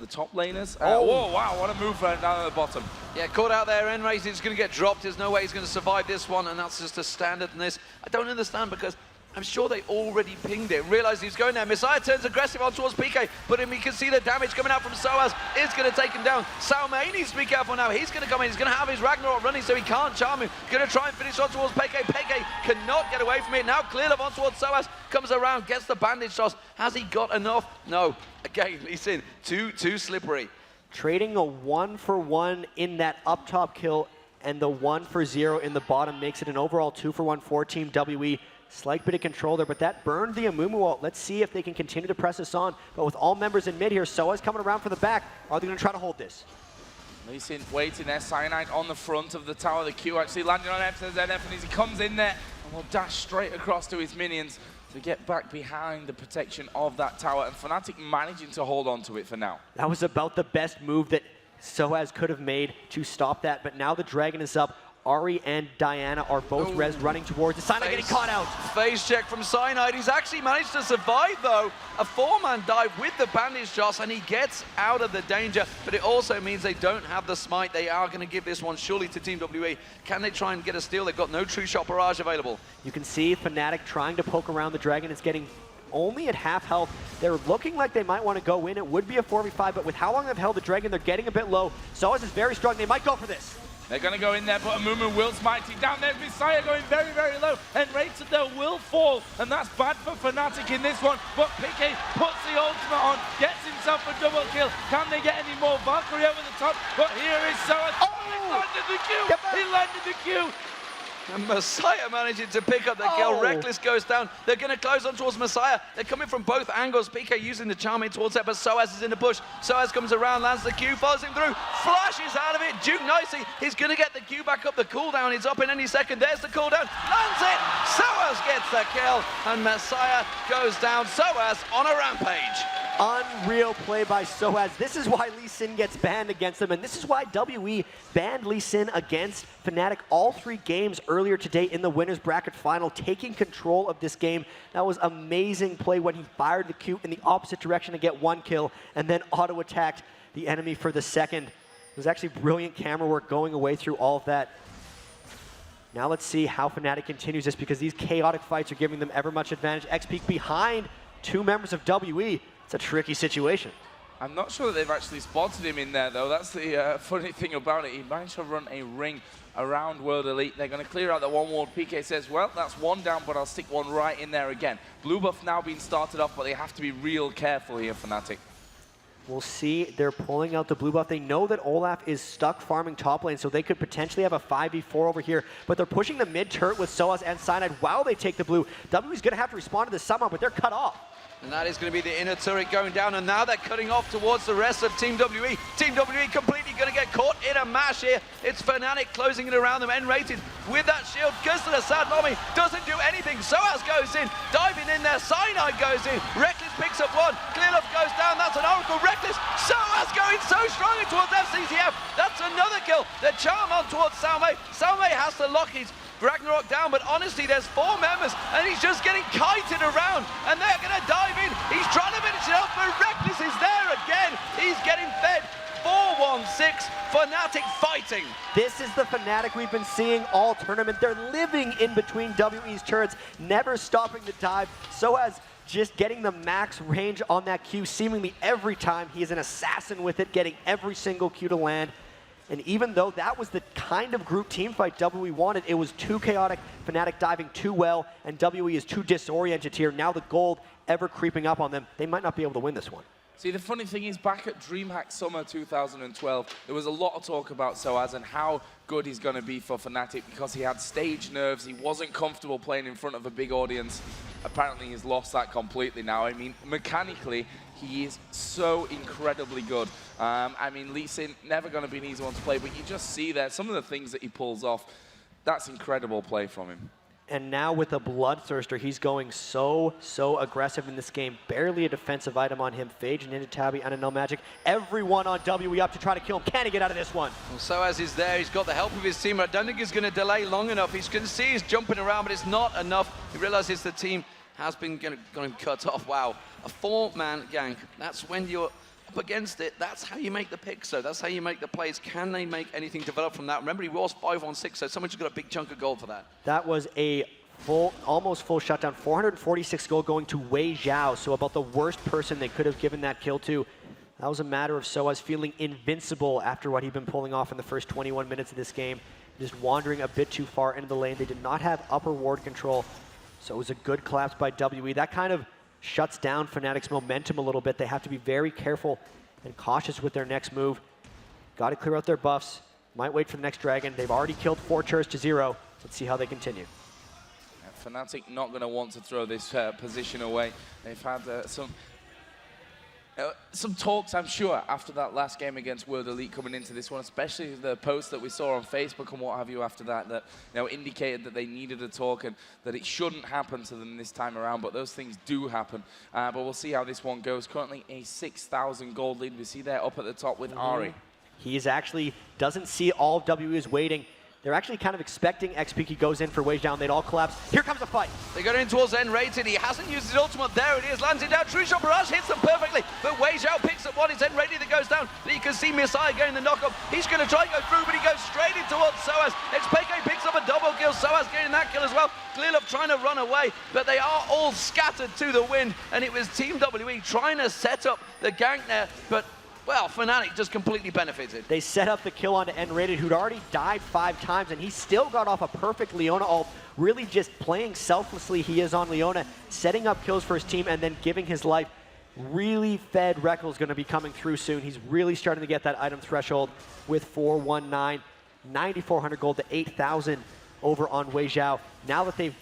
S11: top laners, whoa, wow, what a move down at the bottom.
S12: Yeah, caught out there, nRated is going to get dropped. There's no way he's going to survive this one, and that's just a standard in this. I don't understand because I'm sure they already pinged it, realized he's going there. Misaya turns aggressive on towards PK, but we can see the damage coming out from sOAZ. Is going to take him down. Caomei needs to be careful now. He's going to come in. He's going to have his Ragnarok running, so he can't charm him. Going to try and finish on towards PK. PK cannot get away from it. Now Clearlove on towards sOAZ. Comes around, gets the bandage toss. Has he got enough? No. Again, he's in. Too slippery.
S6: Trading a 1-for-1 in that up top kill and the 1-for-0 in the bottom makes it an overall 2-for-1 for Team WE. Slight bit of control there, but that burned the Amumu ult. Let's see if they can continue to press this on. But with all members in mid here, sOAZ coming around for the back. Are they going to try to hold this?
S11: Lee Sin waiting there, Cyanide on the front of the tower. The Q actually landing on FZF, and as he comes in there, and will dash straight across to his minions to get back behind the protection of that tower. And FNATIC managing to hold on to it for now.
S6: That was about the best move that sOAZ could have made to stop that, but now the Dragon is up. Ari and Diana are both rezzed running towards the Cyanide getting caught out.
S12: Phase check from Cyanide. He's actually managed to survive though. A 4-man dive with the bandage toss and he gets out of the danger, but it also means they don't have the smite. They are going to give this one surely to Team WE. Can they try and get a steal? They've got no true shot barrage available.
S6: You can see FNATIC trying to poke around the Dragon. It's getting only at half health. They're looking like they might want to go in. It would be a 4v5, but with how long they've held the Dragon, they're getting a bit low. sOAZ is very strong. They might go for this.
S11: They're going to go in there, but Amumu will smite him down there. Misaya going very, very low, and nRated there will fall, and that's bad for FNATIC in this one. But Piqué puts the ultimate on, gets himself a double kill. Can they get any more? Valkyrie over the top, but here is sOAZ. Oh, he landed the Q! He landed the Q!
S12: And Misaya managing to pick up the kill. Rekkles goes down. They're going to close on towards Misaya. They're coming from both angles. PK using the charming towards that, but sOAZ is in the bush. sOAZ comes around, lands the Q, follows him through, flashes out of it. Duke nicely. He's going to get the Q back up. The cooldown is up in any second. There's the cooldown. Lands it. sOAZ gets the kill, and Misaya goes down. sOAZ on a rampage.
S6: Unreal play by sOAZ. This is why Lee Sin gets banned against them, and this is why WE banned Lee Sin against FNATIC all 3 games earlier today in the winners bracket final, taking control of this game. That was amazing play when he fired the Q in the opposite direction to get 1 kill and then auto-attacked the enemy for the second. It was actually brilliant camera work going away through all of that. Now let's see how FNATIC continues this because these chaotic fights are giving them ever much advantage. xPeke behind 2 members of WE. It's a tricky situation.
S11: I'm not sure that they've actually spotted him in there, though. That's the funny thing about it. He managed to run a ring around World Elite. They're going to clear out the one ward. PK says, well, that's 1 down, but I'll stick 1 right in there again. Blue buff now being started off, but they have to be real careful here, FNATIC.
S6: We'll see. They're pulling out the blue buff. They know that Olaf is stuck farming top lane, so they could potentially have a 5v4 over here. But they're pushing the mid turret with sOAZ and Cyanide while they take the blue. WE's going to have to respond to this somehow, but they're cut off.
S12: And that is going to be the inner turret going down, and now they're cutting off towards the rest of Team WE. Team WE completely going to get caught in a mash here. It's FNATIC closing it around them, nRated with that shield. Goes to the sad mommy, doesn't do anything. sOAZ goes in, diving in there. Cyanide goes in. Rekkles picks up 1. Clearlove goes down. That's an Oracle. Rekkles. sOAZ going so strongly towards Fzzf. That's another kill. The charm on towards Caomei. Caomei has to lock his Ragnarok down, but honestly, there's 4 members, and he's just getting kited around, and they're going to dive in. He's trying to finish it off, but Rekkles is there again. He's getting fed. 4-1-6, FNATIC fighting.
S6: This is the FNATIC we've been seeing all tournament. They're living in between WE's turrets, never stopping the dive. sOAZ just getting the max range on that Q seemingly every time. He is an assassin with it, getting every single Q to land. And even though that was the kind of group team fight WE wanted, it was too chaotic, FNATIC diving too well, and WE is too disoriented here. Now the gold ever creeping up on them. They might not be able to win this one.
S11: See, the funny thing is, back at DreamHack Summer 2012, there was a lot of talk about sOAZ and how good he's going to be for FNATIC because he had stage nerves, he wasn't comfortable playing in front of a big audience. Apparently, he's lost that completely now. I mean, mechanically, he is so incredibly good. I mean, Lee Sin, never going to be an easy one to play, but you just see there some of the things that he pulls off. That's incredible play from him.
S6: And now with a Bloodthirster, he's going so aggressive in this game. Barely a defensive item on him. Phage, Ninja Tabi, and No Magic. Everyone on WE up to try to kill him. Can he get out of this one?
S12: Well, sOAZ is there. He's got the help of his team. I don't think he's going to delay long enough. He's going to see he's jumping around, but it's not enough. He realizes the team has been got him cut off. Wow. A 4-man gank. That's when you're up against it. That's how you make the picks, so that's how you make the plays. Can they make anything develop from that? Remember, he was 5-on-6, so someone's got a big chunk of gold for that.
S6: That was a almost full shutdown. 446 gold going to Weixiao, so about the worst person they could have given that kill to. That was a matter of sOAZ feeling invincible after what he'd been pulling off in the first 21 minutes of this game. Just wandering a bit too far into the lane. They did not have upper ward control, so it was a good collapse by WE. That kind of shuts down Fnatic's momentum a little bit. They have to be very careful and cautious with their next move. Got to clear out their buffs. Might wait for the next dragon. They've already killed 4 Churs to 0. Let's see how they continue.
S11: FNATIC not going to want to throw this position away. They've had some talks, I'm sure, after that last game against World Elite coming into this one, especially the post that we saw on Facebook and what have you after that, that indicated that they needed a talk and that it shouldn't happen to them this time around, but those things do happen. But we'll see how this one goes. Currently a 6,000 gold lead. We see there up at the top with Ari.
S6: He is actually, doesn't see all of WE is waiting. They're actually kind of expecting xPeke goes in for Weixiao and they'd all collapse. Here comes a fight.
S12: They got in towards nRated. He hasn't used his ultimate. There it is. Lands it down. True Shot Barrage hits them perfectly. But Weixiao picks up one. It's nRated that goes down. But you can see Misaya getting the knock-up. He's going to try and go through, but he goes straight in towards sOAZ. xPeke picks up a double kill. sOAZ getting that kill as well. Clearlove trying to run away, but they are all scattered to the wind. And it was Team WE trying to set up the gank there, but well, FNATIC just completely benefited.
S6: They set up the kill onto nRated, who'd already died 5 times, and he still got off a perfect Leona ult, really just playing selflessly he is on Leona, setting up kills for his team, and then giving his life. Really fed Rekkles going to be coming through soon. He's really starting to get that item threshold with 419, 9,400 gold to 8,000 over on Weixiao. Now that they've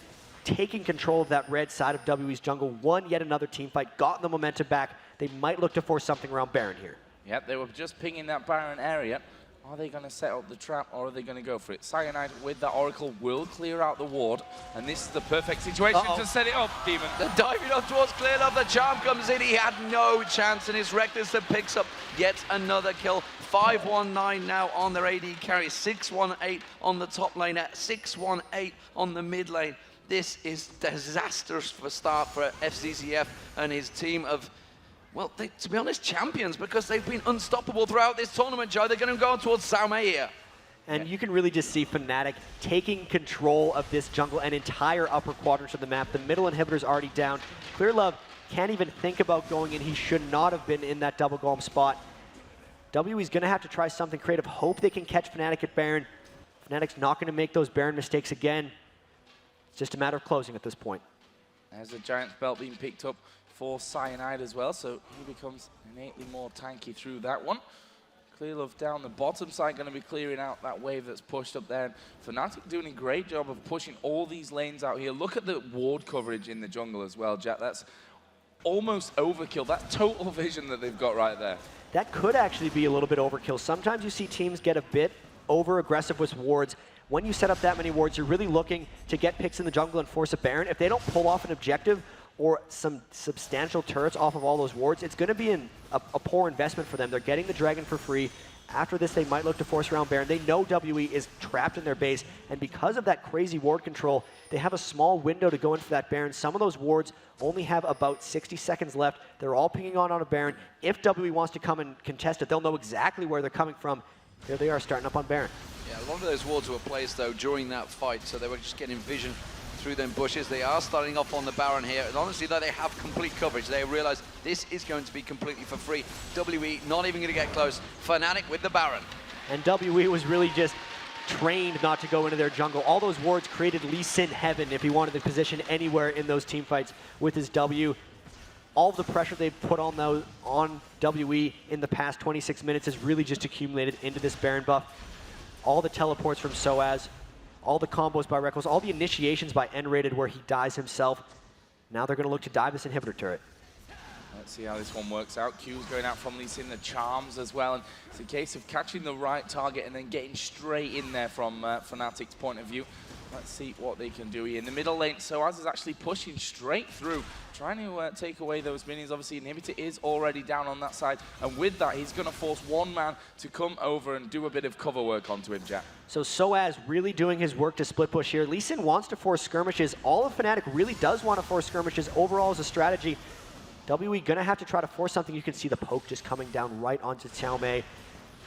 S6: taken control of that red side of WE's jungle, won yet another team fight, got the momentum back, they might look to force something around Baron here.
S11: Yep, they were just pinging that Baron area. Are they going to set up the trap or are they going to go for it? Cyanide with the Oracle will clear out the ward, and this is the perfect situation to set it up, Deman.
S12: They're diving up towards Clearlove. The charm comes in. He had no chance, and it's Rekkles that picks up yet another kill. 519 now on their AD carry. 618 on the top lane, at 618 on the mid lane. This is disastrous for start for Fzzf and his team of, well, to be honest, champions, because they've been unstoppable throughout this tournament, Joe. They're going to go towards Caomei here.
S6: And you can really just see FNATIC taking control of this jungle and entire upper quadrants of the map. The middle inhibitor's already down. Clearlove can't even think about going in. He should not have been in that double golem spot. WE's going to have to try something creative. Hope they can catch FNATIC at Baron. FNATIC's not going to make those Baron mistakes again. It's just a matter of closing at this point.
S11: There's a Giant's Belt being picked up for Cyanide as well, so he becomes innately more tanky through that one. Clearlove down the bottom side, going to be clearing out that wave that's pushed up there. And FNATIC doing a great job of pushing all these lanes out here. Look at the ward coverage in the jungle as well, Jatt. That's almost overkill. That's total vision that they've got right there.
S6: That could actually be a little bit overkill. Sometimes you see teams get a bit over-aggressive with wards. When you set up that many wards, you're really looking to get picks in the jungle and force a Baron. If they don't pull off an objective or some substantial turrets off of all those wards, it's going to be a poor investment for them. They're getting the dragon for free. After this, they might look to force around Baron. They know WE is trapped in their base, and because of that crazy ward control, they have a small window to go in for that Baron. Some of those wards only have about 60 seconds left. They're all pinging on a Baron. If WE wants to come and contest it, they'll know exactly where they're coming from. Here they are starting up on Baron.
S12: Yeah, a lot of those wards were placed, though, during that fight, so they were just getting vision through them bushes. They are starting off on the Baron here, and honestly, though, they have complete coverage. They realize this is going to be completely for free. WE not even going to get close. FNATIC with the Baron.
S6: And WE was really just trained not to go into their jungle. All those wards created Lee Sin heaven if he wanted to position anywhere in those team fights with his W. all the pressure they've put on WE in the past 26 minutes has really just accumulated into this Baron buff. All the teleports from sOAZ, all the combos by Rekkles, all the initiations by nRated where he dies himself. Now they're going to look to dive this inhibitor turret.
S11: Let's see how this one works out. Q's going out from Lee Sin, the charms as well. And it's a case of catching the right target and then getting straight in there from FNATIC's point of view. Let's see what they can do here. In the middle lane, sOAZ is actually pushing straight through, trying to take away those minions. Obviously, inhibitor is already down on that side. And with that, he's going to force one man to come over and do a bit of cover work onto him, Jatt.
S6: So sOAZ really doing his work to split push here. Lee Sin wants to force skirmishes. All of Fnatic really does want to force skirmishes overall as a strategy. WE gonna have to try to force something. You can see the poke just coming down right onto Caomei.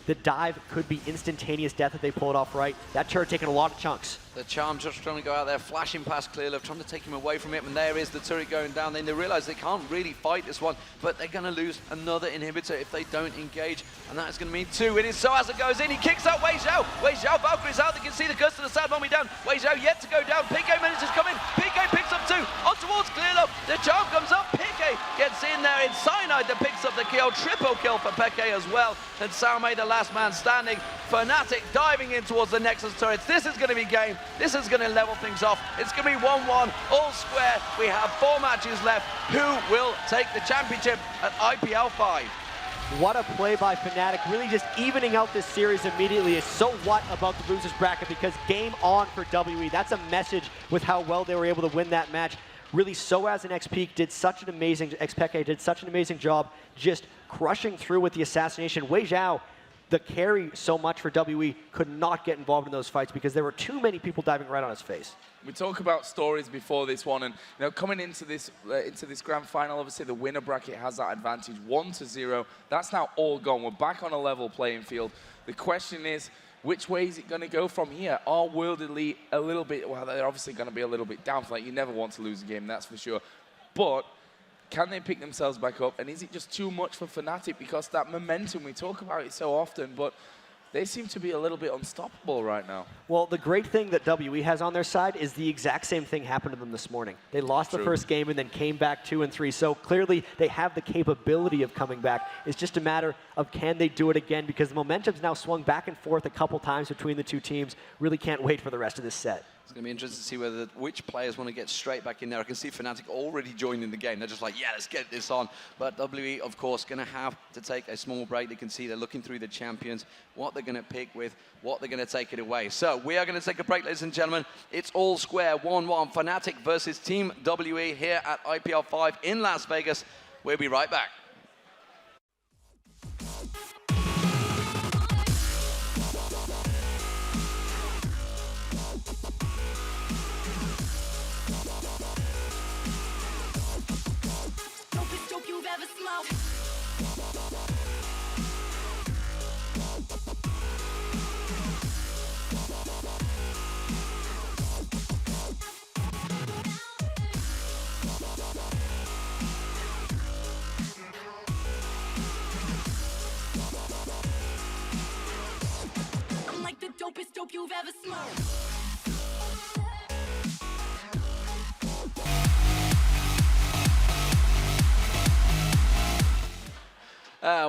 S6: The dive could be instantaneous death if they pull it off right. That turret taking a lot of chunks.
S12: The charm just trying to go out there, flashing past Clearlove, trying to take him away from it, and there is the turret going down. Then they realize they can't really fight this one, but they're going to lose another inhibitor if they don't engage, and that is going to mean 2. It is sOAZ that goes in, he kicks out Weixiao. Weixiao, Valkyrie's out, they can see the curse to the side bomb down. Weixiao yet to go down, xPeke manages to come in, xPeke picks up 2, on towards Clearlove, the charm comes up, xPeke gets in there, it's Cyanide that picks up the kill, triple kill for xPeke as well, and Caomei the last man standing. FNATIC diving in towards the Nexus turrets. This is going to be game. This is going to level things off. It's going to be 1-1, all square. We have 4 matches left. Who will take the championship at IPL5?
S6: What a play by Fnatic, really just evening out this series immediately. Is so what about the losers bracket, because game on for WE. That's a message with how well they were able to win that match. Really, sOAZ and xPeke did such an amazing, xPeke did such an amazing job just crushing through with the assassination. Weixiao, the carry so much for WE, could not get involved in those fights because there were too many people diving right on his face.
S11: We talk about stories before this one, and coming into this grand final, obviously the winner bracket has that advantage, 1-0. That's now all gone. We're back on a level playing field. The question is, which way is it going to go from here? Are World Elite a little bit, well, they're obviously going to be a little bit down. Like, you never want to lose a game, that's for sure. But can they pick themselves back up? And is it just too much for Fnatic? Because that momentum, we talk about it so often, but they seem to be a little bit unstoppable right now.
S6: Well, the great thing that WE has on their side is the exact same thing happened to them this morning. They lost the first game and then came back 2 and 3. So clearly they have the capability of coming back. It's just a matter of can they do it again, because the momentum's now swung back and forth a couple times between the two teams. Really can't wait for the rest of this set.
S12: It's going to be interesting to see which players want to get straight back in there. I can see Fnatic already joining the game. They're just like, yeah, let's get this on. But WE, of course, going to have to take a small break. They can see they're looking through the champions, what they're going to pick with, what they're going to take it away. So we are going to take a break, ladies and gentlemen. It's all square, 1-1. Fnatic versus Team WE here at IPL5 in Las Vegas. We'll be right back.
S14: Dopest dope you've ever smoked.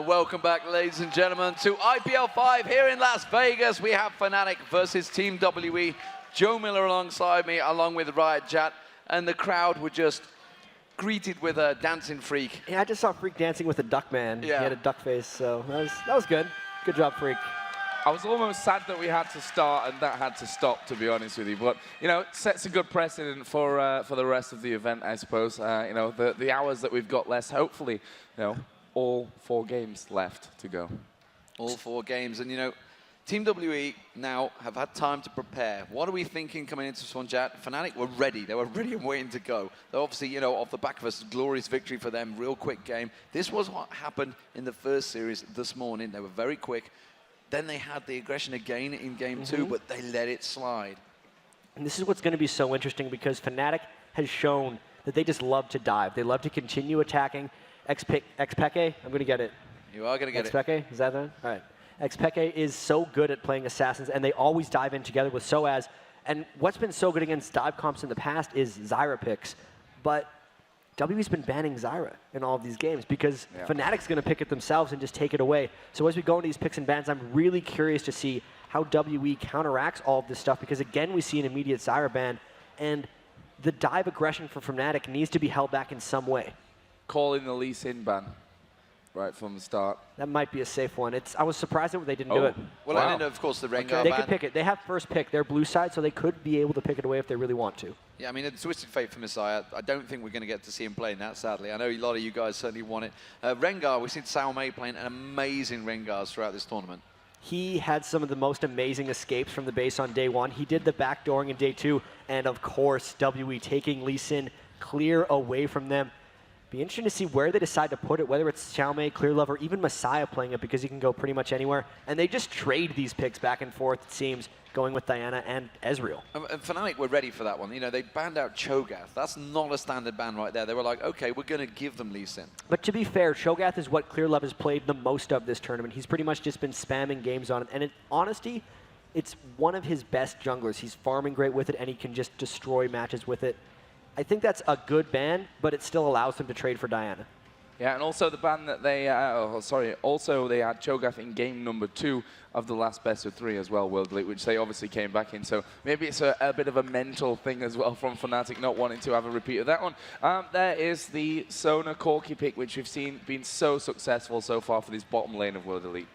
S12: Welcome back, ladies and gentlemen, to IPL5 here in Las Vegas. We have Fnatic versus Team WE. Joe Miller alongside me, along with Riot Jatt, and the crowd were just greeted with a dancing Phreak.
S6: Yeah, I just saw Phreak dancing with a duck man.
S12: Yeah.
S6: He had a duck face, so that was good. Good job, Phreak.
S11: I was almost sad that we had to start and that had to stop, to be honest with you. But, it sets a good precedent for the rest of the event, I suppose. The hours that we've got less, hopefully, all 4 games left to go.
S12: All 4 games. And, Team WE now have had time to prepare. What are we thinking coming into this one, Jatt? Fnatic were ready. They were ready and waiting to go. They're obviously, off the back of a glorious victory for them, real quick game. This was what happened in the first series this morning. They were very quick. Then they had the aggression again in game 2, but they let it slide.
S6: And this is what's going to be so interesting, because Fnatic has shown that they just love to dive. They love to continue attacking. xPeke, I'm going to get it.
S12: You are going to get it.
S6: xPeke, is that right? All right. xPeke is so good at playing assassins, and they always dive in together with sOAZ. And what's been so good against dive comps in the past is Zyra picks. But WE's been banning Zyra in all of these games because FNATIC's going to pick it themselves and just take it away. So as we go into these picks and bans, I'm really curious to see how WE counteracts all of this stuff because, again, we see an immediate Zyra ban, and the dive aggression from FNATIC needs to be held back in some way.
S11: Calling the Lee Sin ban right from the start.
S6: That might be a safe one. I was surprised that they didn't do it.
S12: Well, and then, of course, the Rengar
S6: They
S12: ban.
S6: could pick it. They have first pick. They're blue side, so they could be able to pick it away if they really want to.
S12: Yeah, I mean, it's Twisted Fate for Misaya. I don't think we're going to get to see him playing that, sadly. I know a lot of you guys certainly want it. Rengar, we've seen Caomei playing an amazing Rengars throughout this tournament.
S6: He had some of the most amazing escapes from the base on day one. He did the backdooring in day two, and of course, WE taking Lee Sin clear away from them. Be interesting to see where they decide to put it, whether it's Caomei, Clearlove, or even Misaya playing it, because he can go pretty much anywhere. And they just trade these picks back and forth, it seems, going with Diana and Ezreal.
S12: And FNATIC were ready for that one. You know, they banned out Cho'Gath. That's not a standard ban right there. They were like, okay, we're going to give them Lee Sin.
S6: But to be fair, Cho'Gath is what Clearlove has played the most of this tournament. He's pretty much just been spamming games on it. And in honesty, it's one of his best junglers. He's farming great with it, and he can just destroy matches with it. I think that's a good ban, but it still allows him to trade for Diana.
S11: Yeah, and also the ban that they, also they had Cho'Gath in game number 2 of the last best of 3 as well, World Elite, which they obviously came back in. So maybe it's a bit of a mental thing as well from FNATIC not wanting to have a repeat of that one. There is the Sona Corki pick, which we've seen been so successful so far for this bottom lane of World Elite.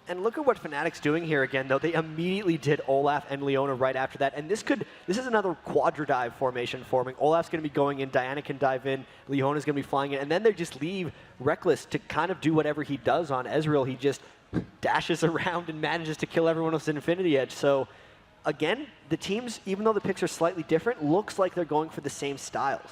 S6: And look at what FNATIC's doing here again, though. They immediately did Olaf and Leona right after that. And this is another quadra dive formation forming. Olaf's going to be going in, Diana can dive in, Leona's going to be flying in, and then they just leave Rekkles to kind of do whatever he does on Ezreal. He just dashes around and manages to kill everyone with his Infinity Edge. So, again, the teams, even though the picks are slightly different, looks like they're going for the same styles.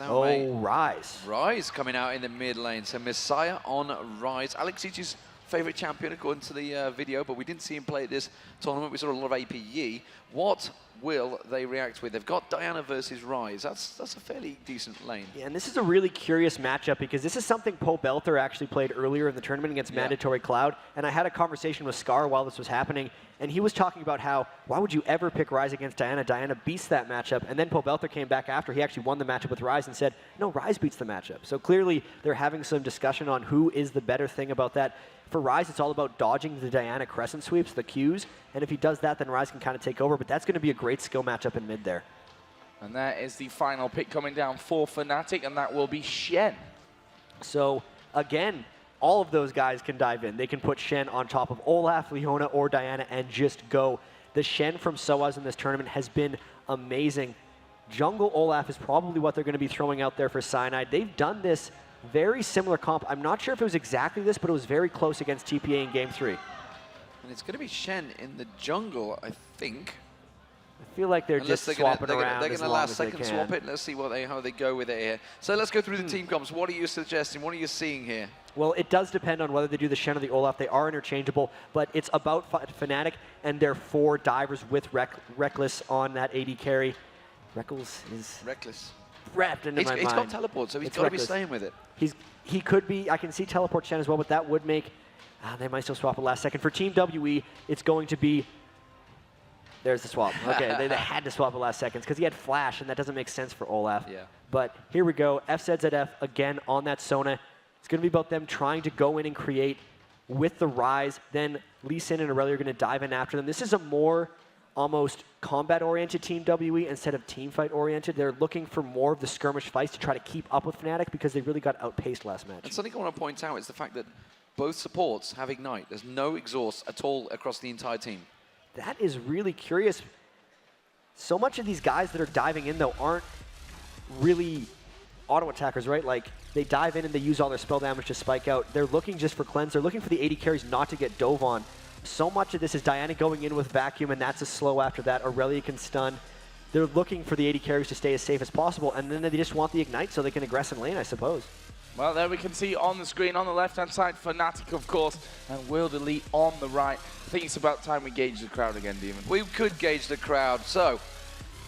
S12: Oh,
S6: Rise.
S12: Rise coming out in the mid lane. So Misaya on Rise. Alexich's favorite champion according to the video, but we didn't see him play at this tournament. We saw a lot of APE. What will they react with? They've got Diana versus Rise. That's a fairly decent lane.
S6: Yeah, and this is a really curious matchup because this is something Pobelter actually played earlier in the tournament against Mandatory Cloud, and I had a conversation with Scar while this was happening, and he was talking about how, why would you ever pick Rise against Diana? Diana beats that matchup, and then Pobelter came back after he actually won the matchup with Rise and said, no, Rise beats the matchup. So clearly they're having some discussion on who is the better thing about that. For Rise, it's all about dodging the Diana crescent sweeps, the Qs, and if he does that, then Rise can kind of take over, but that's going to be a great skill matchup in mid there.
S11: And that is the final pick coming down for FNATIC, and that will be Shen.
S6: So, again, all of those guys can dive in. They can put Shen on top of Olaf, Leona, or Diana and just go. The Shen from sOAZ in this tournament has been amazing. Jungle Olaf is probably what they're going to be throwing out there for Cyanide. They've done this very similar comp. I'm not sure if it was exactly this, but it was very close against TPA in Game 3.
S12: And it's going to be Shen in the jungle, I think.
S6: I feel like they're just swapping around.
S12: They're going to last second swap it. Let's see how they go with it here. So let's go through the team comps. What are you suggesting? What are you seeing here?
S6: Well, it does depend on whether they do the Shen or the Olaf. They are interchangeable, but it's about FNATIC and their 4 divers with Rekkles on that AD carry. Rekkles is wrapped into my mind.
S12: He's got teleport, so he's got to be staying with it.
S6: He could be. I can see teleport Shen as well, but that would make. They might still swap it last second. For Team WE, it's going to be. There's the swap. Okay, they had to swap it last seconds because he had flash, and that doesn't make sense for Olaf.
S12: Yeah.
S6: But here we go. FZZF again on that Sona. It's going to be about them trying to go in and create with the Rise. Then Lee Sin and Aurelia are going to dive in after them. This is a more almost combat-oriented Team WE instead of team fight-oriented. They're looking for more of the skirmish fights to try to keep up with FNATIC because they really got outpaced last match.
S12: And something I want to point out is the fact that both supports have Ignite. There's no exhaust at all across the entire team.
S6: That is really curious. So much of these guys that are diving in, though, aren't really auto-attackers, right? Like, they dive in and they use all their spell damage to spike out. They're looking just for cleanse. They're looking for the AD carries not to get dove on. So much of this is Diana going in with Vacuum, and that's a slow after that. Aurelia can stun. They're looking for the AD carries to stay as safe as possible, and then they just want the Ignite so they can aggress in lane, I suppose.
S11: Well, there we can see on the screen, on the left-hand side, FNATIC, of course, and World Elite on the right. I think it's about time we gauge the crowd again, Demon.
S12: We could gauge the crowd, so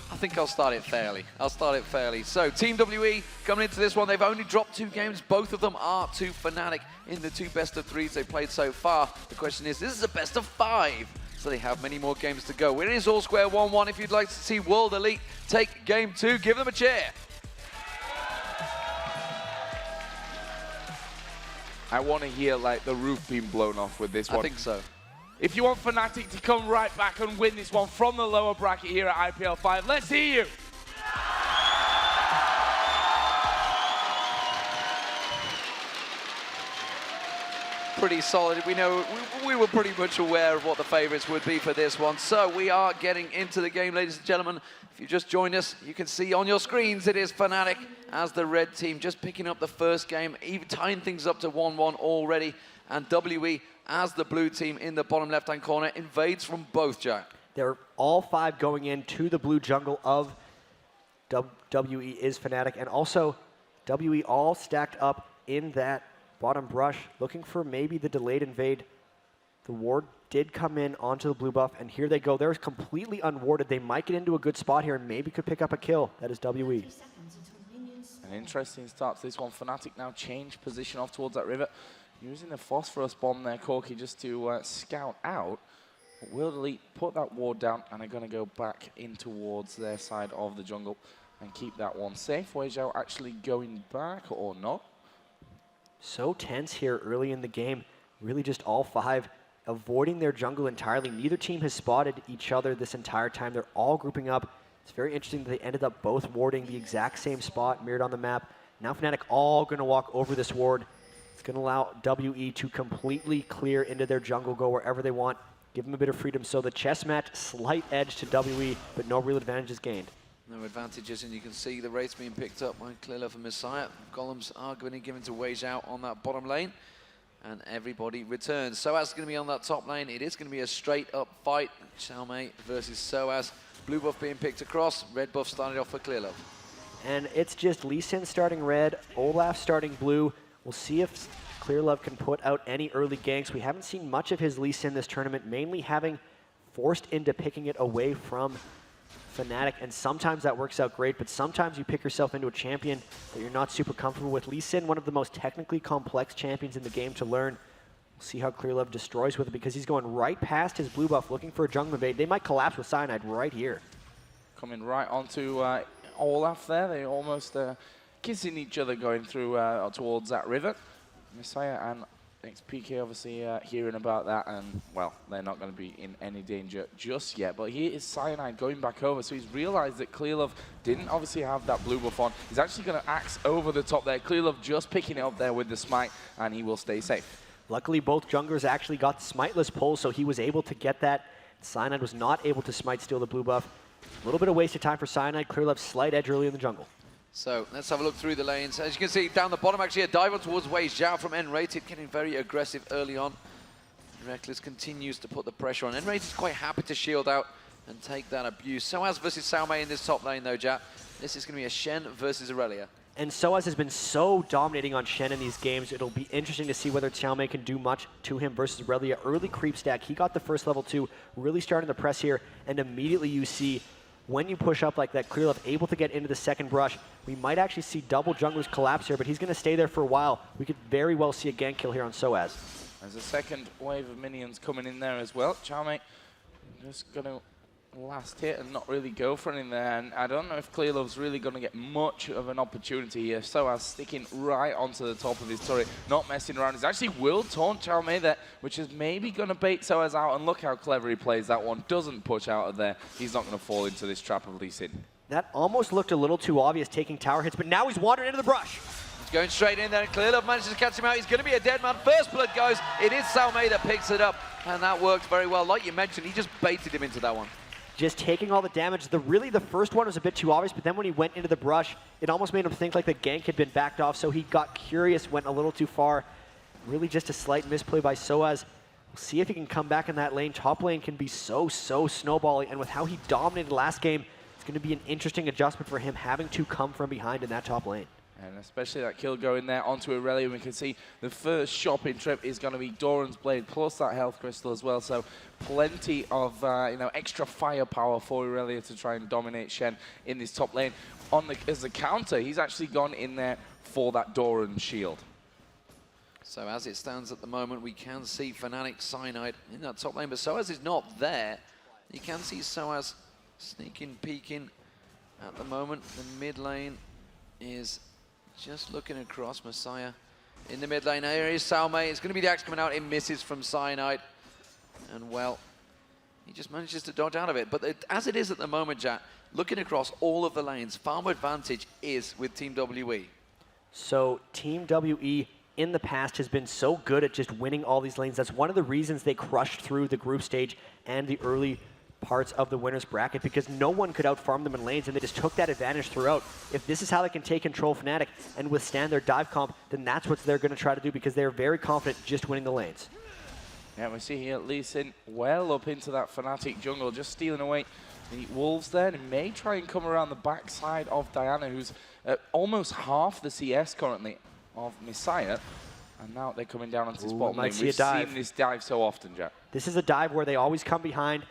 S12: I think I'll start it fairly. So, Team WE coming into this one, they've only dropped 2 games. Both of them are to FNATIC in the 2 best of 3s they've played so far. The question is, this is a best of 5, so they have many more games to go. It is all square 1-1. If you'd like to see World Elite take game 2, give them a cheer.
S11: I want to hear like the roof being blown off with this one.
S12: I think so.
S11: If you want FNATIC to come right back and win this one from the lower bracket here at IPL5, let's hear you.
S12: Pretty solid. We know we were pretty much aware of what the favorites would be for this one. So we are getting into the game, ladies and gentlemen. If you just joined us, you can see on your screens it is FNATIC as the red team just picking up the first game, even tying things up to 1-1 already. And WE as the blue team in the bottom left-hand corner invades from both, Jatt.
S6: They're all 5 going into the blue jungle of WE is FNATIC, and also WE all stacked up in that bottom brush, looking for maybe the delayed invade. The ward did come in onto the blue buff, and here they go. They're completely unwarded. They might get into a good spot here and maybe could pick up a kill. That is WE.
S11: An interesting start to this one. FNATIC now change position off towards that river, using the phosphorus bomb there, Corky, just to scout out. Will Elite put that ward down and are going to go back in towards their side of the jungle and keep that one safe. Weixiao actually going back or not?
S6: So tense here early in the game. Really just all 5 avoiding their jungle entirely. Neither team has spotted each other this entire time. They're all grouping up. It's very interesting that they ended up both warding the exact same spot mirrored on the map. Now FNATIC all going to walk over this ward. It's going to allow WE to completely clear into their jungle, go wherever they want, give them a bit of freedom. So the chess match, slight edge to WE, but no real advantages gained.
S12: No advantages, and you can see the race being picked up by Clearlove and Misaya. Golems are going to be given to Weixiao on that bottom lane, and everybody returns. sOAZ is going to be on that top lane. It is going to be a straight-up fight. Caomei versus sOAZ. Blue buff being picked across, red buff started off for Clearlove.
S6: And it's just Lee Sin starting red, Olaf starting blue. We'll see if Clearlove can put out any early ganks. We haven't seen much of his Lee Sin this tournament, mainly having forced into picking it away from FNATIC, and sometimes that works out great, but sometimes you pick yourself into a champion that you're not super comfortable with. Lee Sin, one of the most technically complex champions in the game to learn. We'll see how Clearlove destroys with it, because he's going right past his blue buff, looking for a jungle invade. They might collapse with Cyanide right here.
S11: Coming right onto Olaf there. They almost kissing each other going through towards that river. Misaya and xPeke obviously hearing about that, and well, they're not going to be in any danger just yet. But here is Cyanide going back over, so he's realized that Clearlove didn't obviously have that blue buff on. He's actually going to axe over the top there. Clearlove just picking it up there with the smite, and he will stay safe.
S6: Luckily, both junglers actually got the smiteless pull, so he was able to get that. Cyanide was not able to smite steal the blue buff. A little bit of waste of time for Cyanide. Clearlove slight edge early in the jungle.
S12: So let's have a look through the lanes. As you can see down the bottom, actually a dive towards Weixiao from nRated, getting very aggressive early on. Rekkles continues to put the pressure on. nRated is quite happy to shield out and take that abuse. sOAZ versus Caomei in this top lane though, Jatt. This is going to be a Shen versus Aurelia.
S6: And sOAZ has been so dominating on Shen in these games. It'll be interesting to see whether Caomei can do much to him versus Aurelia. Early creep stack. He got the first level 2, really starting the press here, and immediately you see when you push up like that, Clearlove able to get into the second brush. We might actually see double junglers collapse here, but he's going to stay there for a while. We could very well see a gank kill here on sOAZ.
S11: There's a second wave of minions coming in there as well. Caomei just going to last hit and not really go for anything there. And I don't know if Clearlove's really going to get much of an opportunity here. sOAZ sticking right onto the top of his turret, not messing around. He's actually will taunt Caomei there, which is maybe going to bait sOAZ out. And look how clever he plays that one. Doesn't push out of there. He's not going to fall into this trap of Lee Sin.
S6: That almost looked a little too obvious, taking tower hits, but now he's wandering into the brush.
S12: He's going straight in there, and Clearlove manages to catch him out. He's going to be a dead man. First blood goes. It is Caomei that picks it up, and that worked very well. Like you mentioned, he just baited him into that one.
S6: Just taking all the damage. Really, the first one was a bit too obvious, but then when he went into the brush, it almost made him think like the gank had been backed off, so he got curious, went a little too far. Really just a slight misplay by sOAZ. We'll see if he can come back in that lane. Top lane can be so snowballing, and with how he dominated last game, it's going to be an interesting adjustment for him having to come from behind in that top lane.
S11: And especially that kill going there onto Aurelia. We can see the first shopping trip is going to be Doran's Blade plus that health crystal as well. So plenty of extra firepower for Aurelia to try and dominate Shen in this top lane. As a counter, he's actually gone in there for that Doran shield.
S12: So as it stands at the moment, we can see FNATIC Cyanide in that top lane, but sOAZ is not there. You can see sOAZ sneaking, peeking at the moment. The mid lane is just looking across. Misaya In the mid lane, here is Caomei. It's going to be the axe coming out. It misses from Cyanide. And well, he just manages to dodge out of it. But as it is at the moment, Jatt, looking across all of the lanes, farm advantage is with Team WE.
S6: So Team WE in the past has been so good at just winning all these lanes. That's one of the reasons they crushed through the group stage and the early parts of the winner's bracket, because no one could outfarm them in lanes, and they just took that advantage throughout. If this is how they can take control of Fnatic and withstand their dive comp, then that's what they're going to try to do, because they're very confident just winning the lanes.
S11: Yeah, we see here Lee Sin well up into that Fnatic jungle, just stealing away the wolves there, and he may try and come around the backside of Diana, who's almost half the CS currently of Misaya, and now they're coming down onto this bottom lane. We've seen this dive so often, Jatt.
S6: This is a dive where they always come behind.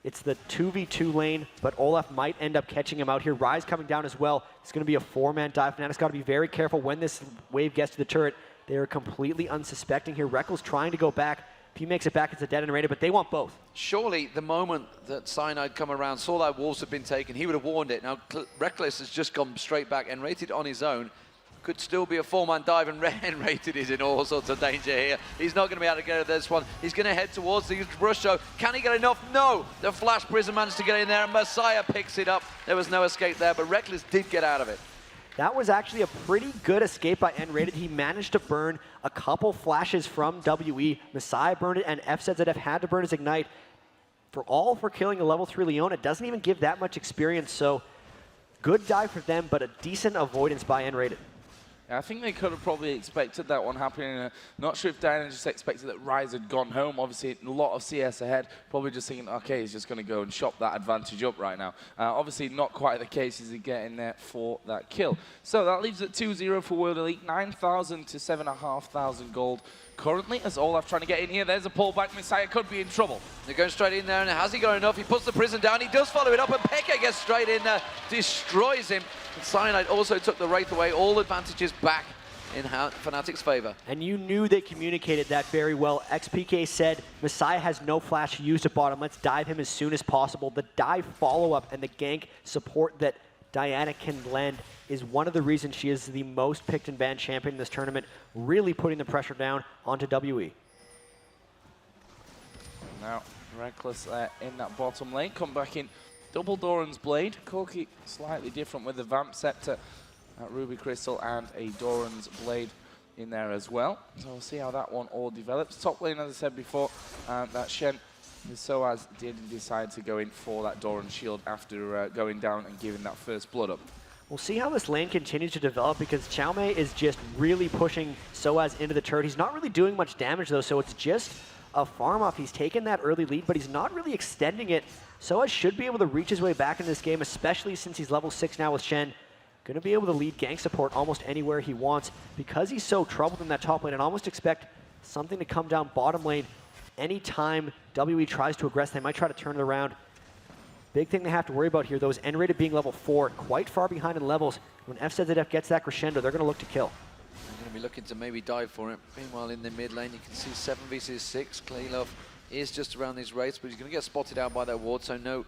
S6: It's the 2v2 lane, but Olaf might end up catching him out here. Ryze coming down as well. It's going to be a 4-man dive. Fnatic's got to be very careful when this wave gets to the turret. They are completely unsuspecting here. Rekkles trying to go back. If he makes it back, it's a dead nRated, but they want both.
S12: Surely the moment that Cyanide come around, saw that wolves had been taken, he would have warned it. Now Rekkles has just gone straight back. nRated on his own. Could still be a 4-man dive, and nRated is in all sorts of danger here. He's not going to be able to get out of this one. He's going to head towards the rush show. Can he get enough? No! The Flash Prism managed to get in there, and Misaya picks it up. There was no escape there, but Rekkles did get out of it.
S6: That was actually a pretty good escape by nRated. He managed to burn a couple flashes from WE. Misaya burned it, and Fzzf had to burn his Ignite. For killing a level 3 Leona, it doesn't even give that much experience, so good dive for them, but a decent avoidance by nRated.
S11: I think they could have probably expected that one happening. Not sure if Diana just expected that Ryze had gone home. Obviously, a lot of CS ahead. Probably just thinking, okay, he's just going to go and chop that advantage up right now. Obviously, not quite the case as he get in there for that kill. So that leaves it 2-0 for World Elite. 9,000 to 7,500 gold. Currently, as Olaf trying to get in here, there's a pullback. Misaya could be in trouble.
S12: They're going straight in there, and has he got enough? He puts the prison down. He does follow it up, and xPeke gets straight in there, destroys him. And Cyanide also took the Wraith away. All advantages back in Fnatic's favor.
S6: And you knew they communicated that very well. xPeke said, Misaya has no flash used at bottom. Let's dive him as soon as possible. The dive follow-up and the gank support that Diana can lend is one of the reasons she is the most picked and banned champion in this tournament, really putting the pressure down onto WE.
S11: Now, Rekkles in that bottom lane, come back in. Double Doran's Blade, Corki slightly different with the Vamp Scepter, Ruby Crystal, and a Doran's Blade in there as well. So we'll see how that one all develops. Top lane, as I said before, that Shen, the sOAZ did decide to go in for that Doran's Shield after going down and giving that first blood up.
S6: We'll see how this lane continues to develop, because Caomei is just really pushing sOAZ into the turret. He's not really doing much damage though, so it's just a farm off. He's taken that early lead, but he's not really extending it. sOAZ should be able to reach his way back in this game, especially since he's level 6 now with Shen. Going to be able to lead gank support almost anywhere he wants. Because he's so troubled in that top lane, I'd almost expect something to come down bottom lane. Anytime WE tries to aggress, they might try to turn it around. Big thing they have to worry about here, though, is nRated being level 4, quite far behind in levels. When Fzzf gets that crescendo, they're going to look to kill.
S12: They're going to be looking to maybe dive for it. Meanwhile, in the mid lane, you can see 7 vs 6. Clearlove is just around these wraiths, but he's going to get spotted out by that ward, so no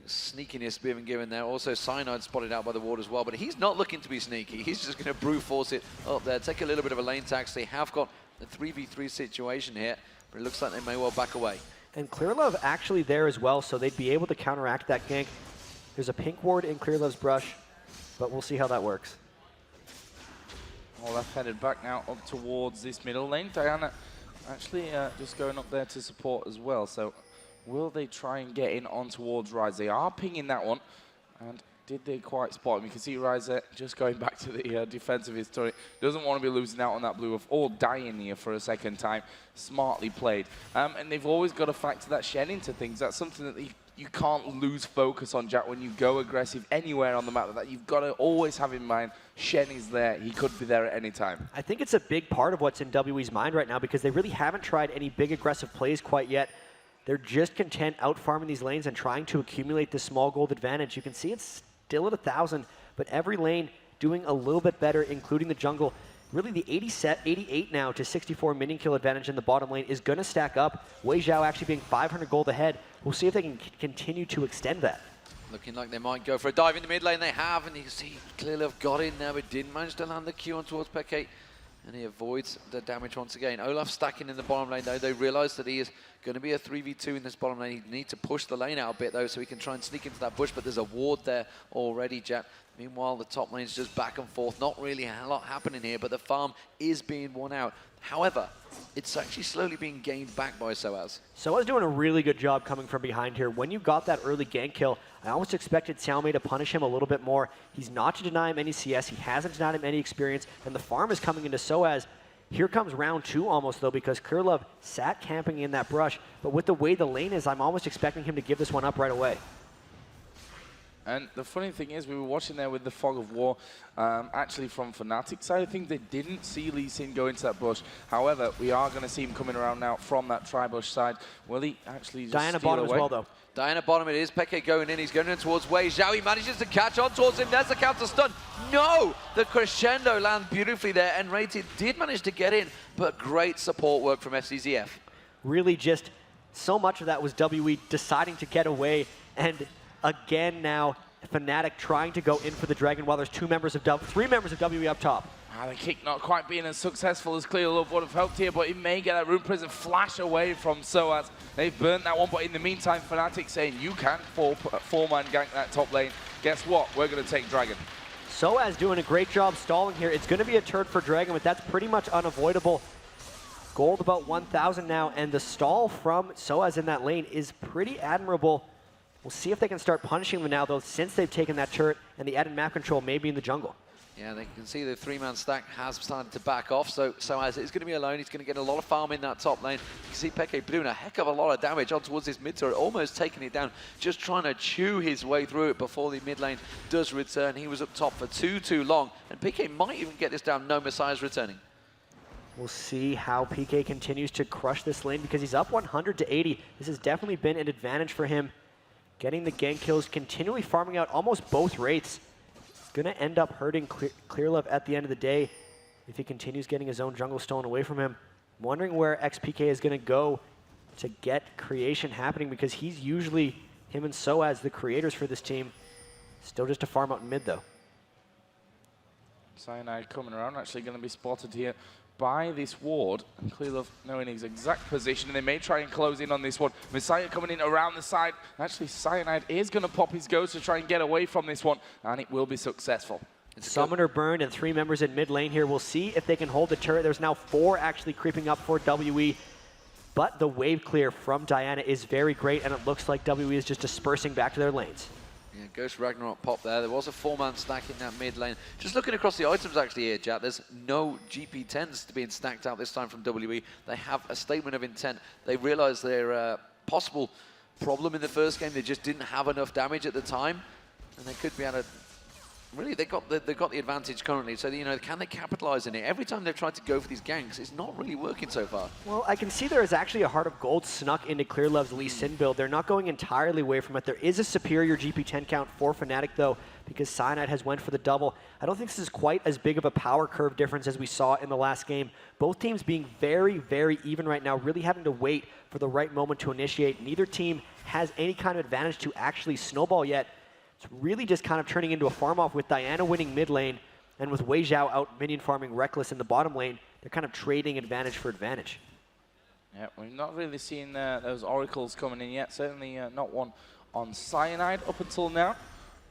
S12: sneakiness being given there. Also, Cyanide spotted out by the ward as well, but he's not looking to be sneaky. He's just going to brute force it up there, take a little bit of a lane tax. They have got a 3v3 situation here, but it looks like they may well back away.
S6: And Clearlove actually there as well, so they'd be able to counteract that gank. There's a pink ward in Clearlove's brush, but we'll see how that works.
S11: Olaf headed back now up towards this middle lane. Diana actually just going up there to support as well. So will they try and get in on towards Ryze? They are pinging that one. And did they quite spot him? You can see Ryze just going back to the defense of his turret. Doesn't want to be losing out on that blue buff or dying here for a second time. Smartly played. And they've always got to factor that Shen into things. That's something that you can't lose focus on, Jatt, when you go aggressive anywhere on the map. That you've got to always have in mind, Shen is there. He could be there at any time.
S6: I think it's a big part of what's in WE's mind right now, because they really haven't tried any big aggressive plays quite yet. They're just content out farming these lanes and trying to accumulate this small gold advantage. You can see it's still at 1,000, but every lane doing a little bit better, including the jungle. Really, the 88 now to 64 minion kill advantage in the bottom lane is going to stack up. Weixiao actually being 500 gold ahead. We'll see if they can continue to extend that.
S12: Looking like they might go for a dive in the mid lane. They have, and you can see Clearlove got in there, but didn't manage to land the Q on towards xPeke. And he avoids the damage once again. Olaf stacking in the bottom lane, though. They realize that he is going to be a 3v2 in this bottom lane. He needs to push the lane out a bit, though, so he can try and sneak into that bush, but there's a ward there already, Jatt. Meanwhile, the top lane's just back and forth. Not really a lot happening here, but the farm is being won out. However, it's actually slowly being gained back by sOAZ.
S6: sOAZ doing a really good job coming from behind here. When you got that early gank kill, I almost expected Caomei to punish him a little bit more. He's not to deny him any CS. He hasn't denied him any experience, and the farm is coming into sOAZ. Here comes round 2 almost, though, because Clearlove sat camping in that brush. But with the way the lane is, I'm almost expecting him to give this one up right away.
S11: And the funny thing is, we were watching there with the fog of war, actually from FNATIC side. I think they didn't see Lee Sin go into that bush. However, we are going to see him coming around now from that tri-bush side. Will he actually just
S6: Diana
S11: steal
S6: bottom
S11: away?
S6: as well, though.
S12: Diana bottom it is. Peke going in. He's going in towards Weixiao. He manages to catch on towards him. There's the counter stun. No! The crescendo lands beautifully there. nRated did manage to get in, but great support work from Fzzf.
S6: Really just so much of that was WE deciding to get away. And again now, FNATIC trying to go in for the Dragon while there's 3 members of WE up top.
S11: The kick not quite being as successful as Clearlove would have hoped here, but he may get that Rune Prison flash away from sOAZ. They've burnt that one, but in the meantime, FNATIC saying you can four-man gank that top lane. Guess what? We're going to take Dragon.
S6: sOAZ doing a great job stalling here. It's going to be a turret for Dragon, but that's pretty much unavoidable. Gold about 1,000 now, and the stall from sOAZ in that lane is pretty admirable. We'll see if they can start punishing them now, though, since they've taken that turret and the added map control may be in the jungle.
S12: Yeah, they can see the 3-man stack has started to back off, so sOAZ is going to be alone. He's going to get a lot of farm in that top lane. You can see Peke doing a heck of a lot of damage on towards his mid turret, almost taking it down, just trying to chew his way through it before the mid lane does return. He was up top for too long, and Peke might even get this down. No, Misaya's returning.
S6: We'll see how PK continues to crush this lane because he's up 100 to 80. This has definitely been an advantage for him. Getting the gank kills, continually farming out almost both rates. It's going to end up hurting Clearlove at the end of the day if he continues getting his own jungle stolen away from him. I'm wondering where xPeke is going to go to get creation happening because he's usually, him and sOAZ, the creators for this team. Still just a farm out in mid, though.
S11: Cyanide coming around, actually going to be spotted here by this ward. And Clearlove knowing his exact position, and they may try and close in on this one. Misaya coming in around the side. Actually, Cyanide is going to pop his Gosu to try and get away from this one, and it will be successful.
S6: Summoner burned and 3 members in mid lane here. We'll see if they can hold the turret. There's now 4 actually creeping up for WE. But the wave clear from Diana is very great, and it looks like WE is just dispersing back to their lanes.
S12: Yeah, Ghost Ragnarok pop there. There was a 4-man stack in that mid lane. Just looking across the items actually here, Jatt, there's no GP10s being stacked out this time from WE. They have a statement of intent. They realize their possible problem in the first game. They just didn't have enough damage at the time, and they could be able to... Really, they've got the advantage currently, so, you know, can they capitalize on it? Every time they've tried to go for these ganks, it's not really working so far.
S6: Well, I can see there is actually a Heart of Gold snuck into Clearlove's Lee Sin build. They're not going entirely away from it. There is a superior GP10 count for FNATIC, though, because Cyanide has went for the double. I don't think this is quite as big of a power curve difference as we saw in the last game. Both teams being very, very even right now, really having to wait for the right moment to initiate. Neither team has any kind of advantage to actually snowball yet. It's really just kind of turning into a farm off with Diana winning mid lane and with Weixiao out minion farming Rekkles in the bottom lane. They're kind of trading advantage for advantage.
S11: Yeah, we've not really seen those oracles coming in yet. Certainly not one on Cyanide up until now.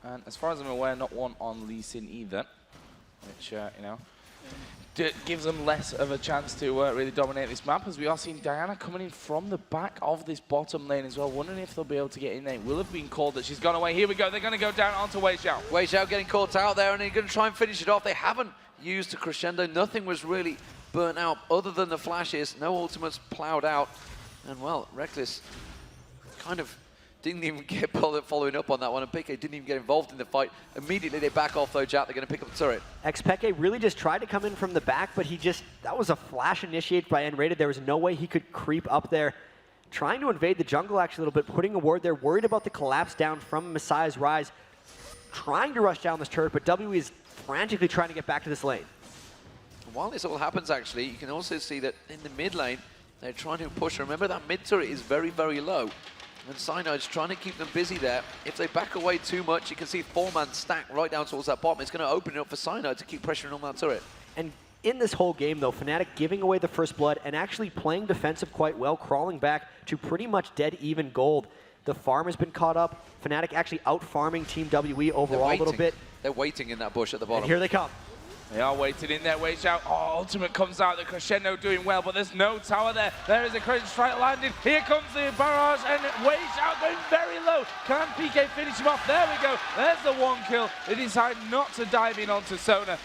S11: And as far as I'm aware, not one on Lee Sin either, which, you know, gives them less of a chance to really dominate this map, as we are seeing Diana coming in from the back of this bottom lane as well, wondering if they'll be able to get in there. It will have been called that she's gone away. Here we go, they're going to go down onto Weixiao.
S12: Weixiao getting caught out there, and they're going to try and finish it off. They haven't used the crescendo. Nothing was really burnt out other than the flashes. No ultimates plowed out. And, well, Rekkles kind of didn't even get following up on that one, and Peke didn't even get involved in the fight. Immediately they back off though, Jatt. They're going to pick up the turret.
S6: xPeke really just tried to come in from the back, but that was a flash initiated by nRated. There was no way he could creep up there. Trying to invade the jungle actually a little bit, putting a ward there, worried about the collapse down from Misaya's rise. Trying to rush down this turret, but WE is frantically trying to get back to this lane.
S12: While this all happens actually, you can also see that in the mid lane, they're trying to push. Remember that mid turret is very, very low. And Cyanide's trying to keep them busy there. If they back away too much, you can see 4-man stack right down towards that bottom. It's going to open it up for Cyanide to keep pressuring on that turret.
S6: And in this whole game, though, Fnatic giving away the first blood and actually playing defensive quite well, crawling back to pretty much dead even gold. The farm has been caught up. Fnatic actually out-farming Team WE overall a little bit.
S12: They're waiting in that bush at the bottom.
S6: And here they come.
S11: They are waiting in there, Weixiao. Oh, Ultimate comes out, the Crescendo doing well, but there's no tower there. There is a crazy strike landing. Here comes the barrage, and Weixiao going very low. Can PK finish him off? There we go. There's the one kill. They decide not to dive in onto Sona.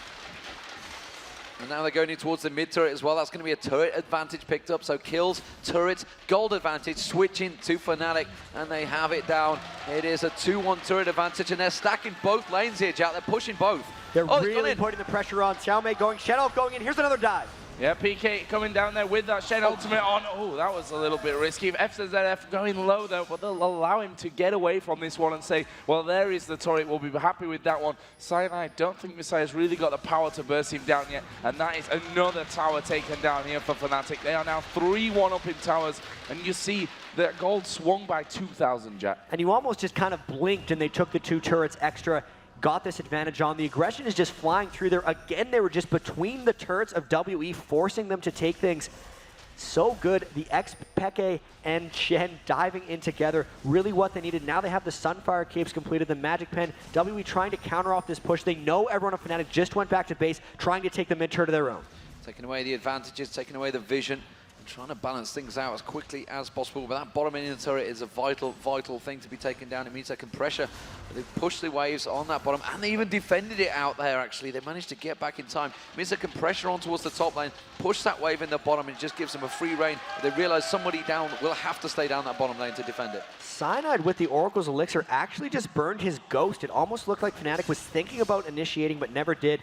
S12: And now they're going in towards the mid turret as well. That's going to be a turret advantage picked up. So kills, turrets, gold advantage, switching to Fnatic, and they have it down. It is a 2-1 turret advantage, and they're stacking both lanes here, Jatt. They're pushing both.
S6: They're really putting the pressure on. Caomei going, Shadow going in. Here's another dive.
S11: Yeah, PK coming down there with that Shen ultimate on. Oh, that was a little bit risky. Fzzf going low though, but they'll allow him to get away from this one and say, well, there is the turret. We'll be happy with that one. Cyanide, don't think Misaya's really got the power to burst him down yet. And that is another tower taken down here for Fnatic. They are now 3-1 up in towers. And you see that gold swung by 2,000, Jatt.
S6: And you almost just kind of blinked and they took the 2 turrets extra. Got this advantage on. The aggression is just flying through there. Again, they were just between the turrets of WE, forcing them to take things so good. The xPeke and Shen diving in together, really what they needed. Now they have the Sunfire Capes completed, the Magic Pen. WE trying to counter off this push. They know everyone of Fnatic just went back to base, trying to take the mid turret of their own.
S12: Taking away the advantages, taking away the vision, and trying to balance things out as quickly as possible. But that bottom end of the turret is a vital, vital thing to be taken down. It means they can pressure. They pushed the waves on that bottom, and they even defended it out there, actually. They managed to get back in time. It means they can pressure on towards the top lane, push that wave in the bottom, and it just gives them a free reign. They realize somebody down will have to stay down that bottom lane to defend it.
S6: Cyanide with the Oracle's Elixir actually just burned his Ghost. It almost looked like Fnatic was thinking about initiating, but never did.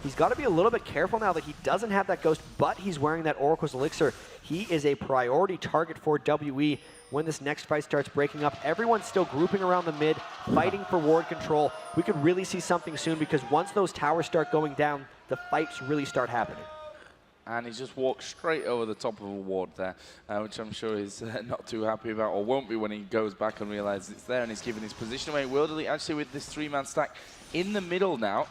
S6: He's got to be a little bit careful now that he doesn't have that Ghost, but he's wearing that Oracle's Elixir. He is a priority target for WE when this next fight starts breaking up. Everyone's still grouping around the mid, fighting for ward control. We could really see something soon because once those towers start going down, the fights really start happening.
S11: And he just walked straight over the top of a ward there, which I'm sure he's not too happy about, or won't be when he goes back and realizes it's there, and he's giving his position away. Worldly actually with this 3-man stack in the middle now,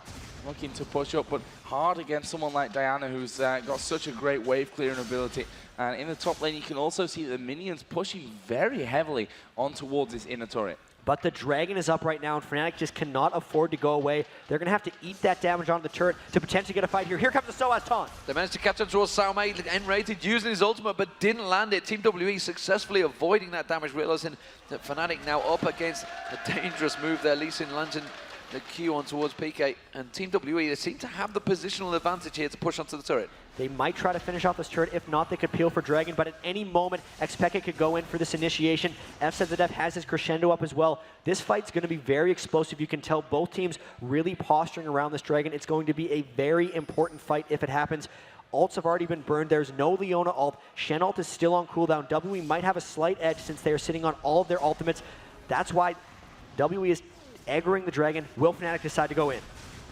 S11: looking to push up, but hard against someone like Diana, who's got such a great wave clearing ability. And in the top lane, you can also see the minions pushing very heavily on towards this inner turret.
S6: But the Dragon is up right now, and Fnatic just cannot afford to go away. They're going to have to eat that damage onto the turret to potentially get a fight here. Here comes the sOAZ taunt.
S12: They managed to catch up towards Caomei, nRated using his ultimate, but didn't land it. Team WE successfully avoiding that damage, realizing that Fnatic now up against a dangerous move there. Lee Sin lands in the Q on towards PK, and Team WE, they seem to have the positional advantage here to push onto the turret.
S6: They might try to finish off this turret. If not, they could peel for Dragon, but at any moment, xPeke could go in for this initiation. Fzzf has his crescendo up as well. This fight's going to be very explosive. You can tell both teams really posturing around this Dragon. It's going to be a very important fight if it happens. Ults have already been burned. There's no Leona ult. Shen ult is still on cooldown. WE might have a slight edge since they are sitting on all of their ultimates. That's why WE is aggroing the Dragon. Will Fnatic decide to go in?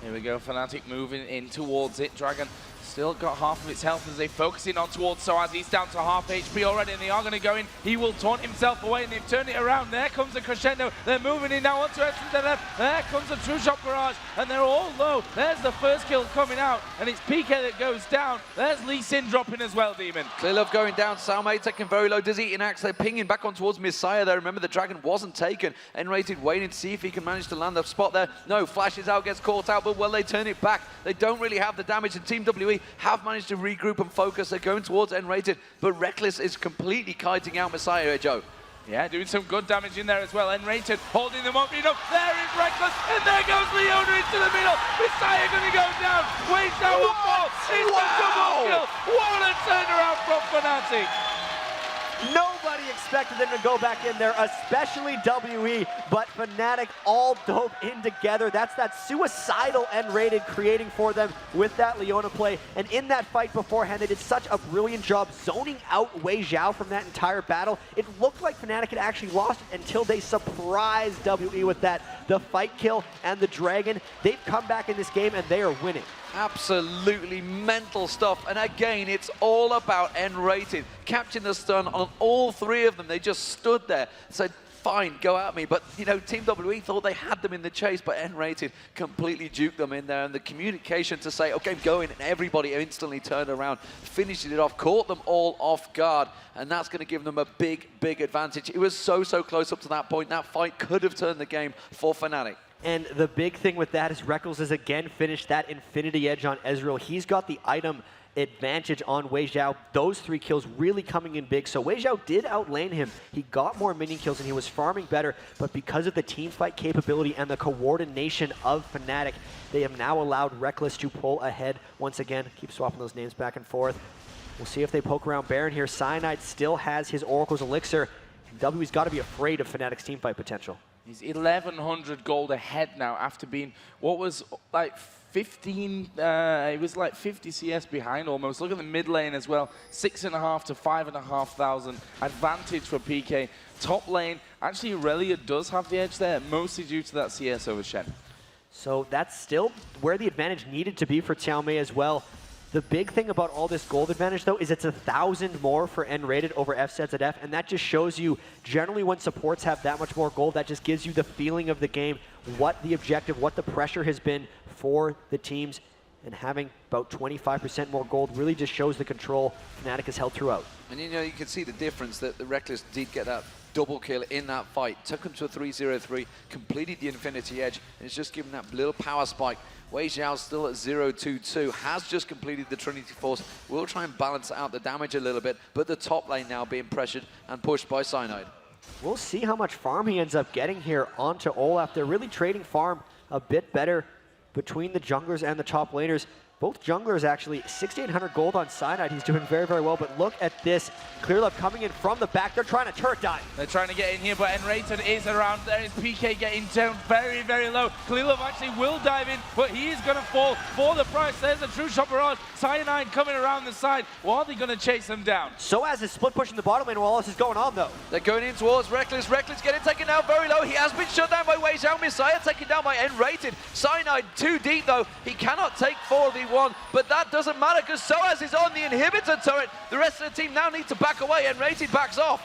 S11: Here we go, Fnatic moving in towards it. Dragon still got half of its health as they focus in on towards sOAZ. He's down to half HP already, and they are going to go in. He will taunt himself away, and they've turned it around. There comes the crescendo. They're moving in now onto Fzzf. There comes the true shot barrage, and they're all low. There's the first kill coming out, and it's PK that goes down. There's Lee Sin dropping as well, Demon.
S12: Clearlove going down. Caomei taking very low. Does he eat an axe? They're pinging back on towards Misaya there. Remember, the Dragon wasn't taken. nRated waiting to see if he can manage to land a spot there. No, flashes out, gets caught out, but will they turn it back? They don't really have the damage, and Team WE have managed to regroup and focus. They're going towards nRated, but Rekkles is completely kiting out Misaya here, Joe.
S11: Yeah, doing some good damage in there as well. nRated holding them up. There is Rekkles, and there goes Leona into the middle. Misaya going to go down. Weixiao will fall. It's a double kill. What a turnaround from Fnatic.
S6: Nobody expected them to go back in there, especially WE, but Fnatic all dove in together. That's that suicidal nRated creating for them with that Leona play. And in that fight beforehand, they did such a brilliant job zoning out Weixiao from that entire battle. It looked like Fnatic had actually lost it until they surprised WE with that. The fight kill and the Dragon, they've come back in this game and they are winning.
S12: Absolutely mental stuff, and again, it's all about nRated. Catching the stun on all three of them. They just stood there, said, fine, go at me. But, you know, Team WE thought they had them in the chase, but nRated completely juked them in there. And the communication to say, okay, go in, and everybody instantly turned around, finishing it off, caught them all off guard. And that's going to give them a big, big advantage. It was so close up to that point. That fight could have turned the game for FNATIC.
S6: And the big thing with that is Rekkles has again finished that Infinity Edge on Ezreal. He's got the item advantage on Weixiao. Those 3 kills really coming in big. So Weixiao did outlane him. He got more minion kills and he was farming better, but because of the team fight capability and the coordination of FNATIC, they have now allowed Rekkles to pull ahead once again. Keep swapping those names back and forth. We'll see if they poke around Baron here. Cyanide still has his Oracle's Elixir. W's got to be afraid of FNATIC's team fight potential.
S11: He's 1,100 gold ahead now after being, what was like 15, it was like 50 CS behind almost. Look at the mid lane as well, 6.5 to 5,500 advantage for PK. Top lane, actually Aurelia does have the edge there, mostly due to that CS over Shen.
S6: So that's still where the advantage needed to be for Caomei as well. The big thing about all this gold advantage, though, is it's 1,000 more for nRated over Fzzf, and that just shows you, generally when supports have that much more gold, that just gives you the feeling of the game, what the objective, what the pressure has been for the teams, and having about 25% more gold really just shows the control FNATIC has held throughout.
S12: And you know, you can see the difference that the Rekkles did get that double kill in that fight, took him to a 3-0-3, completed the Infinity Edge, and it's just given that little power spike. Weixiao still at 0-2-2, has just completed the Trinity Force, will try and balance out the damage a little bit, but the top lane now being pressured and pushed by Cyanide.
S6: We'll see how much farm he ends up getting here onto Olaf. They're really trading farm a bit better between the junglers and the top laners. Both junglers actually, 6,800 gold on Cyanide. He's doing very, very well, but look at this. Clearlove coming in from the back. They're trying to turret dive.
S11: They're trying to get in here, but nRated is around there. Is PK getting down very, very low. Clearlove actually will dive in, but he is going to fall for the price. There's a true shot barrage. Cyanide coming around the side. Well, are they going to chase them down?
S6: sOAZ is split pushing the bottom lane while all this is going on, though.
S12: They're going in towards Rekkles. Rekkles getting taken down very low. He has been shut down by Weixiao. Misaya taken down by nRated. Cyanide too deep, though. He cannot take 4v1, but that doesn't matter because sOAZ is on the inhibitor turret. The rest of the team now need to back away, and nRated backs off.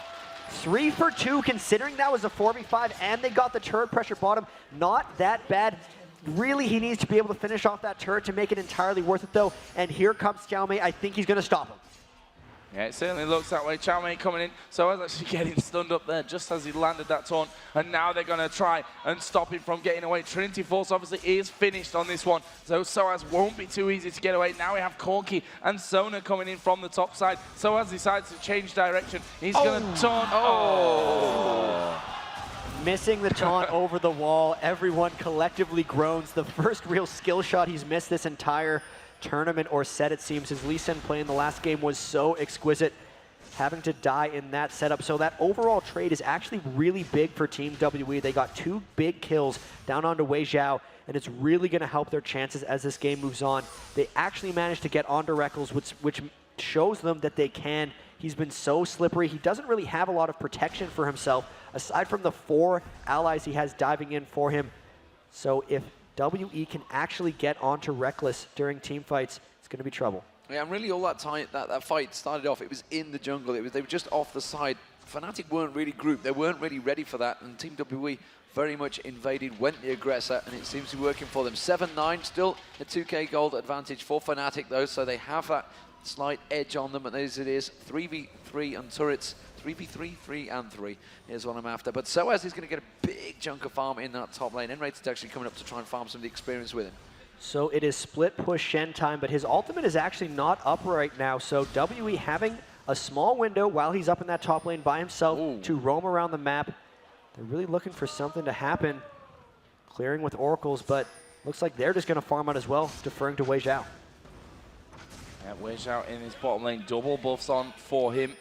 S6: 3 for 2, considering that was a 4v5 and they got the turret pressure bottom. Not that bad. Really, he needs to be able to finish off that turret to make it entirely worth it, though. And here comes Caomei. I think he's going to stop him.
S11: Yeah, it certainly looks that way. Caomei coming in. sOAZ actually getting stunned up there just as he landed that taunt. And now they're going to try and stop him from getting away. Trinity Force obviously is finished on this one. So sOAZ won't be too easy to get away. Now we have Corki and Sona coming in from the top side. sOAZ decides to change direction. He's going to taunt.
S6: Missing the taunt over the wall. Everyone collectively groans. The first real skill shot he's missed this entire tournament or set, it seems. His Lee Sin play in the last game was so exquisite, having to die in that setup. So that overall trade is actually really big for Team WE. They got 2 big kills down onto Weixiao, and it's really going to help their chances as this game moves on. They actually managed to get onto Rekkles, which shows them that they can. He's been so slippery. He doesn't really have a lot of protection for himself, aside from the 4 allies he has diving in for him. So if WE can actually get onto Rekkles during team fights, it's going to be trouble.
S12: Yeah, and really all that time, that fight started off, it was in the jungle. They were just off the side. FNATIC weren't really grouped. They weren't really ready for that. And Team WE very much invaded, went the aggressor, and it seems to be working for them. 7-9, still a 2k gold advantage for FNATIC, though, so they have that slight edge on them, and as it is, 3v3 on turrets. 3v3, 3 and 3 is what I'm after. But sOAZ is going to get a big chunk of farm in that top lane. nRated actually coming up to try and farm some of the experience with him.
S6: So it is split push Shen time, but his ultimate is actually not up right now. So WE having a small window while he's up in that top lane by himself to roam around the map. They're really looking for something to happen. Clearing with oracles, but looks like they're just going to farm out as well, deferring to Weixiao.
S11: Yeah, Weixiao in his bottom lane, double buffs on for him.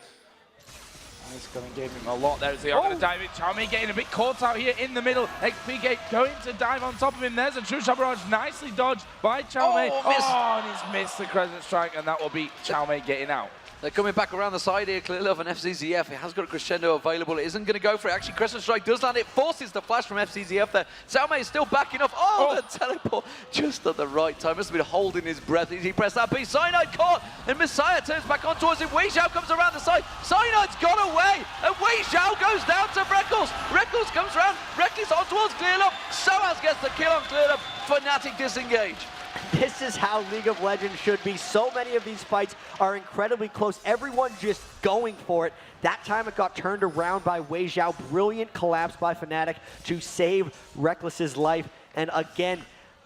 S11: He's going to give him a lot there as they are going to dive in. Caomei getting a bit caught out here in the middle. xPeke going to dive on top of him. There's a true shot barrage, nicely dodged by Caomei. And he's missed the Crescent Strike, and that will be Caomei getting out.
S12: They're coming back around the side here, Clearlove and Fzzf. It has got a crescendo available. It isn't going to go for it. Actually, Crescent Strike does land. It forces the flash from Fzzf there. Caomei is still backing off. Oh, the teleport just at the right time. Must have been holding his breath as he pressed that B. Cyanide caught, and Misaya turns back on towards him. Weixiao comes around the side. Cyanide's gone away, and Weixiao goes down to Rekkles. Rekkles comes around. Rekkles on towards Clearlove. sOAZ gets the kill on Clearlove. FNATIC disengage.
S6: This is how League of Legends should be. So many of these fights are incredibly close. Everyone just going for it. That time it got turned around by Weixiao. Brilliant collapse by FNATIC to save Rekkles' life. And again,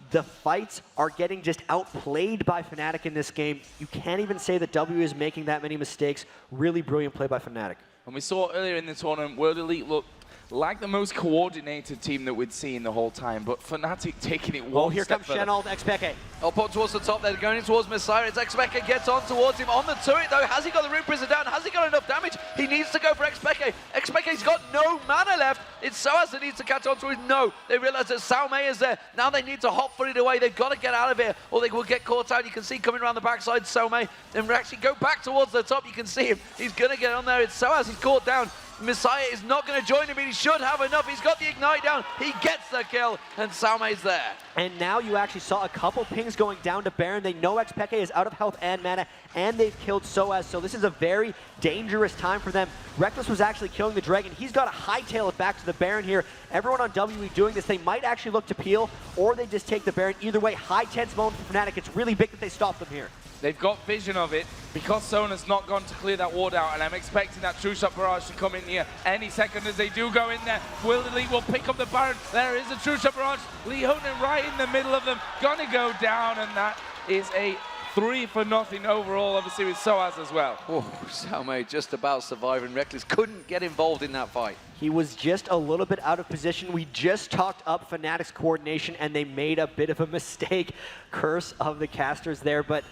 S6: the fights are getting just outplayed by FNATIC in this game. You can't even say that W is making that many mistakes. Really brilliant play by FNATIc.
S11: And we saw earlier in the tournament, World Elite looked like the most coordinated team that we'd seen the whole time, but FNATIC taking it one
S6: here
S11: step
S6: comes
S11: further.
S6: xPeke.
S12: Up on towards the top, they're going in towards Misaya. It's xPeke gets on towards him on the turret though. Has he got the Rune Prison down? Has he got enough damage? He needs to go for xPeke. xPeke's got no mana left. It's sOAZ that needs to catch on to him. No, they realize that Caomei is there. Now they need to hop foot it away. They've got to get out of here or they will get caught out. You can see coming around the backside Caomei. Then actually go back towards the top. You can see him. He's going to get on there. It's sOAZ. He's caught down. Misaya is not going to join him, but he should have enough. He's got the Ignite down. He gets the kill, and Caomei's there.
S6: And now you actually saw a couple pings going down to Baron. They know xPeke is out of health and mana, and they've killed sOAZ, so this is a very dangerous time for them. Rekkles was actually killing the Dragon. He's got to hightail it back to the Baron here. Everyone on WE doing this. They might actually look to peel, or they just take the Baron. Either way, high tense moment for FNATIC. It's really big that they stop them here.
S11: They've got vision of it because Sona's not gone to clear that ward out, and I'm expecting that True Shot Barrage to come in here any second as they do go in there. Will Elite will pick up the Baron. There is a True Shot Barrage. Leonin right in the middle of them. Gonna go down, and that is a 3-0 overall, obviously with sOAZ as well.
S12: Oh, Caomei just about surviving. Rekkles couldn't get involved in that fight.
S6: He was just a little bit out of position. We just talked up FNATIC's coordination, and they made a bit of a mistake. Curse of the casters there, but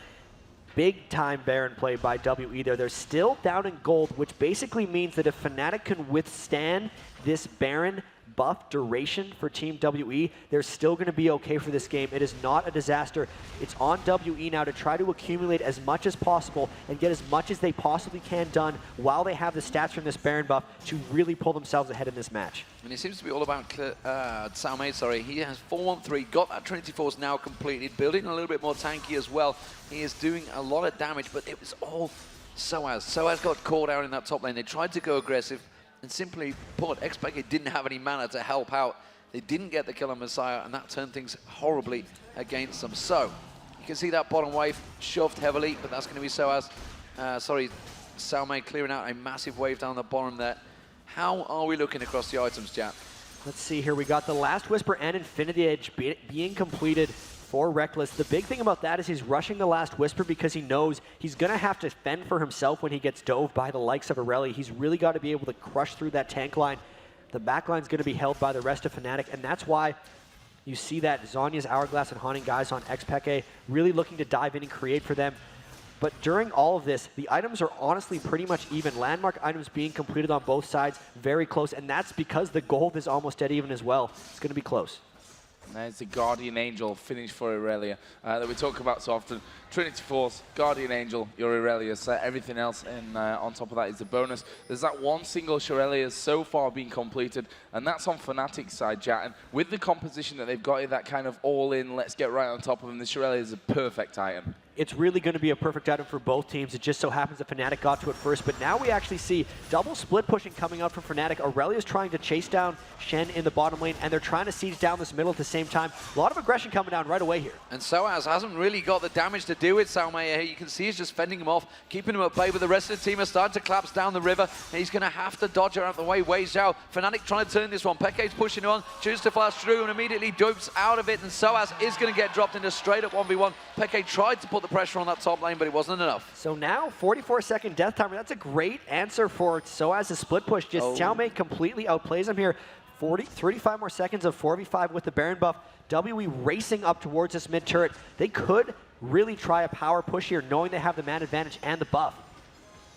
S6: big time Baron play by WE there. They're still down in gold, which basically means that if FNATIC can withstand this Baron buff duration for Team WE, they're still going to be okay for this game. It is not a disaster. It's on WE now to try to accumulate as much as possible and get as much as they possibly can done while they have the stats from this Baron buff to really pull themselves ahead in this match.
S12: And it seems to be all about Caomei, sorry. He has 4-1-3, got that Trinity Force now completed, building a little bit more tanky as well. He is doing a lot of damage, but it was all sOAZ. sOAZ got caught out in that top lane. They tried to go aggressive, and simply put, xPeke didn't have any mana to help out. They didn't get the kill on Misaya, and that turned things horribly against them. So, you can see that bottom wave shoved heavily, but that's going to be sOAZ. Caomei clearing out a massive wave down the bottom there. How are we looking across the items, Jatt?
S6: Let's see here. We got the Last Whisper and Infinity Edge being completed for Rekkles. The big thing about that is he's rushing the Last Whisper because he knows he's going to have to fend for himself when he gets dove by the likes of Irelia. He's really got to be able to crush through that tank line. The back line's going to be held by the rest of FNATIC, and that's why you see that Zhonya's Hourglass and Haunting guys on xPeke really looking to dive in and create for them. But during all of this, the items are honestly pretty much even. Landmark items being completed on both sides, very close, and that's because the gold is almost dead even as well. It's going to be close.
S11: There's the Guardian Angel finish for Irelia that we talk about so often. Trinity Force, Guardian Angel, your Irelia set. Everything else on top of that is a bonus. There's that one single Irelia so far being completed, and that's on FNATIC's side, Jatt. And with the composition that they've got here, that kind of all-in, let's get right on top of them, the Irelia is a perfect item.
S6: It's really going to be a perfect item for both teams. It just so happens that FNATIC got to it first, but now we actually see double split pushing coming out from FNATIC. Aurelia's trying to chase down Shen in the bottom lane, and they're trying to siege down this middle at the same time. A lot of aggression coming down right away here.
S12: And sOAZ hasn't really got the damage to do with Caomei here. You can see he's just fending him off, keeping him at bay, but the rest of the team are starting to collapse down the river. And he's going to have to dodge her out of the way. Weixiao, FNATIC trying to turn this one. Peke's pushing on, chooses to flash through and immediately dupes out of it, and sOAZ is going to get dropped into straight up 1v1. Peke tried to put the pressure on that top lane, but it wasn't enough.
S6: So now, 44-second death timer. That's a great answer for sOAZ's split push. Just Caomei completely outplays him here. 35 more seconds of 4v5 with the Baron buff. WE racing up towards this mid turret. They could really try a power push here, knowing they have the man advantage and the buff.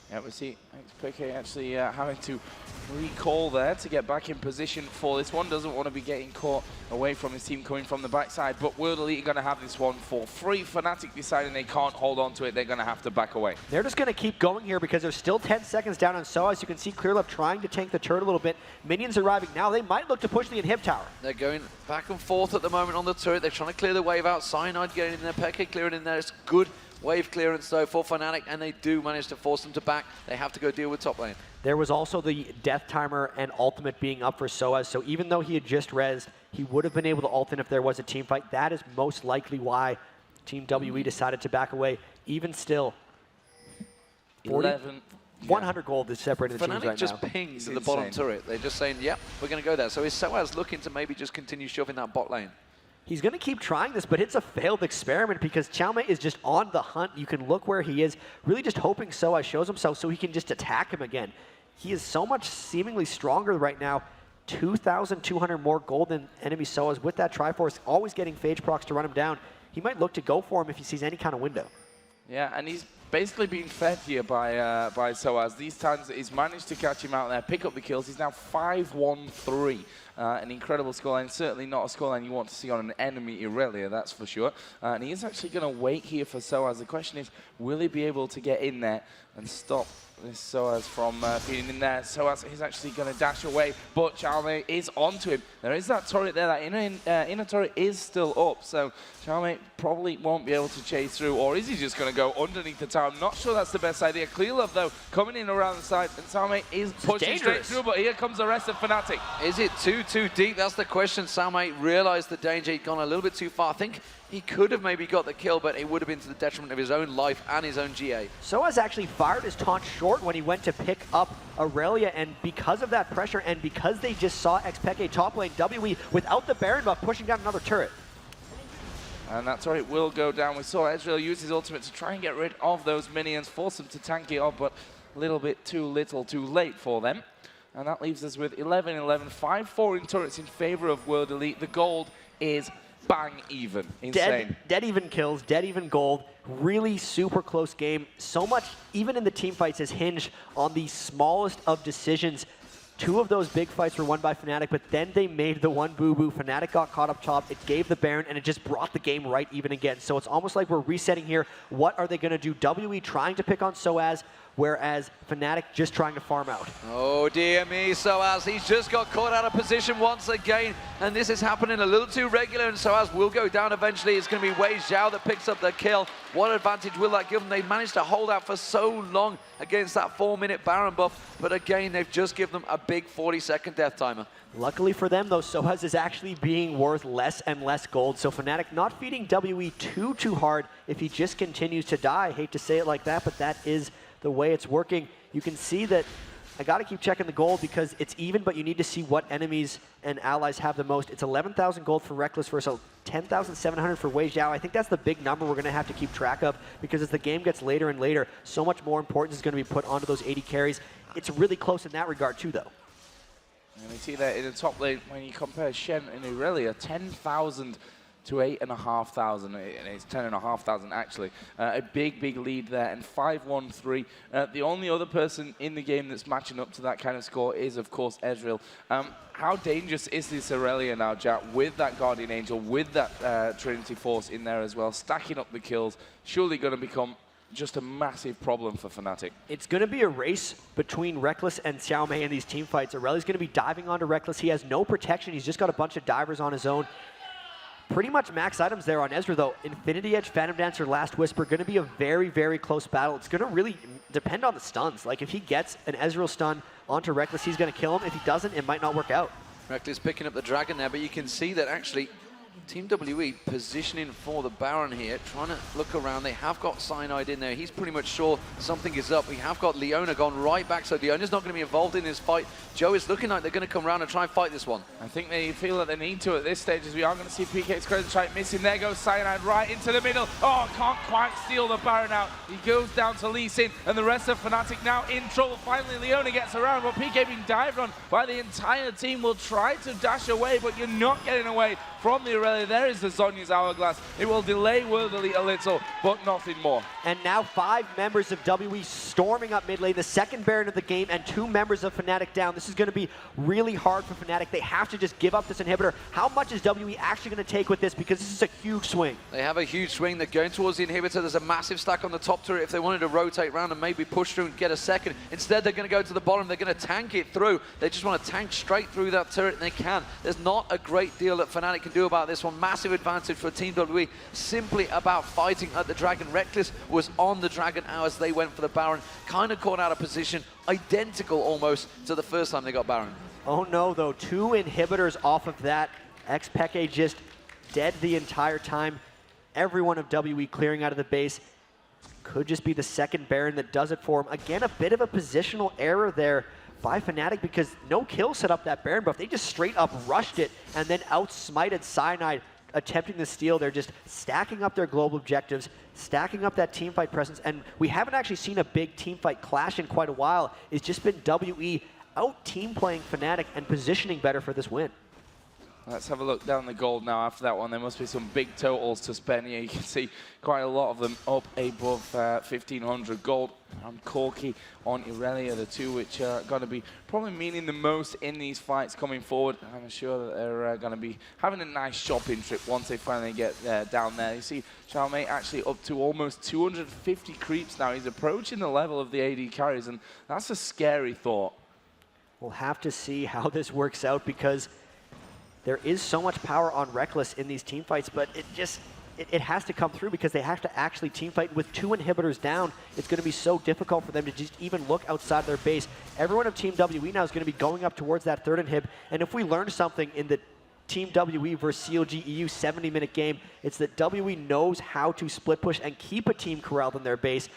S11: Yeah, we see xPeke actually having to recall there to get back in position for this one. Doesn't want to be getting caught away from his team coming from the backside, but World Elite are going to have this one for free. FNATIC deciding they can't hold on to it. They're going to have to back away.
S6: They're just going to keep going here because there's still 10 seconds down on sOAZ. You can see Clearlove trying to tank the turret a little bit. Minions arriving now. They might look to push the inhib tower.
S12: They're going back and forth at the moment on the turret. They're trying to clear the wave out. Cyanide getting in there, Peke clearing in there. It's good wave clearance though for FNATIC, and they do manage to force them to back. They have to go deal with top lane.
S6: There was also the death timer and ultimate being up for sOAZ, so even though he had just rezzed, he would have been able to ult in if there was a team fight. That is most likely why Team WE decided to back away. Even still, 100 gold is separating the teams right now.
S12: FNATIC just pinged to the bottom turret. They're just saying, yep, we're going to go there. So is sOAZ looking to maybe just continue shoving that bot lane?
S6: He's going to keep trying this, but it's a failed experiment because Caomei is just on the hunt. You can look where he is, really just hoping sOAZ shows himself so he can just attack him again. He is so much seemingly stronger right now. 2,200 more gold than enemy sOAZ with that Triforce, always getting Phageprox to run him down. He might look to go for him if he sees any kind of window.
S11: Yeah, and he's basically being fed here by sOAZ. These times he's managed to catch him out there, pick up the kills. He's now 5-1-3. An incredible scoreline, certainly not a scoreline you want to see on an enemy Irelia, that's for sure. And he is actually going to wait here for sOAZ. The question is, will he be able to get in there and stop this sOAZ from being in there? sOAZ is actually going to dash away, but Caomei is onto him. There is that turret there, that inner turret is still up, so Caomei probably won't be able to chase through, or is he just going to go underneath the tower? I'm not sure that's the best idea. Clearlove, though, coming in around the side, and Caomei is pushing straight through, but here comes the rest of FNATIC.
S12: Is it too deep? That's the question. Caomei realized the danger. He'd gone a little bit too far. I think he could have maybe got the kill, but it would have been to the detriment of his own life and his own GA.
S6: sOAZ actually fired his taunt short when he went to pick up Irelia, and because of that pressure and because they just saw xPeke top lane, WE without the Baron buff pushing down another turret.
S11: And that turret will go down. We saw Ezreal use his ultimate to try and get rid of those minions, force them to tank it up, but a little bit too late for them. And that leaves us with 11-11, 5-4 in turrets in favor of World Elite. The gold is bang even. Insane.
S6: Dead even kills, dead even gold. Really super close game. So much, even in the team fights, has hinged on the smallest of decisions. 2 of those big fights were won by FNATIC, but then they made the one boo-boo. FNATIC got caught up top. It gave the Baron, and it just brought the game right even again. So it's almost like we're resetting here. What are they going to do? WE trying to pick on sOAZ, whereas FNATIC just trying to farm out.
S12: Oh dear me, sOAZ, he's just got caught out of position once again, and this is happening a little too regular, and sOAZ will go down eventually. It's going to be Weixiao that picks up the kill. What advantage will that give them? They've managed to hold out for so long against that 4-minute Baron buff, but again, they've just given them a big 40-second death timer.
S6: Luckily for them, though, sOAZ is actually being worth less and less gold, so FNATIC not feeding WE too hard if he just continues to die. I hate to say it like that, but that is the way it's working. You can see that I got to keep checking the gold because it's even, but you need to see what enemies and allies have the most. It's 11,000 gold for Rekkles versus 10,700 for Weixiao. I think that's the big number we're going to have to keep track of because as the game gets later and later, so much more importance is going to be put onto those 80 carries. It's really close in that regard too, though.
S11: And we see that in the top lane when you compare Shen and Irelia, 10,000 to 8,500, and it's 10,500 actually. A big lead there, and 5-1-3. The only other person in the game that's matching up to that kind of score is, of course, Ezreal. How dangerous is this Irelia now, Jatt, with that Guardian Angel, with that Trinity Force in there as well, stacking up the kills, surely going to become just a massive problem for FNATIC.
S6: It's going to be a race between Rekkles and Caomei in these team fights. Irelia's going to be diving onto Rekkles. He has no protection. He's just got a bunch of divers on his own. Pretty much max items there on Ezra, though. Infinity Edge, Phantom Dancer, Last Whisper, going to be a very close battle. It's going to really depend on the stuns. Like, if he gets an Ezreal stun onto Rekkles, he's going to kill him. If he doesn't, it might not work out.
S12: Rekkles picking up the Dragon there, but you can see that actually Team WE positioning for the Baron here, trying to look around. They have got Cyanide in there. He's pretty much sure something is up. We have got Leona gone right back, so Leona's not going to be involved in this fight. Joe, is looking like they're going to come around and try and fight this one.
S11: I think they feel that they need to at this stage, as we are going to see PK's credit strike missing. There goes Cyanide right into the middle. Oh, can't quite steal the Baron out. He goes down to Lee Sin, and the rest of FNATIC now in trouble. Finally, Leona gets around, but PK being dived on by the entire team will try to dash away, but you're not getting away from the Irelia. There is the Zhonya's Hourglass. It will delay World Elite a little, but nothing more.
S6: And now 5 members of WE storming up mid lane, the second Baron of the game, and 2 members of FNATIC down. This is going to be really hard for FNATIC. They have to just give up this inhibitor. How much is WE actually going to take with this? Because this is a huge swing.
S12: They have a huge swing. They're going towards the inhibitor. There's a massive stack on the top turret if they wanted to rotate around and maybe push through and get a second. Instead, they're going to go to the bottom. They're going to tank it through. They just want to tank straight through that turret, and they can. There's not a great deal that FNATIC can do about this one. Massive advantage for Team WE. Simply about fighting at the Dragon. Rekkles was on the Dragon as they went for the Baron. Kind of caught out of position. Identical almost to the first time they got Baron.
S6: Oh no, though. 2 inhibitors off of that. xPeke just dead the entire time. Everyone of WE clearing out of the base. Could just be the second Baron that does it for him. Again, a bit of a positional error there by FNATIC because no kill set up that Baron buff. They just straight up rushed it and then outsmited Cyanide attempting to steal. They're just stacking up their global objectives, stacking up that teamfight presence, and we haven't actually seen a big teamfight clash in quite a while. It's just been WE out team playing FNATIC and positioning better for this win.
S11: Let's have a look down the gold now. After that one, there must be some big totals to spend here. You can see quite a lot of them up above 1,500 gold. And Corki on Irelia, the 2 which are going to be probably meaning the most in these fights coming forward. I'm sure that they're going to be having a nice shopping trip once they finally get down there. You see Caomei actually up to almost 250 creeps now. He's approaching the level of the AD carries, and that's a scary thought.
S6: We'll have to see how this works out because there is so much power on Rekkles in these team fights, but it has to come through because they have to actually team fight. With 2 inhibitors down, it's going to be so difficult for them to just even look outside their base. Everyone of Team WE now is going to be going up towards that 3rd inhib, and if we learn something in the Team WE versus CLG EU 70-minute game, it's that WE knows how to split push and keep a team corralled in their base,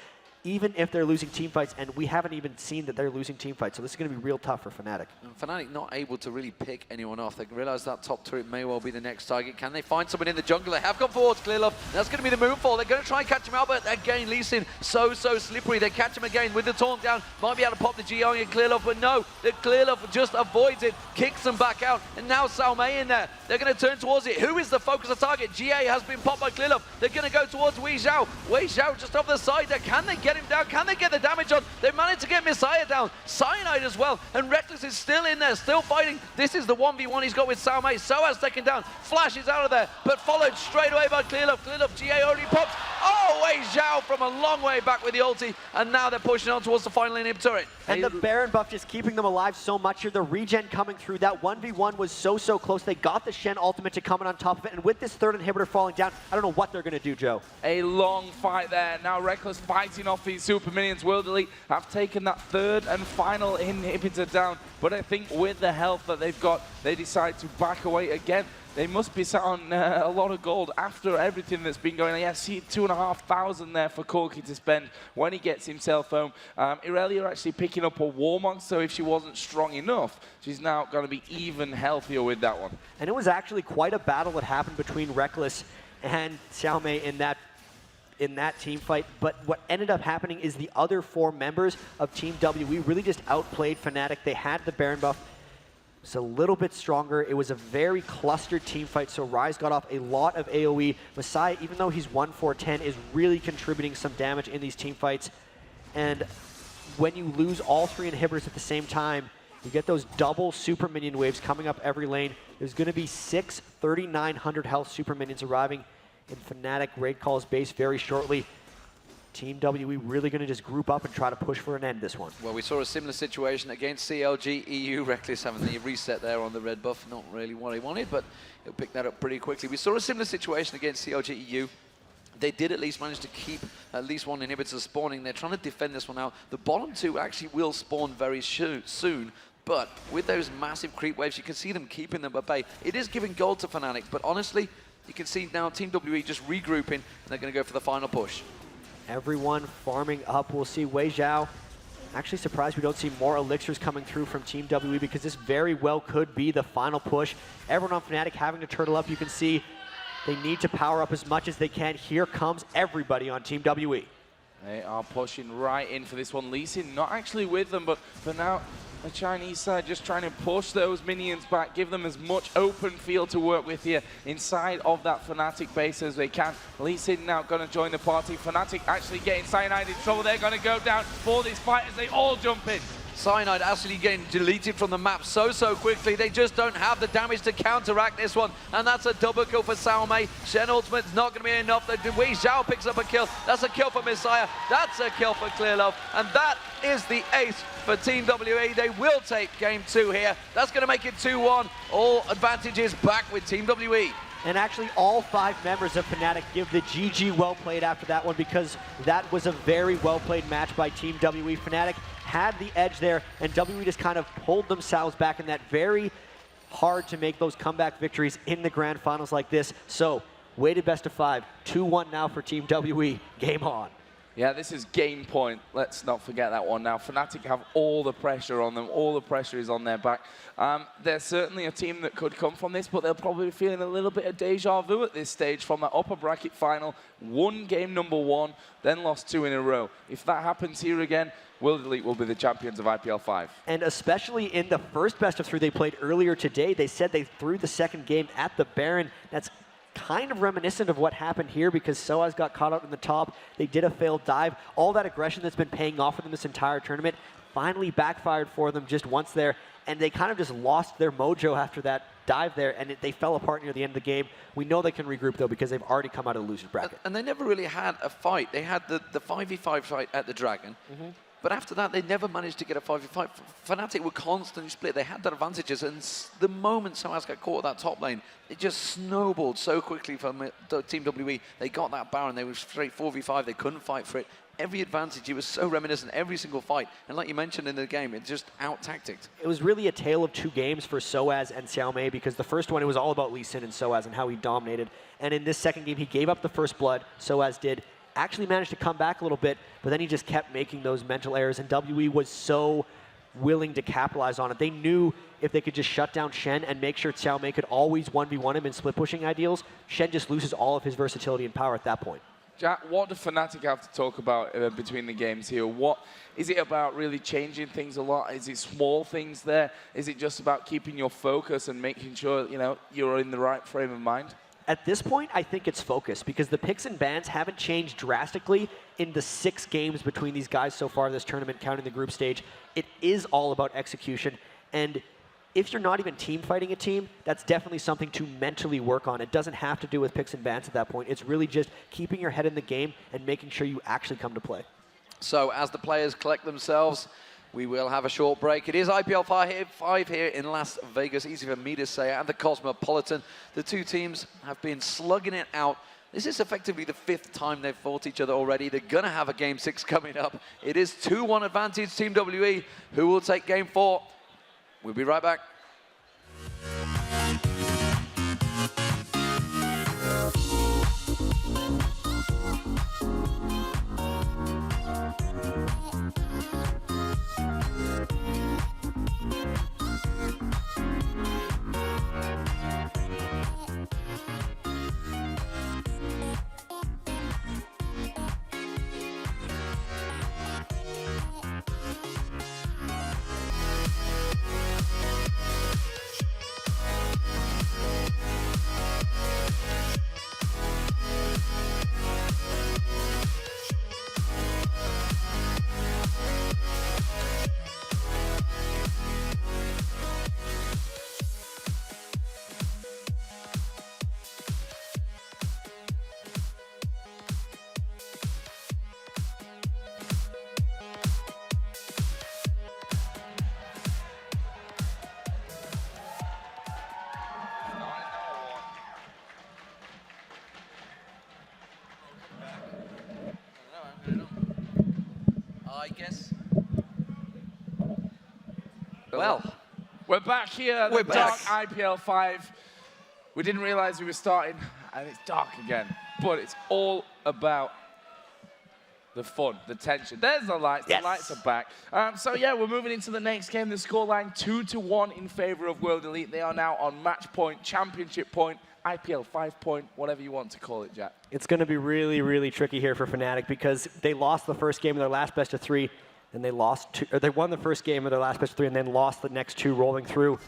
S6: even if they're losing team fights, and we haven't even seen that they're losing team fights. So this is going to be real tough for FNATIC.
S12: And FNATIC not able to really pick anyone off. They realize that top turret may well be the next target. Can they find someone in the jungle? They have gone forwards, Clearlove. That's going to be the moonfall. They're going to try and catch him out, but again, Lee Sin so slippery. They catch him again with the taunt down. Might be able to pop the G on Clearlove, but no. The Clearlove just avoids it, kicks them back out, and now Caomei in there. They're going to turn towards it. Who is the focus of target? GA has been popped by Clearlove. They're going to go towards Weixiao. Weixiao just off the side there. Can they get him down? Can they get the damage on? They managed to get Misaya down. Cyanide as well. And Rekkles is still in there, still fighting. This is the 1v1 he's got with Caomei. sOAZ taken down. Flash is out of there, but followed straight away by Clearlove. Clearlove, GA already pops. Oh, Weixiao from a long way back with the ulti. And now they're pushing on towards the final inhib turret.
S6: And the Baron buff just keeping them alive so much here. The regen coming through. That 1v1 was so close. They got the Shen ultimate to come in on top of it. And with this 3rd inhibitor falling down, I don't know what they're going to do, Joe.
S11: A long fight there. Now Rekkles fighting off these super minions. World Elite have taken that 3rd and final inhibitor down. But I think with the health that they've got, they decide to back away again. They must be sat on a lot of gold after everything that's been going on. Yeah, see 2,500 there for Corki to spend when he gets himself home. Irelia actually picking up a Warmog, so if she wasn't strong enough, she's now going to be even healthier with that one.
S6: And it was actually quite a battle that happened between Rekkles and Caomei in that team fight, but what ended up happening is the other 4 members of Team WE really just outplayed FNATIC. They had the Baron buff. It's a little bit stronger. It was a very clustered team fight, so Rise got off a lot of AoE. Misaya, even though he's 1-4-10, is really contributing some damage in these team fights. And when you lose all 3 inhibitors at the same time, you get those double super minion waves coming up every lane. There's going to be 6 3,900 health super minions arriving in FNATIC Raid Call's base very shortly. Team WE really going to just group up and try to push for an end this one.
S12: Well, we saw a similar situation against CLG EU. Rekkles having the reset there on the red buff. Not really what he wanted, but he'll pick that up pretty quickly. We saw a similar situation against CLG EU. They did at least manage to keep at least 1 inhibitor spawning. They're trying to defend this one out. The bottom 2 actually will spawn very soon. But with those massive creep waves, you can see them keeping them at bay. It is giving gold to FNATIC, but honestly, you can see now Team WE just regrouping, and they're going to go for the final push.
S6: Everyone farming up. We'll see Weixiao. Actually surprised we don't see more elixirs coming through from Team WE because this very well could be the final push. Everyone on FNATIC having to turtle up. You can see they need to power up as much as they can. Here comes everybody on Team WE.
S11: They are pushing right in for this one. Lee Sin not actually with them, but for now, the Chinese side just trying to push those minions back, give them as much open field to work with here inside of that FNATIC base as they can. Lee Sin now going to join the party. FNATIC actually getting Cyanide in trouble. They're going to go down for this fight as they all jump in.
S12: Cyanide actually getting deleted from the map so quickly. They just don't have the damage to counteract this one. And that's a double kill for Caomei. Shen ultimate's not going to be enough. Weixiao picks up a kill. That's a kill for Misaya. That's a kill for Clearlove. And that is the ace for Team WE. They will take game 2 here. That's going to make it 2-1. All advantages back with Team WE.
S6: And actually, all 5 members of FNATIC give the GG well played after that one, because that was a very well played match by Team WE. FNATIC had the edge there, and WE just kind of pulled themselves back in that very hard to make those comeback victories in the grand finals like this. So, weighted best of 5, 2-1 now for Team WE. Game on.
S11: Yeah, this is game point. Let's not forget that one now. FNATIC have all the pressure on them. All the pressure is on their back. They're certainly a team that could come from this, but they'll probably be feeling a little bit of deja vu at this stage from that upper bracket final. Won game number 1, then lost 2 in a row. If that happens here again, World Elite will be the champions of IPL5.
S6: And especially in the first best of 3 they played earlier today, they said they threw the second game at the Baron. That's kind of reminiscent of what happened here, because sOAZ got caught out in the top. They did a failed dive. All that aggression that's been paying off for them this entire tournament finally backfired for them just once there, and they kind of just lost their mojo after that dive there, and they fell apart near the end of the game. We know they can regroup, though, because they've already come out of the loser's bracket.
S12: And they never really had a fight. They had the 5v5 fight at the Dragon. But after that, they never managed to get a 5v5. FNATIC were constantly split. They had their advantages, and the moment sOAZ got caught at that top lane, it just snowballed so quickly from Team WE. They got that Baron. They were straight 4v5. They couldn't fight for it. Every advantage, it was so reminiscent, every single fight. And like you mentioned in the game, it just out-tacticked.
S6: It was really a tale of 2 games for sOAZ and Caomei, because the first one, it was all about Lee Sin and sOAZ and how he dominated. And in this second game, he gave up the first blood, sOAZ did. Actually managed to come back a little bit, but then he just kept making those mental errors, and WE was so willing to capitalize on it. They knew if they could just shut down Shen and make sure Caomei could always 1v1 him in split pushing ideals, Shen just loses all of his versatility and power at that point.
S11: Jatt, what do FNATIC have to talk about between the games here? What is it about really changing things a lot? Is it small things there? Is it just about keeping your focus and making sure you're in the right frame of mind?
S6: At this point, I think it's focus, because the picks and bans haven't changed drastically in the 6 games between these guys so far this tournament, counting the group stage. It is all about execution, and if you're not even team fighting a team, that's definitely something to mentally work on. It doesn't have to do with picks and bans at that point. It's really just keeping your head in the game and making sure you actually come to play.
S12: So as the players collect themselves, we will have a short break. It is IPL5 here in Las Vegas. Easy for me to say. And the Cosmopolitan. The 2 teams have been slugging it out. This is effectively the 5th time they've fought each other already. They're going to have a Game 6 coming up. It is 2-1 advantage Team WE, who will take Game 4. We'll be right back. I guess. Well,
S11: we're back here at the dark IPL5. We didn't realize we were starting, and it's dark again. But it's all about The fun, the tension. There's the lights.
S6: Yes.
S11: The lights are back. So yeah, we're moving into the next game. The scoreline 2-1 in favor of World Elite. They are now on match point, championship point, IPL5 point, whatever you want to call it, Jatt.
S6: It's going to be really, really tricky here for FNATIC because they lost the first game of their last best of 3, and they lost 2, or they won the first game of their last best of 3, and then lost the next 2 rolling through.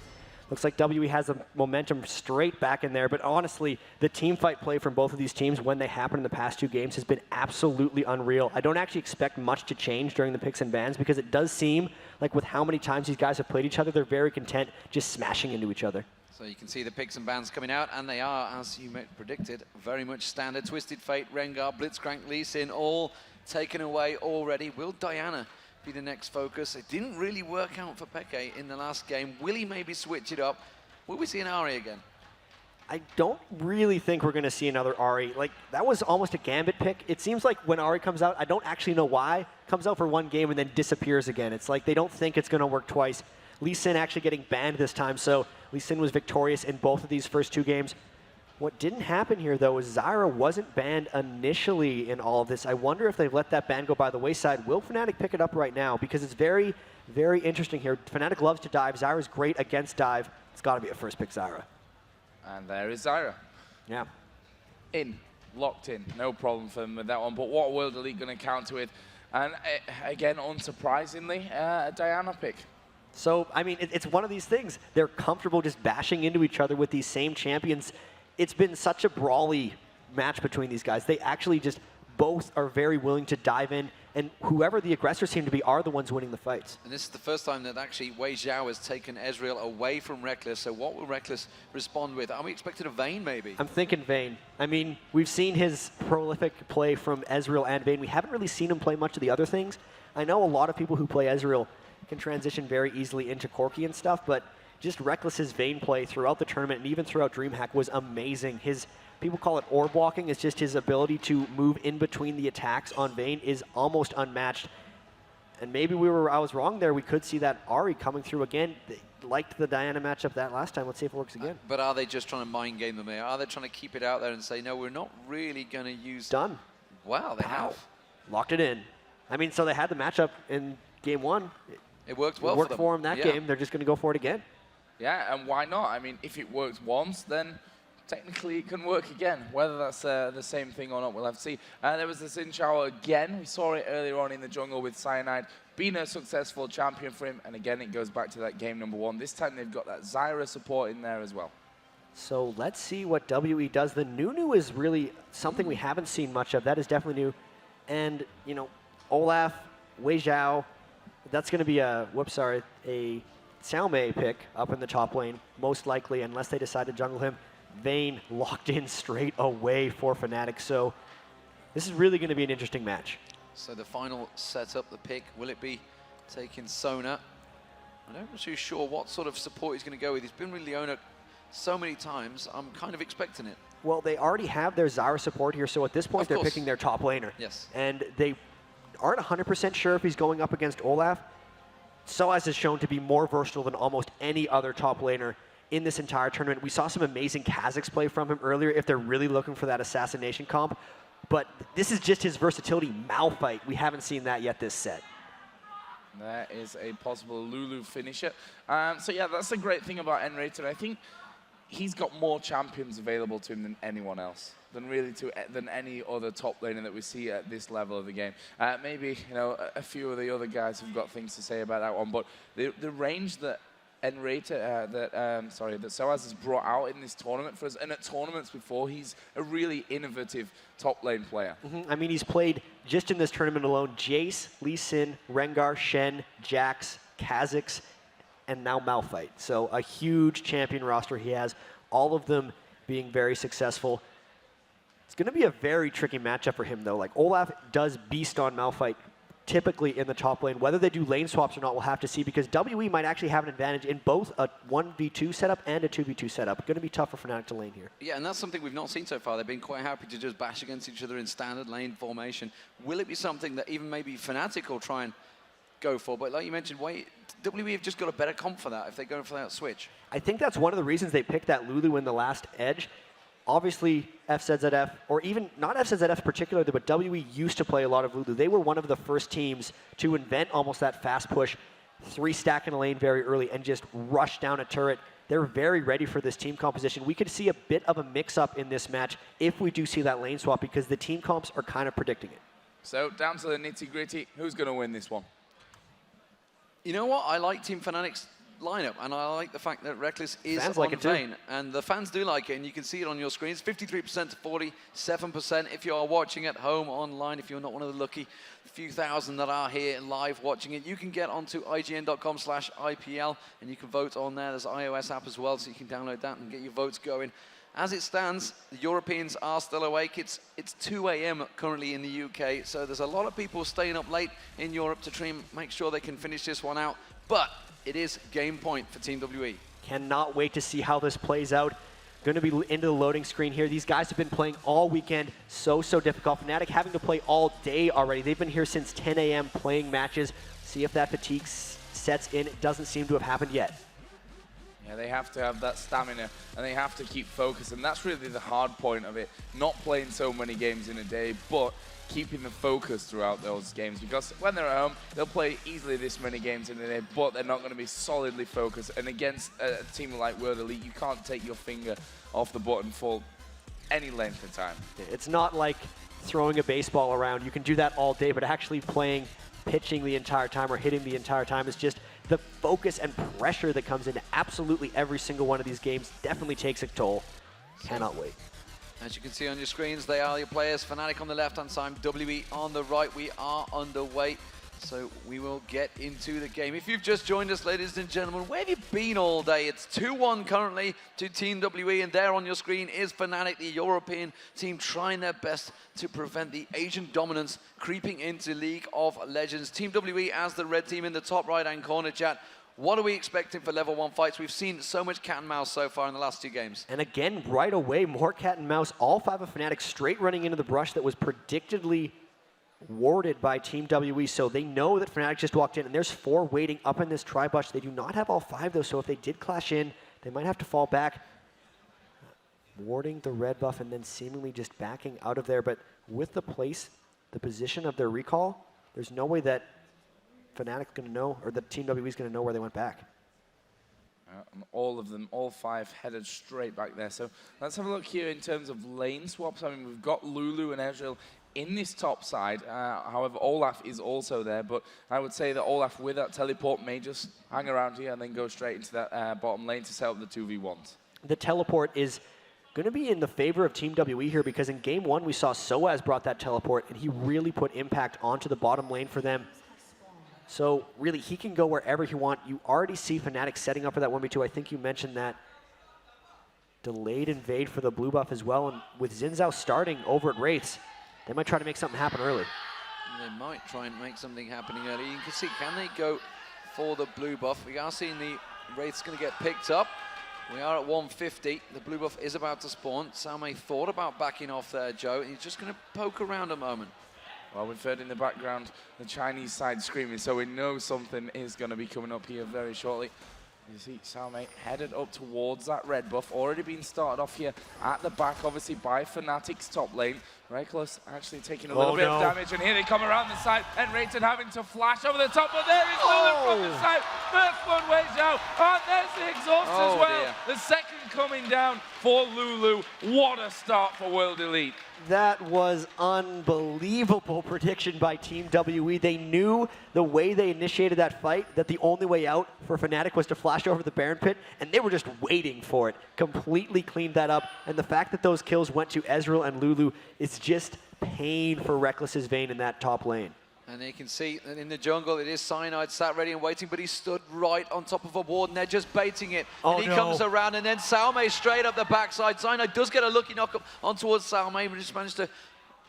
S6: Looks like WE has the momentum straight back in there, but honestly, the team fight play from both of these teams when they happened in the past 2 games has been absolutely unreal. I don't actually expect much to change during the picks and bans because it does seem like with how many times these guys have played each other, they're very content just smashing into each other.
S12: So you can see the picks and bans coming out, and they are, as you predicted, very much standard. Twisted Fate, Rengar, Blitzcrank, Lee Sin, all taken away already. Will Diana be the next focus? It didn't really work out for Peke in the last game. Will he maybe switch it up? Will we see an Ahri again?
S6: I don't really think we're going to see another Ahri. Like, that was almost a Gambit pick. It seems like when Ahri comes out, I don't actually know why, comes out for 1 game and then disappears again. It's like they don't think it's going to work twice. Lee Sin actually getting banned this time, so Lee Sin was victorious in both of these first 2 games. What didn't happen here, though, is Zyra wasn't banned initially in all of this. I wonder if they've let that ban go by the wayside. Will FNATIC pick it up right now? Because it's very, very interesting here. FNATIC loves to dive. Zyra's great against dive. It's got to be a first pick Zyra.
S11: And there is Zyra.
S6: Yeah.
S11: Locked in. No problem for them with that one. But what World Elite going to counter with? And again, unsurprisingly, a Diana pick.
S6: So, I mean, it's one of these things. They're comfortable just bashing into each other with these same champions. It's been such a brawly match between these guys. They actually just both are very willing to dive in, and whoever the aggressors seem to be are the ones winning the fights.
S12: And this is the first time that actually Weixiao has taken Ezreal away from Rekkles. So what will Rekkles respond with? Are we expecting a Vayne, maybe?
S6: I'm thinking Vayne. I mean, we've seen his prolific play from Ezreal and Vayne. We haven't really seen him play much of the other things. I know a lot of people who play Ezreal can transition very easily into Corki and stuff, but just Rekkles' Vayne play throughout the tournament and even throughout DreamHack was amazing. His, people call it orb walking, it's just his ability to move in between the attacks on Vayne is almost unmatched. And maybe I was wrong there. We could see that Ahri coming through again. They liked the Diana matchup that last time. Let's see if it works again.
S12: But are they just trying to mind game them here? Are they trying to keep it out there and say, no, we're not really going to use...
S6: Done.
S12: Wow, they have.
S6: Locked it in. I mean, so they had the matchup in game 1.
S12: It worked well
S6: for them. It worked for them that
S12: Yeah.
S6: game. They're just going to go for it again.
S11: Yeah, and why not? I mean, if it works once, then technically it can work again. Whether that's the same thing or not, we'll have to see. There was the Xin Chao again. We saw it earlier on in the jungle with Cyanide. Been a successful champion for him, and again, it goes back to that game number 1. This time they've got that Zyra support in there as well.
S6: So let's see what WE does. The Nunu is really something we haven't seen much of. That is definitely new. And, you know, Olaf, Weixiao, that's going to be a Caomei pick up in the top lane, most likely, unless they decide to jungle him. Vayne locked in straight away for FNATIC. So this is really going to be an interesting match.
S12: So the final setup, the pick, will it be taking Sona? I'm not too sure what sort of support he's going to go with. He's been with Leona so many times, I'm kind of expecting it.
S6: Well, they already have their Zyra support here, so at this point they're picking their top laner.
S12: Yes.
S6: And they aren't 100% sure if he's going up against Olaf. sOAZ is shown to be more versatile than almost any other top laner in this entire tournament. We saw some amazing Kha'Zix play from him earlier if they're really looking for that assassination comp. But this is just his versatility. Malphite, we haven't seen that yet this set.
S11: That is a possible Lulu finisher. So yeah, that's the great thing about nRated. I think he's got more champions available to him than anyone else, than any other top laner that we see at this level of the game. Maybe a few of the other guys have got things to say about that one, but the range that nRated, that sOAZ has brought out in this tournament for us, and at tournaments before, he's a really innovative top lane player.
S6: I mean, he's played, just in this tournament alone, Jace, Lee Sin, Rengar, Shen, Jax, Kha'Zix, and now Malphite. So a huge champion roster he has, all of them being very successful. It's going to be a very tricky matchup for him, though. Like, Olaf does beast on Malphite typically in the top lane. Whether they do lane swaps or not, we'll have to see, because WE might actually have an advantage in both a 1v2 setup and a 2v2 setup. Going to be tough for FNATIC to lane here.
S12: Yeah, and that's something we've not seen so far. They've been quite happy to just bash against each other in standard lane formation. Will it be something that even maybe FNATIC will try and go for? But like you mentioned, WE have just got a better comp for that if they're going for that switch.
S6: I think that's one of the reasons they picked that Lulu in the last edge. obviously Fzzf, or even not Fzzf particularly, but WE used to play a lot of Lulu. They were one of the first teams to invent almost that fast push, 3-stack in a lane very early, and just rush down a turret. They're very ready for this team composition. We could see a bit of a mix-up in this match if we do see that lane swap, because the team comps are kind of predicting it.
S11: So down to the nitty-gritty, who's going to win this one?
S12: You know what? I like Team Fnatic's lineup, and I like the fact that Rekkles is
S6: Fans
S12: on
S6: like it too.
S12: vein, and the fans do like it, and you can see it on your screens. 53% to 47% if you are watching at home online. If you're not one of the lucky few thousand that are here live watching it, you can get onto ign.com/IPL, and you can vote on there. There's an iOS app as well, so you can download that and get your votes going. As it stands, the Europeans are still awake. It's 2 a.m. currently in the UK, so there's a lot of people staying up late in Europe to try and make sure they can finish this one out. But it is game point for Team WE.
S6: Cannot wait to see how this plays out. Going to be into the loading screen here. These guys have been playing all weekend. So difficult. Fnatic having to play all day already. They've been here since 10 a.m. playing matches. See if that fatigue sets in. It doesn't seem to have happened yet.
S11: Yeah, they have to have that stamina, and they have to keep focused, and that's really the hard point of it. Not playing so many games in a day, but keeping the focus throughout those games, because when they're at home, they'll play easily this many games in a day, but they're not going to be solidly focused. And against a team like World Elite, you can't take your finger off the button for any length of time.
S6: It's not like throwing a baseball around. You can do that all day, but actually pitching the entire time or hitting the entire time is just the focus and pressure that comes into absolutely every single one of these games definitely takes a toll. Cannot wait.
S12: As you can see on your screens, they are your players. Fnatic on the left-hand side, WE on the right. We are underway, so we will get into the game. If you've just joined us, ladies and gentlemen, where have you been all day? It's 2-1 currently to Team WE, and there on your screen is Fnatic, the European team, trying their best to prevent the Asian dominance creeping into League of Legends. Team WE as the red team in the top right-hand corner, Jatt. What are we expecting for level 1 fights? We've seen so much cat and mouse so far in the last 2 games.
S6: And again, right away, more cat and mouse. All 5 of Fnatic straight running into the brush that was predictably warded by Team WE. So they know that Fnatic just walked in, and there's 4 waiting up in this tri-bush. They do not have all 5, though, so if they did clash in, they might have to fall back. Warding the red buff and then seemingly just backing out of there. But with the position of their recall, there's no way that Fnatic's going to know, or the Team WE is going to know where they went back.
S11: And all of them, all 5, headed straight back there. So let's have a look here in terms of lane swaps. I mean, we've got Lulu and Ezreal in this top side. However, Olaf is also there, but I would say that Olaf with that teleport may just hang around here and then go straight into that bottom lane to set up the 2v1s.
S6: The teleport is going to be in the favor of Team WE here, because in game 1 we saw sOAZ brought that teleport, and he really put impact onto the bottom lane for them. So really, he can go wherever he wants. You already see Fnatic setting up for that 1v2. I think you mentioned that. Delayed invade for the blue buff as well. And with Xin Zhao starting over at Wraiths, they might try to make something happen early.
S12: They might try and make something happening early. You can see, can they go for the blue buff? We are seeing the Wraiths going to get picked up. We are at 150. The blue buff is about to spawn. Caomei thought about backing off there, Joe. He's just going to poke around a moment.
S11: Well, we've heard in the background the Chinese side screaming, so we know something is going to be coming up here very shortly. You see Caomei headed up towards that red buff, already been started off here at the back, obviously by Fnatic's top lane. Rekkles actually taking a little bit of damage, and here they come around the side, nRated having to flash over the top, but there is Lilballz from the side. First one, Weixiao, and there's the exhaust as well.
S12: Dear.
S11: The second coming down for Lulu. What a start for World Elite.
S6: That was unbelievable prediction by Team WE. They knew the way they initiated that fight, that the only way out for Fnatic was to flash over the Baron pit, and they were just waiting for it. Completely cleaned that up, and the fact that those kills went to Ezreal and Lulu is just pain for Rekkles' vein in that top lane.
S12: And you can see that in the jungle, it is Cyanide sat ready and waiting, but he stood right on top of a ward, and they're just baiting it.
S6: Oh,
S12: and he comes around, and then Caomei straight up the backside. Cyanide does get a lucky knock up on towards Caomei, but just managed to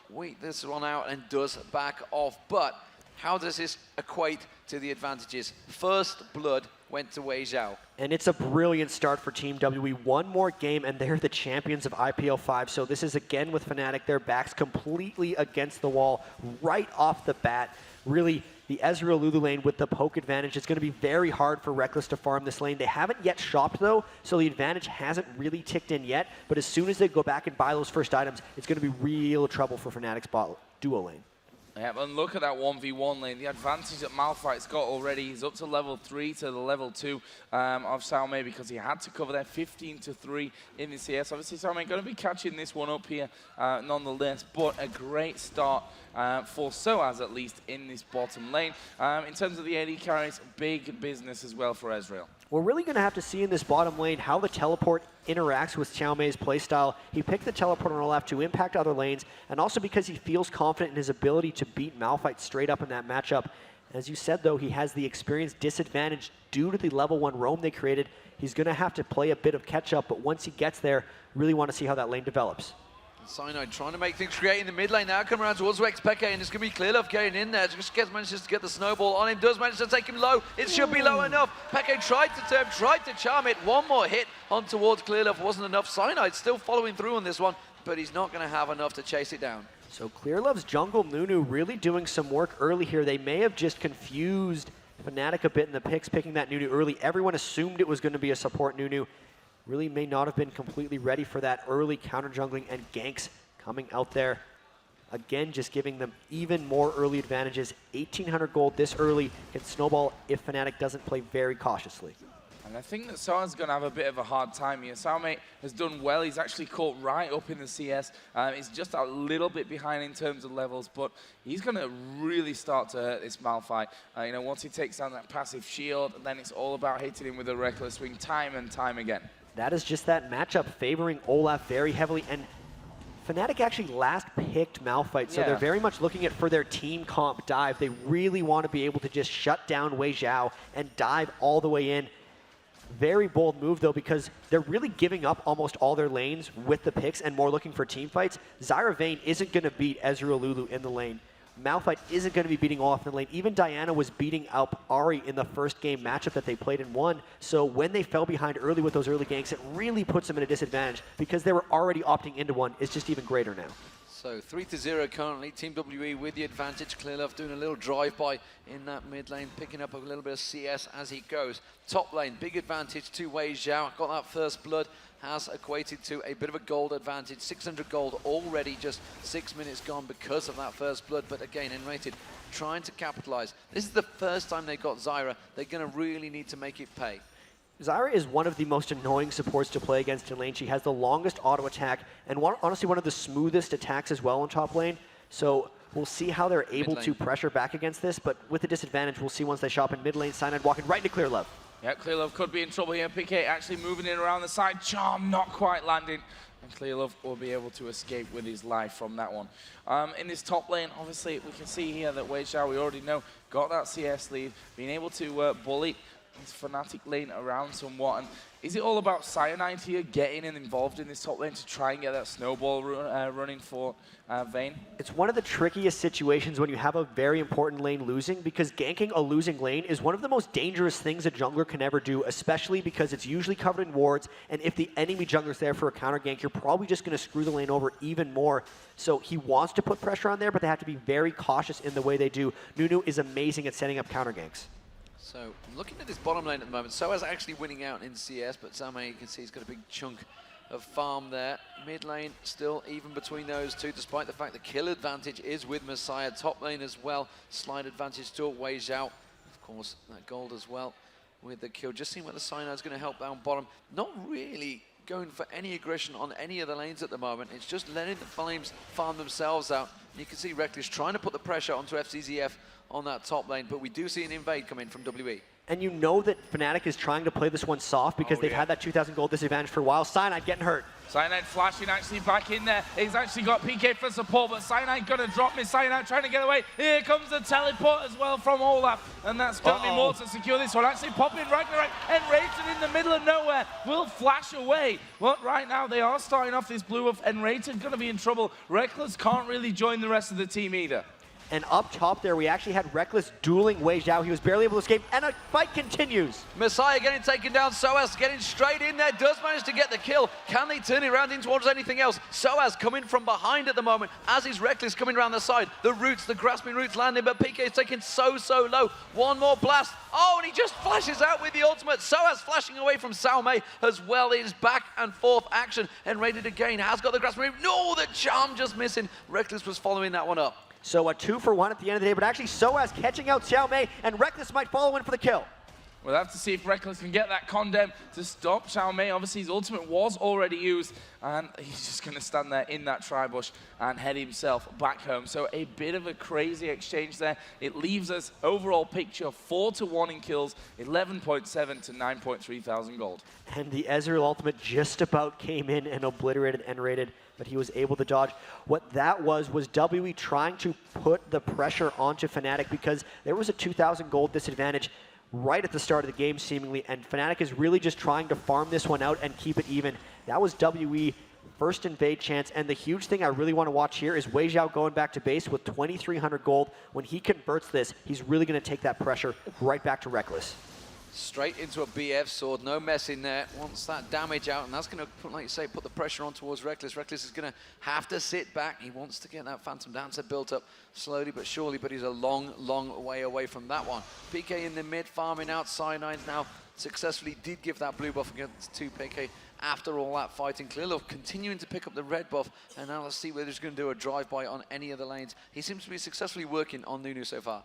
S12: wait this one out and does back off. But how does this equate to the advantages? First blood went to Weixiao.
S6: And it's a brilliant start for Team WE. One more game, and they're the champions of IPL5. So this is again with Fnatic, their backs completely against the wall right off the bat. Really the Ezreal Lulu lane with the poke advantage. It's going to be very hard for Rekkles to farm this lane. They haven't yet shopped, though, so the advantage hasn't really ticked in yet. But as soon as they go back and buy those first items, it's going to be real trouble for Fnatic's bot duo lane.
S11: Yeah, and look at that 1v1 lane. The advantage that Malphite's got already. He's up to level 3 to the level 2 of sOAZ because he had to cover there 15-3 in the CS. Obviously, sOAZ going to be catching this one up here nonetheless, but a great start for sOAZ at least in this bottom lane. In terms of the AD carries, big business as well for Ezreal.
S6: We're really going to have to see in this bottom lane how the teleport interacts with Caomei's playstyle. He picked the teleport on Olaf to impact other lanes, and also because he feels confident in his ability to beat Malphite straight up in that matchup. As you said, though, he has the experience disadvantage due to the level 1 roam they created. He's going to have to play a bit of catch-up, but once he gets there, really want to see how that lane develops.
S12: Cyanide trying to make things create in the mid lane now, come around towards xPeke, and it's going to be Clearlove getting in there. Just manages to get the snowball on him, does manage to take him low. It should be low enough. Peke tried to turn, tried to charm it. One more hit on towards Clearlove wasn't enough. Cyanide still following through on this one, but he's not going to have enough to chase it down.
S6: So Clearlove's jungle Nunu really doing some work early here. They may have just confused Fnatic a bit in the picks, picking that Nunu early. Everyone assumed it was going to be a support Nunu. Really may not have been completely ready for that early counter jungling and ganks coming out there. Again, just giving them even more early advantages. 1,800 gold this early can snowball if Fnatic doesn't play very cautiously.
S11: And I think that sOAZ is going to have a bit of a hard time here. sOAZ has done well. He's actually caught right up in the CS. He's just a little bit behind in terms of levels, but he's going to really start to hurt this Malphite. You know, once he takes down that passive shield, then it's all about hitting him with a Rekkles swing time and time again.
S6: That is just that matchup favoring Olaf very heavily, and Fnatic actually last picked Malphite, so they're very much looking at for their team comp dive. They really want to be able to just shut down Weixiao and dive all the way in. Very bold move, though, because they're really giving up almost all their lanes with the picks and more looking for team fights. Zyra Vayne isn't going to beat Ezreal Lulu in the lane. Malphite isn't going to be beating Olaf in the lane. Even Diana was beating up Ahri in the first game matchup that they played and won. So when they fell behind early with those early ganks, it really puts them at a disadvantage because they were already opting into one. It's just even greater now.
S12: So 3-0 currently, Team WE with the advantage. Clearlove doing a little drive-by in that mid lane, picking up a little bit of CS as he goes. Top lane, big advantage to Weixiao. Got that first blood, has equated to a bit of a gold advantage. 600 gold already, just 6 minutes gone because of that first blood. But again, nRated trying to capitalize. This is the first time they got Zyra. They're going to really need to make it pay.
S6: Zyra is one of the most annoying supports to play against in lane. She has the longest auto attack and honestly one of the smoothest attacks as well in top lane. So we'll see how they're able to pressure back against this, but with the disadvantage, we'll see once they shop in mid lane. Cyanide walking right into Clearlove.
S11: Yeah, Clearlove could be in trouble here. PK actually moving in around the side. Charm not quite landing. And Clearlove will be able to escape with his life from that one. In this top lane, obviously, we can see here that Weixiao, we already know, got that CS lead, being able to bully his Fnatic lane around somewhat. And is it all about Cyanide here getting involved in this top lane to try and get that snowball running for Vayne?
S6: It's one of the trickiest situations when you have a very important lane losing, because ganking a losing lane is one of the most dangerous things a jungler can ever do, especially because it's usually covered in wards, and if the enemy jungler's there for a counter gank, you're probably just going to screw the lane over even more. So he wants to put pressure on there, but they have to be very cautious in the way they do. Nunu is amazing at setting up counter ganks.
S12: So, looking at this bottom lane at the moment, sOAZ actually winning out in CS, but sOAZ, you can see he's got a big chunk of farm there. Mid lane still even between those two, despite the fact the kill advantage is with Misaya. Top lane as well, slight advantage to Weixiao. Of course, that gold as well with the kill. Just seeing whether Cyanide's going to help down bottom. Not really going for any aggression on any of the lanes at the moment. It's just letting the Flames farm themselves out. And you can see Rekkles trying to put the pressure onto Fzzf on that top lane, but we do see an invade come in from WE.
S6: And you know that Fnatic is trying to play this one soft because they've had that 2,000 gold disadvantage for a while. Cyanide getting hurt.
S11: Cyanide flashing actually back in there. He's actually got PK for support, but Cyanide gonna drop me. Cyanide trying to get away. Here comes the teleport as well from Olaf, and that's gonna be more to secure this one. Actually popping Ragnarok and nRated in the middle of nowhere will flash away. Well, right now they are starting off this blue of nRated, gonna be in trouble. Rekkles can't really join the rest of the team either.
S6: And up top there, we actually had Rekkles dueling Weixiao. He was barely able to escape, and a fight continues.
S12: Misaya getting taken down, sOAZ getting straight in there, does manage to get the kill. Can they turn it around in towards anything else? sOAZ coming from behind at the moment, as is Rekkles coming around the side. The roots, the grasping roots landing, but PK is taken so low. One more blast. Oh, and he just flashes out with the ultimate. sOAZ flashing away from Caomei as well. It is back and forth action. nRated again has got the grasping root. No, the charm just missing. Rekkles was following that one up.
S6: So a 2-for-1 at the end of the day, but actually sOAZ catching out Caomei, and Rekkles might follow in for the kill.
S11: We'll have to see if Rekkles can get that condemn to stop Caomei. Obviously, his ultimate was already used, and he's just going to stand there in that tri-bush and head himself back home. So a bit of a crazy exchange there. It leaves us overall picture 4-1 in kills, 11.7 to 9.3 thousand gold.
S6: And the Ezreal ultimate just about came in and obliterated nRated, but he was able to dodge. What that was WE trying to put the pressure onto FNATIC because there was a 2,000 gold disadvantage right at the start of the game, seemingly, and FNATIC is really just trying to farm this one out and keep it even. That was WE first invade chance, and the huge thing I really want to watch here is Weixiao going back to base with 2,300 gold. When he converts this, he's really going to take that pressure right back to Rekkles.
S12: Straight into a BF sword, no mess in there. Wants that damage out, and that's going to, like you say, put the pressure on towards Rekkles. Rekkles is going to have to sit back. He wants to get that Phantom Dancer built up slowly but surely, but he's a long way away from that one. PK in the mid, farming out. Cyanide now successfully did give that blue buff against 2PK after all that fighting. Clearlove continuing to pick up the red buff, and now let's see whether he's going to do a drive-by on any of the lanes. He seems to be successfully working on Nunu so far.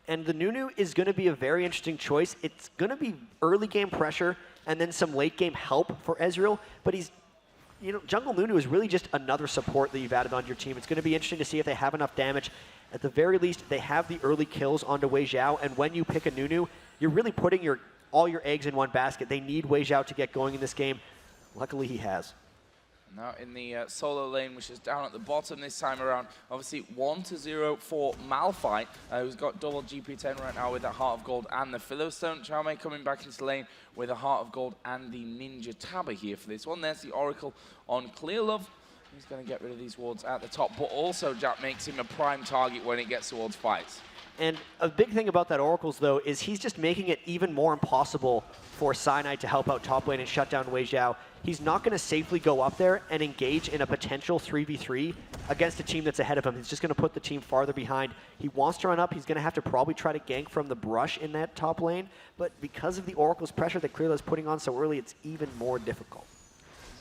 S6: And the Nunu is going to be a very interesting choice. It's going to be early game pressure and then some late game help for Ezreal, but he's, you know, Jungle Nunu is really just another support that you've added onto your team. It's going to be interesting to see if they have enough damage. At the very least, they have the early kills onto Weixiao, and when you pick a Nunu, you're really putting all your eggs in one basket. They need Weixiao to get going in this game. Luckily, he has.
S11: Now in the solo lane, which is down at the bottom this time around, obviously 1-0 for Malphite, who's got double GP10 right now with the Heart of Gold and the Philistone. Caomei coming back into the lane with a Heart of Gold and the Ninja Tabba here for this one. There's the Oracle on Clearlove. He's going to get rid of these wards at the top, but also Jatt makes him a prime target when it gets towards fights.
S6: And a big thing about that Oracles, though, is he's just making it even more impossible for Cyanide to help out top lane and shut down Weixiao. He's not going to safely go up there and engage in a potential 3v3 against a team that's ahead of him. He's just going to put the team farther behind. He wants to run up. He's going to have to probably try to gank from the brush in that top lane. But because of the Oracle's pressure that Clearlove is putting on so early, it's even more difficult.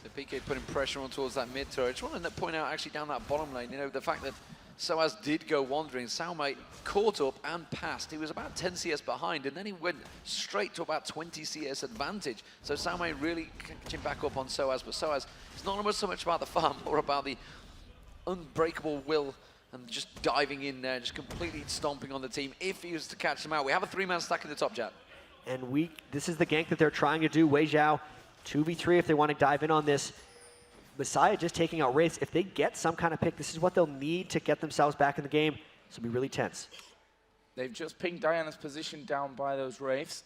S12: So PK putting pressure on towards that mid turret. I just want to point out actually down that bottom lane, you know, the fact that sOAZ did go wandering. Caomei caught up and passed. He was about 10 CS behind, and then he went straight to about 20 CS advantage. So Caomei really catching back up on sOAZ, but sOAZ is not so much about the farm, more about the unbreakable will and just diving in there, just completely stomping on the team if he was to catch them out. We have a 3-man stack in the top, Jatt.
S6: And this is the gank that they're trying to do. Weixiao 2v3 if they want to dive in on this. Misaya just taking out Wraiths. If they get some kind of pick, this is what they'll need to get themselves back in the game. This will be really tense.
S11: They've just pinged Diana's position down by those Wraiths,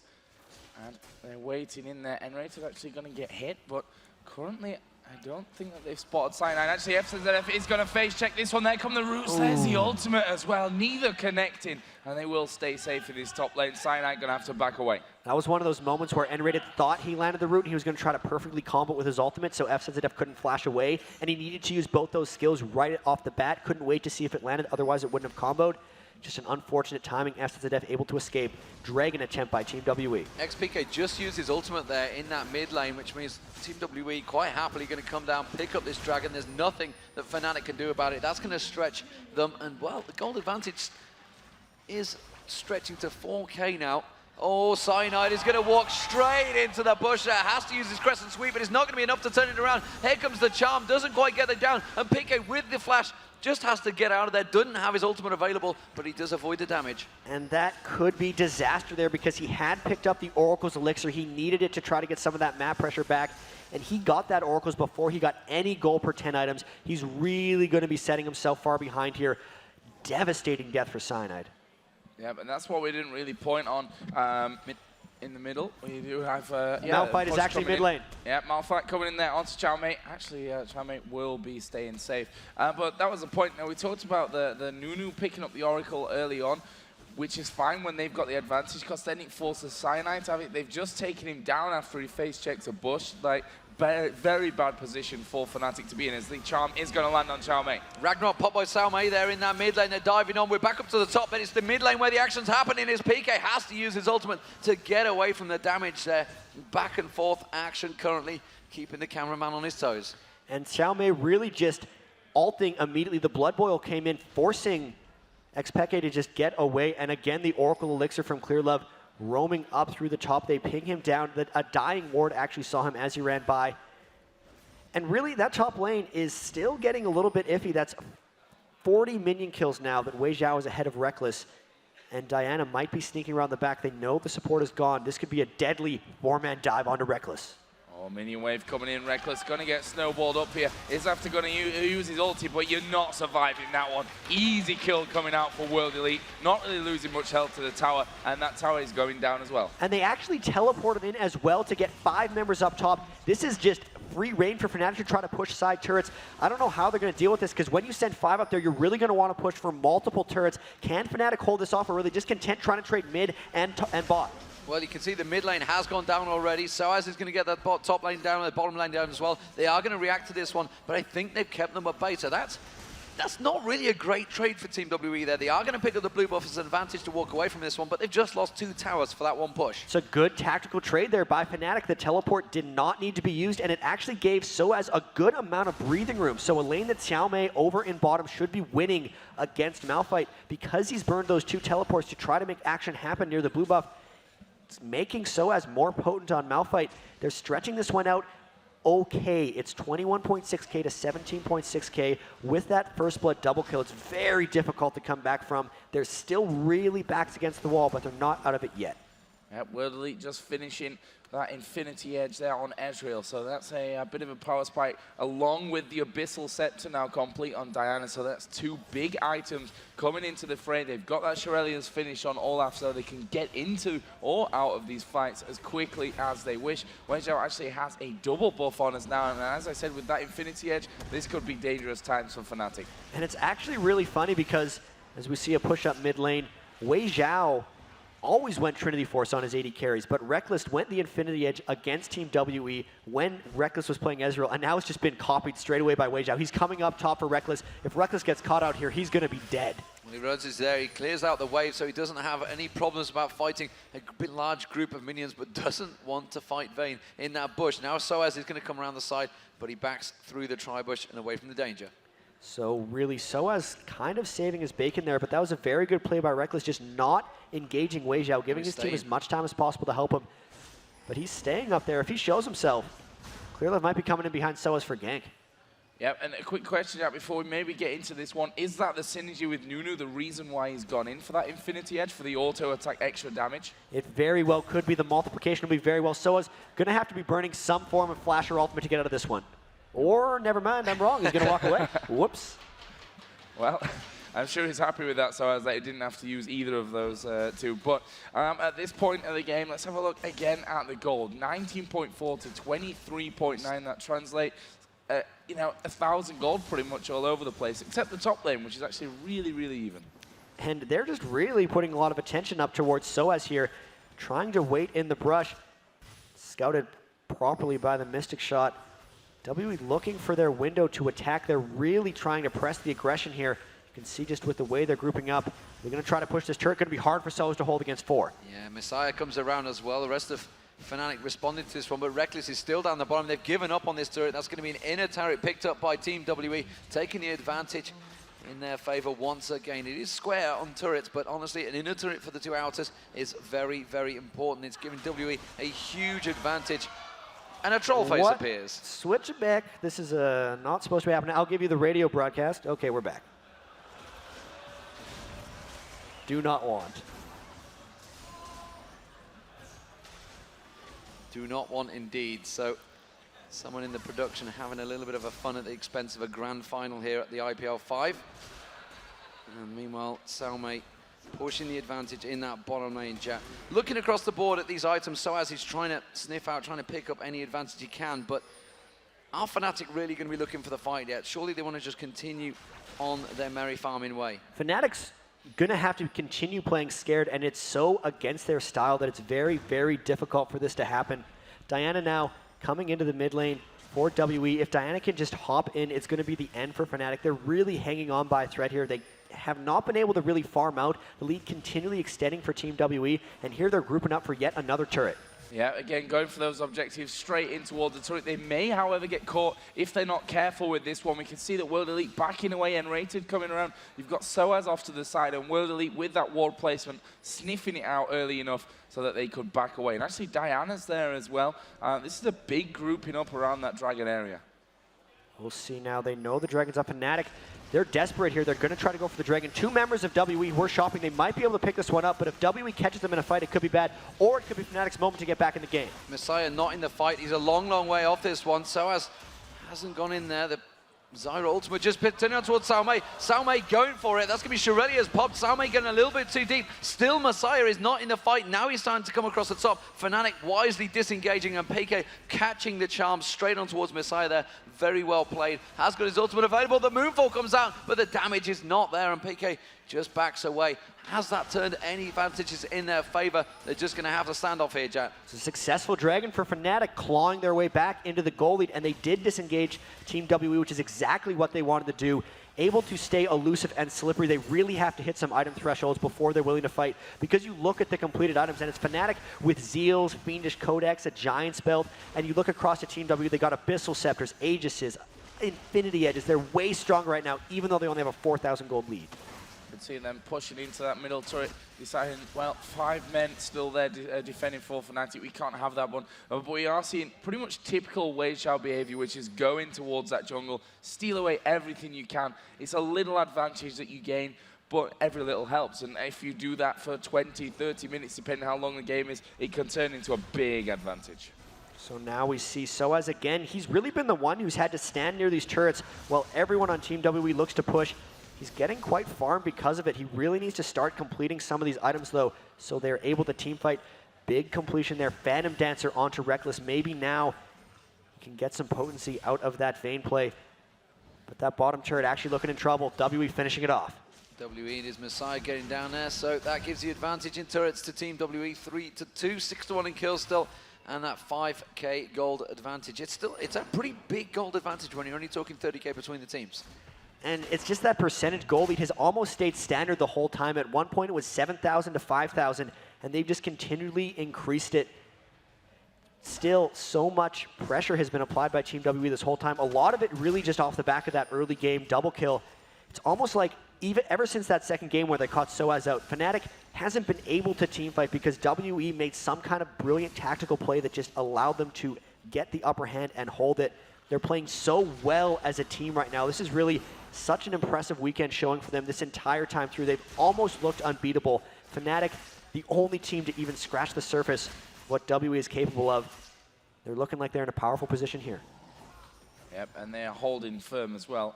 S11: and they're waiting in there. nRated actually going to get hit, but currently I don't think that they've spotted Cyanide. Actually, Fzzf is going to face check this one. There come the roots. There's the ultimate as well. Neither connecting, and they will stay safe in this top lane. Cyanide going to have to back away.
S6: That was one of those moments where nRated thought he landed the root and he was going to try to perfectly combo it with his ultimate, so Fzzf couldn't flash away, and he needed to use both those skills right off the bat. Couldn't wait to see if it landed, otherwise it wouldn't have comboed. Just an unfortunate timing. Fzzf able to escape. Dragon attempt by Team WE.
S12: xPeke just used his ultimate there in that mid lane, which means Team WE quite happily going to come down, pick up this Dragon. There's nothing that FNATIC can do about it. That's going to stretch them, and well, the gold advantage is stretching to 4K now. Oh, Cyanide is going to walk straight into the bush there. Has to use his crescent sweep, but it's not going to be enough to turn it around. Here comes the charm, doesn't quite get it down, and PK with the flash just has to get out of there. Doesn't have his ultimate available, but he does avoid the damage.
S6: And that could be disaster there because he had picked up the Oracle's elixir. He needed it to try to get some of that map pressure back, and he got that Oracle's before he got any gold per 10 items. He's really going to be setting himself far behind here. Devastating death for Cyanide.
S11: Yeah, but that's what we didn't really point on. in the middle. We do have
S6: Malphite is actually mid lane.
S11: Yeah, Malphite coming in there onto Caomei. Actually, Caomei will be staying safe. But that was the point. Now, we talked about the Nunu picking up the Oracle early on, which is fine when they've got the advantage, because then it forces Cyanide to have it. They've just taken him down after he face checks a bush. Like, very, very bad position for FNATIC to be in, as the charm is going to land on Caomei.
S12: Ragnarok pop by Caomei there in that mid lane. They're diving on. We're back up to the top, but it's the mid lane where the action's happening. xPeke has to use his ultimate to get away from the damage there. Back and forth action currently, keeping the cameraman on his toes.
S6: And Caomei really just ulting immediately. The Blood Boil came in, forcing xPeke to just get away. And again, the Oracle Elixir from Clearlove roaming up through the top. They ping him down. A dying ward actually saw him as he ran by. And really, that top lane is still getting a little bit iffy. That's 40 minion kills now that Weixiao is ahead of Rekkles. And Diana might be sneaking around the back. They know the support is gone. This could be a deadly four-man dive onto Rekkles.
S11: Oh, minion wave coming in. Rekkles going to get snowballed up here. Xzzf going to use his ulti, but you're not surviving that one. Easy kill coming out for World Elite. Not really losing much health to the tower, and that tower is going down as well.
S6: And they actually teleported in as well to get 5 members up top. This is just free reign for FNATIC to try to push side turrets. I don't know how they're going to deal with this, because when you send 5 up there, you're really going to want to push for multiple turrets. Can FNATIC hold this off, or are they just content trying to trade mid and bot?
S12: Well, you can see the mid lane has gone down already. sOAZ is going to get that top lane down and the bottom lane down as well. They are going to react to this one, but I think they've kept them at bay. So that's not really a great trade for Team WE there. They are going to pick up the blue buff as an advantage to walk away from this one, but they've just lost 2 towers for that one push.
S6: It's a good tactical trade there by FNATIC. The teleport did not need to be used, and it actually gave sOAZ a good amount of breathing room. So a lane that Caomei over in bottom should be winning against Malphite, because he's burned those 2 teleports to try to make action happen near the blue buff. It's making sOAZ more potent on Malphite. They're stretching this one out okay. It's 21.6k to 17.6k. With that first blood double kill, it's very difficult to come back from. They're still really backs against the wall, but they're not out of it yet.
S11: Yep, World Elite just finishing that Infinity Edge there on Ezreal. So that's a bit of a power spike, along with the Abyssal Scepter now complete on Diana. So that's 2 big items coming into the fray. They've got that Shirelia's finish on Olaf, so they can get into or out of these fights as quickly as they wish. Weixiao actually has a double buff on us now, and as I said, with that Infinity Edge, this could be dangerous times for FNATIC.
S6: And it's actually really funny, because as we see a push up mid lane, Weixiao always went Trinity Force on his 80 carries, but Rekkles went the Infinity Edge against Team WE when Rekkles was playing Ezreal, and now it's just been copied straight away by Weixiao. He's coming up top for Rekkles. If Rekkles gets caught out here, he's going to be dead.
S12: Well, he runs his there, he clears out the wave, so he doesn't have any problems about fighting a large group of minions, but doesn't want to fight Vayne in that bush. Now sOAZ is going to come around the side, but he backs through the tri-bush and away from the danger.
S6: So really, sOAZ kind of saving his bacon there, but that was a very good play by Rekkles, just not engaging Weixiao, giving his team as much time as possible to help him. But he's staying up there. If he shows himself, Clearlove might be coming in behind sOAZ for gank.
S11: Yep, and a quick question out before we maybe get into this one. Is that the synergy with Nunu the reason why he's gone in for that Infinity Edge, for the auto-attack extra damage?
S6: It very well could be. The multiplication will be very well. sOAZ going to have to be burning some form of flash or ultimate to get out of this one. Or, never mind, I'm wrong, he's going to walk away. Whoops.
S11: Well, I'm sure he's happy with that, so as that he didn't have to use either of those 2. But at this point of the game, let's have a look again at the gold. 19.4 to 23.9, that translates, 1,000 gold pretty much all over the place, except the top lane, which is actually really, really even.
S6: And they're just really putting a lot of attention up towards sOAZ here, trying to wait in the brush. Scouted properly by the Mystic Shot. WE looking for their window to attack. They're really trying to press the aggression here. You can see just with the way they're grouping up. They're going to try to push this turret. Going to be hard for sOAZ to hold against 4.
S12: Yeah, Misaya comes around as well. The rest of FNATIC responding to this one, but Rekkles is still down the bottom. They've given up on this turret. That's going to be an inner turret picked up by Team WE, taking the advantage in their favor once again. It is square on turrets, but honestly, an inner turret for the 2 outers is very, very important. It's giving WE a huge advantage. And a troll face appears.
S6: Switch it back. This is not supposed to be happening. I'll give you the radio broadcast. Okay, we're back. Do not want.
S12: Do not want indeed. So someone in the production having a little bit of a fun at the expense of a grand final here at the IPL5. And meanwhile, Caomei pushing the advantage in that bottom lane, Jatt. Looking across the board at these items, sOAZ is trying to sniff out, trying to pick up any advantage he can, but are FNATIC really going to be looking for the fight yet? Surely they want to just continue on their merry farming way.
S6: FNATIC's going to have to continue playing scared, and it's so against their style that it's very, very difficult for this to happen. Diana now coming into the mid lane for WE. If Diana can just hop in, it's going to be the end for FNATIC. They're really hanging on by a thread here. They have not been able to really farm out. The lead continually extending for Team WE, and here they're grouping up for yet another turret.
S11: Yeah, again, going for those objectives straight in towards the turret. They may, however, get caught if they're not careful with this one. We can see that World Elite backing away, nRated coming around. You've got sOAZ off to the side, and World Elite with that ward placement, sniffing it out early enough so that they could back away. And actually, Diana's there as well. This is a big grouping up around that Dragon area.
S6: We'll see now. They know the Dragon's up. FNATIC, they're desperate here. They're going to try to go for the Dragon. Two members of WE were shopping. They might be able to pick this one up, but if WE catches them in a fight, it could be bad, or it could be FNATIC's moment to get back in the game.
S12: Misaya not in the fight. He's a long, long way off this one. sOAZ hasn't gone in there. The Zyra ultimate just turning on towards Caomei. Caomei going for it. That's going to be Shirellia's popped. Caomei getting a little bit too deep. Still Misaya is not in the fight. Now he's starting to come across the top. FNATIC wisely disengaging, and xPeke catching the charm straight on towards Misaya there. Very well played. Has got his ultimate available. The Moonfall comes out, but the damage is not there, and xPeke just backs away. Has that turned any advantages in their favor? They're just going to have to stand off here, Jatt.
S6: It's a successful Dragon for FNATIC, clawing their way back into the goal lead, and they did disengage Team WE, which is exactly what they wanted to do. Able to stay elusive and slippery. They really have to hit some item thresholds before they're willing to fight, because you look at the completed items, and it's FNATIC with Zeals, Fiendish Codex, a Giant Spell, and you look across to Team W, they got Abyssal Scepters, Aegises, Infinity Edges. They're way stronger right now, even though they only have a 4,000 gold lead.
S11: Could see them pushing into that middle turret, deciding, well, 5 men still there defending for FNATIC. We can't have that one. But we are seeing pretty much typical Weixiao behavior, which is going towards that jungle, steal away everything you can. It's a little advantage that you gain, but every little helps. And if you do that for 20, 30 minutes, depending how long the game is, it can turn into a big advantage.
S6: So now we see sOAZ again. He's really been the one who's had to stand near these turrets while everyone on Team WE looks to push. He's getting quite farmed because of it. He really needs to start completing some of these items, though, so they're able to team fight. Big completion there. Phantom Dancer onto Rekkles. Maybe now he can get some potency out of that Vayne play. But that bottom turret actually looking in trouble. WE finishing it off.
S12: WE and his Misaya getting down there, so that gives the advantage in turrets to Team WE. 3-2, 6-1 in kills still, and that 5k gold advantage. It's a pretty big gold advantage when you're only talking 30k between the teams.
S6: And it's just that percentage gold lead has almost stayed standard the whole time. At one point, it was 7,000 to 5,000, and they've just continually increased it. Still, so much pressure has been applied by Team WE this whole time. A lot of it really just off the back of that early game double kill. It's almost like ever since that second game where they caught sOAZ out, FNATIC hasn't been able to teamfight because WE made some kind of brilliant tactical play that just allowed them to get the upper hand and hold it. They're playing so well as a team right now. This is really such an impressive weekend showing for them this entire time through. They've almost looked unbeatable. FNATIC, the only team to even scratch the surface what WE is capable of. They're looking like they're in a powerful position here.
S11: Yep, and they're holding firm as well.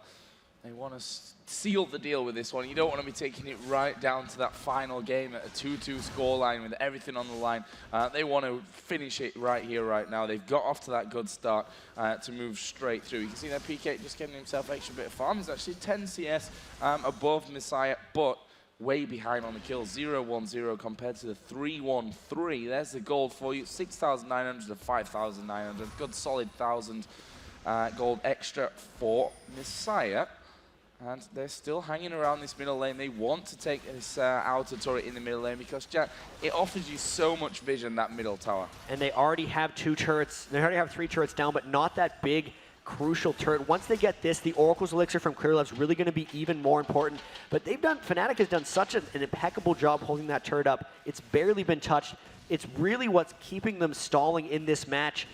S11: They want to seal the deal with this one. You don't want to be taking it right down to that final game at a 2-2 scoreline with everything on the line. They want to finish it right here, right now. They've got off to that good start to move straight through. You can see that PK just getting himself extra bit of farm. He's actually 10 CS above Misaya, but way behind on the kills. 0-1-0 compared to the 3-1-3. There's the gold for you. 6,900 to 5,900. Good solid 1,000 gold extra for Misaya. And they're still hanging around this middle lane. They want to take this outer turret in the middle lane because, Jatt, it offers you so much vision, that middle tower.
S6: And they already have 2 turrets. They already have 3 turrets down, but not that big, crucial turret. Once they get this, the Oracle's Elixir from Clearlove is really going to be even more important. But FNATIC has done such an impeccable job holding that turret up. It's barely been touched. It's really what's keeping them stalling in this match.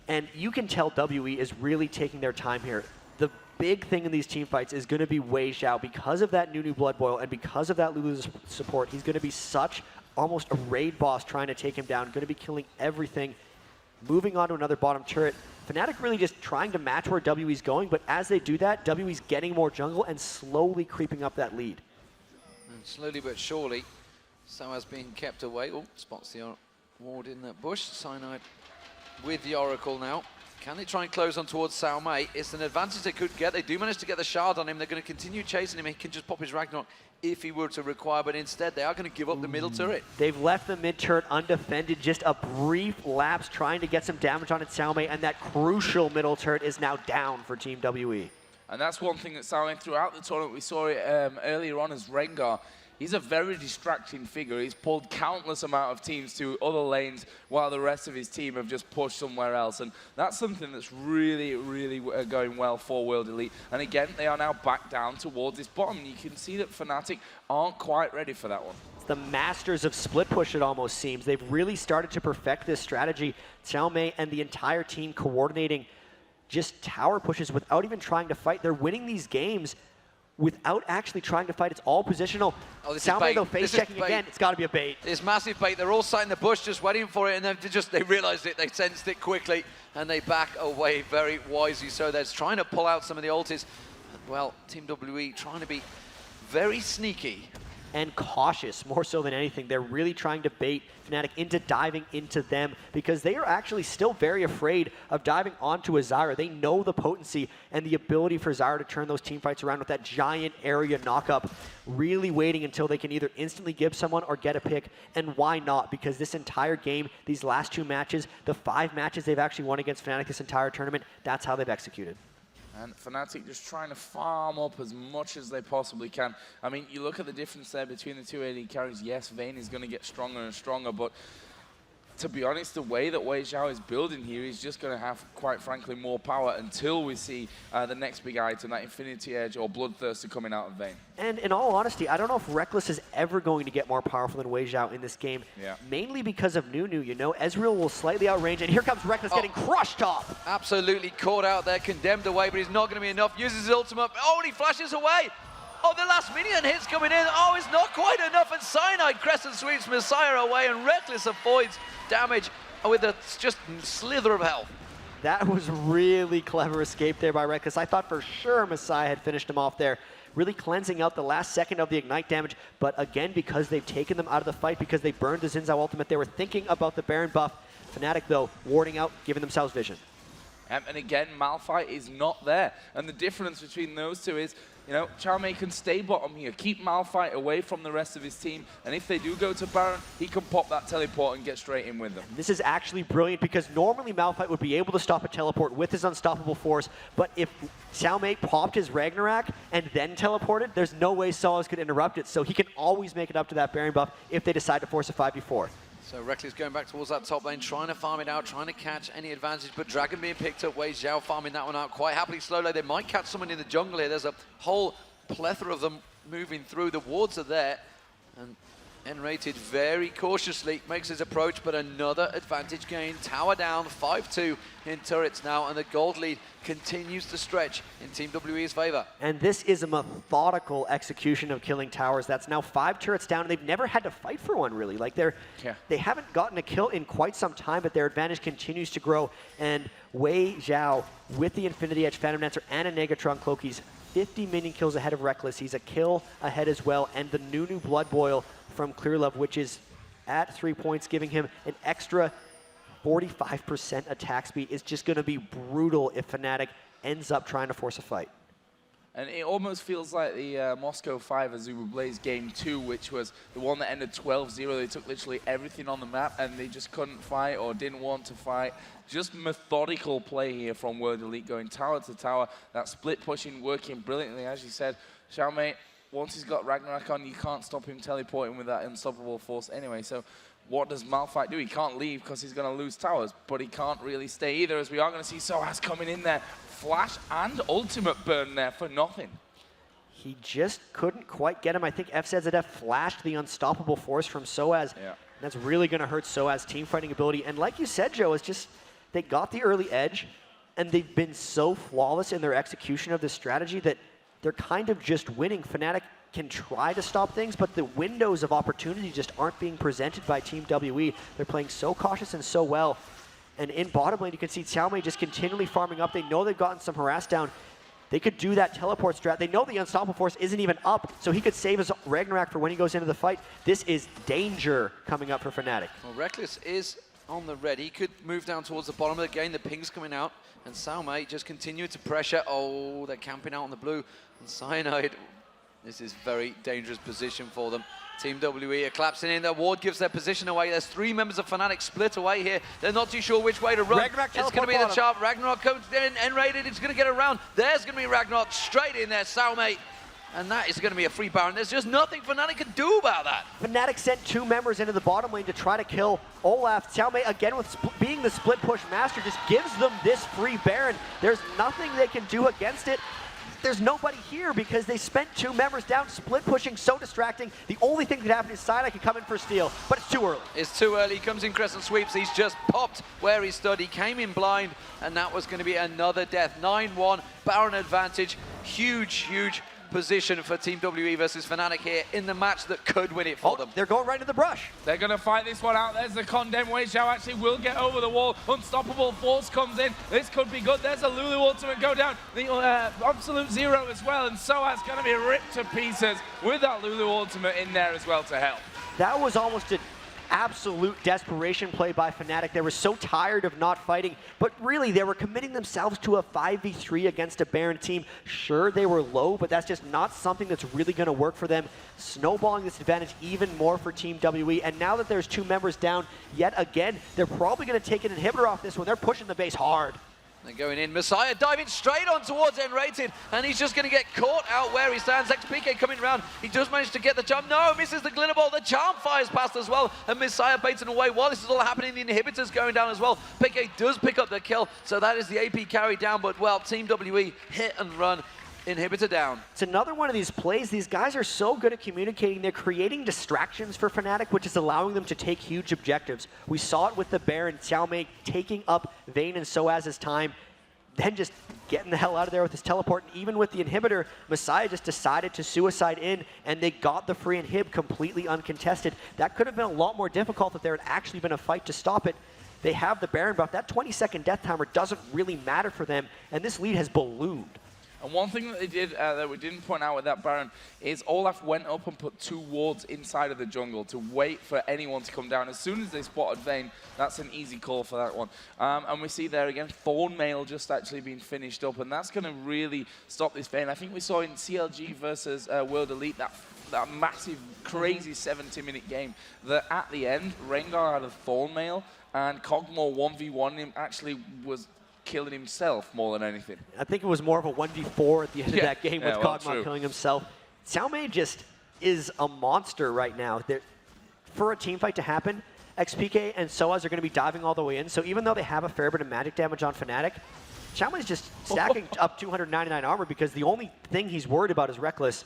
S6: And you can tell WE is really taking their time here. The big thing in these team fights is going to be Weixiao. Because of that new Blood Boil and because of that Lulu's support, he's going to be such almost a raid boss trying to take him down, going to be killing everything. Moving on to another bottom turret. FNATIC really just trying to match where WE's going, but as they do that, WE's getting more jungle and slowly creeping up that lead.
S12: And slowly but surely, sOAZ being kept away. Oh, spots the ward in that bush. Cyanide with the Oracle now. Can they try and close on towards Caomei? It's an advantage they could get. They do manage to get the shard on him. They're going to continue chasing him. He can just pop his Ragnarok if he were to require, but instead they are going to give up the middle turret.
S6: They've left the mid turret undefended, just a brief lapse trying to get some damage on its Caomei, and that crucial middle turret is now down for Team WE.
S11: And that's one thing that Caomei throughout the tournament, we saw it earlier on as Rengar. He's a very distracting figure. He's pulled countless amount of teams to other lanes while the rest of his team have just pushed somewhere else. And that's something that's really, really going well for World Elite. And again, they are now back down towards this bottom. And you can see that FNATIC aren't quite ready for that one.
S6: It's the masters of split push, it almost seems. They've really started to perfect this strategy. Caomei and the entire team coordinating just tower pushes without even trying to fight. They're winning these games without actually trying to fight. It's all positional.
S12: Oh, this
S6: Caomei,
S12: is
S6: though, face checking again. It's got to be a bait.
S12: It's massive bait. They're all sat in the bush just waiting for it, and then they realized it. They sensed it quickly, and they back away very wisely. So they're trying to pull out some of the ultis. Well, Team WE trying to be very sneaky.
S6: And cautious, more so than anything. They're really trying to bait FNATIC into diving into them because they are actually still very afraid of diving onto a Zyra. They know the potency and the ability for Zyra to turn those team fights around with that giant area knockup, really waiting until they can either instantly give someone or get a pick. And why not? Because this entire game, these last 2 matches, the 5 matches they've actually won against FNATIC this entire tournament, that's how they've executed.
S11: And FNATIC just trying to farm up as much as they possibly can. I mean, you look at the difference there between the 2 AD carries. Yes, Vayne is going to get stronger and stronger, but to be honest, the way that Weixiao is building here, he's just going to have, quite frankly, more power until we see the next big item, that Infinity Edge or Bloodthirster coming out of Vayne.
S6: And in all honesty, I don't know if Rekkles is ever going to get more powerful than Weixiao in this game.
S11: Yeah.
S6: Mainly because of Nunu, you know. Ezreal will slightly outrange, and here comes Rekkles getting crushed off.
S12: Absolutely caught out there, condemned away, but he's not going to be enough. Uses his ultimate. Oh, and he flashes away. Oh, the last minion hit's coming in. Oh, it's not quite enough. And Cyanide crescent sweeps Misaya away, and Rekkles avoids damage with a just slither of health.
S6: That was really clever escape there by Rekkles. I thought for sure Misaya had finished him off there, really cleansing out the last second of the Ignite damage. But again, because they've taken them out of the fight, because they burned the Xin Zhao ultimate, they were thinking about the Baron buff. FNATIC, though, warding out, giving themselves vision.
S11: And again, Malphite is not there. And the difference between those two is, you know, Caomei can stay bottom here, keep Malphite away from the rest of his team, and if they do go to Baron, he can pop that teleport and get straight in with them.
S6: This is actually brilliant because normally Malphite would be able to stop a teleport with his unstoppable force, but if Caomei popped his Ragnarok and then teleported, there's no way sOAZ could interrupt it, so he can always make it up to that Baron buff if they decide to force a 5v4.
S12: So Rekkles going back towards that top lane, trying to farm it out, trying to catch any advantage, but Dragon being picked up, Weixiao farming that one out quite happily. Slowly, they might catch someone in the jungle here. There's a whole plethora of them moving through. The wards are there, and nRated very cautiously makes his approach, but another advantage gain. Tower down, 5-2 in turrets now, and the gold lead continues to stretch in Team WE's favor.
S6: And this is a methodical execution of killing towers. That's now 5 turrets down, and they've never had to fight for one, really. Like, they haven't gotten a kill in quite some time, but their advantage continues to grow. And Weixiao, with the Infinity Edge, Phantom Dancer, and a Negatron Cloak, he's 50 minion kills ahead of Rekkles. He's a kill ahead as well, and the Nunu Blood Boil from Clearlove, which is at 3 points, giving him an extra 45% attack speed, is just going to be brutal if FNATIC ends up trying to force a fight.
S11: And it almost feels like the Moscow 5 Azuma Blaze Game 2, which was the one that ended 12-0. They took literally everything on the map, and they just couldn't fight or didn't want to fight. Just methodical play here from World Elite, going tower to tower. That split pushing working brilliantly, as you said. Caomei, once he's got Ragnarok on, you can't stop him teleporting with that unstoppable force anyway. So what does Malphite do? He can't leave because he's going to lose towers, but he can't really stay either, as we are going to see sOAZ coming in there. Flash and ultimate burn there for nothing.
S6: He just couldn't quite get him. I think Fzzf flashed the unstoppable force from sOAZ.
S11: Yeah.
S6: That's really going to hurt sOAZ's team fighting ability. And like you said, Joe, it's just they got the early edge, and they've been so flawless in their execution of this strategy that they're kind of just winning. FNATIC can try to stop things, but the windows of opportunity just aren't being presented by Team WE. They're playing so cautious and so well. And in bottom lane, you can see Caomei just continually farming up. They know they've gotten some harass down. They could do that teleport strat. They know the Unstoppable Force isn't even up, so he could save his Ragnarok for when he goes into the fight. This is danger coming up for Fnatic.
S12: Well, Rekkles is on the red. He could move down towards the bottom of the game. The ping's coming out, and Caomei just continue to pressure. Oh, they're camping out on the blue. And Cyanide, this is very dangerous position for them. Team WE are collapsing in. Their ward gives their position away. There's 3 members of Fnatic split away here. They're not too sure which way to run.
S6: Ragnarok
S12: it's going to be the chart. Ragnarok comes in, nRated. It's going to get around. There's going to be Ragnarok straight in there. Caomei. And that is going to be a free Baron. There's just nothing Fnatic can do about that.
S6: Fnatic sent 2 members into the bottom lane to try to kill Olaf. Caomei, again, with being the split push master, just gives them this free Baron. There's nothing they can do against it. There's nobody here because they spent 2 members down, split pushing, so distracting. The only thing that could happen is Cyanide could come in for steal, but it's too early.
S12: It's too early. He comes in crescent sweeps. He's just popped where he stood. He came in blind, and that was going to be another death. 9-1, Baron advantage. Huge, huge position for Team WE versus Fnatic here in the match that could win it for them.
S6: They're going right to the brush.
S11: They're going to fight this one out. There's the condemn. Weixiao actually will get over the wall. Unstoppable Force comes in. This could be good. There's a Lulu ultimate go down. The Absolute Zero as well. And sOAZ going to be ripped to pieces with that Lulu ultimate in there as well to help.
S6: That was almost an absolute desperation play by Fnatic. They were so tired of not fighting, but really they were committing themselves to a 5v3 against a Baron team. Sure, they were low, but that's just not something that's really going to work for them. Snowballing this advantage even more for Team WE, and now that there's 2 members down yet again, they're probably going to take an inhibitor off this one. They're pushing the base hard.
S12: They're going in. Misaya diving straight on towards nRated, and he's just going to get caught out where he stands. xPeke coming around. He does manage to get the jump. No, misses the glitter ball. The charm fires past as well, and Misaya baits him away. While this is all happening, the inhibitor's going down as well. Peke does pick up the kill, so that is the AP carry down, but well, Team WE hit and run. Inhibitor down.
S6: It's another one of these plays. These guys are so good at communicating. They're creating distractions for Fnatic, which is allowing them to take huge objectives. We saw it with the Baron, Caomei taking up Vayne and sOAZ's time, then just getting the hell out of there with his teleport. And even with the inhibitor, Misaya just decided to suicide in, and they got the free inhib completely uncontested. That could have been a lot more difficult if there had actually been a fight to stop it. They have the Baron buff. That 20-second death timer doesn't really matter for them, and this lead has ballooned.
S11: And one thing that they did that we didn't point out with that Baron is Olaf went up and put 2 wards inside of the jungle to wait for anyone to come down. As soon as they spotted Vayne, that's an easy call for that one. And we see there again, Thornmail just actually being finished up, and that's going to really stop this Vayne. I think we saw in CLG versus World Elite that massive, crazy 70-minute game that at the end, Rengar had a Thornmail, and Kog'Maw 1v1 him actually was killing himself more than anything.
S6: I think it was more of a 1v4 at the end of that game with Kog'Maw killing himself. Caomei just is a monster right now. For a team fight to happen, xPeke and sOAZ are going to be diving all the way in, so even though they have a fair bit of magic damage on Fnatic, Caomei's just stacking up 299 armor because the only thing he's worried about is Rekkles.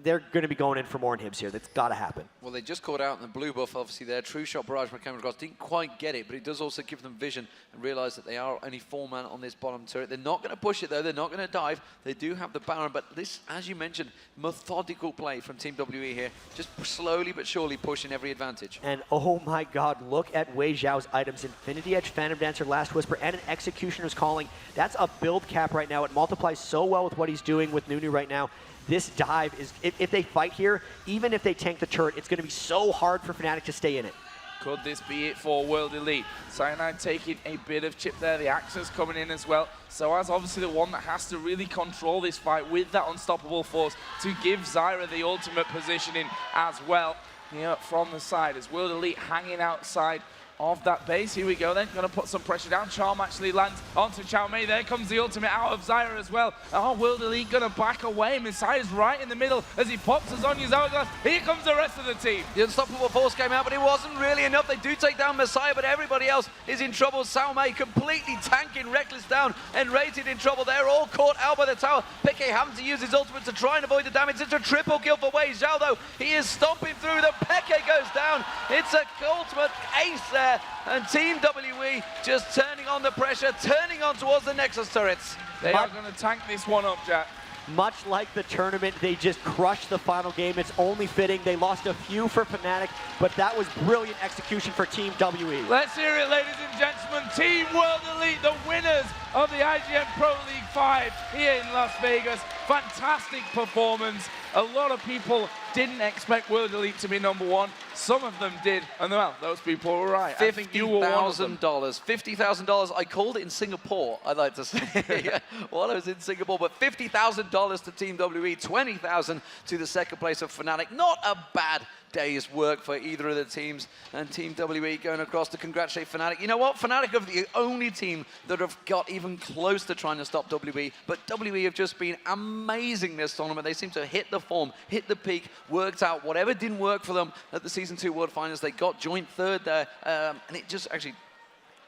S6: They're going to be going in for more inhibs here. That's got to happen.
S12: Well, they just caught out in the blue buff, obviously, there. True Shot Barrage from Cameron Cross didn't quite get it, but it does also give them vision and realize that they are only 4-man on this bottom turret. They're not going to push it, though. They're not going to dive. They do have the Baron, but this, as you mentioned, methodical play from Team WE here, just slowly but surely pushing every advantage.
S6: And oh my god, look at Weixiao's items. Infinity Edge, Phantom Dancer, Last Whisper, and an Executioner's Calling. That's a build cap right now. It multiplies so well with what he's doing with Nunu right now. This dive is, if they fight here, even if they tank the turret, it's going to be so hard for Fnatic to stay in it.
S11: Could this be it for World Elite? Cyanide taking a bit of chip there. The Axe's coming in as well. sOAZ obviously the one that has to really control this fight with that Unstoppable Force to give Zyra the ultimate positioning as well. Here from the side as World Elite hanging outside of that base. Here we go then, going to put some pressure down. Charm actually lands onto Caomei. There comes the ultimate out of Zyra as well. Oh, World Elite going to back away. Misaya's right in the middle as he pops Azonya's hourglass. Here comes the rest of the team.
S12: The Unstoppable Force came out, but it wasn't really enough. They do take down Misaya, but everybody else is in trouble. Caomei completely tanking Rekkles down, nRated in trouble. They're all caught out by the tower. Peke having to use his ultimate to try and avoid the damage. It's a triple kill for Weixiao, though. He is stomping through them. Peke goes down. It's a ultimate ace there. And Team WE just turning on the pressure, turning on towards the Nexus turrets.
S11: They are going to tank this one up, Jatt.
S6: much like the tournament, they just crushed the final game. It's only fitting. They lost a few for FNATIC, but that was brilliant execution for Team WE.
S11: Let's hear it, ladies and gentlemen. Team World Elite, the winners of the IGN Pro League 5 here in Las Vegas. Fantastic performance. A lot of people didn't expect World Elite to be #1. Some of them did, and well, those people were right. I think you were one of them.
S12: $50,000. $50,000. I called it in Singapore, I'd like to say, while I was in Singapore. But $50,000 to Team WE, $20,000 to the second place of FNATIC. Not a bad day's work for either of the teams, and Team WE going across to congratulate FNATIC. You know what? FNATIC are the only team that have got even close to trying to stop WE, but WE have just been amazing this tournament. They seem to hit the form, hit the peak, worked out whatever didn't work for them at the Season 2 World Finals. They got joint third there, and it just actually...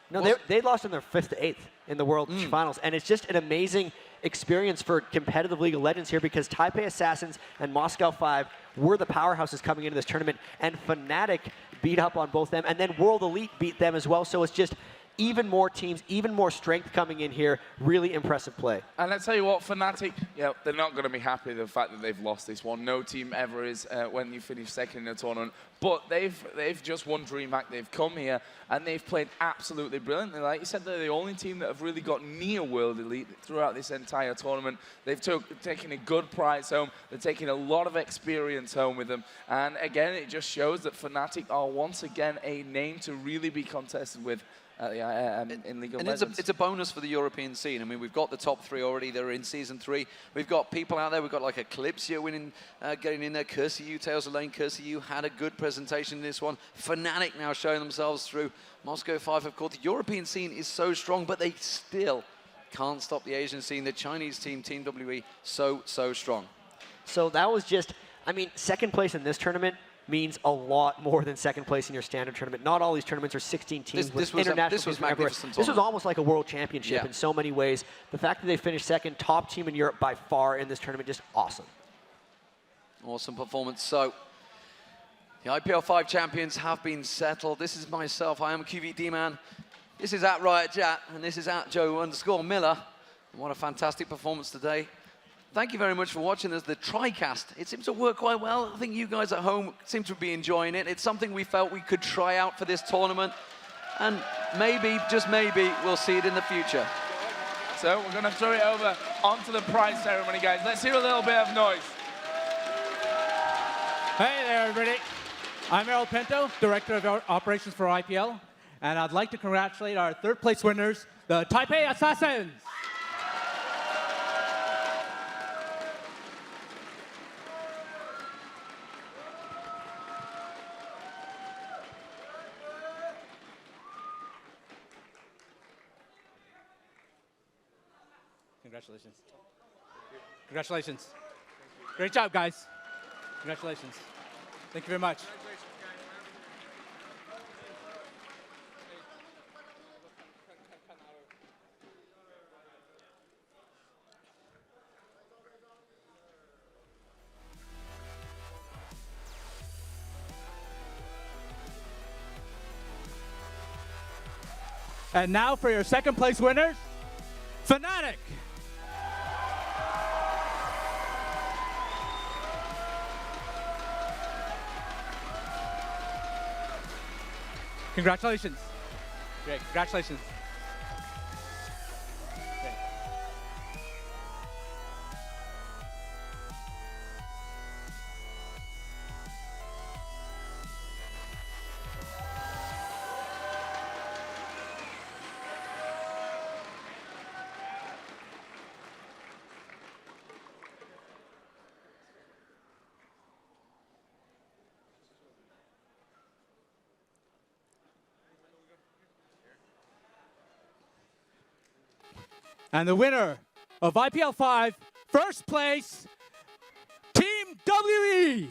S6: No, they lost in their 5th to 8th in the World Finals, and it's just an amazing experience for competitive League of Legends here because Taipei Assassins and Moscow 5 were the powerhouses coming into this tournament, and FNATIC beat up on both them, and then World Elite beat them as well, so it's just even more teams, even more strength coming in here. Really impressive play.
S11: And I tell you what, FNATIC, they're not going to be happy with the fact that they've lost this one. No team ever is when you finish second in a tournament. But they've just won DreamHack. They've come here and they've played absolutely brilliantly. Like you said, they're the only team that have really got near World Elite throughout this entire tournament. They've taken a good prize home. They're taking a lot of experience home with them. And again, it just shows that FNATIC are once again a name to really be contested with. In League of Legends.
S12: It's a bonus for the European scene. I mean, we've got the top 3 already. They're in Season 3. We've got people out there. We've got like Eclipsia winning, getting in there. Cursiu, Tails of Lane. Cursiu had a good presentation in this one. FNATIC now showing themselves through. Moscow 5, of course. The European scene is so strong, but they still can't stop the Asian scene. The Chinese team, Team WE, so strong.
S6: So that was just, I mean, second place in this tournament means a lot more than second place in your standard tournament. Not all these tournaments are 16 teams with international
S12: this was magnificent.
S6: This was almost like a world championship in so many ways. The fact that they finished second, top team in Europe by far in this tournament, just awesome.
S12: Awesome performance. So, the IPL5 champions have been settled. This is myself. I am QV Deman. This is at Riot Jatt, and this is at Joe_Miller. What a fantastic performance today. Thank you very much for watching us, the TriCast. It seems to work quite well. I think you guys at home seem to be enjoying it. It's something we felt we could try out for this tournament. And maybe, just maybe, we'll see it in the future.
S11: So we're going to throw it over onto the prize ceremony, guys. Let's hear a little bit of noise.
S14: Hey there, everybody. I'm Errol Pinto, Director of Operations for IPL. And I'd like to congratulate our third place winners, the Taipei Assassins. Congratulations. Congratulations. Great job, guys. Congratulations. Thank you very much. And now for your second place winners, FNATIC. Congratulations. Great, congratulations. Great. And the winner of IPL5, first place, Team WE.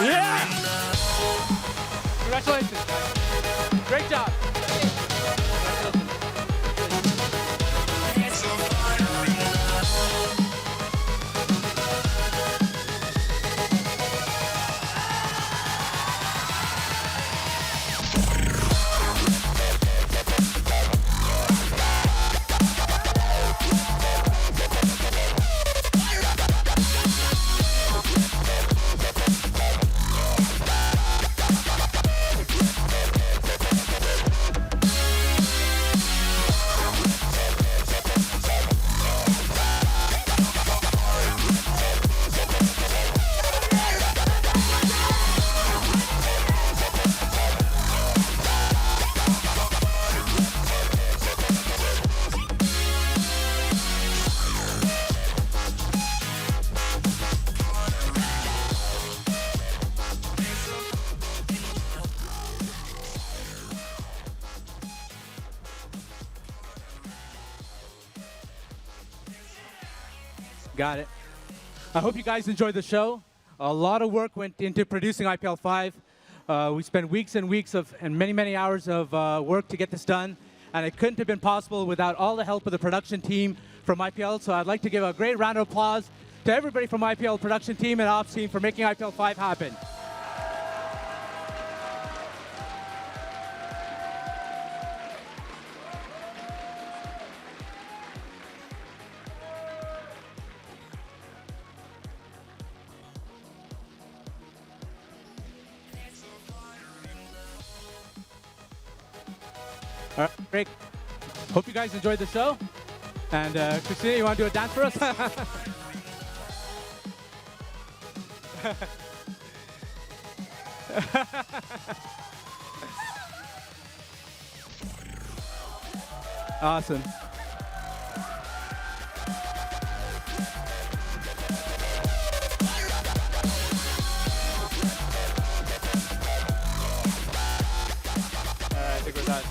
S14: Yeah! Congratulations, guys. Great job. Got it. I hope you guys enjoyed the show. A lot of work went into producing IPL5. We spent weeks and weeks and many hours of work to get this done. And it couldn't have been possible without all the help of the production team from IPL. So I'd like to give a great round of applause to everybody from IPL production team and ops team for making IPL5 happen. All right, Phreak. Hope you guys enjoyed the show. And Cristina, you want to do a dance for us? Awesome. All right, I think we're done.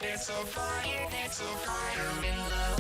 S2: It's a fire in the